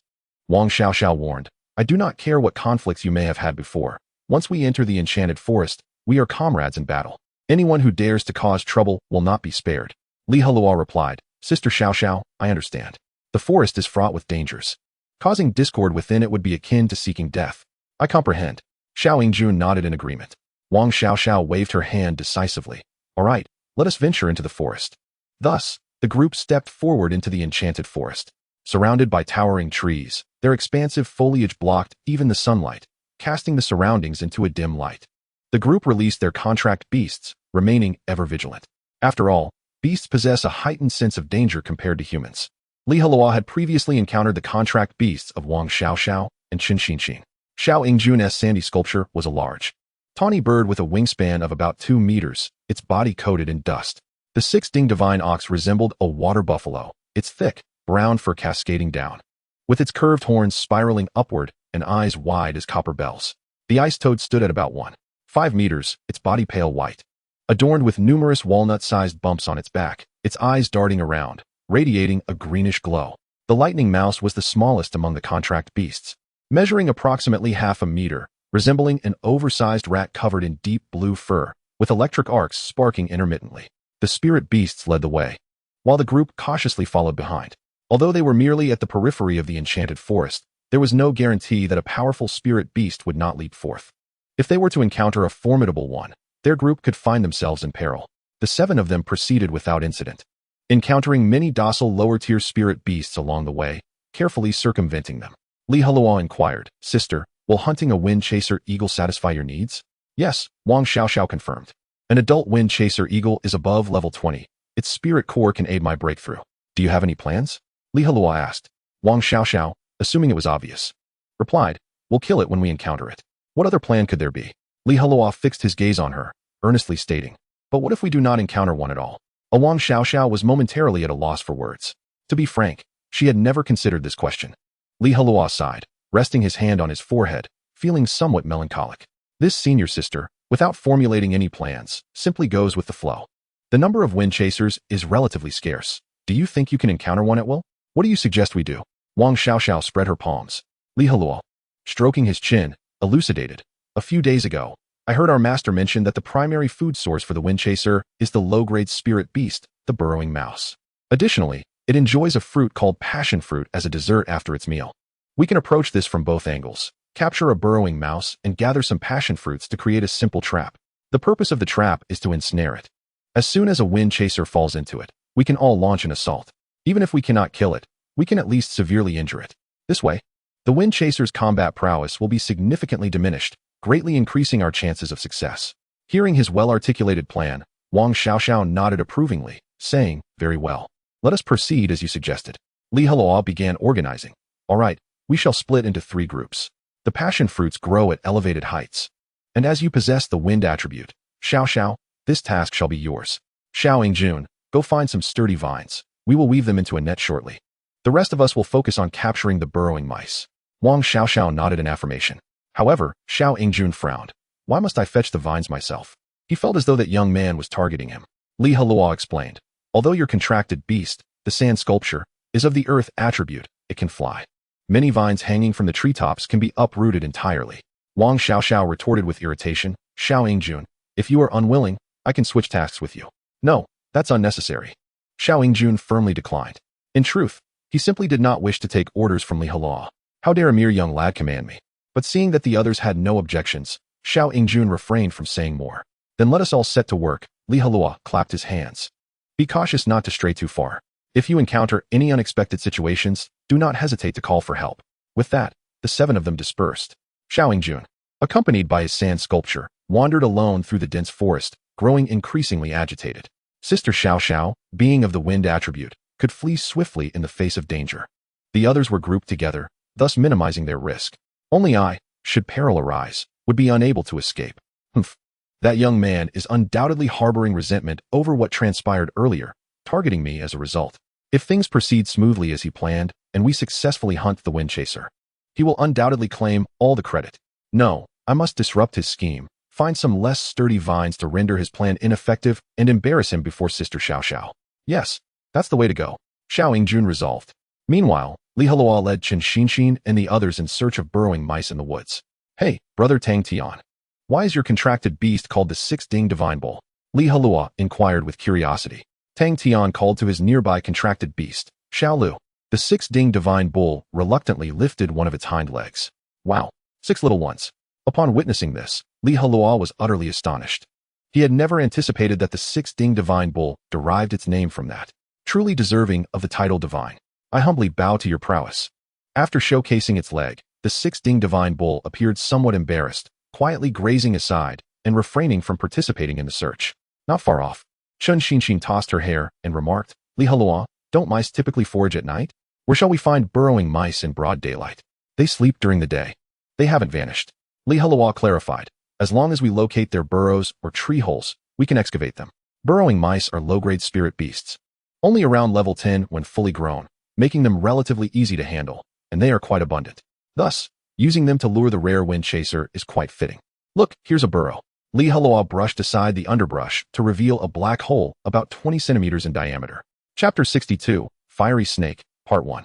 Wang Xiaoxiao warned, I do not care what conflicts you may have had before. Once we enter the enchanted forest, we are comrades in battle. Anyone who dares to cause trouble will not be spared. Li Heluo replied, Sister Xiaoxiao, I understand. The forest is fraught with dangers. Causing discord within it would be akin to seeking death. I comprehend. Xiao Yingjun nodded in agreement. Wang Xiaoxiao waved her hand decisively. All right, let us venture into the forest. Thus, the group stepped forward into the enchanted forest. Surrounded by towering trees, their expansive foliage blocked even the sunlight, casting the surroundings into a dim light. The group released their contract beasts, remaining ever vigilant. After all, beasts possess a heightened sense of danger compared to humans. Li Heluo had previously encountered the contract beasts of Wang Xiaoxiao and Chen Xinxin. Xiao Yingjun's sandy sculpture was a large, tawny bird with a wingspan of about 2 meters, its body coated in dust. The 6-ding divine ox resembled a water buffalo, its thick, brown fur cascading down, with its curved horns spiraling upward and eyes wide as copper bells. The ice toad stood at about 1.5 meters, its body pale white, adorned with numerous walnut-sized bumps on its back, its eyes darting around, radiating a greenish glow. The lightning mouse was the smallest among the contract beasts, measuring approximately half a meter, resembling an oversized rat covered in deep blue fur, with electric arcs sparking intermittently. The spirit beasts led the way, while the group cautiously followed behind. Although they were merely at the periphery of the enchanted forest, there was no guarantee that a powerful spirit beast would not leap forth. If they were to encounter a formidable one, their group could find themselves in peril. The 7 of them proceeded without incident, encountering many docile lower-tier spirit beasts along the way, carefully circumventing them. Li Heluo inquired, Sister, will hunting a wind chaser eagle satisfy your needs? Yes, Wang Xiaoxiao confirmed. An adult wind chaser eagle is above level 20. Its spirit core can aid my breakthrough. Do you have any plans? Li Heluo asked. Wang Xiaoxiao, assuming it was obvious, replied, we'll kill it when we encounter it. What other plan could there be? Li Heluo fixed his gaze on her, earnestly stating, but what if we do not encounter one at all? Wang Xiaoxiao was momentarily at a loss for words. To be frank, she had never considered this question. Li Heluo sighed, resting his hand on his forehead, feeling somewhat melancholic. This senior sister, without formulating any plans, simply goes with the flow. The number of wind chasers is relatively scarce. Do you think you can encounter one at will? What do you suggest we do? Wang Xiaoxiao spread her palms. Li Heluo, stroking his chin, elucidated. A few days ago, I heard our master mention that the primary food source for the wind chaser is the low-grade spirit beast, the burrowing mouse. Additionally, it enjoys a fruit called passion fruit as a dessert after its meal. We can approach this from both angles. Capture a burrowing mouse and gather some passion fruits to create a simple trap. The purpose of the trap is to ensnare it. As soon as a wind chaser falls into it, we can all launch an assault. Even if we cannot kill it, we can at least severely injure it. This way, the wind chaser's combat prowess will be significantly diminished, greatly increasing our chances of success. Hearing his well-articulated plan, Wang Xiaoxiao nodded approvingly, saying, very well. Let us proceed as you suggested. Li Heluo began organizing. All right, we shall split into 3 groups. The passion fruits grow at elevated heights. And as you possess the wind attribute, Xiao, this task shall be yours. Xiao Ingjun, go find some sturdy vines. We will weave them into a net shortly. The rest of us will focus on capturing the burrowing mice. Wang Xiaoxiao nodded in affirmation. However, Xiao Ingjun frowned. Why must I fetch the vines myself? He felt as though that young man was targeting him. Li Heluo explained. Although your contracted beast, the sand sculpture, is of the earth attribute, it can fly. Many vines hanging from the treetops can be uprooted entirely. Wang Xiaoxiao retorted with irritation. Xiao Ingjun, if you are unwilling, I can switch tasks with you. No, that's unnecessary. Xiao Ingjun firmly declined. In truth, he simply did not wish to take orders from Li Heluo. How dare a mere young lad command me? But seeing that the others had no objections, Xiao Ingjun refrained from saying more. Then let us all set to work. Li Heluo clapped his hands. Be cautious not to stray too far. If you encounter any unexpected situations, do not hesitate to call for help. With that, the 7 of them dispersed. Xiao Ingjun, accompanied by his sand sculpture, wandered alone through the dense forest, growing increasingly agitated. Sister Xiao, being of the wind attribute, could flee swiftly in the face of danger. The others were grouped together, thus minimizing their risk. Only I, should peril arise, would be unable to escape. Humph. That young man is undoubtedly harboring resentment over what transpired earlier, targeting me as a result. If things proceed smoothly as he planned, and we successfully hunt the wind chaser, he will undoubtedly claim all the credit. No, I must disrupt his scheme, find some less sturdy vines to render his plan ineffective, and embarrass him before Sister Xiao. Yes, that's the way to go. Xiao Ingjun resolved. Meanwhile, Li Heluo led Chen Xinxin and the others in search of burrowing mice in the woods. Hey, brother Tang Tian. Why is your contracted beast called the 6-ding divine bull? Li Heluo inquired with curiosity. Tang Tian called to his nearby contracted beast, Xiaolu. The 6-ding divine bull reluctantly lifted one of its hind legs. Wow, 6 little ones. Upon witnessing this, Li Heluo was utterly astonished. He had never anticipated that the 6-ding divine bull derived its name from that. Truly deserving of the title divine. I humbly bow to your prowess. After showcasing its leg, the 6-ding divine bull appeared somewhat embarrassed, quietly grazing aside and refraining from participating in the search. Not far off, Chen Xinxin tossed her hair and remarked, Li Heluo, don't mice typically forage at night? Where shall we find burrowing mice in broad daylight? They sleep during the day. They haven't vanished. Li Heluo clarified. As long as we locate their burrows or tree holes, we can excavate them. Burrowing mice are low-grade spirit beasts. Only around level 10 when fully grown, making them relatively easy to handle, and they are quite abundant. Thus, using them to lure the rare wind chaser is quite fitting. Look, here's a burrow. Li Heluo brushed aside the underbrush to reveal a black hole about 20 centimeters in diameter. Chapter 62, Fiery Snake, Part 1.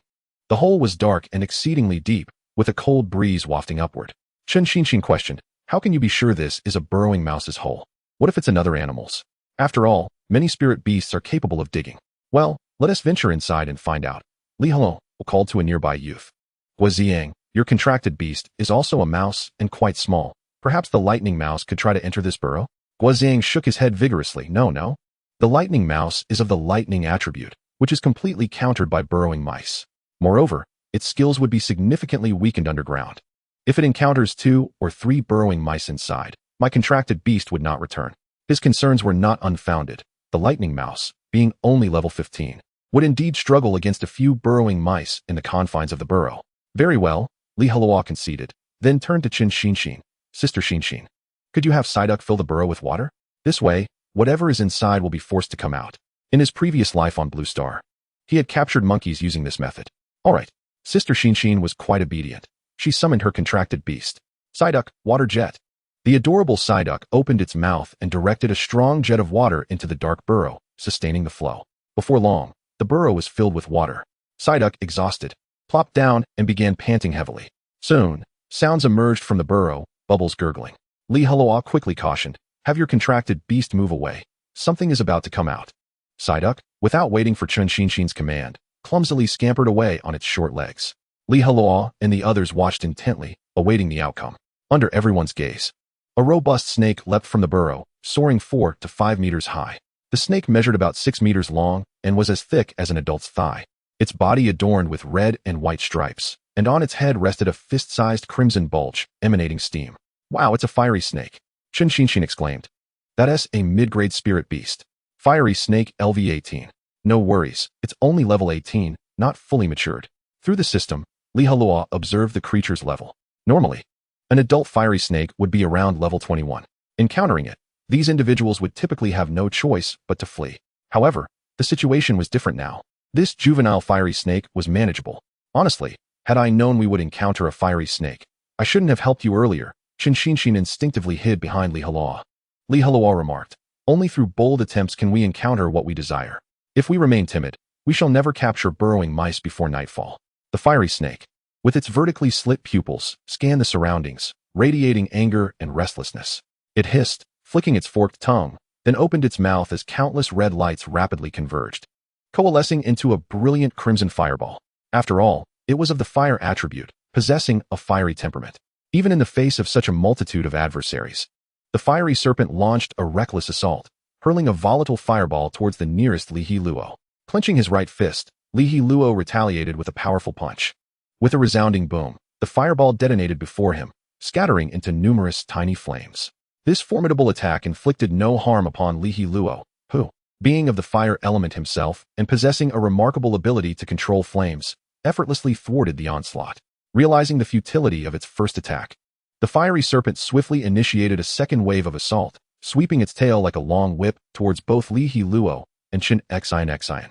The hole was dark and exceedingly deep, with a cold breeze wafting upward. Chen Xinxin questioned, how can you be sure this is a burrowing mouse's hole? What if it's another animal's? After all, many spirit beasts are capable of digging. Well, let us venture inside and find out. Li Heluo called to a nearby youth. Guoziang, your contracted beast is also a mouse and quite small. Perhaps the lightning mouse could try to enter this burrow? Guoziang shook his head vigorously. No. The lightning mouse is of the lightning attribute, which is completely countered by burrowing mice. Moreover, its skills would be significantly weakened underground. If it encounters 2 or 3 burrowing mice inside, my contracted beast would not return. His concerns were not unfounded. The lightning mouse, being only level 15, would indeed struggle against a few burrowing mice in the confines of the burrow. Very well, Li Heluo conceded, then turned to Qin Xinshin. Sister Xinshin, could you have Psyduck fill the burrow with water? This way, whatever is inside will be forced to come out. In his previous life on Blue Star, he had captured monkeys using this method. All right. Sister Xinshin was quite obedient. She summoned her contracted beast. Psyduck, water jet. The adorable Psyduck opened its mouth and directed a strong jet of water into the dark burrow, sustaining the flow. Before long, the burrow was filled with water. Psyduck, exhausted, plopped down and began panting heavily. Soon, sounds emerged from the burrow, bubbles gurgling. Li Heluo quickly cautioned, have your contracted beast move away. Something is about to come out. Psyduck, without waiting for Qin Xinshin's command, clumsily scampered away on its short legs. Li Heluo and the others watched intently, awaiting the outcome. Under everyone's gaze, a robust snake leapt from the burrow, soaring 4 to 5 meters high. The snake measured about 6 meters long and was as thick as an adult's thigh. Its body adorned with red and white stripes, and on its head rested a fist-sized crimson bulge, emanating steam. Wow, it's a fiery snake, Qin Xinshin exclaimed. That's a mid-grade spirit beast. Fiery snake LV-18. No worries, it's only level 18, not fully matured. Through the system, Li Heluo observed the creature's level. Normally, an adult fiery snake would be around level 21. Encountering it, these individuals would typically have no choice but to flee. However, the situation was different now. This juvenile fiery snake was manageable. Honestly, had I known we would encounter a fiery snake, I shouldn't have helped you earlier. Qin Xinshin instinctively hid behind Li Heluo. Li Heluo remarked, only through bold attempts can we encounter what we desire. If we remain timid, we shall never capture burrowing mice before nightfall. The fiery snake, with its vertically slit pupils, scanned the surroundings, radiating anger and restlessness. It hissed, flicking its forked tongue, then opened its mouth as countless red lights rapidly converged, coalescing into a brilliant crimson fireball. After all, it was of the fire attribute, possessing a fiery temperament. Even in the face of such a multitude of adversaries, the fiery serpent launched a reckless assault, hurling a volatile fireball towards the nearest Li Heluo. Clenching his right fist, Li Heluo retaliated with a powerful punch. With a resounding boom, the fireball detonated before him, scattering into numerous tiny flames. This formidable attack inflicted no harm upon Li Heluo, who, being of the fire element himself and possessing a remarkable ability to control flames, effortlessly thwarted the onslaught. Realizing the futility of its first attack, the fiery serpent swiftly initiated a second wave of assault, sweeping its tail like a long whip towards both Li Heluo and Qin Xinshin.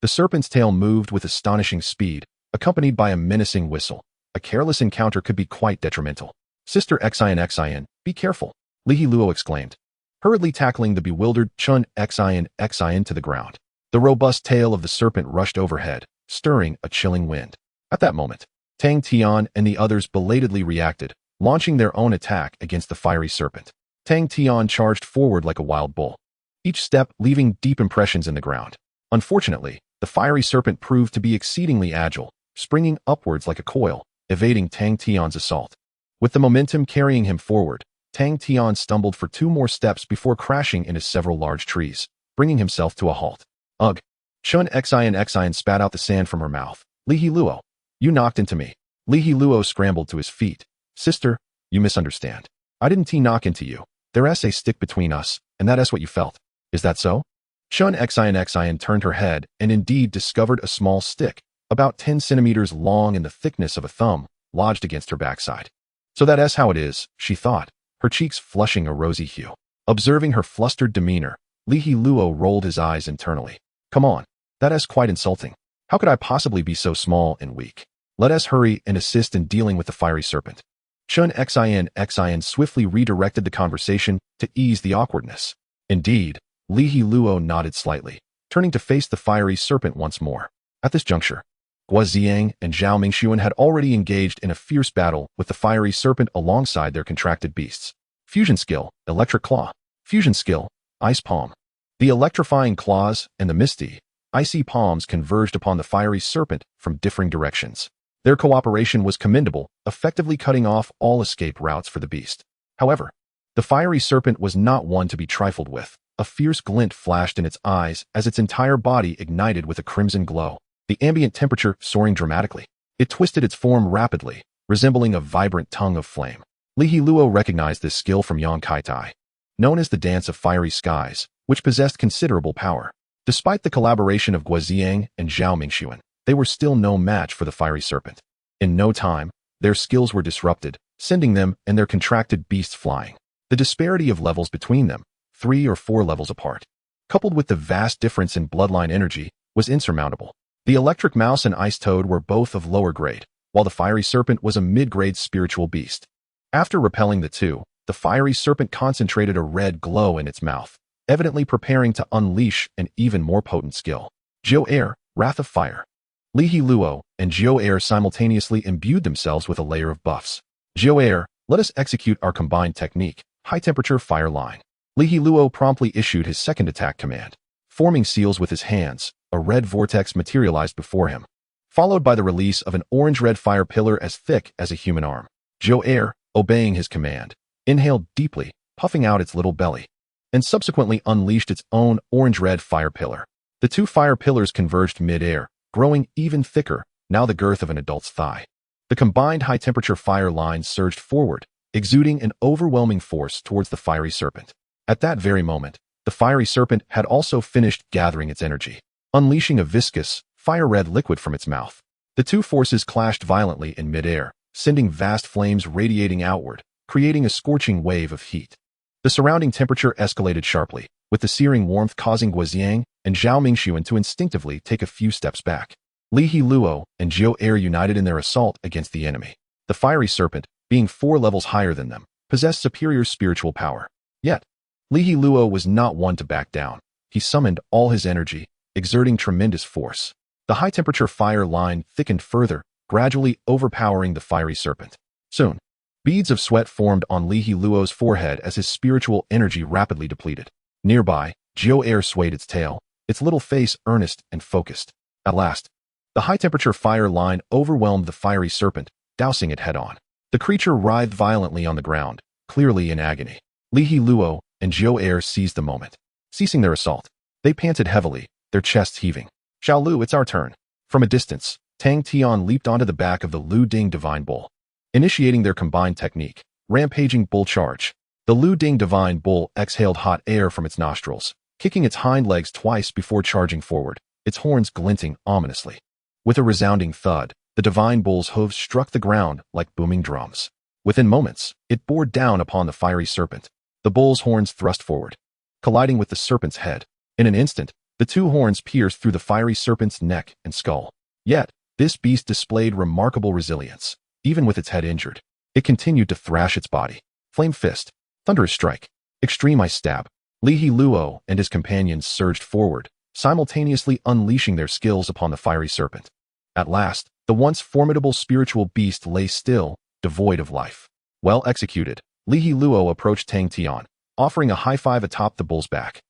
The serpent's tail moved with astonishing speed, accompanied by a menacing whistle. A careless encounter could be quite detrimental. Sister Xinshin, be careful, Li Heluo exclaimed, hurriedly tackling the bewildered Qin Xinshin to the ground. The robust tail of the serpent rushed overhead, stirring a chilling wind. At that moment, Tang Tian and the others belatedly reacted, launching their own attack against the fiery serpent. Tang Tian charged forward like a wild bull, each step leaving deep impressions in the ground. Unfortunately, the fiery serpent proved to be exceedingly agile, springing upwards like a coil, evading Tang Tian's assault. With the momentum carrying him forward, Tang Tian stumbled for 2 more steps before crashing into several large trees, bringing himself to a halt. Ugh! Qin Xinshin spat out the sand from her mouth. Li Heluo, you knocked into me. Li Heluo scrambled to his feet. Sister, you misunderstand. I didn't knock into you. There's a stick between us, and that's what you felt. Is that so? Qin Xinshin turned her head and indeed discovered a small stick, about 10 centimeters long and the thickness of a thumb, lodged against her backside. So that's how it is, she thought, her cheeks flushing a rosy hue. Observing her flustered demeanor, Li Heluo rolled his eyes internally. Come on, that's quite insulting. How could I possibly be so small and weak? Let us hurry and assist in dealing with the fiery serpent. Qin Xinshin swiftly redirected the conversation to ease the awkwardness. Indeed, Li Heluo nodded slightly, turning to face the fiery serpent once more. At this juncture, Guo Ziang and Zhao Mingxuan had already engaged in a fierce battle with the fiery serpent alongside their contracted beasts. Fusion skill, Electric Claw. Fusion skill, Ice Palm. The electrifying claws and the misty, icy palms converged upon the fiery serpent from differing directions. Their cooperation was commendable, effectively cutting off all escape routes for the beast. However, the fiery serpent was not one to be trifled with. A fierce glint flashed in its eyes as its entire body ignited with a crimson glow, the ambient temperature soaring dramatically. It twisted its form rapidly, resembling a vibrant tongue of flame. Li Heluo recognized this skill from Yang Kaitai. known as the Dance of Fiery Skies, which possessed considerable power. Despite the collaboration of Guoziang and Zhao Mingxuan, they were still no match for the Fiery Serpent. In no time, their skills were disrupted, sending them and their contracted beasts flying. The disparity of levels between them, 3 or 4 levels apart, coupled with the vast difference in bloodline energy, was insurmountable. The Electric Mouse and Ice Toad were both of lower grade, while the Fiery Serpent was a mid-grade spiritual beast. After repelling the two, the Fiery Serpent concentrated a red glow in its mouth, evidently preparing to unleash an even more potent skill. Jiu Air, Wrath of Fire. Li Heluo and Jiu Air simultaneously imbued themselves with a layer of buffs. Jiu Air, let us execute our combined technique, high-temperature fire line. Li Heluo promptly issued his second attack command. Forming seals with his hands, a red vortex materialized before him, followed by the release of an orange-red fire pillar as thick as a human arm. Jiu Air, obeying his command, inhaled deeply, puffing out its little belly, and subsequently unleashed its own orange-red fire pillar. The two fire pillars converged mid-air, growing even thicker, now the girth of an adult's thigh. The combined high-temperature fire line surged forward, exuding an overwhelming force towards the Fiery Serpent. At that very moment, the Fiery Serpent had also finished gathering its energy, unleashing a viscous, fire-red liquid from its mouth. The two forces clashed violently in mid-air, sending vast flames radiating outward, creating a scorching wave of heat. The surrounding temperature escalated sharply, with the searing warmth causing Guoziang and Zhao Mingxuan to instinctively take a few steps back. Li Heluo and Jiu Air united in their assault against the enemy. The Fiery Serpent, being 4 levels higher than them, possessed superior spiritual power. Yet, Li Heluo was not one to back down. He summoned all his energy, exerting tremendous force. The high-temperature fire line thickened further, gradually overpowering the Fiery Serpent. Soon, beads of sweat formed on Li Heluo's forehead as his spiritual energy rapidly depleted. Nearby, Jiu Air swayed its tail, its little face earnest and focused. At last, the high-temperature fire line overwhelmed the Fiery Serpent, dousing it head-on. The creature writhed violently on the ground, clearly in agony. Li Heluo and Jiu Air seized the moment. Ceasing their assault, they panted heavily, their chests heaving. Xiao Lu, it's our turn. From a distance, Tang Tian leaped onto the back of the Lu Ding Divine Bull, initiating their combined technique, Rampaging Bull Charge. The Lu Ding Divine Bull exhaled hot air from its nostrils, kicking its hind legs twice before charging forward, its horns glinting ominously. With a resounding thud, the Divine Bull's hooves struck the ground like booming drums. Within moments, it bore down upon the Fiery Serpent. The bull's horns thrust forward, colliding with the serpent's head. In an instant, the two horns pierced through the Fiery Serpent's neck and skull. Yet, this beast displayed remarkable resilience. Even with its head injured, it continued to thrash its body. Flame Fist, Thunderous Strike, Extreme Ice Stab. Li Heluo and his companions surged forward, simultaneously unleashing their skills upon the Fiery Serpent. At last, the once formidable spiritual beast lay still, devoid of life. Well executed, Li Heluo approached Tang Tian, offering a high five atop the bull's back.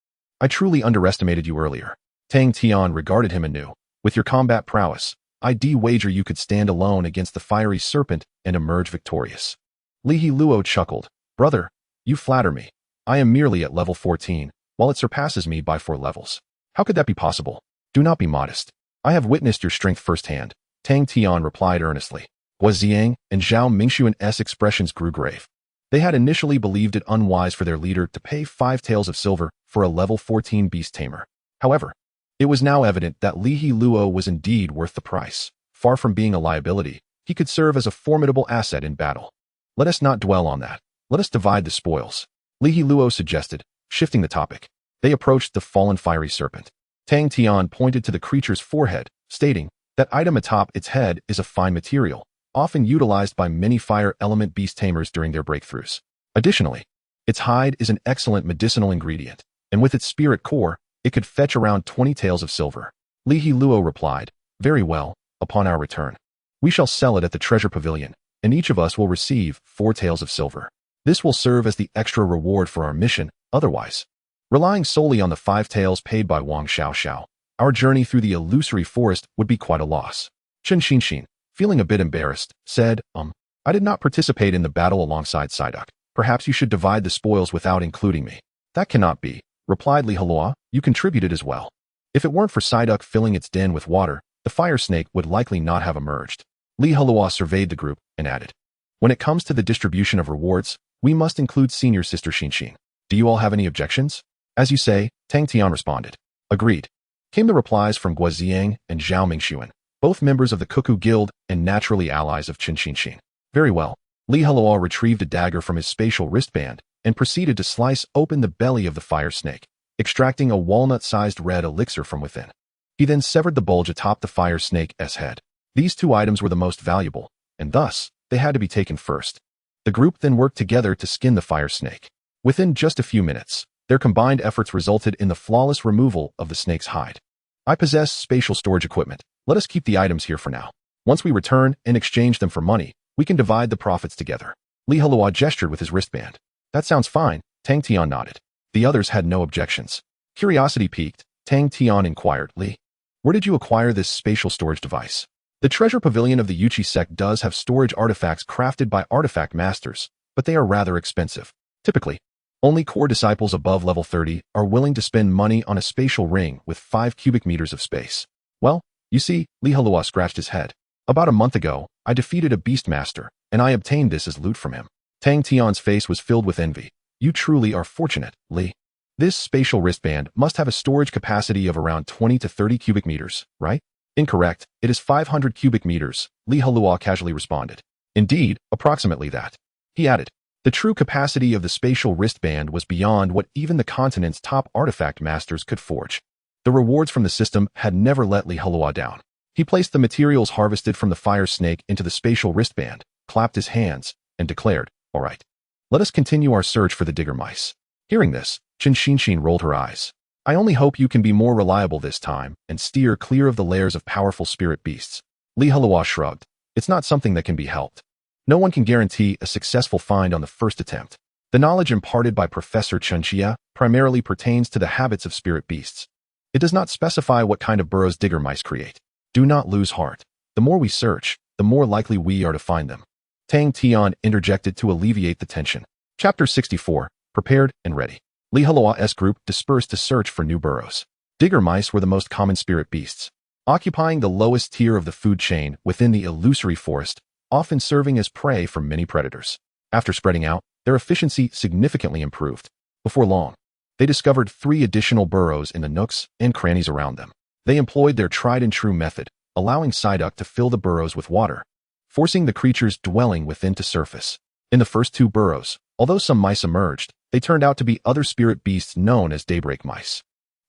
I truly underestimated you earlier. Tang Tian regarded him anew. With your combat prowess, I'd wager you could stand alone against the Fiery Serpent and emerge victorious. Li Heluo chuckled. Brother, you flatter me. I am merely at level 14, while it surpasses me by 4 levels. How could that be possible? Do not be modest. I have witnessed your strength firsthand, Tang Tian replied earnestly. Guoziang and Zhao Mingxuan's expressions grew grave. They had initially believed it unwise for their leader to pay 5 taels of silver for a level 14 Beast Tamer. However, it was now evident that Li Heluo was indeed worth the price. Far from being a liability, he could serve as a formidable asset in battle. Let us not dwell on that. Let us divide the spoils, Li Heluo suggested, shifting the topic. They approached the fallen Fiery Serpent. Tang Tian pointed to the creature's forehead, stating that item atop its head is a fine material, often utilized by many fire element beast tamers during their breakthroughs. Additionally, its hide is an excellent medicinal ingredient, and with its spirit core, it could fetch around 20 taels of silver. Li Heluo replied, very well, upon our return, we shall sell it at the treasure pavilion, and each of us will receive 4 taels of silver. This will serve as the extra reward for our mission. Otherwise, relying solely on the 5 taels paid by Wang Xiaoxiao, our journey through the illusory forest would be quite a loss. Chen Xinxin, feeling a bit embarrassed, said, I did not participate in the battle alongside Psyduck. Perhaps you should divide the spoils without including me. That cannot be, replied Li Heluo. You contributed as well. If it weren't for Psyduck filling its den with water, the fire snake would likely not have emerged. Li Heluo surveyed the group and added, when it comes to the distribution of rewards, we must include senior sister Xinxin. Do you all have any objections? As you say, Tang Tian responded. Agreed. Came the replies from Guoziang and Zhao Mingxuan, both members of the Cuckoo Guild and naturally allies of Qin Xinxin. Very well. Li Heluo retrieved a dagger from his spatial wristband and proceeded to slice open the belly of the fire snake, extracting a walnut-sized red elixir from within. He then severed the bulge atop the fire snake's head. These two items were the most valuable, and thus, they had to be taken first. The group then worked together to skin the fire snake. Within just a few minutes, their combined efforts resulted in the flawless removal of the snake's hide. I possess spatial storage equipment. Let us keep the items here for now. Once we return and exchange them for money, we can divide the profits together. Li Heluo gestured with his wristband. That sounds fine, Tang Tian nodded. The others had no objections. Curiosity piqued, Tang Tian inquired, Li, where did you acquire this spatial storage device? The treasure pavilion of the Yuchi sect does have storage artifacts crafted by artifact masters, but they are rather expensive. Typically, only core disciples above level 30 are willing to spend money on a spatial ring with 5 cubic meters of space. Well, you see, Li Heluo scratched his head. About a month ago, I defeated a beast master, and I obtained this as loot from him. Tang Tian's face was filled with envy. You truly are fortunate, Li. This spatial wristband must have a storage capacity of around 20 to 30 cubic meters, right? Incorrect, it is 500 cubic meters, Li Heluo casually responded. Indeed, approximately that. He added. The true capacity of the spatial wristband was beyond what even the continent's top artifact masters could forge. The rewards from the system had never let Li Heluo down. He placed the materials harvested from the fire snake into the spatial wristband, clapped his hands, and declared, all right. Let us continue our search for the digger mice. Hearing this, Qin Xinxin rolled her eyes. I only hope you can be more reliable this time and steer clear of the lairs of powerful spirit beasts. Li Heluo shrugged. It's not something that can be helped. No one can guarantee a successful find on the first attempt. The knowledge imparted by Professor Chunxia primarily pertains to the habits of spirit beasts. It does not specify what kind of burrows digger mice create. Do not lose heart. The more we search, the more likely we are to find them. Tang Tian interjected to alleviate the tension. Chapter 64, Prepared and Ready. Li Heluo's group dispersed to search for new burrows. Digger mice were the most common spirit beasts, occupying the lowest tier of the food chain within the illusory forest, often serving as prey for many predators. After spreading out, their efficiency significantly improved. Before long, they discovered 3 additional burrows in the nooks and crannies around them. They employed their tried-and-true method, allowing Psyduck to fill the burrows with water, forcing the creatures dwelling within to surface. In the first 2 burrows, although some mice emerged, they turned out to be other spirit beasts known as daybreak mice.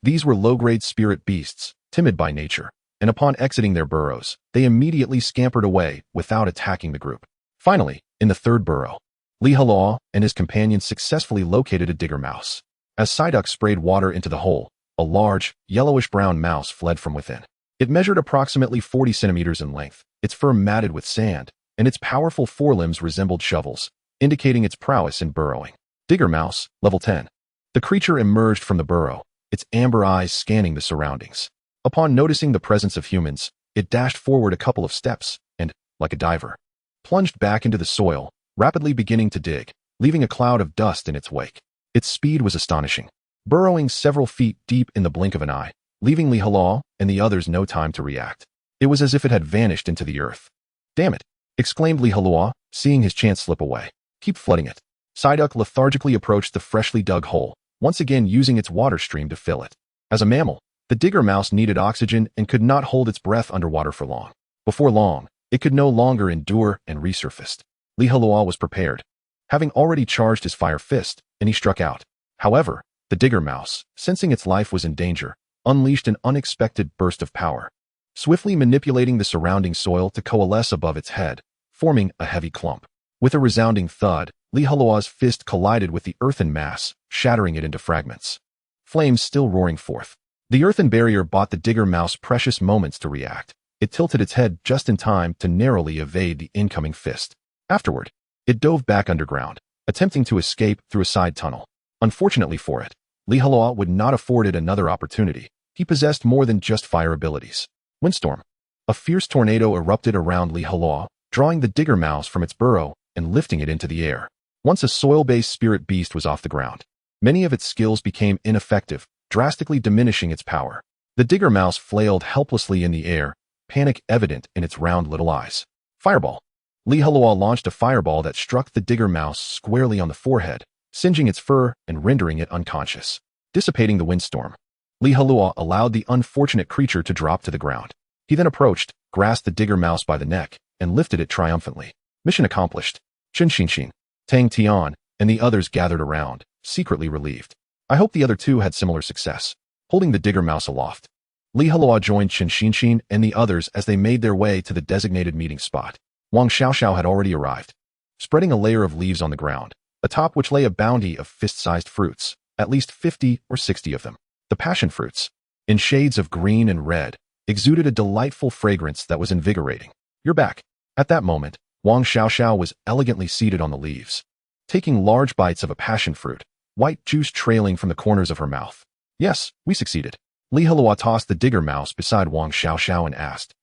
These were low-grade spirit beasts, timid by nature, and upon exiting their burrows, they immediately scampered away without attacking the group. Finally, in the 3rd burrow, Li Heluo and his companions successfully located a digger mouse. As Psyduck sprayed water into the hole, a large, yellowish-brown mouse fled from within. It measured approximately 40 centimeters in length, its fur matted with sand, and its powerful forelimbs resembled shovels, indicating its prowess in burrowing. Digger mouse, level 10. The creature emerged from the burrow, its amber eyes scanning the surroundings. Upon noticing the presence of humans, it dashed forward a couple of steps and, like a diver, plunged back into the soil, rapidly beginning to dig, leaving a cloud of dust in its wake. Its speed was astonishing, burrowing several feet deep in the blink of an eye, leaving Li Heluo and the others no time to react. It was as if it had vanished into the earth. Damn it, exclaimed Li Heluo, seeing his chance slip away. Keep flooding it. Psyduck lethargically approached the freshly dug hole, once again using its water stream to fill it. As a mammal, the digger mouse needed oxygen and could not hold its breath underwater for long. Before long, it could no longer endure and resurfaced. Li Heluo was prepared, having already charged his fire fist, and he struck out. However, the digger mouse, sensing its life was in danger, unleashed an unexpected burst of power, swiftly manipulating the surrounding soil to coalesce above its head, forming a heavy clump. With a resounding thud, Li Heluo's fist collided with the earthen mass, shattering it into fragments. Flames still roaring forth. The earthen barrier bought the digger mouse precious moments to react. It tilted its head just in time to narrowly evade the incoming fist. Afterward, it dove back underground, attempting to escape through a side tunnel. Unfortunately for it, Li Heluo would not afford it another opportunity. He possessed more than just fire abilities. Windstorm. A fierce tornado erupted around Li Heluo, drawing the digger mouse from its burrow and lifting it into the air. Once a soil-based spirit beast was off the ground, many of its skills became ineffective, drastically diminishing its power. The digger mouse flailed helplessly in the air, panic evident in its round little eyes. Fireball. Li Heluo launched a fireball that struck the digger mouse squarely on the forehead, singeing its fur and rendering it unconscious. Dissipating the windstorm, Heluo allowed the unfortunate creature to drop to the ground. He then approached, grasped the digger mouse by the neck, and lifted it triumphantly. Mission accomplished. Xin, Tang Tian, and the others gathered around, secretly relieved. I hope the other two had similar success. Holding the digger mouse aloft, Heluo joined Xin and the others as they made their way to the designated meeting spot. Wang Xiaoxiao had already arrived, spreading a layer of leaves on the ground, atop which lay a bounty of fist-sized fruits, at least 50 or 60 of them. The passion fruits, in shades of green and red, exuded a delightful fragrance that was invigorating. You're back. At that moment, Wang Xiaoxiao was elegantly seated on the leaves, taking large bites of a passion fruit, white juice trailing from the corners of her mouth. Yes, we succeeded. Heluo tossed the digger mouse beside Wang Xiaoxiao and asked,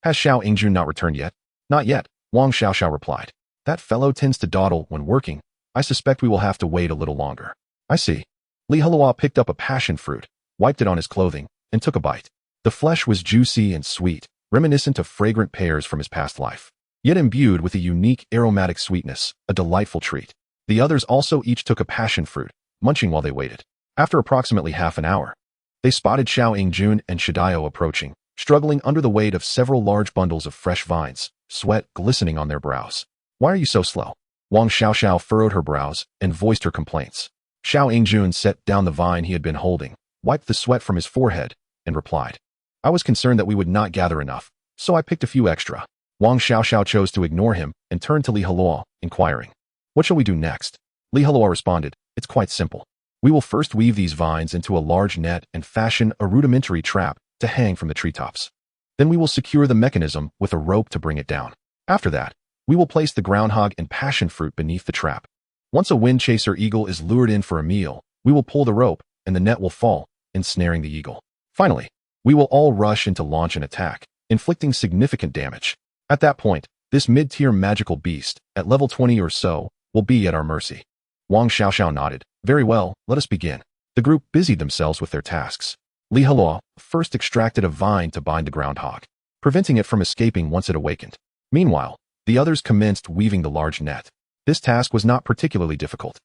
Has Xiao Yingjun not returned yet? Not yet, Wang Xiaoxiao replied. That fellow tends to dawdle when working. I suspect we will have to wait a little longer. I see. Heluo picked up a passion fruit, wiped it on his clothing, and took a bite. The flesh was juicy and sweet, reminiscent of fragrant pears from his past life, yet imbued with a unique aromatic sweetness, a delightful treat. The others also each took a passion fruit, munching while they waited. After approximately half an hour, they spotted Xiao Yingjun and Shidaio approaching, struggling under the weight of several large bundles of fresh vines, sweat glistening on their brows. Why are you so slow? Wang Xiaoxiao furrowed her brows and voiced her complaints. Xiao Yingjun set down the vine he had been holding, wiped the sweat from his forehead, and replied, I was concerned that we would not gather enough, so I picked a few extra. Wang Xiaoxiao chose to ignore him and turned to Heluo, inquiring, What shall we do next? Heluo responded, It's quite simple. We will first weave these vines into a large net and fashion a rudimentary trap to hang from the treetops. Then we will secure the mechanism with a rope to bring it down. After that, we will place the groundhog and passion fruit beneath the trap. Once a wind chaser eagle is lured in for a meal, we will pull the rope and the net will fall, ensnaring the eagle. Finally, we will all rush in to launch an attack, inflicting significant damage. At that point, this mid-tier magical beast, at level 20 or so, will be at our mercy. Wang Xiaoxiao nodded. Very well, let us begin. The group busied themselves with their tasks. Heluo first extracted a vine to bind the groundhog, preventing it from escaping once it awakened. Meanwhile, the others commenced weaving the large net. This task was not particularly difficult,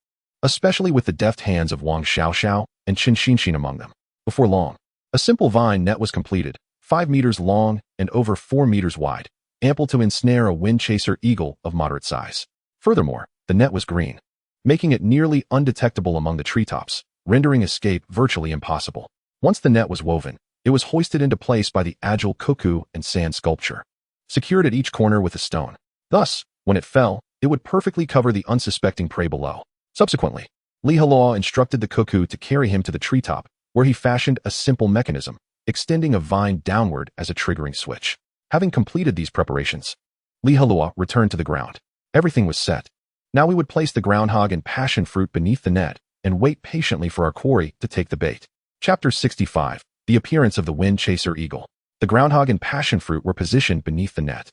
especially with the deft hands of Wang Xiaoxiao and Xin among them. Before long, a simple vine net was completed, 5 meters long and over 4 meters wide, ample to ensnare a wind chaser eagle of moderate size. Furthermore, the net was green, making it nearly undetectable among the treetops, rendering escape virtually impossible. Once the net was woven, it was hoisted into place by the agile cuckoo and sand sculpture, secured at each corner with a stone. Thus, when it fell, it would perfectly cover the unsuspecting prey below. Subsequently, Heluo instructed the cuckoo to carry him to the treetop, where he fashioned a simple mechanism, extending a vine downward as a triggering switch. Having completed these preparations, Heluo returned to the ground. Everything was set. Now we would place the groundhog and passion fruit beneath the net and wait patiently for our quarry to take the bait. Chapter 65. The appearance of the wind chaser eagle. The groundhog and passion fruit were positioned beneath the net.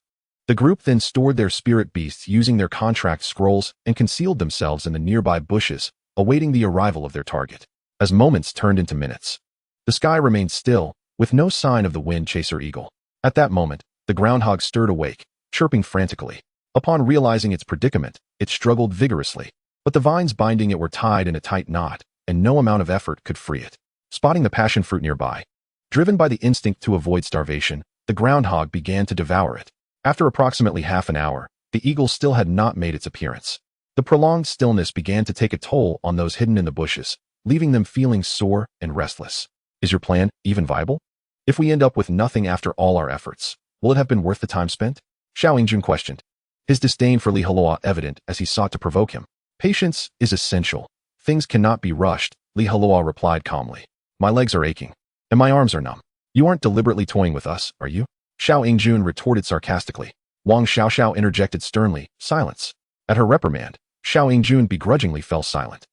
The group then stored their spirit beasts using their contract scrolls and concealed themselves in the nearby bushes, awaiting the arrival of their target. As moments turned into minutes, the sky remained still, with no sign of the wind chaser eagle. At that moment, the groundhog stirred awake, chirping frantically. Upon realizing its predicament, it struggled vigorously, but the vines binding it were tied in a tight knot, and no amount of effort could free it. Spotting the passion fruit nearby, driven by the instinct to avoid starvation, the groundhog began to devour it. After approximately half an hour, the eagle still had not made its appearance. The prolonged stillness began to take a toll on those hidden in the bushes, leaving them feeling sore and restless. Is your plan even viable? If we end up with nothing after all our efforts, will it have been worth the time spent? Xiao Yingjun questioned, his disdain for Heluo evident as he sought to provoke him. Patience is essential. Things cannot be rushed, Heluo replied calmly. My legs are aching, and my arms are numb. You aren't deliberately toying with us, are you? Xiao Yingjun retorted sarcastically. Wang Xiaoxiao interjected sternly, silence. At her reprimand, Xiao Yingjun begrudgingly fell silent.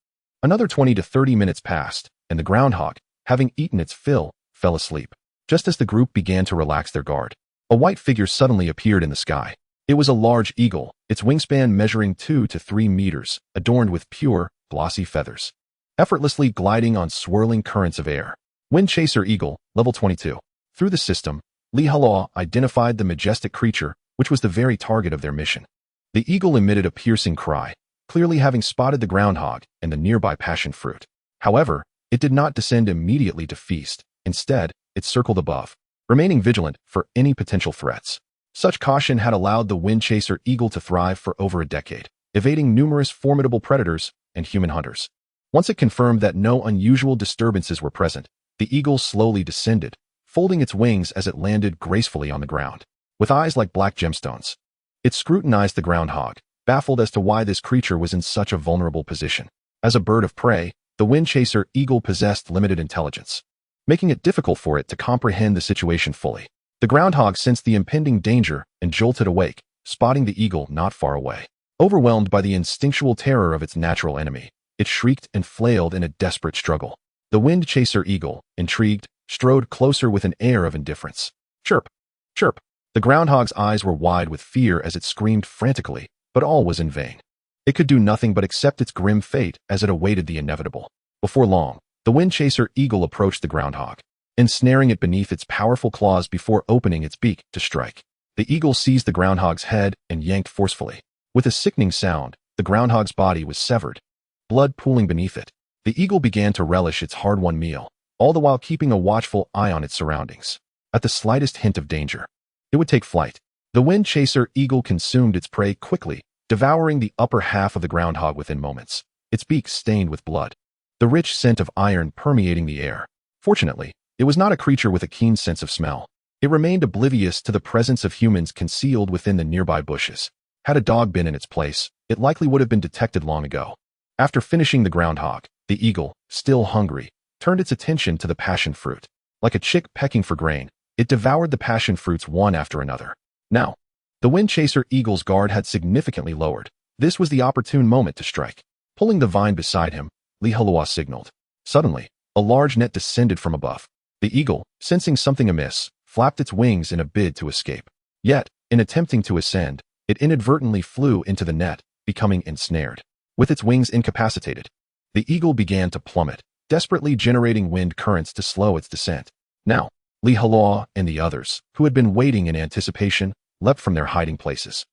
Another 20 to 30 minutes passed, and the groundhog, having eaten its fill, fell asleep. Just as the group began to relax their guard, a white figure suddenly appeared in the sky. It was a large eagle, its wingspan measuring 2 to 3 meters, adorned with pure, glossy feathers, effortlessly gliding on swirling currents of air. Wind chaser eagle, level 22. Through the system, Heluo identified the majestic creature, which was the very target of their mission. The eagle emitted a piercing cry, clearly having spotted the groundhog and the nearby passion fruit. However, it did not descend immediately to feast. Instead, it circled above, remaining vigilant for any potential threats. Such caution had allowed the wind chaser eagle to thrive for over a decade, evading numerous formidable predators and human hunters. Once it confirmed that no unusual disturbances were present, the eagle slowly descended, folding its wings as it landed gracefully on the ground. With eyes like black gemstones, it scrutinized the groundhog, baffled as to why this creature was in such a vulnerable position. As a bird of prey, the wind chaser eagle possessed limited intelligence, making it difficult for it to comprehend the situation fully. The groundhog sensed the impending danger and jolted awake, spotting the eagle not far away. Overwhelmed by the instinctual terror of its natural enemy, it shrieked and flailed in a desperate struggle. The wind chaser eagle, intrigued, strode closer with an air of indifference. Chirp! Chirp! The groundhog's eyes were wide with fear as it screamed frantically, but all was in vain. It could do nothing but accept its grim fate as it awaited the inevitable. Before long, the wind chaser eagle approached the groundhog, ensnaring it beneath its powerful claws before opening its beak to strike. The eagle seized the groundhog's head and yanked forcefully. With a sickening sound, the groundhog's body was severed, blood pooling beneath it. The eagle began to relish its hard-won meal, all the while keeping a watchful eye on its surroundings. At the slightest hint of danger, it would take flight. The wind chaser eagle consumed its prey quickly, devouring the upper half of the groundhog within moments, its beak stained with blood, the rich scent of iron permeating the air. Fortunately, it was not a creature with a keen sense of smell. It remained oblivious to the presence of humans concealed within the nearby bushes. Had a dog been in its place, it likely would have been detected long ago. After finishing the groundhog, the eagle, still hungry, turned its attention to the passion fruit. Like a chick pecking for grain, it devoured the passion fruits one after another. Now, the wind chaser eagle's guard had significantly lowered. This was the opportune moment to strike. Pulling the vine beside him, Heluo signaled. Suddenly, a large net descended from above. The eagle, sensing something amiss, flapped its wings in a bid to escape. Yet, in attempting to ascend, it inadvertently flew into the net, becoming ensnared. With its wings incapacitated, the eagle began to plummet, desperately generating wind currents to slow its descent. Now, Heluo and the others, who had been waiting in anticipation, leapt from their hiding places.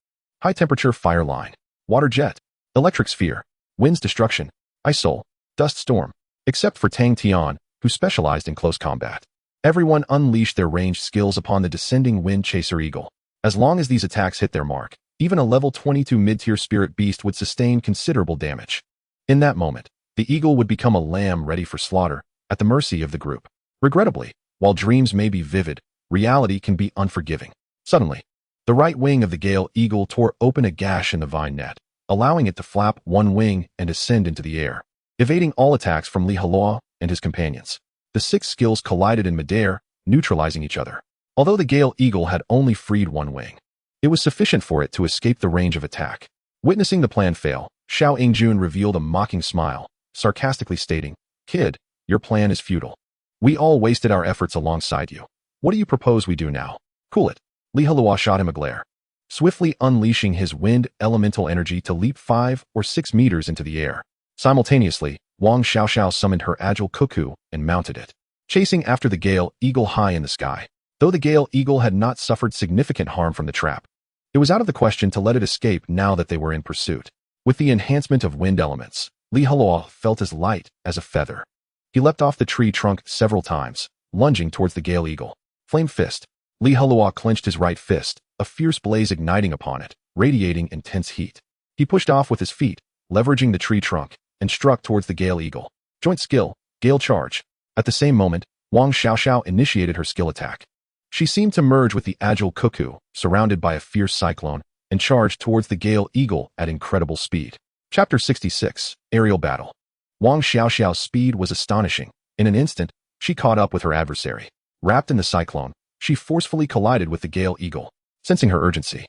High-temperature fire line, water jet, electric sphere, wind's destruction, ice soul, dust storm, except for Tang Tian, who specialized in close combat. Everyone unleashed their ranged skills upon the descending wind chaser eagle. As long as these attacks hit their mark, even a level 22 mid-tier spirit beast would sustain considerable damage. In that moment, the eagle would become a lamb ready for slaughter, at the mercy of the group. Regrettably, while dreams may be vivid, reality can be unforgiving. Suddenly, the right wing of the Gale eagle tore open a gash in the vine net, allowing it to flap one wing and ascend into the air, evading all attacks from Heluo and his companions. The six skills collided in midair, neutralizing each other. Although the Gale eagle had only freed one wing, it was sufficient for it to escape the range of attack. Witnessing the plan fail, Xiao Yingjun revealed a mocking smile, sarcastically stating, "Kid, your plan is futile. We all wasted our efforts alongside you. What do you propose we do now? Cool it." Heluo shot him a glare, swiftly unleashing his wind elemental energy to leap 5 or 6 meters into the air. Simultaneously, Wang Xiaoxiao summoned her agile cuckoo and mounted it, chasing after the Gale eagle high in the sky. Though the Gale eagle had not suffered significant harm from the trap, it was out of the question to let it escape now that they were in pursuit. With the enhancement of wind elements, Heluo felt as light as a feather. He leapt off the tree trunk several times, lunging towards the Gale eagle. Flame fist. Heluo clenched his right fist, a fierce blaze igniting upon it, radiating intense heat. He pushed off with his feet, leveraging the tree trunk, and struck towards the Gale eagle. Joint skill, Gale charge. At the same moment, Wang Xiaoxiao initiated her skill attack. She seemed to merge with the agile cuckoo, surrounded by a fierce cyclone, and charged towards the Gale eagle at incredible speed. Chapter 66, Aerial Battle. Wang Xiaoxiao's speed was astonishing. In an instant, she caught up with her adversary. Wrapped in the cyclone, she forcefully collided with the Gale eagle. Sensing her urgency,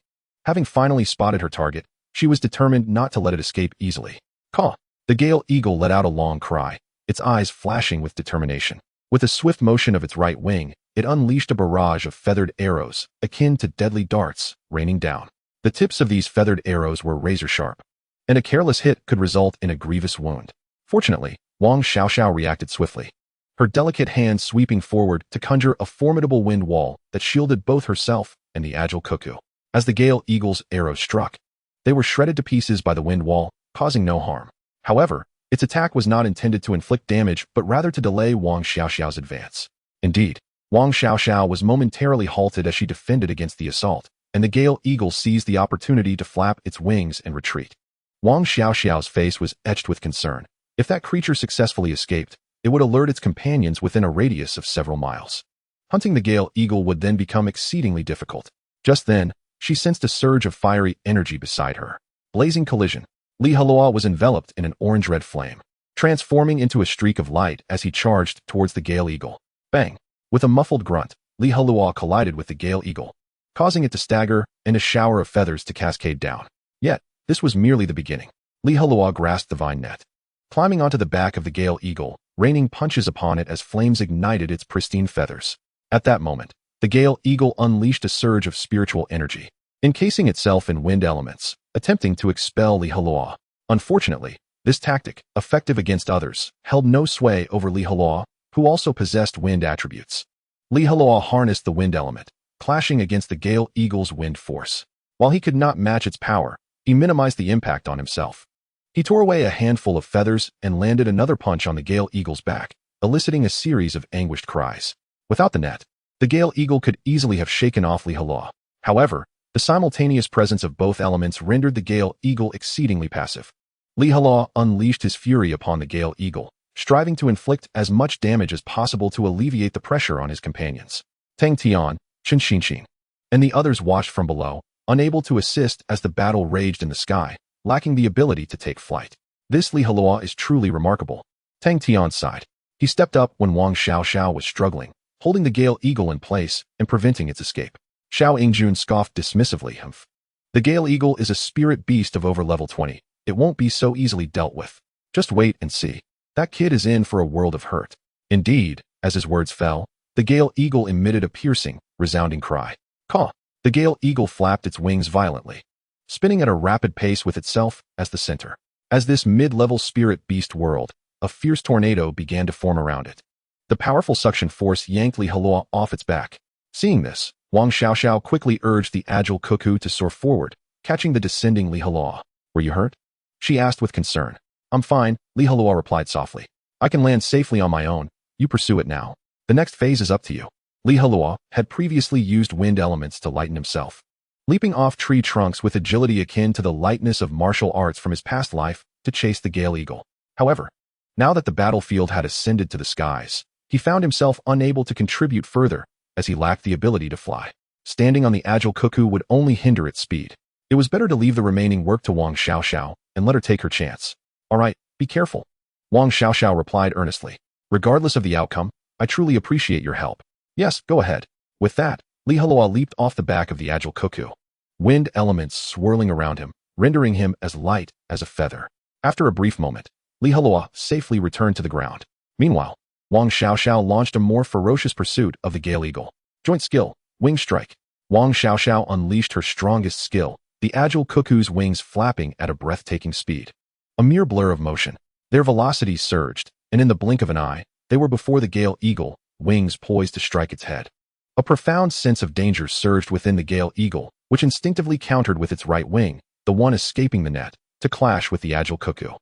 having finally spotted her target, she was determined not to let it escape easily. Caw! The Gale eagle let out a long cry, its eyes flashing with determination. With a swift motion of its right wing, it unleashed a barrage of feathered arrows, akin to deadly darts, raining down. The tips of these feathered arrows were razor-sharp, and a careless hit could result in a grievous wound. Fortunately, Wang Xiaoxiao reacted swiftly, her delicate hand sweeping forward to conjure a formidable wind wall that shielded both herself and the agile cuckoo. As the Gale eagle's arrows struck, they were shredded to pieces by the wind wall, causing no harm. However, its attack was not intended to inflict damage but rather to delay Wang Xiaoxiao's advance. Indeed, Wang Xiaoxiao was momentarily halted as she defended against the assault, and the Gale Eagle seized the opportunity to flap its wings and retreat. Wang Xiaoxiao's face was etched with concern. If that creature successfully escaped, it would alert its companions within a radius of several miles. Hunting the Gale Eagle would then become exceedingly difficult. Just then, she sensed a surge of fiery energy beside her. Blazing collision. Li Heluo was enveloped in an orange-red flame, transforming into a streak of light as he charged towards the Gale Eagle. Bang! With a muffled grunt, Li Heluo collided with the Gale Eagle, causing it to stagger and a shower of feathers to cascade down. Yet, this was merely the beginning. Li Heluo grasped the vine net, climbing onto the back of the Gale Eagle, raining punches upon it as flames ignited its pristine feathers. At that moment, the Gale Eagle unleashed a surge of spiritual energy, encasing itself in wind elements, attempting to expel Li Heluo. Unfortunately, this tactic, effective against others, held no sway over Li Heluo, who also possessed wind attributes. Li Heluo harnessed the wind element, clashing against the Gale Eagle's wind force. While he could not match its power, he minimized the impact on himself. He tore away a handful of feathers and landed another punch on the Gale Eagle's back, eliciting a series of anguished cries. Without the net, the Gale Eagle could easily have shaken off Li Heluo. However, the simultaneous presence of both elements rendered the Gale Eagle exceedingly passive. Li Heluo unleashed his fury upon the Gale Eagle, striving to inflict as much damage as possible to alleviate the pressure on his companions. Tang Tian, Chen Xinxin, and the others watched from below, unable to assist as the battle raged in the sky, lacking the ability to take flight. This Li Heluo is truly remarkable. Tang Tian sighed. He stepped up when Wang Xiaoxiao was struggling, holding the Gale Eagle in place and preventing its escape. Xiao Yingjun scoffed dismissively. Humph. The Gale Eagle is a spirit beast of over level 20. It won't be so easily dealt with. Just wait and see. That kid is in for a world of hurt. Indeed, as his words fell, the Gale Eagle emitted a piercing, resounding cry. Caw! The Gale Eagle flapped its wings violently, spinning at a rapid pace with itself as the center. As this mid-level spirit beast whirled, a fierce tornado began to form around it. The powerful suction force yanked Li Heluo off its back. Seeing this, Wang Xiaoxiao quickly urged the agile cuckoo to soar forward, catching the descending Li Heluo. Were you hurt? She asked with concern. I'm fine, Li Heluo replied softly. I can land safely on my own. You pursue it now. The next phase is up to you. Li Heluo had previously used wind elements to lighten himself, leaping off tree trunks with agility akin to the lightness of martial arts from his past life to chase the Gale Eagle. However, now that the battlefield had ascended to the skies, he found himself unable to contribute further as he lacked the ability to fly. Standing on the agile cuckoo would only hinder its speed. It was better to leave the remaining work to Wang Xiaoxiao and let her take her chance. All right, be careful. Wang Xiaoxiao replied earnestly. Regardless of the outcome, I truly appreciate your help. Yes, go ahead. With that, Li Heluo leaped off the back of the agile cuckoo, wind elements swirling around him, rendering him as light as a feather. After a brief moment, Li Heluo safely returned to the ground. Meanwhile, Wang Xiaoxiao launched a more ferocious pursuit of the Gale Eagle. Joint skill, wing strike. Wang Xiaoxiao unleashed her strongest skill, the agile cuckoo's wings flapping at a breathtaking speed. A mere blur of motion, their velocity surged, and in the blink of an eye, they were before the Gale Eagle, wings poised to strike its head. A profound sense of danger surged within the Gale Eagle, which instinctively countered with its right wing, the one escaping the net, to clash with the agile cuckoo.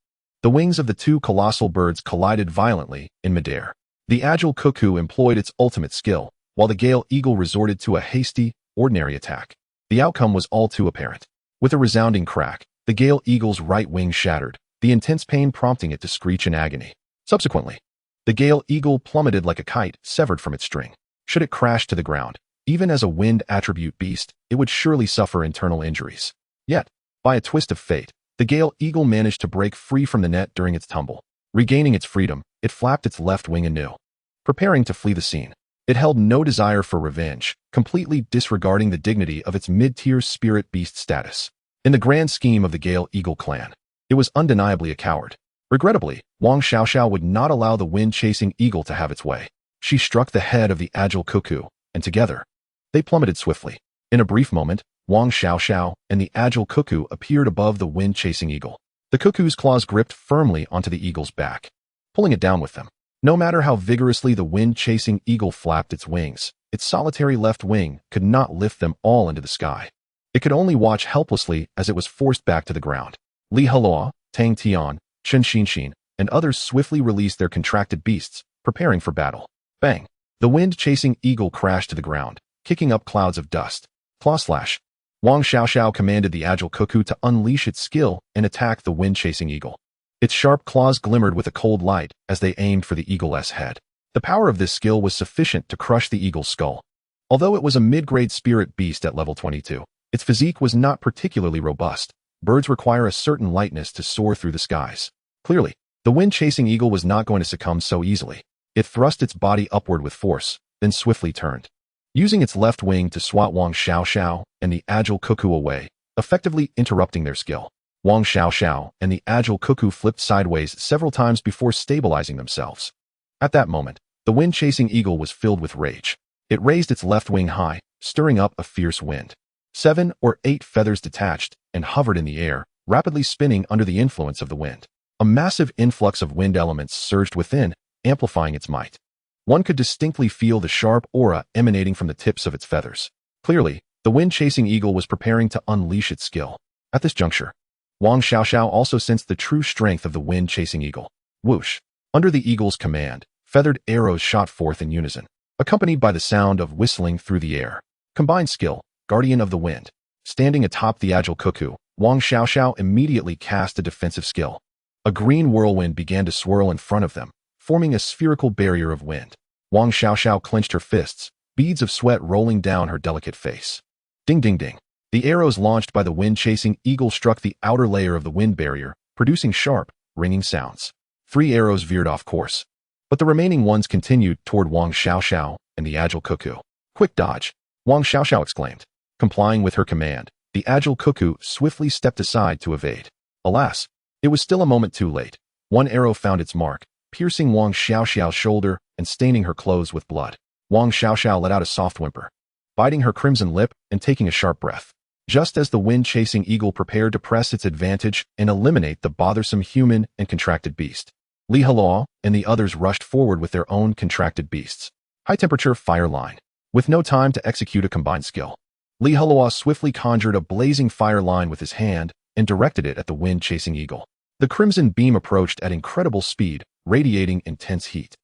The wings of the two colossal birds collided violently in midair. The agile cuckoo employed its ultimate skill, while the Gale Eagle resorted to a hasty, ordinary attack. The outcome was all too apparent. With a resounding crack, the Gale Eagle's right wing shattered, the intense pain prompting it to screech in agony. Subsequently, the Gale Eagle plummeted like a kite severed from its string. Should it crash to the ground, even as a wind attribute beast, it would surely suffer internal injuries. Yet, by a twist of fate, the Gale Eagle managed to break free from the net during its tumble. Regaining its freedom, it flapped its left wing anew, preparing to flee the scene. It held no desire for revenge, completely disregarding the dignity of its mid-tier spirit beast status. In the grand scheme of the Gale Eagle clan, it was undeniably a coward. Regrettably, Wang Xiaoxiao would not allow the wind-chasing eagle to have its way. She struck the head of the agile cuckoo, and together, they plummeted swiftly. In a brief moment, Wang Xiaoxiao and the agile cuckoo appeared above the wind-chasing eagle. The cuckoo's claws gripped firmly onto the eagle's back, pulling it down with them. No matter how vigorously the wind-chasing eagle flapped its wings, its solitary left wing could not lift them all into the sky. It could only watch helplessly as it was forced back to the ground. Li Heluo, Tang Tian, Chen Xinxin, and others swiftly released their contracted beasts, preparing for battle. Bang! The wind-chasing eagle crashed to the ground, kicking up clouds of dust. Claw slash. Wang Xiaoxiao commanded the agile cuckoo to unleash its skill and attack the wind-chasing eagle. Its sharp claws glimmered with a cold light as they aimed for the eagle's head. The power of this skill was sufficient to crush the eagle's skull. Although it was a mid-grade spirit beast at level 22, its physique was not particularly robust. Birds require a certain lightness to soar through the skies. Clearly, the wind-chasing eagle was not going to succumb so easily. It thrust its body upward with force, then swiftly turned. Using its left wing to swat Wang Xiaoxiao and the agile cuckoo away, effectively interrupting their skill. Wang Xiaoxiao and the agile cuckoo flipped sideways several times before stabilizing themselves. At that moment, the wind-chasing eagle was filled with rage. It raised its left wing high, stirring up a fierce wind. 7 or 8 feathers detached and hovered in the air, rapidly spinning under the influence of the wind. A massive influx of wind elements surged within, amplifying its might. One could distinctly feel the sharp aura emanating from the tips of its feathers. Clearly, the wind-chasing eagle was preparing to unleash its skill. At this juncture, Wang Xiaoxiao also sensed the true strength of the wind-chasing eagle. Whoosh! Under the eagle's command, feathered arrows shot forth in unison, accompanied by the sound of whistling through the air. Combined skill, Guardian of the Wind. Standing atop the agile cuckoo, Wang Xiaoxiao immediately cast a defensive skill. A green whirlwind began to swirl in front of them, forming a spherical barrier of wind. Wang Xiaoxiao clenched her fists, beads of sweat rolling down her delicate face. Ding ding ding. The arrows launched by the wind-chasing eagle struck the outer layer of the wind barrier, producing sharp, ringing sounds. 3 arrows veered off course, but the remaining ones continued toward Wang Xiaoxiao and the agile cuckoo. Quick dodge! Wang Xiaoxiao exclaimed. Complying with her command, the agile cuckoo swiftly stepped aside to evade. Alas, it was still a moment too late. One arrow found its mark, piercing Wang Xiaoxiao's shoulder and staining her clothes with blood. Wang Xiaoxiao let out a soft whimper, biting her crimson lip and taking a sharp breath. Just as the wind-chasing eagle prepared to press its advantage and eliminate the bothersome human and contracted beast, Heluo and the others rushed forward with their own contracted beasts. High-temperature fire line. With no time to execute a combined skill, Heluo swiftly conjured a blazing fire line with his hand and directed it at the wind-chasing eagle. The crimson beam approached at incredible speed, radiating intense heat.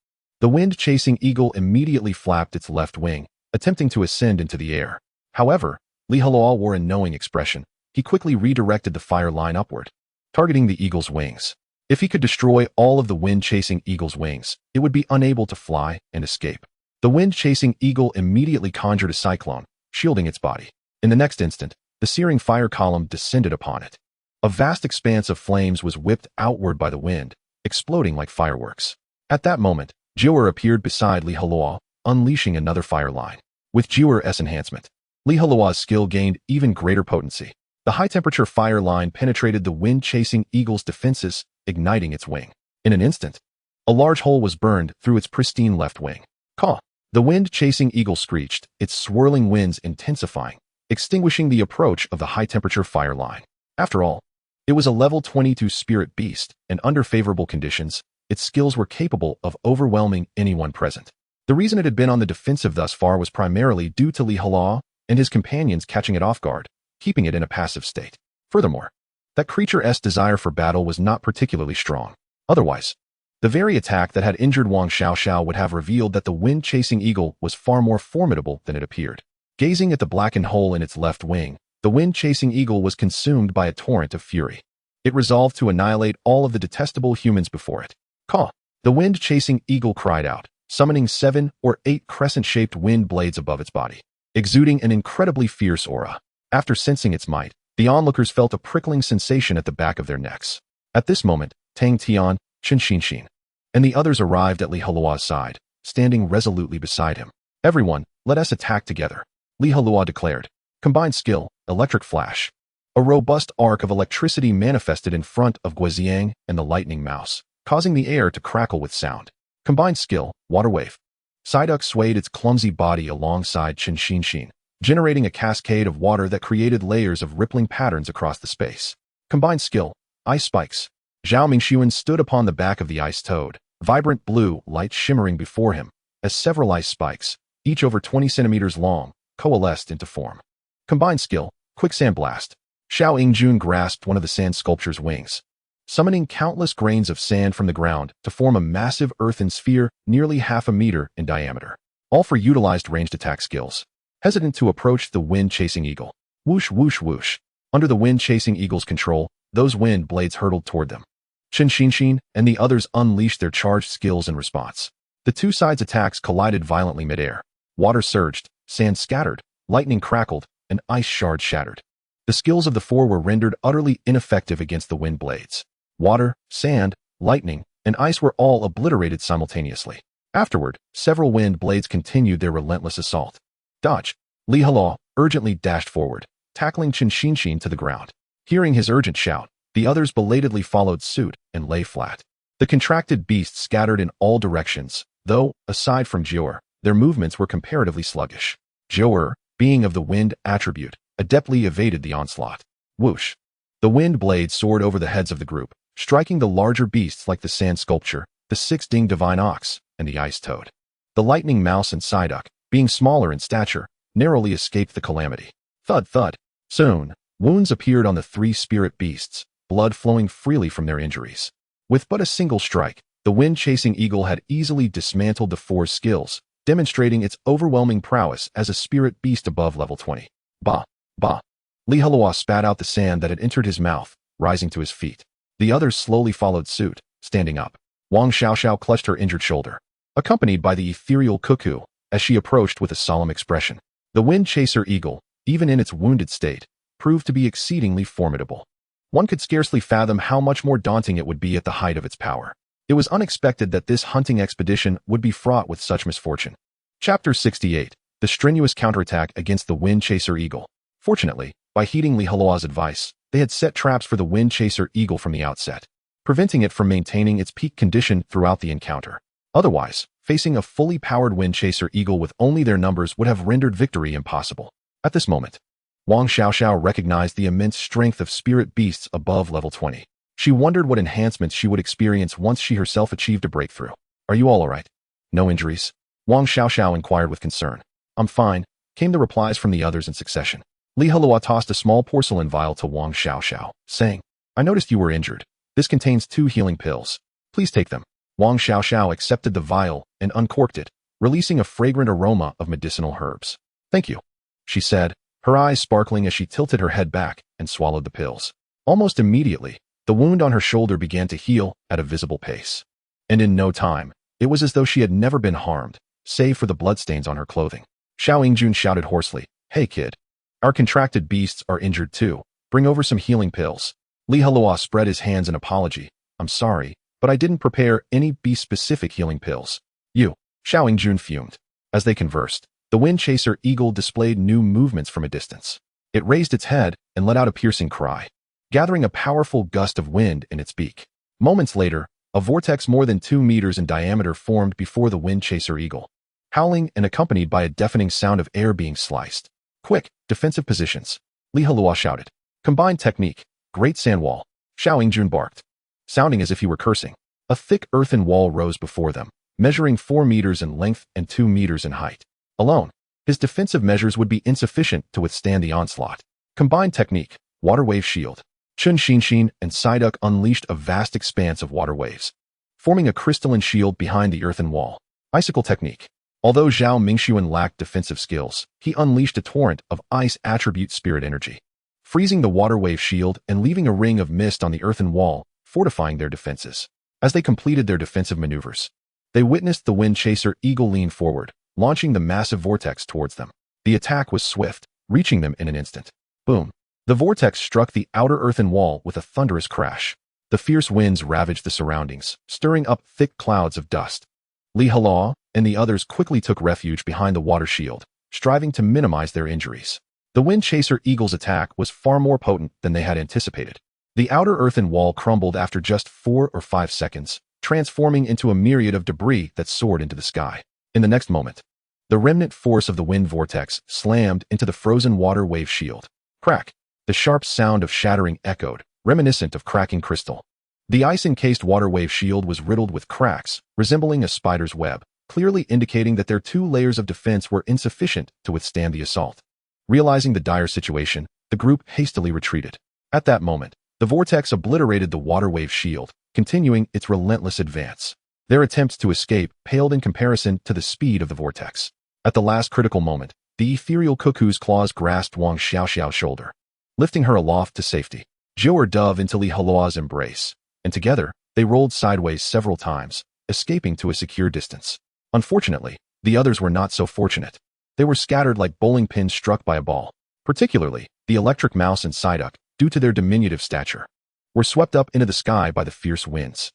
The wind-chasing eagle immediately flapped its left wing, attempting to ascend into the air. However, Heluo wore a knowing expression. He quickly redirected the fire line upward, targeting the eagle's wings. If he could destroy all of the wind-chasing eagle's wings, it would be unable to fly and escape. The wind-chasing eagle immediately conjured a cyclone, shielding its body. In the next instant, the searing fire column descended upon it. A vast expanse of flames was whipped outward by the wind, exploding like fireworks. At that moment, Jiu'er appeared beside Heluo, unleashing another fire line. With Jiu'er's enhancement, Heluo's skill gained even greater potency. The high-temperature fire line penetrated the wind-chasing eagle's defenses, igniting its wing. In an instant, a large hole was burned through its pristine left wing. Caw! The wind-chasing eagle screeched, its swirling winds intensifying, extinguishing the approach of the high-temperature fire line. After all, it was a level 22 spirit beast, and under favorable conditions, its skills were capable of overwhelming anyone present. The reason it had been on the defensive thus far was primarily due to Heluo and his companions catching it off guard, keeping it in a passive state. Furthermore, that creature's desire for battle was not particularly strong. Otherwise, the very attack that had injured Wang Xiaoxiao would have revealed that the wind-chasing eagle was far more formidable than it appeared. Gazing at the blackened hole in its left wing, the wind-chasing eagle was consumed by a torrent of fury. It resolved to annihilate all of the detestable humans before it. Caw! The wind-chasing eagle cried out, summoning 7 or 8 crescent-shaped wind blades above its body, exuding an incredibly fierce aura. After sensing its might, the onlookers felt a prickling sensation at the back of their necks. At this moment, Tang Tian, Chen Xinxin, and the others arrived at Heluo's side, standing resolutely beside him. Everyone, let us attack together, Heluo declared. Combined skill, electric flash. A robust arc of electricity manifested in front of Guoziang and the lightning mouse, causing the air to crackle with sound. Combined skill, water wave. Psyduck swayed its clumsy body alongside Chen Xinxin, generating a cascade of water that created layers of rippling patterns across the space. Combined skill, ice spikes. Zhao Mingxuan stood upon the back of the ice toad, vibrant blue light shimmering before him, as several ice spikes, each over 20 centimeters long, coalesced into form. Combined skill, quicksand blast. Xiao Yingjun grasped one of the sand sculpture's wings, summoning countless grains of sand from the ground to form a massive earthen sphere nearly half a meter in diameter. All for utilized ranged attack skills. Hesitant to approach the wind-chasing eagle. Whoosh, whoosh, whoosh. Under the wind-chasing eagle's control, those wind blades hurtled toward them. Shin and the others unleashed their charged skills in response. The two sides' attacks collided violently midair. Water surged, sand scattered, lightning crackled, and ice shards shattered. The skills of the four were rendered utterly ineffective against the wind blades. Water, sand, lightning, and ice were all obliterated simultaneously. Afterward, several wind blades continued their relentless assault. Dodge! Heluo urgently dashed forward, tackling Shin to the ground. Hearing his urgent shout, the others belatedly followed suit and lay flat. The contracted beasts scattered in all directions, though, aside from Jior, their movements were comparatively sluggish. Jior, being of the wind attribute, adeptly evaded the onslaught. Whoosh! The wind blades soared over the heads of the group, striking the larger beasts like the sand sculpture, the six-dinged divine ox, and the ice toad. The lightning mouse and psyduck, being smaller in stature, narrowly escaped the calamity. Thud thud. Soon, wounds appeared on the three spirit beasts, blood flowing freely from their injuries. With but a single strike, the wind-chasing eagle had easily dismantled the four's skills, demonstrating its overwhelming prowess as a spirit beast above level 20. Bah! Bah! Heluo spat out the sand that had entered his mouth, rising to his feet. The others slowly followed suit, standing up. Wang Xiaoxiao clutched her injured shoulder, accompanied by the ethereal cuckoo, as she approached with a solemn expression. The wind-chaser eagle, even in its wounded state, proved to be exceedingly formidable. One could scarcely fathom how much more daunting it would be at the height of its power. It was unexpected that this hunting expedition would be fraught with such misfortune. Chapter 68. The strenuous counterattack against the wind-chaser eagle. Fortunately, by heeding Heluo's advice, they had set traps for the wind-chaser eagle from the outset, preventing it from maintaining its peak condition throughout the encounter. Otherwise, facing a fully powered wind-chaser eagle with only their numbers would have rendered victory impossible. At this moment, Wang Xiaoxiao recognized the immense strength of spirit beasts above level 20. She wondered what enhancements she would experience once she herself achieved a breakthrough. Are you all alright? No injuries? Wang Xiaoxiao inquired with concern. I'm fine, came the replies from the others in succession. Heluo tossed a small porcelain vial to Wang Xiaoxiao, saying, I noticed you were injured. This contains 2 healing pills. Please take them. Wang Xiaoxiao accepted the vial and uncorked it, releasing a fragrant aroma of medicinal herbs. Thank you, she said, her eyes sparkling as she tilted her head back and swallowed the pills. Almost immediately, the wound on her shoulder began to heal at a visible pace. And in no time, it was as though she had never been harmed, save for the bloodstains on her clothing. Xiao Yingjun shouted hoarsely, Hey kid. Our contracted beasts are injured too. Bring over some healing pills. Heluo spread his hands in apology. I'm sorry, but I didn't prepare any beast-specific healing pills. You, Xiao Yingjun fumed. As they conversed, the wind-chaser eagle displayed new movements from a distance. It raised its head and let out a piercing cry, gathering a powerful gust of wind in its beak. Moments later, a vortex more than 2 meters in diameter formed before the wind-chaser eagle, howling and accompanied by a deafening sound of air being sliced. Quick, defensive positions. Heluo shouted. Combined technique. Great sand wall. Xiao Yingjun barked, sounding as if he were cursing. A thick earthen wall rose before them, measuring 4 meters in length and 2 meters in height. Alone, his defensive measures would be insufficient to withstand the onslaught. Combined technique. Water wave shield. Shin and Psyduck unleashed a vast expanse of water waves, forming a crystalline shield behind the earthen wall. Icicle technique. Although Zhao Mingxuan lacked defensive skills, he unleashed a torrent of ice attribute spirit energy, freezing the water wave shield and leaving a ring of mist on the earthen wall, fortifying their defenses. As they completed their defensive maneuvers, they witnessed the wind-chaser eagle lean forward, launching the massive vortex towards them. The attack was swift, reaching them in an instant. Boom! The vortex struck the outer earthen wall with a thunderous crash. The fierce winds ravaged the surroundings, stirring up thick clouds of dust. Heluo and the others quickly took refuge behind the water shield, striving to minimize their injuries. The wind-chaser eagle's attack was far more potent than they had anticipated. The outer earthen wall crumbled after just 4 or 5 seconds, transforming into a myriad of debris that soared into the sky. In the next moment, the remnant force of the wind vortex slammed into the frozen water wave shield. Crack! The sharp sound of shattering echoed, reminiscent of cracking crystal. The ice-encased water wave shield was riddled with cracks, resembling a spider's web, clearly indicating that their 2 layers of defense were insufficient to withstand the assault. Realizing the dire situation, the group hastily retreated. At that moment, The vortex obliterated the water wave shield, continuing its relentless advance. Their attempts to escape paled in comparison to the speed of the vortex. At the last critical moment, the ethereal cuckoo's claws grasped Wang Xiaoxiao's shoulder, lifting her aloft to safety. Zhou dove into Li Heluo's embrace, and together, they rolled sideways several times, escaping to a secure distance. Unfortunately, the others were not so fortunate. They were scattered like bowling pins struck by a ball. Particularly, the electric mouse and Psyduck, due to their diminutive stature, were swept up into the sky by the fierce winds.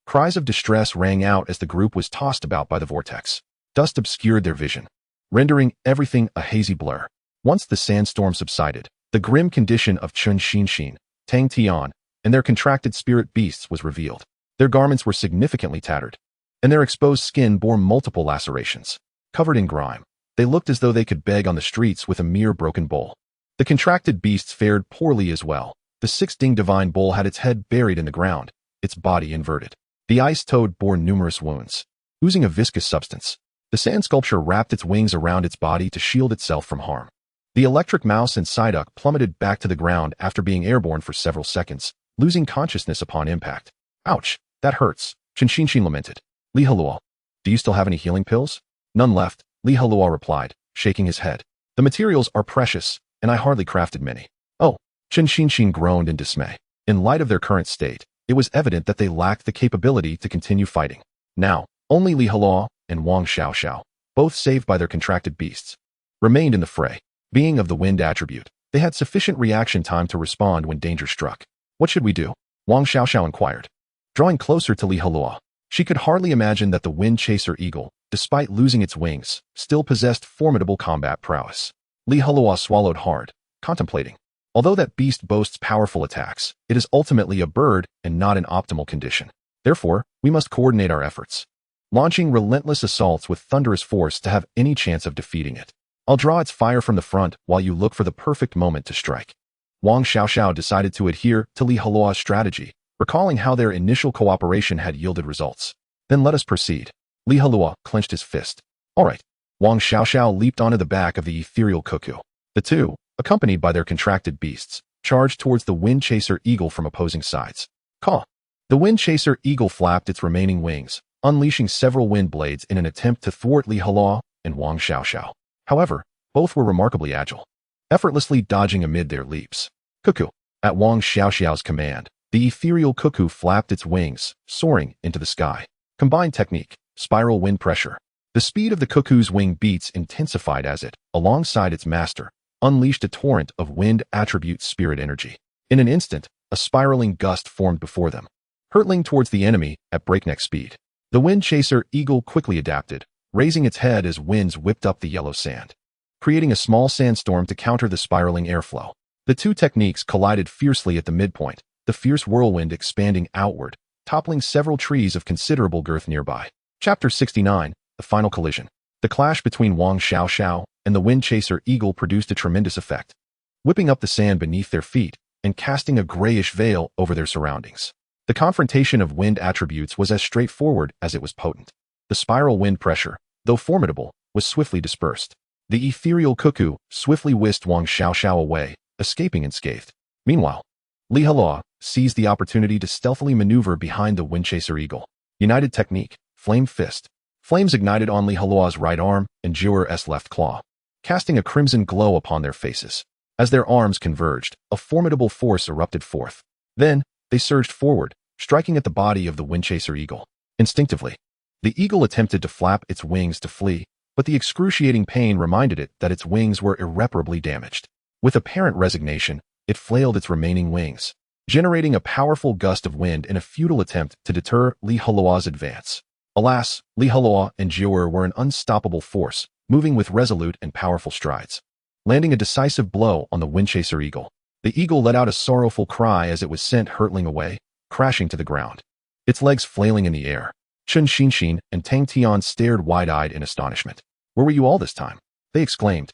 Cries of distress rang out as the group was tossed about by the vortex. Dust obscured their vision, rendering everything a hazy blur. Once the sandstorm subsided, the grim condition of Chun Xinxin, Tang Tian, and their contracted spirit beasts was revealed. Their garments were significantly tattered, and their exposed skin bore multiple lacerations. Covered in grime, they looked as though they could beg on the streets with a mere broken bowl. The contracted beasts fared poorly as well. The six-dinged divine bull had its head buried in the ground, its body inverted. The ice toad bore numerous wounds, oozing a viscous substance. The sand sculpture wrapped its wings around its body to shield itself from harm. The electric mouse and Psyduck plummeted back to the ground after being airborne for several seconds, losing consciousness upon impact. Ouch, that hurts, Chun Xinxin lamented. Li Heluo, do you still have any healing pills? None left, Li Heluo replied, shaking his head. The materials are precious, and I hardly crafted many. Oh, Chun Xinxin groaned in dismay. In light of their current state, it was evident that they lacked the capability to continue fighting. Now, only Li Heluo and Wang Xiaoxiao, both saved by their contracted beasts, remained in the fray. Being of the wind attribute, they had sufficient reaction time to respond when danger struck. What should we do? Wang Xiaoxiao inquired. Drawing closer to Li Heluo, she could hardly imagine that the wind chaser eagle, despite losing its wings, still possessed formidable combat prowess. Li Heluo swallowed hard, contemplating. Although that beast boasts powerful attacks, it is ultimately a bird and not in optimal condition. Therefore, we must coordinate our efforts, launching relentless assaults with thunderous force to have any chance of defeating it. I'll draw its fire from the front while you look for the perfect moment to strike. Wang Xiaoxiao decided to adhere to Li Heluo's strategy, recalling how their initial cooperation had yielded results. Then let us proceed. Li Heluo clenched his fist. All right. Wang Xiaoxiao leaped onto the back of the ethereal cuckoo. The two, accompanied by their contracted beasts, charged towards the wind chaser eagle from opposing sides. Caw! The wind chaser eagle flapped its remaining wings, unleashing several wind blades in an attempt to thwart Li Heluo and Wang Xiaoxiao. However, both were remarkably agile, effortlessly dodging amid their leaps. Cuckoo! At Wang Xiaoxiao's command, the ethereal cuckoo flapped its wings, soaring into the sky. Combined technique, spiral wind pressure. The speed of the cuckoo's wing beats intensified as it, alongside its master, unleashed a torrent of wind attribute spirit energy. In an instant, a spiraling gust formed before them, hurtling towards the enemy at breakneck speed. The wind chaser eagle quickly adapted, raising its head as winds whipped up the yellow sand, creating a small sandstorm to counter the spiraling airflow. The two techniques collided fiercely at the midpoint, the fierce whirlwind expanding outward, toppling several trees of considerable girth nearby. Chapter 69, The Final Collision. The clash between Wang Xiaoxiao and the wind chaser eagle produced a tremendous effect, whipping up the sand beneath their feet and casting a grayish veil over their surroundings. The confrontation of wind attributes was as straightforward as it was potent. The spiral wind pressure, though formidable, was swiftly dispersed. The ethereal cuckoo swiftly whisked Wang Xiaoxiao away, escaping unscathed. Meanwhile, Li Heluo seized the opportunity to stealthily maneuver behind the wind chaser eagle. United technique, flame fist. Flames ignited on Li Heluo's right arm and Zhu's left claw, casting a crimson glow upon their faces. As their arms converged, a formidable force erupted forth. Then, they surged forward, striking at the body of the wind chaser eagle. Instinctively, the eagle attempted to flap its wings to flee, but the excruciating pain reminded it that its wings were irreparably damaged. With apparent resignation, it flailed its remaining wings, generating a powerful gust of wind in a futile attempt to deter Li Heluo's advance. Alas, Li Heluo and Zhu were an unstoppable force, moving with resolute and powerful strides, landing a decisive blow on the wind chaser eagle. The eagle let out a sorrowful cry as it was sent hurtling away, crashing to the ground, its legs flailing in the air. Chun Xinxin and Tang Tian stared wide-eyed in astonishment. Where were you all this time? They exclaimed.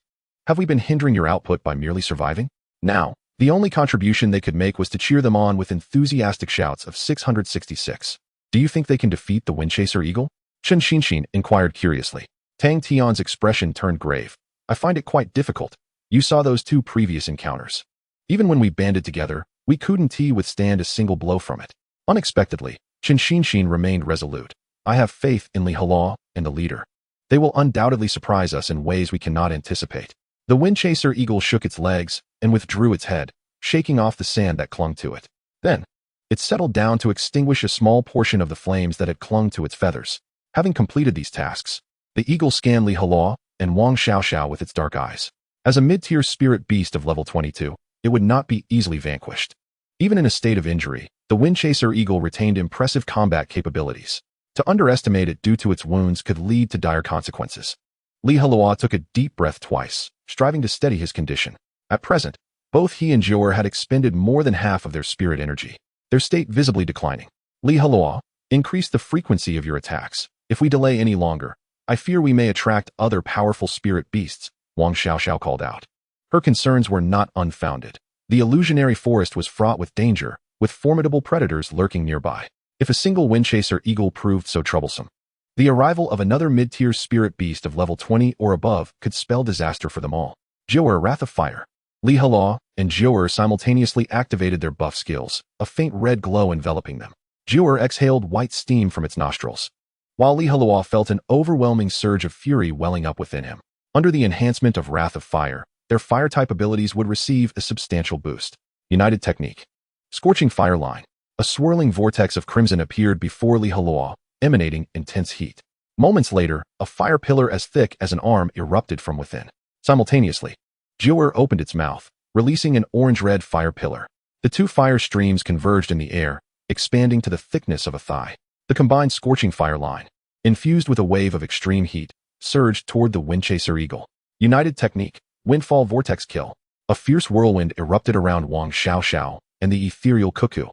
Have we been hindering your output by merely surviving? Now, the only contribution they could make was to cheer them on with enthusiastic shouts of 666. Do you think they can defeat the wind chaser eagle? Chun Xinxin inquired curiously. Tang Tian's expression turned grave. I find it quite difficult. You saw those two previous encounters. Even when we banded together, We couldn't withstand a single blow from it. Unexpectedly, Shinshin remained resolute. I have faith in Heluo and the leader. They will undoubtedly surprise us in ways we cannot anticipate. The Windchaser eagle shook its legs and withdrew its head, shaking off the sand that clung to it. Then, it settled down to extinguish a small portion of the flames that had clung to its feathers. Having completed these tasks, the eagle scanned Heluo and Wang Xiaoxiao with its dark eyes. As a mid-tier spirit beast of level 22, it would not be easily vanquished. Even in a state of injury, the Windchaser eagle retained impressive combat capabilities. To underestimate it due to its wounds could lead to dire consequences. Heluo took a deep breath twice, striving to steady his condition. At present, both he and Jiu'er had expended more than half of their spirit energy, their state visibly declining. Heluo, increase the frequency of your attacks. If we delay any longer, I fear we may attract other powerful spirit beasts, Wang Xiaoxiao called out. Her concerns were not unfounded. The illusionary forest was fraught with danger, with formidable predators lurking nearby. If a single Windchaser eagle proved so troublesome, the arrival of another mid-tier spirit beast of level 20 or above could spell disaster for them all. Jiu'er, Wrath of Fire. Heluo and Jiu'er simultaneously activated their buff skills, a faint red glow enveloping them. Jiu'er exhaled white steam from its nostrils, while Heluo felt an overwhelming surge of fury welling up within him. Under the enhancement of Wrath of Fire, their fire-type abilities would receive a substantial boost. United Technique. Scorching Fire Line. A swirling vortex of crimson appeared before Heluo, emanating intense heat. Moments later, a fire pillar as thick as an arm erupted from within. Simultaneously, Jiu'er opened its mouth, releasing an orange-red fire pillar. The two fire streams converged in the air, expanding to the thickness of a thigh. The combined Scorching Fire Line, infused with a wave of extreme heat, surged toward the Windchaser eagle. United Technique. Windfall Vortex Kill. A fierce whirlwind erupted around Wang Xiaoxiao and the ethereal cuckoo.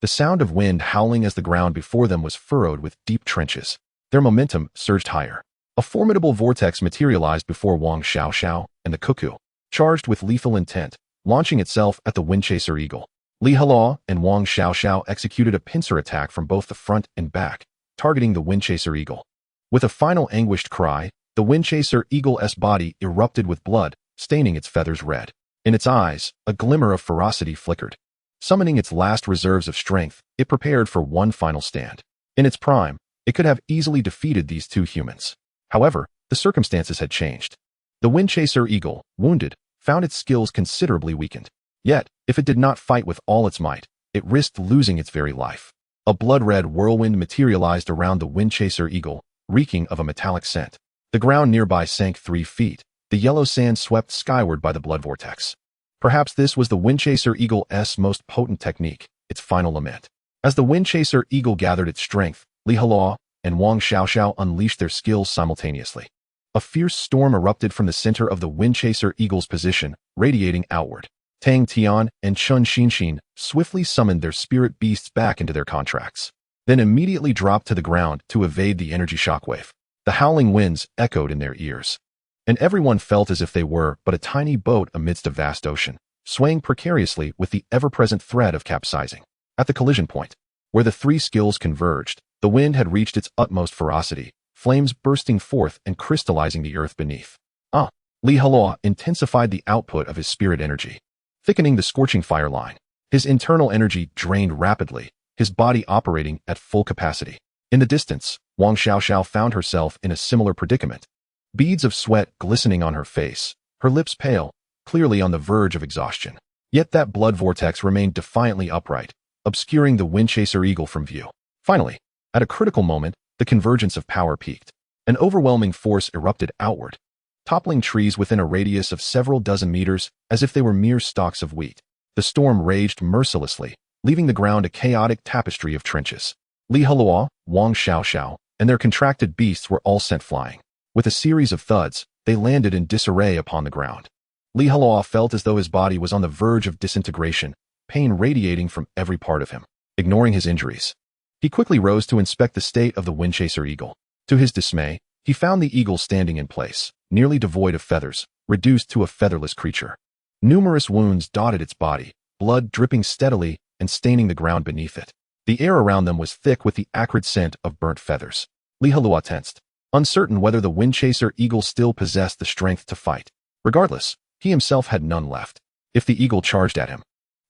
The sound of wind howling as the ground before them was furrowed with deep trenches. Their momentum surged higher. A formidable vortex materialized before Wang Xiaoxiao and the cuckoo, charged with lethal intent, launching itself at the Windchaser eagle. Heluo and Wang Xiaoxiao executed a pincer attack from both the front and back, targeting the Windchaser eagle. With a final anguished cry, the Windchaser eagle's body erupted with blood, staining its feathers red. In its eyes, a glimmer of ferocity flickered. Summoning its last reserves of strength, it prepared for one final stand. In its prime, it could have easily defeated these two humans. However, the circumstances had changed. The Windchaser eagle, wounded, found its skills considerably weakened. Yet, if it did not fight with all its might, it risked losing its very life. A blood-red whirlwind materialized around the Windchaser eagle, reeking of a metallic scent. The ground nearby sank 3 feet, the yellow sand swept skyward by the blood vortex. Perhaps this was the Windchaser eagle's most potent technique, its final lament. As the Windchaser eagle gathered its strength, Heluo and Wang Xiaoxiao unleashed their skills simultaneously. A fierce storm erupted from the center of the Windchaser eagle's position, radiating outward. Tang Tian and Chun Xinshin swiftly summoned their spirit beasts back into their contracts, then immediately dropped to the ground to evade the energy shockwave. The howling winds echoed in their ears, and everyone felt as if they were but a tiny boat amidst a vast ocean, swaying precariously with the ever-present threat of capsizing. At the collision point, where the three skills converged, the wind had reached its utmost ferocity, flames bursting forth and crystallizing the earth beneath. Heluo intensified the output of his spirit energy, thickening the Scorching Fire Line. His internal energy drained rapidly, his body operating at full capacity. In the distance, Wang Xiaoxiao found herself in a similar predicament. Beads of sweat glistening on her face, her lips pale, clearly on the verge of exhaustion. Yet that blood vortex remained defiantly upright, obscuring the Windchaser eagle from view. Finally, at a critical moment, the convergence of power peaked. An overwhelming force erupted outward, toppling trees within a radius of several dozen meters as if they were mere stalks of wheat. The storm raged mercilessly, leaving the ground a chaotic tapestry of trenches. Heluo, Wang Xiaoxiao, and their contracted beasts were all sent flying. With a series of thuds, they landed in disarray upon the ground. Heluo felt as though his body was on the verge of disintegration, pain radiating from every part of him. Ignoring his injuries, he quickly rose to inspect the state of the Windchaser eagle. To his dismay, he found the eagle standing in place, nearly devoid of feathers, reduced to a featherless creature. Numerous wounds dotted its body, blood dripping steadily and staining the ground beneath it. The air around them was thick with the acrid scent of burnt feathers. Heluo tensed, uncertain whether the Windchaser eagle still possessed the strength to fight. Regardless, he himself had none left. If the eagle charged at him,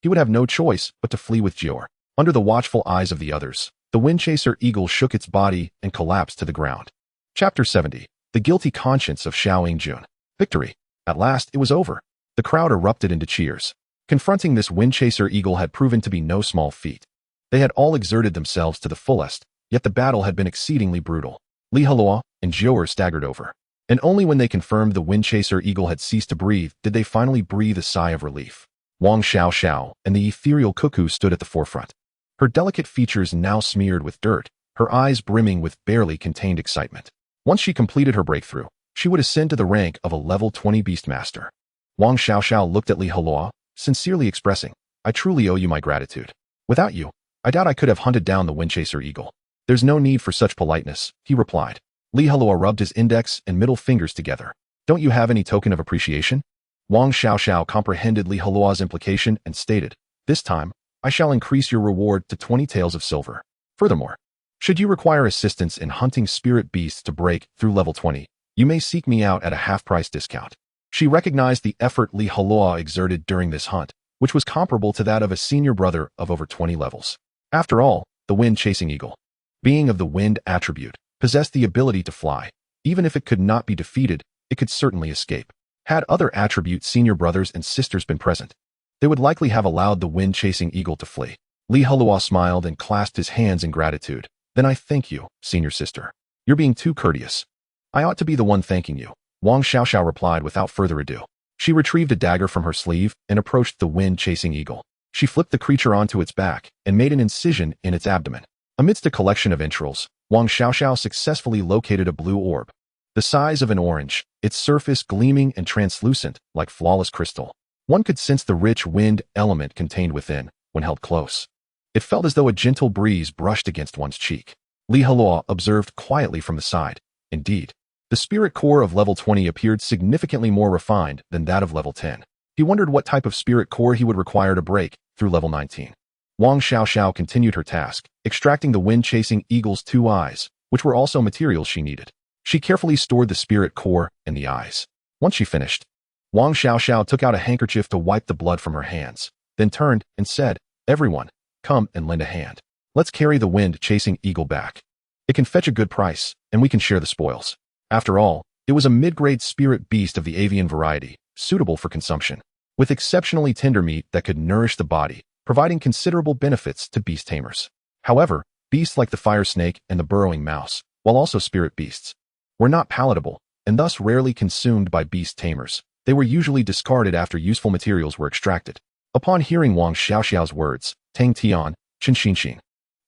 He would have no choice but to flee with Jior. Under the watchful eyes of the others, the Wind Chaser Eagle shook its body and collapsed to the ground. Chapter 70. The Guilty Conscience of Xiao Yingjun. Victory. At last, it was over. The crowd erupted into cheers. Confronting this Wind Chaser Eagle had proven to be no small feat. They had all exerted themselves to the fullest, yet the battle had been exceedingly brutal. Heluo and Jior staggered over. And only when they confirmed the Wind Chaser Eagle had ceased to breathe did they finally breathe a sigh of relief. Wang Xiao and the ethereal cuckoo stood at the forefront. Her delicate features now smeared with dirt, her eyes brimming with barely contained excitement. Once she completed her breakthrough, she would ascend to the rank of a level 20 Beastmaster. Wang Xiao looked at Heluo, sincerely expressing, "I truly owe you my gratitude. Without you, I doubt I could have hunted down the Wind Chaser Eagle." "There's no need for such politeness," he replied. Heluo rubbed his index and middle fingers together. "Don't you have any token of appreciation?" Wang Xiao comprehended Heluo's implication and stated, "This time, I shall increase your reward to 20 taels of silver. Furthermore, should you require assistance in hunting spirit beasts to break through level 20, you may seek me out at a half-price discount." She recognized the effort Heluo exerted during this hunt, which was comparable to that of a senior brother of over 20 levels. After all, the wind-chasing eagle, being of the wind attribute, possessed the ability to fly. Even if it could not be defeated, it could certainly escape. Had other attribute senior brothers and sisters been present, they would likely have allowed the wind-chasing eagle to flee. Heluo smiled and clasped his hands in gratitude. "Then I thank you, senior sister. You're being too courteous." "I ought to be the one thanking you," Wang Xiao replied without further ado. She retrieved a dagger from her sleeve and approached the wind-chasing eagle. She flipped the creature onto its back and made an incision in its abdomen. Amidst a collection of entrails, Wang Xiao successfully located a blue orb. The size of an orange, its surface gleaming and translucent like flawless crystal. One could sense the rich wind element contained within when held close. It felt as though a gentle breeze brushed against one's cheek. Heluo observed quietly from the side. Indeed, the spirit core of level 20 appeared significantly more refined than that of level 10. He wondered what type of spirit core he would require to break through level 19. Wang Xiao continued her task, extracting the wind-chasing eagle's 2 eyes, which were also materials she needed. She carefully stored the spirit core and the eyes. Once she finished, Wang Xiao took out a handkerchief to wipe the blood from her hands, then turned and said, "Everyone, come and lend a hand. Let's carry the wind-chasing eagle back. It can fetch a good price, and we can share the spoils." After all, it was a mid-grade spirit beast of the avian variety, suitable for consumption, with exceptionally tender meat that could nourish the body, providing considerable benefits to beast tamers. However, beasts like the fire snake and the burrowing mouse, while also spirit beasts, were not palatable, and thus rarely consumed by beast tamers. They were usually discarded after useful materials were extracted. Upon hearing Wang Xiao's words, Tang Tian, Chen Xinxin,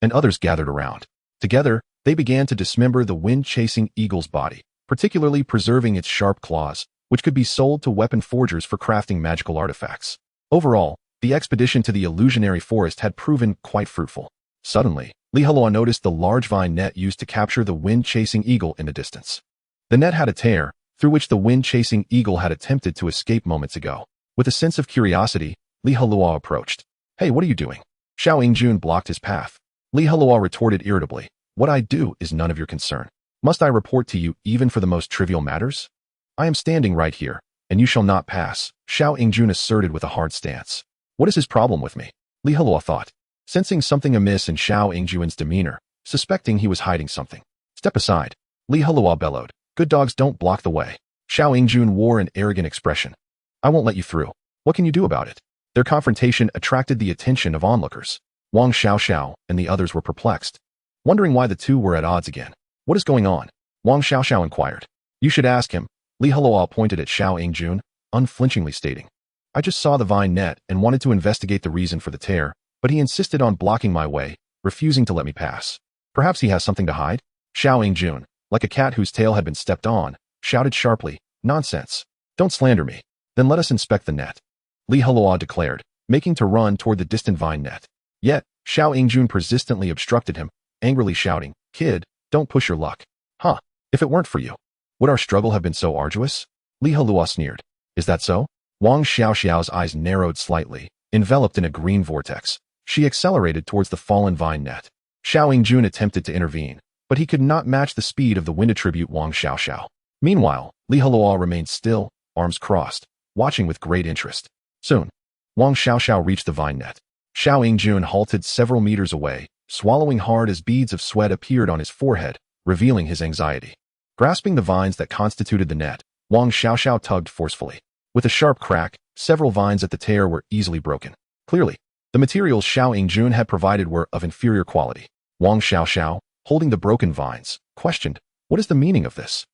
and others gathered around. Together, they began to dismember the wind-chasing eagle's body, particularly preserving its sharp claws, which could be sold to weapon forgers for crafting magical artifacts. Overall, the expedition to the illusionary forest had proven quite fruitful. Suddenly, Heluo noticed the large vine net used to capture the wind-chasing eagle in the distance. The net had a tear, through which the wind-chasing eagle had attempted to escape moments ago. With a sense of curiosity, Heluo approached. "Hey, what are you doing?" Xiao Yingjun blocked his path. Heluo retorted irritably, "What I do is none of your concern. Must I report to you even for the most trivial matters? I am standing right here, and you shall not pass," Xiao Yingjun asserted with a hard stance. What is his problem with me? Heluo thought, sensing something amiss in Xiao Yingjun's demeanor, suspecting he was hiding something. "Step aside," Heluo bellowed. "Good dogs don't block the way." Xiao Yingjun wore an arrogant expression. "I won't let you through. What can you do about it?" Their confrontation attracted the attention of onlookers. Wang Xiao and the others were perplexed, wondering why the two were at odds again. "What is going on?" Wang Xiao inquired. "You should ask him," Heluo pointed at Xiao Yingjun, unflinchingly stating. "I just saw the vine net and wanted to investigate the reason for the tear, but he insisted on blocking my way, refusing to let me pass. Perhaps he has something to hide?" Xiao Yingjun, like a cat whose tail had been stepped on, shouted sharply, "Nonsense. Don't slander me. Then let us inspect the net," Heluo declared, making to run toward the distant vine net. Yet, Xiao Yingjun persistently obstructed him, angrily shouting, "Kid, don't push your luck." "Huh, if it weren't for you, would our struggle have been so arduous?" Heluo sneered. "Is that so?" Wang Xiao's eyes narrowed slightly, enveloped in a green vortex. She accelerated towards the fallen vine net. Xiao Yingjun attempted to intervene, but he could not match the speed of the wind attribute Wang Xiao. Meanwhile, Heluo remained still, arms crossed, watching with great interest. Soon, Wang Xiaoxiao reached the vine net. Xiao Yingjun halted several meters away, swallowing hard as beads of sweat appeared on his forehead, revealing his anxiety. Grasping the vines that constituted the net, Wang Xiaoxiao tugged forcefully. With a sharp crack, several vines at the tear were easily broken. Clearly, the materials Xiao Yingjun had provided were of inferior quality. Wang Xiaoxiao, holding the broken vines, questioned, "What is the meaning of this?"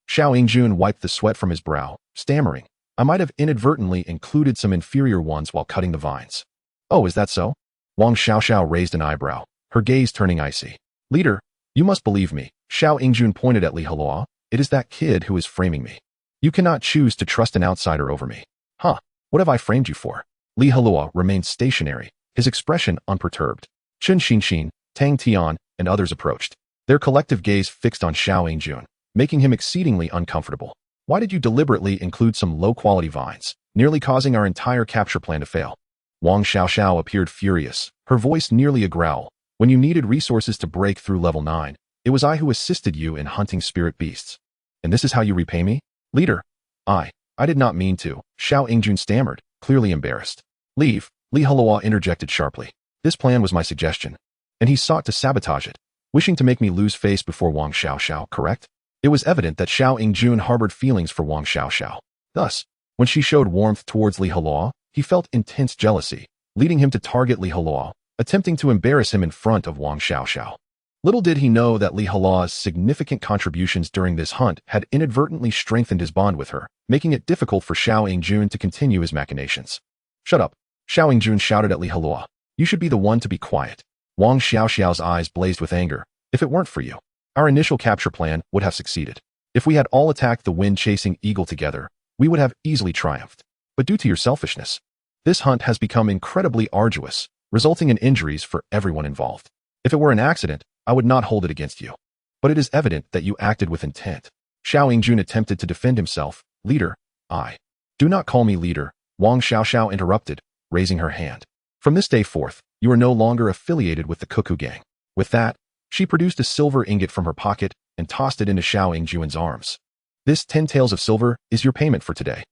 Xiao Yingjun wiped the sweat from his brow, stammering, "I might have inadvertently included some inferior ones while cutting the vines." "Oh, is that so?" Wang Xiaoxiao raised an eyebrow, her gaze turning icy. "Leader, you must believe me." Xiao Yingjun pointed at Li Heluo. "It is that kid who is framing me. You cannot choose to trust an outsider over me." "Huh, what have I framed you for?" Li Heluo remained stationary, his expression unperturbed. Chun Xinxin, Tang Tian, and others approached, their collective gaze fixed on Xiao Yingjun, making him exceedingly uncomfortable. "Why did you deliberately include some low-quality vines, nearly causing our entire capture plan to fail?" Wang Xiaoxiao appeared furious, her voice nearly a growl. "When you needed resources to break through level 9, it was I who assisted you in hunting spirit beasts. And this is how you repay me? Leader, I did not mean to," Xiao Yingjun stammered, clearly embarrassed. "Leave," Li Heluo interjected sharply. "This plan was my suggestion, and he sought to sabotage it, wishing to make me lose face before Wang Xiaoxiao, correct?" It was evident that Xiao Yingjun harbored feelings for Wang Xiaoxiao. Thus, when she showed warmth towards Li Heluo, he felt intense jealousy, leading him to target Li Heluo, attempting to embarrass him in front of Wang Xiaoxiao. Little did he know that Li Heluo's significant contributions during this hunt had inadvertently strengthened his bond with her, making it difficult for Xiao Yingjun to continue his machinations. "Shut up," Xiao Yingjun shouted at Li Heluo. "You should be the one to be quiet." Wang Xiaoxiao's eyes blazed with anger. "If it weren't for you, our initial capture plan would have succeeded. If we had all attacked the wind-chasing eagle together, we would have easily triumphed. But due to your selfishness, this hunt has become incredibly arduous, resulting in injuries for everyone involved. If it were an accident, I would not hold it against you. But it is evident that you acted with intent." Xiao Yingjun attempted to defend himself. "Leader, do not call me leader," Wang Xiaoxiao interrupted, raising her hand. "From this day forth, you are no longer affiliated with the Cuckoo Gang." With that, she produced a silver ingot from her pocket and tossed it into Xiao Yingjun's arms. "This 10 taels of silver is your payment for today.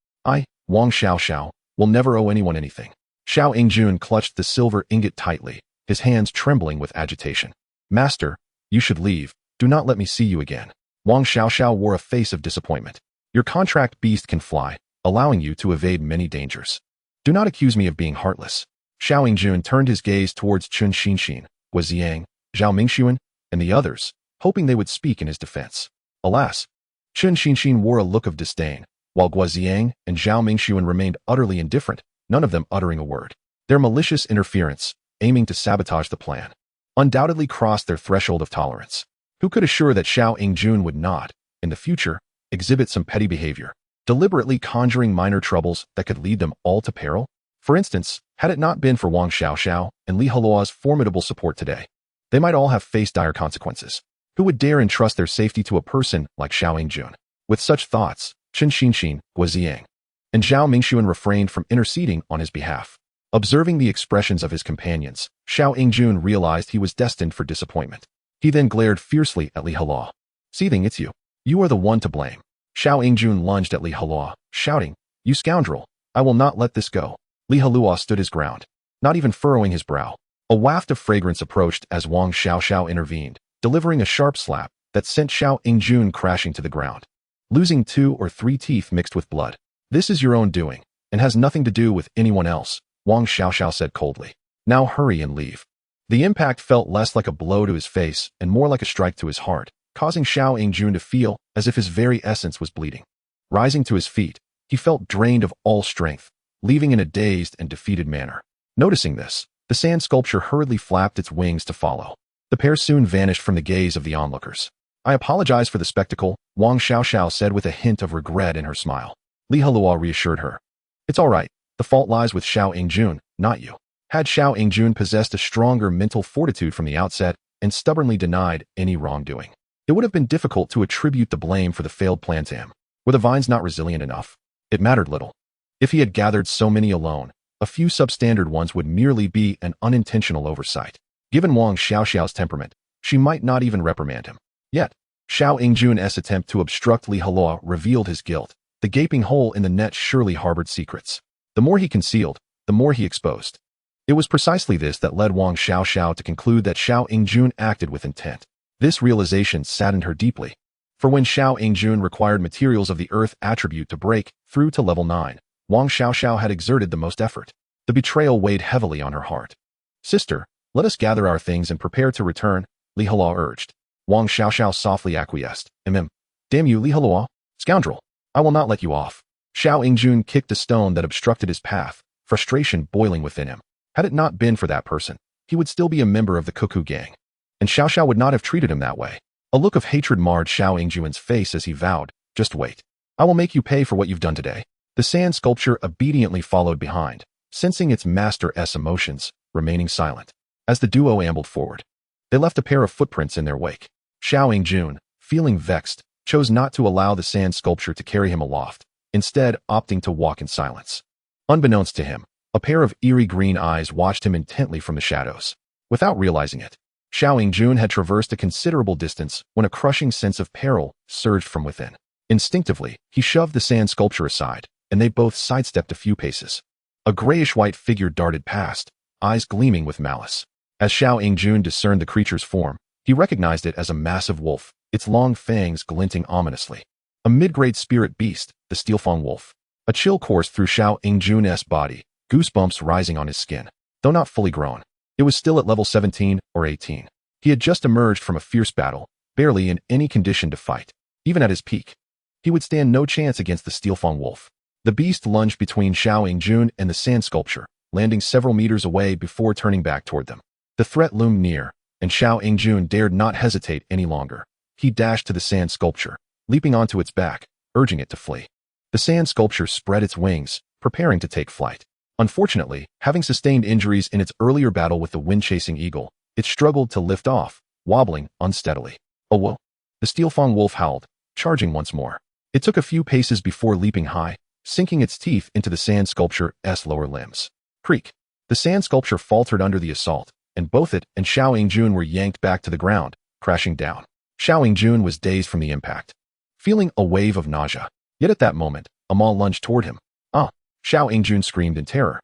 Wang Xiaoxiao, will never owe anyone anything." Xiao Yingjun clutched the silver ingot tightly, his hands trembling with agitation. "Master, you should leave. Do not let me see you again." Wang Xiaoxiao wore a face of disappointment. "Your contract beast can fly, allowing you to evade many dangers. Do not accuse me of being heartless." Xiao Yingjun turned his gaze towards Chun Xinxin, Guoziang, Zhao Mingxuan, and the others, hoping they would speak in his defense. Alas, Chun Xinxin wore a look of disdain, while Guoziang and Zhao Mingxuan remained utterly indifferent, none of them uttering a word. Their malicious interference, aiming to sabotage the plan, undoubtedly crossed their threshold of tolerance. Who could assure that Xiao Yingjun would not, in the future, exhibit some petty behavior, deliberately conjuring minor troubles that could lead them all to peril? For instance, had it not been for Wang Xiaoxiao and Li Heluo's formidable support today, they might all have faced dire consequences. Who would dare entrust their safety to a person like Xiao Yingjun? With such thoughts, Chun Xinxin, Guoziang, and Zhao Mingxuan refrained from interceding on his behalf. Observing the expressions of his companions, Xiao Yingjun realized he was destined for disappointment. He then glared fiercely at Li Heluo. "Seething, it's you. You are the one to blame." Xiao Yingjun lunged at Li Heluo, shouting, "You scoundrel! I will not let this go." Li Heluo stood his ground, not even furrowing his brow. A waft of fragrance approached as Wang Xiaoxiao intervened, delivering a sharp slap that sent Xiao Yingjun crashing to the ground, losing 2 or 3 teeth mixed with blood. "This is your own doing, and has nothing to do with anyone else," Wang Xiaoxiao said coldly. "Now hurry and leave." The impact felt less like a blow to his face and more like a strike to his heart, causing Xiao Yingjun to feel as if his very essence was bleeding. Rising to his feet, he felt drained of all strength, leaving in a dazed and defeated manner. Noticing this, the sand sculpture hurriedly flapped its wings to follow. The pair soon vanished from the gaze of the onlookers. "I apologize for the spectacle," Wang Xiaoxiao said with a hint of regret in her smile. Li Heluo reassured her. "It's all right. The fault lies with Xiao Yingjun, not you." Had Xiao Yingjun possessed a stronger mental fortitude from the outset and stubbornly denied any wrongdoing, it would have been difficult to attribute the blame for the failed plan to him. Were the vines not resilient enough? It mattered little. If he had gathered so many alone, a few substandard ones would merely be an unintentional oversight. Given Wang Xiaoxiao's temperament, she might not even reprimand him. Yet, Xiao Yingjun's attempt to obstruct Li Heluo revealed his guilt. The gaping hole in the net surely harbored secrets. The more he concealed, the more he exposed. It was precisely this that led Wang Xiaoxiao to conclude that Xiao Yingjun acted with intent. This realization saddened her deeply. For when Xiao Yingjun required materials of the earth attribute to break through to level 9, Wang Xiaoxiao had exerted the most effort. The betrayal weighed heavily on her heart. Sister, let us gather our things and prepare to return, Li Heluo urged. Wang Xiaoxiao softly acquiesced. Damn you, Li Heluo, scoundrel. I will not let you off. Xiao Yingjun kicked a stone that obstructed his path, frustration boiling within him. Had it not been for that person, he would still be a member of the Cuckoo Gang. And Xiaoxiao would not have treated him that way. A look of hatred marred Xiao Yingjun's face as he vowed, just wait. I will make you pay for what you've done today. The sand sculpture obediently followed behind, sensing its master's emotions, remaining silent. As the duo ambled forward, they left a pair of footprints in their wake. Xiao Yingjun, feeling vexed, chose not to allow the sand sculpture to carry him aloft, instead opting to walk in silence. Unbeknownst to him, a pair of eerie green eyes watched him intently from the shadows. Without realizing it, Xiao Yingjun had traversed a considerable distance when a crushing sense of peril surged from within. Instinctively, he shoved the sand sculpture aside, and they both sidestepped a few paces. A grayish-white figure darted past, eyes gleaming with malice. As Xiao Yingjun discerned the creature's form, he recognized it as a massive wolf, its long fangs glinting ominously. A mid-grade spirit beast, the Steelfang wolf. A chill coursed through Xiao Yingjun's body, goosebumps rising on his skin. Though not fully grown, it was still at level 17 or 18. He had just emerged from a fierce battle, barely in any condition to fight. Even at his peak, he would stand no chance against the Steelfang wolf. The beast lunged between Xiao Yingjun and the sand sculpture, landing several meters away before turning back toward them. The threat loomed near, and Xiao Yingjun dared not hesitate any longer. He dashed to the sand sculpture, leaping onto its back, urging it to flee. The sand sculpture spread its wings, preparing to take flight. Unfortunately, having sustained injuries in its earlier battle with the wind-chasing eagle, it struggled to lift off, wobbling unsteadily. Oh whoa! The Steelfang wolf howled, charging once more. It took a few paces before leaping high, sinking its teeth into the sand sculpture's lower limbs. Creak! The sand sculpture faltered under the assault, and both it and Xiao Yingjun were yanked back to the ground, crashing down. Xiao Yingjun was dazed from the impact, feeling a wave of nausea. Yet at that moment, Amal lunged toward him. Ah! Xiao Yingjun screamed in terror,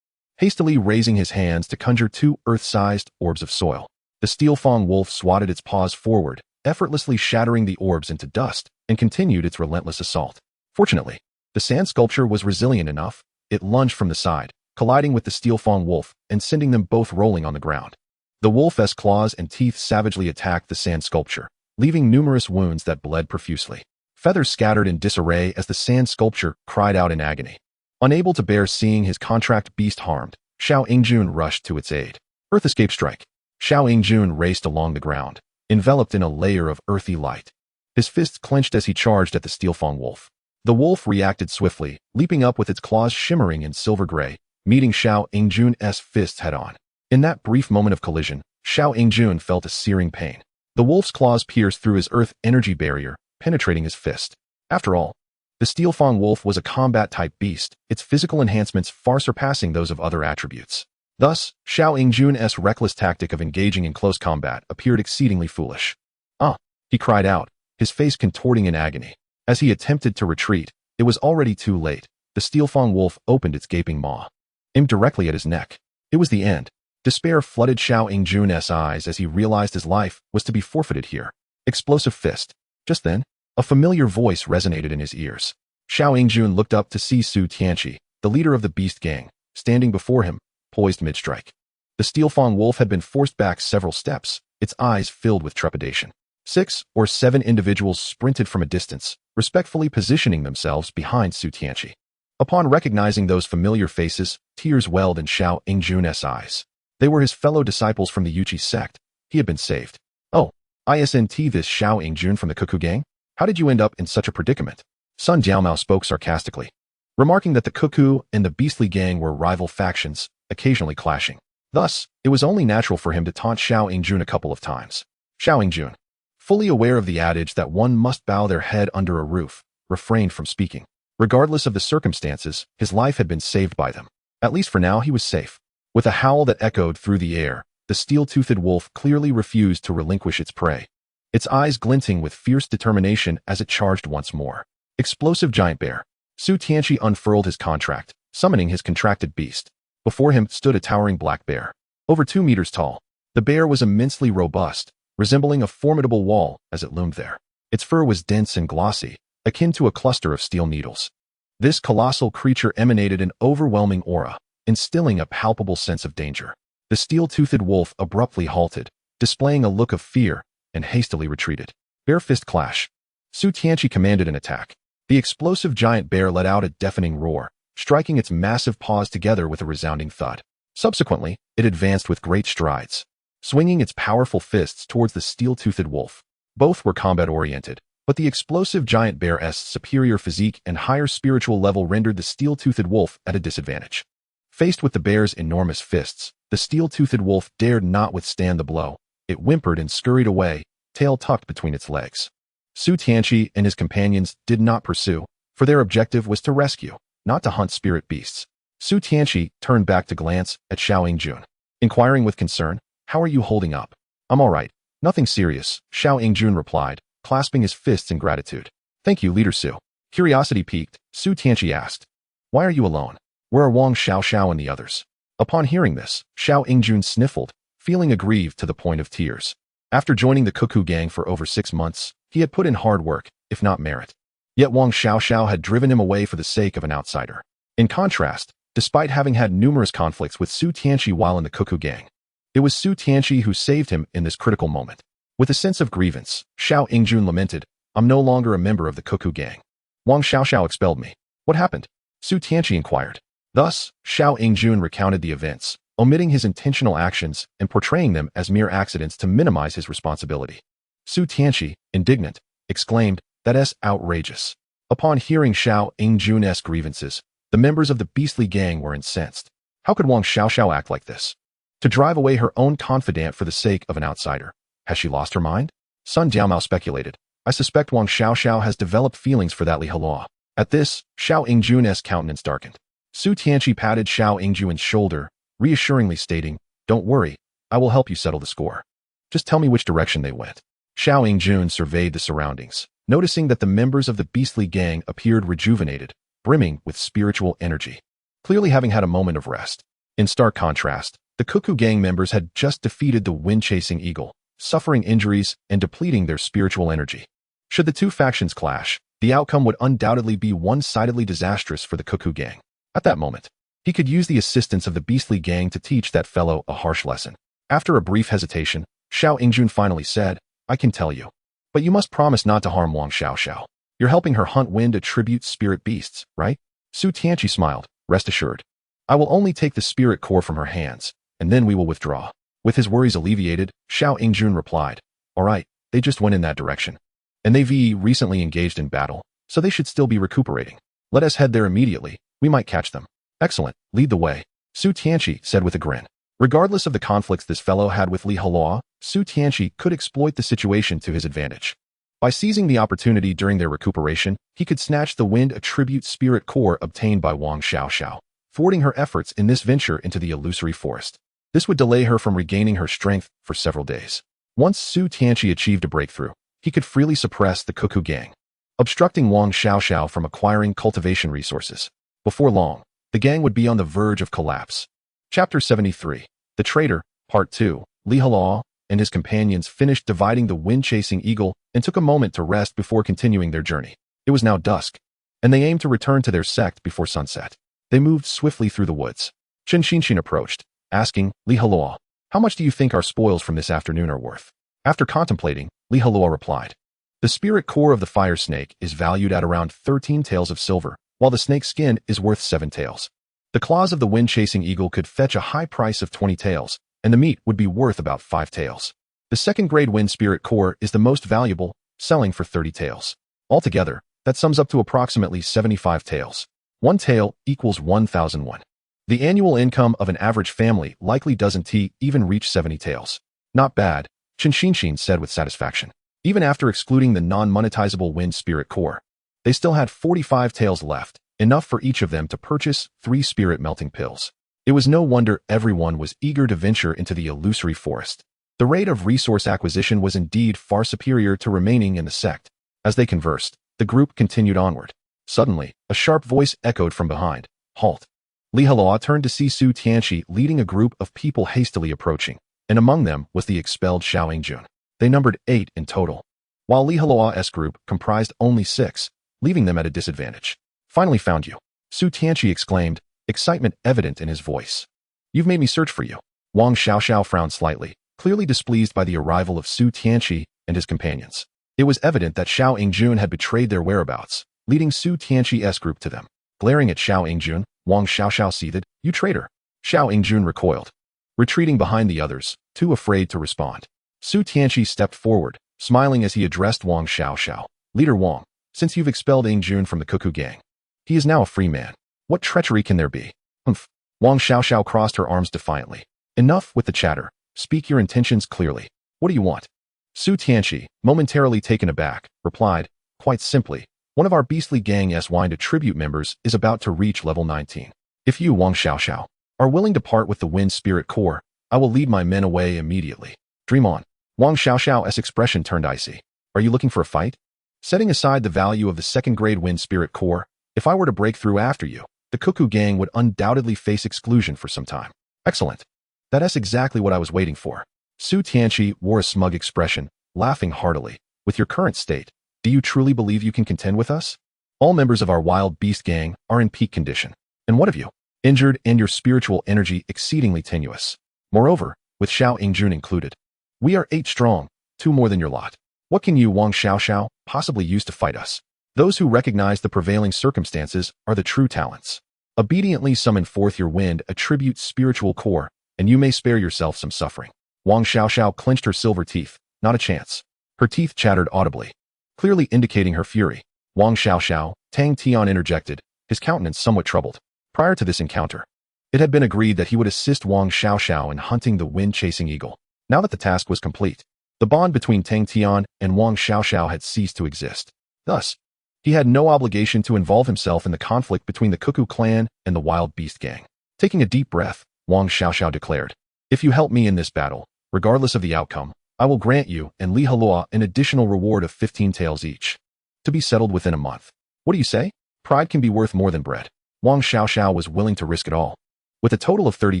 hastily raising his hands to conjure 2 earth-sized orbs of soil. The Steelfang wolf swatted its paws forward, effortlessly shattering the orbs into dust, and continued its relentless assault. Fortunately, the sand sculpture was resilient enough. It lunged from the side, colliding with the Steelfang wolf and sending them both rolling on the ground. The wolf's claws and teeth savagely attacked the sand sculpture, leaving numerous wounds that bled profusely. Feathers scattered in disarray as the sand sculpture cried out in agony. Unable to bear seeing his contract beast harmed, Xiao Yingjun rushed to its aid. Earth escape strike. Xiao Yingjun raced along the ground, enveloped in a layer of earthy light. His fists clenched as he charged at the Steelfang wolf. The wolf reacted swiftly, leaping up with its claws shimmering in silver gray, meeting Xiao Yingjun's fists head-on. In that brief moment of collision, Xiao Yingjun felt a searing pain. The wolf's claws pierced through his earth energy barrier, penetrating his fist. After all, the Steelfang wolf was a combat-type beast, its physical enhancements far surpassing those of other attributes. Thus, Xiao Yingjun's reckless tactic of engaging in close combat appeared exceedingly foolish. Ah! He cried out, his face contorting in agony. As he attempted to retreat, it was already too late. The Steelfang wolf opened its gaping maw, aimed directly at his neck. It was the end. Despair flooded Xiao Yingjun's eyes as he realized his life was to be forfeited here. Explosive fist. Just then, a familiar voice resonated in his ears. Xiao Yingjun looked up to see Su Tianqi, the leader of the Beast Gang, standing before him, poised mid-strike. The Steelfang wolf had been forced back several steps, its eyes filled with trepidation. 6 or 7 individuals sprinted from a distance, respectfully positioning themselves behind Su Tianqi. Upon recognizing those familiar faces, tears welled in Xiao Yingjun's eyes. They were his fellow disciples from the Yuchi sect. He had been saved. Oh, isn't this Xiao Yingjun from the Cuckoo Gang? How did you end up in such a predicament? Sun Jiaomao spoke sarcastically, remarking that the Cuckoo and the Beastly Gang were rival factions, occasionally clashing. Thus, it was only natural for him to taunt Xiao Yingjun a couple of times. Xiao Yingjun, fully aware of the adage that one must bow their head under a roof, refrained from speaking. Regardless of the circumstances, his life had been saved by them. At least for now he was safe. With a howl that echoed through the air, the steel-toothed wolf clearly refused to relinquish its prey, its eyes glinting with fierce determination as it charged once more. Explosive giant bear. Su Tianqi unfurled his contract, summoning his contracted beast. Before him stood a towering black bear, over 2 meters tall. The bear was immensely robust, resembling a formidable wall as it loomed there. Its fur was dense and glossy, akin to a cluster of steel needles. This colossal creature emanated an overwhelming aura, instilling a palpable sense of danger. The steel-toothed wolf abruptly halted, displaying a look of fear, and hastily retreated. Bear fist clash. Su Tianqi commanded an attack. The explosive giant bear let out a deafening roar, striking its massive paws together with a resounding thud. Subsequently, it advanced with great strides, swinging its powerful fists towards the steel-toothed wolf. Both were combat-oriented, but the explosive giant bear's superior physique and higher spiritual level rendered the steel-toothed wolf at a disadvantage. Faced with the bear's enormous fists, the steel-toothed wolf dared not withstand the blow. It whimpered and scurried away, tail tucked between its legs. Su Tianqi and his companions did not pursue, for their objective was to rescue, not to hunt spirit beasts. Su Tianqi turned back to glance at Xiao Yingjun, inquiring with concern, "How are you holding up?" "I'm all right. Nothing serious," Xiao Yingjun replied, clasping his fists in gratitude. "Thank you, Leader Su." Curiosity piqued, Su Tianqi asked, "Why are you alone? Where are Wang Xiaoxiao and the others?" Upon hearing this, Xiao Yingjun sniffled, feeling aggrieved to the point of tears. After joining the Cuckoo Gang for over 6 months, he had put in hard work, if not merit. Yet Wang Xiaoxiao had driven him away for the sake of an outsider. In contrast, despite having had numerous conflicts with Su Tianqi while in the Cuckoo Gang, it was Su Tianqi who saved him in this critical moment. With a sense of grievance, Xiao Yingjun lamented, "I'm no longer a member of the Cuckoo Gang. Wang Xiaoxiao expelled me. What happened?" Su Tianqi inquired. Thus, Xiao Yingjun recounted the events, omitting his intentional actions and portraying them as mere accidents to minimize his responsibility. Su Tianqi, indignant, exclaimed, "That's outrageous." Upon hearing Xiao Yingjun's grievances, the members of the beastly gang were incensed. How could Wang Xiaoxiao act like this? To drive away her own confidant for the sake of an outsider. Has she lost her mind? Sun Jiaomao speculated. "I suspect Wang Xiaoxiao has developed feelings for that Heluo." At this, Xiao Yingjun's countenance darkened. Su Tianqi patted Xiao Yingjun's shoulder, reassuringly stating, "Don't worry, I will help you settle the score. Just tell me which direction they went." Xiao Yingjun surveyed the surroundings, noticing that the members of the beastly gang appeared rejuvenated, brimming with spiritual energy, clearly having had a moment of rest. In stark contrast, the Cuckoo Gang members had just defeated the wind-chasing eagle, suffering injuries and depleting their spiritual energy. Should the two factions clash, the outcome would undoubtedly be one-sidedly disastrous for the Cuckoo Gang. At that moment, he could use the assistance of the beastly gang to teach that fellow a harsh lesson. After a brief hesitation, Xiao Yingjun finally said, "I can tell you. But you must promise not to harm Wang Xiaoxiao. You're helping her hunt wind-attribute spirit beasts, right?" Su Tianqi smiled, "Rest assured. I will only take the spirit core from her hands, and then we will withdraw." With his worries alleviated, Xiao Yingjun replied, "All right, they just went in that direction. And they've recently engaged in battle, so they should still be recuperating. Let us head there immediately. We might catch them." "Excellent, lead the way," Su Tianqi said with a grin. Regardless of the conflicts this fellow had with Heluo, Su Tianqi could exploit the situation to his advantage. By seizing the opportunity during their recuperation, he could snatch the wind attribute spirit core obtained by Wang Xiaoxiao, thwarting her efforts in this venture into the illusory forest. This would delay her from regaining her strength for several days. Once Su Tianqi achieved a breakthrough, he could freely suppress the Cuckoo Gang, obstructing Wang Xiaoxiao from acquiring cultivation resources. Before long, the gang would be on the verge of collapse. Chapter 73. The Traitor, Part 2. Heluo and his companions finished dividing the wind-chasing eagle and took a moment to rest before continuing their journey. It was now dusk, and they aimed to return to their sect before sunset. They moved swiftly through the woods. Chen Xinshin approached, asking, "Heluo, how much do you think our spoils from this afternoon are worth?" After contemplating, Heluo replied, "The spirit core of the fire snake is valued at around 13 taels of silver, while the snake's skin is worth 7 taels. The claws of the wind-chasing eagle could fetch a high price of 20 taels, and the meat would be worth about 5 taels. The second-grade wind spirit core is the most valuable, selling for 30 taels. Altogether, that sums up to approximately 75 taels. 1 tael equals 1,001. The annual income of an average family likely doesn't even reach 70 taels. Not bad," Chen Xinshin said with satisfaction. Even after excluding the non-monetizable wind spirit core, they still had 45 taels left, enough for each of them to purchase 3 spirit melting pills. It was no wonder everyone was eager to venture into the illusory forest. The rate of resource acquisition was indeed far superior to remaining in the sect. As they conversed, the group continued onward. Suddenly, a sharp voice echoed from behind, "Halt!" Li Heluo turned to see Su Tianqi leading a group of people hastily approaching, and among them was the expelled Xiao Yingjun. They numbered 8 in total, while Li Heluo's group comprised only 6, leaving them at a disadvantage. Finally found you, Su Tianqi exclaimed, excitement evident in his voice. You've made me search for you. Wang Xiaoxiao frowned slightly, clearly displeased by the arrival of Su Tianqi and his companions. It was evident that Xiao Yingjun had betrayed their whereabouts, leading Su Tianqi's group to them. Glaring at Xiao Yingjun, Wang Xiaoxiao seethed, "You traitor!" Xiao Yingjun recoiled, retreating behind the others, too afraid to respond. Su Tianqi stepped forward, smiling as he addressed Wang Xiaoxiao. "Leader Wang, since you've expelled Yingjun from the Cuckoo Gang, he is now a free man. What treachery can there be?" "Humph." Wang Xiaoxiao crossed her arms defiantly. "Enough with the chatter. Speak your intentions clearly. What do you want?" Su Tianqi, momentarily taken aback, replied, "Quite simply, one of our beastly Gang Wind tribute members is about to reach level 19. If you, Wang Xiaoxiao, are willing to part with the Wind Spirit Core, I will lead my men away immediately. Dream on." Wang Xiaoxiao's expression turned icy. "Are you looking for a fight? Setting aside the value of the second-grade Wind Spirit Core, if I were to break through after you, the Cuckoo Gang would undoubtedly face exclusion for some time." "Excellent. That's exactly what I was waiting for." Su Tianqi wore a smug expression, laughing heartily. "With your current state, do you truly believe you can contend with us? All members of our wild beast gang are in peak condition. And what of you? Injured and your spiritual energy exceedingly tenuous. Moreover, with Xiao Yingjun included, we are 8 strong, 2 more than your lot. What can you, Wang Xiaoxiao, possibly use to fight us? Those who recognize the prevailing circumstances are the true talents. Obediently summon forth your wind, attribute spiritual core, and you may spare yourself some suffering." Wang Xiaoxiao clenched her silver teeth. Not a chance. Her teeth chattered audibly, clearly indicating her fury. Wang Xiaoxiao, Tang Tian interjected, his countenance somewhat troubled. Prior to this encounter, it had been agreed that he would assist Wang Xiaoxiao in hunting the wind-chasing eagle. Now that the task was complete, the bond between Tang Tian and Wang Xiaoxiao had ceased to exist. Thus, he had no obligation to involve himself in the conflict between the Cuckoo clan and the Wild Beast Gang. Taking a deep breath, Wang Xiaoxiao declared, "If you help me in this battle, regardless of the outcome, I will grant you and Li Heluo an additional reward of 15 taels each, to be settled within a month. What do you say? Pride can be worth more than bread." Wang Xiaoxiao was willing to risk it all. With a total of 30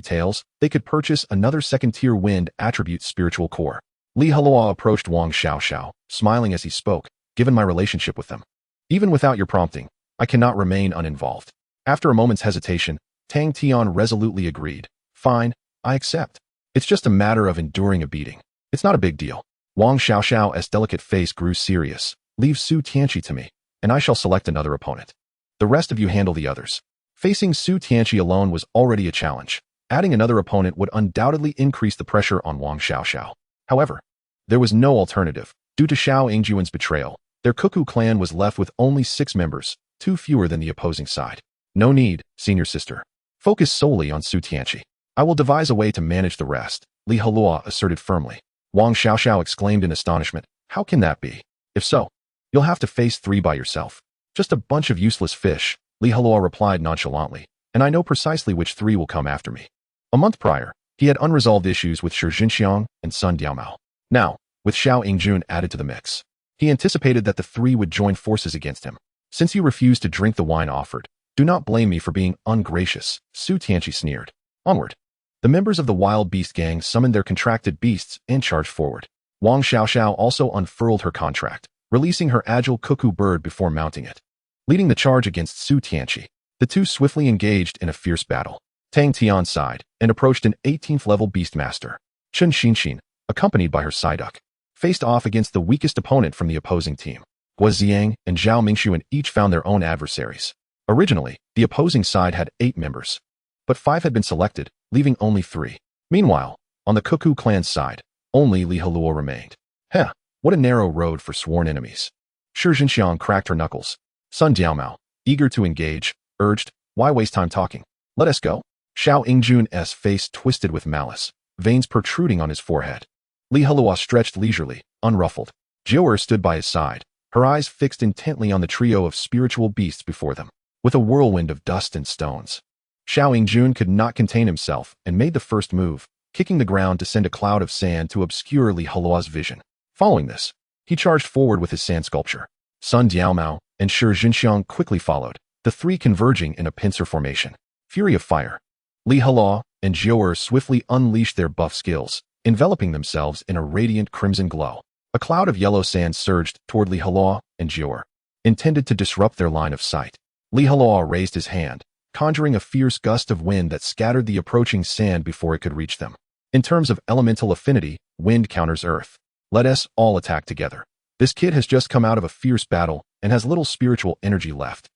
taels, they could purchase another second-tier wind attribute spiritual core. Li Heluo approached Wang Xiaoxiao, smiling as he spoke, "Given my relationship with them, even without your prompting, I cannot remain uninvolved." After a moment's hesitation, Tang Tian resolutely agreed. "Fine, I accept. It's just a matter of enduring a beating. It's not a big deal." Wang Xiaoxiao's delicate face grew serious. "Leave Su Tianqi to me, and I shall select another opponent. The rest of you handle the others." Facing Su Tianqi alone was already a challenge. Adding another opponent would undoubtedly increase the pressure on Wang Xiaoxiao. However, there was no alternative. Due to Xiao Yingjun's betrayal, their Cuckoo clan was left with only 6 members, 2 fewer than the opposing side. "No need, senior sister. Focus solely on Su Tianqi. I will devise a way to manage the rest," Li Heluo asserted firmly. Wang Xiaoxiao exclaimed in astonishment, "How can that be? If so, you'll have to face 3 by yourself." "Just a bunch of useless fish," Li Heluo replied nonchalantly, "and I know precisely which 3 will come after me." A month prior, he had unresolved issues with Shi Jinxiang and Sun Diaomao. Now, with Xiao Yingjun added to the mix, he anticipated that the 3 would join forces against him. "Since you refused to drink the wine offered, do not blame me for being ungracious," Su Tianqi sneered. Onward. The members of the Wild Beast Gang summoned their contracted beasts and charged forward. Wang Xiaoxiao also unfurled her contract, releasing her agile cuckoo bird before mounting it. Leading the charge against Su Tianqi, the 2 swiftly engaged in a fierce battle. Tang Tian sighed and approached an 18th-level Beastmaster. Chen Xinxin, accompanied by her Psyduck, faced off against the weakest opponent from the opposing team. Guo Ziang and Zhao Mingxuan each found their own adversaries. Originally, the opposing side had 8 members, but 5 had been selected, leaving only 3. Meanwhile, on the Cuckoo clan's side, only Li Heluo remained. Heh, what a narrow road for sworn enemies. Shi Jinxiang cracked her knuckles. Sun Diaomao, eager to engage, urged, "Why waste time talking? Let us go." Xiao Yingjun's face twisted with malice, veins protruding on his forehead. Li Heluo stretched leisurely, unruffled. Jiu'er stood by his side, her eyes fixed intently on the trio of spiritual beasts before them, with a whirlwind of dust and stones. Xiao Yingjun could not contain himself and made the first move, kicking the ground to send a cloud of sand to obscure Li Heluo's vision. Following this, he charged forward with his sand sculpture. Sun Diaomao and Shi Jinxiang quickly followed, the 3 converging in a pincer formation. Fury of Fire. Li Heluo and Jiuer swiftly unleashed their buff skills, enveloping themselves in a radiant crimson glow. A cloud of yellow sand surged toward Li Heluo and Jiuer, intended to disrupt their line of sight. Li Heluo raised his hand, conjuring a fierce gust of wind that scattered the approaching sand before it could reach them. In terms of elemental affinity, wind counters earth. Let us all attack together. This kid has just come out of a fierce battle and has little spiritual energy left.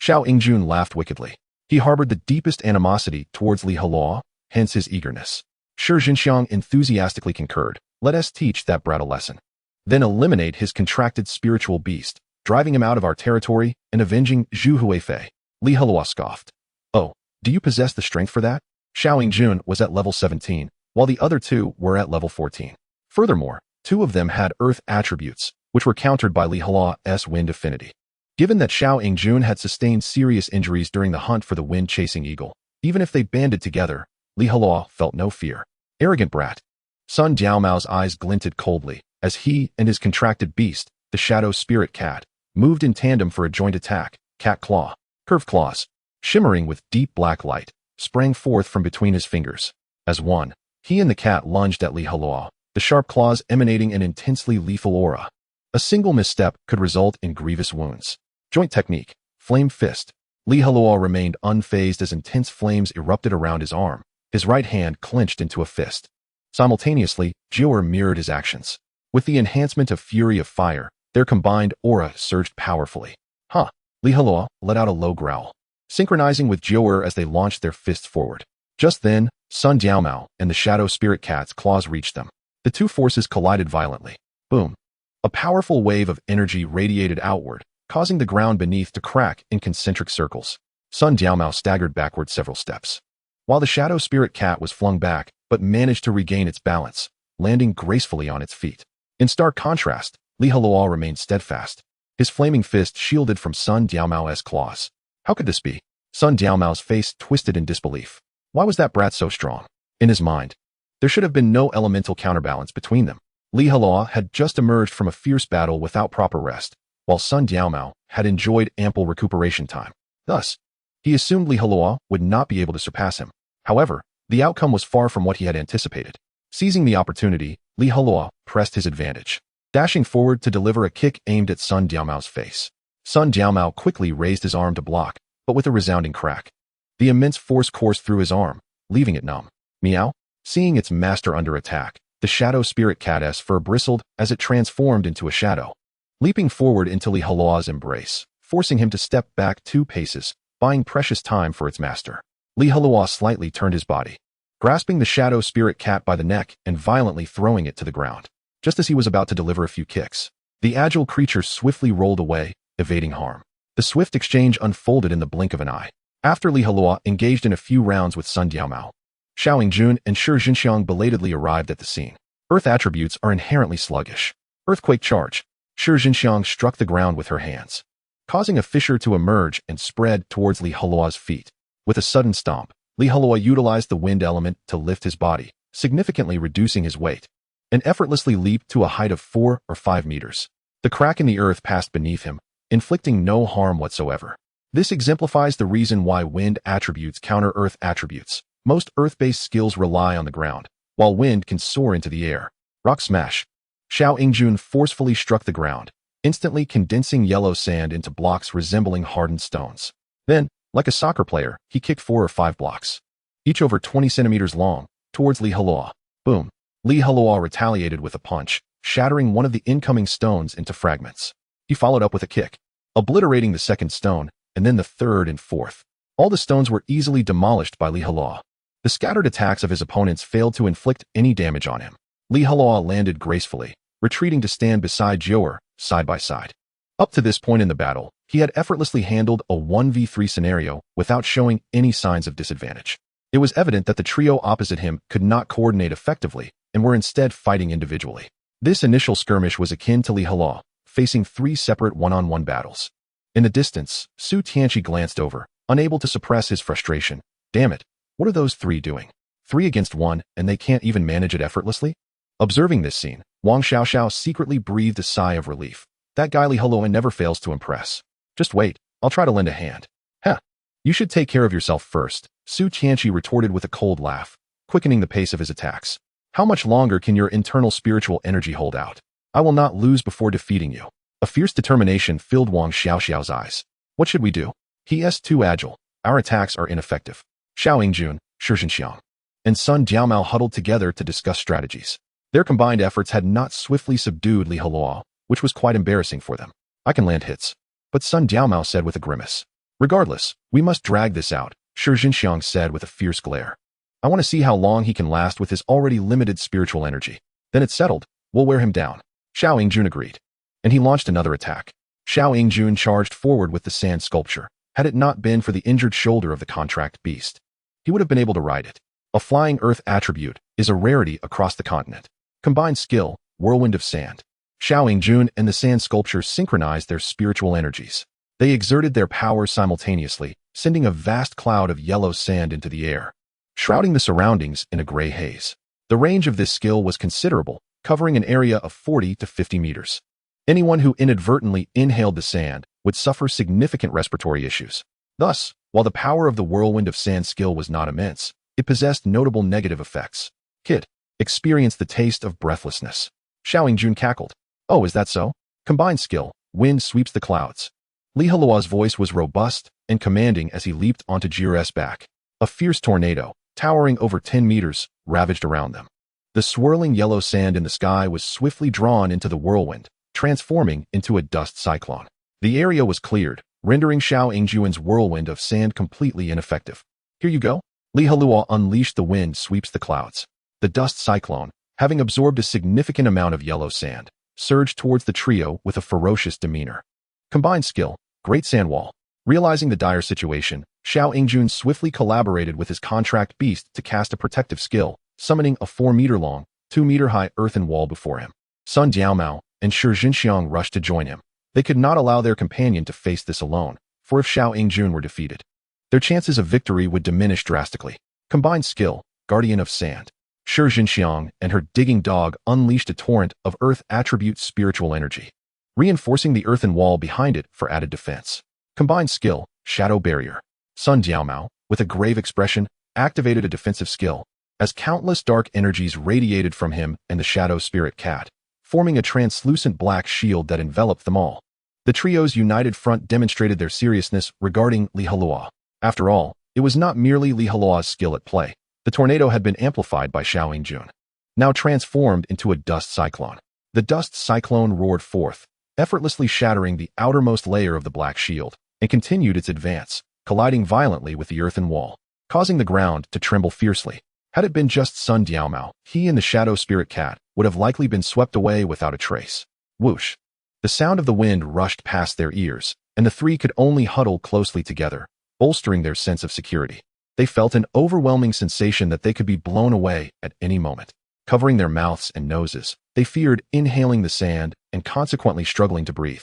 Xiao Yingjun laughed wickedly. He harbored the deepest animosity towards Li Heluo, hence his eagerness. Shi Jinxiang enthusiastically concurred. Let us teach that brat a lesson. Then eliminate his contracted spiritual beast, driving him out of our territory and avenging Zhu Huifei. Li Heluo scoffed. Oh, do you possess the strength for that? Xiao Yingjun was at level 17, while the other two were at level 14. Furthermore, two of them had earth attributes, which were countered by Li Heluo's wind affinity. Given that Xiao Yingjun had sustained serious injuries during the hunt for the wind-chasing eagle, even if they banded together, Li Heluo felt no fear. Arrogant brat. Sun Diaomao's eyes glinted coldly, as he and his contracted beast, the shadow spirit cat, moved in tandem for a joint attack. Cat claw. Curved claws, shimmering with deep black light, sprang forth from between his fingers. As one, he and the cat lunged at Li Heluo, the sharp claws emanating an intensely lethal aura. A single misstep could result in grievous wounds. Joint technique. Flame fist. Li Heluo remained unfazed as intense flames erupted around his arm. His right hand clenched into a fist. Simultaneously, Jiuer mirrored his actions. With the enhancement of Fury of Fire, their combined aura surged powerfully. Huh. Li Heluo let out a low growl, synchronizing with Jiuer as they launched their fists forward. Just then, Sun Diaomao and the shadow spirit cat's claws reached them. The two forces collided violently. Boom. A powerful wave of energy radiated outward, causing the ground beneath to crack in concentric circles. Sun Diaomao staggered backward several steps, while the shadow spirit cat was flung back but managed to regain its balance, landing gracefully on its feet. In stark contrast, Li Heluo remained steadfast, his flaming fist shielded from Sun Diaomao's claws. How could this be? Sun Diaomao's face twisted in disbelief. Why was that brat so strong? In his mind, there should have been no elemental counterbalance between them. Li Heluo had just emerged from a fierce battle without proper rest, while Sun Diaomao had enjoyed ample recuperation time. Thus, he assumed Li Heluo would not be able to surpass him. However, the outcome was far from what he had anticipated. Seizing the opportunity, Li Heluo pressed his advantage, dashing forward to deliver a kick aimed at Sun Diaomao's face. Sun Diaomao quickly raised his arm to block, but with a resounding crack. The immense force coursed through his arm, leaving it numb. Meow. Seeing its master under attack, the shadow spirit cat's fur bristled as it transformed into a shadow, leaping forward into Li Heluo's embrace, forcing him to step back 2 paces, buying precious time for its master. Li Heluo slightly turned his body, grasping the shadow spirit cat by the neck and violently throwing it to the ground. Just as he was about to deliver a few kicks, the agile creature swiftly rolled away, evading harm. The swift exchange unfolded in the blink of an eye. After Li Heluo engaged in a few rounds with Sun Diaomao, Xiao Yingjun and Shi Jinxiang belatedly arrived at the scene. Earth attributes are inherently sluggish. Earthquake charge. Shi Jinxiang struck the ground with her hands, causing a fissure to emerge and spread towards Li Heluo's feet. With a sudden stomp, Li Heluo utilized the wind element to lift his body, significantly reducing his weight, and effortlessly leaped to a height of 4 or 5 meters. The crack in the earth passed beneath him, inflicting no harm whatsoever. This exemplifies the reason why wind attributes counter earth attributes. Most earth-based skills rely on the ground, while wind can soar into the air. Rock smash. Xiao Yingjun forcefully struck the ground, instantly condensing yellow sand into blocks resembling hardened stones. Then, like a soccer player, he kicked 4 or 5 blocks, each over 20 centimeters long, towards Li Heluo. Boom. Li Heluo retaliated with a punch, shattering one of the incoming stones into fragments. He followed up with a kick, obliterating the second stone, and then the third and fourth. All the stones were easily demolished by Li Heluo. The scattered attacks of his opponents failed to inflict any damage on him. Li Heluo landed gracefully, retreating to stand beside Jiuer, side by side. Up to this point in the battle, he had effortlessly handled a 1v3 scenario without showing any signs of disadvantage. It was evident that the trio opposite him could not coordinate effectively and were instead fighting individually. This initial skirmish was akin to Li Heluo facing 3 separate one-on-one battles. In the distance, Su Tianqi glanced over, unable to suppress his frustration. Damn it, what are those 3 doing? 3 against 1, and they can't even manage it effortlessly? Observing this scene, Wang Xiaoxiao secretly breathed a sigh of relief. That guy Li Heluo never fails to impress. Just wait, I'll try to lend a hand. Heh. You should take care of yourself first, Su Tianqi retorted with a cold laugh, quickening the pace of his attacks. How much longer can your internal spiritual energy hold out? I will not lose before defeating you. A fierce determination filled Wang Xiaoxiao's eyes. What should we do? He is too agile. Our attacks are ineffective. Xiao Yingjun, Shi Zhenxiang, and Sun Diaomao huddled together to discuss strategies. Their combined efforts had not swiftly subdued Li Heluo, which was quite embarrassing for them. I can land hits. But Sun Diaomao said with a grimace. Regardless, we must drag this out, Shi Zhenxiang said with a fierce glare. I want to see how long he can last with his already limited spiritual energy. Then it's settled. We'll wear him down. Xiao Yingjun agreed. And he launched another attack. Xiao Yingjun charged forward with the sand sculpture. Had it not been for the injured shoulder of the contract beast, he would have been able to ride it. A flying earth attribute is a rarity across the continent. Combined skill, whirlwind of sand. Xiao Yingjun and the sand sculpture synchronized their spiritual energies. They exerted their powers simultaneously, sending a vast cloud of yellow sand into the air, shrouding the surroundings in a gray haze. The range of this skill was considerable, covering an area of 40 to 50 meters. Anyone who inadvertently inhaled the sand would suffer significant respiratory issues. Thus, while the power of the whirlwind of sand skill was not immense, it possessed notable negative effects. Kid experienced the taste of breathlessness. Xiao Yingjun cackled. Oh, is that so? Combined skill, wind sweeps the clouds. Li Heluo's voice was robust and commanding as he leaped onto Jire's back. A fierce tornado, towering over 10 meters, ravaged around them. The swirling yellow sand in the sky was swiftly drawn into the whirlwind, transforming into a dust cyclone. The area was cleared, rendering Xiao Yingjun's whirlwind of sand completely ineffective. Here you go. Li Heluo unleashed the wind sweeps the clouds. The dust cyclone, having absorbed a significant amount of yellow sand, surged towards the trio with a ferocious demeanor. Combined skill, great sand wall. Realizing the dire situation, Xiao Yingjun swiftly collaborated with his contract beast to cast a protective skill, summoning a 4-meter-long, 2-meter-high earthen wall before him. Sun Diaomao and Shi Zhenxiang rushed to join him. They could not allow their companion to face this alone, for if Xiao Yingjun were defeated, their chances of victory would diminish drastically. Combined skill, Guardian of Sand. Shi Zhenxiang and her digging dog unleashed a torrent of earth attribute spiritual energy, reinforcing the earthen wall behind it for added defense. Combined skill, Shadow Barrier. Sun Diaomao, with a grave expression, activated a defensive skill, as countless dark energies radiated from him and the shadow spirit cat, forming a translucent black shield that enveloped them all. The trio's united front demonstrated their seriousness regarding Li Heluo. After all, it was not merely Li Heluo's skill at play. The tornado had been amplified by Xiao Yingjun, now transformed into a dust cyclone. The dust cyclone roared forth, effortlessly shattering the outermost layer of the black shield, and continued its advance, colliding violently with the earthen wall, causing the ground to tremble fiercely. Had it been just Sun Diaomao, he and the shadow spirit cat would have likely been swept away without a trace. Whoosh! The sound of the wind rushed past their ears, and the three could only huddle closely together, bolstering their sense of security. They felt an overwhelming sensation that they could be blown away at any moment. Covering their mouths and noses, they feared inhaling the sand and consequently struggling to breathe.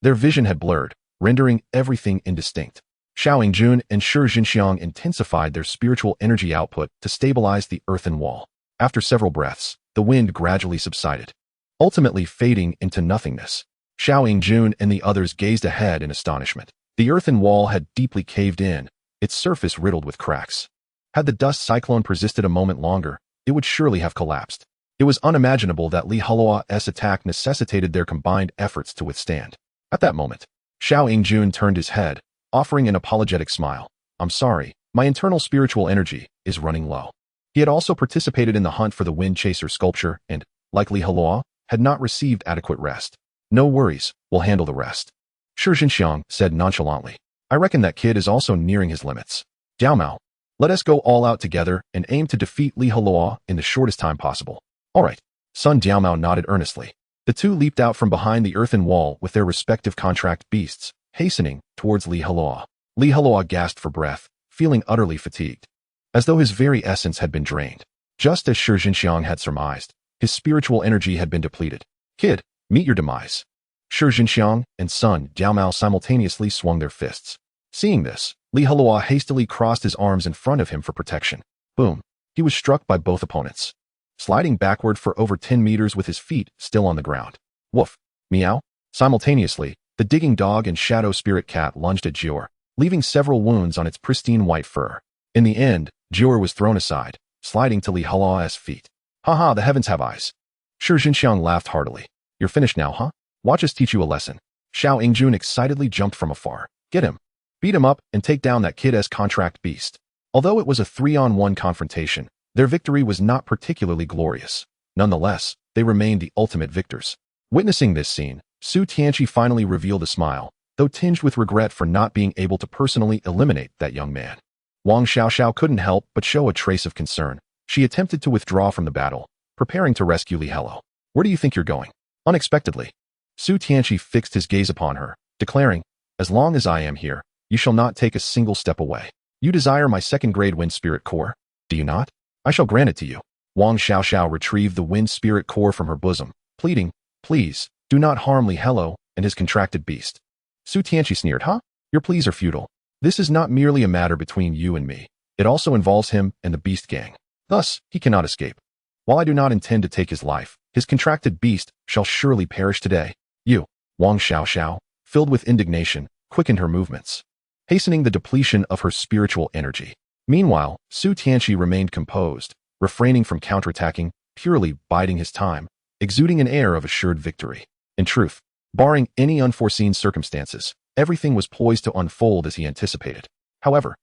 Their vision had blurred, rendering everything indistinct. Xiao Yingjun and Shi Zhenxiang intensified their spiritual energy output to stabilize the earthen wall. After several breaths, the wind gradually subsided, ultimately fading into nothingness. Xiao Yingjun and the others gazed ahead in astonishment. The earthen wall had deeply caved in, its surface riddled with cracks. Had the dust cyclone persisted a moment longer, it would surely have collapsed. It was unimaginable that Li Heluo's attack necessitated their combined efforts to withstand. At that moment, Xiao Yingjun turned his head, offering an apologetic smile. I'm sorry, my internal spiritual energy is running low. He had also participated in the hunt for the Wind Chaser sculpture and, like Li Heluo, had not received adequate rest. No worries, we'll handle the rest. Shi Zhenxiang said nonchalantly. I reckon that kid is also nearing his limits. Diaomao, let us go all out together and aim to defeat Li Heluo in the shortest time possible. All right. Sun Diaomao nodded earnestly. The two leaped out from behind the earthen wall with their respective contract beasts, hastening towards Li Heluo. Li Heluo gasped for breath, feeling utterly fatigued, as though his very essence had been drained. Just as Shi Zhenxiang had surmised, his spiritual energy had been depleted. Kid, meet your demise. Shi Zhenxiang and Sun Diaomao simultaneously swung their fists. Seeing this, Li Heluo hastily crossed his arms in front of him for protection. Boom! He was struck by both opponents, sliding backward for over 10 meters with his feet still on the ground. Woof! Meow! Simultaneously, the digging dog and shadow spirit cat lunged at Jior, leaving several wounds on its pristine white fur. In the end, Jior was thrown aside, sliding to Li Heluo's feet. Haha, the heavens have eyes. Shi Jinxiang laughed heartily. You're finished now, huh? Watch us teach you a lesson. Xiao Yingjun excitedly jumped from afar. Get him. Beat him up and take down that kid-esque contract beast. Although it was a 3-on-1 confrontation, their victory was not particularly glorious. Nonetheless, they remained the ultimate victors. Witnessing this scene, Su Tianqi finally revealed a smile, though tinged with regret for not being able to personally eliminate that young man. Wang Xiaoxiao couldn't help but show a trace of concern. She attempted to withdraw from the battle, preparing to rescue Li Heluo. Where do you think you're going? Unexpectedly, Su Tianqi fixed his gaze upon her, declaring, as long as I am here, you shall not take a single step away. You desire my second-grade wind spirit core, do you not? I shall grant it to you. Wang Xiaoxiao retrieved the wind spirit core from her bosom, pleading, please, do not harm Li Heluo and his contracted beast. Su Tianqi sneered, huh? Your pleas are futile. This is not merely a matter between you and me. It also involves him and the beast gang. Thus, he cannot escape. While I do not intend to take his life, his contracted beast shall surely perish today. You, Wang Xiaoxiao, filled with indignation, quickened her movements, hastening the depletion of her spiritual energy. Meanwhile, Su Tianqi remained composed, refraining from counterattacking, purely biding his time, exuding an air of assured victory. In truth, barring any unforeseen circumstances, everything was poised to unfold as he anticipated. However,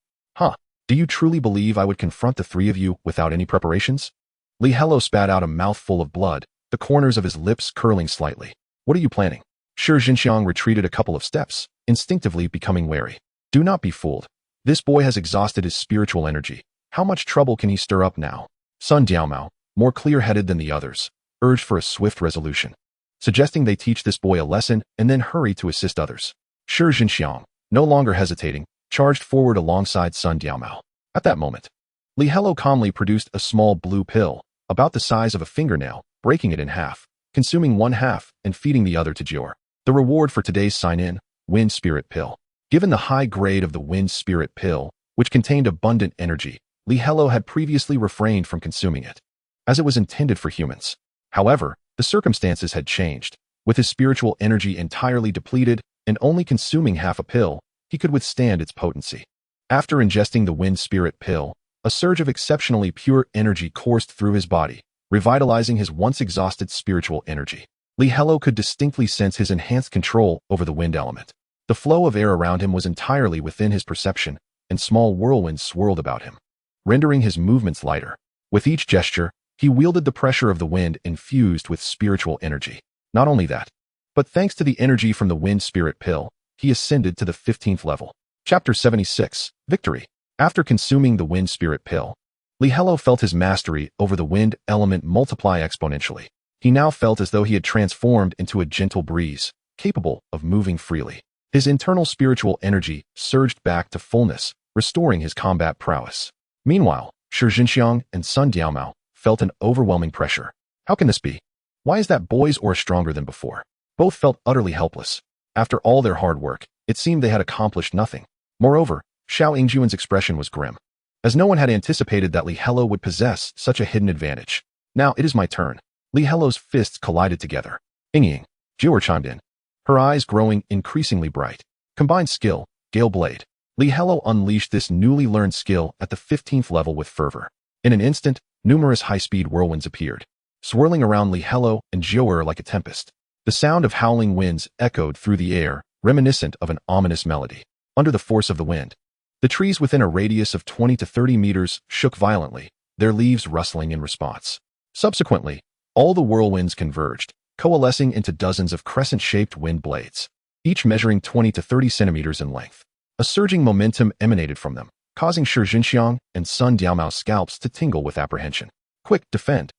do you truly believe I would confront the three of you without any preparations? Li Heluo spat out a mouthful of blood, the corners of his lips curling slightly. What are you planning? Shi Jinxiang retreated a couple of steps, instinctively becoming wary. Do not be fooled. This boy has exhausted his spiritual energy. How much trouble can he stir up now? Sun Diaomao, more clear-headed than the others, urged for a swift resolution, suggesting they teach this boy a lesson and then hurry to assist others. Shi Jinxiang, no longer hesitating, charged forward alongside Sun Diaomao. At that moment, Li Heluo calmly produced a small blue pill, about the size of a fingernail, breaking it in half, consuming one half and feeding the other to Jior. The reward for today's sign-in, Wind Spirit Pill. Given the high grade of the Wind Spirit Pill, which contained abundant energy, Li Heluo had previously refrained from consuming it, as it was intended for humans. However, the circumstances had changed. With his spiritual energy entirely depleted and only consuming half a pill, he could withstand its potency. After ingesting the Wind Spirit Pill, a surge of exceptionally pure energy coursed through his body, revitalizing his once exhausted spiritual energy. Li Heluo could distinctly sense his enhanced control over the wind element. The flow of air around him was entirely within his perception, and small whirlwinds swirled about him, rendering his movements lighter. With each gesture, he wielded the pressure of the wind infused with spiritual energy. Not only that, but thanks to the energy from the Wind Spirit Pill, he ascended to the 15th level. Chapter 76, Victory. After consuming the Wind Spirit Pill, Li Heluo felt his mastery over the wind element multiply exponentially. He now felt as though he had transformed into a gentle breeze, capable of moving freely. His internal spiritual energy surged back to fullness, restoring his combat prowess. Meanwhile, Shi Jinxiang and Sun Diaomao felt an overwhelming pressure. How can this be? Why is that boy's aura stronger than before? Both felt utterly helpless. After all their hard work, it seemed they had accomplished nothing. Moreover, Xiao Yingjuan's expression was grim, as no one had anticipated that Li Heluo would possess such a hidden advantage. Now it is my turn. Li Heluo's fists collided together. Ying, Jior chimed in, her eyes growing increasingly bright. Combined skill, Gale Blade. Li Heluo unleashed this newly learned skill at the 15th level with fervor. In an instant, numerous high-speed whirlwinds appeared, swirling around Li Heluo and Jior like a tempest. The sound of howling winds echoed through the air, reminiscent of an ominous melody. Under the force of the wind, the trees within a radius of 20 to 30 meters shook violently, their leaves rustling in response. Subsequently, all the whirlwinds converged, coalescing into dozens of crescent-shaped wind blades, each measuring 20 to 30 centimeters in length. A surging momentum emanated from them, causing Shi Jinxiang and Sun Diaomao's scalps to tingle with apprehension. Quick, defend!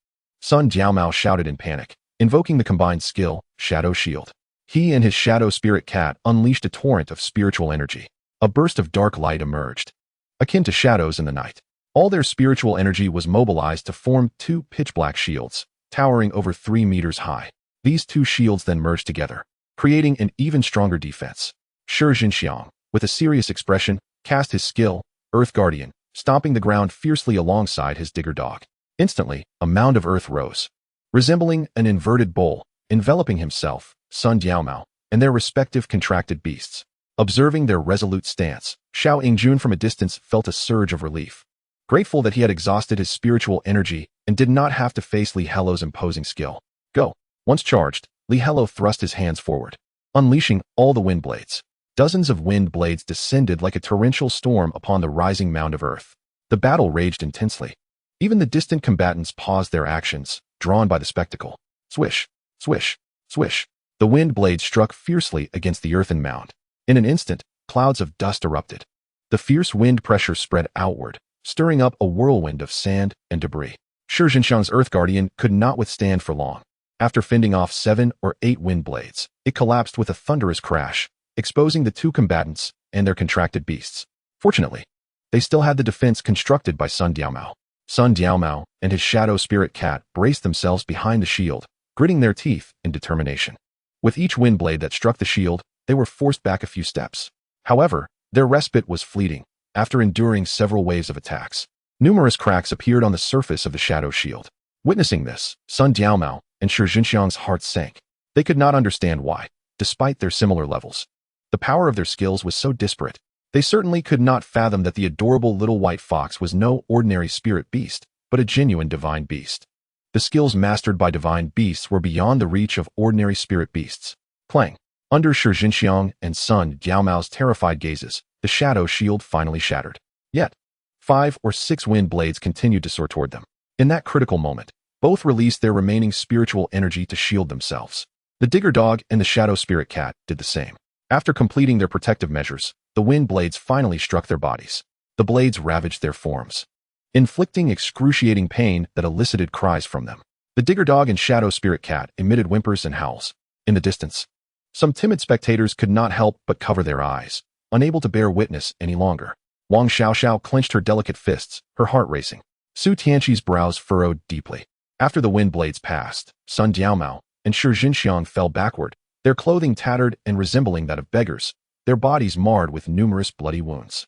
Sun Diaomao shouted in panic, invoking the combined skill, Shadow Shield. He and his Shadow Spirit Cat unleashed a torrent of spiritual energy. A burst of dark light emerged, akin to shadows in the night. All their spiritual energy was mobilized to form two pitch-black shields, towering over 3 meters high. These two shields then merged together, creating an even stronger defense. Shi Jinxiang, with a serious expression, cast his skill, Earth Guardian, stomping the ground fiercely alongside his digger dog. Instantly, a mound of earth rose, resembling an inverted bowl, enveloping himself, Sun Diaomao, and their respective contracted beasts. Observing their resolute stance, Xiao Yingjun from a distance felt a surge of relief. Grateful that he had exhausted his spiritual energy and did not have to face Li Heluo's imposing skill. Go. Once charged, Li Heluo thrust his hands forward, unleashing all the wind blades. Dozens of wind blades descended like a torrential storm upon the rising mound of earth. The battle raged intensely. Even the distant combatants paused their actions, drawn by the spectacle. Swish, swish, swish. The wind blades struck fiercely against the earthen mound. In an instant, clouds of dust erupted. The fierce wind pressure spread outward, stirring up a whirlwind of sand and debris. Shi Zhenxiang's Earth Guardian could not withstand for long. After fending off 7 or 8 wind blades, it collapsed with a thunderous crash, exposing the 2 combatants and their contracted beasts. Fortunately, they still had the defense constructed by Sun Diaomao. Sun Diaomao and his shadow spirit cat braced themselves behind the shield, gritting their teeth in determination. With each wind blade that struck the shield, they were forced back a few steps. However, their respite was fleeting. After enduring several waves of attacks, numerous cracks appeared on the surface of the shadow shield. Witnessing this, Sun Diaomao and Shi Zhenxiang's hearts sank. They could not understand why, despite their similar levels. The power of their skills was so disparate. They certainly could not fathom that the adorable little white fox was no ordinary spirit beast, but a genuine divine beast. The skills mastered by divine beasts were beyond the reach of ordinary spirit beasts. Clang. Under Shi Zhenxiang and Sun Diaomao's terrified gazes, the shadow shield finally shattered. Yet, 5 or 6 wind blades continued to soar toward them. In that critical moment, both released their remaining spiritual energy to shield themselves. The digger dog and the shadow spirit cat did the same. After completing their protective measures, the wind blades finally struck their bodies. The blades ravaged their forms, inflicting excruciating pain that elicited cries from them. The digger dog and shadow spirit cat emitted whimpers and howls. In the distance, some timid spectators could not help but cover their eyes, unable to bear witness any longer. Wang Xiaoxiao clenched her delicate fists, her heart racing. Su Tianqi's brows furrowed deeply. After the wind blades passed, Sun Diaomao and Shi Zhenxiang fell backward, their clothing tattered and resembling that of beggars, their bodies marred with numerous bloody wounds.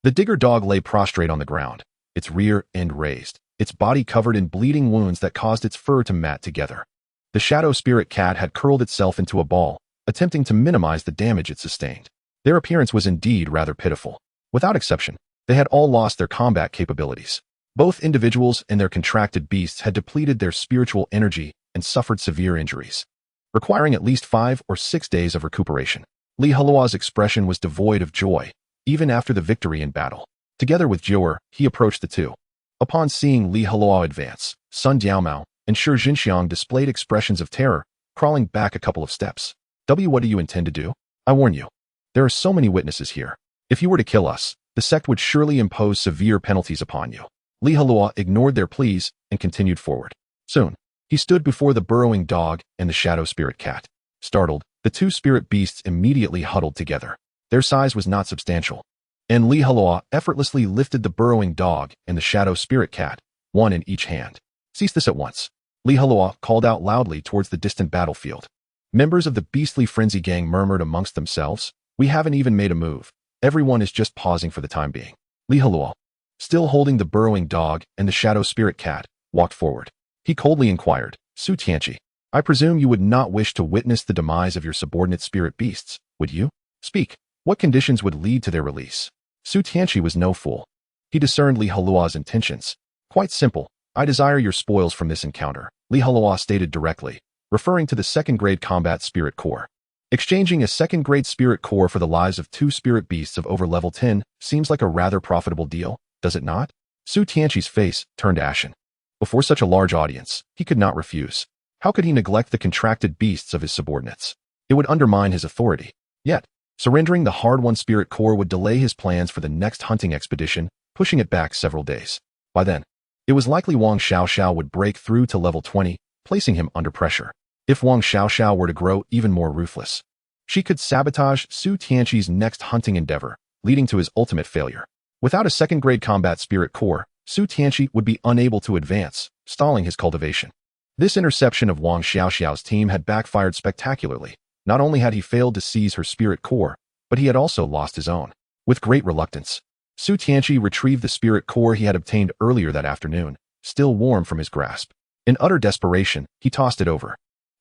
The digger dog lay prostrate on the ground, its rear end raised, its body covered in bleeding wounds that caused its fur to mat together. The shadow spirit cat had curled itself into a ball, attempting to minimize the damage it sustained. Their appearance was indeed rather pitiful. Without exception, they had all lost their combat capabilities. Both individuals and their contracted beasts had depleted their spiritual energy and suffered severe injuries, requiring at least 5 or 6 days of recuperation. Li Heluo's expression was devoid of joy, even after the victory in battle. Together with Joer, he approached the two. Upon seeing Li Heluo advance, Sun Diaomao and Shi Zhenxiang displayed expressions of terror, crawling back a couple of steps. What do you intend to do? I warn you. There are so many witnesses here. If you were to kill us, the sect would surely impose severe penalties upon you. Li Heluo ignored their pleas and continued forward. Soon, he stood before the burrowing dog and the shadow spirit cat. Startled, the 2 spirit beasts immediately huddled together. Their size was not substantial, and Li Heluo effortlessly lifted the burrowing dog and the shadow spirit cat, one in each hand. Cease this at once. Li Heluo called out loudly towards the distant battlefield. Members of the beastly frenzy gang murmured amongst themselves. We haven't even made a move. Everyone is just pausing for the time being. Li Heluo, still holding the burrowing dog and the shadow spirit cat, walked forward. He coldly inquired, Su Tianqi, I presume you would not wish to witness the demise of your subordinate spirit beasts, would you? Speak. What conditions would lead to their release? Su Tianqi was no fool. He discerned Li Heluo's intentions. Quite simple. I desire your spoils from this encounter, Li Heluo stated directly, referring to the 2nd grade combat spirit core. Exchanging a 2nd grade spirit core for the lives of 2 spirit beasts of over level 10 seems like a rather profitable deal, does it not? Su Tianqi's face turned ashen. Before such a large audience, he could not refuse. How could he neglect the contracted beasts of his subordinates? It would undermine his authority. Yet, surrendering the hard-won spirit core would delay his plans for the next hunting expedition, pushing it back several days. By then, it was likely Wang Xiaoxiao would break through to level 20, placing him under pressure. If Wang Xiaoxiao were to grow even more ruthless, she could sabotage Su Tianqi's next hunting endeavor, leading to his ultimate failure. Without a 2nd grade combat spirit core, Su Tianqi would be unable to advance, stalling his cultivation. This interception of Wang Xiaoxiao's team had backfired spectacularly. Not only had he failed to seize her spirit core, but he had also lost his own. With great reluctance, Su Tianqi retrieved the spirit core he had obtained earlier that afternoon, still warm from his grasp. In utter desperation, he tossed it over.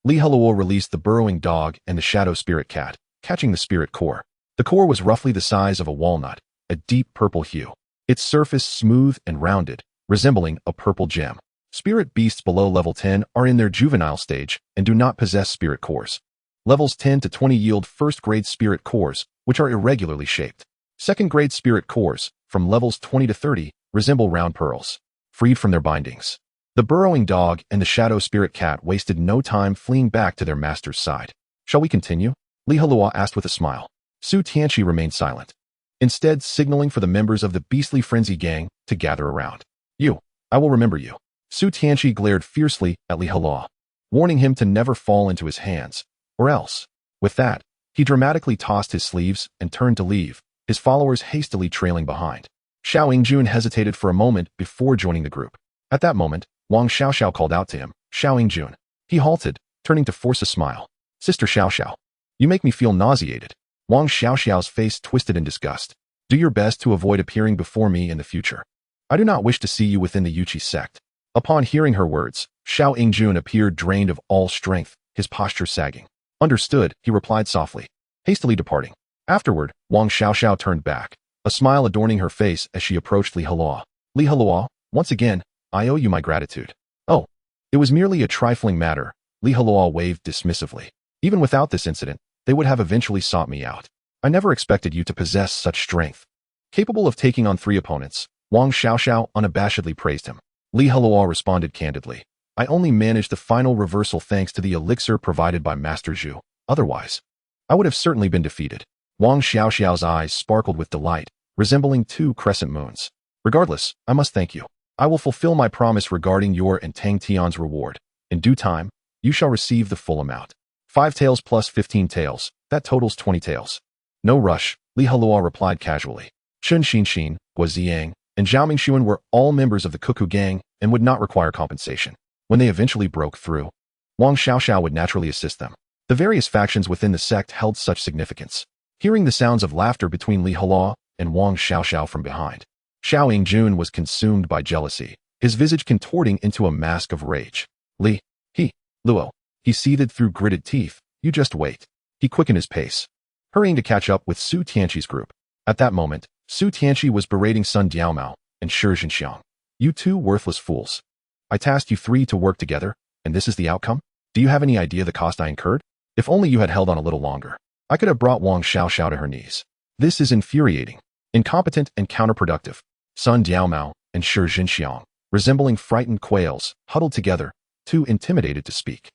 Li Heluo released the burrowing dog and the shadow spirit cat, catching the spirit core. The The core was roughly the size of a walnut, a deep purple hue. Its surface smooth and rounded, resembling a purple gem. Spirit beasts below level 10 are in their juvenile stage and do not possess spirit cores. Levels 10 to 20 yield first-grade spirit cores, which are irregularly shaped. Second-grade spirit cores, from levels 20 to 30, resemble round pearls, freed from their bindings. The burrowing dog and the shadow spirit cat wasted no time fleeing back to their master's side. Shall we continue? Heluo asked with a smile. Su Tianqi remained silent, instead signaling for the members of the beastly frenzy gang to gather around. You, I will remember you. Su Tianqi glared fiercely at Heluo, warning him to never fall into his hands, or else. With that, he dramatically tossed his sleeves and turned to leave, his followers hastily trailing behind. Xiao Yingjun hesitated for a moment before joining the group. At that moment, Wang Xiaoxiao called out to him, Xiao Yingjun. He halted, turning to force a smile. Sister Xiaoxiao, you make me feel nauseated. Wang Xiaoxiao's face twisted in disgust. Do your best to avoid appearing before me in the future. I do not wish to see you within the Yuchi sect. Upon hearing her words, Xiao Yingjun appeared drained of all strength, his posture sagging. Understood, he replied softly, hastily departing. Afterward, Wang Xiaoxiao turned back, a smile adorning her face as she approached Heluo. Heluo, once again, I owe you my gratitude. Oh, it was merely a trifling matter, Heluo waved dismissively. Even without this incident, they would have eventually sought me out. I never expected you to possess such strength. Capable of taking on 3 opponents, Wang Xiaoxiao unabashedly praised him. Heluo responded candidly. I only managed the final reversal thanks to the elixir provided by Master Zhu. Otherwise, I would have certainly been defeated. Wang Xiaoxiao's eyes sparkled with delight, resembling 2 crescent moons. Regardless, I must thank you. I will fulfill my promise regarding your and Tang Tian's reward. In due time, you shall receive the full amount. 5 taels plus 15 taels, that totals 20 taels. No rush, Heluo replied casually. Chen Xinxin, Guo Ziyang, and Zhao Mingxuan were all members of the Cuckoo Gang and would not require compensation. When they eventually broke through, Wang Xiaoxiao would naturally assist them. The various factions within the sect held such significance. Hearing the sounds of laughter between Heluo and Wang Xiaoxiao from behind, Xiao Yingjun was consumed by jealousy, his visage contorting into a mask of rage. Luo. He seethed through gritted teeth. You just wait. He quickened his pace, hurrying to catch up with Su Tianqi's group. At that moment, Su Tianqi was berating Sun Diaomao and Shi Zhenxiang. You 2 worthless fools. I tasked you 3 to work together, and this is the outcome? Do you have any idea the cost I incurred? If only you had held on a little longer. I could have brought Wang Xiaoxiao to her knees. This is infuriating, incompetent and counterproductive. Sun Diaomao and Shi Zhenxiang, resembling frightened quails, huddled together, too intimidated to speak.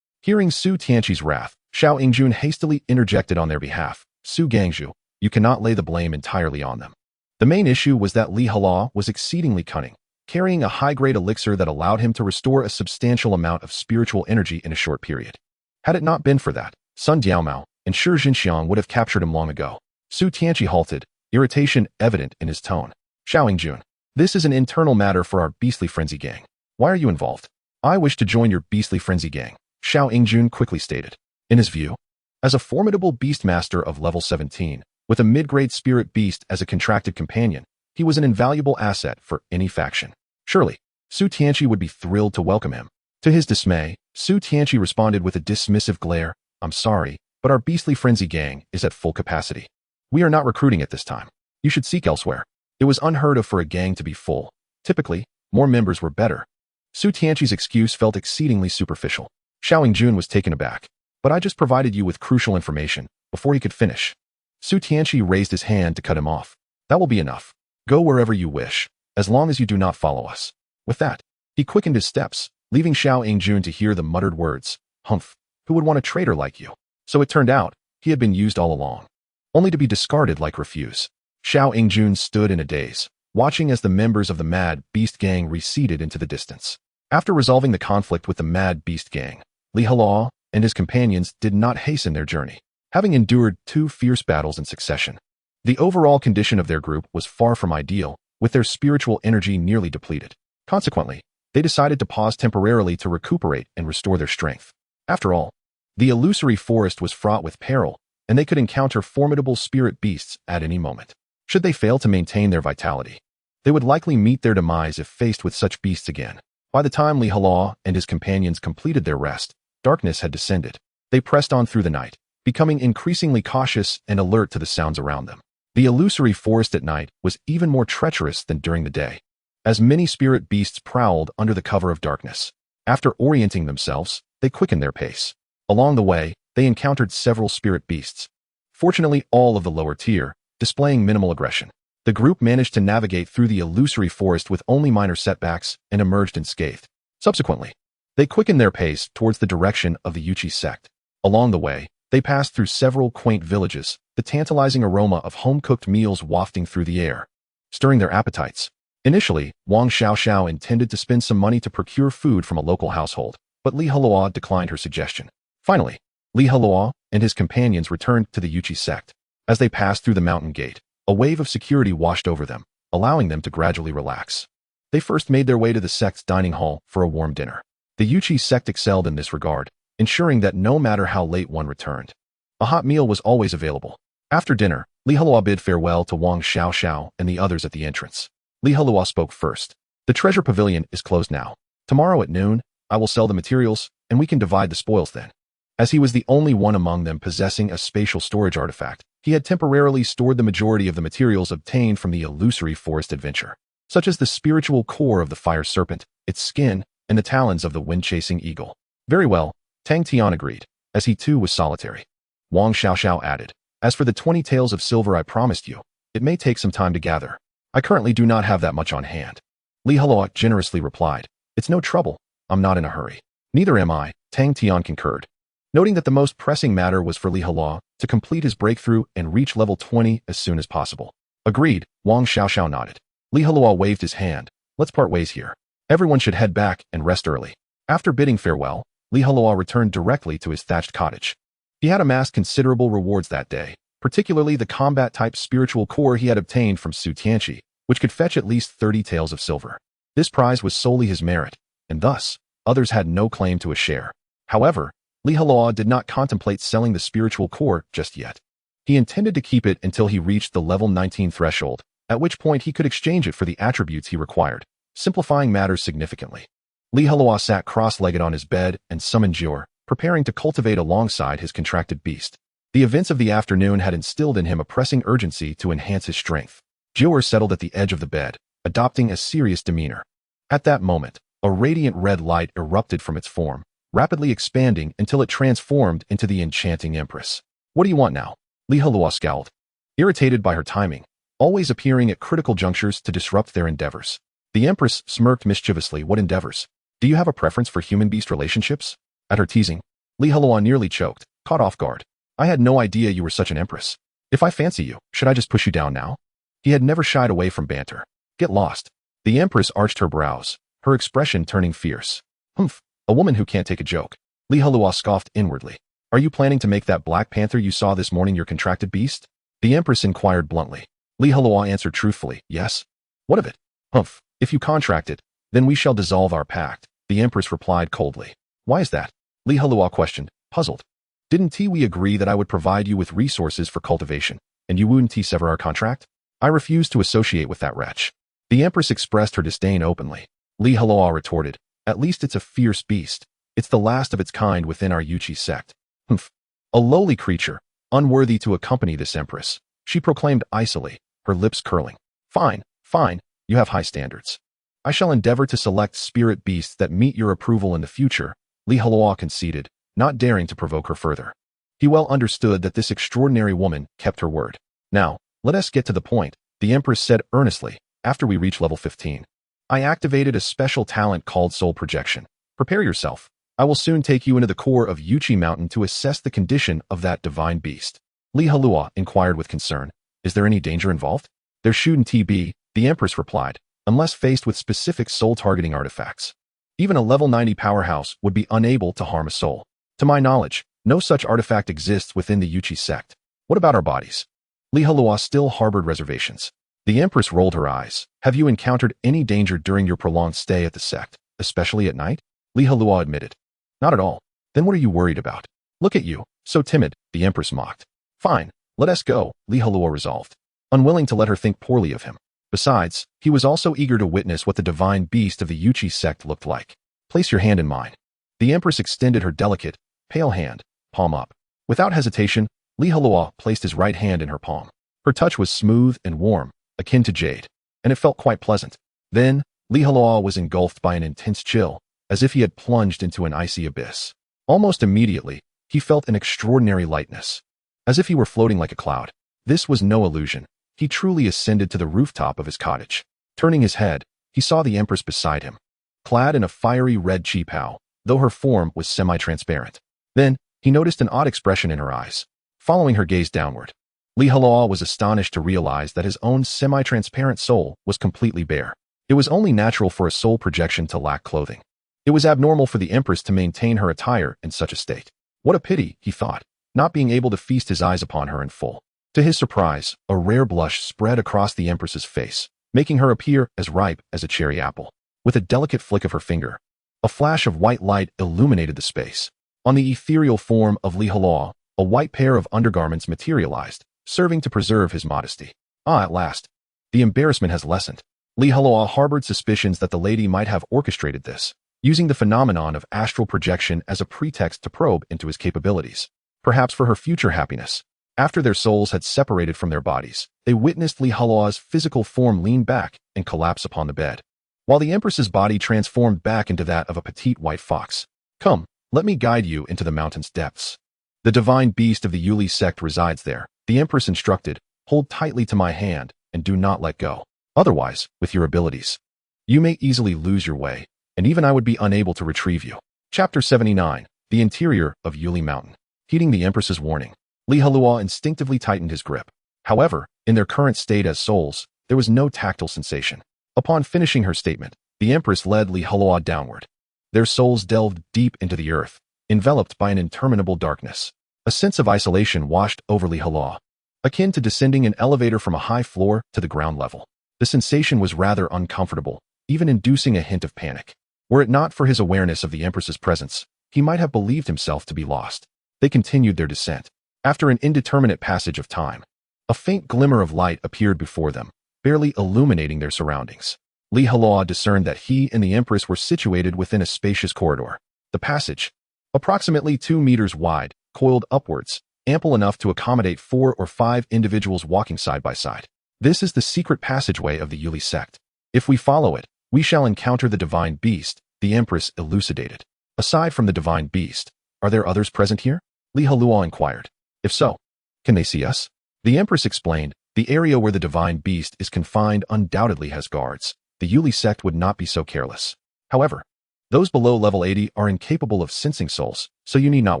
Hearing Su Tianqi's wrath, Xiao Yingjun hastily interjected on their behalf. Su Gangzhu, you cannot lay the blame entirely on them. The main issue was that Heluo was exceedingly cunning, carrying a high-grade elixir that allowed him to restore a substantial amount of spiritual energy in a short period. Had it not been for that, Sun Diaomao and Shi Zhenxiang would have captured him long ago. Su Tianqi halted, irritation evident in his tone. Xiao Yingjun, this is an internal matter for our beastly frenzy gang. Why are you involved? I wish to join your beastly frenzy gang, Xiao Yingjun quickly stated. In his view, as a formidable beast master of level 17, with a mid-grade spirit beast as a contracted companion, he was an invaluable asset for any faction. Surely, Su Tianqi would be thrilled to welcome him. To his dismay, Su Tianqi responded with a dismissive glare. I'm sorry, but our beastly frenzy gang is at full capacity. We are not recruiting at this time. You should seek elsewhere. It was unheard of for a gang to be full. Typically, more members were better. Su Tianqi's excuse felt exceedingly superficial. Xiao Yingjun was taken aback. But I just provided you with crucial information before he could finish. Su Tianqi raised his hand to cut him off. That will be enough. Go wherever you wish, as long as you do not follow us. With that, he quickened his steps, leaving Xiao Yingjun to hear the muttered words, Humph, who would want a traitor like you? So it turned out, he had been used all along, only to be discarded like refuse. Xiao Yingjun stood in a daze, watching as the members of the Mad Beast Gang receded into the distance. After resolving the conflict with the Mad Beast Gang, Heluo and his companions did not hasten their journey, having endured 2 fierce battles in succession. The overall condition of their group was far from ideal, with their spiritual energy nearly depleted. Consequently, they decided to pause temporarily to recuperate and restore their strength. After all, the illusory forest was fraught with peril, and they could encounter formidable spirit beasts at any moment. Should they fail to maintain their vitality, they would likely meet their demise if faced with such beasts again. By the time Heluo and his companions completed their rest, darkness had descended. They pressed on through the night, becoming increasingly cautious and alert to the sounds around them. The illusory forest at night was even more treacherous than during the day, as many spirit beasts prowled under the cover of darkness. After orienting themselves, they quickened their pace. Along the way, they encountered several spirit beasts. Fortunately, all of the lower tier, displaying minimal aggression. The group managed to navigate through the illusory forest with only minor setbacks and emerged unscathed. Subsequently, they quickened their pace towards the direction of the Yuchi sect. Along the way, they passed through several quaint villages, the tantalizing aroma of home-cooked meals wafting through the air, stirring their appetites. Initially, Wang Xiaoxiao intended to spend some money to procure food from a local household, but Li Heluo declined her suggestion. Finally, Li Heluo and his companions returned to the Yuchi sect. As they passed through the mountain gate, a wave of security washed over them, allowing them to gradually relax. They first made their way to the sect's dining hall for a warm dinner. The Yuchi sect excelled in this regard, ensuring that no matter how late one returned, a hot meal was always available. After dinner, Li Heluo bid farewell to Wang Xiaoxiao and the others at the entrance. Li Heluo spoke first. The treasure pavilion is closed now. Tomorrow at noon, I will sell the materials, and we can divide the spoils then. As he was the only one among them possessing a spatial storage artifact, he had temporarily stored the majority of the materials obtained from the illusory forest adventure, such as the spiritual core of the fire serpent, its skin, and the talons of the wind-chasing eagle. Very well, Tang Tian agreed, as he too was solitary. Wang Xiaoxiao added, as for the 20 taels of silver I promised you, it may take some time to gather. I currently do not have that much on hand. Li Heluo generously replied, it's no trouble, I'm not in a hurry. Neither am I, Tang Tian concurred. Noting that the most pressing matter was for Li Heluo to complete his breakthrough and reach level 20 as soon as possible. Agreed, Wang Xiaoxiao nodded. Li Heluo waved his hand, let's part ways here. Everyone should head back and rest early. After bidding farewell, Li Heluo returned directly to his thatched cottage. He had amassed considerable rewards that day, particularly the combat-type spiritual core he had obtained from Su Tianqi, which could fetch at least 30 taels of silver. This prize was solely his merit, and thus, others had no claim to a share. However, Li Heluo did not contemplate selling the spiritual core just yet. He intended to keep it until he reached the level 19 threshold, at which point he could exchange it for the attributes he required, simplifying matters significantly. Li Heluo sat cross-legged on his bed and summoned Jior, preparing to cultivate alongside his contracted beast. The events of the afternoon had instilled in him a pressing urgency to enhance his strength. Jior settled at the edge of the bed, adopting a serious demeanor. At that moment, a radiant red light erupted from its form, rapidly expanding until it transformed into the enchanting Empress. What do you want now? Li Heluo scowled, irritated by her timing, always appearing at critical junctures to disrupt their endeavors. The Empress smirked mischievously. What endeavors? Do you have a preference for human-beast relationships? At her teasing, Li Heluo nearly choked, caught off guard. I had no idea you were such an Empress. If I fancy you, should I just push you down now? He had never shied away from banter. Get lost. The Empress arched her brows, her expression turning fierce. Humph, a woman who can't take a joke. Li Heluo scoffed inwardly. Are you planning to make that Black Panther you saw this morning your contracted beast? The Empress inquired bluntly. Li Heluo answered truthfully, yes. What of it? Humph, if you contract it, then we shall dissolve our pact, the Empress replied coldly. Why is that? Li Heluo questioned, puzzled. Didn't we agree that I would provide you with resources for cultivation, and you wouldn't sever our contract? I refuse to associate with that wretch. The Empress expressed her disdain openly. Li Heluo retorted, at least it's a fierce beast. It's the last of its kind within our Yuchi sect. Humph. A lowly creature, unworthy to accompany this Empress, she proclaimed icily, her lips curling. Fine, fine, you have high standards. I shall endeavor to select spirit beasts that meet your approval in the future, Li Heluo conceded, not daring to provoke her further. He well understood that this extraordinary woman kept her word. Now, let us get to the point, the Empress said earnestly, after we reach level 15. I activated a special talent called Soul Projection. Prepare yourself. I will soon take you into the core of Yuchi Mountain to assess the condition of that divine beast. Li Heluo inquired with concern. Is there any danger involved? There shouldn't be, the Empress replied, unless faced with specific soul-targeting artifacts. Even a level 90 powerhouse would be unable to harm a soul. To my knowledge, no such artifact exists within the Yuchi sect. What about our bodies? Li Heluo still harbored reservations. The Empress rolled her eyes. Have you encountered any danger during your prolonged stay at the sect, especially at night? Li Heluo admitted. Not at all. Then what are you worried about? Look at you, so timid, the Empress mocked. Fine, let us go, Li Heluo resolved, unwilling to let her think poorly of him. Besides, he was also eager to witness what the divine beast of the Yuchi sect looked like. Place your hand in mine. The Empress extended her delicate, pale hand, palm up. Without hesitation, Heluo placed his right hand in her palm. Her touch was smooth and warm, akin to jade, and it felt quite pleasant. Then, Heluo was engulfed by an intense chill, as if he had plunged into an icy abyss. Almost immediately, he felt an extraordinary lightness, as if he were floating like a cloud. This was no illusion. He truly ascended to the rooftop of his cottage. Turning his head, he saw the Empress beside him, clad in a fiery red chi-pao, though her form was semi-transparent. Then, he noticed an odd expression in her eyes. Following her gaze downward, Heluo was astonished to realize that his own semi-transparent soul was completely bare. It was only natural for a soul projection to lack clothing. It was abnormal for the Empress to maintain her attire in such a state. What a pity, he thought, not being able to feast his eyes upon her in full. To his surprise, a rare blush spread across the Empress's face, making her appear as ripe as a cherry apple. With a delicate flick of her finger, a flash of white light illuminated the space. On the ethereal form of Heluo, a white pair of undergarments materialized, serving to preserve his modesty. At last, the embarrassment has lessened. Heluo harbored suspicions that the lady might have orchestrated this, using the phenomenon of astral projection as a pretext to probe into his capabilities, perhaps for her future happiness. After their souls had separated from their bodies, they witnessed Heluo's physical form lean back and collapse upon the bed, while the Empress's body transformed back into that of a petite white fox. Come, let me guide you into the mountain's depths. The divine beast of the Yuli sect resides there, the Empress instructed. Hold tightly to my hand and do not let go. Otherwise, with your abilities, you may easily lose your way, and even I would be unable to retrieve you. Chapter 79. The Interior of Yuli Mountain. Heeding the Empress's warning, Heluo instinctively tightened his grip. However, in their current state as souls, there was no tactile sensation. Upon finishing her statement, the Empress led Heluo downward. Their souls delved deep into the earth, enveloped by an interminable darkness. A sense of isolation washed over Heluo, akin to descending an elevator from a high floor to the ground level. The sensation was rather uncomfortable, even inducing a hint of panic. Were it not for his awareness of the Empress's presence, he might have believed himself to be lost. They continued their descent. After an indeterminate passage of time, a faint glimmer of light appeared before them, barely illuminating their surroundings. Heluo discerned that he and the Empress were situated within a spacious corridor. The passage, approximately 2 meters wide, coiled upwards, ample enough to accommodate 4 or 5 individuals walking side by side. This is the secret passageway of the Yuli sect. If we follow it, we shall encounter the divine beast, the Empress elucidated. Aside from the divine beast, are there others present here? Heluo inquired. If so, can they see us? The Empress explained, the area where the divine beast is confined undoubtedly has guards. The Yuli sect would not be so careless. However, those below level 80 are incapable of sensing souls, so you need not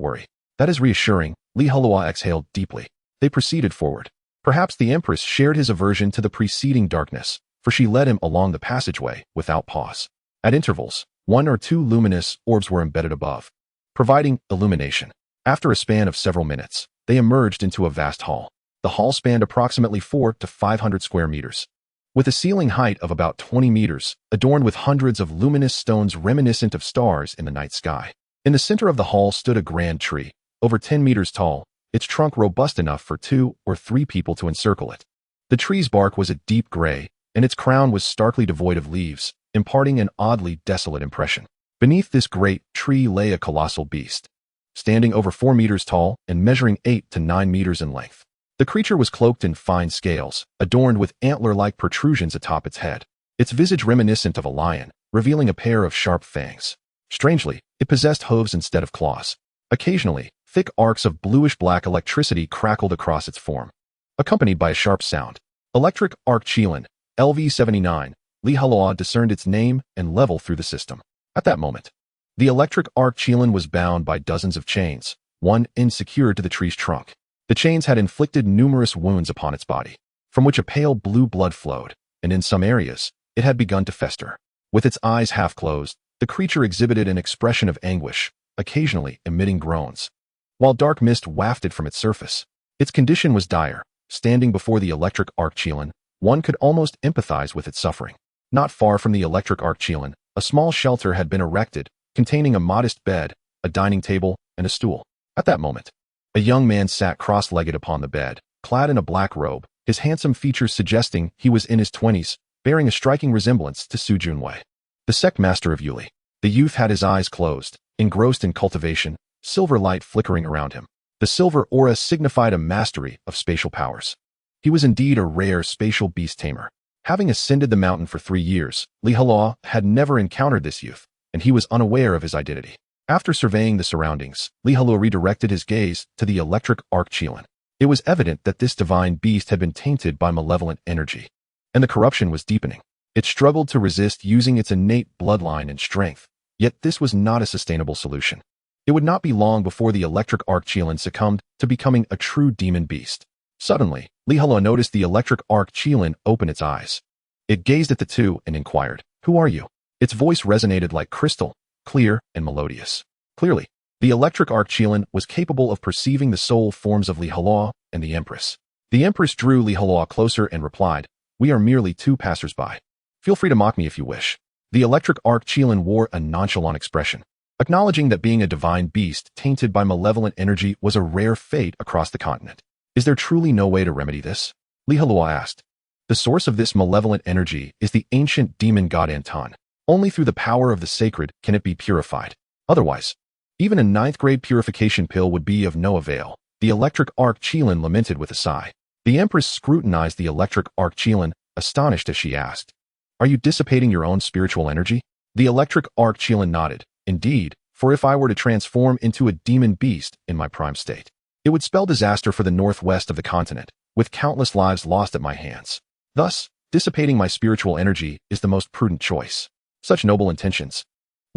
worry. That is reassuring. Heluo exhaled deeply. They proceeded forward. Perhaps the Empress shared his aversion to the preceding darkness, for she led him along the passageway without pause. At intervals, 1 or 2 luminous orbs were embedded above, providing illumination. After a span of several minutes, they emerged into a vast hall. The hall spanned approximately 400 to 500 square meters, with a ceiling height of about 20 meters, adorned with hundreds of luminous stones reminiscent of stars in the night sky. In the center of the hall stood a grand tree, over 10 meters tall, its trunk robust enough for 2 or 3 people to encircle it. The tree's bark was a deep gray, and its crown was starkly devoid of leaves, imparting an oddly desolate impression. Beneath this great tree lay a colossal beast, standing over 4 meters tall and measuring 8 to 9 meters in length. The creature was cloaked in fine scales, adorned with antler-like protrusions atop its head, its visage reminiscent of a lion, revealing a pair of sharp fangs. Strangely, it possessed hooves instead of claws. Occasionally, thick arcs of bluish-black electricity crackled across its form, accompanied by a sharp sound. Electric Arc Qilin, LV-79, Heluo discerned its name and level through the system. At that moment, the Electric Arc Qilin was bound by dozens of chains, one end secured to the tree's trunk. The chains had inflicted numerous wounds upon its body, from which a pale blue blood flowed, and in some areas, it had begun to fester. With its eyes half closed, the creature exhibited an expression of anguish, occasionally emitting groans, while dark mist wafted from its surface. Its condition was dire. Standing before the Electric Arc Qilin, one could almost empathize with its suffering. Not far from the Electric Arc Qilin, a small shelter had been erected, containing a modest bed, a dining table, and a stool. At that moment, a young man sat cross-legged upon the bed, clad in a black robe, his handsome features suggesting he was in his 20s, bearing a striking resemblance to Su Junwei, the sect master of Yuli. The youth had his eyes closed, engrossed in cultivation, silver light flickering around him. The silver aura signified a mastery of spatial powers. He was indeed a rare spatial beast tamer. Having ascended the mountain for 3 years, Heluo had never encountered this youth, and he was unaware of his identity. After surveying the surroundings, Heluo redirected his gaze to the electric arc Qilin. It was evident that this divine beast had been tainted by malevolent energy, and the corruption was deepening. It struggled to resist using its innate bloodline and strength, yet this was not a sustainable solution. It would not be long before the electric arc Qilin succumbed to becoming a true demon beast. Suddenly, Heluo noticed the electric arc Qilin open its eyes. It gazed at the two and inquired, "Who are you?" Its voice resonated like crystal, clear and melodious. Clearly, the electric arc Qilin was capable of perceiving the soul forms of Heluo and the Empress. The Empress drew Heluo closer and replied, "We are merely two passers-by. Feel free to mock me if you wish." The electric arc Qilin wore a nonchalant expression, acknowledging that being a divine beast tainted by malevolent energy was a rare fate across the continent. "Is there truly no way to remedy this?" Heluo asked. "The source of this malevolent energy is the ancient demon god Anton. Only through the power of the sacred can it be purified. Otherwise, even a 9th-grade purification pill would be of no avail." The electric arc Qilin lamented with a sigh. The Empress scrutinized the electric arc Qilin, astonished as she asked, "Are you dissipating your own spiritual energy?" The electric arc Qilin nodded. "Indeed, for if I were to transform into a demon beast in my prime state, it would spell disaster for the northwest of the continent, with countless lives lost at my hands. Thus, dissipating my spiritual energy is the most prudent choice." "Such noble intentions,"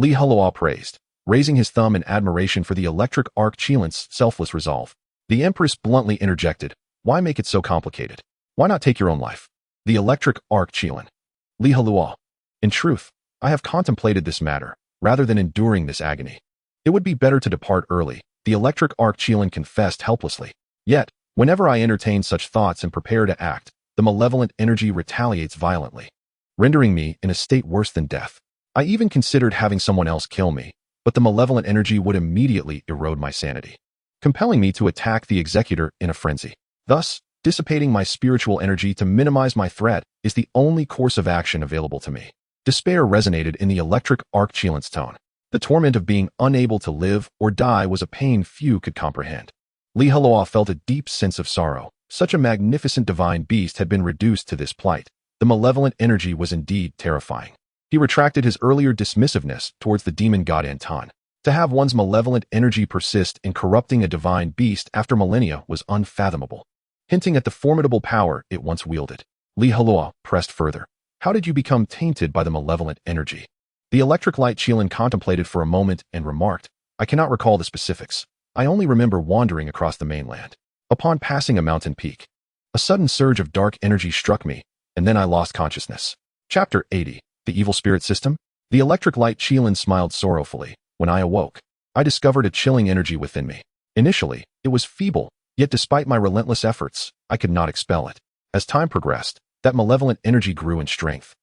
Heluo praised, raising his thumb in admiration for the electric arc Qilin's selfless resolve. The Empress bluntly interjected, "Why make it so complicated? Why not take your own life?" The electric arc Qilin. Heluo. "In truth, I have contemplated this matter, rather than enduring this agony. It would be better to depart early," the electric arc Qilin confessed helplessly. "Yet, whenever I entertain such thoughts and prepare to act, the malevolent energy retaliates violently, rendering me in a state worse than death. I even considered having someone else kill me, but the malevolent energy would immediately erode my sanity, compelling me to attack the executor in a frenzy. Thus, dissipating my spiritual energy to minimize my threat is the only course of action available to me." Despair resonated in the electric arc Qilin's tone. The torment of being unable to live or die was a pain few could comprehend. Heluo felt a deep sense of sorrow. Such a magnificent divine beast had been reduced to this plight. The malevolent energy was indeed terrifying. He retracted his earlier dismissiveness towards the demon god Anton. To have one's malevolent energy persist in corrupting a divine beast after millennia was unfathomable, hinting at the formidable power it once wielded. Heluo pressed further. "How did you become tainted by the malevolent energy?" The electric light Qilin contemplated for a moment and remarked, "I cannot recall the specifics. I only remember wandering across the mainland. Upon passing a mountain peak, a sudden surge of dark energy struck me, and then I lost consciousness." Chapter 80. The Evil Spirit System. The electric light Qilin smiled sorrowfully. "When I awoke, I discovered a chilling energy within me. Initially, it was feeble, yet despite my relentless efforts, I could not expel it. As time progressed, that malevolent energy grew in strength,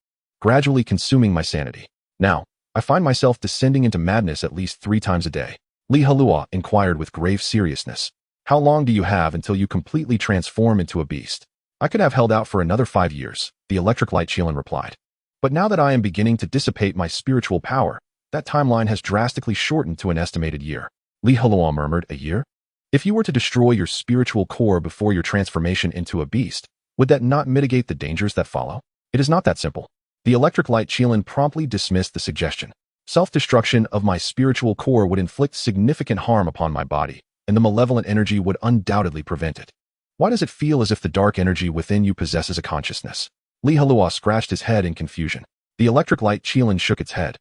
gradually consuming my sanity. Now, I find myself descending into madness at least 3 times a day." Heluo inquired with grave seriousness, "How long do you have until you completely transform into a beast?" "I could have held out for another 5 years, the electric light Qilin replied. "But now that I am beginning to dissipate my spiritual power, that timeline has drastically shortened to an estimated year." Heluo murmured, "A year? If you were to destroy your spiritual core before your transformation into a beast, would that not mitigate the dangers that follow?" "It is not that simple." The electric light Qilin promptly dismissed the suggestion. "Self-destruction of my spiritual core would inflict significant harm upon my body, and the malevolent energy would undoubtedly prevent it." "Why does it feel as if the dark energy within you possesses a consciousness?" Heluo scratched his head in confusion. The electric light Qilin shook its head.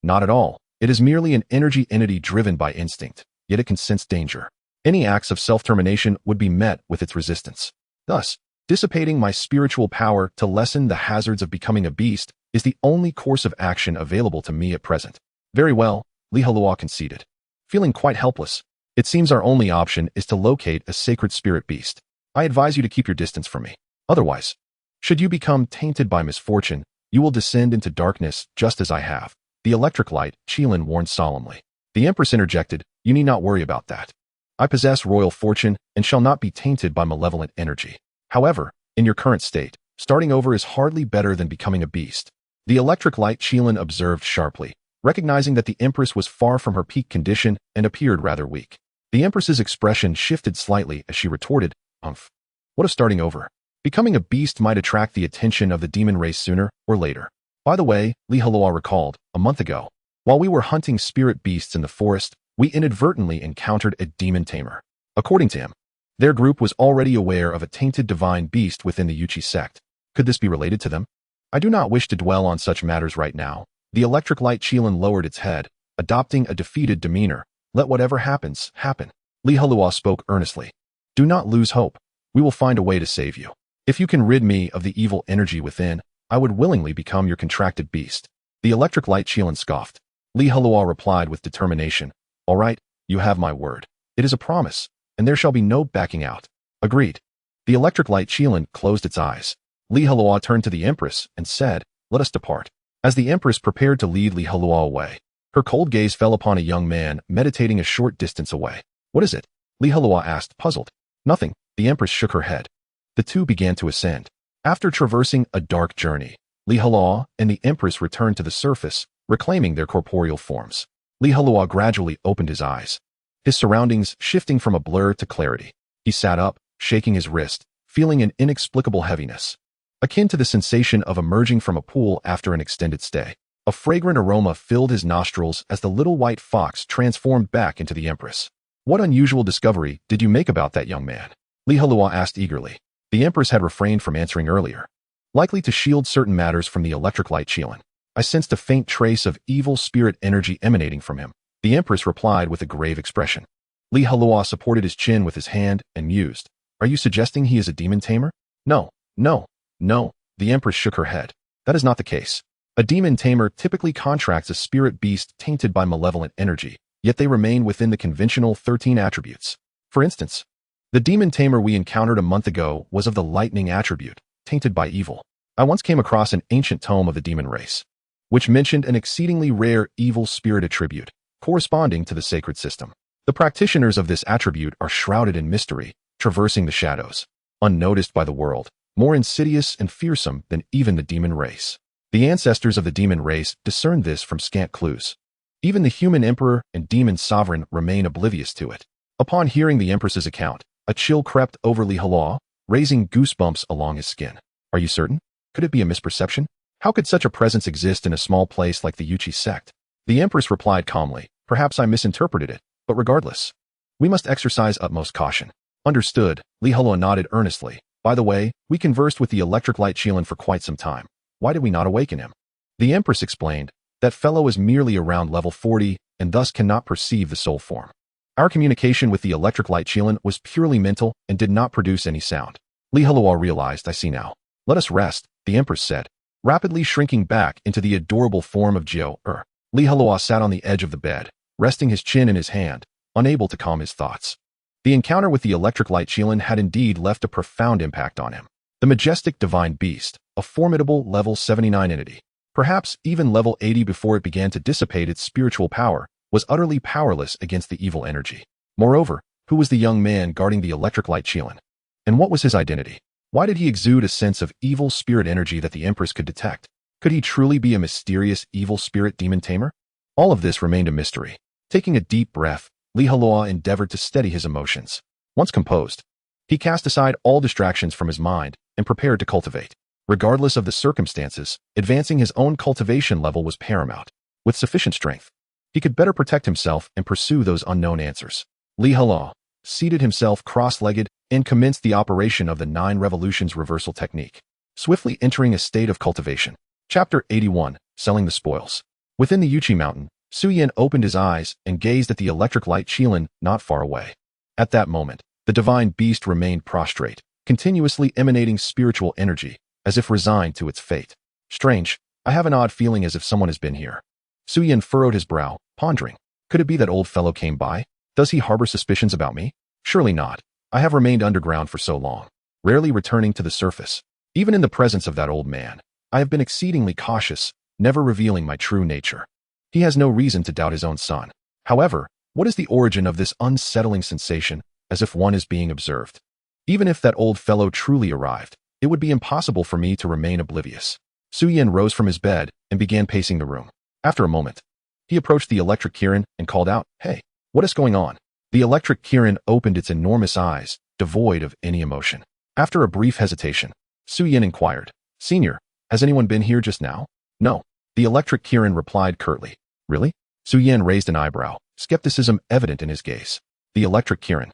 "Not at all. It is merely an energy entity driven by instinct, yet it can sense danger. Any acts of self-termination would be met with its resistance. Thus, dissipating my spiritual power to lessen the hazards of becoming a beast is the only course of action available to me at present." "Very well," Heluo conceded. Feeling quite helpless, "It seems our only option is to locate a sacred spirit beast. I advise you to keep your distance from me. Otherwise, should you become tainted by misfortune, you will descend into darkness just as I have." The electric light Qilin warned solemnly. The Empress interjected, "You need not worry about that. I possess royal fortune and shall not be tainted by malevolent energy. However, in your current state, starting over is hardly better than becoming a beast." The electric light Qilin observed sharply, recognizing that the Empress was far from her peak condition and appeared rather weak. The Empress's expression shifted slightly as she retorted, "Umph. What if starting over? Becoming a beast might attract the attention of the demon race sooner or later." By the way, Heluo recalled, a month ago, while we were hunting spirit beasts in the forest, we inadvertently encountered a demon tamer. According to him, their group was already aware of a tainted divine beast within the Yuchi sect. Could this be related to them? I do not wish to dwell on such matters right now. The electric light Qilin lowered its head, adopting a defeated demeanor. Let whatever happens, happen. Heluo spoke earnestly. Do not lose hope. We will find a way to save you. If you can rid me of the evil energy within, I would willingly become your contracted beast. The electric light Qilin scoffed. Heluo replied with determination. All right, you have my word. It is a promise, and there shall be no backing out. Agreed. The electric light Qilin closed its eyes. Heluo turned to the Empress and said, let us depart. As the Empress prepared to lead Heluo away, her cold gaze fell upon a young man meditating a short distance away. What is it? Heluo asked, puzzled. Nothing. The Empress shook her head. The two began to ascend. After traversing a dark journey, Heluo and the Empress returned to the surface, reclaiming their corporeal forms. Heluo gradually opened his eyes, his surroundings shifting from a blur to clarity. He sat up, shaking his wrist, feeling an inexplicable heaviness, akin to the sensation of emerging from a pool after an extended stay. A fragrant aroma filled his nostrils as the little white fox transformed back into the Empress. What unusual discovery did you make about that young man? Heluo asked eagerly. The Empress had refrained from answering earlier, likely to shield certain matters from the electric light Qilin. I sensed a faint trace of evil spirit energy emanating from him. The Empress replied with a grave expression. Heluo supported his chin with his hand and mused. Are you suggesting he is a demon tamer? No. The Empress shook her head. That is not the case. A demon tamer typically contracts a spirit beast tainted by malevolent energy, yet they remain within the conventional 13 attributes. For instance, the demon tamer we encountered a month ago was of the lightning attribute, tainted by evil. I once came across an ancient tome of the demon race, which mentioned an exceedingly rare evil spirit attribute, corresponding to the sacred system. The practitioners of this attribute are shrouded in mystery, traversing the shadows, unnoticed by the world, more insidious and fearsome than even the demon race. The ancestors of the demon race discerned this from scant clues. Even the human emperor and demon sovereign remain oblivious to it. Upon hearing the Empress's account, a chill crept over Heluo, raising goosebumps along his skin. Are you certain? Could it be a misperception? How could such a presence exist in a small place like the Yuchi sect? The Empress replied calmly, perhaps I misinterpreted it, but regardless, we must exercise utmost caution. Understood, Heluo nodded earnestly. By the way, we conversed with the electric light Qilin for quite some time. Why did we not awaken him? The Empress explained, that fellow is merely around level 40 and thus cannot perceive the soul form. Our communication with the electric light Qilin was purely mental and did not produce any sound. Heluo realized, I see now. Let us rest, the Empress said, rapidly shrinking back into the adorable form of Jiao-er. Heluo sat on the edge of the bed, resting his chin in his hand, unable to calm his thoughts. The encounter with the electric light Qilin had indeed left a profound impact on him. The majestic divine beast, a formidable level 79 entity, perhaps even level 80 before it began to dissipate its spiritual power, was utterly powerless against the evil energy. Moreover, who was the young man guarding the electric light Qilin? And what was his identity? Why did he exude a sense of evil spirit energy that the Empress could detect? Could he truly be a mysterious evil spirit demon tamer? All of this remained a mystery. Taking a deep breath, Heluo endeavored to steady his emotions. Once composed, he cast aside all distractions from his mind and prepared to cultivate. Regardless of the circumstances, advancing his own cultivation level was paramount. With sufficient strength, he could better protect himself and pursue those unknown answers. Heluo seated himself cross-legged and commenced the operation of the 9 revolutions reversal technique, swiftly entering a state of cultivation. Chapter 81, Selling the Spoils. Within the Yuchi mountain, Suyin opened his eyes and gazed at the electric light Qilin not far away. At that moment, the divine beast remained prostrate, continuously emanating spiritual energy, as if resigned to its fate. Strange, I have an odd feeling as if someone has been here. Suyin furrowed his brow, pondering. Could it be that old fellow came by? Does he harbor suspicions about me? Surely not. I have remained underground for so long, rarely returning to the surface. Even in the presence of that old man, I have been exceedingly cautious, never revealing my true nature. He has no reason to doubt his own son. However, what is the origin of this unsettling sensation, as if one is being observed? Even if that old fellow truly arrived, it would be impossible for me to remain oblivious. Suyin rose from his bed and began pacing the room. After a moment, he approached the electric Kirin and called out, Hey, what is going on? The electric Kirin opened its enormous eyes, devoid of any emotion. After a brief hesitation, Su Yin inquired, "Senior, has anyone been here just now?" "No." The electric Kirin replied curtly. "Really?" Su Yin raised an eyebrow, skepticism evident in his gaze. The electric Kirin,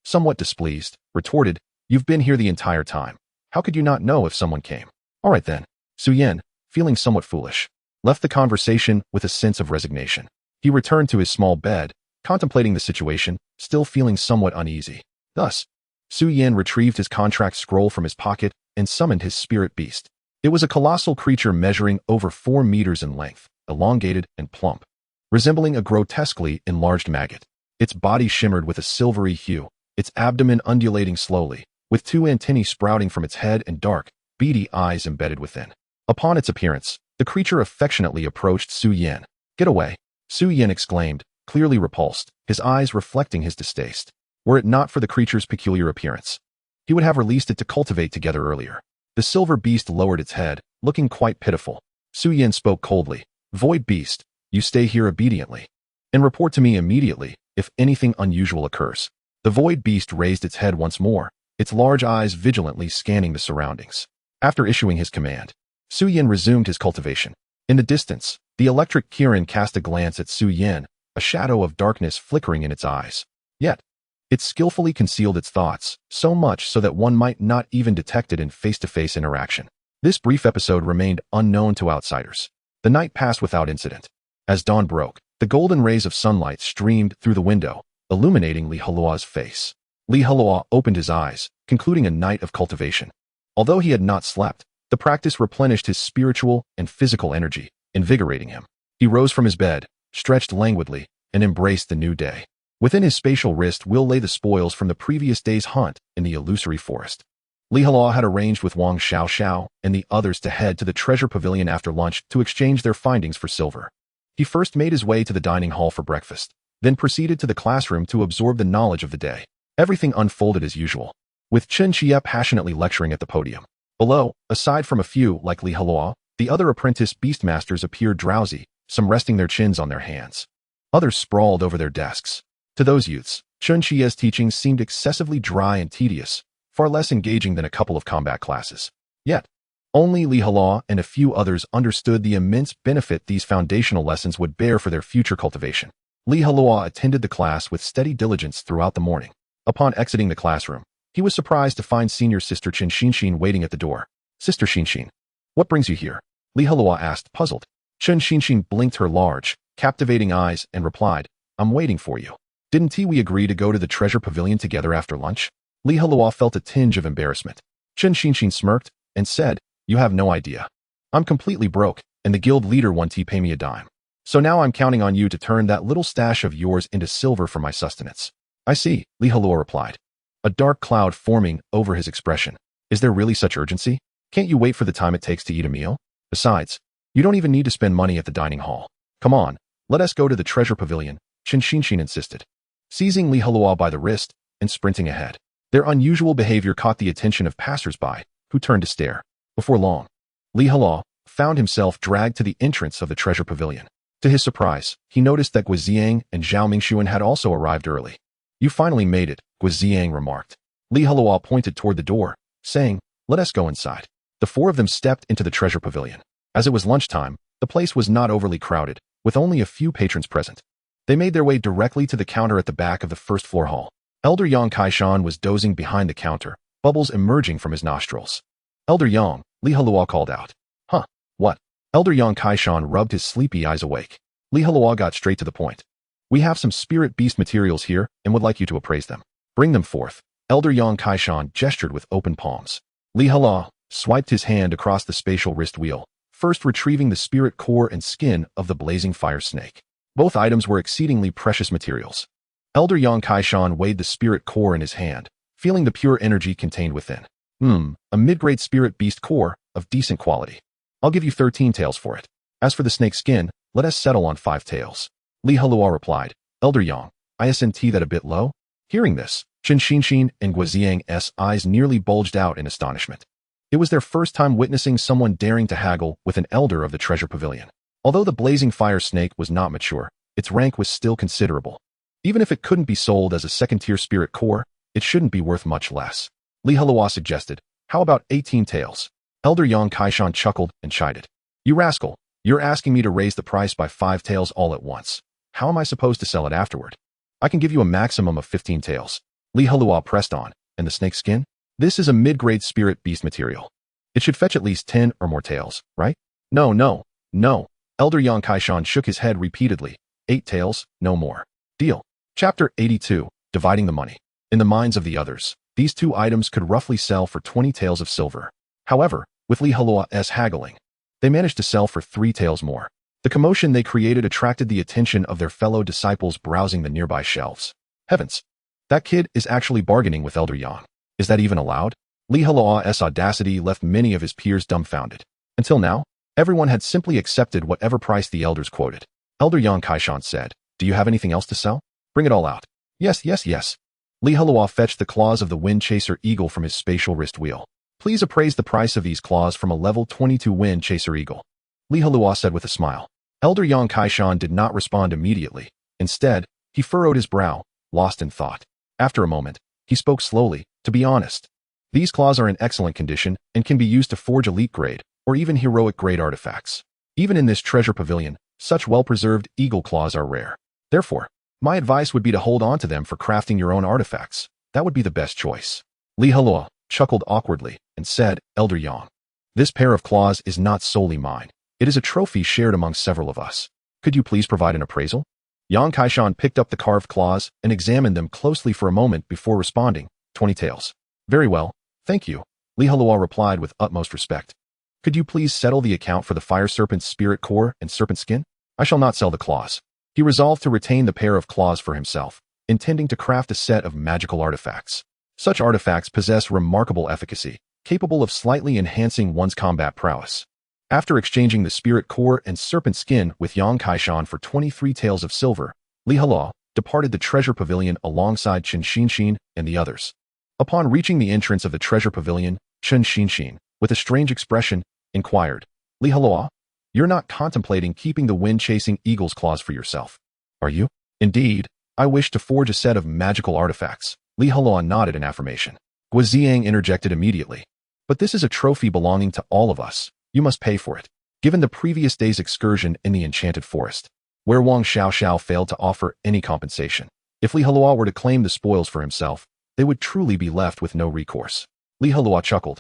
somewhat displeased, retorted, "You've been here the entire time. How could you not know if someone came?" "All right then." Su Yin, feeling somewhat foolish, left the conversation with a sense of resignation. He returned to his small bed, contemplating the situation, still feeling somewhat uneasy. Thus, Su Yin retrieved his contract scroll from his pocket and summoned his spirit beast. It was a colossal creature measuring over 4 meters in length, elongated and plump, resembling a grotesquely enlarged maggot. Its body shimmered with a silvery hue, its abdomen undulating slowly, with 2 antennae sprouting from its head and dark, beady eyes embedded within. Upon its appearance, the creature affectionately approached Su Yin. "Get away!" Su Yin exclaimed, clearly repulsed, his eyes reflecting his distaste. Were it not for the creature's peculiar appearance, he would have released it to cultivate together earlier. The silver beast lowered its head, looking quite pitiful. Su Yin spoke coldly. "Void beast, you stay here obediently, and report to me immediately if anything unusual occurs." The void beast raised its head once more, its large eyes vigilantly scanning the surroundings. After issuing his command, Su Yin resumed his cultivation. In the distance, the electric Kirin cast a glance at Su Yin, a shadow of darkness flickering in its eyes. Yet, it skillfully concealed its thoughts, so much so that one might not even detect it in face-to-face interaction. This brief episode remained unknown to outsiders. The night passed without incident. As dawn broke, the golden rays of sunlight streamed through the window, illuminating Li Heluo's face. Li Heluo opened his eyes, concluding a night of cultivation. Although he had not slept, the practice replenished his spiritual and physical energy, invigorating him. He rose from his bed, stretched languidly, and embraced the new day. Within his spatial wrist will lay the spoils from the previous day's hunt in the illusory forest. Li Heluo had arranged with Wang Xiao and the others to head to the treasure pavilion after lunch to exchange their findings for silver. He first made his way to the dining hall for breakfast, then proceeded to the classroom to absorb the knowledge of the day. Everything unfolded as usual, with Chen Xie passionately lecturing at the podium. Below, aside from a few, like Li Heluo, the other apprentice beastmasters appeared drowsy, some resting their chins on their hands. Others sprawled over their desks. To those youths, Chen Xie's teachings seemed excessively dry and tedious, far less engaging than a couple of combat classes. Yet, only Li Heluo and a few others understood the immense benefit these foundational lessons would bear for their future cultivation. Li Heluo attended the class with steady diligence throughout the morning. Upon exiting the classroom, he was surprised to find senior sister Chen Xinxin waiting at the door. "Sister Xinxin, what brings you here?" Li Heluo asked, puzzled. Chen Xinxin blinked her large, captivating eyes and replied, "I'm waiting for you. Didn't we agree to go to the treasure pavilion together after lunch?" Li Heluo felt a tinge of embarrassment. Chen Xinxin smirked and said, "You have no idea. I'm completely broke, and the guild leader won't pay me a dime. So now I'm counting on you to turn that little stash of yours into silver for my sustenance." "I see," Li Heluo replied, a dark cloud forming over his expression. "Is there really such urgency? Can't you wait for the time it takes to eat a meal? Besides, you don't even need to spend money at the dining hall. Come on, let us go to the treasure pavilion," Chen Xinxin insisted, seizing Li Heluo by the wrist and sprinting ahead. Their unusual behavior caught the attention of passers-by, who turned to stare. Before long, Li Heluo found himself dragged to the entrance of the treasure pavilion. To his surprise, he noticed that Guoziang and Zhao Mingxuan had also arrived early. "You finally made it," Guoziang remarked. Li Heluo pointed toward the door, saying, "Let us go inside." The 4 of them stepped into the treasure pavilion. As it was lunchtime, the place was not overly crowded, with only a few patrons present. They made their way directly to the counter at the back of the first-floor hall. Elder Yang Kaishan was dozing behind the counter, bubbles emerging from his nostrils. "Elder Yang," Li Heluo called out. "Huh, what?" Elder Yang Kaishan rubbed his sleepy eyes awake. Li Heluo got straight to the point. "We have some spirit beast materials here and would like you to appraise them." "Bring them forth." Elder Yang Kaishan gestured with open palms. Li Heluo swiped his hand across the spatial wrist wheel, first retrieving the spirit core and skin of the blazing fire snake. Both items were exceedingly precious materials. Elder Yang Kaishan weighed the spirit core in his hand, feeling the pure energy contained within. A mid-grade spirit beast core of decent quality. I'll give you 13 taels for it. As for the snake skin, let us settle on 5 taels. Li Heluo replied. "Elder Yang, isn't that a bit low?" Hearing this, Chen Xinxin and Guoziang's eyes nearly bulged out in astonishment. It was their first time witnessing someone daring to haggle with an elder of the treasure pavilion. Although the blazing fire snake was not mature, its rank was still considerable. Even if it couldn't be sold as a second-tier spirit core, it shouldn't be worth much less. Li Heluo suggested, how about 18 taels? Elder Yang Kaishan chuckled and chided. You rascal, you're asking me to raise the price by 5 taels all at once. How am I supposed to sell it afterward? I can give you a maximum of 15 taels. Li Heluo pressed on. And the snake skin? This is a mid-grade spirit beast material. It should fetch at least 10 or more taels, right? No, no, no. Elder Yang Kaishan shook his head repeatedly. 8 taels, no more. Deal. Chapter 82, Dividing the Money. In the minds of the others, these two items could roughly sell for 20 taels of silver. However, with Li Heluo's haggling, they managed to sell for 3 taels more. The commotion they created attracted the attention of their fellow disciples browsing the nearby shelves. Heavens! That kid is actually bargaining with Elder Yang. Is that even allowed? Li Heluo's audacity left many of his peers dumbfounded. Until now, everyone had simply accepted whatever price the elders quoted. Elder Yang Kaishan said, Do you have anything else to sell? Bring it all out. Yes, yes, yes. Li Heluo fetched the claws of the Wind Chaser Eagle from his spatial wrist wheel. Please appraise the price of these claws from a level 22 Wind Chaser Eagle. Li Heluo said with a smile. Elder Yang Kaishan did not respond immediately. Instead, he furrowed his brow, lost in thought. After a moment, he spoke slowly, to be honest. These claws are in excellent condition and can be used to forge elite grade or even heroic grade artifacts. Even in this treasure pavilion, such well-preserved eagle claws are rare. Therefore, my advice would be to hold on to them for crafting your own artifacts. That would be the best choice. Li Heluo chuckled awkwardly and said, Elder Yang, this pair of claws is not solely mine. It is a trophy shared among several of us. Could you please provide an appraisal? Yang Kaishan picked up the carved claws and examined them closely for a moment before responding, 20 taels. Very well, thank you. Li Heluo replied with utmost respect. Could you please settle the account for the fire serpent's spirit core and serpent skin? I shall not sell the claws. He resolved to retain the pair of claws for himself, intending to craft a set of magical artifacts. Such artifacts possess remarkable efficacy, capable of slightly enhancing one's combat prowess. After exchanging the spirit core and serpent skin with Yang Kaishan for 23 taels of silver, Li Heluo departed the treasure pavilion alongside Chen Xinshin and the others. Upon reaching the entrance of the treasure pavilion, Chen Xinshin, with a strange expression, inquired, Li Heluo, you're not contemplating keeping the wind-chasing eagle's claws for yourself, are you? Indeed, I wish to forge a set of magical artifacts. Li Heluo nodded in affirmation. Guoziang interjected immediately. But this is a trophy belonging to all of us. You must pay for it. Given the previous day's excursion in the enchanted forest, where Wang Xiaoxiao failed to offer any compensation, if Li Heluo were to claim the spoils for himself, they would truly be left with no recourse. Li Heluo chuckled.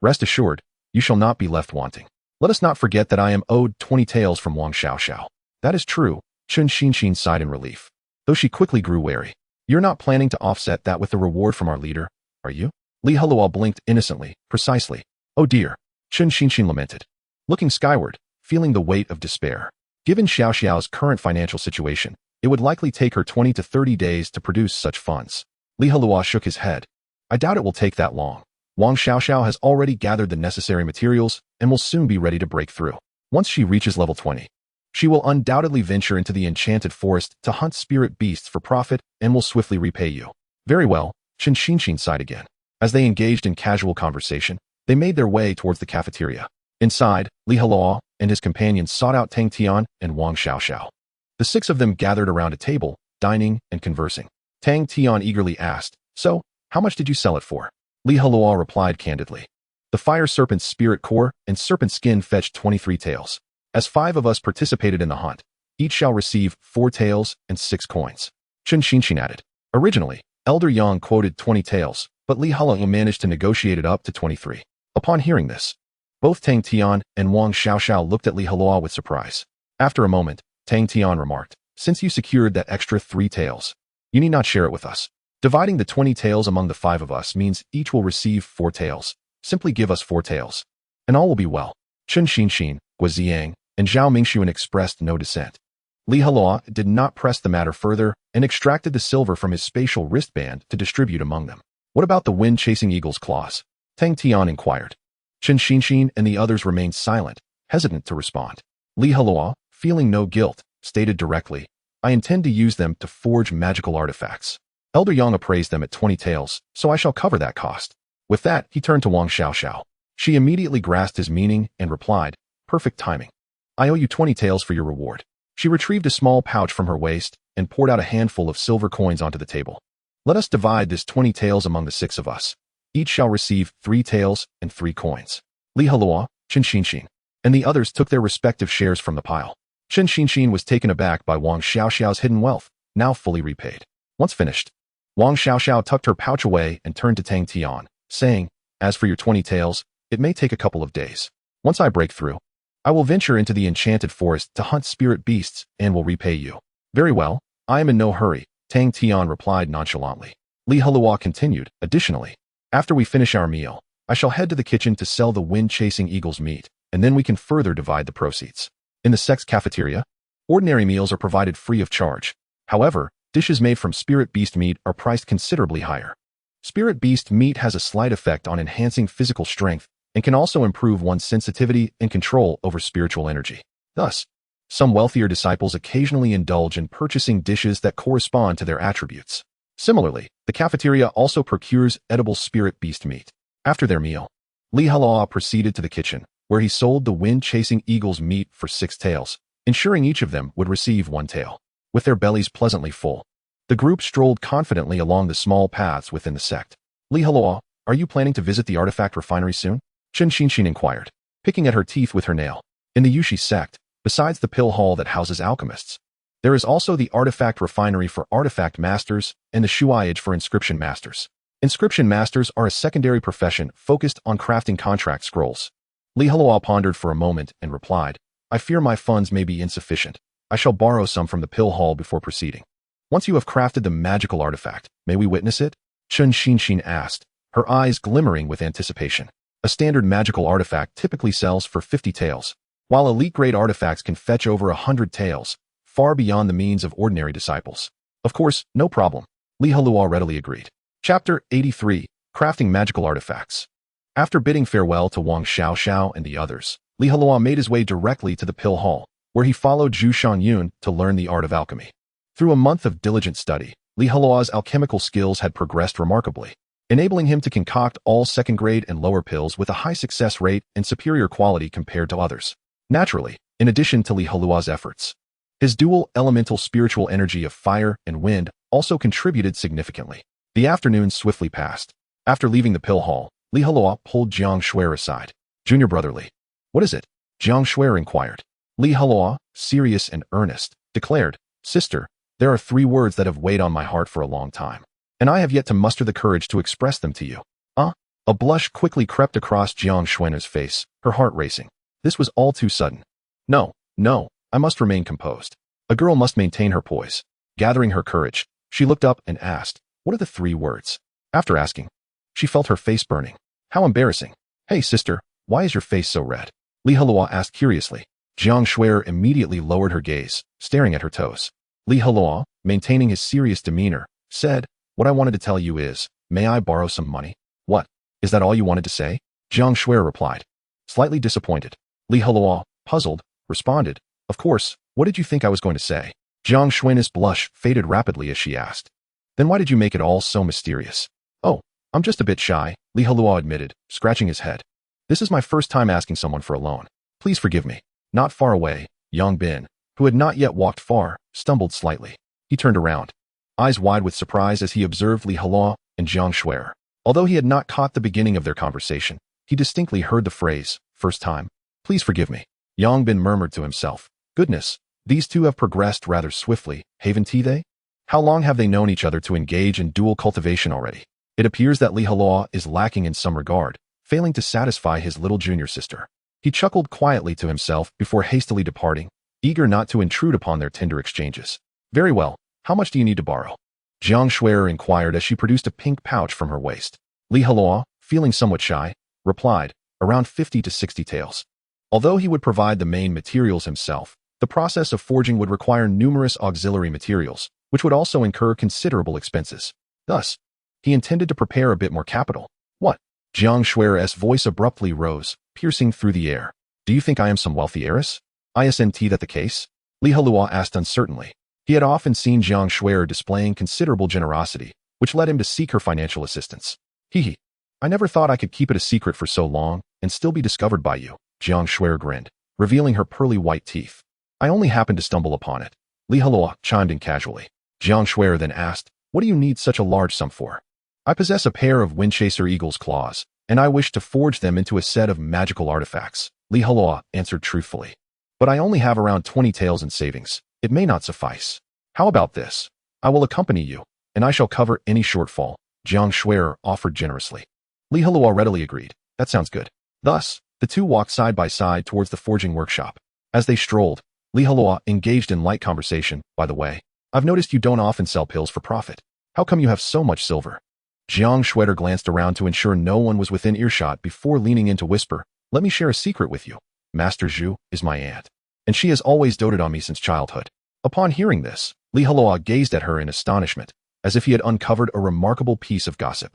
Rest assured, you shall not be left wanting. Let us not forget that I am owed 20 taels from Wang Xiaoxiao. That is true, Chen Xinshin sighed in relief, though she quickly grew wary. You're not planning to offset that with the reward from our leader, are you? Li Heluo blinked innocently, precisely. Oh dear, Chen Xinshin lamented, looking skyward, feeling the weight of despair. Given Xiaoxiao's current financial situation, it would likely take her 20 to 30 days to produce such funds. Li Heluo shook his head. I doubt it will take that long. Wang Xiaoxiao has already gathered the necessary materials and will soon be ready to break through. Once she reaches level 20, she will undoubtedly venture into the enchanted forest to hunt spirit beasts for profit and will swiftly repay you. Very well, Chen Xinshin sighed again. As they engaged in casual conversation, they made their way towards the cafeteria. Inside, Li Heluo and his companions sought out Tang Tian and Wang Xiaoxiao. The 6 of them gathered around a table, dining and conversing. Tang Tian eagerly asked, So, how much did you sell it for? Li Heluo replied candidly. The fire serpent's spirit core and serpent skin fetched 23 taels. As 5 of us participated in the hunt, each shall receive 4 taels and 6 coins. Chen Xinshin added. Originally, Elder Yang quoted 20 taels, but Li Heluo managed to negotiate it up to 23. Upon hearing this, both Tang Tian and Wang Xiaoxiao looked at Li Heluo with surprise. After a moment, Tang Tian remarked, Since you secured that extra 3 taels, you need not share it with us. Dividing the 20 taels among the 5 of us means each will receive 4 taels. Simply give us 4 taels, and all will be well. Chen Xinshin, Guoziang, and Zhao Mingxuan expressed no dissent. Li Heluo did not press the matter further and extracted the silver from his spatial wristband to distribute among them. What about the wind-chasing eagle's claws? Tang Tian inquired. Chen Xinshin and the others remained silent, hesitant to respond. Li Heluo, feeling no guilt, stated directly, I intend to use them to forge magical artifacts. Elder Yang appraised them at 20 taels, so I shall cover that cost. With that, he turned to Wang Xiaoxiao. She immediately grasped his meaning and replied, Perfect timing. I owe you 20 taels for your reward. She retrieved a small pouch from her waist and poured out a handful of silver coins onto the table. Let us divide this 20 taels among the 6 of us. Each shall receive 3 taels and 3 coins. Li Heluo, Chen Xinshin, and the others took their respective shares from the pile. Chen Xinshin was taken aback by Wang Xiaoxiao's hidden wealth, now fully repaid. Once finished, Wang Xiaoxiao tucked her pouch away and turned to Tang Tian, saying, "As for your 20 taels, it may take a couple of days. Once I break through, I will venture into the enchanted forest to hunt spirit beasts and will repay you." "Very well, I am in no hurry," Tang Tian replied nonchalantly. Li Heluo continued, "Additionally, after we finish our meal, I shall head to the kitchen to sell the wind-chasing eagle's meat, and then we can further divide the proceeds. In the sect's cafeteria, ordinary meals are provided free of charge. However, dishes made from spirit beast meat are priced considerably higher. Spirit beast meat has a slight effect on enhancing physical strength and can also improve one's sensitivity and control over spiritual energy. Thus, some wealthier disciples occasionally indulge in purchasing dishes that correspond to their attributes. Similarly, the cafeteria also procures edible spirit beast meat. After their meal, Li Heluo proceeded to the kitchen, where he sold the wind-chasing eagle's meat for 6 taels, ensuring each of them would receive 1 tael. With their bellies pleasantly full, the group strolled confidently along the small paths within the sect. "Li Heluo, are you planning to visit the artifact refinery soon?" Chen Xinshin inquired, picking at her teeth with her nail. In the Yushi sect, besides the pill hall that houses alchemists, there is also the artifact refinery for artifact masters and the shuaiage for inscription masters. Inscription masters are a secondary profession focused on crafting contract scrolls. Li Heluo pondered for a moment and replied, "I fear my funds may be insufficient. I shall borrow some from the pill hall before proceeding." "Once you have crafted the magical artifact, may we witness it?" Chen Xinshin asked, her eyes glimmering with anticipation. A standard magical artifact typically sells for 50 taels, while elite-grade artifacts can fetch over 100 taels, far beyond the means of ordinary disciples. "Of course, no problem," Li Heluo readily agreed. Chapter 83, Crafting Magical Artifacts. After bidding farewell to Wang Xiaoxiao and the others, Li Heluo made his way directly to the pill hall, where he followed Zhu Shangyun to learn the art of alchemy. Through a month of diligent study, Li Heluo's alchemical skills had progressed remarkably, enabling him to concoct all second-grade and lower pills with a high success rate and superior quality compared to others. Naturally, in addition to Li Heluo's efforts, his dual elemental spiritual energy of fire and wind also contributed significantly. The afternoon swiftly passed. After leaving the pill hall, Li Heluo pulled Jiang Shuer aside. "Junior brotherly, what is it?" Jiang Shuer inquired. Li Heluo, serious and earnest, declared, "Sister, there are 3 words that have weighed on my heart for a long time, and I have yet to muster the courage to express them to you." A blush quickly crept across Jiang Shuer's face, her heart racing. This was all too sudden. No, I must remain composed. A girl must maintain her poise. Gathering her courage, she looked up and asked, "What are the 3 words?" After asking, she felt her face burning. How embarrassing. "Hey, sister, why is your face so red?" Li Heluo asked curiously. Jiang Shuer immediately lowered her gaze, staring at her toes. Li Heluo, maintaining his serious demeanor, said, "What I wanted to tell you is, may I borrow some money?" "What? Is that all you wanted to say?" Jiang Shuer replied. Slightly disappointed, Li Heluo, puzzled, responded, "Of course, what did you think I was going to say?" Jiang Shuer's blush faded rapidly as she asked, "Then why did you make it all so mysterious?" "Oh, I'm just a bit shy," Li Heluo admitted, scratching his head. "This is my first time asking someone for a loan. Please forgive me." Not far away, Yang Bin, who had not yet walked far, stumbled slightly. He turned around, eyes wide with surprise as he observed Li Heluo and Jiang Shuer. Although he had not caught the beginning of their conversation, he distinctly heard the phrase, "First time." "Please forgive me," Yang Bin murmured to himself. Goodness, these two have progressed rather swiftly, haven't they? How long have they known each other to engage in dual cultivation already? It appears that Li Heluo is lacking in some regard, failing to satisfy his little junior sister. He chuckled quietly to himself before hastily departing, eager not to intrude upon their tender exchanges. "Very well, how much do you need to borrow?" Jiang Shuer inquired as she produced a pink pouch from her waist. Li Heluo, feeling somewhat shy, replied, "Around 50 to 60 taels." Although he would provide the main materials himself, the process of forging would require numerous auxiliary materials, which would also incur considerable expenses. Thus, he intended to prepare a bit more capital. "What?" Jiang Shuer's voice abruptly rose, piercing through the air. "Do you think I am some wealthy heiress? Isn't that the case?" Li Heluo asked uncertainly. He had often seen Jiang Shuer displaying considerable generosity, which led him to seek her financial assistance. "Hee. I never thought I could keep it a secret for so long and still be discovered by you," Jiang Shuer grinned, revealing her pearly white teeth. "I only happened to stumble upon it." Li Heluo chimed in casually. Jiang Shuer then asked, "What do you need such a large sum for?" "I possess a pair of Windchaser Eagle's claws, and I wish to forge them into a set of magical artifacts," Li Heluo answered truthfully. "But I only have around 20 taels in savings. It may not suffice. How about this? I will accompany you, and I shall cover any shortfall," Jiang Shuer offered generously. Li Heluo readily agreed. "That sounds good." Thus, the two walked side by side towards the forging workshop. As they strolled, Li Heluo engaged in light conversation. "By the way, I've noticed you don't often sell pills for profit. How come you have so much silver?" Jiang Shuer glanced around to ensure no one was within earshot before leaning in to whisper, "Let me share a secret with you. Master Zhu is my aunt, and she has always doted on me since childhood." Upon hearing this, Li Heluo gazed at her in astonishment, as if he had uncovered a remarkable piece of gossip.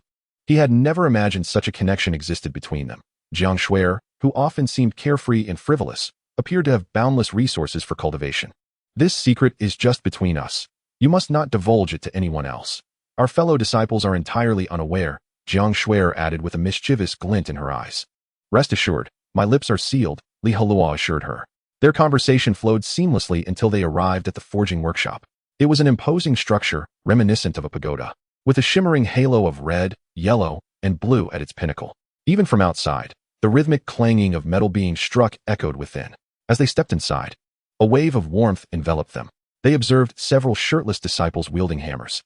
He had never imagined such a connection existed between them. Jiang Shuer, who often seemed carefree and frivolous, appeared to have boundless resources for cultivation. "This secret is just between us. You must not divulge it to anyone else. Our fellow disciples are entirely unaware," Jiang Shuer added with a mischievous glint in her eyes. "Rest assured, my lips are sealed," Li Heluo assured her. Their conversation flowed seamlessly until they arrived at the forging workshop. It was an imposing structure, reminiscent of a pagoda, with a shimmering halo of red, yellow, and blue at its pinnacle. Even from outside, the rhythmic clanging of metal being struck echoed within. As they stepped inside, a wave of warmth enveloped them. They observed several shirtless disciples wielding hammers.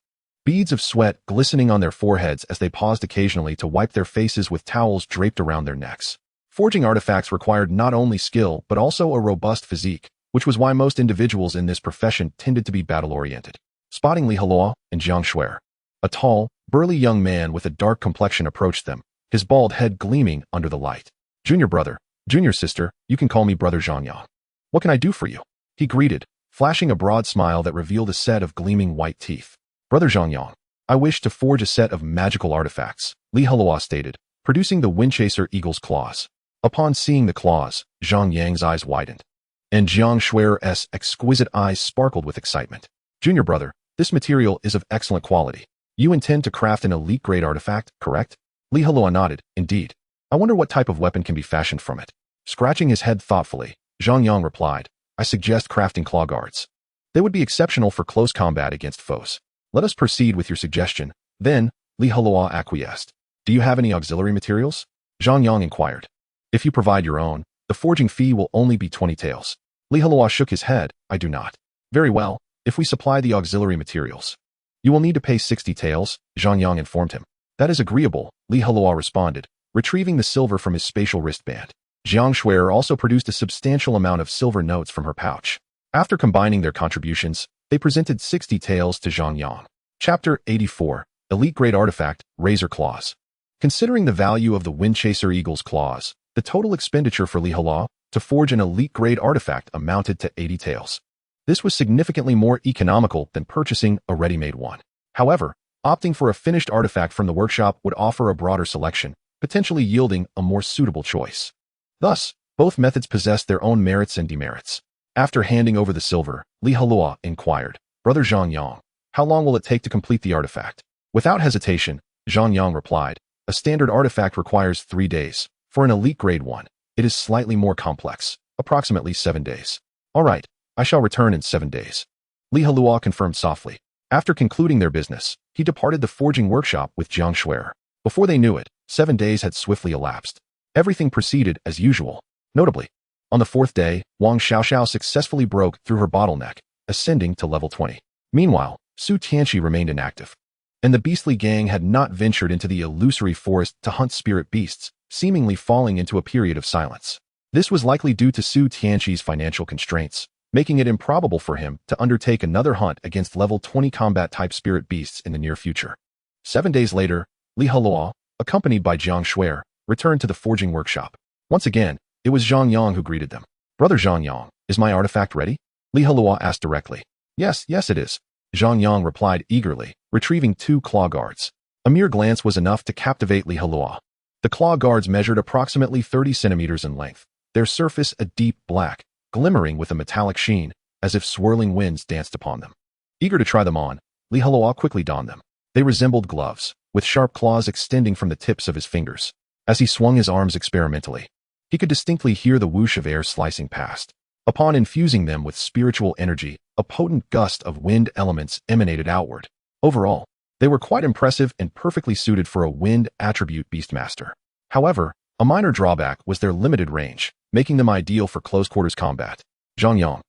Beads of sweat glistening on their foreheads as they paused occasionally to wipe their faces with towels draped around their necks. Forging artifacts required not only skill but also a robust physique, which was why most individuals in this profession tended to be battle-oriented. Spotting Li Heluo and Jiang Shuer, a tall, burly young man with a dark complexion approached them, his bald head gleaming under the light. "Junior brother, junior sister, you can call me Brother Zhangyang. What can I do for you?" he greeted, flashing a broad smile that revealed a set of gleaming white teeth. "Brother Zhangyang, I wish to forge a set of magical artifacts," Li Heluo stated, producing the Windchaser Eagle's claws. Upon seeing the claws, Zhang Yang's eyes widened, and Jiang Shuer's exquisite eyes sparkled with excitement. "Junior brother, this material is of excellent quality. You intend to craft an elite-grade artifact, correct?" Li Heluo nodded. "Indeed. I wonder what type of weapon can be fashioned from it." Scratching his head thoughtfully, Zhang Yang replied, "I suggest crafting claw guards. They would be exceptional for close combat against foes." "Let us proceed with your suggestion." Then, Li Heluo acquiesced. "Do you have any auxiliary materials?" Zhang Yang inquired. "If you provide your own, the forging fee will only be 20 taels." Li Heluo shook his head. "I do not." "Very well, if we supply the auxiliary materials, you will need to pay 60 taels, Zhang Yang informed him. "That is agreeable," Li Heluo responded, retrieving the silver from his spatial wristband. Jiang Shuer also produced a substantial amount of silver notes from her pouch. After combining their contributions, they presented 60 taels to Zhang Yang. Chapter 84, Elite Grade Artifact, Razor Claws. Considering the value of the Windchaser Eagle's claws, the total expenditure for Li Heluo to forge an elite grade artifact amounted to 80 taels. This was significantly more economical than purchasing a ready-made one. However, opting for a finished artifact from the workshop would offer a broader selection, potentially yielding a more suitable choice. Thus, both methods possessed their own merits and demerits. After handing over the silver, Li Heluo inquired, "Brother Zhangyang, how long will it take to complete the artifact?" Without hesitation, Zhang Yang replied, "A standard artifact requires 3 days. For an elite grade one, it is slightly more complex, approximately 7 days." "All right, I shall return in 7 days." Li Heluo confirmed softly. After concluding their business, he departed the forging workshop with Jiang Shuer. Before they knew it, 7 days had swiftly elapsed. Everything proceeded as usual. Notably, on the 4th day, Wang Xiaoxiao successfully broke through her bottleneck, ascending to level 20. Meanwhile, Su Tianqi remained inactive, and the beastly gang had not ventured into the illusory forest to hunt spirit beasts, seemingly falling into a period of silence. This was likely due to Su Tianqi's financial constraints, making it improbable for him to undertake another hunt against level 20 combat-type spirit beasts in the near future. 7 days later, Li Heluo, accompanied by Jiang Shuer, returned to the forging workshop. Once again, it was Zhang Yang who greeted them. "Brother Zhang Yang, is my artifact ready?" Li Heluo asked directly. Yes, it is," Zhang Yang replied eagerly, retrieving 2 claw guards. A mere glance was enough to captivate Li Heluo. The claw guards measured approximately 30 centimeters in length, their surface a deep black, glimmering with a metallic sheen, as if swirling winds danced upon them. Eager to try them on, Li Heluo quickly donned them. They resembled gloves, with sharp claws extending from the tips of his fingers. As he swung his arms experimentally, he could distinctly hear the whoosh of air slicing past. Upon infusing them with spiritual energy, a potent gust of wind elements emanated outward. Overall, they were quite impressive and perfectly suited for a wind attribute beastmaster. However, a minor drawback was their limited range, making them ideal for close-quarters combat. Zhang Yang,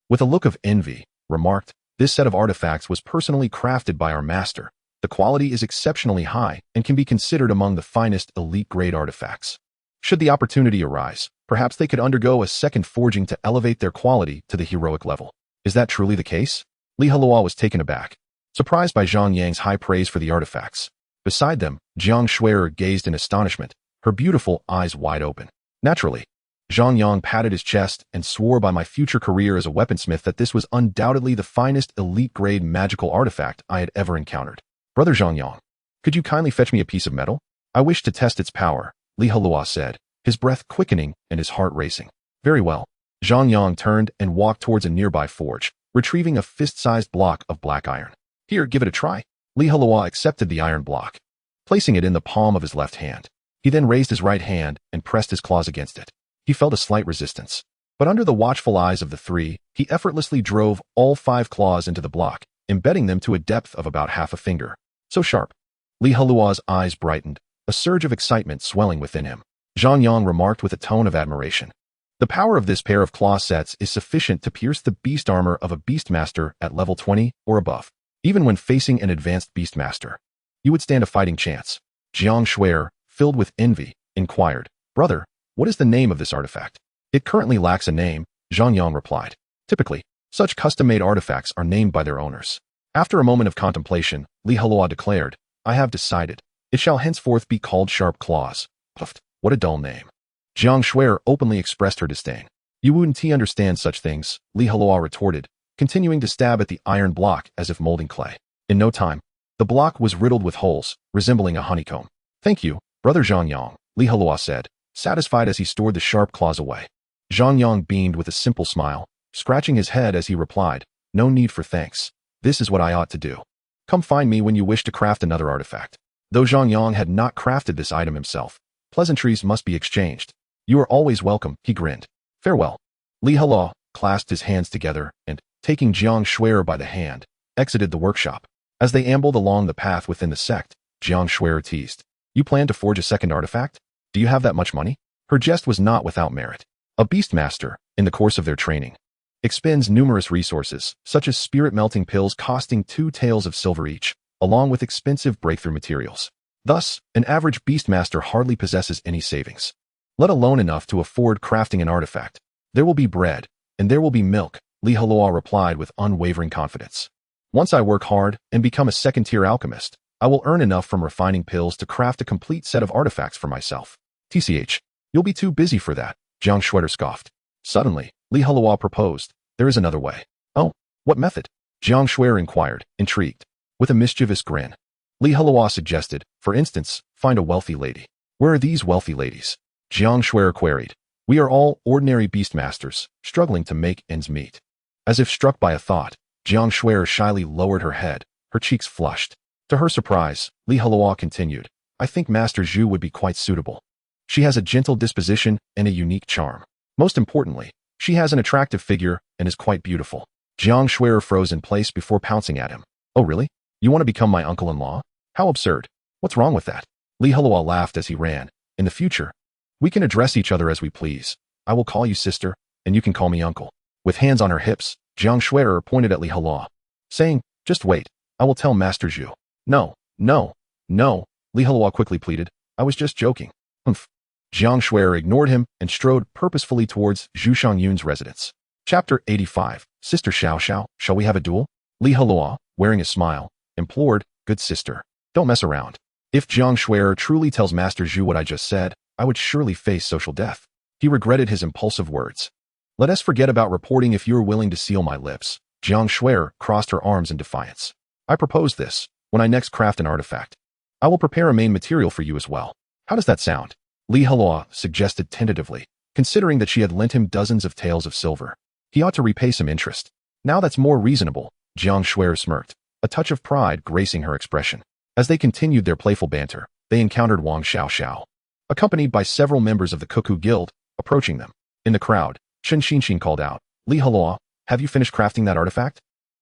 with a look of envy, remarked, "This set of artifacts was personally crafted by our master. The quality is exceptionally high and can be considered among the finest elite-grade artifacts. Should the opportunity arise, perhaps they could undergo a second forging to elevate their quality to the heroic level." Is that truly the case? Li Heluo was taken aback, surprised by Zhang Yang's high praise for the artifacts. Beside them, Jiang Shui'er gazed in astonishment, her beautiful eyes wide open. Naturally, Zhang Yang patted his chest and swore by my future career as a weaponsmith that this was undoubtedly the finest elite-grade magical artifact I had ever encountered. "Brother Zhang Yang, could you kindly fetch me a piece of metal? I wish to test its power," Li Heluo said, his breath quickening and his heart racing. "Very well." Zhang Yang turned and walked towards a nearby forge, retrieving a fist-sized block of black iron. "Here, give it a try." Li Heluo accepted the iron block, placing it in the palm of his left hand. He then raised his right hand and pressed his claws against it. He felt a slight resistance, but under the watchful eyes of the three, he effortlessly drove all 5 claws into the block, embedding them to a depth of about half a finger. So sharp. Li Heluo's eyes brightened, a surge of excitement swelling within him. Zhang Yang remarked with a tone of admiration, "The power of this pair of claw sets is sufficient to pierce the beast armor of a beastmaster at level 20 or above. Even when facing an advanced beastmaster, you would stand a fighting chance." Jiang Shui'er, filled with envy, inquired, "Brother, what is the name of this artifact?" "It currently lacks a name," Zhang Yang replied. "Typically, such custom-made artifacts are named by their owners." After a moment of contemplation, Li Heluo declared, "I have decided. It shall henceforth be called Sharp Claws." Puffed. What a dull name. Jiang Shui'er openly expressed her disdain. "You wouldn't understand such things," Li Heluo retorted, continuing to stab at the iron block as if molding clay. In no time, the block was riddled with holes, resembling a honeycomb. "Thank you, Brother Zhang Yang," Li Heluo said, satisfied as he stored the sharp claws away. Zhang Yang beamed with a simple smile, scratching his head as he replied, "No need for thanks. This is what I ought to do. Come find me when you wish to craft another artifact." Though Zhang Yang had not crafted this item himself, pleasantries must be exchanged. "You are always welcome," he grinned. "Farewell." Li Heluo clasped his hands together and, taking Jiang Shui'er by the hand, exited the workshop. As they ambled along the path within the sect, Jiang Shui'er teased, "You plan to forge a second artifact? Do you have that much money?" Her jest was not without merit. A beastmaster, in the course of their training, expends numerous resources, such as spirit-melting pills costing 2 taels of silver each, along with expensive breakthrough materials. Thus, an average beastmaster hardly possesses any savings, let alone enough to afford crafting an artifact. "There will be bread, and there will be milk," Li Heluo replied with unwavering confidence. "Once I work hard and become a second-tier alchemist, I will earn enough from refining pills to craft a complete set of artifacts for myself." "TCH, you'll be too busy for that," Jiang Shui'er scoffed. Suddenly, Li Heluo proposed, "There is another way." "Oh, what method?" Jiang Shui'er inquired, intrigued. With a mischievous grin, Li Heluo suggested, "For instance, find a wealthy lady." "Where are these wealthy ladies?" Jiang Shui'er queried. "We are all ordinary beastmasters, struggling to make ends meet." As if struck by a thought, Jiang Shui'er shyly lowered her head, her cheeks flushed. To her surprise, Li Heluo continued, "I think Master Zhu would be quite suitable. She has a gentle disposition and a unique charm. Most importantly, she has an attractive figure and is quite beautiful." Jiang Shui'er froze in place before pouncing at him. "Oh really? You want to become my uncle-in-law? How absurd. What's wrong with that?" Li Heluo laughed as he ran. "In the future, we can address each other as we please. I will call you sister, and you can call me uncle." With hands on her hips, Jiang Shui'er pointed at Li Heluo, saying, "Just wait. I will tell Master Zhu." No, Li Heluo quickly pleaded. "I was just joking." "Humph." Jiang Shui'er ignored him and strode purposefully towards Zhu Shangyun's residence. Chapter 85, Sister Xiao Xiao, shall we have a duel? Li Heluo, wearing a smile, implored, "Good sister, don't mess around. If Jiang Shui'er truly tells Master Zhu what I just said, I would surely face social death." He regretted his impulsive words. "Let us forget about reporting if you're willing to seal my lips." Jiang Shui'er crossed her arms in defiance. "I propose this. When I next craft an artifact, I will prepare a main material for you as well. How does that sound?" Li Heluo suggested tentatively, considering that she had lent him dozens of taels of silver. He ought to repay some interest. "Now that's more reasonable," Jiang Shui'er smirked, a touch of pride gracing her expression. As they continued their playful banter, they encountered Wang Xiaoxiao, accompanied by several members of the Cuckoo Guild, approaching them. In the crowd, Chen Xinxin called out, Li Heluo, have you finished crafting that artifact?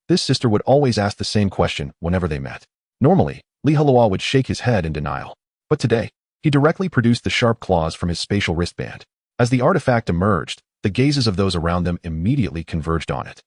This sister would always ask the same question whenever they met. Normally, Li Heluo would shake his head in denial. But today, he directly produced the sharp claws from his spatial wristband. As the artifact emerged, the gazes of those around them immediately converged on it.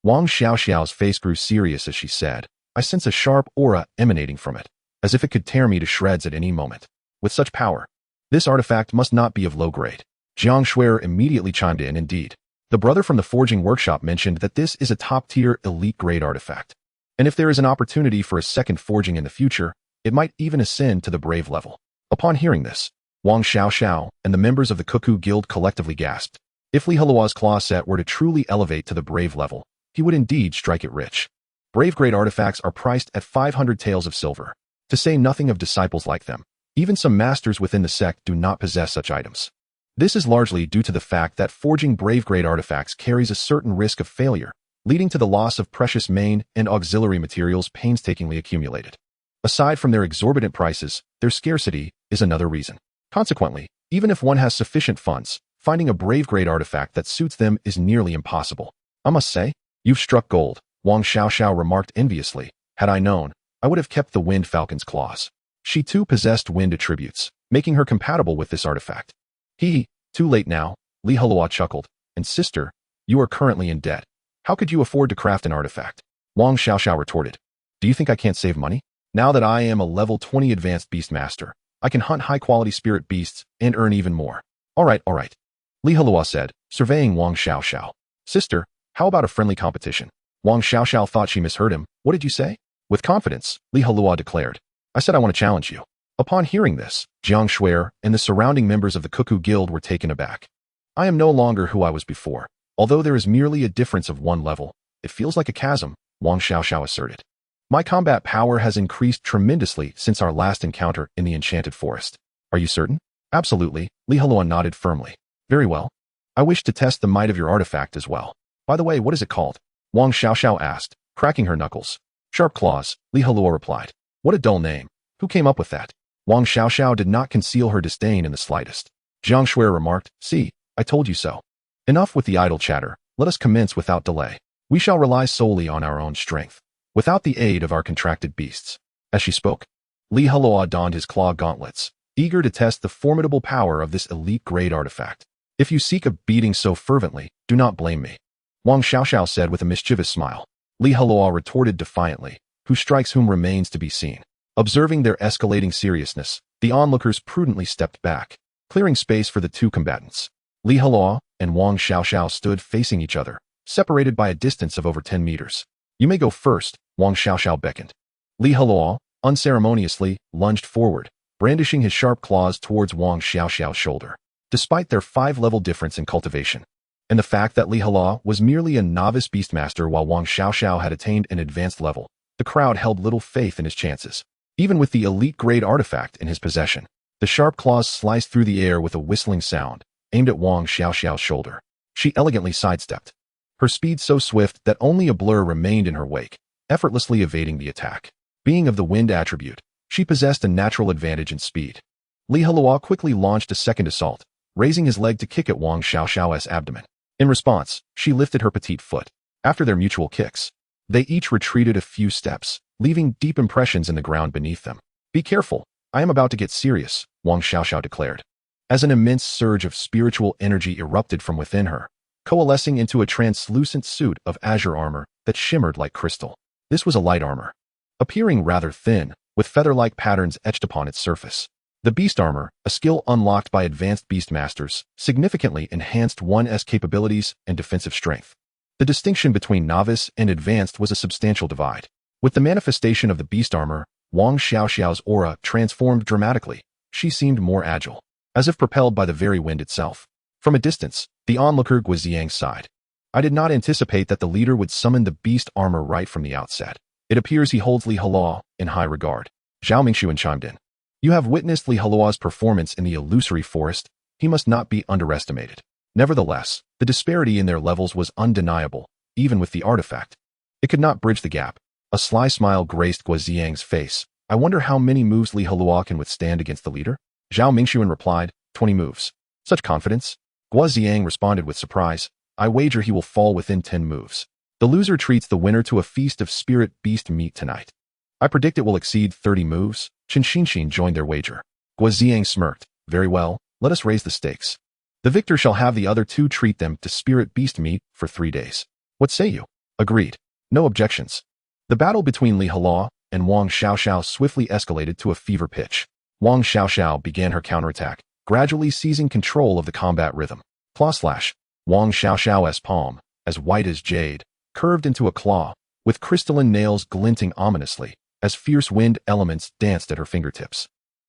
Wang Xiaoxiao's face grew serious as she said, I sense a sharp aura emanating from it, as if it could tear me to shreds at any moment. With such power, this artifact must not be of low grade. Jiang Shuer immediately chimed in, indeed. The brother from the forging workshop mentioned that this is a top-tier elite-grade artifact. And if there is an opportunity for a second forging in the future, it might even ascend to the brave level. Upon hearing this, Wang Xiaoxiao and the members of the Cuckoo Guild collectively gasped. If Li Heluo's claw set were to truly elevate to the brave level, he would indeed strike it rich. Brave-grade artifacts are priced at 500 taels of silver. To say nothing of disciples like them, even some masters within the sect do not possess such items. This is largely due to the fact that forging brave-grade artifacts carries a certain risk of failure, leading to the loss of precious main and auxiliary materials painstakingly accumulated. Aside from their exorbitant prices, their scarcity is another reason. Consequently, even if one has sufficient funds, finding a brave-grade artifact that suits them is nearly impossible. I must say, you've struck gold, Wang Xiaoxiao remarked enviously. Had I known, I would have kept the Wind Falcon's claws. She too possessed wind attributes, making her compatible with this artifact. Too late now, Li Heluo chuckled. And sister, you are currently in debt. How could you afford to craft an artifact? Wang Xiaoxiao retorted. Do you think I can't save money? Now that I am a level 20 advanced beast master, I can hunt high-quality spirit beasts and earn even more. All right. Li Heluo said, surveying Wang Xiaoxiao. Sister, how about a friendly competition? Wang Xiaoxiao thought she misheard him. What did you say? With confidence, Li Heluo declared. I said I want to challenge you. Upon hearing this, Jiang Shuer and the surrounding members of the Cuckoo Guild were taken aback. I am no longer who I was before. Although there is merely a difference of one level, it feels like a chasm, Wang Xiaoxiao asserted. My combat power has increased tremendously since our last encounter in the Enchanted Forest. Are you certain? Absolutely, Li Heluo nodded firmly. Very well. I wish to test the might of your artifact as well. By the way, what is it called? Wang Xiaoxiao asked, cracking her knuckles. Sharp Claws, Li Heluo replied. What a dull name. Who came up with that? Wang Xiaoxiao did not conceal her disdain in the slightest. Jiang Shuer remarked, see, I told you so. Enough with the idle chatter, let us commence without delay. We shall rely solely on our own strength, without the aid of our contracted beasts. As she spoke, Li Heluo donned his claw gauntlets, eager to test the formidable power of this elite-grade artifact. If you seek a beating so fervently, do not blame me. Wang Xiaoxiao said with a mischievous smile. Li Heluo retorted defiantly, who strikes whom remains to be seen. Observing their escalating seriousness, the onlookers prudently stepped back, clearing space for the two combatants. Li Heluo and Wang Xiaoxiao stood facing each other, separated by a distance of over 10 meters. You may go first, Wang Xiaoxiao beckoned. Li Heluo, unceremoniously, lunged forward, brandishing his sharp claws towards Wang Xiaoxiao's shoulder. Despite their 5-level difference in cultivation, and the fact that Li Heluo was merely a novice beastmaster while Wang Xiaoxiao had attained an advanced level, the crowd held little faith in his chances. Even with the elite-grade artifact in his possession, the sharp claws sliced through the air with a whistling sound, aimed at Wang Xiaoxiao's shoulder. She elegantly sidestepped, her speed so swift that only a blur remained in her wake, effortlessly evading the attack. Being of the wind attribute, she possessed a natural advantage in speed. Li Heluo quickly launched a second assault, raising his leg to kick at Wang Xiaoxiao's abdomen. In response, she lifted her petite foot. After their mutual kicks, they each retreated a few steps, leaving deep impressions in the ground beneath them. Be careful, I am about to get serious, Wang Xiaoxiao declared. As an immense surge of spiritual energy erupted from within her, coalescing into a translucent suit of azure armor that shimmered like crystal. This was a light armor, appearing rather thin, with feather-like patterns etched upon its surface. The beast armor, a skill unlocked by advanced beast masters, significantly enhanced one's capabilities and defensive strength. The distinction between novice and advanced was a substantial divide. With the manifestation of the beast armor, Wang Xiaoxiao's aura transformed dramatically. She seemed more agile, as if propelled by the very wind itself. From a distance, the onlooker Guoziang sighed. I did not anticipate that the leader would summon the beast armor right from the outset. It appears he holds Li Heluo in high regard. Zhao Mingxuan chimed in. You have witnessed Li Heluo's performance in the illusory forest. He must not be underestimated. Nevertheless, the disparity in their levels was undeniable, even with the artifact. It could not bridge the gap. A sly smile graced Guoziang's face. I wonder how many moves Li Heluo can withstand against the leader? Zhao Mingxuan replied, 20 moves. Such confidence? Guoziang responded with surprise. I wager he will fall within 10 moves. The loser treats the winner to a feast of spirit beast meat tonight. I predict it will exceed 30 moves. Qinshinshin joined their wager. Guoziang smirked. Very well, let us raise the stakes. The victor shall have the other two treat them to spirit beast meat for 3 days. What say you? Agreed. No objections. The battle between Li Heluo and Wang Xiaoxiao swiftly escalated to a fever pitch. Wang Xiaoxiao began her counterattack, gradually seizing control of the combat rhythm. Claw slash. Wang Xiaoxiao's palm, as white as jade, curved into a claw, with crystalline nails glinting ominously, as fierce wind elements danced at her fingertips.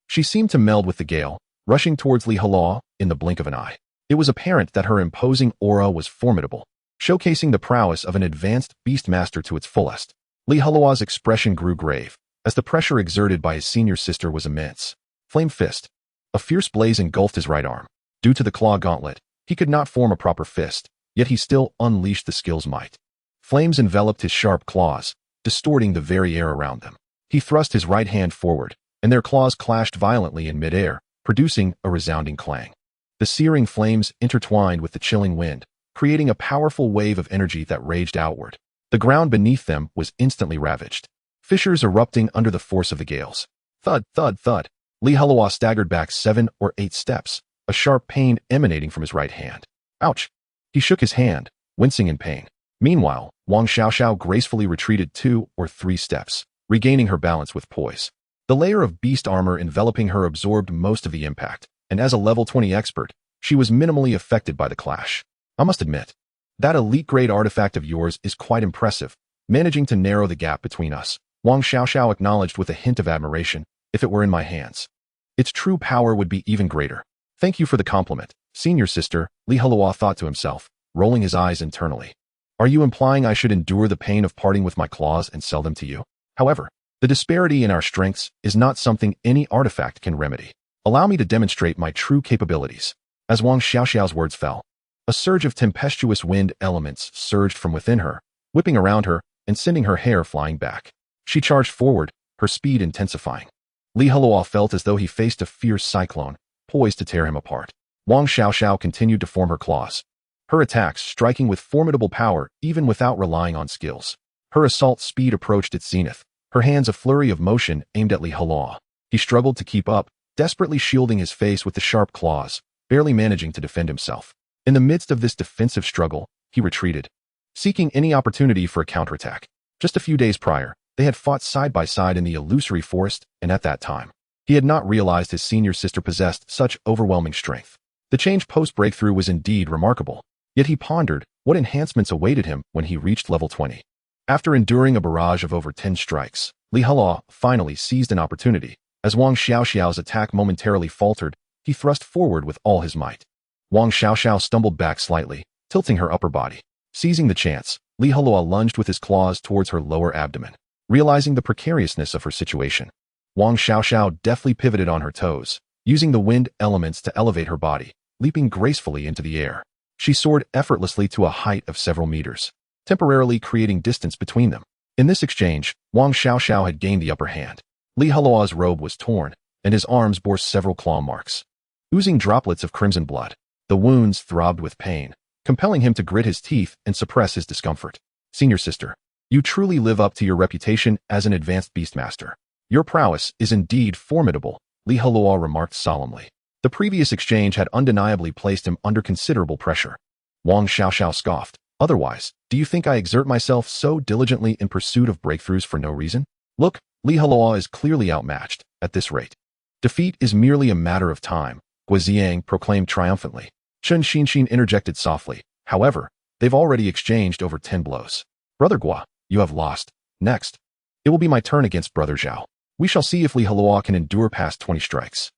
She seemed to meld with the gale, rushing towards Li Heluo in the blink of an eye. It was apparent that her imposing aura was formidable, showcasing the prowess of an advanced beastmaster to its fullest. Li Heluo's expression grew grave, as the pressure exerted by his senior sister was immense. Flame fist. A fierce blaze engulfed his right arm. Due to the claw gauntlet, he could not form a proper fist, yet he still unleashed the skill's might. Flames enveloped his sharp claws, distorting the very air around them. He thrust his right hand forward, and their claws clashed violently in midair, producing a resounding clang. The searing flames intertwined with the chilling wind, creating a powerful wave of energy that raged outward. The ground beneath them was instantly ravaged, fissures erupting under the force of the gales. Thud, thud, thud. Li Heluo staggered back 7 or 8 steps, a sharp pain emanating from his right hand. Ouch! He shook his hand, wincing in pain. Meanwhile, Wang Xiaoxiao gracefully retreated 2 or 3 steps, regaining her balance with poise. The layer of beast armor enveloping her absorbed most of the impact, and as a level 20 expert, she was minimally affected by the clash. I must admit, that elite-grade artifact of yours is quite impressive, managing to narrow the gap between us. Wang Xiaoxiao acknowledged with a hint of admiration. If it were in my hands, its true power would be even greater. Thank you for the compliment, senior sister, Li Heluo thought to himself, rolling his eyes internally. Are you implying I should endure the pain of parting with my claws and sell them to you? However, the disparity in our strengths is not something any artifact can remedy. Allow me to demonstrate my true capabilities. As Wang Xiaoxiao's words fell, a surge of tempestuous wind elements surged from within her, whipping around her and sending her hair flying back. She charged forward, her speed intensifying. Li Heluo felt as though he faced a fierce cyclone, poised to tear him apart. Wang Xiaoxiao continued to form her claws, her attacks striking with formidable power even without relying on skills. Her assault speed approached its zenith, her hands a flurry of motion aimed at Li Heluo. He struggled to keep up, desperately shielding his face with the sharp claws, barely managing to defend himself. In the midst of this defensive struggle, he retreated, seeking any opportunity for a counterattack. Just a few days prior, they had fought side by side in the illusory forest, and at that time, he had not realized his senior sister possessed such overwhelming strength. The change post-breakthrough was indeed remarkable, yet he pondered what enhancements awaited him when he reached level 20. After enduring a barrage of over 10 strikes, Li Heluo finally seized an opportunity. As Wang Xiaoxiao's attack momentarily faltered, he thrust forward with all his might. Wang Xiaoxiao stumbled back slightly, tilting her upper body. Seizing the chance, Li Heluo lunged with his claws towards her lower abdomen. Realizing the precariousness of her situation, Wang Xiaoxiao deftly pivoted on her toes, using the wind elements to elevate her body, leaping gracefully into the air. She soared effortlessly to a height of several meters, temporarily creating distance between them. In this exchange, Wang Xiaoxiao had gained the upper hand. Li Heluo's robe was torn, and his arms bore several claw marks, oozing droplets of crimson blood. The wounds throbbed with pain, compelling him to grit his teeth and suppress his discomfort. Senior sister, you truly live up to your reputation as an advanced beastmaster. Your prowess is indeed formidable, Li Heluo remarked solemnly. The previous exchange had undeniably placed him under considerable pressure. Wang Xiaoxiao scoffed. Otherwise, do you think I exert myself so diligently in pursuit of breakthroughs for no reason? Look, Li Heluo is clearly outmatched, at this rate. Defeat is merely a matter of time, Guoziang proclaimed triumphantly. Qinshinshin interjected softly. However, they've already exchanged over 10 blows. Brother Guo, you have lost. Next, it will be my turn against Brother Zhao. We shall see if Li Heluo can endure past 20 strikes.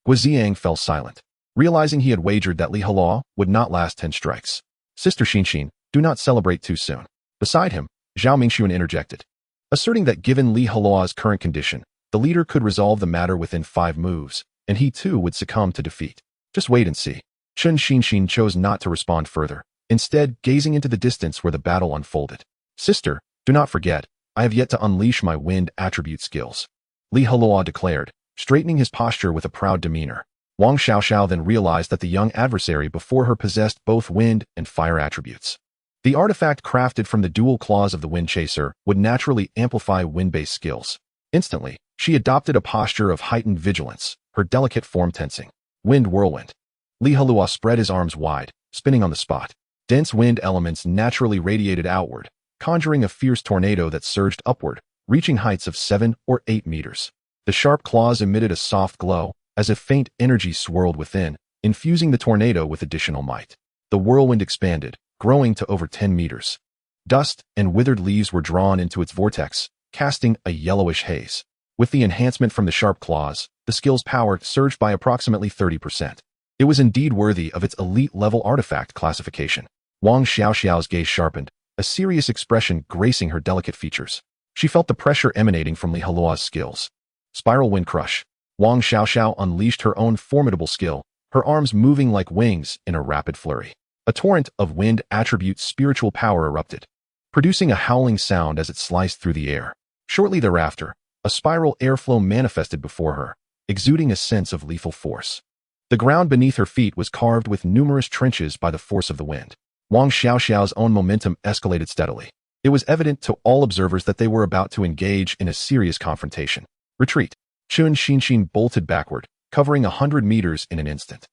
Guoziang fell silent, realizing he had wagered that Li Heluo would not last 10 strikes. Sister Qinshin, do not celebrate too soon. Beside him, Zhao Mingxuan interjected, asserting that given Li Heluo's current condition, the leader could resolve the matter within 5 moves, and he too would succumb to defeat. Just wait and see. Qinshinshin chose not to respond further, instead gazing into the distance where the battle unfolded. Sister, do not forget, I have yet to unleash my wind attribute skills, Li Heluo declared, straightening his posture with a proud demeanor. Wang Xiaoxiao then realized that the young adversary before her possessed both wind and fire attributes. The artifact crafted from the dual claws of the Wind Chaser would naturally amplify wind-based skills. Instantly, she adopted a posture of heightened vigilance, her delicate form tensing. Wind Whirlwind. Li Heluo spread his arms wide, spinning on the spot. Dense wind elements naturally radiated outward, conjuring a fierce tornado that surged upward, reaching heights of 7 or 8 meters. The sharp claws emitted a soft glow, as if faint energy swirled within, infusing the tornado with additional might. The whirlwind expanded, growing to over 10 meters. Dust and withered leaves were drawn into its vortex, casting a yellowish haze. With the enhancement from the sharp claws, the skill's power surged by approximately 30%. It was indeed worthy of its elite-level artifact classification. Wang Xiaoxiao's gaze sharpened, a serious expression gracing her delicate features. She felt the pressure emanating from Li Heluo's skills. Spiral Wind Crush. Wang Xiaoxiao unleashed her own formidable skill, her arms moving like wings in a rapid flurry. A torrent of wind attribute spiritual power erupted, producing a howling sound as it sliced through the air. Shortly thereafter, a spiral airflow manifested before her, exuding a sense of lethal force. The ground beneath her feet was carved with numerous trenches by the force of the wind. Wang Xiaoxiao's own momentum escalated steadily. It was evident to all observers that they were about to engage in a serious confrontation. Retreat. Chun Xinshin bolted backward, covering 100 meters in an instant,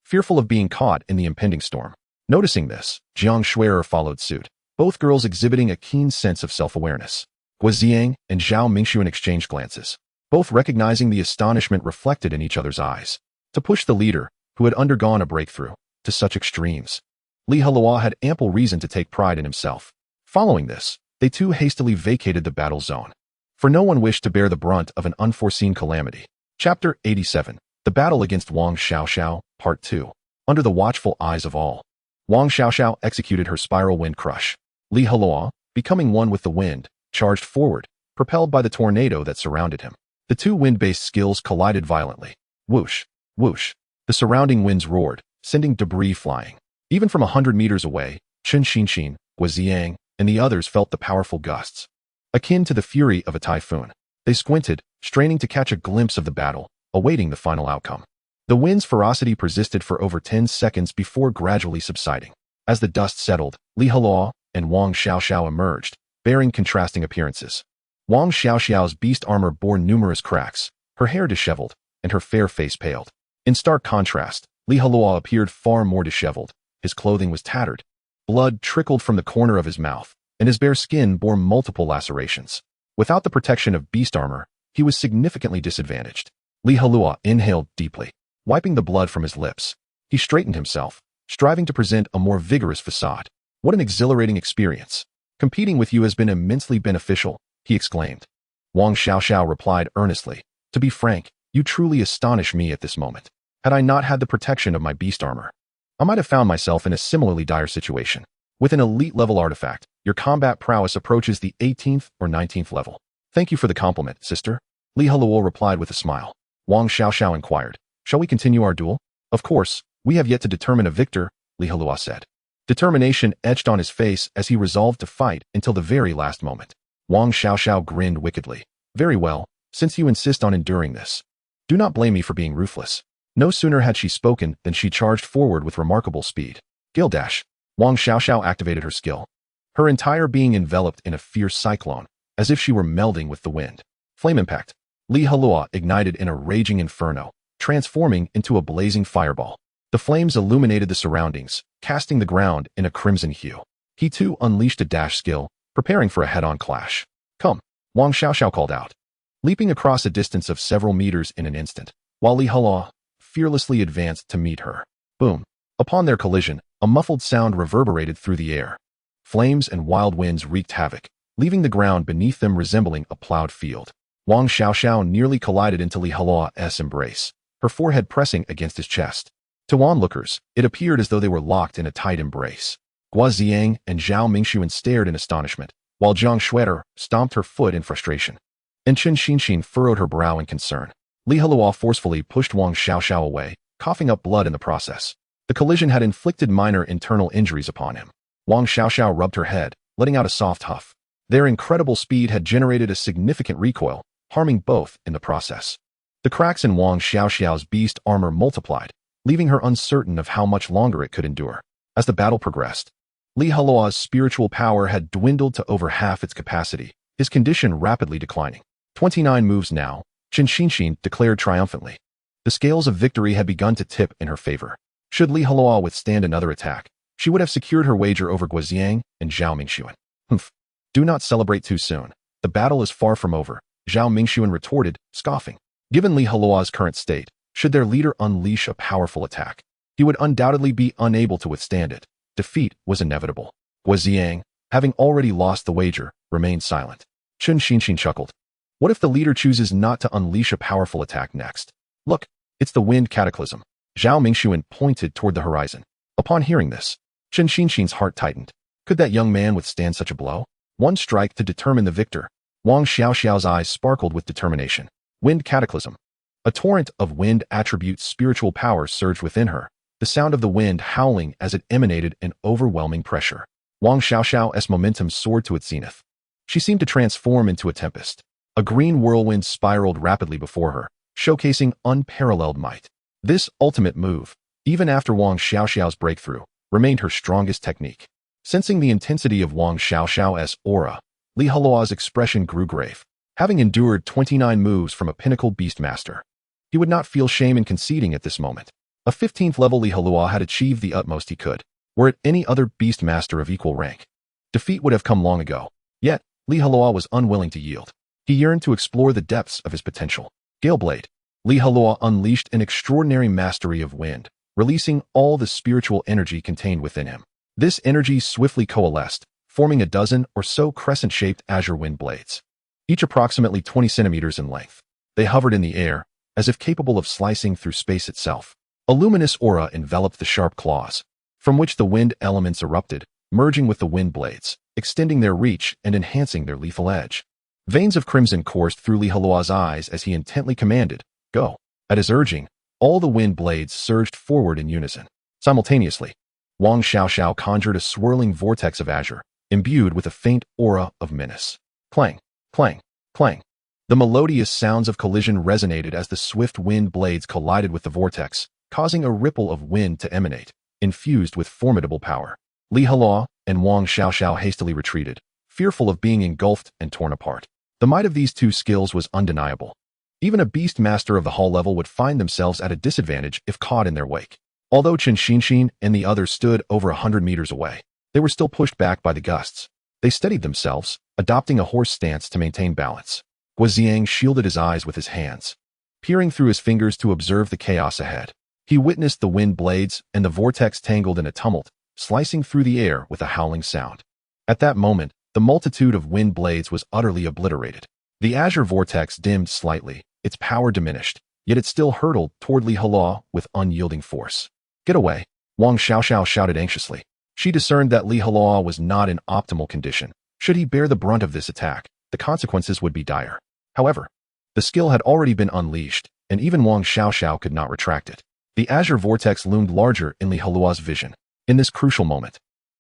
fearful of being caught in the impending storm. Noticing this, Jiang Shuier followed suit, both girls exhibiting a keen sense of self-awareness. Guoziang and Zhao Mingxuan exchanged glances, both recognizing the astonishment reflected in each other's eyes. To push the leader, who had undergone a breakthrough, to such extremes, Li Heluo had ample reason to take pride in himself. Following this, they too hastily vacated the battle zone, for no one wished to bear the brunt of an unforeseen calamity. Chapter 87. The Battle Against Wang Xiaoxiao, Part 2. Under the watchful eyes of all, Wang Xiaoxiao executed her spiral wind crush. Li Heluo, becoming one with the wind, charged forward, propelled by the tornado that surrounded him. The two wind-based skills collided violently. Whoosh, whoosh. The surrounding winds roared, sending debris flying. Even from 100 meters away, Chun Xinshin, Guoziang, and the others felt the powerful gusts, akin to the fury of a typhoon. They squinted, straining to catch a glimpse of the battle, awaiting the final outcome. The wind's ferocity persisted for over 10 seconds before gradually subsiding. As the dust settled, Li Heluo and Wang Xiaoxiao emerged, bearing contrasting appearances. Wang Xiaoxiao's beast armor bore numerous cracks, her hair disheveled, and her fair face paled. In stark contrast, Li Heluo appeared far more disheveled. His clothing was tattered. Blood trickled from the corner of his mouth, and his bare skin bore multiple lacerations. Without the protection of beast armor, he was significantly disadvantaged. Li Heluo inhaled deeply, wiping the blood from his lips. He straightened himself, striving to present a more vigorous facade. What an exhilarating experience. Competing with you has been immensely beneficial, he exclaimed. Wang Xiaoxiao replied earnestly. To be frank, you truly astonish me at this moment. Had I not had the protection of my beast armor, I might have found myself in a similarly dire situation. With an elite-level artifact, your combat prowess approaches the 18th or 19th level. Thank you for the compliment, sister. Li Heluo replied with a smile. Wang Xiaoxiao inquired, shall we continue our duel? Of course, we have yet to determine a victor, Li Heluo said. Determination etched on his face as he resolved to fight until the very last moment. Wang Xiaoxiao grinned wickedly. Very well, since you insist on enduring this. Do not blame me for being ruthless. No sooner had she spoken than she charged forward with remarkable speed. Gill Dash. Wang Xiaoxiao activated her skill, her entire being enveloped in a fierce cyclone, as if she were melding with the wind. Flame Impact. Li Heluo ignited in a raging inferno, transforming into a blazing fireball. The flames illuminated the surroundings, casting the ground in a crimson hue. He too unleashed a dash skill, preparing for a head-on clash. Come, Wang Xiaoxiao called out, leaping across a distance of several meters in an instant, while Li Heluo fearlessly advanced to meet her. Boom. Upon their collision, a muffled sound reverberated through the air. Flames and wild winds wreaked havoc, leaving the ground beneath them resembling a plowed field. Wang Xiaoxiao nearly collided into Li Heluo's embrace, her forehead pressing against his chest. To onlookers, it appeared as though they were locked in a tight embrace. Guoziang and Zhao Mingxuan stared in astonishment, while Jiang Shuier stomped her foot in frustration. And Chun Xinshin furrowed her brow in concern. Li Heluo forcefully pushed Wang Xiaoxiao away, coughing up blood in the process. The collision had inflicted minor internal injuries upon him. Wang Xiaoxiao rubbed her head, letting out a soft huff. Their incredible speed had generated a significant recoil, harming both in the process. The cracks in Wang Xiaoxiao's beast armor multiplied, leaving her uncertain of how much longer it could endure. As the battle progressed, Li Heluo's spiritual power had dwindled to over half its capacity, his condition rapidly declining. 29 moves now, Chen Xinxin declared triumphantly. The scales of victory had begun to tip in her favor. Should Li Heluo withstand another attack, she would have secured her wager over Guoziang and Zhao Mingxuan. Humph. Do not celebrate too soon. The battle is far from over, Zhao Mingxuan retorted, scoffing. Given Li Heluo's current state, should their leader unleash a powerful attack, he would undoubtedly be unable to withstand it. Defeat was inevitable. Guoziang, having already lost the wager, remained silent. Chen Xinxin chuckled. What if the leader chooses not to unleash a powerful attack next? Look, it's the wind cataclysm. Zhao Mingxuan pointed toward the horizon. Upon hearing this, Chen Xinxin's heart tightened. Could that young man withstand such a blow? One strike to determine the victor. Wang Xiaoxiao's eyes sparkled with determination. Wind cataclysm. A torrent of wind attribute spiritual power surged within her, the sound of the wind howling as it emanated an overwhelming pressure. Wang Xiaoxiao's momentum soared to its zenith. She seemed to transform into a tempest. A green whirlwind spiraled rapidly before her, showcasing unparalleled might. This ultimate move, even after Wang Xiaoxiao's breakthrough, remained her strongest technique. Sensing the intensity of Wang Xiaoxiao's aura, Li Heluo's expression grew grave. Having endured 29 moves from a pinnacle beastmaster, he would not feel shame in conceding at this moment. A 15th level Li Heluo had achieved the utmost he could. Were it any other beastmaster of equal rank, defeat would have come long ago. Yet, Li Heluo was unwilling to yield. He yearned to explore the depths of his potential. Galeblade. Li Heluo unleashed an extraordinary mastery of wind, releasing all the spiritual energy contained within him. This energy swiftly coalesced, forming a dozen or so crescent-shaped azure wind blades, each approximately 20 centimeters in length. They hovered in the air, as if capable of slicing through space itself. A luminous aura enveloped the sharp claws, from which the wind elements erupted, merging with the wind blades, extending their reach and enhancing their lethal edge. Veins of crimson coursed through Li Heluo's eyes as he intently commanded, "Go." At his urging, all the wind blades surged forward in unison. Simultaneously, Wang Xiaoxiao conjured a swirling vortex of azure, imbued with a faint aura of menace. Clang, clang, clang. The melodious sounds of collision resonated as the swift wind blades collided with the vortex, causing a ripple of wind to emanate, infused with formidable power. Li Heluo and Wang Xiaoxiao hastily retreated, fearful of being engulfed and torn apart. The might of these two skills was undeniable. Even a beast master of the hall level would find themselves at a disadvantage if caught in their wake. Although Chen Xinxin and the others stood over 100 meters away, they were still pushed back by the gusts. They steadied themselves, adopting a horse stance to maintain balance. Guoziang shielded his eyes with his hands, peering through his fingers to observe the chaos ahead. He witnessed the wind blades and the vortex tangled in a tumult, slicing through the air with a howling sound. At that moment, the multitude of wind blades was utterly obliterated. The azure vortex dimmed slightly, its power diminished, yet it still hurtled toward Li Heluo with unyielding force. "Get away," Wang Xiaoxiao shouted anxiously. She discerned that Li Heluo was not in optimal condition. Should he bear the brunt of this attack, the consequences would be dire. However, the skill had already been unleashed, and even Wang Xiaoxiao could not retract it. The azure vortex loomed larger in Li Heluo's vision. In this crucial moment,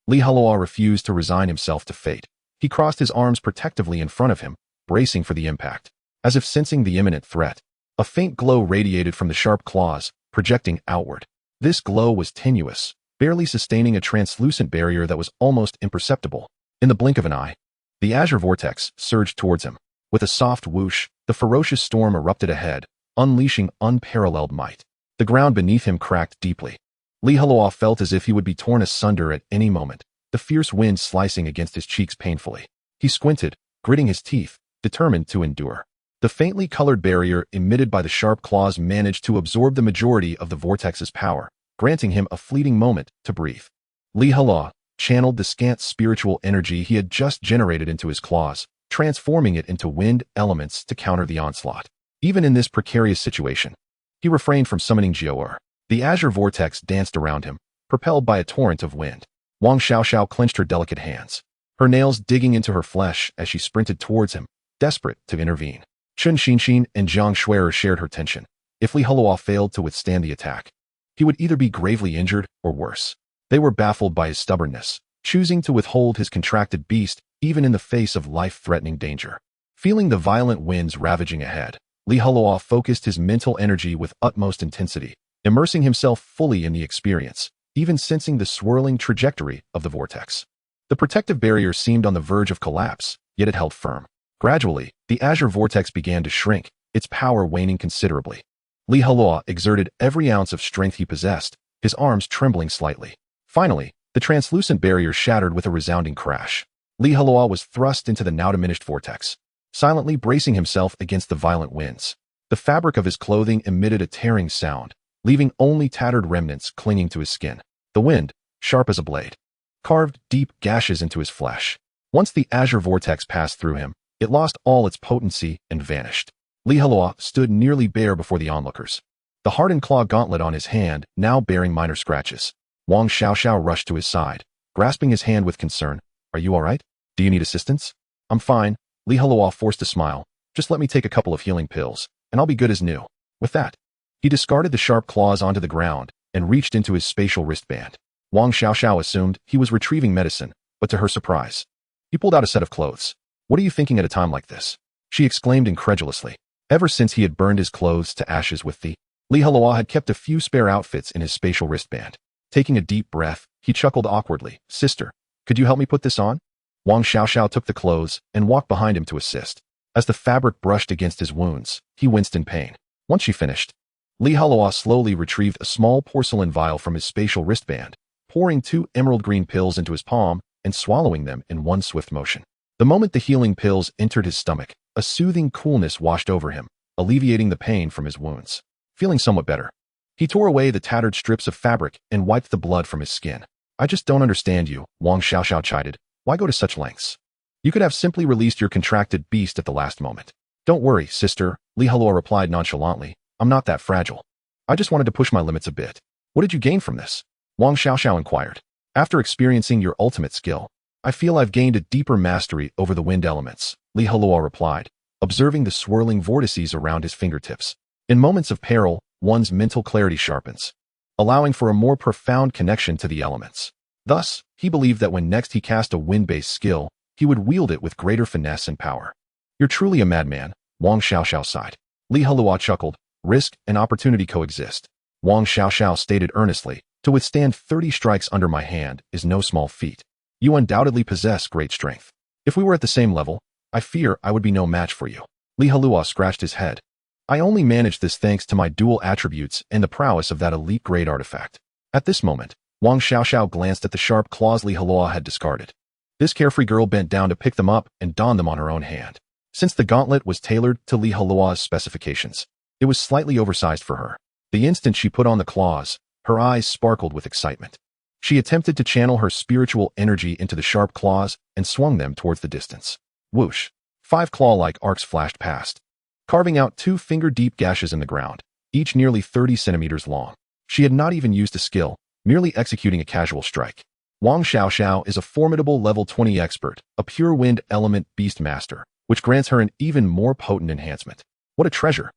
Li Heluo refused to resign himself to fate. He crossed his arms protectively in front of him, bracing for the impact. As if sensing the imminent threat, a faint glow radiated from the sharp claws, projecting outward. This glow was tenuous, barely sustaining a translucent barrier that was almost imperceptible. In the blink of an eye, the azure vortex surged towards him. With a soft whoosh, the ferocious storm erupted ahead, unleashing unparalleled might. The ground beneath him cracked deeply. Li Heluo felt as if he would be torn asunder at any moment, the fierce wind slicing against his cheeks painfully. He squinted, gritting his teeth, determined to endure. The faintly colored barrier emitted by the sharp claws managed to absorb the majority of the vortex's power, granting him a fleeting moment to breathe. Li Heluo channeled the scant spiritual energy he had just generated into his claws, transforming it into wind elements to counter the onslaught. Even in this precarious situation, he refrained from summoning Jiao'er. The azure vortex danced around him, propelled by a torrent of wind. Wang Xiaoxiao clenched her delicate hands, her nails digging into her flesh as she sprinted towards him, desperate to intervene. Chen Xinxin and Zhang Shui'er shared her tension. If Li Heluo failed to withstand the attack, he would either be gravely injured or worse. They were baffled by his stubbornness, choosing to withhold his contracted beast even in the face of life-threatening danger. Feeling the violent winds ravaging ahead, Li Heluo focused his mental energy with utmost intensity, immersing himself fully in the experience, even sensing the swirling trajectory of the vortex. The protective barrier seemed on the verge of collapse, yet it held firm. Gradually, the azure vortex began to shrink, its power waning considerably. Li Heluo exerted every ounce of strength he possessed, his arms trembling slightly. Finally, the translucent barrier shattered with a resounding crash. Li Heluo was thrust into the now diminished vortex, silently bracing himself against the violent winds. The fabric of his clothing emitted a tearing sound, leaving only tattered remnants clinging to his skin. The wind, sharp as a blade, carved deep gashes into his flesh. Once the azure vortex passed through him, it lost all its potency and vanished. Li Heluo stood nearly bare before the onlookers, the hardened claw gauntlet on his hand now bearing minor scratches. Wang Xiaoxiao rushed to his side, grasping his hand with concern. "Are you all right? Do you need assistance?" "I'm fine." Li Heluo forced a smile. "Just let me take a couple of healing pills, and I'll be good as new." With that, he discarded the sharp claws onto the ground and reached into his spatial wristband. Wang Xiaoxiao assumed he was retrieving medicine, but to her surprise, he pulled out a set of clothes. "What are you thinking at a time like this?" she exclaimed incredulously. Ever since he had burned his clothes to ashes with the Li Heluo had kept a few spare outfits in his spatial wristband. Taking a deep breath, he chuckled awkwardly. "Sister, could you help me put this on?" Wang Xiaoxiao took the clothes and walked behind him to assist. As the fabric brushed against his wounds, he winced in pain. Once she finished, Li Heluo slowly retrieved a small porcelain vial from his spatial wristband, pouring 2 emerald green pills into his palm and swallowing them in one swift motion. The moment the healing pills entered his stomach, a soothing coolness washed over him, alleviating the pain from his wounds. Feeling somewhat better, he tore away the tattered strips of fabric and wiped the blood from his skin. "I just don't understand you," Wang Xiaoxiao chided. "Why go to such lengths? You could have simply released your contracted beast at the last moment." "Don't worry, sister," Li Heluo replied nonchalantly. "I'm not that fragile. I just wanted to push my limits a bit." "What did you gain from this?" Wang Xiaoxiao inquired. "After experiencing your ultimate skill, I feel I've gained a deeper mastery over the wind elements," Li Heluo replied, observing the swirling vortices around his fingertips. In moments of peril, one's mental clarity sharpens, allowing for a more profound connection to the elements. Thus, he believed that when next he cast a wind-based skill, he would wield it with greater finesse and power. "You're truly a madman," Wang Xiaoxiao sighed. Li Heluo chuckled. "Risk and opportunity coexist," Wang Xiaoxiao stated earnestly. "To withstand 30 strikes under my hand is no small feat. You undoubtedly possess great strength. If we were at the same level, I fear I would be no match for you." Li Heluo scratched his head. "I only manage this thanks to my dual attributes and the prowess of that elite-grade artifact." At this moment, Wang Xiaoxiao glanced at the sharp claws Li Heluo had discarded. This carefree girl bent down to pick them up and don them on her own hand. Since the gauntlet was tailored to Li Heluo's specifications, it was slightly oversized for her. The instant she put on the claws, her eyes sparkled with excitement. She attempted to channel her spiritual energy into the sharp claws and swung them towards the distance. Whoosh! 5 claw-like arcs flashed past, carving out 2 finger-deep gashes in the ground, each nearly 30 centimeters long. She had not even used a skill, merely executing a casual strike. Wang Xiaoxiao is a formidable level 20 expert, a pure wind element beast master, which grants her an even more potent enhancement. What a treasure!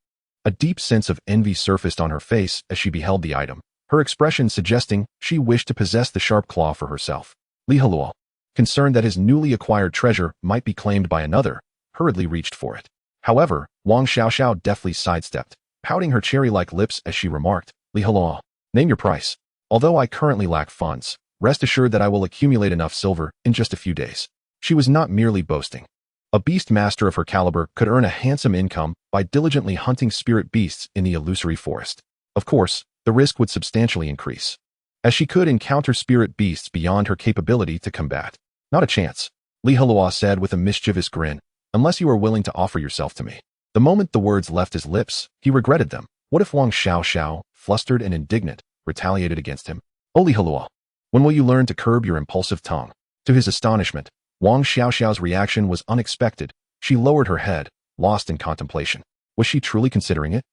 A deep sense of envy surfaced on her face as she beheld the item, her expression suggesting she wished to possess the sharp claw for herself. Li Heluo, concerned that his newly acquired treasure might be claimed by another, hurriedly reached for it. However, Wang Xiaoxiao deftly sidestepped, pouting her cherry-like lips as she remarked, "Li Heluo, name your price. Although I currently lack funds, rest assured that I will accumulate enough silver in just a few days." She was not merely boasting. A beast master of her caliber could earn a handsome income by diligently hunting spirit beasts in the illusory forest. Of course, the risk would substantially increase, as she could encounter spirit beasts beyond her capability to combat. "Not a chance," Li Heluo said with a mischievous grin, "unless you are willing to offer yourself to me." The moment the words left his lips, he regretted them. What if Wang Xiaoxiao, flustered and indignant, retaliated against him? "Oh, Li Heluo, when will you learn to curb your impulsive tongue?" To his astonishment, Wang Xiaoxiao's reaction was unexpected. She lowered her head, lost in contemplation. Was she truly considering it?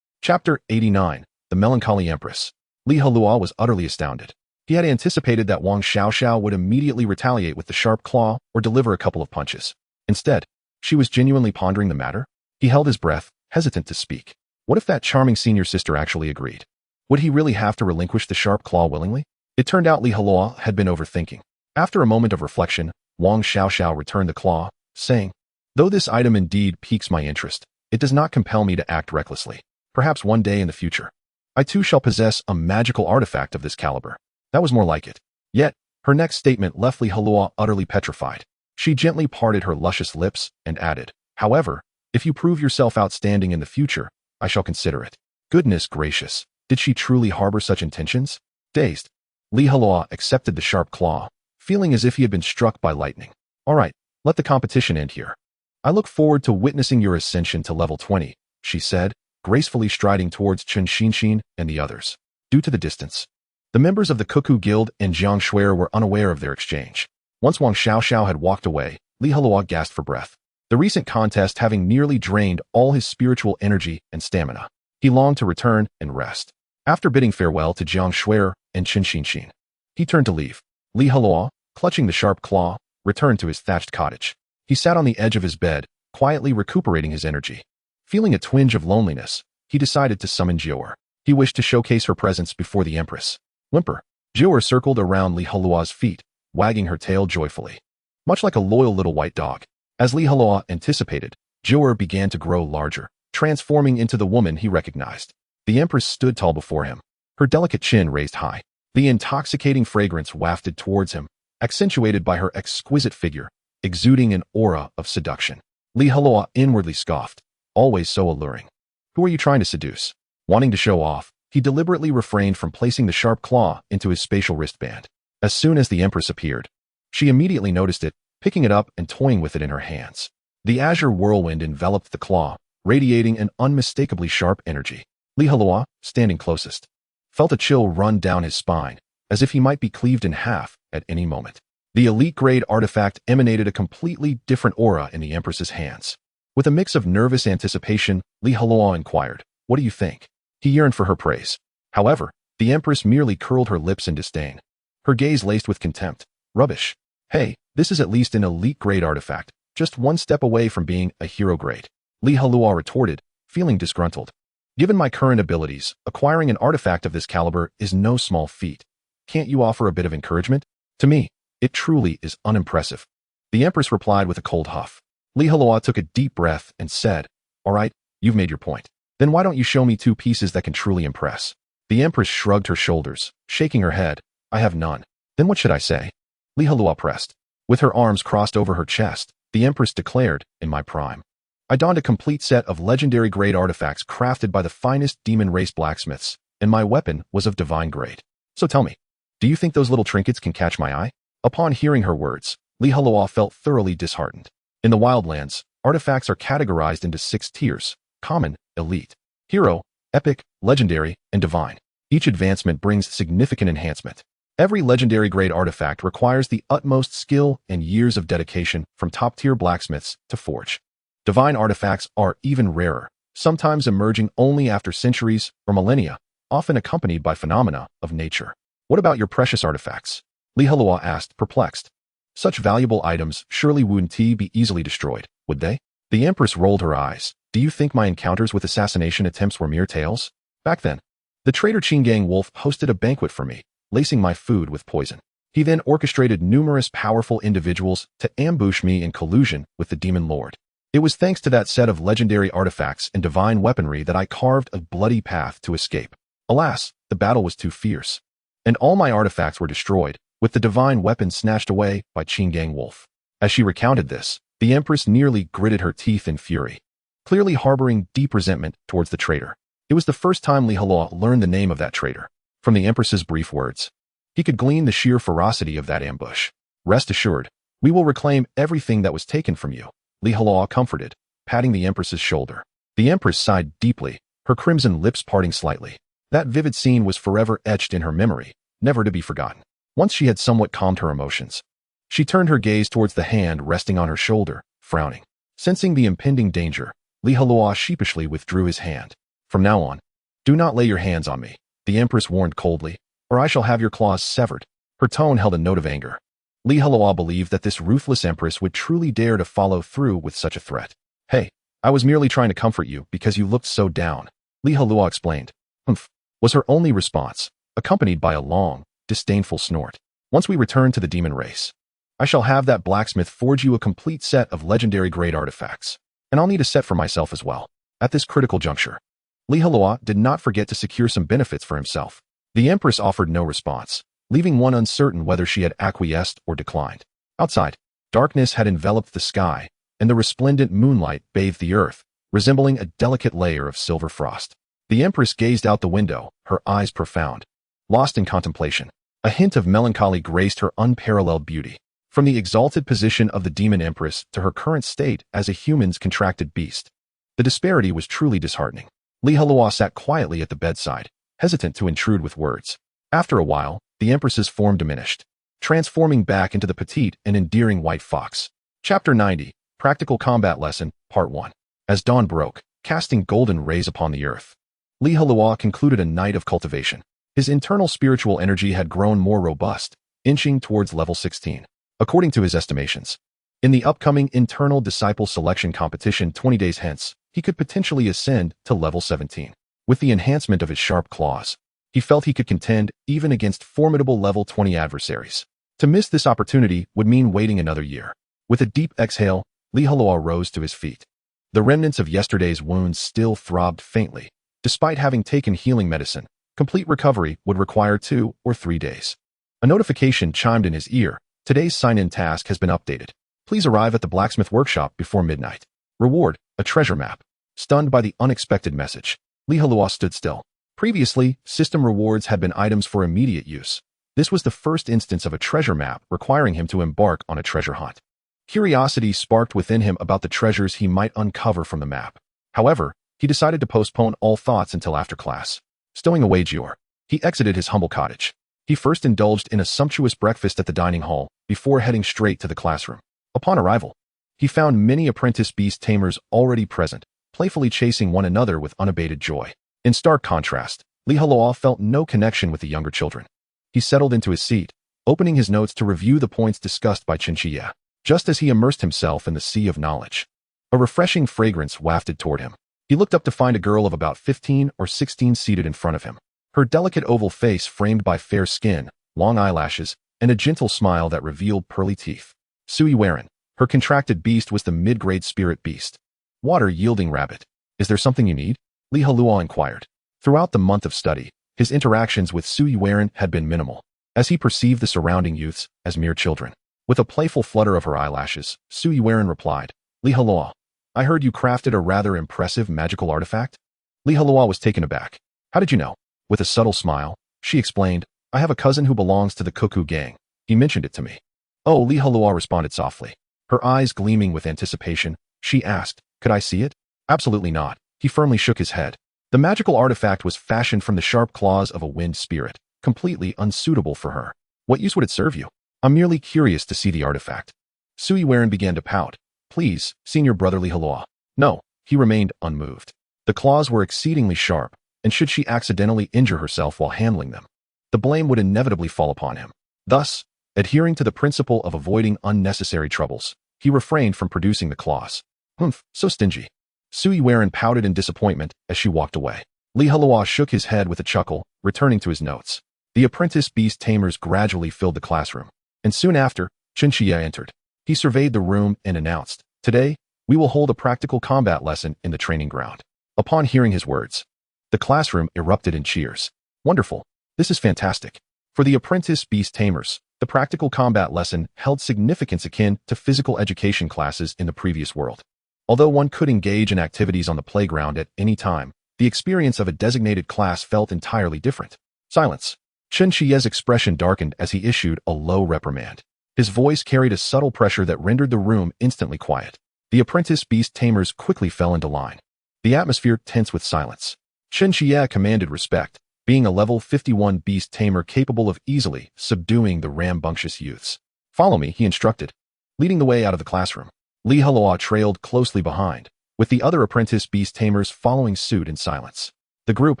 Chapter 89. The Melancholy Empress. Li Heluo was utterly astounded. He had anticipated that Wang Xiaoxiao would immediately retaliate with the sharp claw or deliver a couple of punches. Instead, she was genuinely pondering the matter. He held his breath, hesitant to speak. What if that charming senior sister actually agreed? Would he really have to relinquish the sharp claw willingly? It turned out Li Heluo had been overthinking. After a moment of reflection, Wang Xiaoxiao returned the claw, saying, "Though this item indeed piques my interest, it does not compel me to act recklessly. Perhaps one day in the future, I too shall possess a magical artifact of this caliber. That was more like it. Yet, her next statement left Heluo utterly petrified. She gently parted her luscious lips and added, however, if you prove yourself outstanding in the future, I shall consider it. Goodness gracious, did she truly harbor such intentions? Dazed, Heluo accepted the sharp claw, feeling as if he had been struck by lightning. All right, let the competition end here. I look forward to witnessing your ascension to level 20, she said, gracefully striding towards Chen Xinshin and the others. Due to the distance, the members of the Cuckoo Guild and Jiang Shuer were unaware of their exchange. Once Wang Xiaoxiao had walked away, Heluo gasped for breath. The recent contest having nearly drained all his spiritual energy and stamina, he longed to return and rest. After bidding farewell to Jiang Shuer and Chen Xinshin, he turned to leave. Heluo, clutching the sharp claw, returned to his thatched cottage. He sat on the edge of his bed, quietly recuperating his energy. Feeling a twinge of loneliness, he decided to summon Jior. He wished to showcase her presence before the Empress. Whimper. Jior circled around Heluo's feet, wagging her tail joyfully. Much like a loyal little white dog. As Heluo anticipated, Jior began to grow larger, transforming into the woman he recognized. The Empress stood tall before him, her delicate chin raised high. The intoxicating fragrance wafted towards him, accentuated by her exquisite figure, exuding an aura of seduction. Heluo inwardly scoffed, always so alluring. Who are you trying to seduce? Wanting to show off, he deliberately refrained from placing the sharp claw into his spatial wristband. As soon as the Empress appeared, she immediately noticed it, picking it up and toying with it in her hands. The azure whirlwind enveloped the claw, radiating an unmistakably sharp energy. Heluo, standing closest, felt a chill run down his spine, as if he might be cleaved in half at any moment. The elite-grade artifact emanated a completely different aura in the Empress's hands. With a mix of nervous anticipation, Heluo inquired, "What do you think?" He yearned for her praise. However, the Empress merely curled her lips in disdain, her gaze laced with contempt. Rubbish. Hey, this is at least an elite-grade artifact, just one step away from being a hero-grade. Heluo retorted, feeling disgruntled. Given my current abilities, acquiring an artifact of this caliber is no small feat. Can't you offer a bit of encouragement? To me, it truly is unimpressive. The Empress replied with a cold huff. Heluo took a deep breath and said, all right, you've made your point. Then why don't you show me two pieces that can truly impress? The Empress shrugged her shoulders, shaking her head. I have none. Then what should I say? Heluo pressed. With her arms crossed over her chest, the Empress declared, in my prime, I donned a complete set of legendary grade artifacts crafted by the finest demon race blacksmiths, and my weapon was of divine grade. So tell me, do you think those little trinkets can catch my eye? Upon hearing her words, Heluo felt thoroughly disheartened. In the wildlands, artifacts are categorized into 6 tiers: common, elite, hero, epic, legendary, and divine. Each advancement brings significant enhancement. Every legendary grade artifact requires the utmost skill and years of dedication from top-tier blacksmiths to forge. Divine artifacts are even rarer, sometimes emerging only after centuries or millennia, often accompanied by phenomena of nature. What about your precious artifacts? Heluo asked, perplexed. Such valuable items surely wouldn't be easily destroyed, would they? The Empress rolled her eyes. Do you think my encounters with assassination attempts were mere tales? Back then, the traitor Qinggang Wolf hosted a banquet for me, lacing my food with poison. He then orchestrated numerous powerful individuals to ambush me in collusion with the Demon Lord. It was thanks to that set of legendary artifacts and divine weaponry that I carved a bloody path to escape. Alas, the battle was too fierce, and all my artifacts were destroyed, with the divine weapon snatched away by Qinggang Wolf. As she recounted this, the Empress nearly gritted her teeth in fury, clearly harboring deep resentment towards the traitor. It was the first time Heluo learned the name of that traitor. From the Empress's brief words, he could glean the sheer ferocity of that ambush. Rest assured, we will reclaim everything that was taken from you, Heluo comforted, patting the Empress's shoulder. The Empress sighed deeply, her crimson lips parting slightly. That vivid scene was forever etched in her memory, never to be forgotten. Once she had somewhat calmed her emotions, she turned her gaze towards the hand resting on her shoulder, frowning. Sensing the impending danger, Heluo sheepishly withdrew his hand. From now on, do not lay your hands on me, the Empress warned coldly, or I shall have your claws severed. Her tone held a note of anger. Heluo believed that this ruthless Empress would truly dare to follow through with such a threat. Hey, I was merely trying to comfort you because you looked so down, Heluo explained. Humph, was her only response, accompanied by a long, disdainful snort. Once we return to the demon race, I shall have that blacksmith forge you a complete set of legendary grade artifacts, and I'll need a set for myself as well. At this critical juncture, Li Heluo did not forget to secure some benefits for himself. The Empress offered no response, leaving one uncertain whether she had acquiesced or declined. Outside, darkness had enveloped the sky, and the resplendent moonlight bathed the earth, resembling a delicate layer of silver frost. The Empress gazed out the window, her eyes profound, lost in contemplation. A hint of melancholy graced her unparalleled beauty. From the exalted position of the demon Empress to her current state as a human's contracted beast, the disparity was truly disheartening. Li Heluo sat quietly at the bedside, hesitant to intrude with words. After a while, the Empress's form diminished, transforming back into the petite and endearing white fox. Chapter 90, Practical Combat Lesson, Part 1. As dawn broke, casting golden rays upon the earth, Li Heluo concluded a night of cultivation. His internal spiritual energy had grown more robust, inching towards level 16. According to his estimations, in the upcoming internal disciple selection competition 20 days hence, he could potentially ascend to level 17. With the enhancement of his sharp claws, he felt he could contend even against formidable level 20 adversaries. To miss this opportunity would mean waiting another year. With a deep exhale, Li Heluo rose to his feet. The remnants of yesterday's wounds still throbbed faintly. Despite having taken healing medicine, complete recovery would require 2 or 3 days. A notification chimed in his ear. Today's sign-in task has been updated. Please arrive at the blacksmith workshop before midnight. Reward, a treasure map. Stunned by the unexpected message, Li Heluo stood still. Previously, system rewards had been items for immediate use. This was the first instance of a treasure map requiring him to embark on a treasure hunt. Curiosity sparked within him about the treasures he might uncover from the map. However, he decided to postpone all thoughts until after class. Stowing away Gior, he exited his humble cottage. He first indulged in a sumptuous breakfast at the dining hall before heading straight to the classroom. Upon arrival, he found many apprentice beast tamers already present, playfully chasing one another with unabated joy. In stark contrast, Li Heluo felt no connection with the younger children. He settled into his seat, opening his notes to review the points discussed by Chinchilla, just as he immersed himself in the sea of knowledge. A refreshing fragrance wafted toward him. He looked up to find a girl of about 15 or 16 seated in front of him. Her delicate oval face framed by fair skin, long eyelashes, and a gentle smile that revealed pearly teeth. Sui Waren, her contracted beast, was the mid-grade spirit beast. Water-yielding rabbit. Is there something you need? Li Heluo inquired. Throughout the month of study, his interactions with Sui Waren had been minimal, as he perceived the surrounding youths as mere children. With a playful flutter of her eyelashes, Sui Waren replied, Li Heluo, I heard you crafted a rather impressive magical artifact? Li Heluo was taken aback. How did you know? With a subtle smile, she explained, I have a cousin who belongs to the Cuckoo Gang. He mentioned it to me. Oh, Li Heluo responded softly. Her eyes gleaming with anticipation, she asked, could I see it? Absolutely not. He firmly shook his head. The magical artifact was fashioned from the sharp claws of a wind spirit, completely unsuitable for her. What use would it serve you? I'm merely curious to see the artifact. Sui Waren began to pout. Please, senior brother Li Heluo. No, he remained unmoved. The claws were exceedingly sharp, and should she accidentally injure herself while handling them, the blame would inevitably fall upon him. Thus, adhering to the principle of avoiding unnecessary troubles, he refrained from producing the claws. Humph, so stingy. Sui Waren pouted in disappointment as she walked away. Li Heluo shook his head with a chuckle, returning to his notes. The apprentice beast tamers gradually filled the classroom, and soon after, Chinchilla entered. He surveyed the room and announced, Today, we will hold a practical combat lesson in the training ground. Upon hearing his words, the classroom erupted in cheers. Wonderful. This is fantastic. For the apprentice beast tamers, the practical combat lesson held significance akin to physical education classes in the previous world. Although one could engage in activities on the playground at any time, the experience of a designated class felt entirely different. Silence. Chinchilla's expression darkened as he issued a low reprimand. His voice carried a subtle pressure that rendered the room instantly quiet. The apprentice beast tamers quickly fell into line. The atmosphere tense with silence. Chinchilla commanded respect, being a level 51 beast tamer capable of easily subduing the rambunctious youths. Follow me, he instructed, leading the way out of the classroom. Li Heluo trailed closely behind, with the other apprentice beast tamers following suit in silence. The group,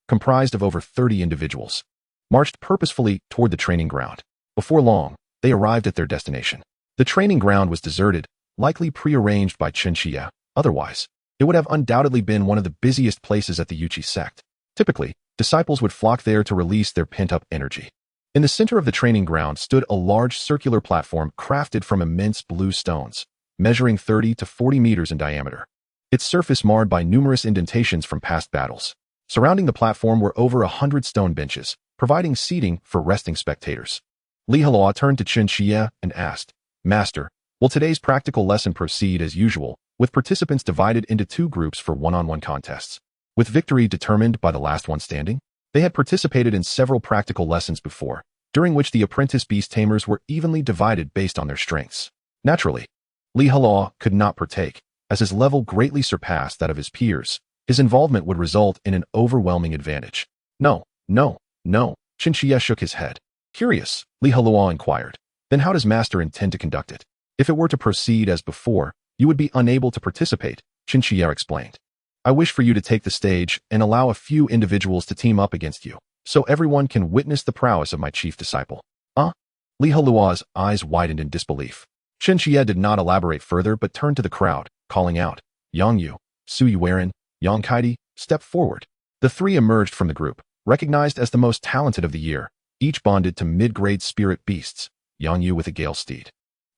comprised of over 30 individuals, marched purposefully toward the training ground. Before long, they arrived at their destination. The training ground was deserted, likely prearranged by Chinchilla. Otherwise, it would have undoubtedly been one of the busiest places at the Uchi sect. Typically, disciples would flock there to release their pent-up energy. In the center of the training ground stood a large circular platform crafted from immense blue stones, measuring 30 to 40 meters in diameter. its surface marred by numerous indentations from past battles. Surrounding the platform were over 100 stone benches, providing seating for resting spectators. Li Heluo turned to Chen Xie and asked, "Master, will today's practical lesson proceed as usual, with participants divided into two groups for one-on-one contests, with victory determined by the last one standing?" They had participated in several practical lessons before, during which the apprentice beast tamers were evenly divided based on their strengths. Naturally, Li Heluo could not partake, as his level greatly surpassed that of his peers. His involvement would result in an overwhelming advantage. No. Chen Xie shook his head. Curious, Li Heluo inquired. Then how does Master intend to conduct it? If it were to proceed as before, you would be unable to participate, Chen Xie explained. I wish for you to take the stage and allow a few individuals to team up against you, so everyone can witness the prowess of my chief disciple. Li Heluo's eyes widened in disbelief. Chen Xie did not elaborate further but turned to the crowd, calling out, Yang Yu, Su Yueren, Yang Kaidi, step forward. The three emerged from the group, recognized as the most talented of the year, each bonded to mid-grade spirit beasts, Yang Yu with a gale steed,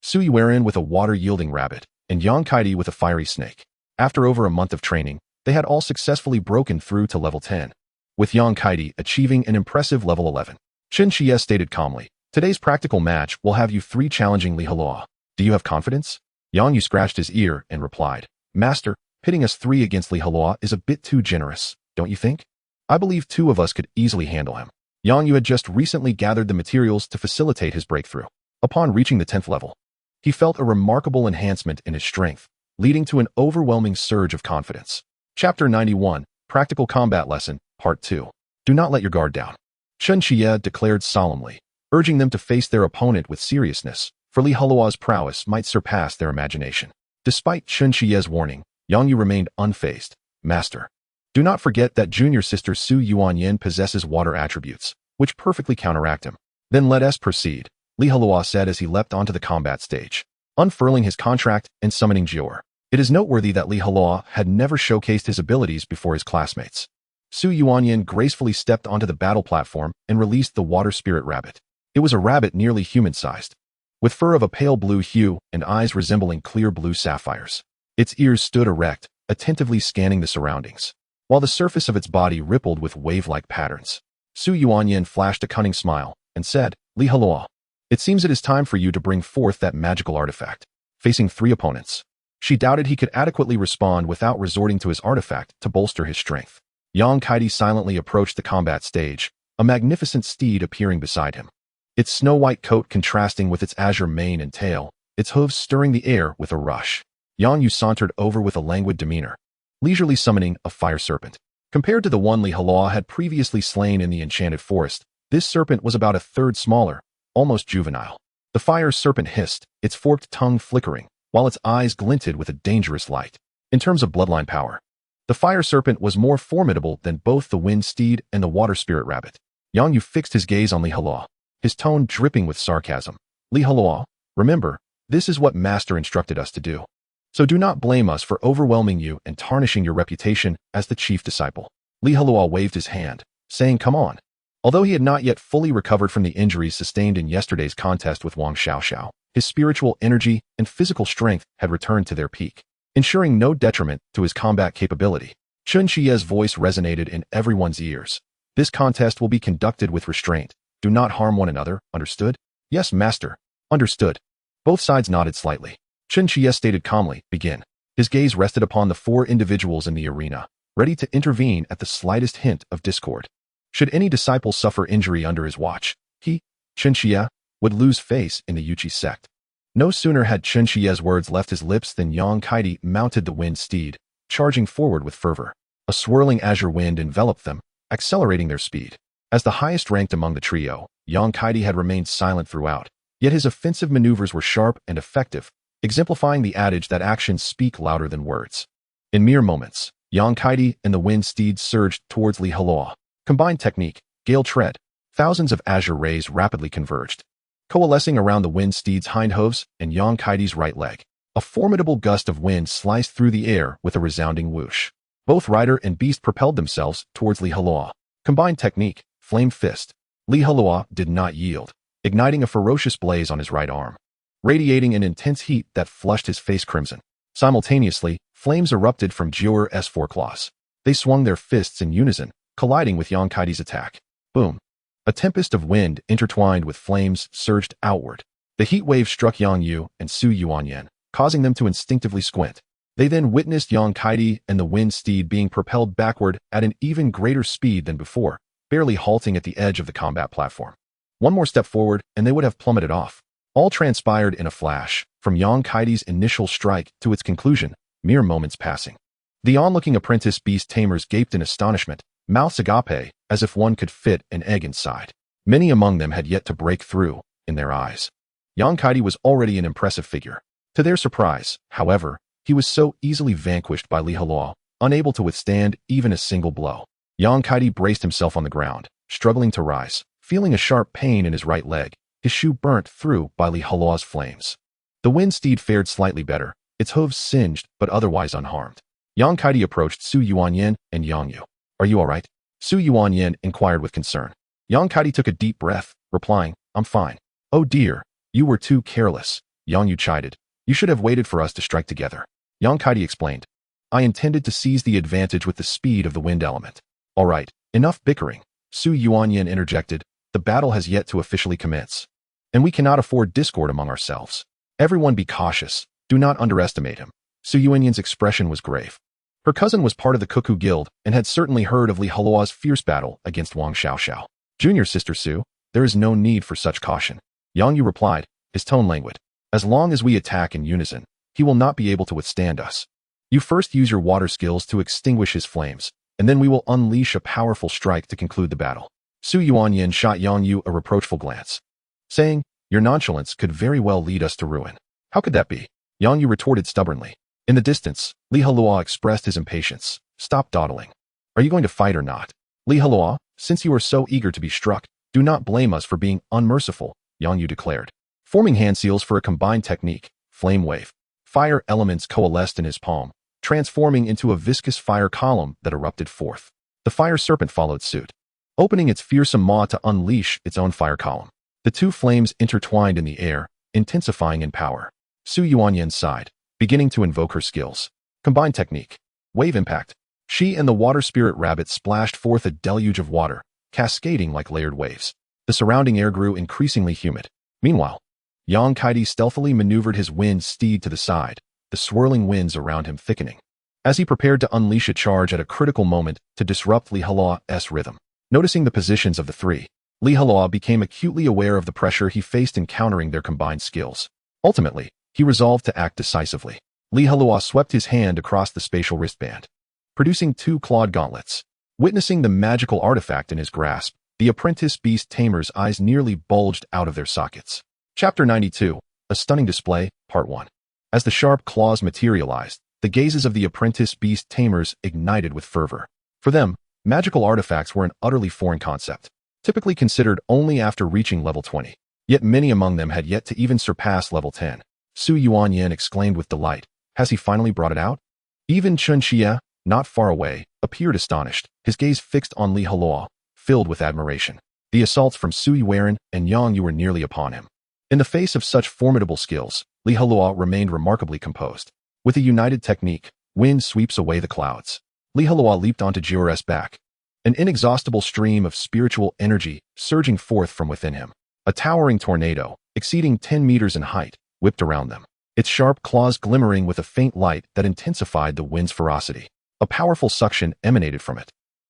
Su Yueren with a water-yielding rabbit, and Yang Kaidi with a fiery snake. After over a month of training, they had all successfully broken through to level 10, with Yang Kaidi achieving an impressive level 11. Chen Xie stated calmly, today's practical match will have you three challenging Li Heluo. Do you have confidence? Yang Yu scratched his ear and replied, Master, pitting us three against Li Heluo is a bit too generous, don't you think? I believe two of us could easily handle him. Yang Yu had just recently gathered the materials to facilitate his breakthrough. Upon reaching the 10th level, he felt a remarkable enhancement in his strength, leading to an overwhelming surge of confidence. Chapter 91, Practical Combat Lesson, Part 2. Do not let your guard down. Chen Xie declared solemnly, urging them to face their opponent with seriousness, for Li Heluo's prowess might surpass their imagination. Despite Chen Xie's warning, Yang Yu remained unfazed. Master, do not forget that junior sister Su Yuanyin possesses water attributes, which perfectly counteract him. Then let us proceed, Li Heluo said as he leapt onto the combat stage, unfurling his contract and summoning Jior. It is noteworthy that Li Heluo had never showcased his abilities before his classmates. Su Yuanyin gracefully stepped onto the battle platform and released the water spirit rabbit. It was a rabbit nearly human-sized, with fur of a pale blue hue and eyes resembling clear blue sapphires. Its ears stood erect, attentively scanning the surroundings, while the surface of its body rippled with wave-like patterns. Su Yuanyin flashed a cunning smile and said, Li Heluo, it seems it is time for you to bring forth that magical artifact. Facing three opponents, she doubted he could adequately respond without resorting to his artifact to bolster his strength. Yang Kaidi silently approached the combat stage, a magnificent steed appearing beside him. Its snow-white coat contrasting with its azure mane and tail, its hooves stirring the air with a rush. Yang Yu sauntered over with a languid demeanor, leisurely summoning a fire serpent. Compared to the one Li Heluo had previously slain in the enchanted forest, this serpent was about a third smaller, almost juvenile. The fire serpent hissed, its forked tongue flickering, while its eyes glinted with a dangerous light. In terms of bloodline power, the fire serpent was more formidable than both the wind steed and the water spirit rabbit. Yang Yu fixed his gaze on Li Heluo, his tone dripping with sarcasm. Li Heluo, remember, this is what Master instructed us to do. So do not blame us for overwhelming you and tarnishing your reputation as the chief disciple. Li Heluo waved his hand, saying come on. Although he had not yet fully recovered from the injuries sustained in yesterday's contest with Wang Xiaoxiao, his spiritual energy and physical strength had returned to their peak, ensuring no detriment to his combat capability. Chen Xie's voice resonated in everyone's ears. This contest will be conducted with restraint. Do not harm one another, understood? Yes, Master. Understood. Both sides nodded slightly. Chen Xie stated calmly, begin. His gaze rested upon the four individuals in the arena, ready to intervene at the slightest hint of discord. Should any disciple suffer injury under his watch, he, Chen Xie, would lose face in the Yuchi sect. No sooner had Chen Xie's words left his lips than Yang Kaidi mounted the wind steed, charging forward with fervor. A swirling azure wind enveloped them, accelerating their speed. As the highest ranked among the trio, Yang Kaidi had remained silent throughout, yet his offensive maneuvers were sharp and effective, exemplifying the adage that actions speak louder than words. In mere moments, Yang Kaidi and the wind steed surged towards Li Heluo. Combined technique, gale tread. Thousands of azure rays rapidly converged, coalescing around the wind steed's hindhooves and Yang Kaidi's right leg. A formidable gust of wind sliced through the air with a resounding whoosh. Both rider and beast propelled themselves towards Li Heluo. Combined technique, flame fist. Li Heluo did not yield, igniting a ferocious blaze on his right arm, radiating an intense heat that flushed his face crimson. Simultaneously, Flames erupted from Jior's four claws. They swung their fists in unison, colliding with Yang Kaidi's attack. Boom. A tempest of wind intertwined with flames surged outward. The heat wave struck Yang Yu and Su Yuanyan, causing them to instinctively squint. They then witnessed Yang Kaidi and the wind steed being propelled backward at an even greater speed than before, barely halting at the edge of the combat platform. One more step forward, and they would have plummeted off. All transpired in a flash, from Yang Kaidi's initial strike to its conclusion, mere moments passing. The onlooking apprentice Beast Tamers gaped in astonishment, mouths agape, as if one could fit an egg inside. Many among them had yet to break through, in their eyes. Yang Kaidi was already an impressive figure. To their surprise, however, he was so easily vanquished by Heluo, unable to withstand even a single blow. Yang Kaidi braced himself on the ground, struggling to rise, feeling a sharp pain in his right leg, his shoe burnt through by Heluo's flames. The wind steed fared slightly better, its hooves singed but otherwise unharmed. Yang Kaidi approached Su Yuanyan and Yang Yu. "Are you all right?" Su Yuanyan inquired with concern. Yang Kaidi took a deep breath, replying, "I'm fine." "Oh dear, you were too careless," Yang Yu chided. "You should have waited for us to strike together." Yang Kaidi explained, "I intended to seize the advantage with the speed of the wind element." "All right, enough bickering," Su Yuanyan interjected. "The battle has yet to officially commence, and we cannot afford discord among ourselves. Everyone be cautious, do not underestimate him." Su Yuanyan's expression was grave. Her cousin was part of the Cuckoo Guild and had certainly heard of Heluo's fierce battle against Wang Xiaoxiao. "Junior sister Su, there is no need for such caution," Yang Yu replied, his tone languid. "As long as we attack in unison, he will not be able to withstand us. You first use your water skills to extinguish his flames, and then we will unleash a powerful strike to conclude the battle." Su Yuanyan shot Yang Yu a reproachful glance, saying, "Your nonchalance could very well lead us to ruin." "How could that be?" Yang Yu retorted stubbornly. In the distance, Heluo expressed his impatience. "Stop dawdling. Are you going to fight or not?" "Heluo, since you are so eager to be struck, do not blame us for being unmerciful," Yang Yu declared. Forming hand seals for a combined technique, Flame Wave, fire elements coalesced in his palm, transforming into a viscous fire column that erupted forth. The fire serpent followed suit, opening its fearsome maw to unleash its own fire column. The two flames intertwined in the air, intensifying in power. Su Yuanyan sighed, beginning to invoke her skills. Combined technique. Wave impact. She and the water spirit rabbit splashed forth a deluge of water, cascading like layered waves. The surrounding air grew increasingly humid. Meanwhile, Yang Kaidi stealthily maneuvered his wind steed to the side, the swirling winds around him thickening, as he prepared to unleash a charge at a critical moment to disrupt Heluo's rhythm. Noticing the positions of the three, Heluo became acutely aware of the pressure he faced in countering their combined skills. Ultimately, he resolved to act decisively. Heluo swept his hand across the spatial wristband, producing two clawed gauntlets. Witnessing the magical artifact in his grasp, the apprentice Beast Tamer's eyes nearly bulged out of their sockets. Chapter 92, A Stunning Display, Part 1. As the sharp claws materialized, the gazes of the apprentice Beast Tamers ignited with fervor. For them, magical artifacts were an utterly foreign concept, typically considered only after reaching level 20. Yet many among them had yet to even surpass level 10. Su Yuanyan exclaimed with delight. "Has he finally brought it out?" Even Chun Xie, not far away, appeared astonished, his gaze fixed on Heluo, filled with admiration. The assaults from Su Yuan and Yang Yu were nearly upon him. In the face of such formidable skills, Heluo remained remarkably composed. With a united technique, wind sweeps away the clouds. Heluo leaped onto Jior's back, an inexhaustible stream of spiritual energy surging forth from within him. A towering tornado, exceeding 10 meters in height, whipped around them, its sharp claws glimmering with a faint light that intensified the wind's ferocity. A powerful suction emanated from it,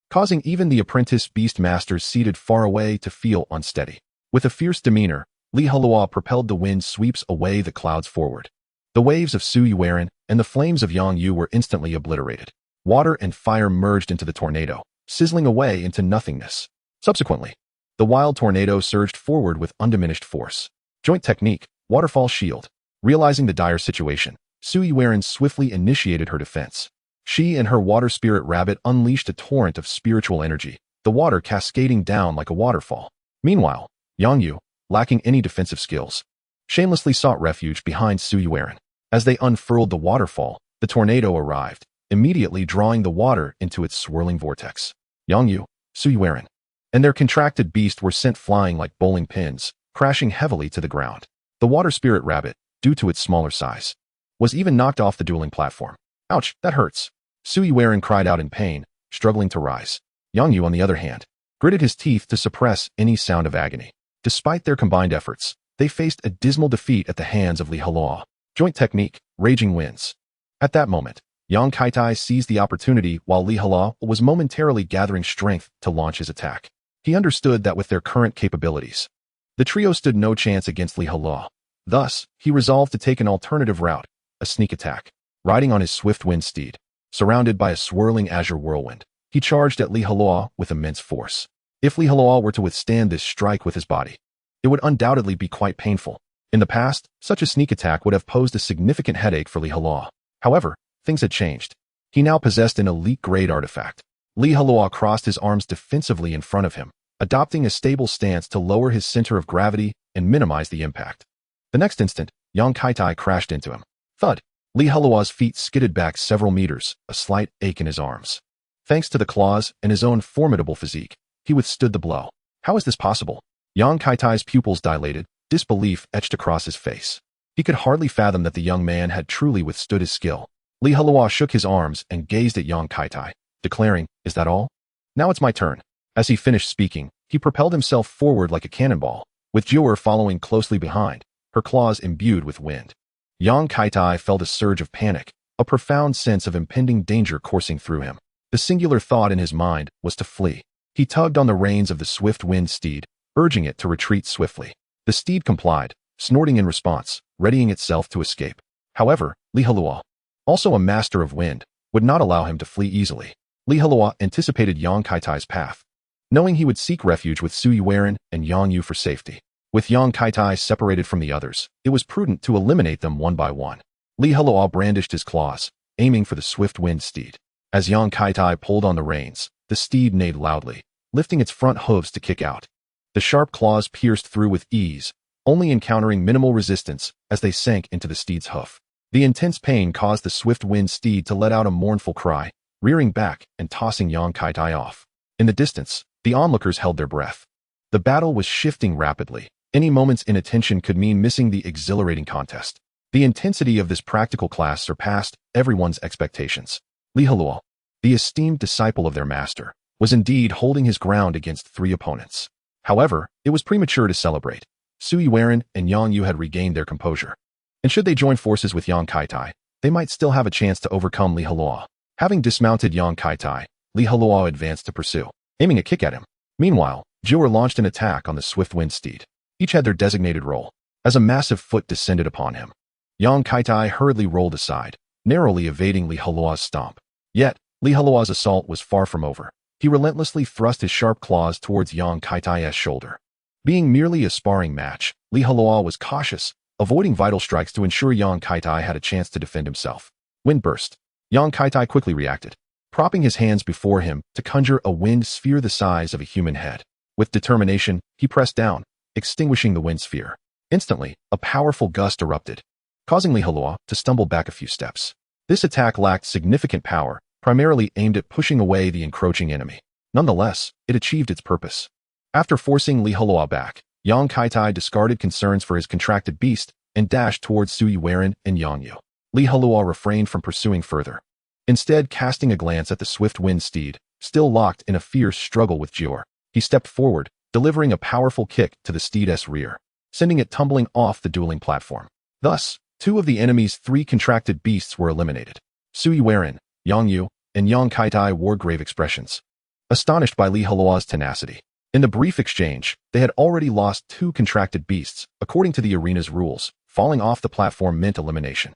causing even the apprentice beast masters seated far away to feel unsteady. With a fierce demeanor, Heluo propelled the wind sweeps away the clouds forward. The waves of Su Yuan and the flames of Yang Yu were instantly obliterated. Water and fire merged into the tornado, sizzling away into nothingness. Subsequently, the wild tornado surged forward with undiminished force. Joint technique, Waterfall Shield. Realizing the dire situation, Su Yuan swiftly initiated her defense. She and her water spirit rabbit unleashed a torrent of spiritual energy, the water cascading down like a waterfall. Meanwhile, Yang Yu, lacking any defensive skills, shamelessly sought refuge behind Su Yuan. As they unfurled the waterfall, the tornado arrived, immediately drawing the water into its swirling vortex. Yang Yu, Su Yuan, and their contracted beast were sent flying like bowling pins, crashing heavily to the ground. The water spirit rabbit, due to its smaller size, was even knocked off the dueling platform. Ouch, that hurts. Sui Weiren cried out in pain, struggling to rise. Yang Yu, on the other hand, gritted his teeth to suppress any sound of agony. Despite their combined efforts, they faced a dismal defeat at the hands of Li Heluo. Joint technique, Raging Winds. At that moment, Yang Kaitai seized the opportunity while Li Heluo was momentarily gathering strength to launch his attack. He understood that with their current capabilities, the trio stood no chance against Li Heluo. Thus, he resolved to take an alternative route, a sneak attack. Riding on his swift wind steed, surrounded by a swirling azure whirlwind, he charged at Li Heluo with immense force. If Li Heluo were to withstand this strike with his body, it would undoubtedly be quite painful. In the past, such a sneak attack would have posed a significant headache for Li Heluo. However, things had changed. He now possessed an elite-grade artifact. Li Heluo crossed his arms defensively in front of him, adopting a stable stance to lower his center of gravity and minimize the impact. The next instant, Yang Kaitai crashed into him. Thud! Li Heluo's feet skidded back several meters, a slight ache in his arms. Thanks to the claws and his own formidable physique, he withstood the blow. How is this possible? Yang Kaitai's pupils dilated, disbelief etched across his face. He could hardly fathom that the young man had truly withstood his skill. Li Heluo shook his arms and gazed at Yang Kaitai, declaring, "Is that all? Now it's my turn." As he finished speaking, he propelled himself forward like a cannonball, with Jiu'er following closely behind, her claws imbued with wind. Yang Kaitai felt a surge of panic, a profound sense of impending danger coursing through him. The singular thought in his mind was to flee. He tugged on the reins of the swift wind steed, urging it to retreat swiftly. The steed complied, snorting in response, readying itself to escape. However, Li Heluo, also a master of wind, would not allow him to flee easily. Li Heluo anticipated Yang Kaitai's path, knowing he would seek refuge with Sui Weiren and Yang Yu for safety. With Yang Kaitai separated from the others, it was prudent to eliminate them one by one. Li Heluo brandished his claws, aiming for the swift wind steed. As Yang Kaitai pulled on the reins, the steed neighed loudly, lifting its front hooves to kick out. The sharp claws pierced through with ease, only encountering minimal resistance as they sank into the steed's hoof. The intense pain caused the swift wind steed to let out a mournful cry, rearing back and tossing Yang Kaitai off. In the distance, the onlookers held their breath. The battle was shifting rapidly. Any moment's inattention could mean missing the exhilarating contest. The intensity of this practical class surpassed everyone's expectations. Li Heluo, the esteemed disciple of their master, was indeed holding his ground against 3 opponents. However, it was premature to celebrate. Sui Weiren and Yang Yu had regained their composure. And should they join forces with Yang Kaitai, they might still have a chance to overcome Li Heluo. Having dismounted Yang Kaitai, Li Heluo advanced to pursue, aiming a kick at him. Meanwhile, Jiu'er launched an attack on the swift wind steed. Each had their designated role. As a massive foot descended upon him, Yang Kaitai hurriedly rolled aside, narrowly evading Li Heluo's stomp. Yet, Li Heluo's assault was far from over. He relentlessly thrust his sharp claws towards Yang Kaitai's shoulder. Being merely a sparring match, Li Heluo was cautious, avoiding vital strikes to ensure Yang Kaitai had a chance to defend himself. Wind burst. Yang Kaitai quickly reacted, propping his hands before him to conjure a wind sphere the size of a human head. With determination, he pressed down, extinguishing the wind sphere. Instantly, a powerful gust erupted, causing Li Heluo to stumble back a few steps. This attack lacked significant power, primarily aimed at pushing away the encroaching enemy. Nonetheless, it achieved its purpose. After forcing Li Heluo back, Yang Kaitai discarded concerns for his contracted beast and dashed towards Sui Weiren and Yang Yu. Li Heluo refrained from pursuing further, instead casting a glance at the swift wind steed, still locked in a fierce struggle with Jiu'er. He stepped forward, delivering a powerful kick to the steed's rear, sending it tumbling off the dueling platform. Thus, 2 of the enemy's 3 contracted beasts were eliminated. Sui Weiren, Yang Yu, and Yang Kaitai wore grave expressions, astonished by Li Heluo's tenacity. In the brief exchange, they had already lost 2 contracted beasts, according to the arena's rules. Falling off the platform meant elimination.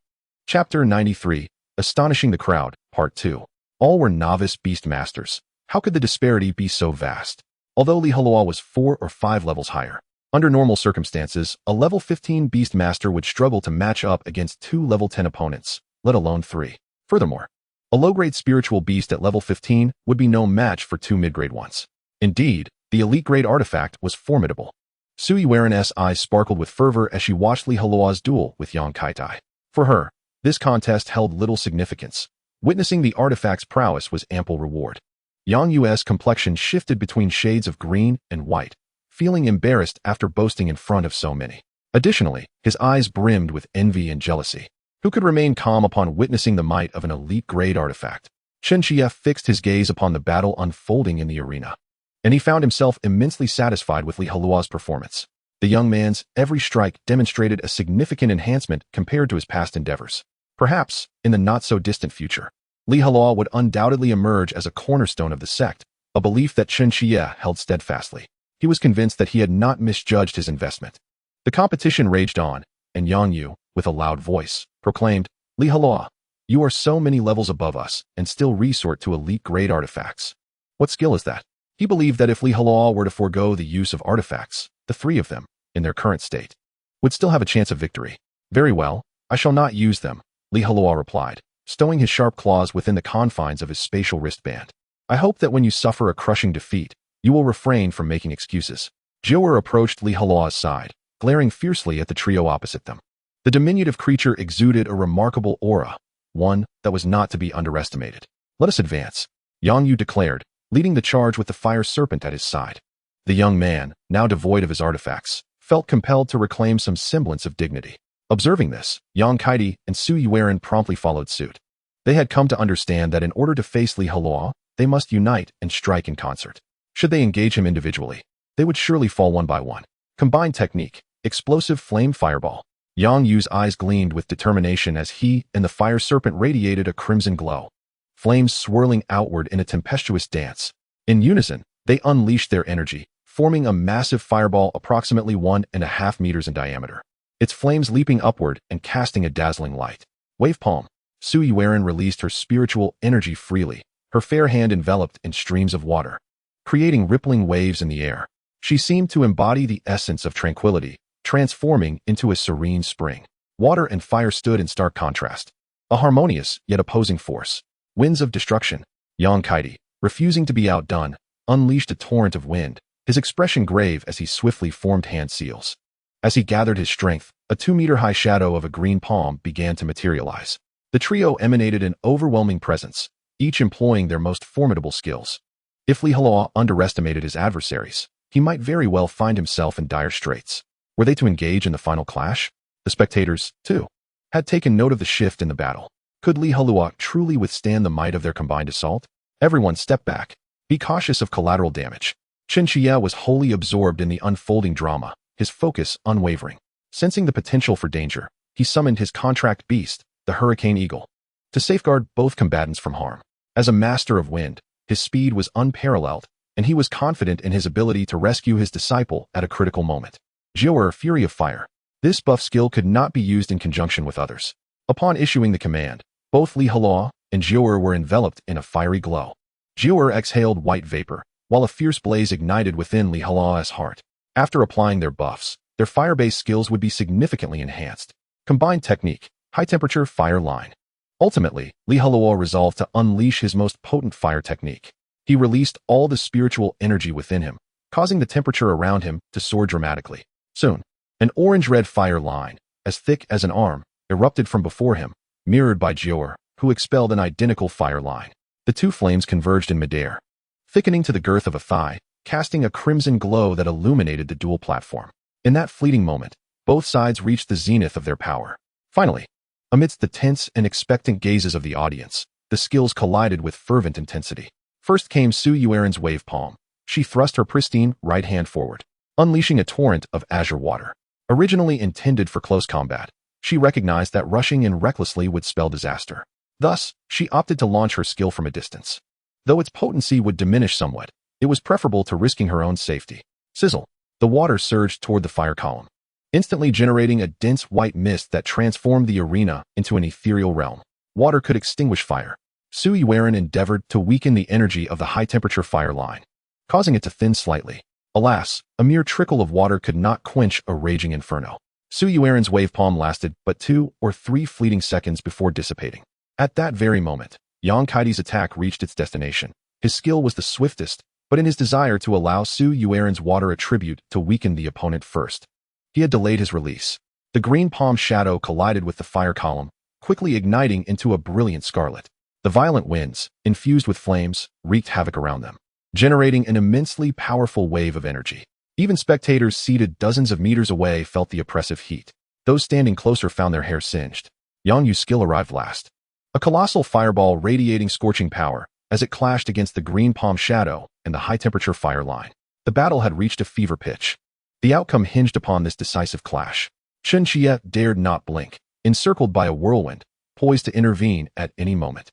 Chapter 93, Astonishing the Crowd, Part 2. All were novice beast masters. How could the disparity be so vast? Although Li Heluo was 4 or 5 levels higher, under normal circumstances, a level 15 beast master would struggle to match up against 2 level 10 opponents, let alone 3. Furthermore, a low-grade spiritual beast at level 15 would be no match for 2 mid-grade ones. Indeed, the elite-grade artifact was formidable. Sui Weiren's eyes sparkled with fervor as she watched Li Heluo's duel with Yang Kaitai. For her, this contest held little significance. Witnessing the artifact's prowess was ample reward. Yang Yu's complexion shifted between shades of green and white, feeling embarrassed after boasting in front of so many. Additionally, his eyes brimmed with envy and jealousy. Who could remain calm upon witnessing the might of an elite-grade artifact? Chen Xie fixed his gaze upon the battle unfolding in the arena, and he found himself immensely satisfied with Li Heluo's performance. The young man's every strike demonstrated a significant enhancement compared to his past endeavors. Perhaps, in the not-so-distant future, Li Heluo would undoubtedly emerge as a cornerstone of the sect, a belief that Chen Xie held steadfastly. He was convinced that he had not misjudged his investment. The competition raged on, and Yang Yu, with a loud voice, proclaimed, "Li Heluo, you are so many levels above us and still resort to elite-grade artifacts. What skill is that?" He believed that if Li Heluo were to forego the use of artifacts, the three of them, in their current state, would still have a chance of victory. "Very well, I shall not use them," Li Heluo replied, stowing his sharp claws within the confines of his spatial wristband. "I hope that when you suffer a crushing defeat, you will refrain from making excuses." Jiu'er approached Li Heluo's side, glaring fiercely at the trio opposite them. The diminutive creature exuded a remarkable aura, one that was not to be underestimated. "Let us advance," Yang Yu declared, leading the charge with the fire serpent at his side. The young man, now devoid of his artifacts, felt compelled to reclaim some semblance of dignity. Observing this, Yang Kaidi and Su Yueren promptly followed suit. They had come to understand that in order to face Li Heluo, they must unite and strike in concert. Should they engage him individually, they would surely fall one by one. Combined technique, explosive flame fireball. Yang Yu's eyes gleamed with determination as he and the fire serpent radiated a crimson glow, flames swirling outward in a tempestuous dance. In unison, they unleashed their energy, forming a massive fireball approximately 1.5 meters in diameter, its flames leaping upward and casting a dazzling light. Wave palm. Su Yueren released her spiritual energy freely, her fair hand enveloped in streams of water, creating rippling waves in the air. She seemed to embody the essence of tranquility, transforming into a serene spring. Water and fire stood in stark contrast, a harmonious yet opposing force. Winds of destruction. Yang Kaidi, refusing to be outdone, unleashed a torrent of wind, his expression grave as he swiftly formed hand seals. As he gathered his strength, a 2-meter-high shadow of a green palm began to materialize. The trio emanated an overwhelming presence, each employing their most formidable skills. If Li Heluo underestimated his adversaries, he might very well find himself in dire straits. Were they to engage in the final clash? The spectators, too, had taken note of the shift in the battle. Could Li Heluo truly withstand the might of their combined assault? Everyone step back. Be cautious of collateral damage. Chen Xie was wholly absorbed in the unfolding drama, his focus unwavering. Sensing the potential for danger, he summoned his contract beast, the Hurricane Eagle, to safeguard both combatants from harm. As a master of wind, his speed was unparalleled, and he was confident in his ability to rescue his disciple at a critical moment. Jiu'er, Fury of Fire. This buff skill could not be used in conjunction with others. Upon issuing the command, both Li Heluo and Jiu'er were enveloped in a fiery glow. Jiu'er exhaled white vapor, while a fierce blaze ignited within Li Heluo's heart. After applying their buffs, their fire-based skills would be significantly enhanced. Combined technique, high-temperature fire line. Ultimately, Li Heluo resolved to unleash his most potent fire technique. He released all the spiritual energy within him, causing the temperature around him to soar dramatically. Soon, an orange-red fire line, as thick as an arm, erupted from before him, mirrored by Jiu'er, who expelled an identical fire line. The two flames converged in midair, thickening to the girth of a thigh, casting a crimson glow that illuminated the dual platform. In that fleeting moment, both sides reached the zenith of their power. Finally, amidst the tense and expectant gazes of the audience, the skills collided with fervent intensity. First came Su Yueren's wave palm. She thrust her pristine right hand forward, unleashing a torrent of azure water. Originally intended for close combat, she recognized that rushing in recklessly would spell disaster. Thus, she opted to launch her skill from a distance. Though its potency would diminish somewhat, it was preferable to risking her own safety. Sizzle. The water surged toward the fire column, instantly generating a dense white mist that transformed the arena into an ethereal realm. Water could extinguish fire. Su Yueren endeavored to weaken the energy of the high-temperature fire line, causing it to thin slightly. Alas, a mere trickle of water could not quench a raging inferno. Su Yueren's wave palm lasted but 2 or 3 fleeting seconds before dissipating. At that very moment, Yang Kaidi's attack reached its destination. His skill was the swiftest, but in his desire to allow Su Yueren's water attribute to weaken the opponent first, he had delayed his release. The green palm shadow collided with the fire column, quickly igniting into a brilliant scarlet. The violent winds, infused with flames, wreaked havoc around them, generating an immensely powerful wave of energy. Even spectators seated dozens of meters away felt the oppressive heat. Those standing closer found their hair singed. Yang Yu's skill arrived last. A colossal fireball radiating scorching power as it clashed against the green palm shadow and the high-temperature fire line. The battle had reached a fever pitch. The outcome hinged upon this decisive clash. Chen Xie dared not blink, encircled by a whirlwind, poised to intervene at any moment.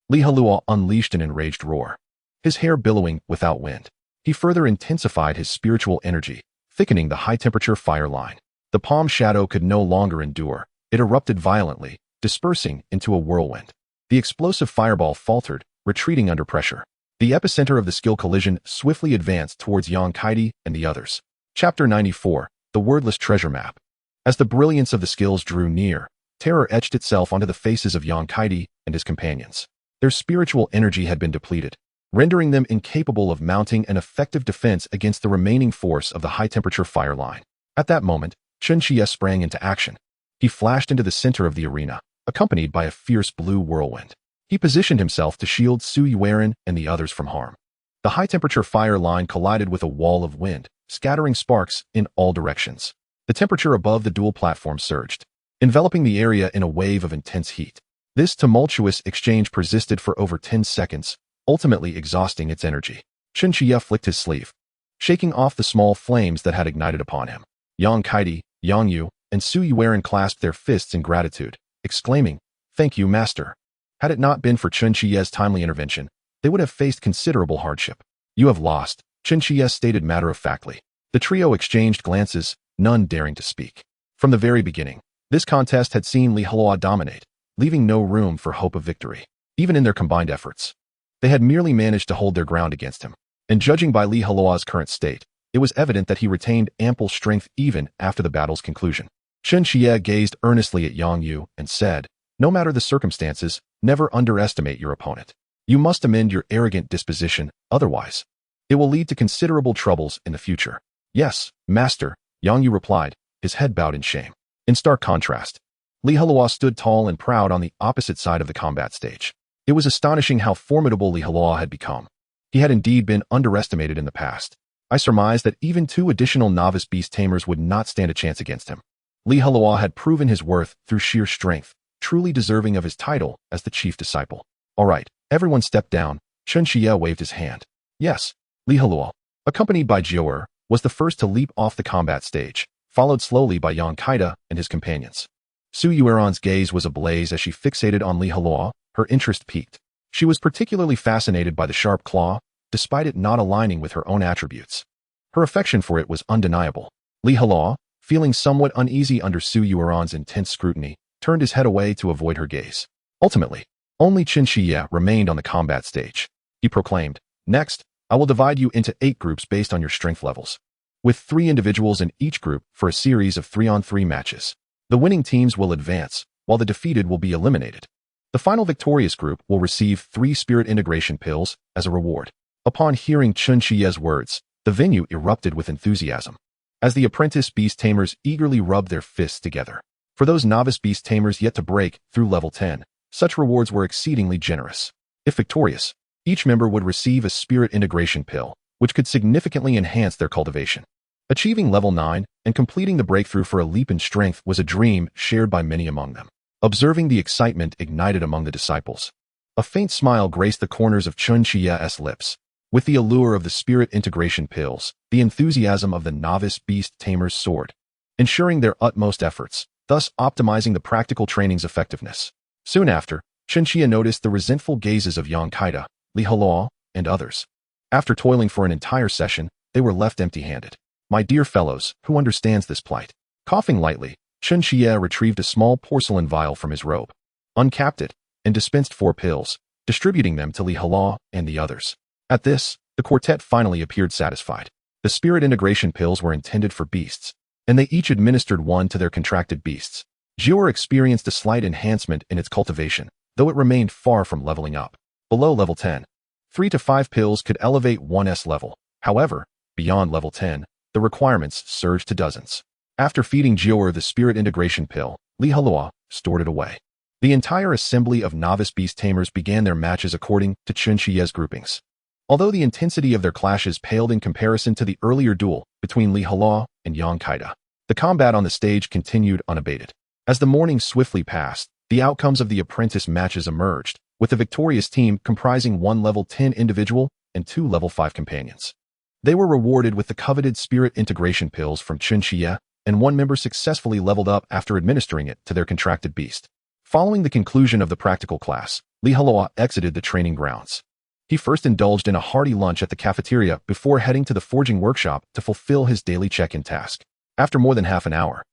Li Heluo unleashed an enraged roar, his hair billowing without wind. He further intensified his spiritual energy, thickening the high-temperature fire line. The palm shadow could no longer endure. It erupted violently, dispersing into a whirlwind. The explosive fireball faltered, retreating under pressure. The epicenter of the skill collision swiftly advanced towards Yang Kaidi and the others. Chapter 94, The Wordless Treasure Map. As the brilliance of the skills drew near, terror etched itself onto the faces of Yang Kaidi and his companions. Their spiritual energy had been depleted, rendering them incapable of mounting an effective defense against the remaining force of the high-temperature fire line. At that moment, Chen Xie sprang into action. He flashed into the center of the arena, accompanied by a fierce blue whirlwind. He positioned himself to shield Su Yueran and the others from harm. The high-temperature fire line collided with a wall of wind, scattering sparks in all directions. The temperature above the dual platform surged, enveloping the area in a wave of intense heat. This tumultuous exchange persisted for over 10 seconds, ultimately exhausting its energy. Chen Xie flicked his sleeve, shaking off the small flames that had ignited upon him. Yang Kaidi, Yang Yu, and Su Yueran clasped their fists in gratitude, exclaiming, "Thank you, Master." Had it not been for Chen Xie's timely intervention, they would have faced considerable hardship. "You have lost," Chen Xie stated matter-of-factly. The trio exchanged glances, none daring to speak. From the very beginning, this contest had seen Li Heluo dominate, leaving no room for hope of victory. Even in their combined efforts, they had merely managed to hold their ground against him. And judging by Li Heluo's current state, it was evident that he retained ample strength even after the battle's conclusion. Chen Xie gazed earnestly at Yang Yu and said, "No matter the circumstances, never underestimate your opponent. You must amend your arrogant disposition, otherwise it will lead to considerable troubles in the future." "Yes, Master," Yang Yu replied, his head bowed in shame. In stark contrast, Li Heluo stood tall and proud on the opposite side of the combat stage. It was astonishing how formidable Li Heluo had become. He had indeed been underestimated in the past. I surmised that even 2 additional novice beast tamers would not stand a chance against him. Li Heluo had proven his worth through sheer strength, truly deserving of his title as the chief disciple. "All right, everyone step down." Chen Xie waved his hand. "Yes." Li Heluo, accompanied by Jiu'er, was the first to leap off the combat stage, followed slowly by Yang Kaida and his companions. Su Yueran's gaze was ablaze as she fixated on Li Heluo, her interest piqued. She was particularly fascinated by the sharp claw, despite it not aligning with her own attributes. Her affection for it was undeniable. Li Heluo, feeling somewhat uneasy under Su Yueran's intense scrutiny, turned his head away to avoid her gaze. Ultimately, only Chen Xie remained on the combat stage. He proclaimed, "Next, I will divide you into 8 groups based on your strength levels, with 3 individuals in each group for a series of 3-on-3 matches. The winning teams will advance, while the defeated will be eliminated. The final victorious group will receive 3 spirit integration pills as a reward." Upon hearing Chen Xie's words, the venue erupted with enthusiasm, as the apprentice beast tamers eagerly rubbed their fists together. For those novice beast tamers yet to break through level 10, such rewards were exceedingly generous. If victorious, each member would receive a spirit integration pill, which could significantly enhance their cultivation. Achieving level 9 and completing the breakthrough for a leap in strength was a dream shared by many among them. Observing the excitement ignited among the disciples, a faint smile graced the corners of Chen Xie's lips. With the allure of the spirit integration pills, the enthusiasm of the novice beast tamers soared, ensuring their utmost efforts, thus optimizing the practical training's effectiveness. Soon after, Chen Xie noticed the resentful gazes of Yang Kaida, Li Heluo, and others. After toiling for an entire session, they were left empty-handed. "My dear fellows, who understands this plight?" Coughing lightly, Chen Xie retrieved a small porcelain vial from his robe, uncapped it, and dispensed 4 pills, distributing them to Li Heluo and the others. At this, the quartet finally appeared satisfied. The spirit integration pills were intended for beasts, and they each administered 1 to their contracted beasts. Jiu'er experienced a slight enhancement in its cultivation, though it remained far from leveling up. Below level 10, 3 to 5 pills could elevate one's level. However, beyond level 10, the requirements surged to dozens. After feeding Jiu'er the spirit integration pill, Li Heluo stored it away. The entire assembly of novice beast tamers began their matches according to Chen Xie's groupings. Although the intensity of their clashes paled in comparison to the earlier duel between Li Heluo and Yang Kaida, the combat on the stage continued unabated. As the morning swiftly passed, the outcomes of the apprentice matches emerged, with the victorious team comprising one level 10 individual and two level 5 companions. They were rewarded with the coveted spirit integration pills from Chunxia, and one member successfully leveled up after administering it to their contracted beast. Following the conclusion of the practical class, Heluo exited the training grounds. He first indulged in a hearty lunch at the cafeteria before heading to the forging workshop to fulfill his daily check-in task. After more than half an hour,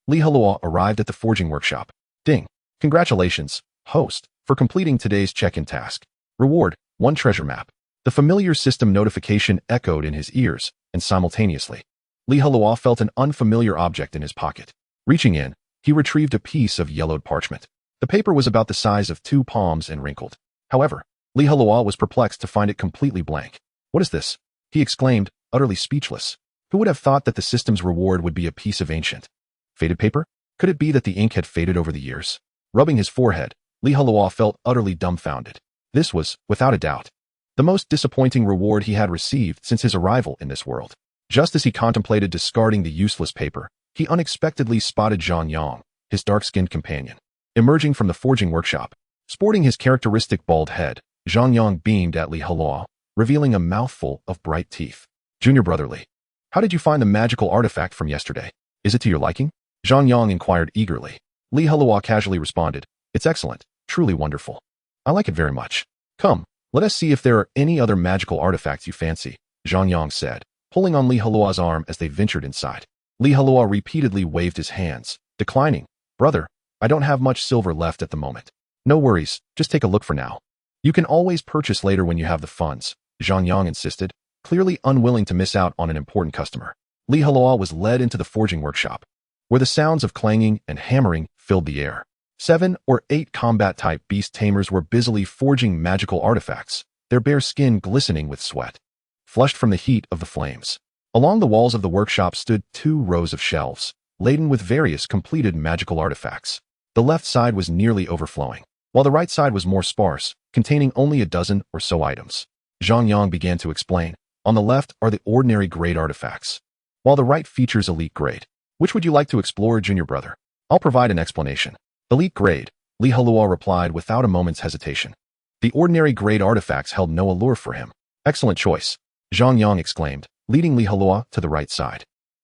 Heluo arrived at the forging workshop. Ding! Congratulations, host, for completing today's check-in task. Reward, 1 treasure map. The familiar system notification echoed in his ears, and simultaneously, Heluo felt an unfamiliar object in his pocket. Reaching in, he retrieved a piece of yellowed parchment. The paper was about the size of 2 palms and wrinkled. However, Heluo was perplexed to find it completely blank. What is this? He exclaimed, utterly speechless. Who would have thought that the system's reward would be a piece of ancient, faded paper? Could it be that the ink had faded over the years? Rubbing his forehead, Heluo felt utterly dumbfounded. This was, without a doubt, the most disappointing reward he had received since his arrival in this world. Just as he contemplated discarding the useless paper, he unexpectedly spotted Zhang Yang, his dark-skinned companion, emerging from the forging workshop. Sporting his characteristic bald head, Zhang Yang beamed at Heluo, revealing a mouthful of bright teeth. Junior brotherly, how did you find the magical artifact from yesterday? Is it to your liking? Zhang Yang inquired eagerly. Heluo casually responded, it's excellent, truly wonderful. I like it very much. Come, let us see if there are any other magical artifacts you fancy, Zhang Yang said, pulling on Heluo's arm as they ventured inside. Heluo repeatedly waved his hands, declining. Brother, I don't have much silver left at the moment. No worries, just take a look for now. You can always purchase later when you have the funds, Zhang Yang insisted, clearly unwilling to miss out on an important customer. Heluo was led into the forging workshop, where the sounds of clanging and hammering filled the air. 7 or 8 combat-type beast tamers were busily forging magical artifacts, their bare skin glistening with sweat, flushed from the heat of the flames. Along the walls of the workshop stood 2 rows of shelves, laden with various completed magical artifacts. The left side was nearly overflowing, while the right side was more sparse, containing only a dozen or so items. Zhang Yang began to explain. On the left are the ordinary grade artifacts, while the right features elite grade. Which would you like to explore, junior brother? I'll provide an explanation. Elite grade, Heluo replied without a moment's hesitation. The ordinary grade artifacts held no allure for him. Excellent choice, Zhang Yang exclaimed, leading Heluo to the right side.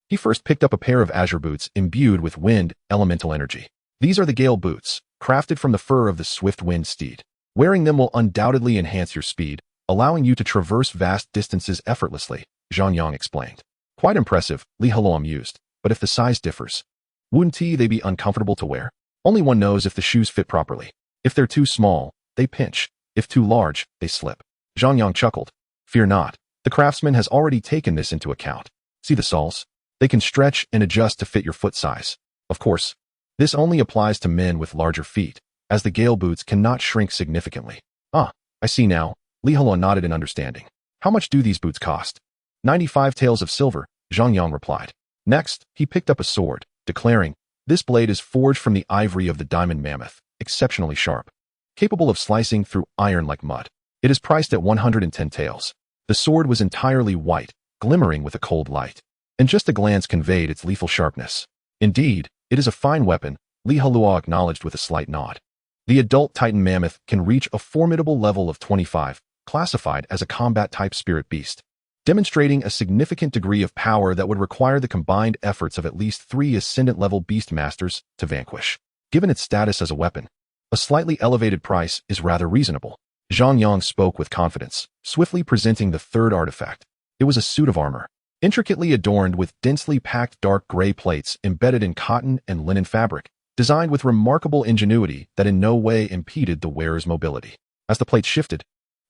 He first picked up a pair of azure boots imbued with wind elemental energy. These are the Gale boots, crafted from the fur of the swift wind steed. Wearing them will undoubtedly enhance your speed, allowing you to traverse vast distances effortlessly, Zhang Yang explained. Quite impressive, Heluo mused, but if the size differs, wouldn't they be uncomfortable to wear? Only one knows if the shoes fit properly. If they're too small, they pinch. If too large, they slip. Zhang Yang chuckled. Fear not, the craftsman has already taken this into account. See the soles? They can stretch and adjust to fit your foot size. Of course, this only applies to men with larger feet, as the Gale boots cannot shrink significantly. Ah, I see now, Heluo nodded in understanding. How much do these boots cost? 95 taels of silver, Zhang Yang replied. Next, he picked up a sword, declaring, this blade is forged from the ivory of the diamond mammoth, exceptionally sharp, capable of slicing through iron like mud. It is priced at 110 taels. The sword was entirely white, glimmering with a cold light, and just a glance conveyed its lethal sharpness. Indeed, it is a fine weapon, Heluo acknowledged with a slight nod. The adult Titan mammoth can reach a formidable level of 25, classified as a combat-type spirit beast, demonstrating a significant degree of power that would require the combined efforts of at least 3 ascendant-level beast masters to vanquish. Given its status as a weapon, a slightly elevated price is rather reasonable. Zhang Yang spoke with confidence, swiftly presenting the third artifact. It was a suit of armor, intricately adorned with densely packed dark gray plates embedded in cotton and linen fabric, designed with remarkable ingenuity that in no way impeded the wearer's mobility. As the plates shifted,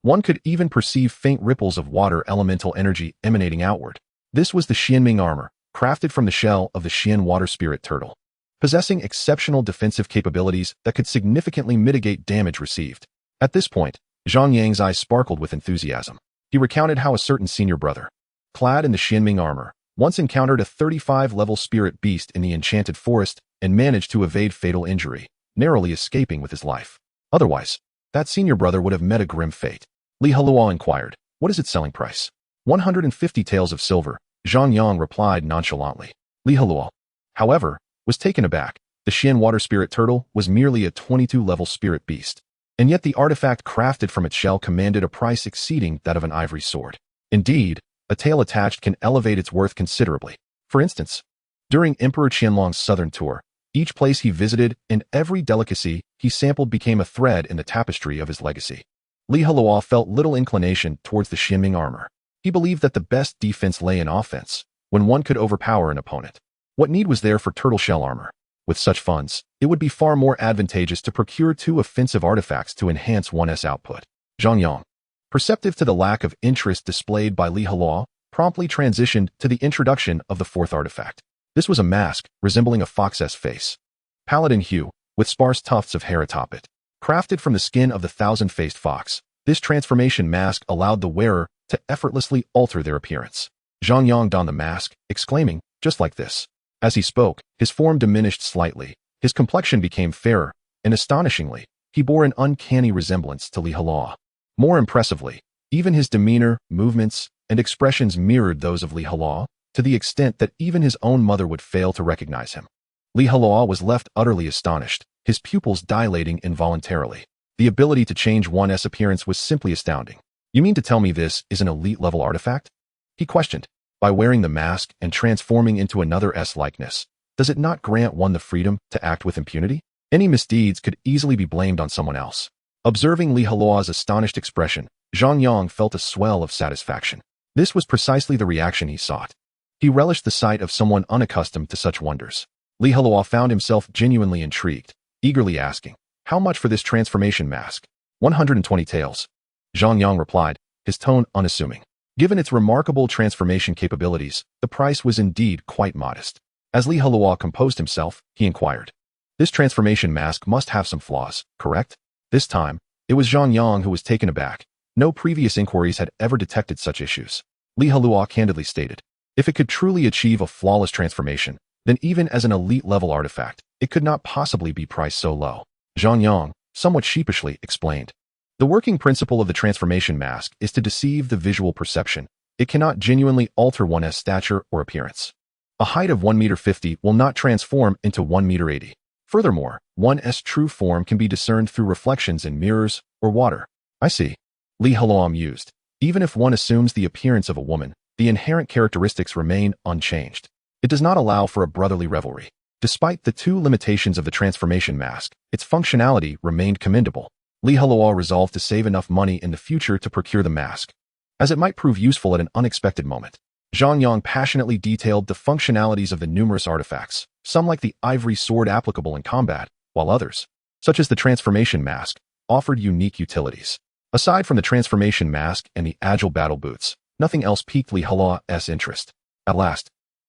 one could even perceive faint ripples of water elemental energy emanating outward. This was the Xianming armor, crafted from the shell of the Xian water spirit turtle, possessing exceptional defensive capabilities that could significantly mitigate damage received. At this point, Zhang Yang's eyes sparkled with enthusiasm. He recounted how a certain senior brother, clad in the Xianming armor, once encountered a 35-level spirit beast in the enchanted forest and managed to evade fatal injury, narrowly escaping with his life. Otherwise, that senior brother would have met a grim fate. Heluo inquired, what is its selling price? 150 taels of silver, Zhang Yang replied nonchalantly. Heluo, however, was taken aback. The Xian water spirit turtle was merely a 22-level spirit beast. And yet the artifact crafted from its shell commanded a price exceeding that of an ivory sword. Indeed, a tail attached can elevate its worth considerably. For instance, during Emperor Qianlong's southern tour, each place he visited and every delicacy he sampled became a thread in the tapestry of his legacy. Li Heluo felt little inclination towards the Xinming armor. He believed that the best defense lay in offense, when one could overpower an opponent. What need was there for turtle shell armor? With such funds, it would be far more advantageous to procure 2 offensive artifacts to enhance one's output. Zhang Yang, perceptive to the lack of interest displayed by Li Heluo, promptly transitioned to the introduction of the 4th artifact. This was a mask resembling a fox's face. Pallid in hue, with sparse tufts of hair atop it. Crafted from the skin of the thousand-faced fox, this transformation mask allowed the wearer to effortlessly alter their appearance. Zhang Yang donned the mask, exclaiming, just like this. As he spoke, his form diminished slightly, his complexion became fairer, and astonishingly, he bore an uncanny resemblance to Li Heluo. More impressively, even his demeanor, movements, and expressions mirrored those of Li Heluo, to the extent that even his own mother would fail to recognize him. Li Heluo was left utterly astonished, his pupils dilating involuntarily. The ability to change one's appearance was simply astounding. You mean to tell me this is an elite-level artifact? He questioned. By wearing the mask and transforming into another's likeness, does it not grant one the freedom to act with impunity? Any misdeeds could easily be blamed on someone else. Observing Li Heluo's astonished expression, Zhang Yang felt a swell of satisfaction. This was precisely the reaction he sought. He relished the sight of someone unaccustomed to such wonders. Li Heluo found himself genuinely intrigued, eagerly asking, how much for this transformation mask? 120 taels. Zhang Yang replied, his tone unassuming. Given its remarkable transformation capabilities, the price was indeed quite modest. As Li Heluo composed himself, he inquired. This transformation mask must have some flaws, correct? This time, it was Zhang Yang who was taken aback. No previous inquiries had ever detected such issues. Li Heluo candidly stated, if it could truly achieve a flawless transformation, then even as an elite-level artifact, it could not possibly be priced so low. Zhang Yang, somewhat sheepishly, explained. The working principle of the transformation mask is to deceive the visual perception. It cannot genuinely alter one's stature or appearance. A height of 1.50 m will not transform into 1.80 m. Furthermore, one's true form can be discerned through reflections in mirrors or water. I see. Li Heluo mused. Even if one assumes the appearance of a woman, the inherent characteristics remain unchanged. It does not allow for a brotherly revelry. Despite the 2 limitations of the transformation mask, its functionality remained commendable. Li Heluo resolved to save enough money in the future to procure the mask, as it might prove useful at an unexpected moment. Zhang Yang passionately detailed the functionalities of the numerous artifacts, some like the ivory sword applicable in combat, while others, such as the transformation mask, offered unique utilities. Aside from the transformation mask and the agile battle boots, nothing else piqued Li Heluo's interest. At last,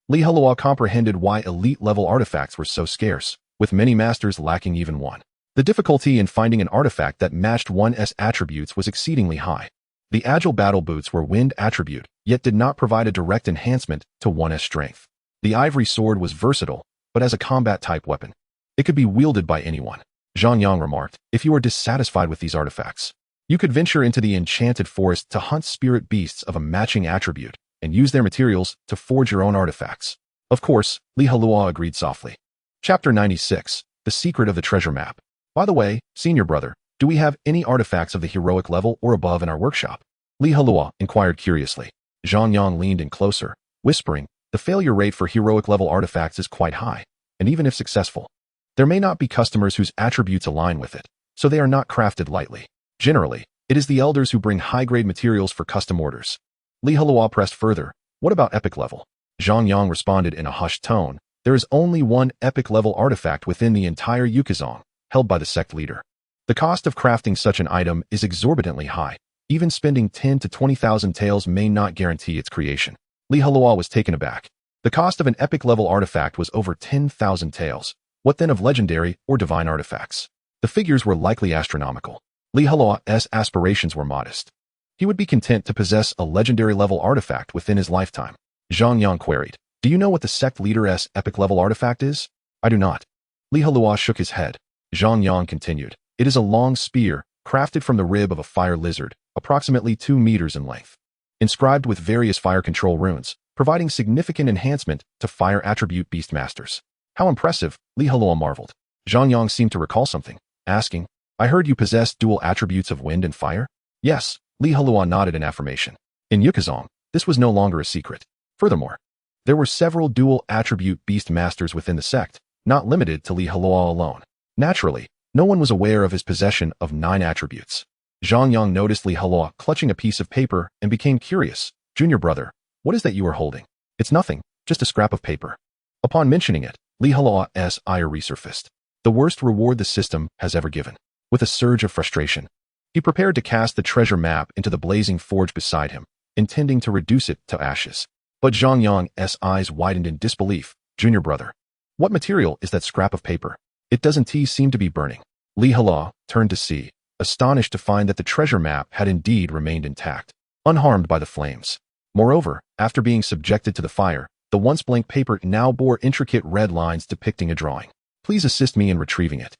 Li Heluo comprehended why elite-level artifacts were so scarce, with many masters lacking even one. The difficulty in finding an artifact that matched one's attributes was exceedingly high. The agile battle boots were wind attribute, yet did not provide a direct enhancement to one's strength. The ivory sword was versatile, but as a combat-type weapon. It could be wielded by anyone. Zhang Yang remarked, if you are dissatisfied with these artifacts, you could venture into the enchanted forest to hunt spirit beasts of a matching attribute, and use their materials to forge your own artifacts. Of course, Li Heluo agreed softly. Chapter 96, The Secret of the Treasure Map. By the way, senior brother, do we have any artifacts of the heroic level or above in our workshop? Li Heluo inquired curiously. Zhang Yang leaned in closer, whispering, the failure rate for heroic level artifacts is quite high, and even if successful, there may not be customers whose attributes align with it, so they are not crafted lightly. Generally, it is the elders who bring high-grade materials for custom orders. Li Heluo pressed further, what about epic level? Zhang Yang responded in a hushed tone, there is only one epic level artifact within the entire Yukazong, held by the sect leader. The cost of crafting such an item is exorbitantly high. Even spending 10 to 20,000 taels may not guarantee its creation. Li Heluo was taken aback. The cost of an epic level artifact was over 10,000 taels. What then of legendary or divine artifacts? The figures were likely astronomical. Li Heluo's aspirations were modest. He would be content to possess a legendary level artifact within his lifetime. Zhang Yang queried, do you know what the sect leader's epic level artifact is? I do not. Li Heluo shook his head. Zhang Yang continued, it is a long spear, crafted from the rib of a fire lizard, approximately 2 meters in length, inscribed with various fire control runes, providing significant enhancement to fire attribute beastmasters. How impressive, Li Heluo marveled. Zhang Yang seemed to recall something, asking, I heard you possess dual attributes of wind and fire? Yes, Li Heluo nodded in affirmation. In Yukazong, this was no longer a secret. Furthermore, there were several dual attribute beast masters within the sect, not limited to Li Heluo alone. Naturally, no one was aware of his possession of 9 attributes. Zhang Yang noticed Li Heluo clutching a piece of paper and became curious. Junior brother, what is that you are holding? It's nothing, just a scrap of paper. Upon mentioning it, Li Heluo's ire resurfaced. The worst reward the system has ever given. With a surge of frustration, he prepared to cast the treasure map into the blazing forge beside him, intending to reduce it to ashes. But Zhang Yang's eyes widened in disbelief. Junior brother, what material is that scrap of paper? It doesn't seem to be burning. Li Heluo turned to see, astonished to find that the treasure map had indeed remained intact, unharmed by the flames. Moreover, after being subjected to the fire, the once blank paper now bore intricate red lines depicting a drawing. Please assist me in retrieving it.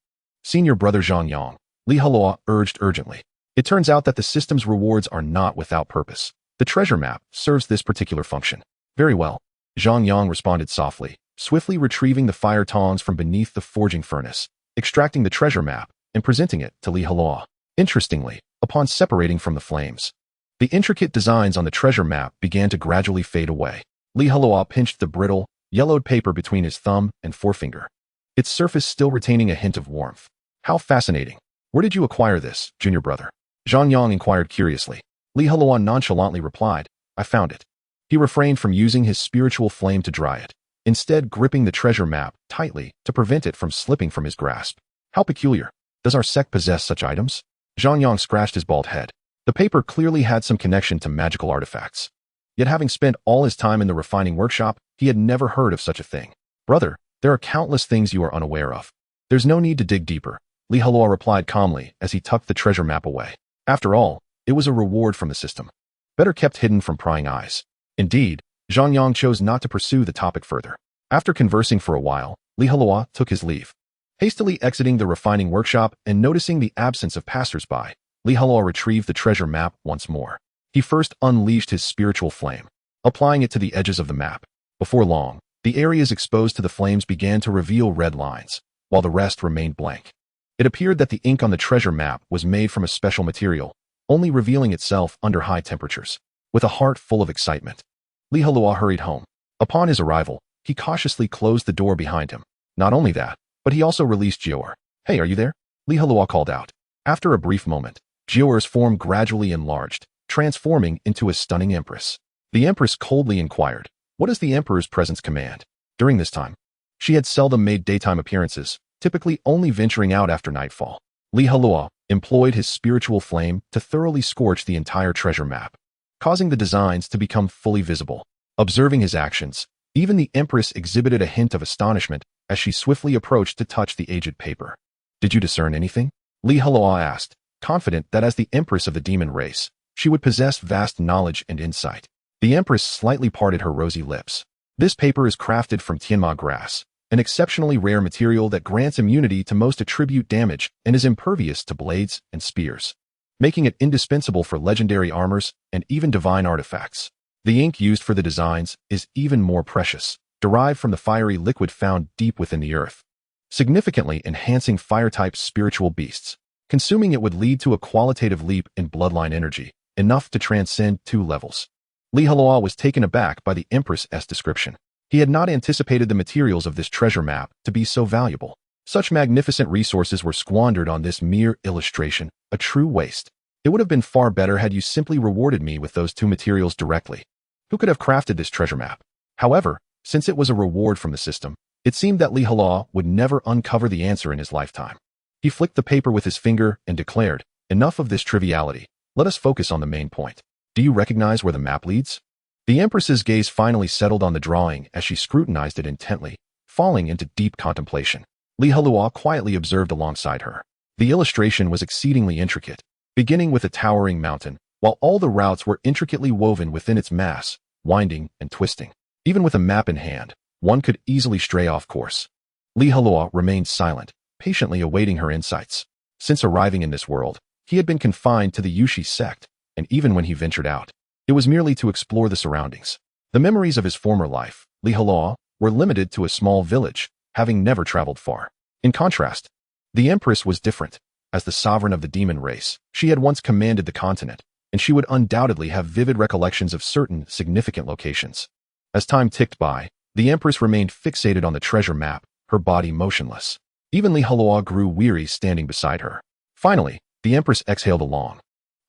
Senior brother Zhang Yang, Li Heluo urged urgently. It turns out that the system's rewards are not without purpose. The treasure map serves this particular function. Very well. Zhang Yang responded softly, swiftly retrieving the fire tongs from beneath the forging furnace, extracting the treasure map, and presenting it to Li Heluo. Interestingly, upon separating from the flames, the intricate designs on the treasure map began to gradually fade away. Li Heluo pinched the brittle, yellowed paper between his thumb and forefinger, its surface still retaining a hint of warmth. How fascinating. Where did you acquire this, junior brother? Zhang Yang inquired curiously. Li Heluo nonchalantly replied, I found it. He refrained from using his spiritual flame to dry it, instead gripping the treasure map tightly to prevent it from slipping from his grasp. How peculiar. Does our sect possess such items? Zhang Yang scratched his bald head. The paper clearly had some connection to magical artifacts. Yet having spent all his time in the refining workshop, he had never heard of such a thing. Brother, there are countless things you are unaware of. There's no need to dig deeper, Li Heluo replied calmly as he tucked the treasure map away. After all, it was a reward from the system, better kept hidden from prying eyes. Indeed, Zhang Yang chose not to pursue the topic further. After conversing for a while, Li Heluo took his leave. Hastily exiting the refining workshop and noticing the absence of passers-by, Li Heluo retrieved the treasure map once more. He first unleashed his spiritual flame, applying it to the edges of the map. Before long, the areas exposed to the flames began to reveal red lines, while the rest remained blank. It appeared that the ink on the treasure map was made from a special material, only revealing itself under high temperatures. With a heart full of excitement, Li Heluo hurried home. Upon his arrival, he cautiously closed the door behind him. Not only that, but he also released Jior. Hey, are you there? Li Heluo called out. After a brief moment, Jior's form gradually enlarged, transforming into a stunning Empress. The Empress coldly inquired, what does the Emperor's presence command? During this time, she had seldom made daytime appearances, typically only venturing out after nightfall. Li Heluo employed his spiritual flame to thoroughly scorch the entire treasure map, causing the designs to become fully visible. Observing his actions, even the Empress exhibited a hint of astonishment as she swiftly approached to touch the aged paper. Did you discern anything? Li Heluo asked, confident that as the Empress of the demon race, she would possess vast knowledge and insight. The Empress slightly parted her rosy lips. This paper is crafted from Tianma grass, an exceptionally rare material that grants immunity to most attribute damage and is impervious to blades and spears, making it indispensable for legendary armors and even divine artifacts. The ink used for the designs is even more precious, derived from the fiery liquid found deep within the earth, significantly enhancing fire-type spiritual beasts. Consuming it would lead to a qualitative leap in bloodline energy, enough to transcend 2 levels. Li Heluo was taken aback by the Empress's description. He had not anticipated the materials of this treasure map to be so valuable. Such magnificent resources were squandered on this mere illustration, a true waste. It would have been far better had you simply rewarded me with those 2 materials directly. Who could have crafted this treasure map? However, since it was a reward from the system, it seemed that Li Heluo would never uncover the answer in his lifetime. He flicked the paper with his finger and declared, enough of this triviality. Let us focus on the main point. Do you recognize where the map leads? The Empress's gaze finally settled on the drawing as she scrutinized it intently, falling into deep contemplation. Li Heluo quietly observed alongside her. The illustration was exceedingly intricate, beginning with a towering mountain, while all the routes were intricately woven within its mass, winding and twisting. Even with a map in hand, one could easily stray off course. Li Heluo remained silent, patiently awaiting her insights. Since arriving in this world, he had been confined to the Yushi sect, and even when he ventured out, it was merely to explore the surroundings. The memories of his former life, Li Heluo, were limited to a small village. having never traveled far. In contrast, the Empress was different. As the sovereign of the demon race, she had once commanded the continent, and she would undoubtedly have vivid recollections of certain significant locations. As time ticked by, the Empress remained fixated on the treasure map, her body motionless. Even Heluo grew weary standing beside her. Finally, the Empress exhaled a long,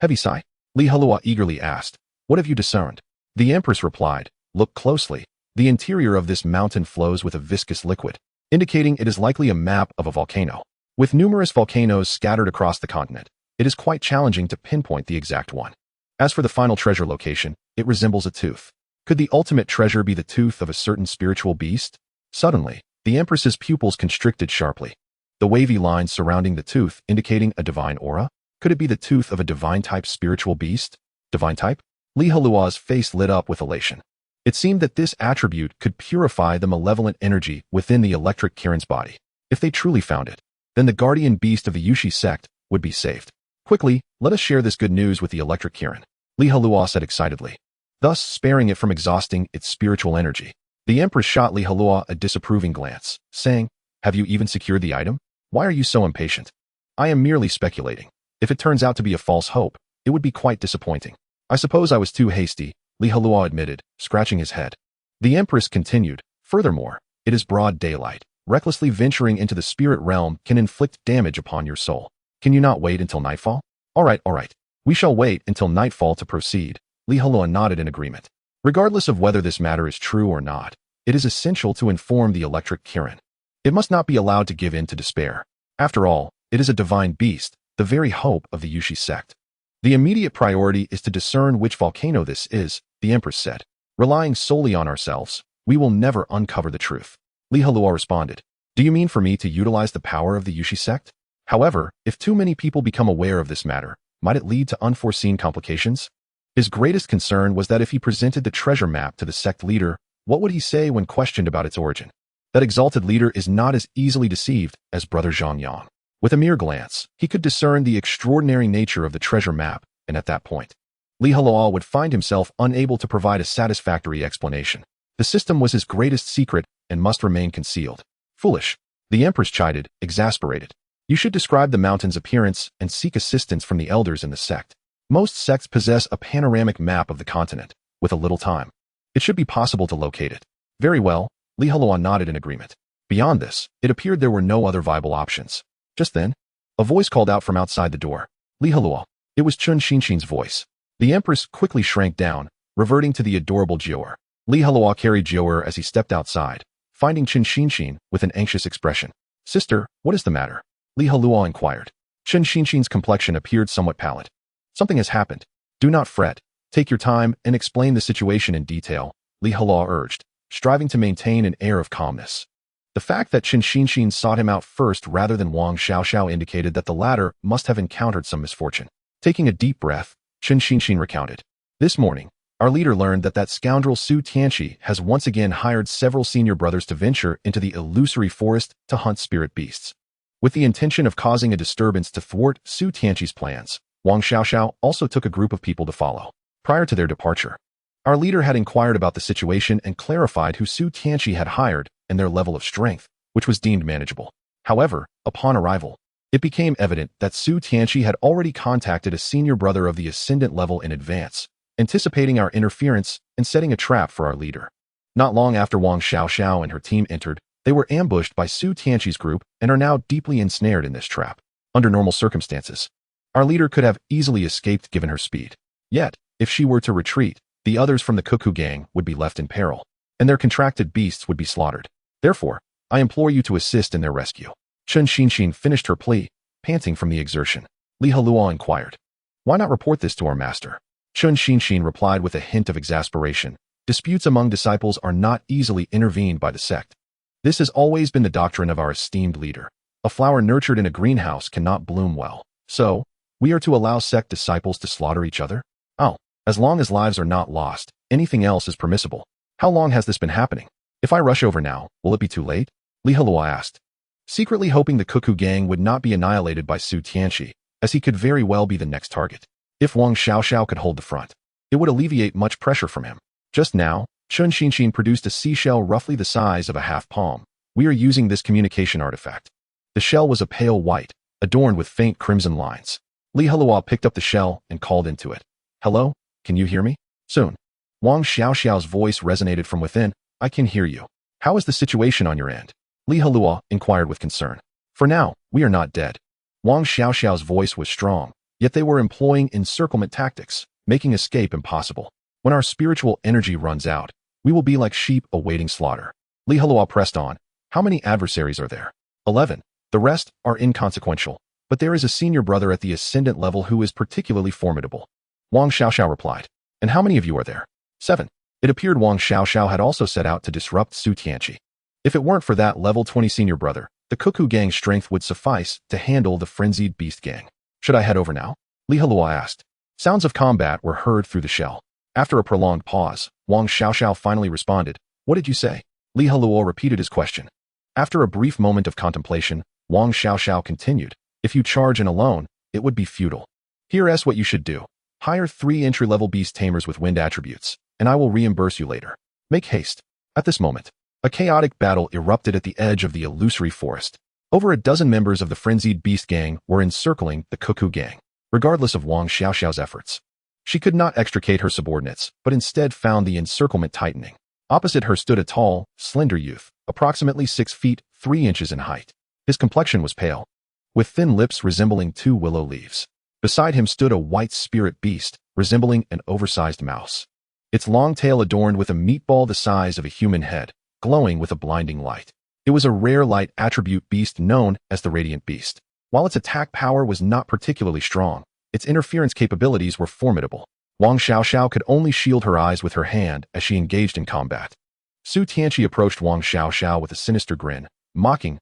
heavy sigh. Heluo eagerly asked, "What have you discerned?" The Empress replied, "Look closely. The interior of this mountain flows with a viscous liquid, indicating it is likely a map of a volcano. With numerous volcanoes scattered across the continent, it is quite challenging to pinpoint the exact one. As for the final treasure location, it resembles a tooth. Could the ultimate treasure be the tooth of a certain spiritual beast?" Suddenly, the Empress's pupils constricted sharply. The wavy lines surrounding the tooth indicating a divine aura? Could it be the tooth of a divine-type spiritual beast? Divine type? Heluo's face lit up with elation. It seemed that this attribute could purify the malevolent energy within the electric Kirin's body. If they truly found it, then the guardian beast of the Yushi sect would be saved. "Quickly, let us share this good news with the electric Kirin," Heluo said excitedly, thus sparing it from exhausting its spiritual energy. The Empress shot Heluo a disapproving glance, saying, "Have you even secured the item? Why are you so impatient?" "I am merely speculating. If it turns out to be a false hope, it would be quite disappointing." "I suppose I was too hasty," Heluo admitted, scratching his head. The Empress continued, "Furthermore, it is broad daylight. Recklessly venturing into the spirit realm can inflict damage upon your soul. Can you not wait until nightfall?" All right. We shall wait until nightfall to proceed." Heluo nodded in agreement. Regardless of whether this matter is true or not, it is essential to inform the electric Kirin. It must not be allowed to give in to despair. After all, it is a divine beast, the very hope of the Yushi sect. "The immediate priority is to discern which volcano this is," the Empress said. "Relying solely on ourselves, we will never uncover the truth." Heluo responded, "Do you mean for me to utilize the power of the Yushi sect? However, if too many people become aware of this matter, might it lead to unforeseen complications?" His greatest concern was that if he presented the treasure map to the sect leader, what would he say when questioned about its origin? That exalted leader is not as easily deceived as Brother Zhongyang. With a mere glance, he could discern the extraordinary nature of the treasure map, and at that point, Heluo would find himself unable to provide a satisfactory explanation. The system was his greatest secret and must remain concealed. "Foolish," the Empress chided, exasperated. "You should describe the mountain's appearance and seek assistance from the elders in the sect. Most sects possess a panoramic map of the continent. With a little time, it should be possible to locate it." "Very well," Heluo nodded in agreement. Beyond this, it appeared there were no other viable options. Just then, a voice called out from outside the door. "Heluo." It was Chun Xinshin's voice. The Empress quickly shrank down, reverting to the adorable Jior. Heluo carried Jior as he stepped outside, finding Chun Xinshin with an anxious expression. "Sister, what is the matter?" Heluo inquired. Chun Xinshin's complexion appeared somewhat pallid. "Something has happened. Do not fret. Take your time and explain the situation in detail," Heluo urged, striving to maintain an air of calmness. The fact that Chun Xinshin sought him out first rather than Wang Xiaoxiao indicated that the latter must have encountered some misfortune. Taking a deep breath, Chun Xinshin recounted. "This morning, our leader learned that scoundrel Su Tianqi has once again hired several senior brothers to venture into the illusory forest to hunt spirit beasts. With the intention of causing a disturbance to thwart Su Tianqi's plans, Wang Xiaoxiao also took a group of people to follow. Prior to their departure, our leader had inquired about the situation and clarified who Su Tianqi had hired and their level of strength, which was deemed manageable. However, upon arrival, it became evident that Su Tianqi had already contacted a senior brother of the ascendant level in advance, anticipating our interference and setting a trap for our leader. Not long after Wang Xiaoxiao and her team entered, they were ambushed by Su Tianqi's group and are now deeply ensnared in this trap. Under normal circumstances, our leader could have easily escaped given her speed. Yet, if she were to retreat, the others from the Cuckoo Gang would be left in peril, and their contracted beasts would be slaughtered. Therefore, I implore you to assist in their rescue." Chun Xinshin finished her plea, panting from the exertion. Heluo inquired, "Why not report this to our master?" Chun Xinshin replied with a hint of exasperation. "Disputes among disciples are not easily intervened by the sect. This has always been the doctrine of our esteemed leader. A flower nurtured in a greenhouse cannot bloom well. So, we are to allow sect disciples to slaughter each other? Oh, as long as lives are not lost, anything else is permissible. How long has this been happening? If I rush over now, will it be too late?" Heluo asked, secretly hoping the Cuckoo Gang would not be annihilated by Su Tianqi, as he could very well be the next target. If Wang Xiaoxiao could hold the front, it would alleviate much pressure from him. Just now, Chun Xinshin produced a seashell roughly the size of a half palm, We are using this communication artifact. The shell was a pale white, adorned with faint crimson lines. Heluo picked up the shell and called into it. Hello? Can you hear me? Soon. Wang Xiaoxiao's voice resonated from within. I can hear you. How is the situation on your end? Heluo inquired with concern. For now, we are not dead. Wang Xiaoxiao's voice was strong, yet they were employing encirclement tactics, making escape impossible. When our spiritual energy runs out, we will be like sheep awaiting slaughter. Heluo pressed on. How many adversaries are there? 11. The rest are inconsequential, but there is a senior brother at the ascendant level who is particularly formidable. Wang Xiaoxiao replied. And how many of you are there? 7. It appeared Wang Xiaoxiao had also set out to disrupt Su Tianqi. If it weren't for that level 20 senior brother, the Cuckoo Gang's strength would suffice to handle the frenzied Beast Gang. Should I head over now? Heluo asked. Sounds of combat were heard through the shell. After a prolonged pause, Wang Xiaoxiao finally responded. What did you say? Heluo repeated his question. After a brief moment of contemplation, Wang Xiaoxiao continued. If you charge in alone, it would be futile. Here's what you should do. Hire 3 entry-level Beast Tamers with wind attributes, and I will reimburse you later. Make haste. At this moment, a chaotic battle erupted at the edge of the illusory forest. Over a dozen members of the frenzied Beast Gang were encircling the Cuckoo Gang, regardless of Wang Xiaoxiao's efforts. She could not extricate her subordinates, but instead found the encirclement tightening. Opposite her stood a tall, slender youth, approximately 6 feet, 3 inches in height. His complexion was pale, with thin lips resembling 2 willow leaves. Beside him stood a white spirit beast, resembling an oversized mouse. Its long tail adorned with a meatball the size of a human head, glowing with a blinding light. It was a rare light attribute beast known as the Radiant Beast. While its attack power was not particularly strong, its interference capabilities were formidable. Wang Xiaoxiao could only shield her eyes with her hand as she engaged in combat. Su Tianqi approached Wang Xiaoxiao with a sinister grin, mocking,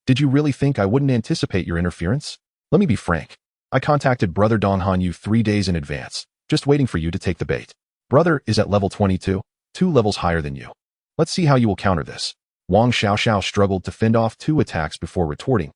Did you really think I wouldn't anticipate your interference? Let me be frank. I contacted Brother Dong Hanyu 3 days in advance, just waiting for you to take the bait. Brother is at level 22, 2 levels higher than you. Let's see how you will counter this. Wang Xiaoxiao struggled to fend off 2 attacks before retorting.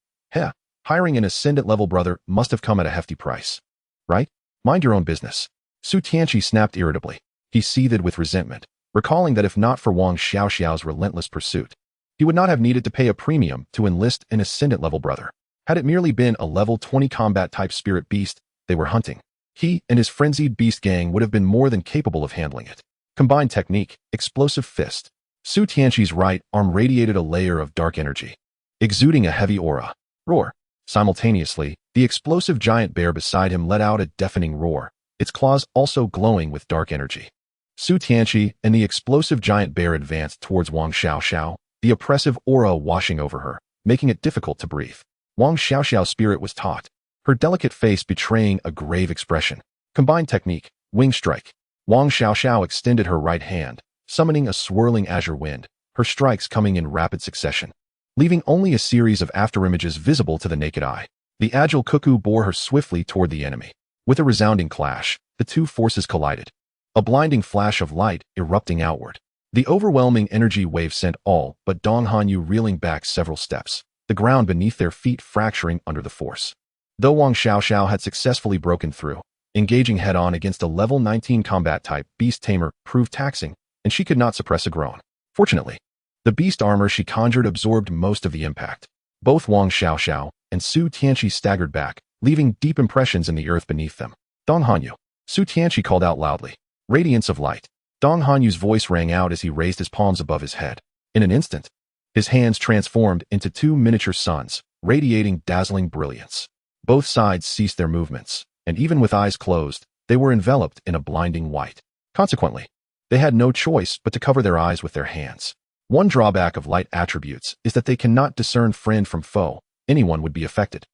Hiring an ascendant level brother must have come at a hefty price. Right? Mind your own business. Su Tianqi snapped irritably. He seethed with resentment, recalling that if not for Wang Xiaoxiao's relentless pursuit, he would not have needed to pay a premium to enlist an ascendant level brother. Had it merely been a level 20 combat type spirit beast they were hunting, he and his frenzied beast gang would have been more than capable of handling it. Combined technique, explosive fist. Su Tianqi's right arm radiated a layer of dark energy, exuding a heavy aura. Roar. Simultaneously, the explosive giant bear beside him let out a deafening roar, its claws also glowing with dark energy. Su Tianqi and the explosive giant bear advanced towards Wang Xiaoxiao, the oppressive aura washing over her, making it difficult to breathe. Wang Xiaoxiao's spirit was taut, her delicate face betraying a grave expression. Combined technique, wing strike. Wang Xiaoxiao extended her right hand, summoning a swirling azure wind, her strikes coming in rapid succession, leaving only a series of afterimages visible to the naked eye. The agile cuckoo bore her swiftly toward the enemy. With a resounding clash, the 2 forces collided, a blinding flash of light erupting outward. The overwhelming energy wave sent all but Dong Hanyu reeling back several steps, the ground beneath their feet fracturing under the force. Though Wang Xiaoxiao had successfully broken through, engaging head-on against a level 19 combat type Beast Tamer proved taxing, and she could not suppress a groan. Fortunately, the beast armor she conjured absorbed most of the impact. Both Wang Xiaoxiao and Su Tianqi staggered back, leaving deep impressions in the earth beneath them. Dong Hanyu. Su Tianqi called out loudly. Radiance of light. Dong Hanyu's voice rang out as he raised his palms above his head. In an instant, his hands transformed into 2 miniature suns, radiating dazzling brilliance. Both sides ceased their movements, and even with eyes closed, they were enveloped in a blinding white. Consequently, they had no choice but to cover their eyes with their hands. One drawback of light attributes is that they cannot discern friend from foe. Anyone would be affected.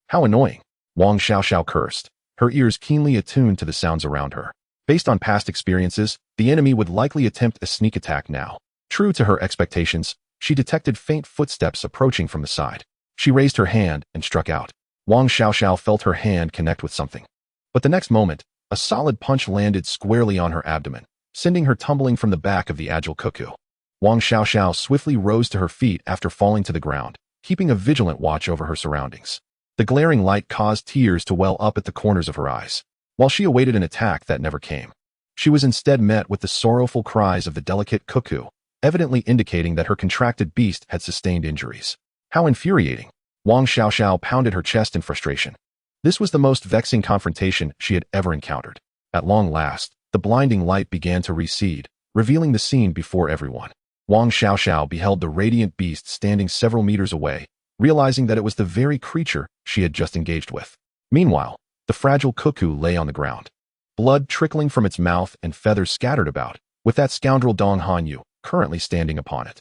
How annoying. Wang Xiaoxiao cursed, her ears keenly attuned to the sounds around her. Based on past experiences, the enemy would likely attempt a sneak attack now. True to her expectations, she detected faint footsteps approaching from the side. She raised her hand and struck out. Wang Xiaoxiao felt her hand connect with something. But the next moment, a solid punch landed squarely on her abdomen, sending her tumbling from the back of the agile cuckoo. Wang Xiaoxiao swiftly rose to her feet after falling to the ground, keeping a vigilant watch over her surroundings. The glaring light caused tears to well up at the corners of her eyes. While she awaited an attack that never came, she was instead met with the sorrowful cries of the delicate cuckoo, evidently indicating that her contracted beast had sustained injuries. How infuriating! Wang Xiaoxiao pounded her chest in frustration. This was the most vexing confrontation she had ever encountered. At long last, the blinding light began to recede, revealing the scene before everyone. Wang Xiaoxiao beheld the radiant beast standing several meters away, realizing that it was the very creature she had just engaged with. Meanwhile, the fragile cuckoo lay on the ground, blood trickling from its mouth and feathers scattered about, with that scoundrel Dong Hanyu currently standing upon it.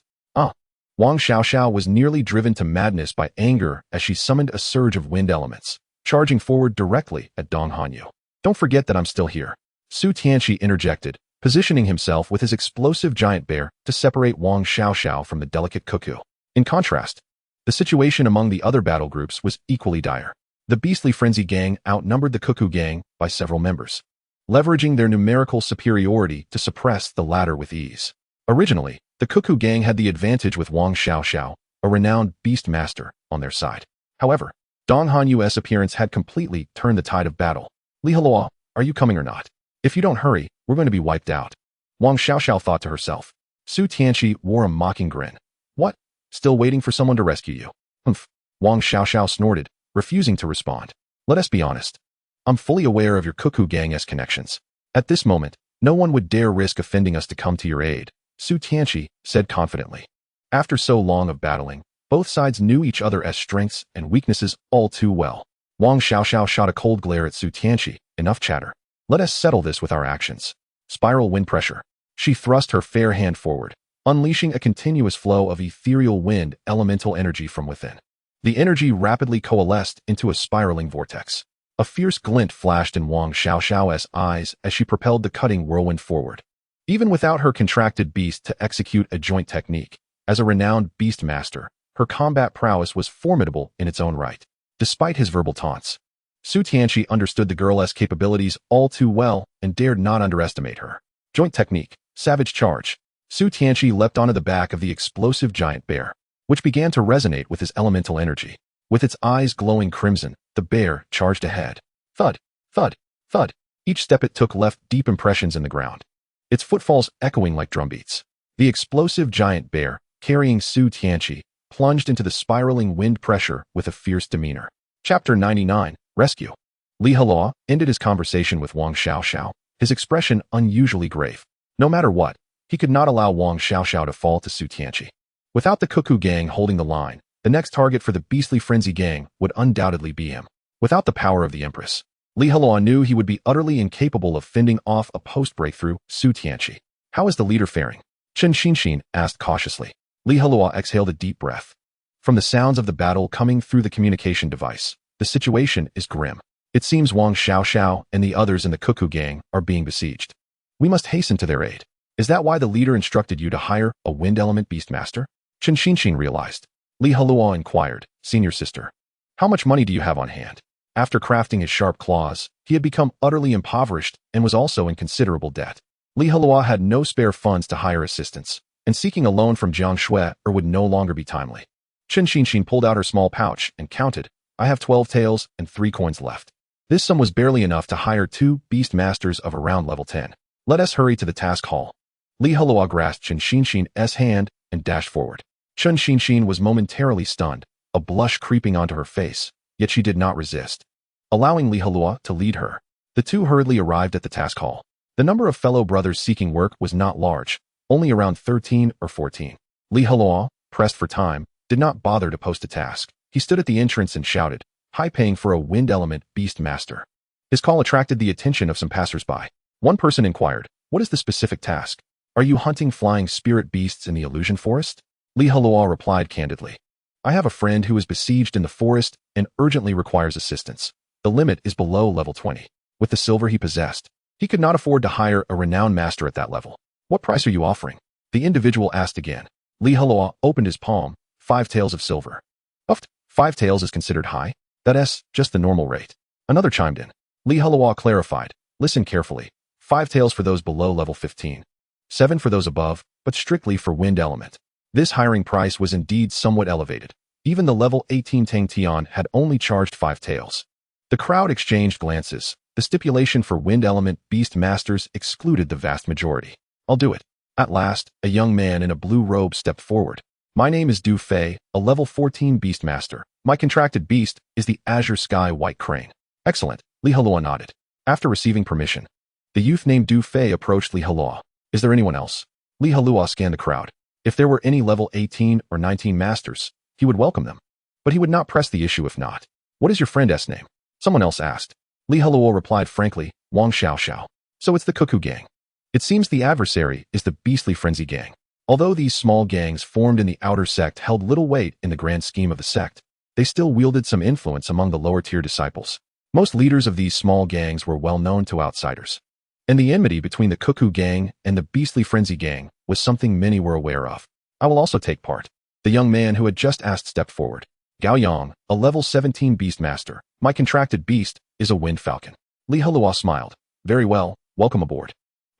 Wang Xiaoxiao was nearly driven to madness by anger as she summoned a surge of wind elements, charging forward directly at Dong Hanyu. Don't forget that I'm still here, Su Tianqi interjected, positioning himself with his explosive giant bear to separate Wang Xiaoxiao from the delicate cuckoo. In contrast, the situation among the other battle groups was equally dire. The Beastly Frenzy gang outnumbered the Cuckoo gang by several members, leveraging their numerical superiority to suppress the latter with ease. Originally, the Cuckoo gang had the advantage with Wang Xiaoxiao, a renowned beast master, on their side. However, Dong Hanyu's appearance had completely turned the tide of battle. Li Heluo, are you coming or not? If you don't hurry, we're going to be wiped out. Wang Xiaoxiao thought to herself. Su Tianqi wore a mocking grin. What? Still waiting for someone to rescue you? Humph. Wang Xiaoxiao snorted, refusing to respond. Let us be honest. I'm fully aware of your Cuckoo gang's connections. At this moment, no one would dare risk offending us to come to your aid, Su Tianqi said confidently. After so long of battling, both sides knew each other as strengths and weaknesses all too well. Wang Xiaoxiao shot a cold glare at Su Tianqi. Enough chatter. Let us settle this with our actions. Spiral wind pressure. She thrust her fair hand forward, unleashing a continuous flow of ethereal wind elemental energy from within. The energy rapidly coalesced into a spiraling vortex. A fierce glint flashed in Wang Xiaoxiao's eyes as she propelled the cutting whirlwind forward. Even without her contracted beast to execute a joint technique, as a renowned beast master, her combat prowess was formidable in its own right. Despite his verbal taunts, Su Tianqi understood the girl's capabilities all too well and dared not underestimate her. Joint technique, savage charge. Su Tianqi leapt onto the back of the explosive giant bear, which began to resonate with his elemental energy. With its eyes glowing crimson, the bear charged ahead. Thud, thud, thud. Each step it took left deep impressions in the ground, its footfalls echoing like drumbeats. The explosive giant bear, carrying Su Tianqi, plunged into the spiraling wind pressure with a fierce demeanor. Chapter 99, Rescue. Li Heluo ended his conversation with Wang Xiaoxiao, his expression unusually grave. No matter what, he could not allow Wang Xiaoxiao to fall to Su Tianqi. Without the Cuckoo gang holding the line, the next target for the Beastly Frenzy gang would undoubtedly be him. Without the power of the Empress, Li Heluo knew he would be utterly incapable of fending off a post-breakthrough Su Tianqi. How is the leader faring? Chen Xinxin asked cautiously. Li Heluo exhaled a deep breath. From the sounds of the battle coming through the communication device, the situation is grim. It seems Wang Xiaoxiao and the others in the Cuckoo gang are being besieged. We must hasten to their aid. Is that why the leader instructed you to hire a wind element beastmaster? Chen Xinxin realized. Li Heluo inquired, Senior sister, how much money do you have on hand? After crafting his sharp claws, he had become utterly impoverished and was also in considerable debt. Li Heluo had no spare funds to hire assistants, and seeking a loan from Jiang Shui would no longer be timely. Chen Xinxin pulled out her small pouch and counted. I have 12 taels and 3 coins left. This sum was barely enough to hire 2 beast masters of around level 10. Let us hurry to the task hall. Li Heluo grasped Chen Xinxin's hand and dashed forward. Chen Xinxin was momentarily stunned, a blush creeping onto her face, yet she did not resist. Allowing Li Heluo to lead her, the two hurriedly arrived at the task hall. The number of fellow brothers seeking work was not large, only around 13 or 14. Li Heluo, pressed for time, did not bother to post a task. He stood at the entrance and shouted, high paying for a wind element beast master. His call attracted the attention of some passersby. One person inquired, what is the specific task? Are you hunting flying spirit beasts in the illusion forest? Li Heluo replied candidly. I have a friend who is besieged in the forest and urgently requires assistance. The limit is below level 20. With the silver he possessed, he could not afford to hire a renowned master at that level. What price are you offering? The individual asked again. Li Heluo opened his palm, 5 taels of silver. Uft, 5 taels is considered high? That's just the normal rate. Another chimed in. Li Heluo clarified. Listen carefully. 5 taels for those below level 15. 7 for those above, but strictly for wind element. This hiring price was indeed somewhat elevated. Even the level 18 Tang Tian had only charged 5 taels. The crowd exchanged glances. The stipulation for wind element beast masters excluded the vast majority. I'll do it. At last, a young man in a blue robe stepped forward. My name is Du Fei, a level 14 Beastmaster. My contracted beast is the Azure Sky White Crane. Excellent, Li Heluo nodded. After receiving permission, the youth named Du Fei approached Li Heluo. Is there anyone else? Li Heluo scanned the crowd. If there were any level 18 or 19 masters, he would welcome them. But he would not press the issue if not. What is your friend's name? Someone else asked. Li Heluo replied frankly, Wang Xiaoxiao. So it's the Cuckoo Gang. It seems the adversary is the Beastly Frenzy Gang. Although these small gangs formed in the outer sect held little weight in the grand scheme of the sect, they still wielded some influence among the lower-tier disciples. Most leaders of these small gangs were well known to outsiders. And the enmity between the Cuckoo Gang and the Beastly Frenzy Gang was something many were aware of. I will also take part. The young man who had just asked stepped forward. Gao Yang, a level 17 Beastmaster. My contracted beast is a Wind Falcon. Li Heluo smiled. Very well, welcome aboard.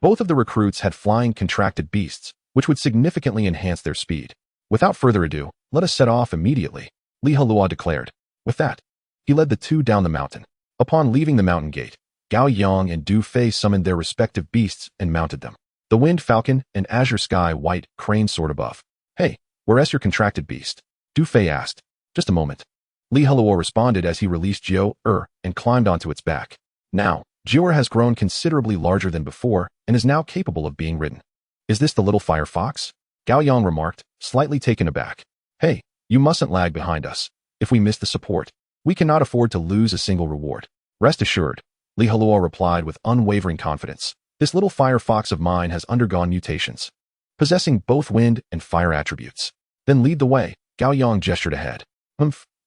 Both of the recruits had flying contracted beasts, which would significantly enhance their speed. Without further ado, let us set off immediately, Li Heluo declared. With that, he led the two down the mountain. Upon leaving the mountain gate, Gao Yang and Du Fei summoned their respective beasts and mounted them. The Wind Falcon and Azure Sky White Crane soared above. Hey, where's your contracted beast? Du Fei asked. Just a moment. Li Heluo responded as he released Jiu-Er and climbed onto its back. Now, Jiu-Er has grown considerably larger than before and is now capable of being ridden. Is this the little fire fox? Gao Yang remarked, slightly taken aback. Hey, you mustn't lag behind us. If we miss the support, we cannot afford to lose a single reward. Rest assured, Li Heluo replied with unwavering confidence. This little fire fox of mine has undergone mutations, possessing both wind and fire attributes. Then lead the way, Gao Yang gestured ahead.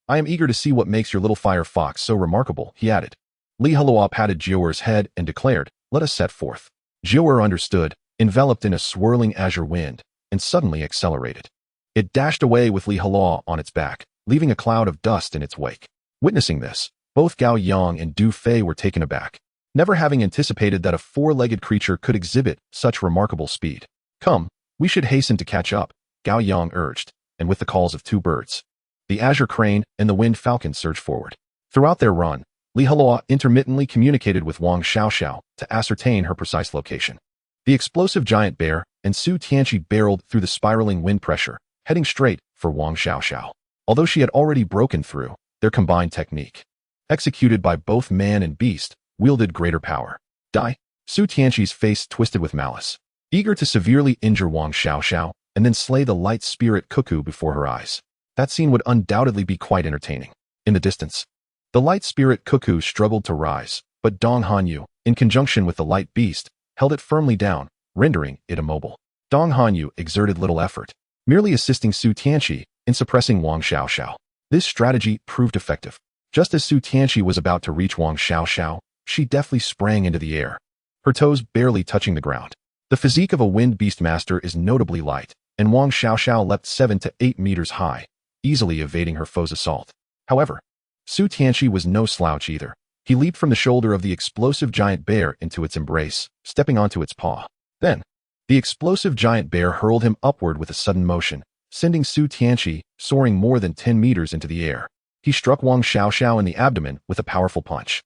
I am eager to see what makes your little fire fox so remarkable, he added. Li Heluo patted Jiu-Er's head and declared, let us set forth. Jiu-Er understood, enveloped in a swirling azure wind, and suddenly accelerated. It dashed away with Li Heluo on its back, leaving a cloud of dust in its wake. Witnessing this, both Gao Yang and Du Fei were taken aback, never having anticipated that a four-legged creature could exhibit such remarkable speed. Come, we should hasten to catch up, Gao Yang urged, and with the calls of two birds, the Azure Crane and the Wind Falcon surged forward. Throughout their run, Li Heluo intermittently communicated with Wang Xiaoxiao to ascertain her precise location. The explosive giant bear and Su Tianqi barreled through the spiraling wind pressure, heading straight for Wang Xiaoxiao. Although she had already broken through, their combined technique, executed by both man and beast, wielded greater power. Die! Su Tianqi's face twisted with malice, eager to severely injure Wang Xiaoxiao and then slay the light spirit cuckoo before her eyes. That scene would undoubtedly be quite entertaining. In the distance, the light spirit cuckoo struggled to rise, but Dong Hanyu, in conjunction with the light beast, held it firmly down, rendering it immobile. Dong Hanyu exerted little effort, merely assisting Su Tianqi in suppressing Wang Xiaoxiao. This strategy proved effective. Just as Su Tianqi was about to reach Wang Xiaoxiao, she deftly sprang into the air, her toes barely touching the ground. The physique of a wind beastmaster is notably light, and Wang Xiaoxiao leapt 7 to 8 meters high, easily evading her foe's assault. However, Su Tianqi was no slouch either. He leaped from the shoulder of the explosive giant bear into its embrace, stepping onto its paw. Then, the explosive giant bear hurled him upward with a sudden motion, sending Su Tianqi soaring more than 10 meters into the air. He struck Wang Xiaoxiao in the abdomen with a powerful punch.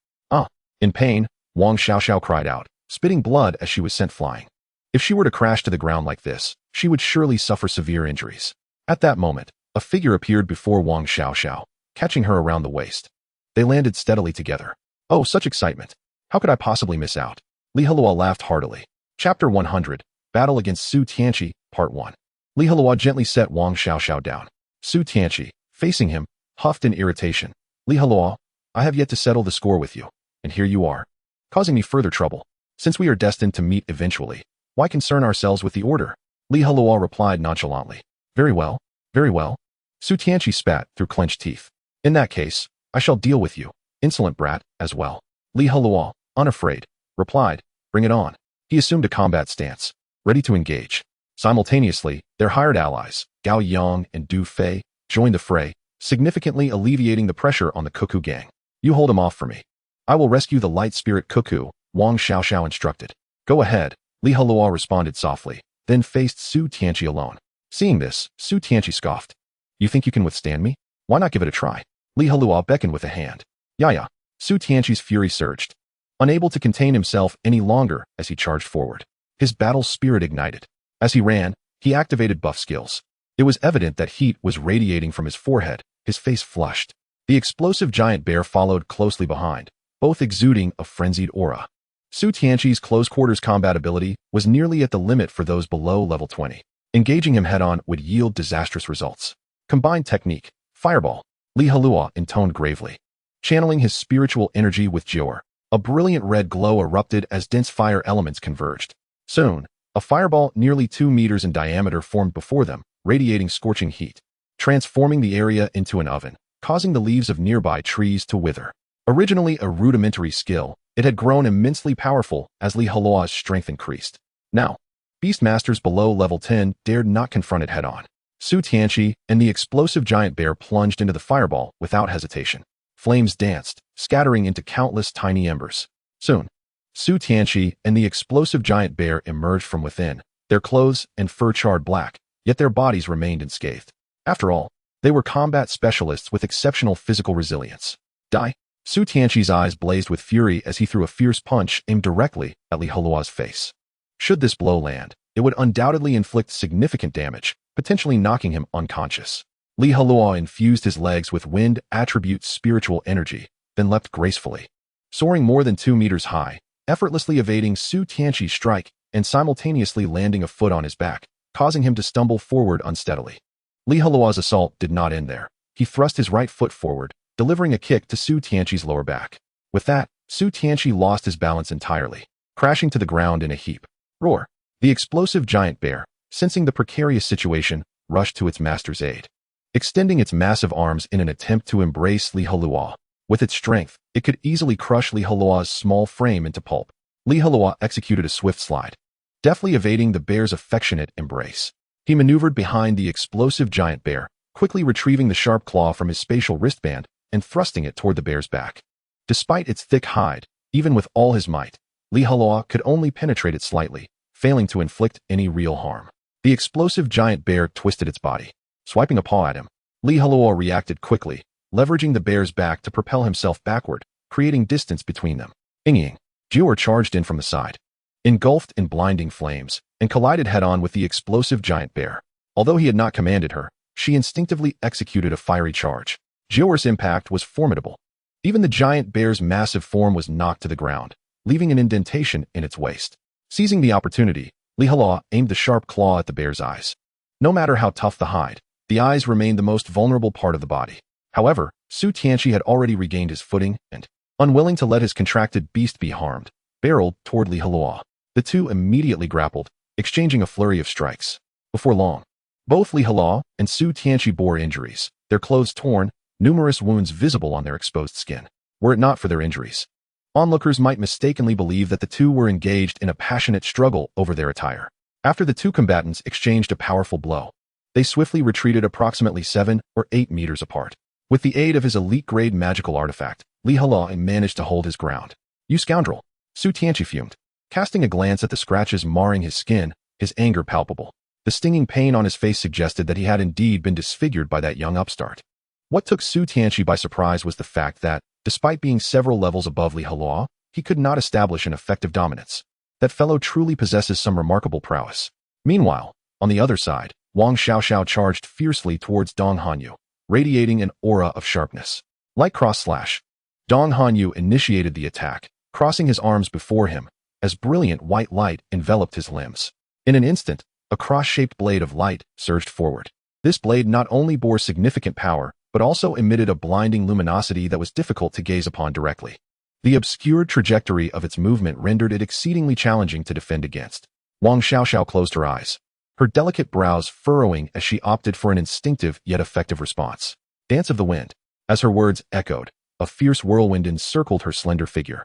In pain, Wang Xiaoxiao cried out, spitting blood as she was sent flying. If she were to crash to the ground like this, she would surely suffer severe injuries. At that moment, a figure appeared before Wang Xiaoxiao, catching her around the waist. They landed steadily together. Oh, such excitement. How could I possibly miss out? Li Heluo laughed heartily. Chapter 100, Battle Against Su Tianqi, Part 1. Li Heluo gently set Wang Xiaoxiao down. Su Tianqi, facing him, huffed in irritation. Li Heluo, I have yet to settle the score with you, and here you are, causing me further trouble. Since we are destined to meet eventually, why concern ourselves with the order? Li Heluo replied nonchalantly. Very well, very well. Su Tianqi spat through clenched teeth. In that case, I shall deal with you, insolent brat, as well. Li Heluo, unafraid, replied, bring it on. He assumed a combat stance, ready to engage. Simultaneously, their hired allies, Gao Yang and Du Fei, joined the fray, significantly alleviating the pressure on the Cuckoo Gang. You hold him off for me. I will rescue the light spirit cuckoo, Wang Xiaoxiao instructed. Go ahead, Li Heluo responded softly, then faced Su Tianqi alone. Seeing this, Su Tianqi scoffed. You think you can withstand me? Why not give it a try? Li Heluo beckoned with a hand. Yeah. Su Tianqi's fury surged, unable to contain himself any longer as he charged forward. His battle spirit ignited. As he ran, he activated buff skills. It was evident that heat was radiating from his forehead, his face flushed. The explosive giant bear followed closely behind, both exuding a frenzied aura. Su Tianqi's close-quarters combat ability was nearly at the limit for those below level 20. Engaging him head-on would yield disastrous results. Combined technique, Fireball. Li Heluo intoned gravely. Channeling his spiritual energy with Jior, a brilliant red glow erupted as dense fire elements converged. Soon, a fireball nearly 2 meters in diameter formed before them, radiating scorching heat, transforming the area into an oven, causing the leaves of nearby trees to wither. Originally a rudimentary skill, it had grown immensely powerful as Li Heluo's strength increased. Now, Beastmasters below level 10 dared not confront it head-on. Su Tianqi and the explosive giant bear plunged into the fireball without hesitation. Flames danced, scattering into countless tiny embers. Soon, Su Tianqi and the explosive giant bear emerged from within, their clothes and fur charred black, yet their bodies remained unscathed. After all, they were combat specialists with exceptional physical resilience. Die! Su Tianqi's eyes blazed with fury as he threw a fierce punch aimed directly at Li Heluo's face. Should this blow land, it would undoubtedly inflict significant damage, potentially knocking him unconscious. Li Heluo infused his legs with wind attribute spiritual energy, then leapt gracefully. Soaring more than 2 meters high, effortlessly evading Su Tianqi's strike and simultaneously landing a foot on his back, causing him to stumble forward unsteadily. Li Heluo's assault did not end there. He thrust his right foot forward, delivering a kick to Su Tianqi's lower back. With that, Su Tianqi lost his balance entirely, crashing to the ground in a heap. Roar! The explosive giant bear, sensing the precarious situation, rushed to its master's aid. Extending its massive arms in an attempt to embrace Li Heluo. With its strength, it could easily crush Li Heluo's small frame into pulp. Li Heluo executed a swift slide, deftly evading the bear's affectionate embrace. He maneuvered behind the explosive giant bear, quickly retrieving the sharp claw from his spatial wristband and thrusting it toward the bear's back. Despite its thick hide, even with all his might, Li Heluo could only penetrate it slightly, failing to inflict any real harm. The explosive giant bear twisted its body. Swiping a paw at him, Li Heluo reacted quickly, leveraging the bear's back to propel himself backward, creating distance between them. Ying. Jior charged in from the side, engulfed in blinding flames, and collided head-on with the explosive giant bear. Although he had not commanded her, she instinctively executed a fiery charge. Jior's impact was formidable. Even the giant bear's massive form was knocked to the ground, leaving an indentation in its waist. Seizing the opportunity, Li Heluo aimed the sharp claw at the bear's eyes. No matter how tough the hide, the eyes remained the most vulnerable part of the body. However, Su Tianqi had already regained his footing and, unwilling to let his contracted beast be harmed, barreled toward Li Heluo. The two immediately grappled, exchanging a flurry of strikes. Before long, both Li Heluo and Su Tianqi bore injuries, their clothes torn, numerous wounds visible on their exposed skin. Were it not for their injuries, onlookers might mistakenly believe that the two were engaged in a passionate struggle over their attire. After the two combatants exchanged a powerful blow, they swiftly retreated approximately 7 or 8 meters apart. With the aid of his elite-grade magical artifact, Li Heluo managed to hold his ground. "You scoundrel!" Su Tianqi fumed, casting a glance at the scratches marring his skin, his anger palpable. The stinging pain on his face suggested that he had indeed been disfigured by that young upstart. What took Su Tianqi by surprise was the fact that, despite being several levels above Li Heluo, he could not establish an effective dominance. That fellow truly possesses some remarkable prowess. Meanwhile, on the other side, Wang Xiaoxiao charged fiercely towards Dong Hanyu, radiating an aura of sharpness. Like cross-slash, Dong Hanyu initiated the attack, crossing his arms before him, as brilliant white light enveloped his limbs. In an instant, a cross-shaped blade of light surged forward. This blade not only bore significant power, but also emitted a blinding luminosity that was difficult to gaze upon directly. The obscured trajectory of its movement rendered it exceedingly challenging to defend against. Wang Xiaoxiao closed her eyes, her delicate brows furrowing as she opted for an instinctive yet effective response. Dance of the wind. As her words echoed, a fierce whirlwind encircled her slender figure,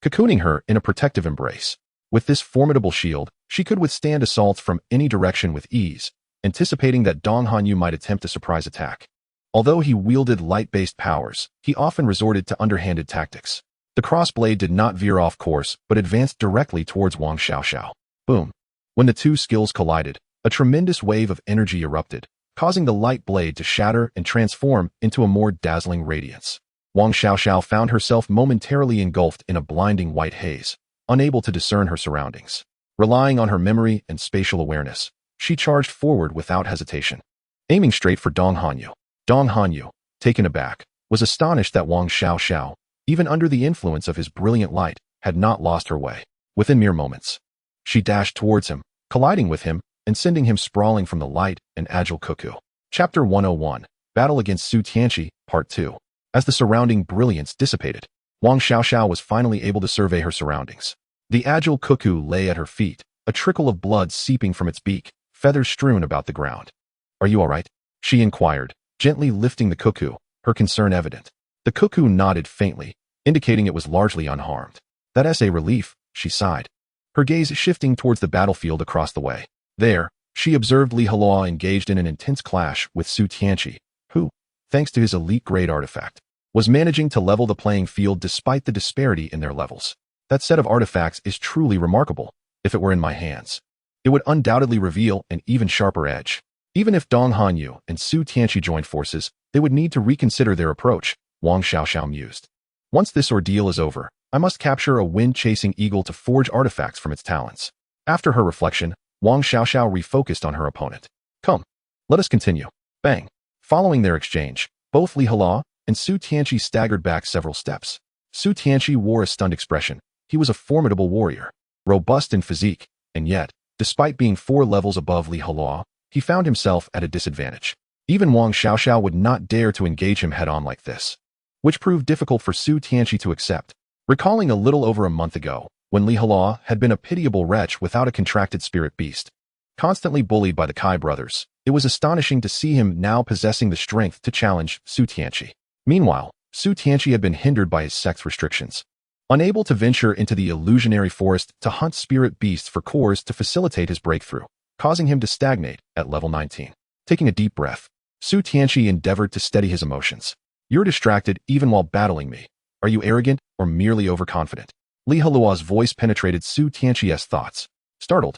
cocooning her in a protective embrace. With this formidable shield, she could withstand assaults from any direction with ease, anticipating that Dong Hanyu might attempt a surprise attack. Although he wielded light-based powers, he often resorted to underhanded tactics. The crossblade did not veer off course, but advanced directly towards Wang Xiaoxiao. Boom! When the two skills collided, a tremendous wave of energy erupted, causing the light blade to shatter and transform into a more dazzling radiance. Wang Xiaoxiao found herself momentarily engulfed in a blinding white haze, unable to discern her surroundings. Relying on her memory and spatial awareness, She charged forward without hesitation, aiming straight for Dong Hanyu. Dong Hanyu, taken aback, was astonished that Wang Xiaoxiao, even under the influence of his brilliant light, had not lost her way. Within mere moments, she dashed towards him, colliding with him and sending him sprawling from the light and agile cuckoo. Chapter 101, Battle Against Su Tianqi, Part 2. As the surrounding brilliance dissipated, Wang Xiaoxiao was finally able to survey her surroundings. The agile cuckoo lay at her feet, a trickle of blood seeping from its beak, feathers strewn about the ground. "Are you all right?" she inquired, gently lifting the cuckoo, her concern evident. The cuckoo nodded faintly, indicating it was largely unharmed. "That's a relief," she sighed, her gaze shifting towards the battlefield across the way. There, she observed Li Heluo engaged in an intense clash with Su Tianqi, who, thanks to his elite-grade artifact, was managing to level the playing field despite the disparity in their levels. That set of artifacts is truly remarkable. If it were in my hands, it would undoubtedly reveal an even sharper edge. Even if Dong Hanyu and Su Tianqi joined forces, they would need to reconsider their approach, Wang Xiaoxiao mused. Once this ordeal is over, I must capture a wind-chasing eagle to forge artifacts from its talons. After her reflection, Wang Xiaoxiao refocused on her opponent. "Come, let us continue." Bang. Following their exchange, both Li Heluo and Su Tianqi staggered back several steps. Su Tianqi wore a stunned expression. He was a formidable warrior, robust in physique, and yet, despite being 4 levels above Li Heluo, he found himself at a disadvantage. Even Wang Xiaoxiao would not dare to engage him head-on like this, which proved difficult for Su Tianqi to accept. Recalling a little over a month ago, when Li Heluo had been a pitiable wretch without a contracted spirit beast, constantly bullied by the Kai brothers, it was astonishing to see him now possessing the strength to challenge Su Tianqi. Meanwhile, Su Tianqi had been hindered by his sex restrictions, unable to venture into the illusionary forest to hunt spirit beasts for cores to facilitate his breakthrough, causing him to stagnate at level 19. Taking a deep breath, Su Tianqi endeavored to steady his emotions. "You're distracted even while battling me. Are you arrogant or merely overconfident?" Li Heluo's voice penetrated Su Tianqi's thoughts. Startled,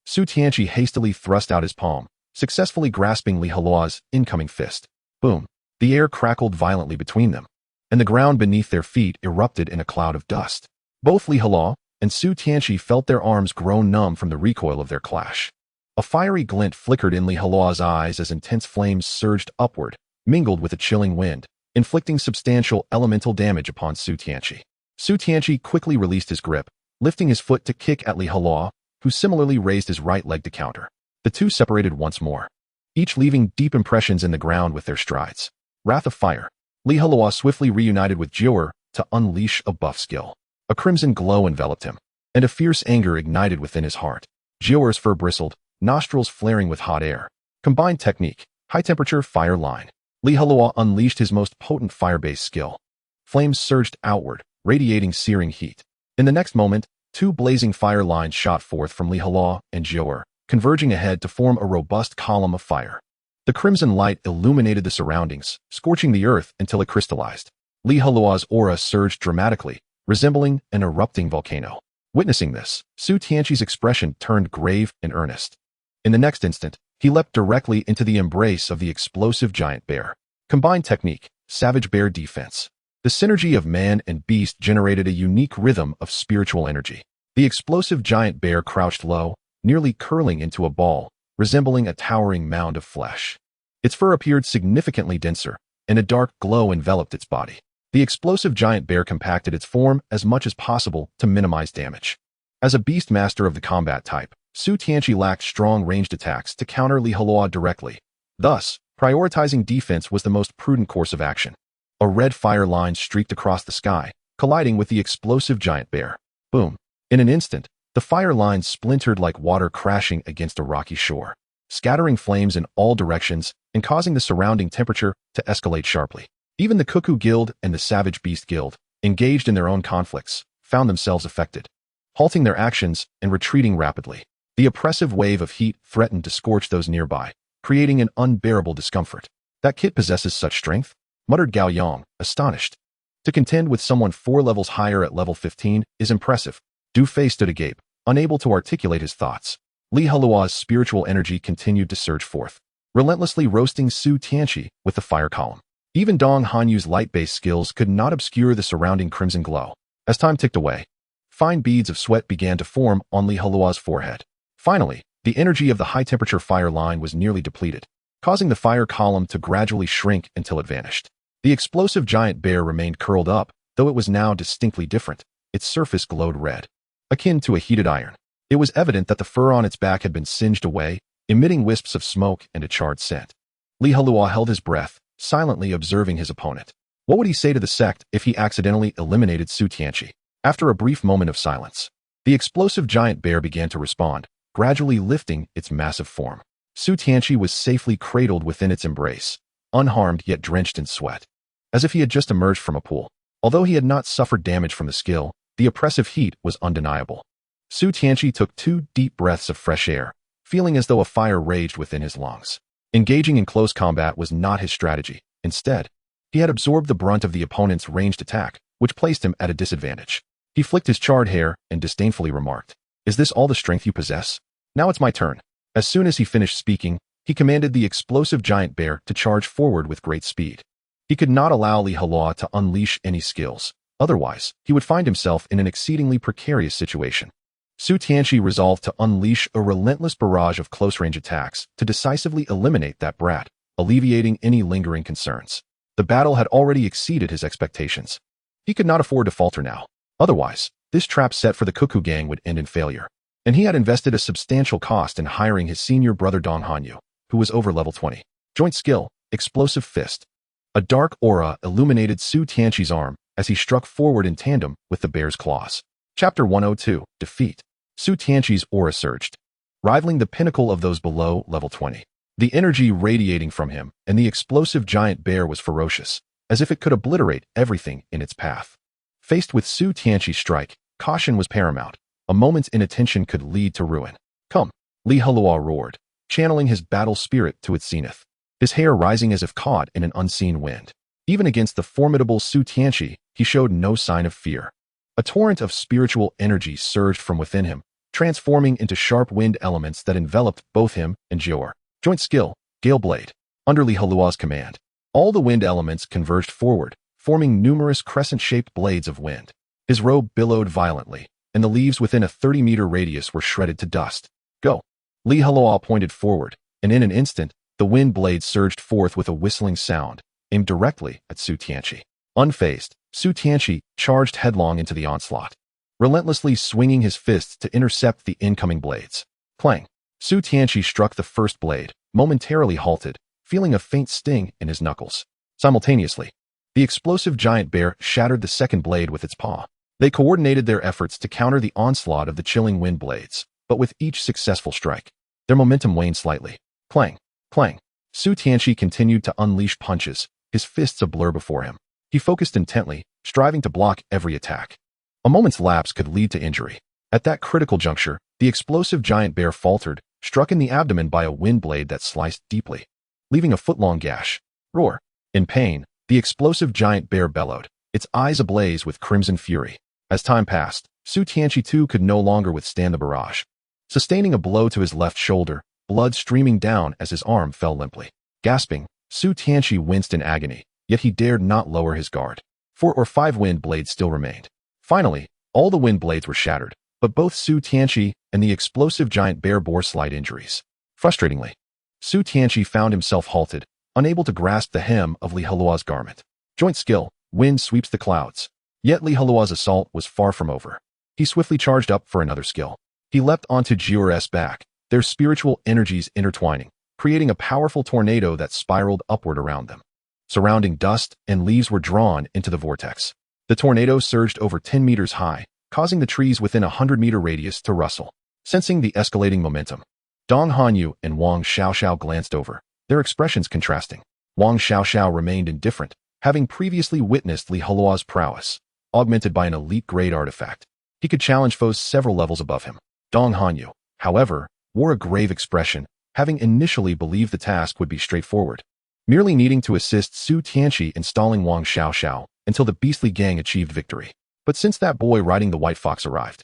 Su Tianqi hastily thrust out his palm, successfully grasping Li Heluo's incoming fist. Boom! The air crackled violently between them, and the ground beneath their feet erupted in a cloud of dust. Both Li Heluo and Su Tianqi felt their arms grow numb from the recoil of their clash. A fiery glint flickered in Li Heluo's eyes as intense flames surged upward, mingled with a chilling wind, inflicting substantial elemental damage upon Su Tianqi. Su Tianqi quickly released his grip, lifting his foot to kick at Li Heluo, who similarly raised his right leg to counter. The two separated once more, each leaving deep impressions in the ground with their strides. Wrath of Fire. Li Heluo swiftly reunited with Jiu'er to unleash a buff skill. A crimson glow enveloped him, and a fierce anger ignited within his heart. Jiu'er's fur bristled, nostrils flaring with hot air. Combined technique, high-temperature fire line. Li Heluo unleashed his most potent fire-based skill. Flames surged outward, radiating searing heat. In the next moment, 2 blazing fire lines shot forth from Li Heluo and Jiu'er, converging ahead to form a robust column of fire. The crimson light illuminated the surroundings, scorching the earth until it crystallized. Li Heluo's aura surged dramatically, resembling an erupting volcano. Witnessing this, Su Tianqi's expression turned grave and earnest. In the next instant, he leapt directly into the embrace of the explosive giant bear. Combined technique, Savage Bear Defense. The synergy of man and beast generated a unique rhythm of spiritual energy. The explosive giant bear crouched low, nearly curling into a ball, resembling a towering mound of flesh. Its fur appeared significantly denser, and a dark glow enveloped its body. The explosive giant bear compacted its form as much as possible to minimize damage. As a beast master of the combat type, Su Tianqi lacked strong ranged attacks to counter Li Heluo directly. Thus, prioritizing defense was the most prudent course of action. A red fire line streaked across the sky, colliding with the explosive giant bear. Boom! In an instant, the fire line splintered like water crashing against a rocky shore, scattering flames in all directions and causing the surrounding temperature to escalate sharply. Even the Cuckoo Guild and the Savage Beast Guild, engaged in their own conflicts, found themselves affected, halting their actions and retreating rapidly. The oppressive wave of heat threatened to scorch those nearby, creating an unbearable discomfort. "That kid possesses such strength?" muttered Gao Yang, astonished. To contend with someone 4 levels higher at level 15 is impressive. Du Fei stood agape, unable to articulate his thoughts. Li Heluo's spiritual energy continued to surge forth, relentlessly roasting Su Tianqi with the fire column. Even Dong Hanyu's light-based skills could not obscure the surrounding crimson glow. As time ticked away, fine beads of sweat began to form on Li Heluo's forehead. Finally, The energy of the high-temperature fire line was nearly depleted, causing the fire column to gradually shrink until it vanished. The explosive giant bear remained curled up, though it was now distinctly different. Its surface glowed red, akin to a heated iron. It was evident that the fur on its back had been singed away, emitting wisps of smoke and a charred scent. Heluo held his breath, silently observing his opponent. What would he say to the sect if he accidentally eliminated Su Tianqi? After a brief moment of silence, the explosive giant bear began to respond, gradually lifting its massive form. Su Tianqi was safely cradled within its embrace, unharmed yet drenched in sweat, as if he had just emerged from a pool. Although he had not suffered damage from the skill, the oppressive heat was undeniable. Su Tianqi took 2 deep breaths of fresh air, feeling as though a fire raged within his lungs. Engaging in close combat was not his strategy. Instead, he had absorbed the brunt of the opponent's ranged attack, which placed him at a disadvantage. He flicked his charred hair and disdainfully remarked, "Is this all the strength you possess? Now it's my turn." As soon as he finished speaking, he commanded the explosive giant bear to charge forward with great speed. He could not allow Heluo to unleash any skills. Otherwise, he would find himself in an exceedingly precarious situation. Su Tianqi resolved to unleash a relentless barrage of close-range attacks to decisively eliminate that brat, alleviating any lingering concerns. The battle had already exceeded his expectations. He could not afford to falter now. Otherwise, this trap set for the Cuckoo Gang would end in failure. And he had invested a substantial cost in hiring his senior brother Dong Hanyu, who was over level 20. Joint skill, Explosive Fist. A dark aura illuminated Su Tianqi's arm as he struck forward in tandem with the bear's claws. Chapter 102, Defeat. Su Tianqi's aura surged, rivaling the pinnacle of those below level 20. The energy radiating from him and the explosive giant bear was ferocious, as if it could obliterate everything in its path. Faced with Su Tianqi's strike, caution was paramount. A moment's inattention could lead to ruin. "Come!" Heluo roared, channeling his battle spirit to its zenith, his hair rising as if caught in an unseen wind. Even against the formidable Su Tianqi, he showed no sign of fear. A torrent of spiritual energy surged from within him, transforming into sharp wind elements that enveloped both him and Jior. Joint skill, Gale Blade. Under Heluo's command, all the wind elements converged forward, forming numerous crescent-shaped blades of wind. His robe billowed violently, and the leaves within a 30-meter radius were shredded to dust. "Go!" Heluo pointed forward, and in an instant, the wind blades surged forth with a whistling sound, aimed directly at Su Tianqi. Unfazed, Su Tianqi charged headlong into the onslaught, relentlessly swinging his fists to intercept the incoming blades. Clang! Su Tianqi struck the first blade, momentarily halted, feeling a faint sting in his knuckles. Simultaneously, the explosive giant bear shattered the second blade with its paw. They coordinated their efforts to counter the onslaught of the chilling wind blades, but with each successful strike, their momentum waned slightly. Clang! Clang! Su Tianqi continued to unleash punches, his fists a blur before him. He focused intently, striving to block every attack. A moment's lapse could lead to injury. At that critical juncture, the explosive giant bear faltered, struck in the abdomen by a wind blade that sliced deeply, leaving a foot-long gash. Roar! In pain, the explosive giant bear bellowed, its eyes ablaze with crimson fury. As time passed, Su Tianqi too could no longer withstand the barrage. Sustaining a blow to his left shoulder, blood streaming down as his arm fell limply. Gasping, Su Tianqi winced in agony, yet he dared not lower his guard. 4 or 5 wind blades still remained. Finally, all the wind blades were shattered, but both Su Tianqi and the explosive giant bear bore slight injuries. Frustratingly, Su Tianqi found himself halted, unable to grasp the hem of Heluo's garment. Joint skill, Wind Sweeps the Clouds. Yet Heluo's assault was far from over. He swiftly charged up for another skill. He leapt onto Jior's back, their spiritual energies intertwining, creating a powerful tornado that spiraled upward around them. Surrounding dust and leaves were drawn into the vortex. The tornado surged over 10 meters high, causing the trees within a 100-meter radius to rustle. Sensing the escalating momentum, Dong Hanyu and Wang Xiaoxiao glanced over, their expressions contrasting. Wang Xiaoxiao remained indifferent, having previously witnessed Heluo's prowess, augmented by an elite-grade artifact. He could challenge foes several levels above him. Dong Hanyu, however, wore a grave expression, having initially believed the task would be straightforward, merely needing to assist Su Tianqi in stalling Wang Xiaoxiao until the beastly gang achieved victory. But since that boy riding the white fox arrived,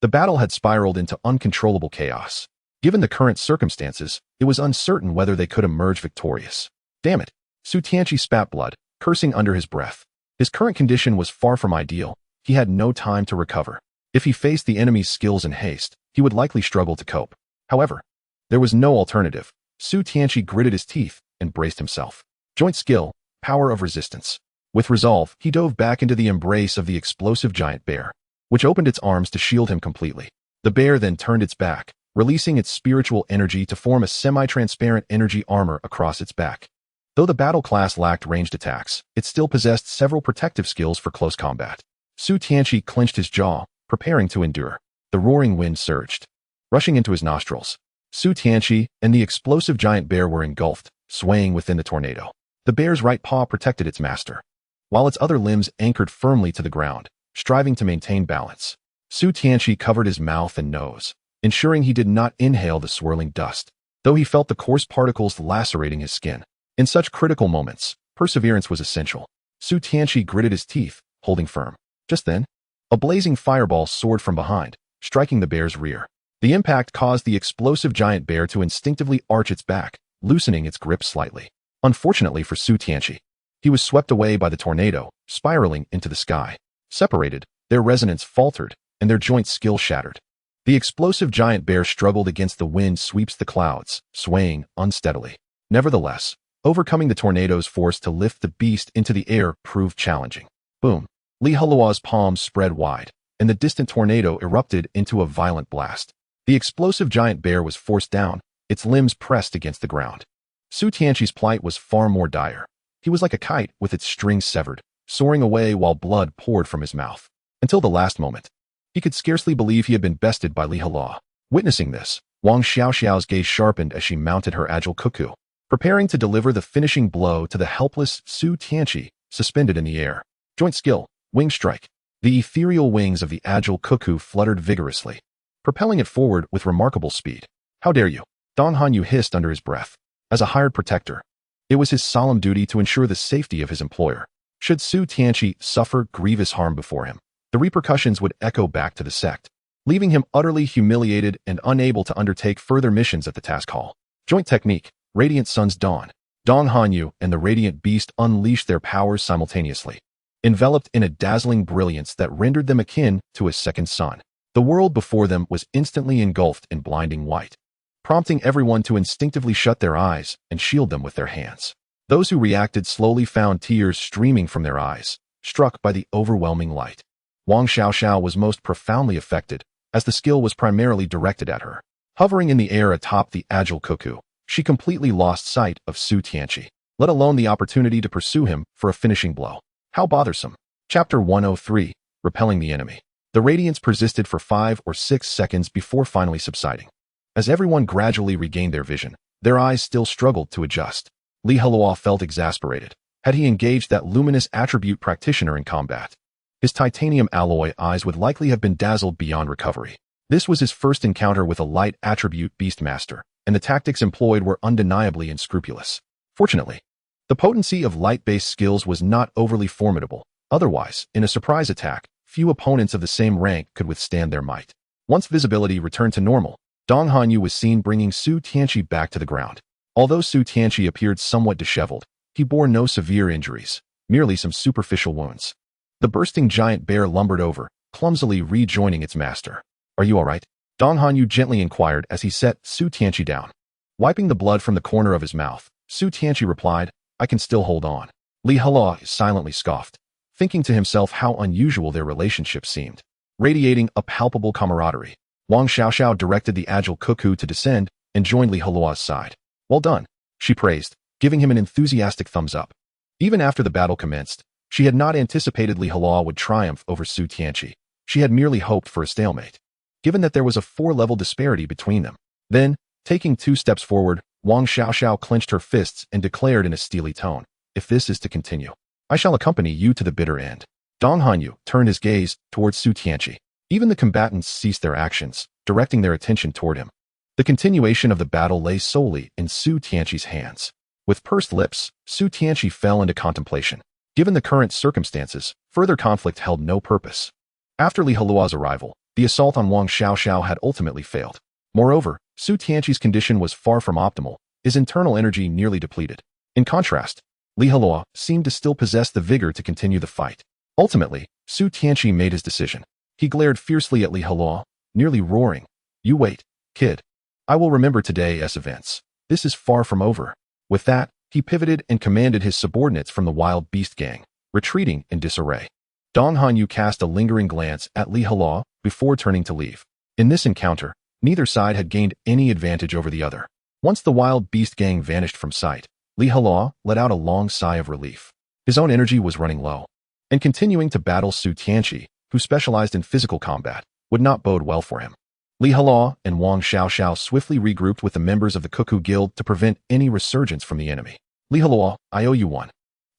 the battle had spiraled into uncontrollable chaos. Given the current circumstances, it was uncertain whether they could emerge victorious. Damn it! Su Tianqi spat blood, cursing under his breath. His current condition was far from ideal. He had no time to recover. If he faced the enemy's skills in haste, he would likely struggle to cope. However, There was no alternative. Su Tianqi gritted his teeth and braced himself. Joint skill, power of resistance. With resolve, he dove back into the embrace of the explosive giant bear, which opened its arms to shield him completely. The bear then turned its back, releasing its spiritual energy to form a semi-transparent energy armor across its back. Though the battle class lacked ranged attacks, it still possessed several protective skills for close combat. Su Tianqi clenched his jaw, preparing to endure. The roaring wind surged, rushing into his nostrils. Su Tianqi and the explosive giant bear were engulfed, swaying within the tornado. The bear's right paw protected its master, while its other limbs anchored firmly to the ground, striving to maintain balance. Su Tianqi covered his mouth and nose, ensuring he did not inhale the swirling dust, though he felt the coarse particles lacerating his skin. In such critical moments, perseverance was essential. Su Tianqi gritted his teeth, holding firm. Just then, a blazing fireball soared from behind, striking the bear's rear. The impact caused the explosive giant bear to instinctively arch its back, loosening its grip slightly. Unfortunately for Su Tianqi, he was swept away by the tornado, spiraling into the sky. Separated, their resonance faltered, and their joint skill shattered. The explosive giant bear struggled against the wind sweeps the clouds, swaying unsteadily. Nevertheless, overcoming the tornado's force to lift the beast into the air proved challenging. Boom! Heluo's palms spread wide, and the distant tornado erupted into a violent blast. The explosive giant bear was forced down, its limbs pressed against the ground. Su Tianqi's plight was far more dire. He was like a kite with its strings severed, soaring away while blood poured from his mouth. Until the last moment, he could scarcely believe he had been bested by Heluo. Witnessing this, Wang Xiaoxiao's gaze sharpened as she mounted her agile cuckoo, preparing to deliver the finishing blow to the helpless Su Tianqi, suspended in the air. Joint skill, wing strike. The ethereal wings of the agile cuckoo fluttered vigorously, propelling it forward with remarkable speed. How dare you? Dong Hanyu hissed under his breath. As a hired protector, it was his solemn duty to ensure the safety of his employer. Should Su Tianqi suffer grievous harm before him, the repercussions would echo back to the sect, leaving him utterly humiliated and unable to undertake further missions at the task hall. Joint technique, Radiant Sun's Dawn. Dong Hanyu and the Radiant Beast unleashed their powers simultaneously, enveloped in a dazzling brilliance that rendered them akin to a second sun. The world before them was instantly engulfed in blinding white, prompting everyone to instinctively shut their eyes and shield them with their hands. Those who reacted slowly found tears streaming from their eyes, struck by the overwhelming light. Wang Xiaoxiao was most profoundly affected, as the skill was primarily directed at her. Hovering in the air atop the agile cuckoo, she completely lost sight of Su Tianqi, let alone the opportunity to pursue him for a finishing blow. How bothersome. Chapter 103, Repelling the Enemy. The radiance persisted for 5 or 6 seconds before finally subsiding. As everyone gradually regained their vision, their eyes still struggled to adjust. Heluo felt exasperated. Had he engaged that luminous attribute practitioner in combat, his titanium alloy eyes would likely have been dazzled beyond recovery. This was his first encounter with a light attribute beastmaster, and the tactics employed were undeniably unscrupulous. Fortunately, the potency of light-based skills was not overly formidable. Otherwise, in a surprise attack, few opponents of the same rank could withstand their might. Once visibility returned to normal, Dong Hanyu was seen bringing Su Tianqi back to the ground. Although Su Tianqi appeared somewhat disheveled, he bore no severe injuries, merely some superficial wounds. The bursting giant bear lumbered over, clumsily rejoining its master. Are you all right? Dong Hanyu gently inquired as he set Su Tianqi down. Wiping the blood from the corner of his mouth, Su Tianqi replied, I can still hold on. Heluo silently scoffed, thinking to himself how unusual their relationship seemed, radiating a palpable camaraderie. Wang Xiaoxiao directed the agile cuckoo to descend and joined Heluo's side. Well done, she praised, giving him an enthusiastic thumbs up. Even after the battle commenced, she had not anticipated Heluo would triumph over Su Tianqi. She had merely hoped for a stalemate, given that there was a 4-level disparity between them. Then, taking 2 steps forward, Wang Xiaoxiao clenched her fists and declared in a steely tone, if this is to continue, I shall accompany you to the bitter end. Dong Hanyu turned his gaze towards Su Tianqi. Even the combatants ceased their actions, directing their attention toward him. The continuation of the battle lay solely in Su Tianqi's hands. With pursed lips, Su Tianqi fell into contemplation. Given the current circumstances, further conflict held no purpose. After Heluo's arrival, the assault on Wang Xiaoxiao had ultimately failed. Moreover, Su Tianqi's condition was far from optimal, his internal energy nearly depleted. In contrast, Heluo seemed to still possess the vigor to continue the fight. Ultimately, Su Tianqi made his decision. He glared fiercely at Heluo, nearly roaring, You wait, kid. I will remember today's events. This is far from over. With that, he pivoted and commanded his subordinates from the wild beast gang, retreating in disarray. Dong Hanyu cast a lingering glance at Li Heluo before turning to leave. In this encounter, neither side had gained any advantage over the other. Once the wild beast gang vanished from sight, Li Heluo let out a long sigh of relief. His own energy was running low, and continuing to battle Su Tianqi, who specialized in physical combat, would not bode well for him. Li Heluo and Wang Xiaoxiao swiftly regrouped with the members of the Cuckoo Guild to prevent any resurgence from the enemy. Li Heluo, I owe you one.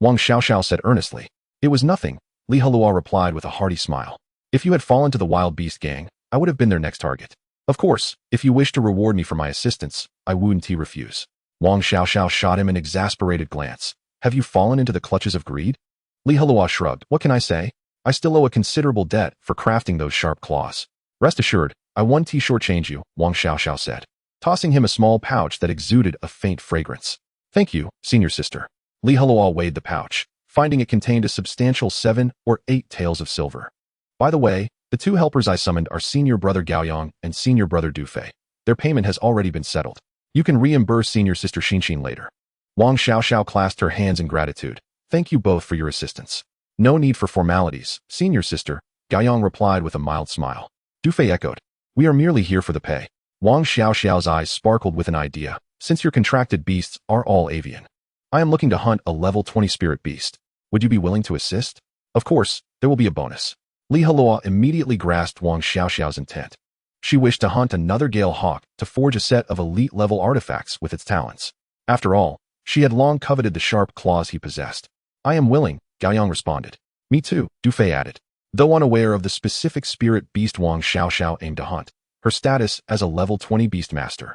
Wang Xiaoxiao said earnestly. It was nothing, Li Heluo replied with a hearty smile. If you had fallen to the wild beast gang, I would have been their next target. Of course, if you wish to reward me for my assistance, I wouldn't refuse. Wang Xiaoxiao shot him an exasperated glance. Have you fallen into the clutches of greed? Li Heluo shrugged. What can I say? I still owe a considerable debt for crafting those sharp claws. Rest assured, I won't shortchange you, Wang Xiaoxiao said, tossing him a small pouch that exuded a faint fragrance. Thank you, senior sister. Li Heluo weighed the pouch, finding it contained a substantial 7 or 8 taels of silver. By the way, the 2 helpers I summoned are senior brother Gaoyang and senior brother Dufei. Their payment has already been settled. You can reimburse senior sister Xinxin later. Wang Xiaoxiao clasped her hands in gratitude. Thank you both for your assistance. No need for formalities, senior sister, Gaoyang replied with a mild smile. Dufei echoed. We are merely here for the pay. Wang Xiaoxiao's eyes sparkled with an idea. Since your contracted beasts are all avian, I am looking to hunt a level 20 spirit beast. Would you be willing to assist? Of course, there will be a bonus. Li Heluo immediately grasped Wang Xiaoxiao's intent. She wished to hunt another Gale Hawk to forge a set of elite-level artifacts with its talents. After all, she had long coveted the sharp claws he possessed. I am willing, Gaoyang responded. Me too, Dufei added. Though unaware of the specific spirit beast Wang Xiaoxiao aimed to hunt, her status as a level 20 beast master,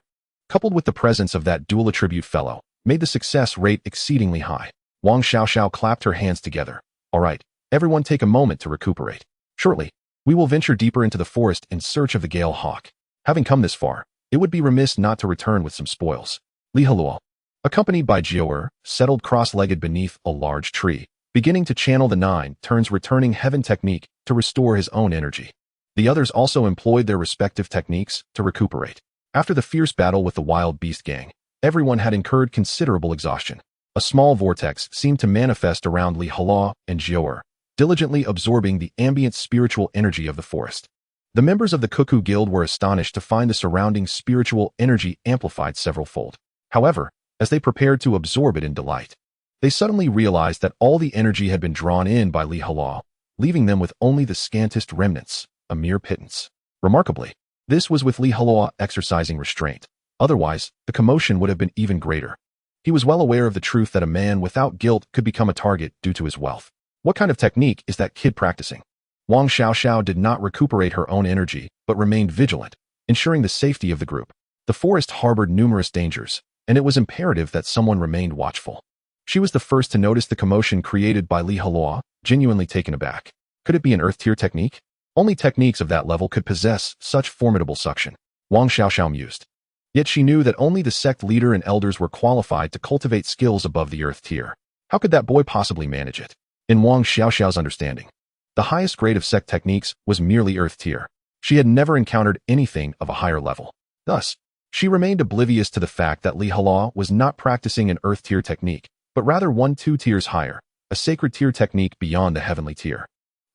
coupled with the presence of that dual attribute fellow, made the success rate exceedingly high. Wang Xiaoxiao clapped her hands together. All right, everyone take a moment to recuperate. Shortly, we will venture deeper into the forest in search of the Gale Hawk. Having come this far, it would be remiss not to return with some spoils. Li Heluo, accompanied by Jiao, settled cross-legged beneath a large tree, beginning to channel the 9 turns returning heaven technique to restore his own energy. The others also employed their respective techniques to recuperate. After the fierce battle with the wild beast gang, everyone had incurred considerable exhaustion. A small vortex seemed to manifest around Li Heluo and Jiao, diligently absorbing the ambient spiritual energy of the forest. The members of the Cuckoo Guild were astonished to find the surrounding spiritual energy amplified several-fold. However, as they prepared to absorb it in delight, they suddenly realized that all the energy had been drawn in by Li Heluo, leaving them with only the scantest remnants, a mere pittance. Remarkably, this was with Li Heluo exercising restraint. Otherwise, the commotion would have been even greater. He was well aware of the truth that a man without guilt could become a target due to his wealth. What kind of technique is that kid practicing? Wang Xiaoxiao did not recuperate her own energy, but remained vigilant, ensuring the safety of the group. The forest harbored numerous dangers, and it was imperative that someone remained watchful. She was the first to notice the commotion created by Li Heluo, genuinely taken aback. Could it be an earth-tier technique? Only techniques of that level could possess such formidable suction, Wang Xiaoxiao mused. Yet she knew that only the sect leader and elders were qualified to cultivate skills above the earth tier. How could that boy possibly manage it? In Wang Xiaoxiao's understanding, the highest grade of sect techniques was merely earth tier. She had never encountered anything of a higher level. Thus, she remained oblivious to the fact that Li Heluo was not practicing an earth tier technique, but rather 1-2 tiers higher, a sacred tier technique beyond the heavenly tier.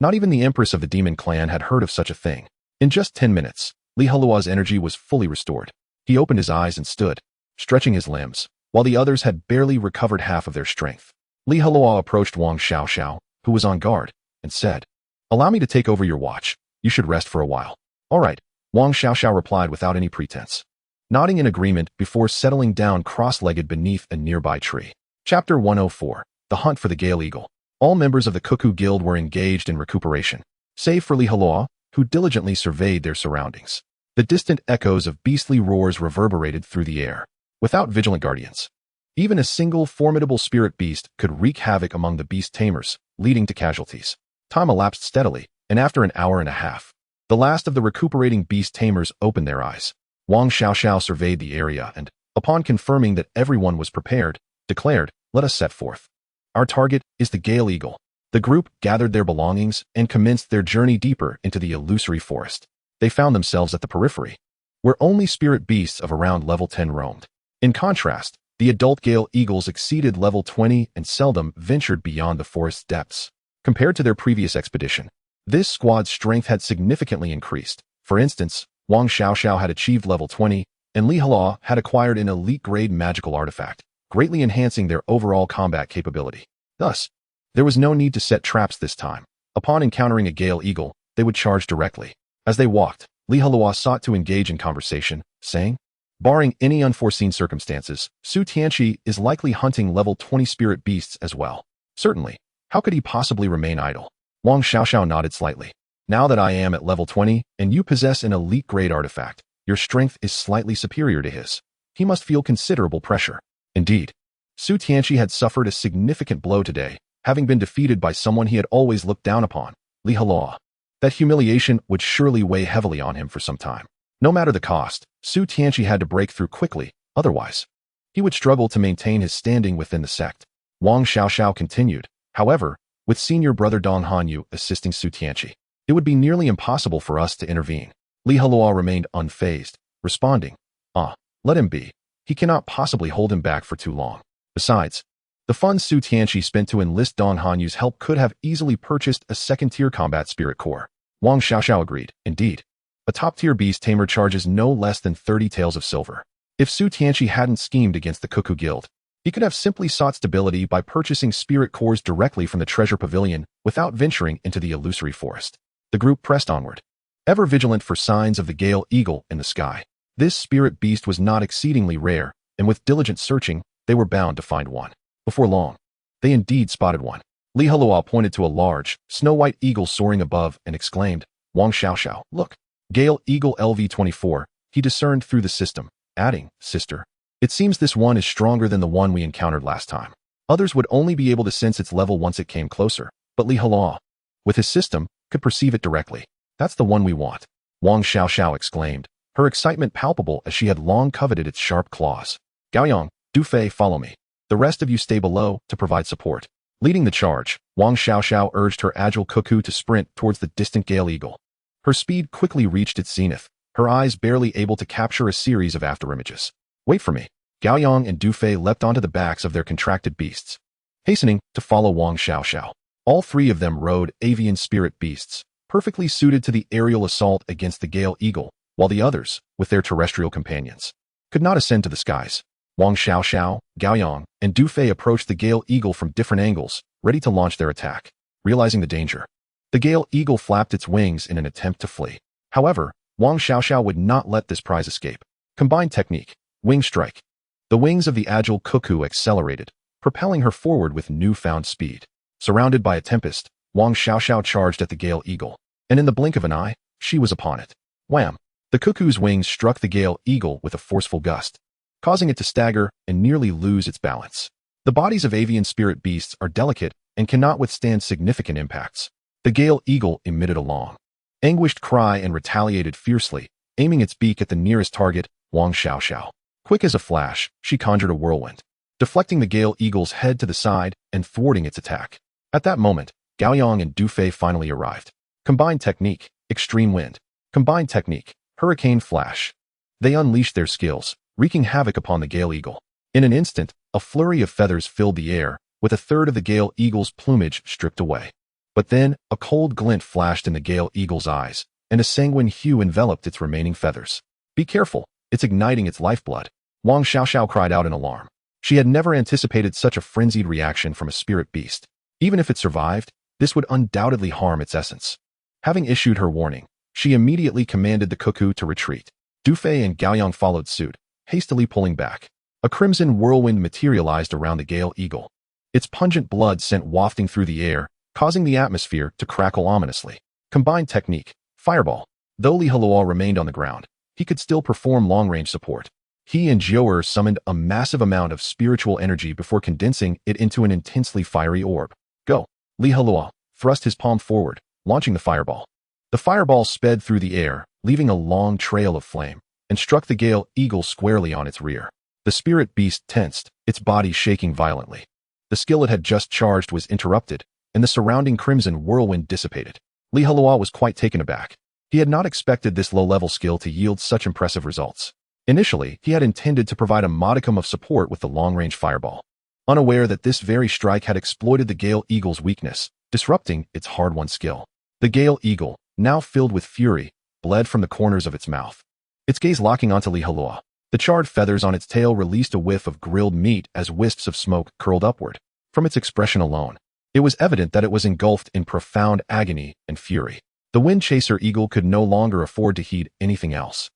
Not even the Empress of the Demon Clan had heard of such a thing. In just 10 minutes, Li Heluo's energy was fully restored. He opened his eyes and stood, stretching his limbs, while the others had barely recovered half of their strength. Li Heluo approached Wang Xiaoxiao, who was on guard, and said, "Allow me to take over your watch. You should rest for a while." "All right," Wang Xiaoxiao replied without any pretense, nodding in agreement before settling down cross-legged beneath a nearby tree. Chapter 104. The Hunt for the Gale Eagle. All members of the Cuckoo Guild were engaged in recuperation, save for Li Heluo, who diligently surveyed their surroundings. The distant echoes of beastly roars reverberated through the air. Without vigilant guardians, even a single formidable spirit beast could wreak havoc among the Beast Tamers, leading to casualties. Time elapsed steadily, and after an hour and a half, the last of the recuperating Beast Tamers opened their eyes. Wang Xiaoxiao surveyed the area and, upon confirming that everyone was prepared, declared, "Let us set forth. Our target is the Gale Eagle." The group gathered their belongings and commenced their journey deeper into the illusory forest. They found themselves at the periphery, where only spirit beasts of around level 10 roamed. In contrast, the adult Gale Eagles exceeded level 20 and seldom ventured beyond the forest's depths. Compared to their previous expedition, this squad's strength had significantly increased. For instance, Wang Xiaoxiao had achieved level 20, and Li Heluo had acquired an elite-grade magical artifact, greatly enhancing their overall combat capability. Thus, there was no need to set traps this time. Upon encountering a Gale Eagle, they would charge directly. As they walked, Li Heluo sought to engage in conversation, saying, "Barring any unforeseen circumstances, Su Tianqi is likely hunting level 20 spirit beasts as well." "Certainly. How could he possibly remain idle?" Wang Xiaoxiao nodded slightly. "Now that I am at level 20, and you possess an elite-grade artifact, your strength is slightly superior to his. He must feel considerable pressure." Indeed, Su Tianqi had suffered a significant blow today, having been defeated by someone he had always looked down upon, Li Heluo. That humiliation would surely weigh heavily on him for some time. No matter the cost, Su Tianqi had to break through quickly, otherwise he would struggle to maintain his standing within the sect. Wang Xiaoxiao continued, "However, with senior brother Dong Hanyu assisting Su Tianqi, it would be nearly impossible for us to intervene." Li Heluo remained unfazed, responding, "Let him be. He cannot possibly hold him back for too long. Besides, the funds Su Tianqi spent to enlist Dong Hanyu's help could have easily purchased a second-tier combat spirit core." Wang Xiaoxiao agreed. Indeed, a top-tier Beast Tamer charges no less than 30 taels of silver. If Su Tianqi hadn't schemed against the Cuckoo Guild, he could have simply sought stability by purchasing spirit cores directly from the treasure pavilion without venturing into the illusory forest. The group pressed onward, ever vigilant for signs of the Gale Eagle in the sky. This spirit beast was not exceedingly rare, and with diligent searching, they were bound to find one. Before long, they indeed spotted one. Li Heluo pointed to a large, snow-white eagle soaring above and exclaimed, "Wang Xiaoxiao, look! Gale Eagle LV-24, he discerned through the system, adding, "Sister, it seems this one is stronger than the one we encountered last time." Others would only be able to sense its level once it came closer, but Li Heluo, with his system, could perceive it directly. "That's the one we want," Wang Xiaoxiao exclaimed, her excitement palpable as she had long coveted its sharp claws. "Gaoyang, Dufei, follow me. The rest of you stay below to provide support." Leading the charge, Wang Xiaoxiao urged her agile cuckoo to sprint towards the distant Gale Eagle. Her speed quickly reached its zenith, her eyes barely able to capture a series of afterimages. "Wait for me." Gaoyang and Dufei leapt onto the backs of their contracted beasts, hastening to follow Wang Xiaoxiao. All three of them rode avian spirit beasts, perfectly suited to the aerial assault against the Gale Eagle, while the others, with their terrestrial companions, could not ascend to the skies. Wang Xiaoxiao, Gaoyang, and Dufei approached the Gale Eagle from different angles, ready to launch their attack. Realizing the danger, the Gale Eagle flapped its wings in an attempt to flee. However, Wang Xiaoxiao would not let this prize escape. Combined technique, wing strike. The wings of the agile cuckoo accelerated, propelling her forward with newfound speed. Surrounded by a tempest, Wang Xiaoxiao charged at the Gale Eagle, and in the blink of an eye, she was upon it. Wham! The cuckoo's wings struck the Gale Eagle with a forceful gust, causing it to stagger and nearly lose its balance. The bodies of avian spirit beasts are delicate and cannot withstand significant impacts. The Gale Eagle emitted a long, anguished cry and retaliated fiercely, aiming its beak at the nearest target, Wang Xiaoxiao. Quick as a flash, she conjured a whirlwind, deflecting the Gale Eagle's head to the side and thwarting its attack. At that moment, Gaoyang and Dufei finally arrived. Combined technique, extreme wind. Combined technique, hurricane flash. They unleashed their skills, wreaking havoc upon the Gale Eagle. In an instant, a flurry of feathers filled the air, with a third of the Gale Eagle's plumage stripped away. But then, a cold glint flashed in the Gale Eagle's eyes, and a sanguine hue enveloped its remaining feathers. "Be careful, it's igniting its lifeblood," Wang Xiaoxiao cried out in alarm. She had never anticipated such a frenzied reaction from a spirit beast. Even if it survived, this would undoubtedly harm its essence. Having issued her warning, she immediately commanded the cuckoo to retreat. Dufei and Gaoyang followed suit, hastily pulling back. A crimson whirlwind materialized around the Gale Eagle. Its pungent blood sent wafting through the air, causing the atmosphere to crackle ominously. Combined technique, fireball. Though Li Heluo remained on the ground, he could still perform long-range support. He and Jiu'er summoned a massive amount of spiritual energy before condensing it into an intensely fiery orb. "Go!" Li Heluo thrust his palm forward, launching the fireball. The fireball sped through the air, leaving a long trail of flame, and struck the Gale Eagle squarely on its rear. The spirit beast tensed, its body shaking violently. The skill it had just charged was interrupted, and the surrounding crimson whirlwind dissipated. Li Heluo was quite taken aback. He had not expected this low-level skill to yield such impressive results. Initially, he had intended to provide a modicum of support with the long-range fireball, unaware that this very strike had exploited the Gale Eagle's weakness, disrupting its hard-won skill. The Gale Eagle, now filled with fury, bled from the corners of its mouth, its gaze locking onto Heluo. The charred feathers on its tail released a whiff of grilled meat as wisps of smoke curled upward. From its expression alone, it was evident that it was engulfed in profound agony and fury. The Wind Chaser Eagle could no longer afford to heed anything else.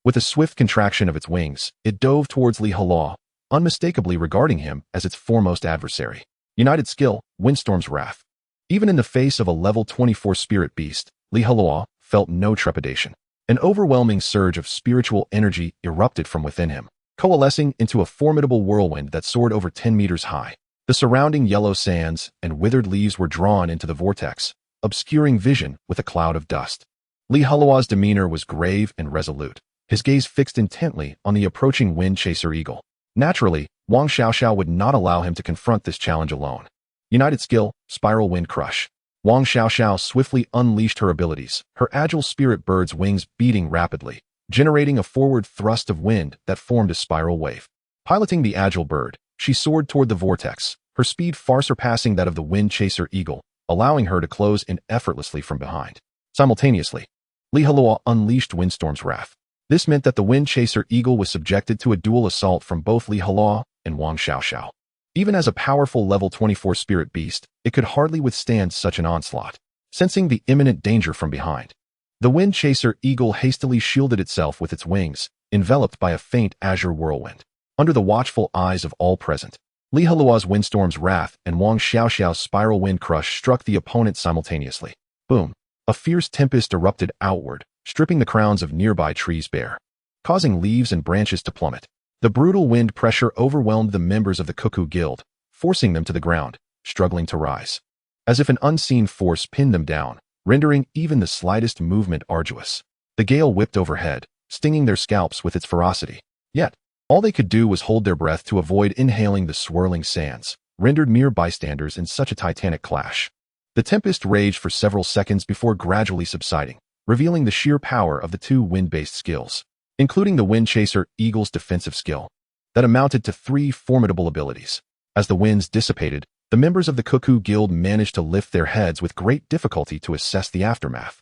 With a swift contraction of its wings, it dove towards Heluo, unmistakably regarding him as its foremost adversary. United skill, Windstorm's Wrath. Even in the face of a level 24 spirit beast, Heluo felt no trepidation. An overwhelming surge of spiritual energy erupted from within him, coalescing into a formidable whirlwind that soared over 10 meters high. The surrounding yellow sands and withered leaves were drawn into the vortex, obscuring vision with a cloud of dust. Heluo's demeanor was grave and resolute, his gaze fixed intently on the approaching Wind Chaser Eagle. Naturally, Wang Xiaoxiao would not allow him to confront this challenge alone. United skill, Spiral Wind Crush. Wang Xiaoxiao swiftly unleashed her abilities, her agile spirit bird's wings beating rapidly, generating a forward thrust of wind that formed a spiral wave. Piloting the agile bird, she soared toward the vortex, her speed far surpassing that of the Wind Chaser Eagle, allowing her to close in effortlessly from behind. Simultaneously, Heluo unleashed Windstorm's Wrath. This meant that the Wind Chaser Eagle was subjected to a dual assault from both Heluo and Wang Xiaoxiao. Even as a powerful level 24 spirit beast, it could hardly withstand such an onslaught. Sensing the imminent danger from behind, the Wind Chaser Eagle hastily shielded itself with its wings, enveloped by a faint azure whirlwind. Under the watchful eyes of all present, Heluo's Windstorm's Wrath and Wang Xiaoxiao's Spiral Wind Crush struck the opponent simultaneously. Boom! A fierce tempest erupted outward, stripping the crowns of nearby trees bare, causing leaves and branches to plummet. The brutal wind pressure overwhelmed the members of the Cuckoo Guild, forcing them to the ground, struggling to rise. As if an unseen force pinned them down, rendering even the slightest movement arduous. The gale whipped overhead, stinging their scalps with its ferocity. Yet, all they could do was hold their breath to avoid inhaling the swirling sands, rendered mere bystanders in such a titanic clash. The tempest raged for several seconds before gradually subsiding, revealing the sheer power of the two wind-based skills, including the Wind Chaser Eagle's defensive skill, that amounted to 3 formidable abilities. As the winds dissipated, the members of the Cuckoo Guild managed to lift their heads with great difficulty to assess the aftermath.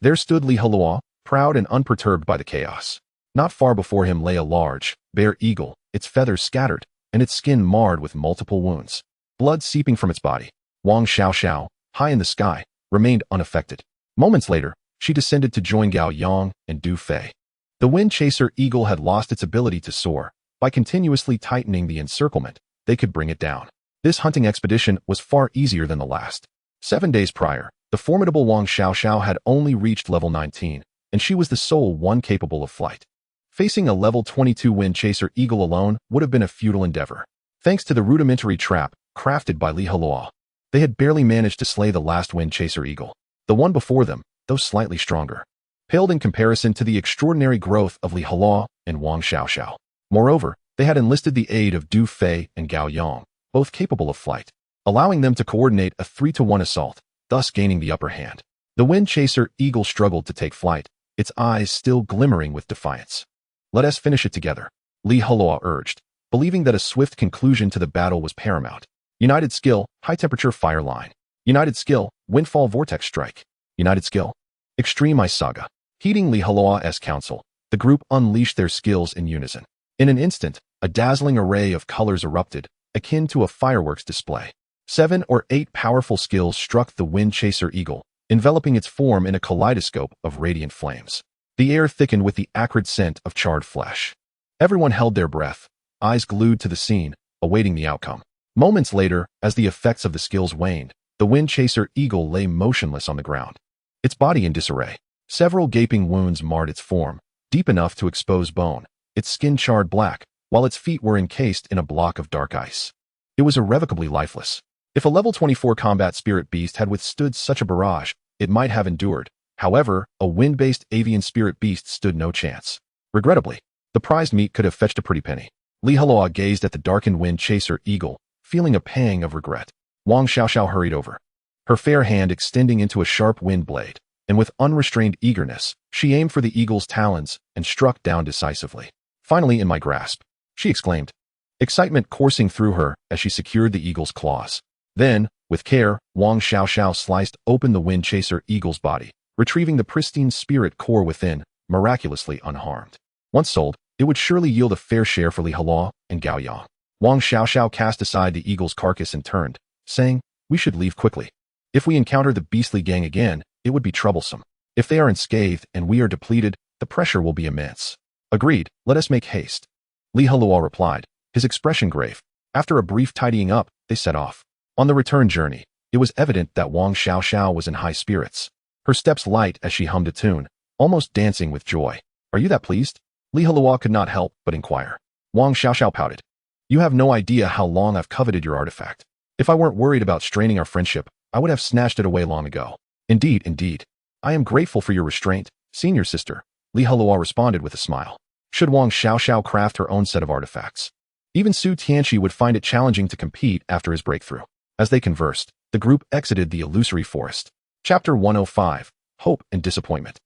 There stood Heluo, proud and unperturbed by the chaos. Not far before him lay a large, bare eagle, its feathers scattered, and its skin marred with multiple wounds. Blood seeping from its body. Wang Xiaoxiao, high in the sky, remained unaffected. Moments later, she descended to join Gao Yang and Du Fei. The Wind Chaser Eagle had lost its ability to soar. By continuously tightening the encirclement, they could bring it down. This hunting expedition was far easier than the last. 7 days prior, the formidable Wang Xiaoxiao had only reached level 19, and she was the sole one capable of flight. Facing a level 22 Wind Chaser Eagle alone would have been a futile endeavor. Thanks to the rudimentary trap crafted by Heluo, they had barely managed to slay the last Wind Chaser Eagle. The one before them, though slightly stronger, paled in comparison to the extraordinary growth of Heluo and Wang Xiaoxiao. Moreover, they had enlisted the aid of Du Fei and Gao Yang, both capable of flight, allowing them to coordinate a 3-to-1 assault, thus gaining the upper hand. The Wind Chaser Eagle struggled to take flight, its eyes still glimmering with defiance. "Let us finish it together," Heluo urged, believing that a swift conclusion to the battle was paramount. United skill, High Temperature Fire Line. United skill, Windfall Vortex Strike. United skill, Extreme Ice Saga. Heeding Heluo's counsel, the group unleashed their skills in unison. In an instant, a dazzling array of colors erupted, akin to a fireworks display. 7 or 8 powerful skills struck the Wind Chaser Eagle, enveloping its form in a kaleidoscope of radiant flames. The air thickened with the acrid scent of charred flesh. Everyone held their breath, eyes glued to the scene, awaiting the outcome. Moments later, as the effects of the skills waned, the Wind Chaser Eagle lay motionless on the ground, its body in disarray. Several gaping wounds marred its form, deep enough to expose bone, its skin charred black, while its feet were encased in a block of dark ice. It was irrevocably lifeless. If a level 24 combat spirit beast had withstood such a barrage, it might have endured. However, a wind-based avian spirit beast stood no chance. Regrettably, the prized meat could have fetched a pretty penny. Heluo gazed at the darkened Wind Chaser Eagle, feeling a pang of regret. Wang Xiaoxiao hurried over, her fair hand extending into a sharp wind blade. and with unrestrained eagerness, she aimed for the eagle's talons and struck down decisively. "Finally in my grasp," she exclaimed, excitement coursing through her as she secured the eagle's claws. Then, with care, Wang Xiaoxiao sliced open the wind chaser eagle's body, retrieving the pristine spirit core within, miraculously unharmed. Once sold, it would surely yield a fair share for Li Heluo and Gao Yang. Wang Xiaoxiao cast aside the eagle's carcass and turned, saying, "We should leave quickly. If we encounter the beastly gang again, it would be troublesome. If they are unscathed and we are depleted, the pressure will be immense." "Agreed, let us make haste," Li Heluo replied, his expression grave. After a brief tidying up, they set off. On the return journey, it was evident that Wang Xiaoxiao was in high spirits. Her steps light as she hummed a tune, almost dancing with joy. "Are you that pleased?" Li Heluo could not help but inquire. Wang Xiaoxiao pouted. "You have no idea how long I've coveted your artifact. If I weren't worried about straining our friendship, I would have snatched it away long ago." Indeed, indeed. I am grateful for your restraint, senior sister," Li Heluo responded with a smile. Should Wang Xiaoxiao craft her own set of artifacts? Even Su Tianqi would find it challenging to compete after his breakthrough. As they conversed, the group exited the illusory forest. Chapter 105, Hope and Disappointment.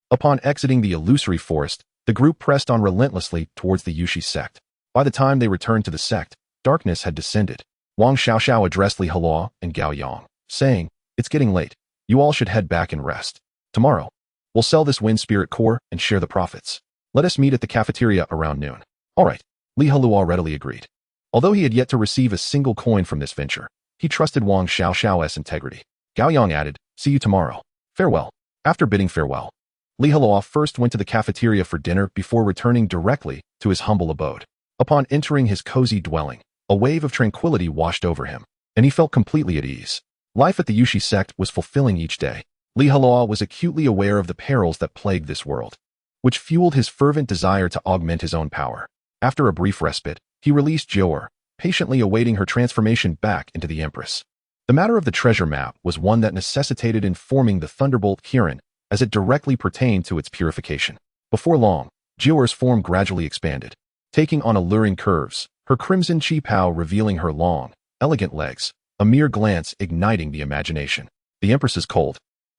Upon exiting the illusory forest, the group pressed on relentlessly towards the Yushi sect. By the time they returned to the sect, darkness had descended. Wang Xiaoxiao addressed Li Heluo and Gao Yang, saying, "It's getting late. You all should head back and rest. Tomorrow, we'll sell this wind spirit core and share the profits. Let us meet at the cafeteria around noon." "All right," Li Heluo readily agreed. Although he had yet to receive a single coin from this venture, he trusted Wang Xiaoxiao's integrity. Gao Yang added, "See you tomorrow. Farewell." After bidding farewell, Li Heluo first went to the cafeteria for dinner before returning directly to his humble abode. Upon entering his cozy dwelling, a wave of tranquility washed over him, and he felt completely at ease. Life at the Yushi sect was fulfilling each day. Li Heluo was acutely aware of the perils that plagued this world, which fueled his fervent desire to augment his own power. After a brief respite, he released Joer, patiently awaiting her transformation back into the Empress. The matter of the treasure map was one that necessitated informing the Thunderbolt Kirin, as it directly pertained to its purification. Before long, Joer's form gradually expanded, taking on alluring curves, her crimson chi-pao revealing her long, elegant legs, a mere glance igniting the imagination. The Empress's cold,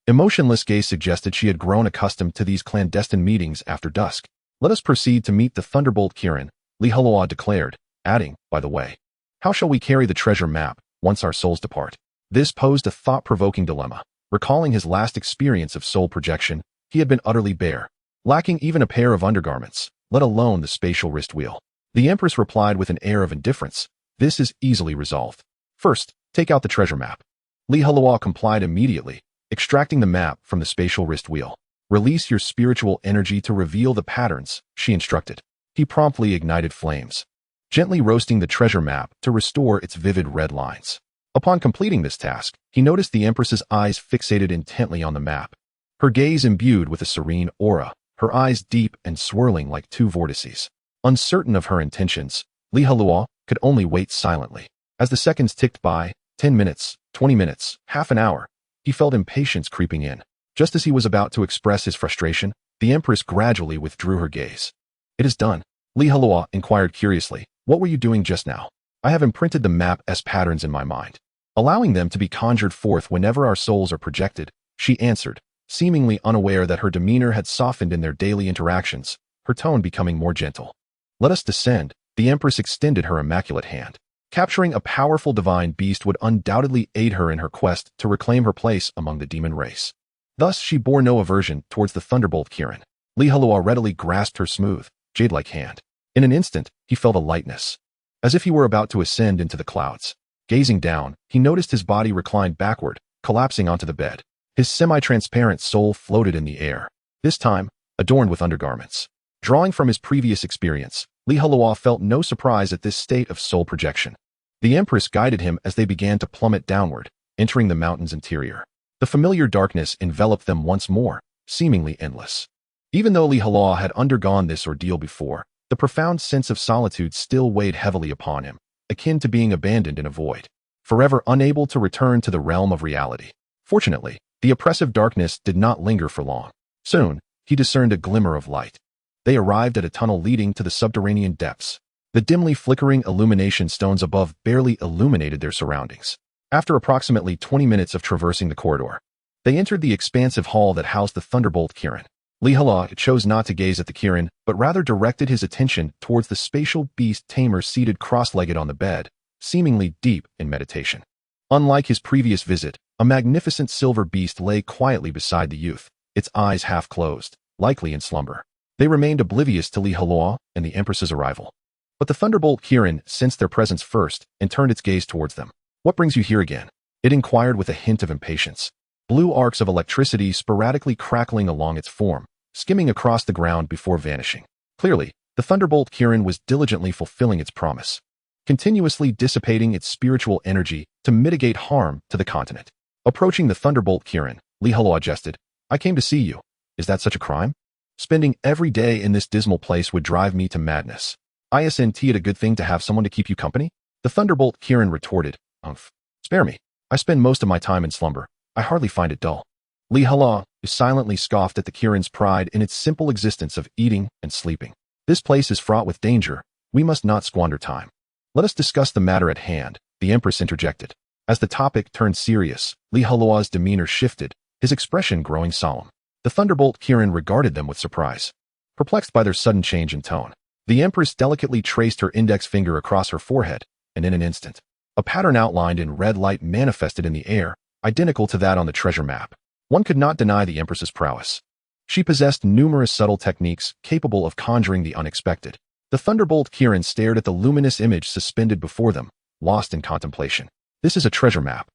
emotionless gaze suggested she had grown accustomed to these clandestine meetings after dusk. "Let us proceed to meet the Thunderbolt Kirin," Li Heluo declared, adding, "By the way, how shall we carry the treasure map once our souls depart?" This posed a thought-provoking dilemma. Recalling his last experience of soul projection, he had been utterly bare, lacking even a pair of undergarments, let alone the spatial wrist wheel. The Empress replied with an air of indifference, "This is easily resolved. First, take out the treasure map." Li Heluo complied immediately, extracting the map from the spatial wrist wheel. "Release your spiritual energy to reveal the patterns," she instructed. He promptly ignited flames, gently roasting the treasure map to restore its vivid red lines. Upon completing this task, he noticed the Empress's eyes fixated intently on the map, her gaze imbued with a serene aura, her eyes deep and swirling like two vortices. Uncertain of her intentions, Li Heluo could only wait silently. As the seconds ticked by, 10 minutes, 20 minutes, half an hour, he felt impatience creeping in. Just as he was about to express his frustration, the Empress gradually withdrew her gaze. "It is done," Li Heluo inquired curiously. "What were you doing just now?" "I have imprinted the map's patterns in my mind, allowing them to be conjured forth whenever our souls are projected," she answered, seemingly unaware that her demeanor had softened in their daily interactions, her tone becoming more gentle. "Let us descend." The Empress extended her immaculate hand. Capturing a powerful divine beast would undoubtedly aid her in her quest to reclaim her place among the demon race. Thus, she bore no aversion towards the Thunderbolt Kirin. Li Heluo readily grasped her smooth, jade-like hand. In an instant, he felt a lightness, as if he were about to ascend into the clouds. Gazing down, he noticed his body reclined backward, collapsing onto the bed. His semi-transparent soul floated in the air, this time adorned with undergarments. Drawing from his previous experience, Li Heluo felt no surprise at this state of soul projection. The Empress guided him as they began to plummet downward, entering the mountain's interior. The familiar darkness enveloped them once more, seemingly endless. Even though Li Heluo had undergone this ordeal before, the profound sense of solitude still weighed heavily upon him, akin to being abandoned in a void, forever unable to return to the realm of reality. Fortunately, the oppressive darkness did not linger for long. Soon, he discerned a glimmer of light. They arrived at a tunnel leading to the subterranean depths. The dimly flickering illumination stones above barely illuminated their surroundings. After approximately 20 minutes of traversing the corridor, They entered the expansive hall that housed the Thunderbolt Kirin. Heluo chose not to gaze at the Kirin, but rather directed his attention towards the spatial Beast Tamer seated cross-legged on the bed, seemingly deep in meditation. Unlike his previous visit, a magnificent silver beast lay quietly beside the youth, its eyes half closed, likely in slumber. They remained oblivious to Heluo and the Empress's arrival. But the Thunderbolt Kirin sensed their presence first and turned its gaze towards them. "What brings you here again?" it inquired with a hint of impatience. Blue arcs of electricity sporadically crackling along its form, skimming across the ground before vanishing. Clearly, the Thunderbolt Kirin was diligently fulfilling its promise, continuously dissipating its spiritual energy to mitigate harm to the continent. Approaching the Thunderbolt Kirin, Heluo jested, "I came to see you. Is that such a crime? Spending every day in this dismal place would drive me to madness. Isn't it a good thing to have someone to keep you company?" The Thunderbolt Kirin retorted, "Umph. Spare me. I spend most of my time in slumber. I hardly find it dull." Heluo silently scoffed at the Kirin's pride in its simple existence of eating and sleeping. "This place is fraught with danger. We must not squander time. Let us discuss the matter at hand," the Empress interjected. As the topic turned serious, Heluo's demeanor shifted, his expression growing solemn. The Thunderbolt Kirin regarded them with surprise, perplexed by their sudden change in tone. The Empress delicately traced her index finger across her forehead, and in an instant, a pattern outlined in red light manifested in the air, identical to that on the treasure map. One could not deny the Empress's prowess. She possessed numerous subtle techniques capable of conjuring the unexpected. The Thunderbolt Kirin stared at the luminous image suspended before them, lost in contemplation. "This is a treasure map,"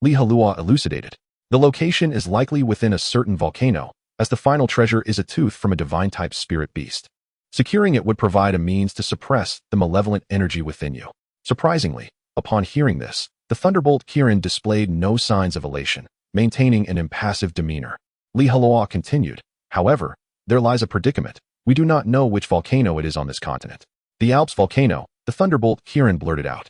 Heluo elucidated. "The location is likely within a certain volcano, as the final treasure is a tooth from a divine-type spirit beast. Securing it would provide a means to suppress the malevolent energy within you." Surprisingly, upon hearing this, the Thunderbolt Kirin displayed no signs of elation, maintaining an impassive demeanor. Heluo continued, "However, there lies a predicament. We do not know which volcano it is on this continent." "The Alps volcano," the Thunderbolt Kirin blurted out.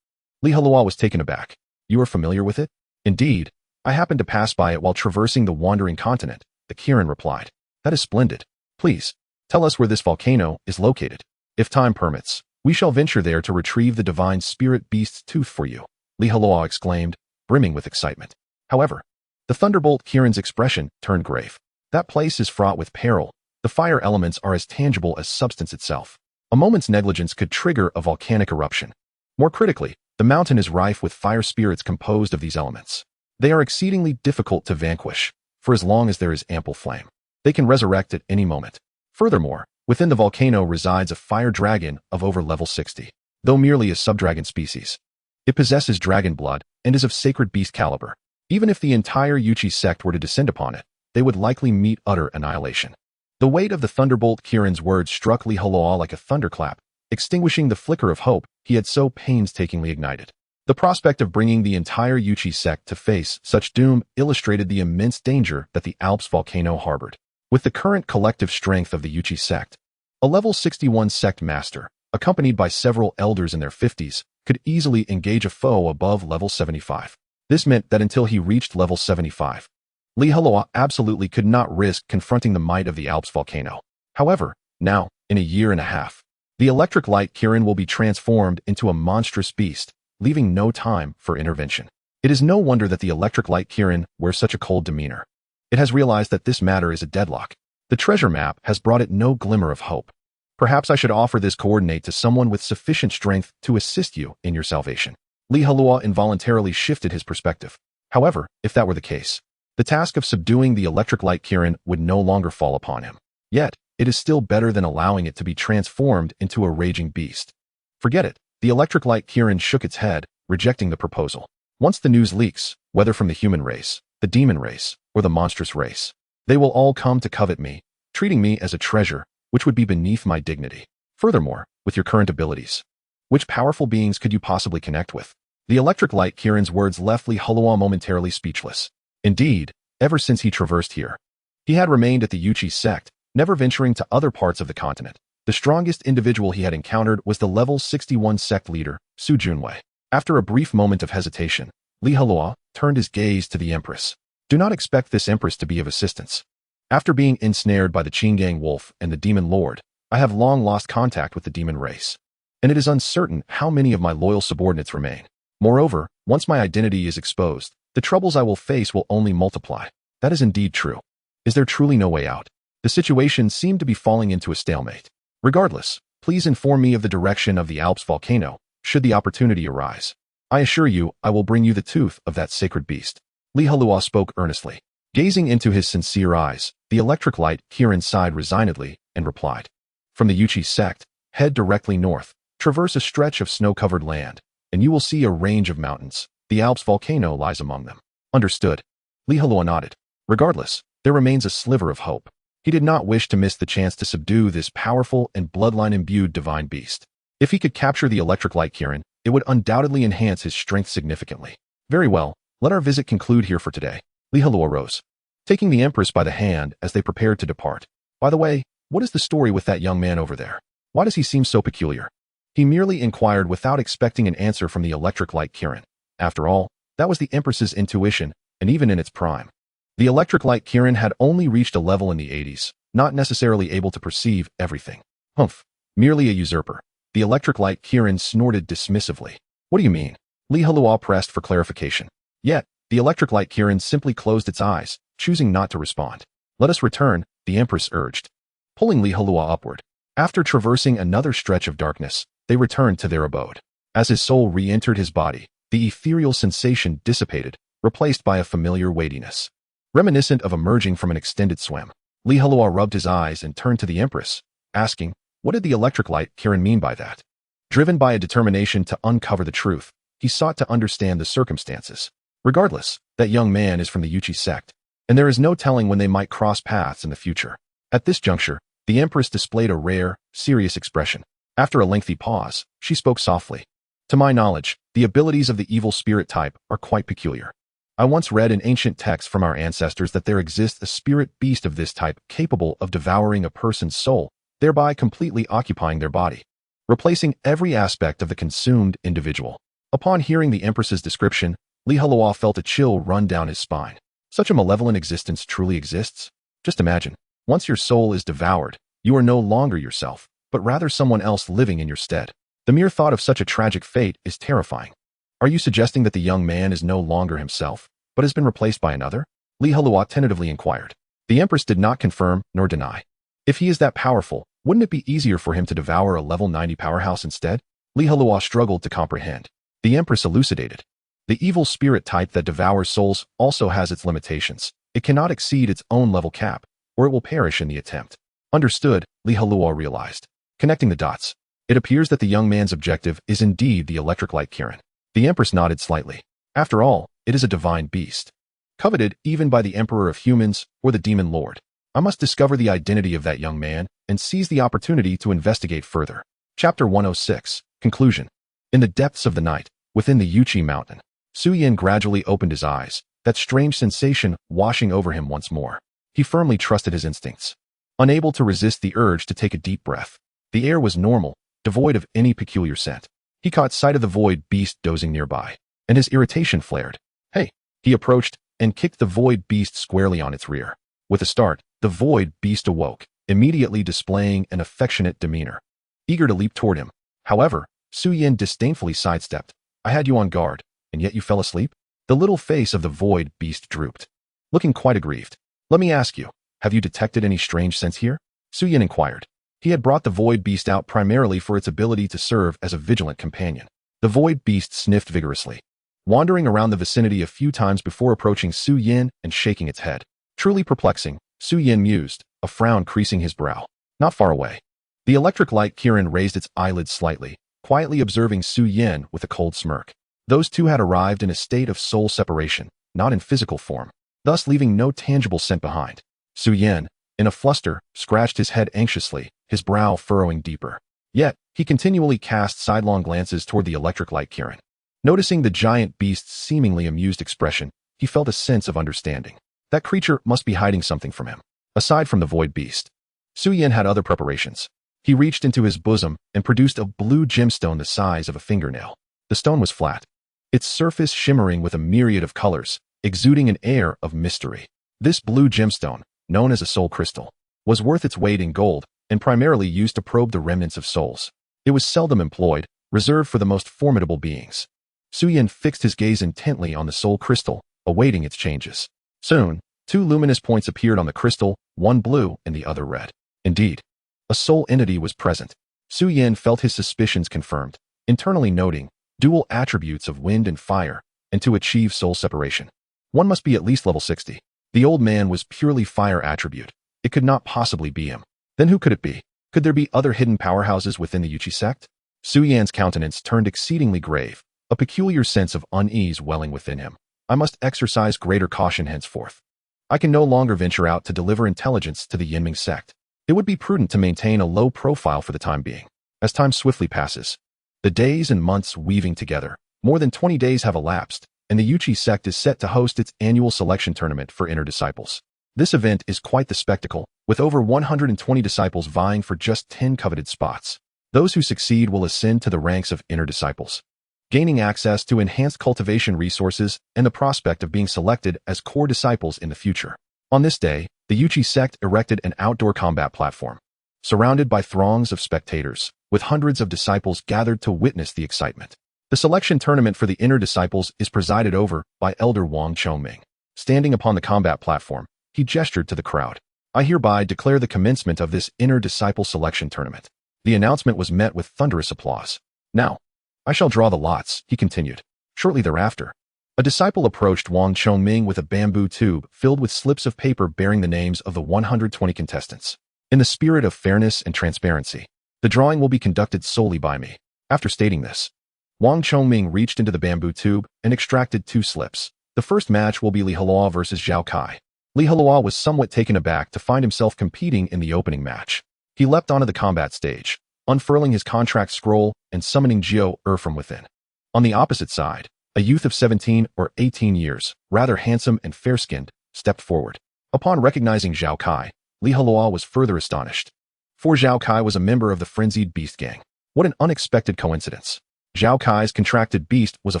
Heluo was taken aback. "You are familiar with it?" "Indeed. I happened to pass by it while traversing the wandering continent," the Kirin replied. "That is splendid. Please, tell us where this volcano is located. If time permits, we shall venture there to retrieve the divine spirit beast's tooth for you," Heluo exclaimed, brimming with excitement. However, the Thunderbolt Kirin's expression turned grave. "That place is fraught with peril. The fire elements are as tangible as substance itself. A moment's negligence could trigger a volcanic eruption. More critically, the mountain is rife with fire spirits composed of these elements. They are exceedingly difficult to vanquish, for as long as there is ample flame, they can resurrect at any moment. Furthermore, within the volcano resides a fire dragon of over level 60. Though merely a subdragon species, it possesses dragon blood and is of sacred beast caliber. Even if the entire Yuchi sect were to descend upon it, they would likely meet utter annihilation." The weight of the Thunderbolt Kirin's words struck Heluo like a thunderclap, extinguishing the flicker of hope he had so painstakingly ignited. The prospect of bringing the entire Yuchi sect to face such doom illustrated the immense danger that the Alps volcano harbored. With the current collective strength of the Yuchi sect, a level 61 sect master, accompanied by several elders in their 50s, could easily engage a foe above level 75. This meant that until he reached level 75, Heluo absolutely could not risk confronting the might of the Alps volcano. However, now, in a year and a half, the electric light Kirin will be transformed into a monstrous beast, leaving no time for intervention. It is no wonder that the electric light Kirin wears such a cold demeanor. It has realized that this matter is a deadlock. The treasure map has brought it no glimmer of hope. Perhaps I should offer this coordinate to someone with sufficient strength to assist you in your salvation. Heluo involuntarily shifted his perspective. However, if that were the case, the task of subduing the electric light Kirin would no longer fall upon him. Yet, it is still better than allowing it to be transformed into a raging beast. Forget it. The electric light Kirin shook its head, rejecting the proposal. Once the news leaks, whether from the human race, the demon race, or the monstrous race, they will all come to covet me, treating me as a treasure, which would be beneath my dignity. Furthermore, with your current abilities, which powerful beings could you possibly connect with? The electric light Kirin's words left Heluo momentarily speechless. Indeed, ever since he traversed here, he had remained at the Yuchi sect, never venturing to other parts of the continent. The strongest individual he had encountered was the level 61 sect leader, Su Junwei. After a brief moment of hesitation, Heluo turned his gaze to the Empress. "Do not expect this Empress to be of assistance. After being ensnared by the Qinggang Wolf and the Demon Lord, I have long lost contact with the demon race, and it is uncertain how many of my loyal subordinates remain. Moreover, once my identity is exposed, the troubles I will face will only multiply. That is indeed true. Is there truly no way out? The situation seemed to be falling into a stalemate. Regardless, please inform me of the direction of the Alps volcano, should the opportunity arise. I assure you, I will bring you the tooth of that sacred beast. Heluo spoke earnestly. Gazing into his sincere eyes, the electric light Kirin sighed resignedly and replied. From the Yuchi sect, head directly north, traverse a stretch of snow-covered land, and you will see a range of mountains. The Alps volcano lies among them. Understood. Heluo nodded. Regardless, there remains a sliver of hope. He did not wish to miss the chance to subdue this powerful and bloodline-imbued divine beast. If he could capture the electric light Kirin, it would undoubtedly enhance his strength significantly. Very well, let our visit conclude here for today. Heluo rose, taking the Empress by the hand as they prepared to depart. By the way, what is the story with that young man over there? Why does he seem so peculiar? He merely inquired without expecting an answer from the electric light Kirin. After all, that was the Empress's intuition, and even in its prime. The electric light Kirin had only reached a level in the 80s, not necessarily able to perceive everything. Humph, merely a usurper. The electric light Kirin snorted dismissively. What do you mean? Heluo pressed for clarification. Yet, the electric light Kirin simply closed its eyes, choosing not to respond. Let us return, the Empress urged, pulling Heluo upward. After traversing another stretch of darkness, they returned to their abode. As his soul re-entered his body, the ethereal sensation dissipated, replaced by a familiar weightiness. Reminiscent of emerging from an extended swim, Heluo rubbed his eyes and turned to the Empress, asking, what did the electric light Kirin mean by that? Driven by a determination to uncover the truth, he sought to understand the circumstances. Regardless, that young man is from the Yuchi sect, and there is no telling when they might cross paths in the future. At this juncture, the Empress displayed a rare, serious expression. After a lengthy pause, she spoke softly. To my knowledge, the abilities of the evil spirit type are quite peculiar. I once read in ancient texts from our ancestors that there exists a spirit beast of this type capable of devouring a person's soul, thereby completely occupying their body, replacing every aspect of the consumed individual. Upon hearing the Empress's description, Heluo felt a chill run down his spine. Such a malevolent existence truly exists? Just imagine, once your soul is devoured, you are no longer yourself, but rather someone else living in your stead. The mere thought of such a tragic fate is terrifying. Are you suggesting that the young man is no longer himself, but has been replaced by another? Heluo tentatively inquired. The Empress did not confirm nor deny. If he is that powerful, wouldn't it be easier for him to devour a level 90 powerhouse instead? Heluo struggled to comprehend. The Empress elucidated. The evil spirit type that devours souls also has its limitations. It cannot exceed its own level cap, or it will perish in the attempt. Understood, Heluo realized. Connecting the dots, it appears that the young man's objective is indeed the electric light Kirin. The Empress nodded slightly. After all, it is a divine beast, coveted even by the Emperor of Humans or the Demon Lord. I must discover the identity of that young man and seize the opportunity to investigate further. Chapter 106, Conclusion. In the depths of the night, within the Yuchi mountain, Suyin gradually opened his eyes, that strange sensation washing over him once more. He firmly trusted his instincts, unable to resist the urge to take a deep breath. The air was normal, devoid of any peculiar scent. He caught sight of the void beast dozing nearby, and his irritation flared. Hey! He approached and kicked the void beast squarely on its rear. With a start, the void beast awoke, immediately displaying an affectionate demeanor, eager to leap toward him. However, Suyin disdainfully sidestepped. I had you on guard, and yet you fell asleep? The little face of the void beast drooped, looking quite aggrieved. Let me ask you, have you detected any strange sense here? Suyin inquired. He had brought the void beast out primarily for its ability to serve as a vigilant companion. The void beast sniffed vigorously, wandering around the vicinity a few times before approaching Suyin and shaking its head. Truly perplexing, Suyin mused, a frown creasing his brow. Not far away, the electric light Kirin raised its eyelids slightly, quietly observing Suyin with a cold smirk. Those two had arrived in a state of soul separation, not in physical form, thus leaving no tangible scent behind. Suyin, in a fluster, scratched his head anxiously, his brow furrowing deeper. Yet, he continually cast sidelong glances toward the electric light Kirin. Noticing the giant beast's seemingly amused expression, he felt a sense of understanding. That creature must be hiding something from him. Aside from the void beast, Suyin had other preparations. He reached into his bosom and produced a blue gemstone the size of a fingernail. The stone was flat, its surface shimmering with a myriad of colors, exuding an air of mystery. This blue gemstone, known as a soul crystal, was worth its weight in gold and primarily used to probe the remnants of souls. It was seldom employed, reserved for the most formidable beings. Suyin fixed his gaze intently on the soul crystal, awaiting its changes. Soon, Two luminous points appeared on the crystal, one blue and the other red. Indeed, a soul entity was present. Su Yan felt his suspicions confirmed, internally noting dual attributes of wind and fire, and to achieve soul separation, one must be at least level 60. The old man was purely fire attribute. It could not possibly be him. Then who could it be? Could there be other hidden powerhouses within the Yuchi sect? Su Yan's countenance turned exceedingly grave, a peculiar sense of unease welling within him. I must exercise greater caution henceforth. I can no longer venture out to deliver intelligence to the Yinming sect. It would be prudent to maintain a low profile for the time being. As time swiftly passes, the days and months weaving together, more than 20 days have elapsed, and the Yuchi sect is set to host its annual selection tournament for inner disciples. This event is quite the spectacle, with over 120 disciples vying for just 10 coveted spots. Those who succeed will ascend to the ranks of inner disciples, gaining access to enhanced cultivation resources and the prospect of being selected as core disciples in the future. On this day, the Yuchi sect erected an outdoor combat platform, surrounded by throngs of spectators, with hundreds of disciples gathered to witness the excitement. The selection tournament for the inner disciples is presided over by Elder Wang Chongming. Standing upon the combat platform, he gestured to the crowd. I hereby declare the commencement of this inner disciple selection tournament. The announcement was met with thunderous applause. Now, I shall draw the lots, he continued. Shortly thereafter, a disciple approached Wang Chongming with a bamboo tube filled with slips of paper bearing the names of the 120 contestants. In the spirit of fairness and transparency, the drawing will be conducted solely by me. After stating this, Wang Chongming reached into the bamboo tube and extracted 2 slips. The first match will be Li Heluo versus Zhao Kai. Li Heluo was somewhat taken aback to find himself competing in the opening match. He leapt onto the combat stage, unfurling his contract scroll and summoning Jiao from within. On the opposite side, a youth of 17 or 18 years, rather handsome and fair-skinned, stepped forward. Upon recognizing Zhao Kai, Li Heluo was further astonished. For Zhao Kai was a member of the frenzied beast gang. What an unexpected coincidence. Zhao Kai's contracted beast was a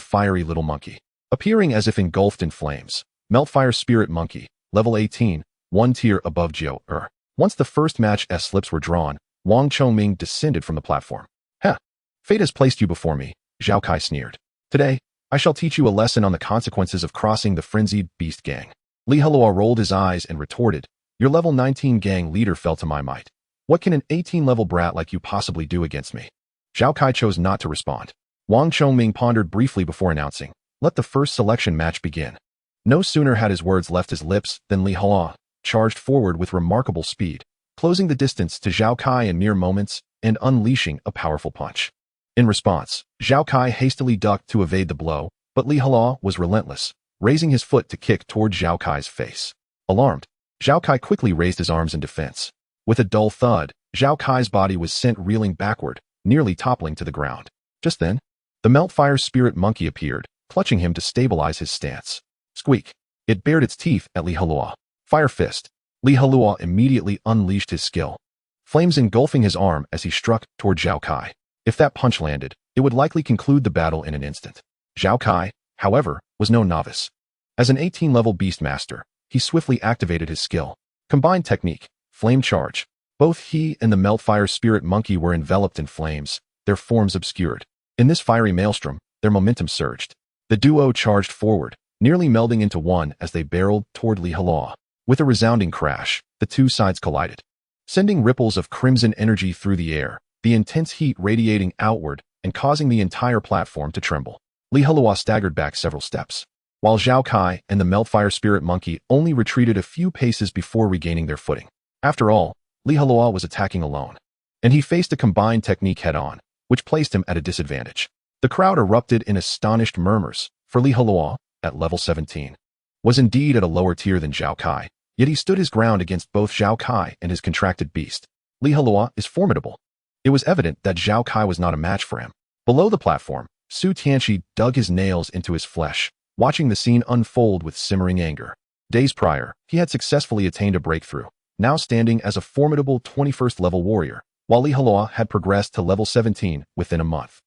fiery little monkey, appearing as if engulfed in flames. Meltfire Spirit Monkey, level 18, one tier above Jiao. Once the first match slips were drawn, Wang Chongming descended from the platform. Heh, fate has placed you before me, Zhao Kai sneered. Today, I shall teach you a lesson on the consequences of crossing the frenzied beast gang. Li Heluo rolled his eyes and retorted, your level 19 gang leader fell to my might. What can an 18-level brat like you possibly do against me? Zhao Kai chose not to respond. Wang Chongming pondered briefly before announcing, let the first selection match begin. No sooner had his words left his lips than Li Heluo charged forward with remarkable speed, closing the distance to Zhao Kai in mere moments and unleashing a powerful punch. In response, Zhao Kai hastily ducked to evade the blow, but Li Heluo was relentless, raising his foot to kick toward Zhao Kai's face. Alarmed, Zhao Kai quickly raised his arms in defense. With a dull thud, Zhao Kai's body was sent reeling backward, nearly toppling to the ground. Just then, the Meltfire Spirit Monkey appeared, clutching him to stabilize his stance. Squeak! It bared its teeth at Li Heluo. Fire Fist! Li Heluo immediately unleashed his skill, flames engulfing his arm as he struck toward Zhao Kai. If that punch landed, it would likely conclude the battle in an instant. Zhao Kai, however, was no novice. As an 18-level Beastmaster, he swiftly activated his skill. Combined technique, Flame Charge. Both he and the Meltfire Spirit Monkey were enveloped in flames, their forms obscured. In this fiery maelstrom, their momentum surged. The duo charged forward, nearly melding into one as they barreled toward Li Heluo. With a resounding crash, the two sides collided, sending ripples of crimson energy through the air, the intense heat radiating outward and causing the entire platform to tremble. Li Heluo staggered back several steps, while Zhao Kai and the Meltfire Spirit Monkey only retreated a few paces before regaining their footing. After all, Li Heluo was attacking alone, and he faced a combined technique head-on, which placed him at a disadvantage. The crowd erupted in astonished murmurs, for Li Heluo, at level 17, was indeed at a lower tier than Zhao Kai, yet he stood his ground against both Zhao Kai and his contracted beast. Li Heluo is formidable. It was evident that Zhao Kai was not a match for him. Below the platform, Su Tianqi dug his nails into his flesh, watching the scene unfold with simmering anger. Days prior, he had successfully attained a breakthrough, now standing as a formidable 21st level warrior, while Li Heluo had progressed to level 17 within a month.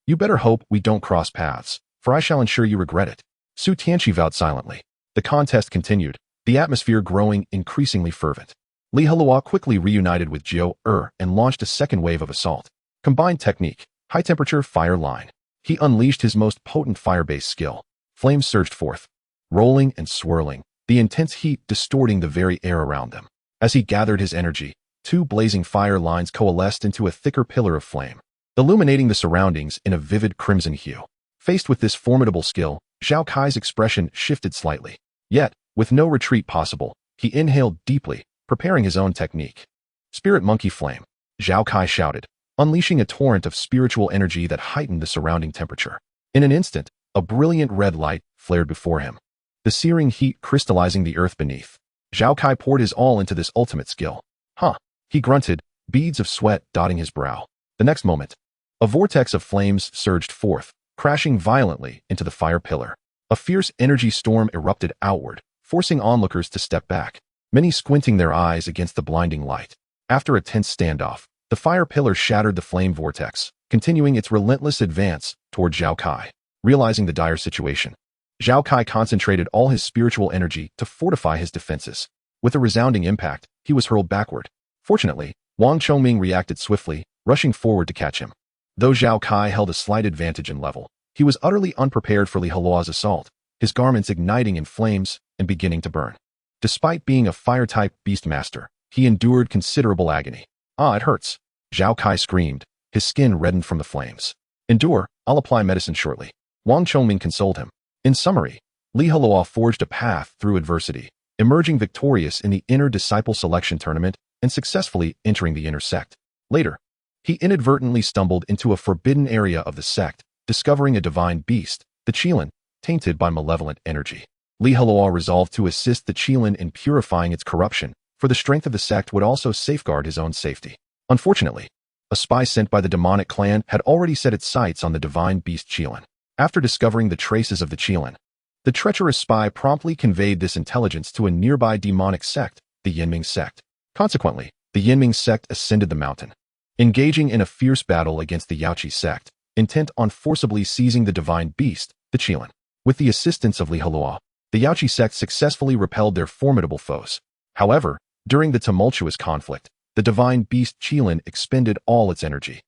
You better hope we don't cross paths, for I shall ensure you regret it. Su Tianqi vowed silently. The contest continued, the atmosphere growing increasingly fervent. Li Heluo quickly reunited with Jiao and launched a second wave of assault. Combined technique, high-temperature fire line. He unleashed his most potent fire-based skill. Flames surged forth, rolling and swirling, the intense heat distorting the very air around them. As he gathered his energy, two blazing fire lines coalesced into a thicker pillar of flame, illuminating the surroundings in a vivid crimson hue. Faced with this formidable skill, Zhao Kai's expression shifted slightly. Yet, with no retreat possible, he inhaled deeply, preparing his own technique. Spirit Monkey Flame, Zhao Kai shouted, unleashing a torrent of spiritual energy that heightened the surrounding temperature. In an instant, a brilliant red light flared before him, the searing heat crystallizing the earth beneath. Zhao Kai poured his all into this ultimate skill. Huh, he grunted, beads of sweat dotting his brow. The next moment, a vortex of flames surged forth, crashing violently into the fire pillar. A fierce energy storm erupted outward, forcing onlookers to step back, many squinting their eyes against the blinding light. After a tense standoff, the fire pillar shattered the flame vortex, continuing its relentless advance toward Zhao Kai. Realizing the dire situation, Zhao Kai concentrated all his spiritual energy to fortify his defenses. With a resounding impact, he was hurled backward. Fortunately, Wang Chongming reacted swiftly, rushing forward to catch him. Though Zhao Kai held a slight advantage in level, he was utterly unprepared for Li Heluo's assault, his garments igniting in flames and beginning to burn. Despite being a fire-type beast master, he endured considerable agony. Ah, it hurts, Zhao Kai screamed, his skin reddened from the flames. Endure, I'll apply medicine shortly. Wang Chongming consoled him. In summary, Li Heluo forged a path through adversity, emerging victorious in the inner disciple selection tournament and successfully entering the inner sect. Later, he inadvertently stumbled into a forbidden area of the sect, discovering a divine beast, the Qilin, tainted by malevolent energy. Li Heluo resolved to assist the Qilin in purifying its corruption, for the strength of the sect would also safeguard his own safety. Unfortunately, a spy sent by the demonic clan had already set its sights on the divine beast Qilin. After discovering the traces of the Qilin, the treacherous spy promptly conveyed this intelligence to a nearby demonic sect, the Yinming sect. Consequently, the Yinming sect ascended the mountain, engaging in a fierce battle against the Yaoqi sect, intent on forcibly seizing the divine beast, the Qilin. With the assistance of Li Heluo, the Yaoqi sect successfully repelled their formidable foes. However, during the tumultuous conflict, the divine beast Qilin expended all its energy,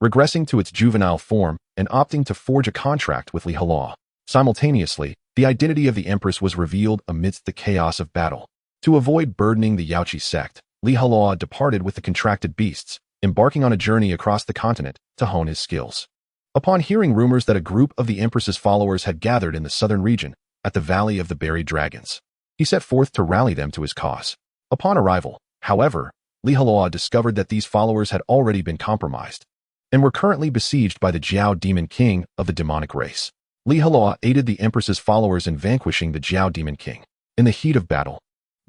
regressing to its juvenile form and opting to forge a contract with Li Heluo. Simultaneously, the identity of the Empress was revealed amidst the chaos of battle. To avoid burdening the Yaoqi sect, Li Heluo departed with the contracted beasts, embarking on a journey across the continent to hone his skills. Upon hearing rumors that a group of the Empress's followers had gathered in the southern region, at the Valley of the Buried Dragons, he set forth to rally them to his cause. Upon arrival, however, Li Heluo discovered that these followers had already been compromised, and were currently besieged by the Jiao Demon King of the demonic race. Li Heluo aided the Empress's followers in vanquishing the Jiao Demon King. In the heat of battle,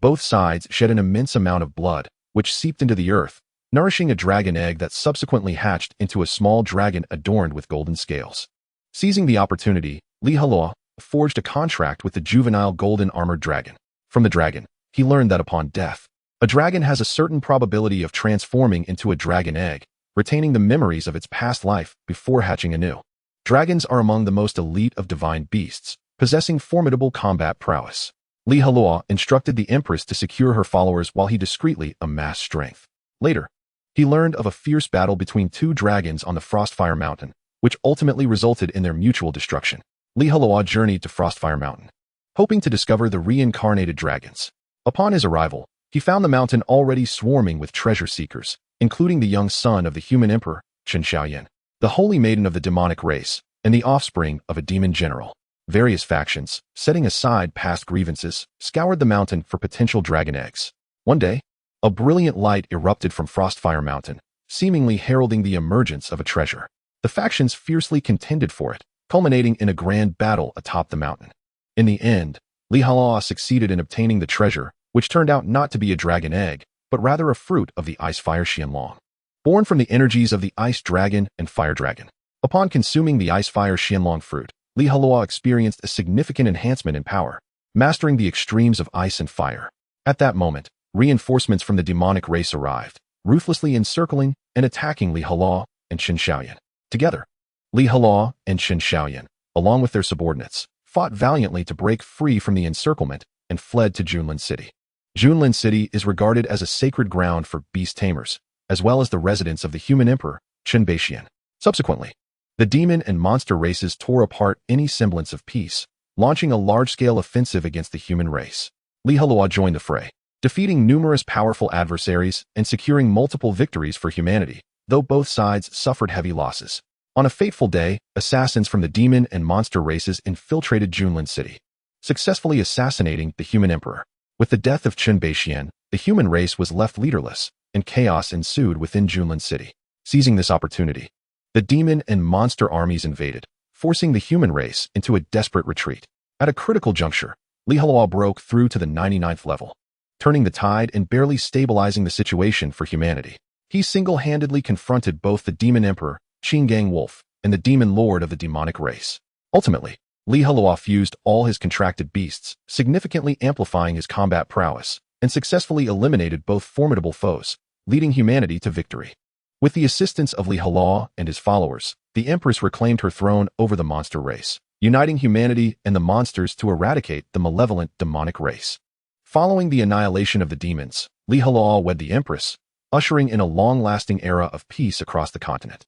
both sides shed an immense amount of blood, which seeped into the earth, nourishing a dragon egg that subsequently hatched into a small dragon adorned with golden scales. Seizing the opportunity, Li Heluo forged a contract with the juvenile golden armored dragon. From the dragon, he learned that upon death, a dragon has a certain probability of transforming into a dragon egg, retaining the memories of its past life before hatching anew. Dragons are among the most elite of divine beasts, possessing formidable combat prowess. Li Heluo instructed the Empress to secure her followers while he discreetly amassed strength. Later, he learned of a fierce battle between two dragons on the Frostfire Mountain, which ultimately resulted in their mutual destruction. Li Heluo journeyed to Frostfire Mountain, hoping to discover the reincarnated dragons. Upon his arrival, he found the mountain already swarming with treasure seekers, including the young son of the human emperor, Chen Xiaoyan, the holy maiden of the demonic race, and the offspring of a demon general. Various factions, setting aside past grievances, scoured the mountain for potential dragon eggs. One day, a brilliant light erupted from Frostfire Mountain, seemingly heralding the emergence of a treasure. The factions fiercely contended for it, culminating in a grand battle atop the mountain. In the end, Li Heluo succeeded in obtaining the treasure, which turned out not to be a dragon egg, but rather a fruit of the ice fire Xianlong, born from the energies of the ice dragon and fire dragon. Upon consuming the ice fire Xianlong fruit, Li Heluo experienced a significant enhancement in power, mastering the extremes of ice and fire. At that moment, reinforcements from the demonic race arrived, ruthlessly encircling and attacking Li Heluo and Chen Xiaoyan. Together, Li Heluo and Chen Xiaoyan, along with their subordinates, fought valiantly to break free from the encirclement and fled to Junlin City. Junlin City is regarded as a sacred ground for beast tamers, as well as the residence of the human emperor, Chen Beixian. Subsequently, the demon and monster races tore apart any semblance of peace, launching a large-scale offensive against the human race. Li Heluo joined the fray, defeating numerous powerful adversaries and securing multiple victories for humanity, though both sides suffered heavy losses. On a fateful day, assassins from the demon and monster races infiltrated Junlin City, successfully assassinating the human emperor. With the death of Chen Beixian, the human race was left leaderless, and chaos ensued within Junlin City. Seizing this opportunity, the demon and monster armies invaded, forcing the human race into a desperate retreat. At a critical juncture, Li Heluo broke through to the 99th level, turning the tide and barely stabilizing the situation for humanity. He single-handedly confronted both the demon emperor, Qinggang Wolf, and the demon lord of the demonic race. Ultimately, Li Heluo fused all his contracted beasts, significantly amplifying his combat prowess, and successfully eliminated both formidable foes, leading humanity to victory. With the assistance of Li Heluo and his followers, the Empress reclaimed her throne over the monster race, uniting humanity and the monsters to eradicate the malevolent demonic race. Following the annihilation of the demons, Li Heluo wed the Empress, ushering in a long-lasting era of peace across the continent.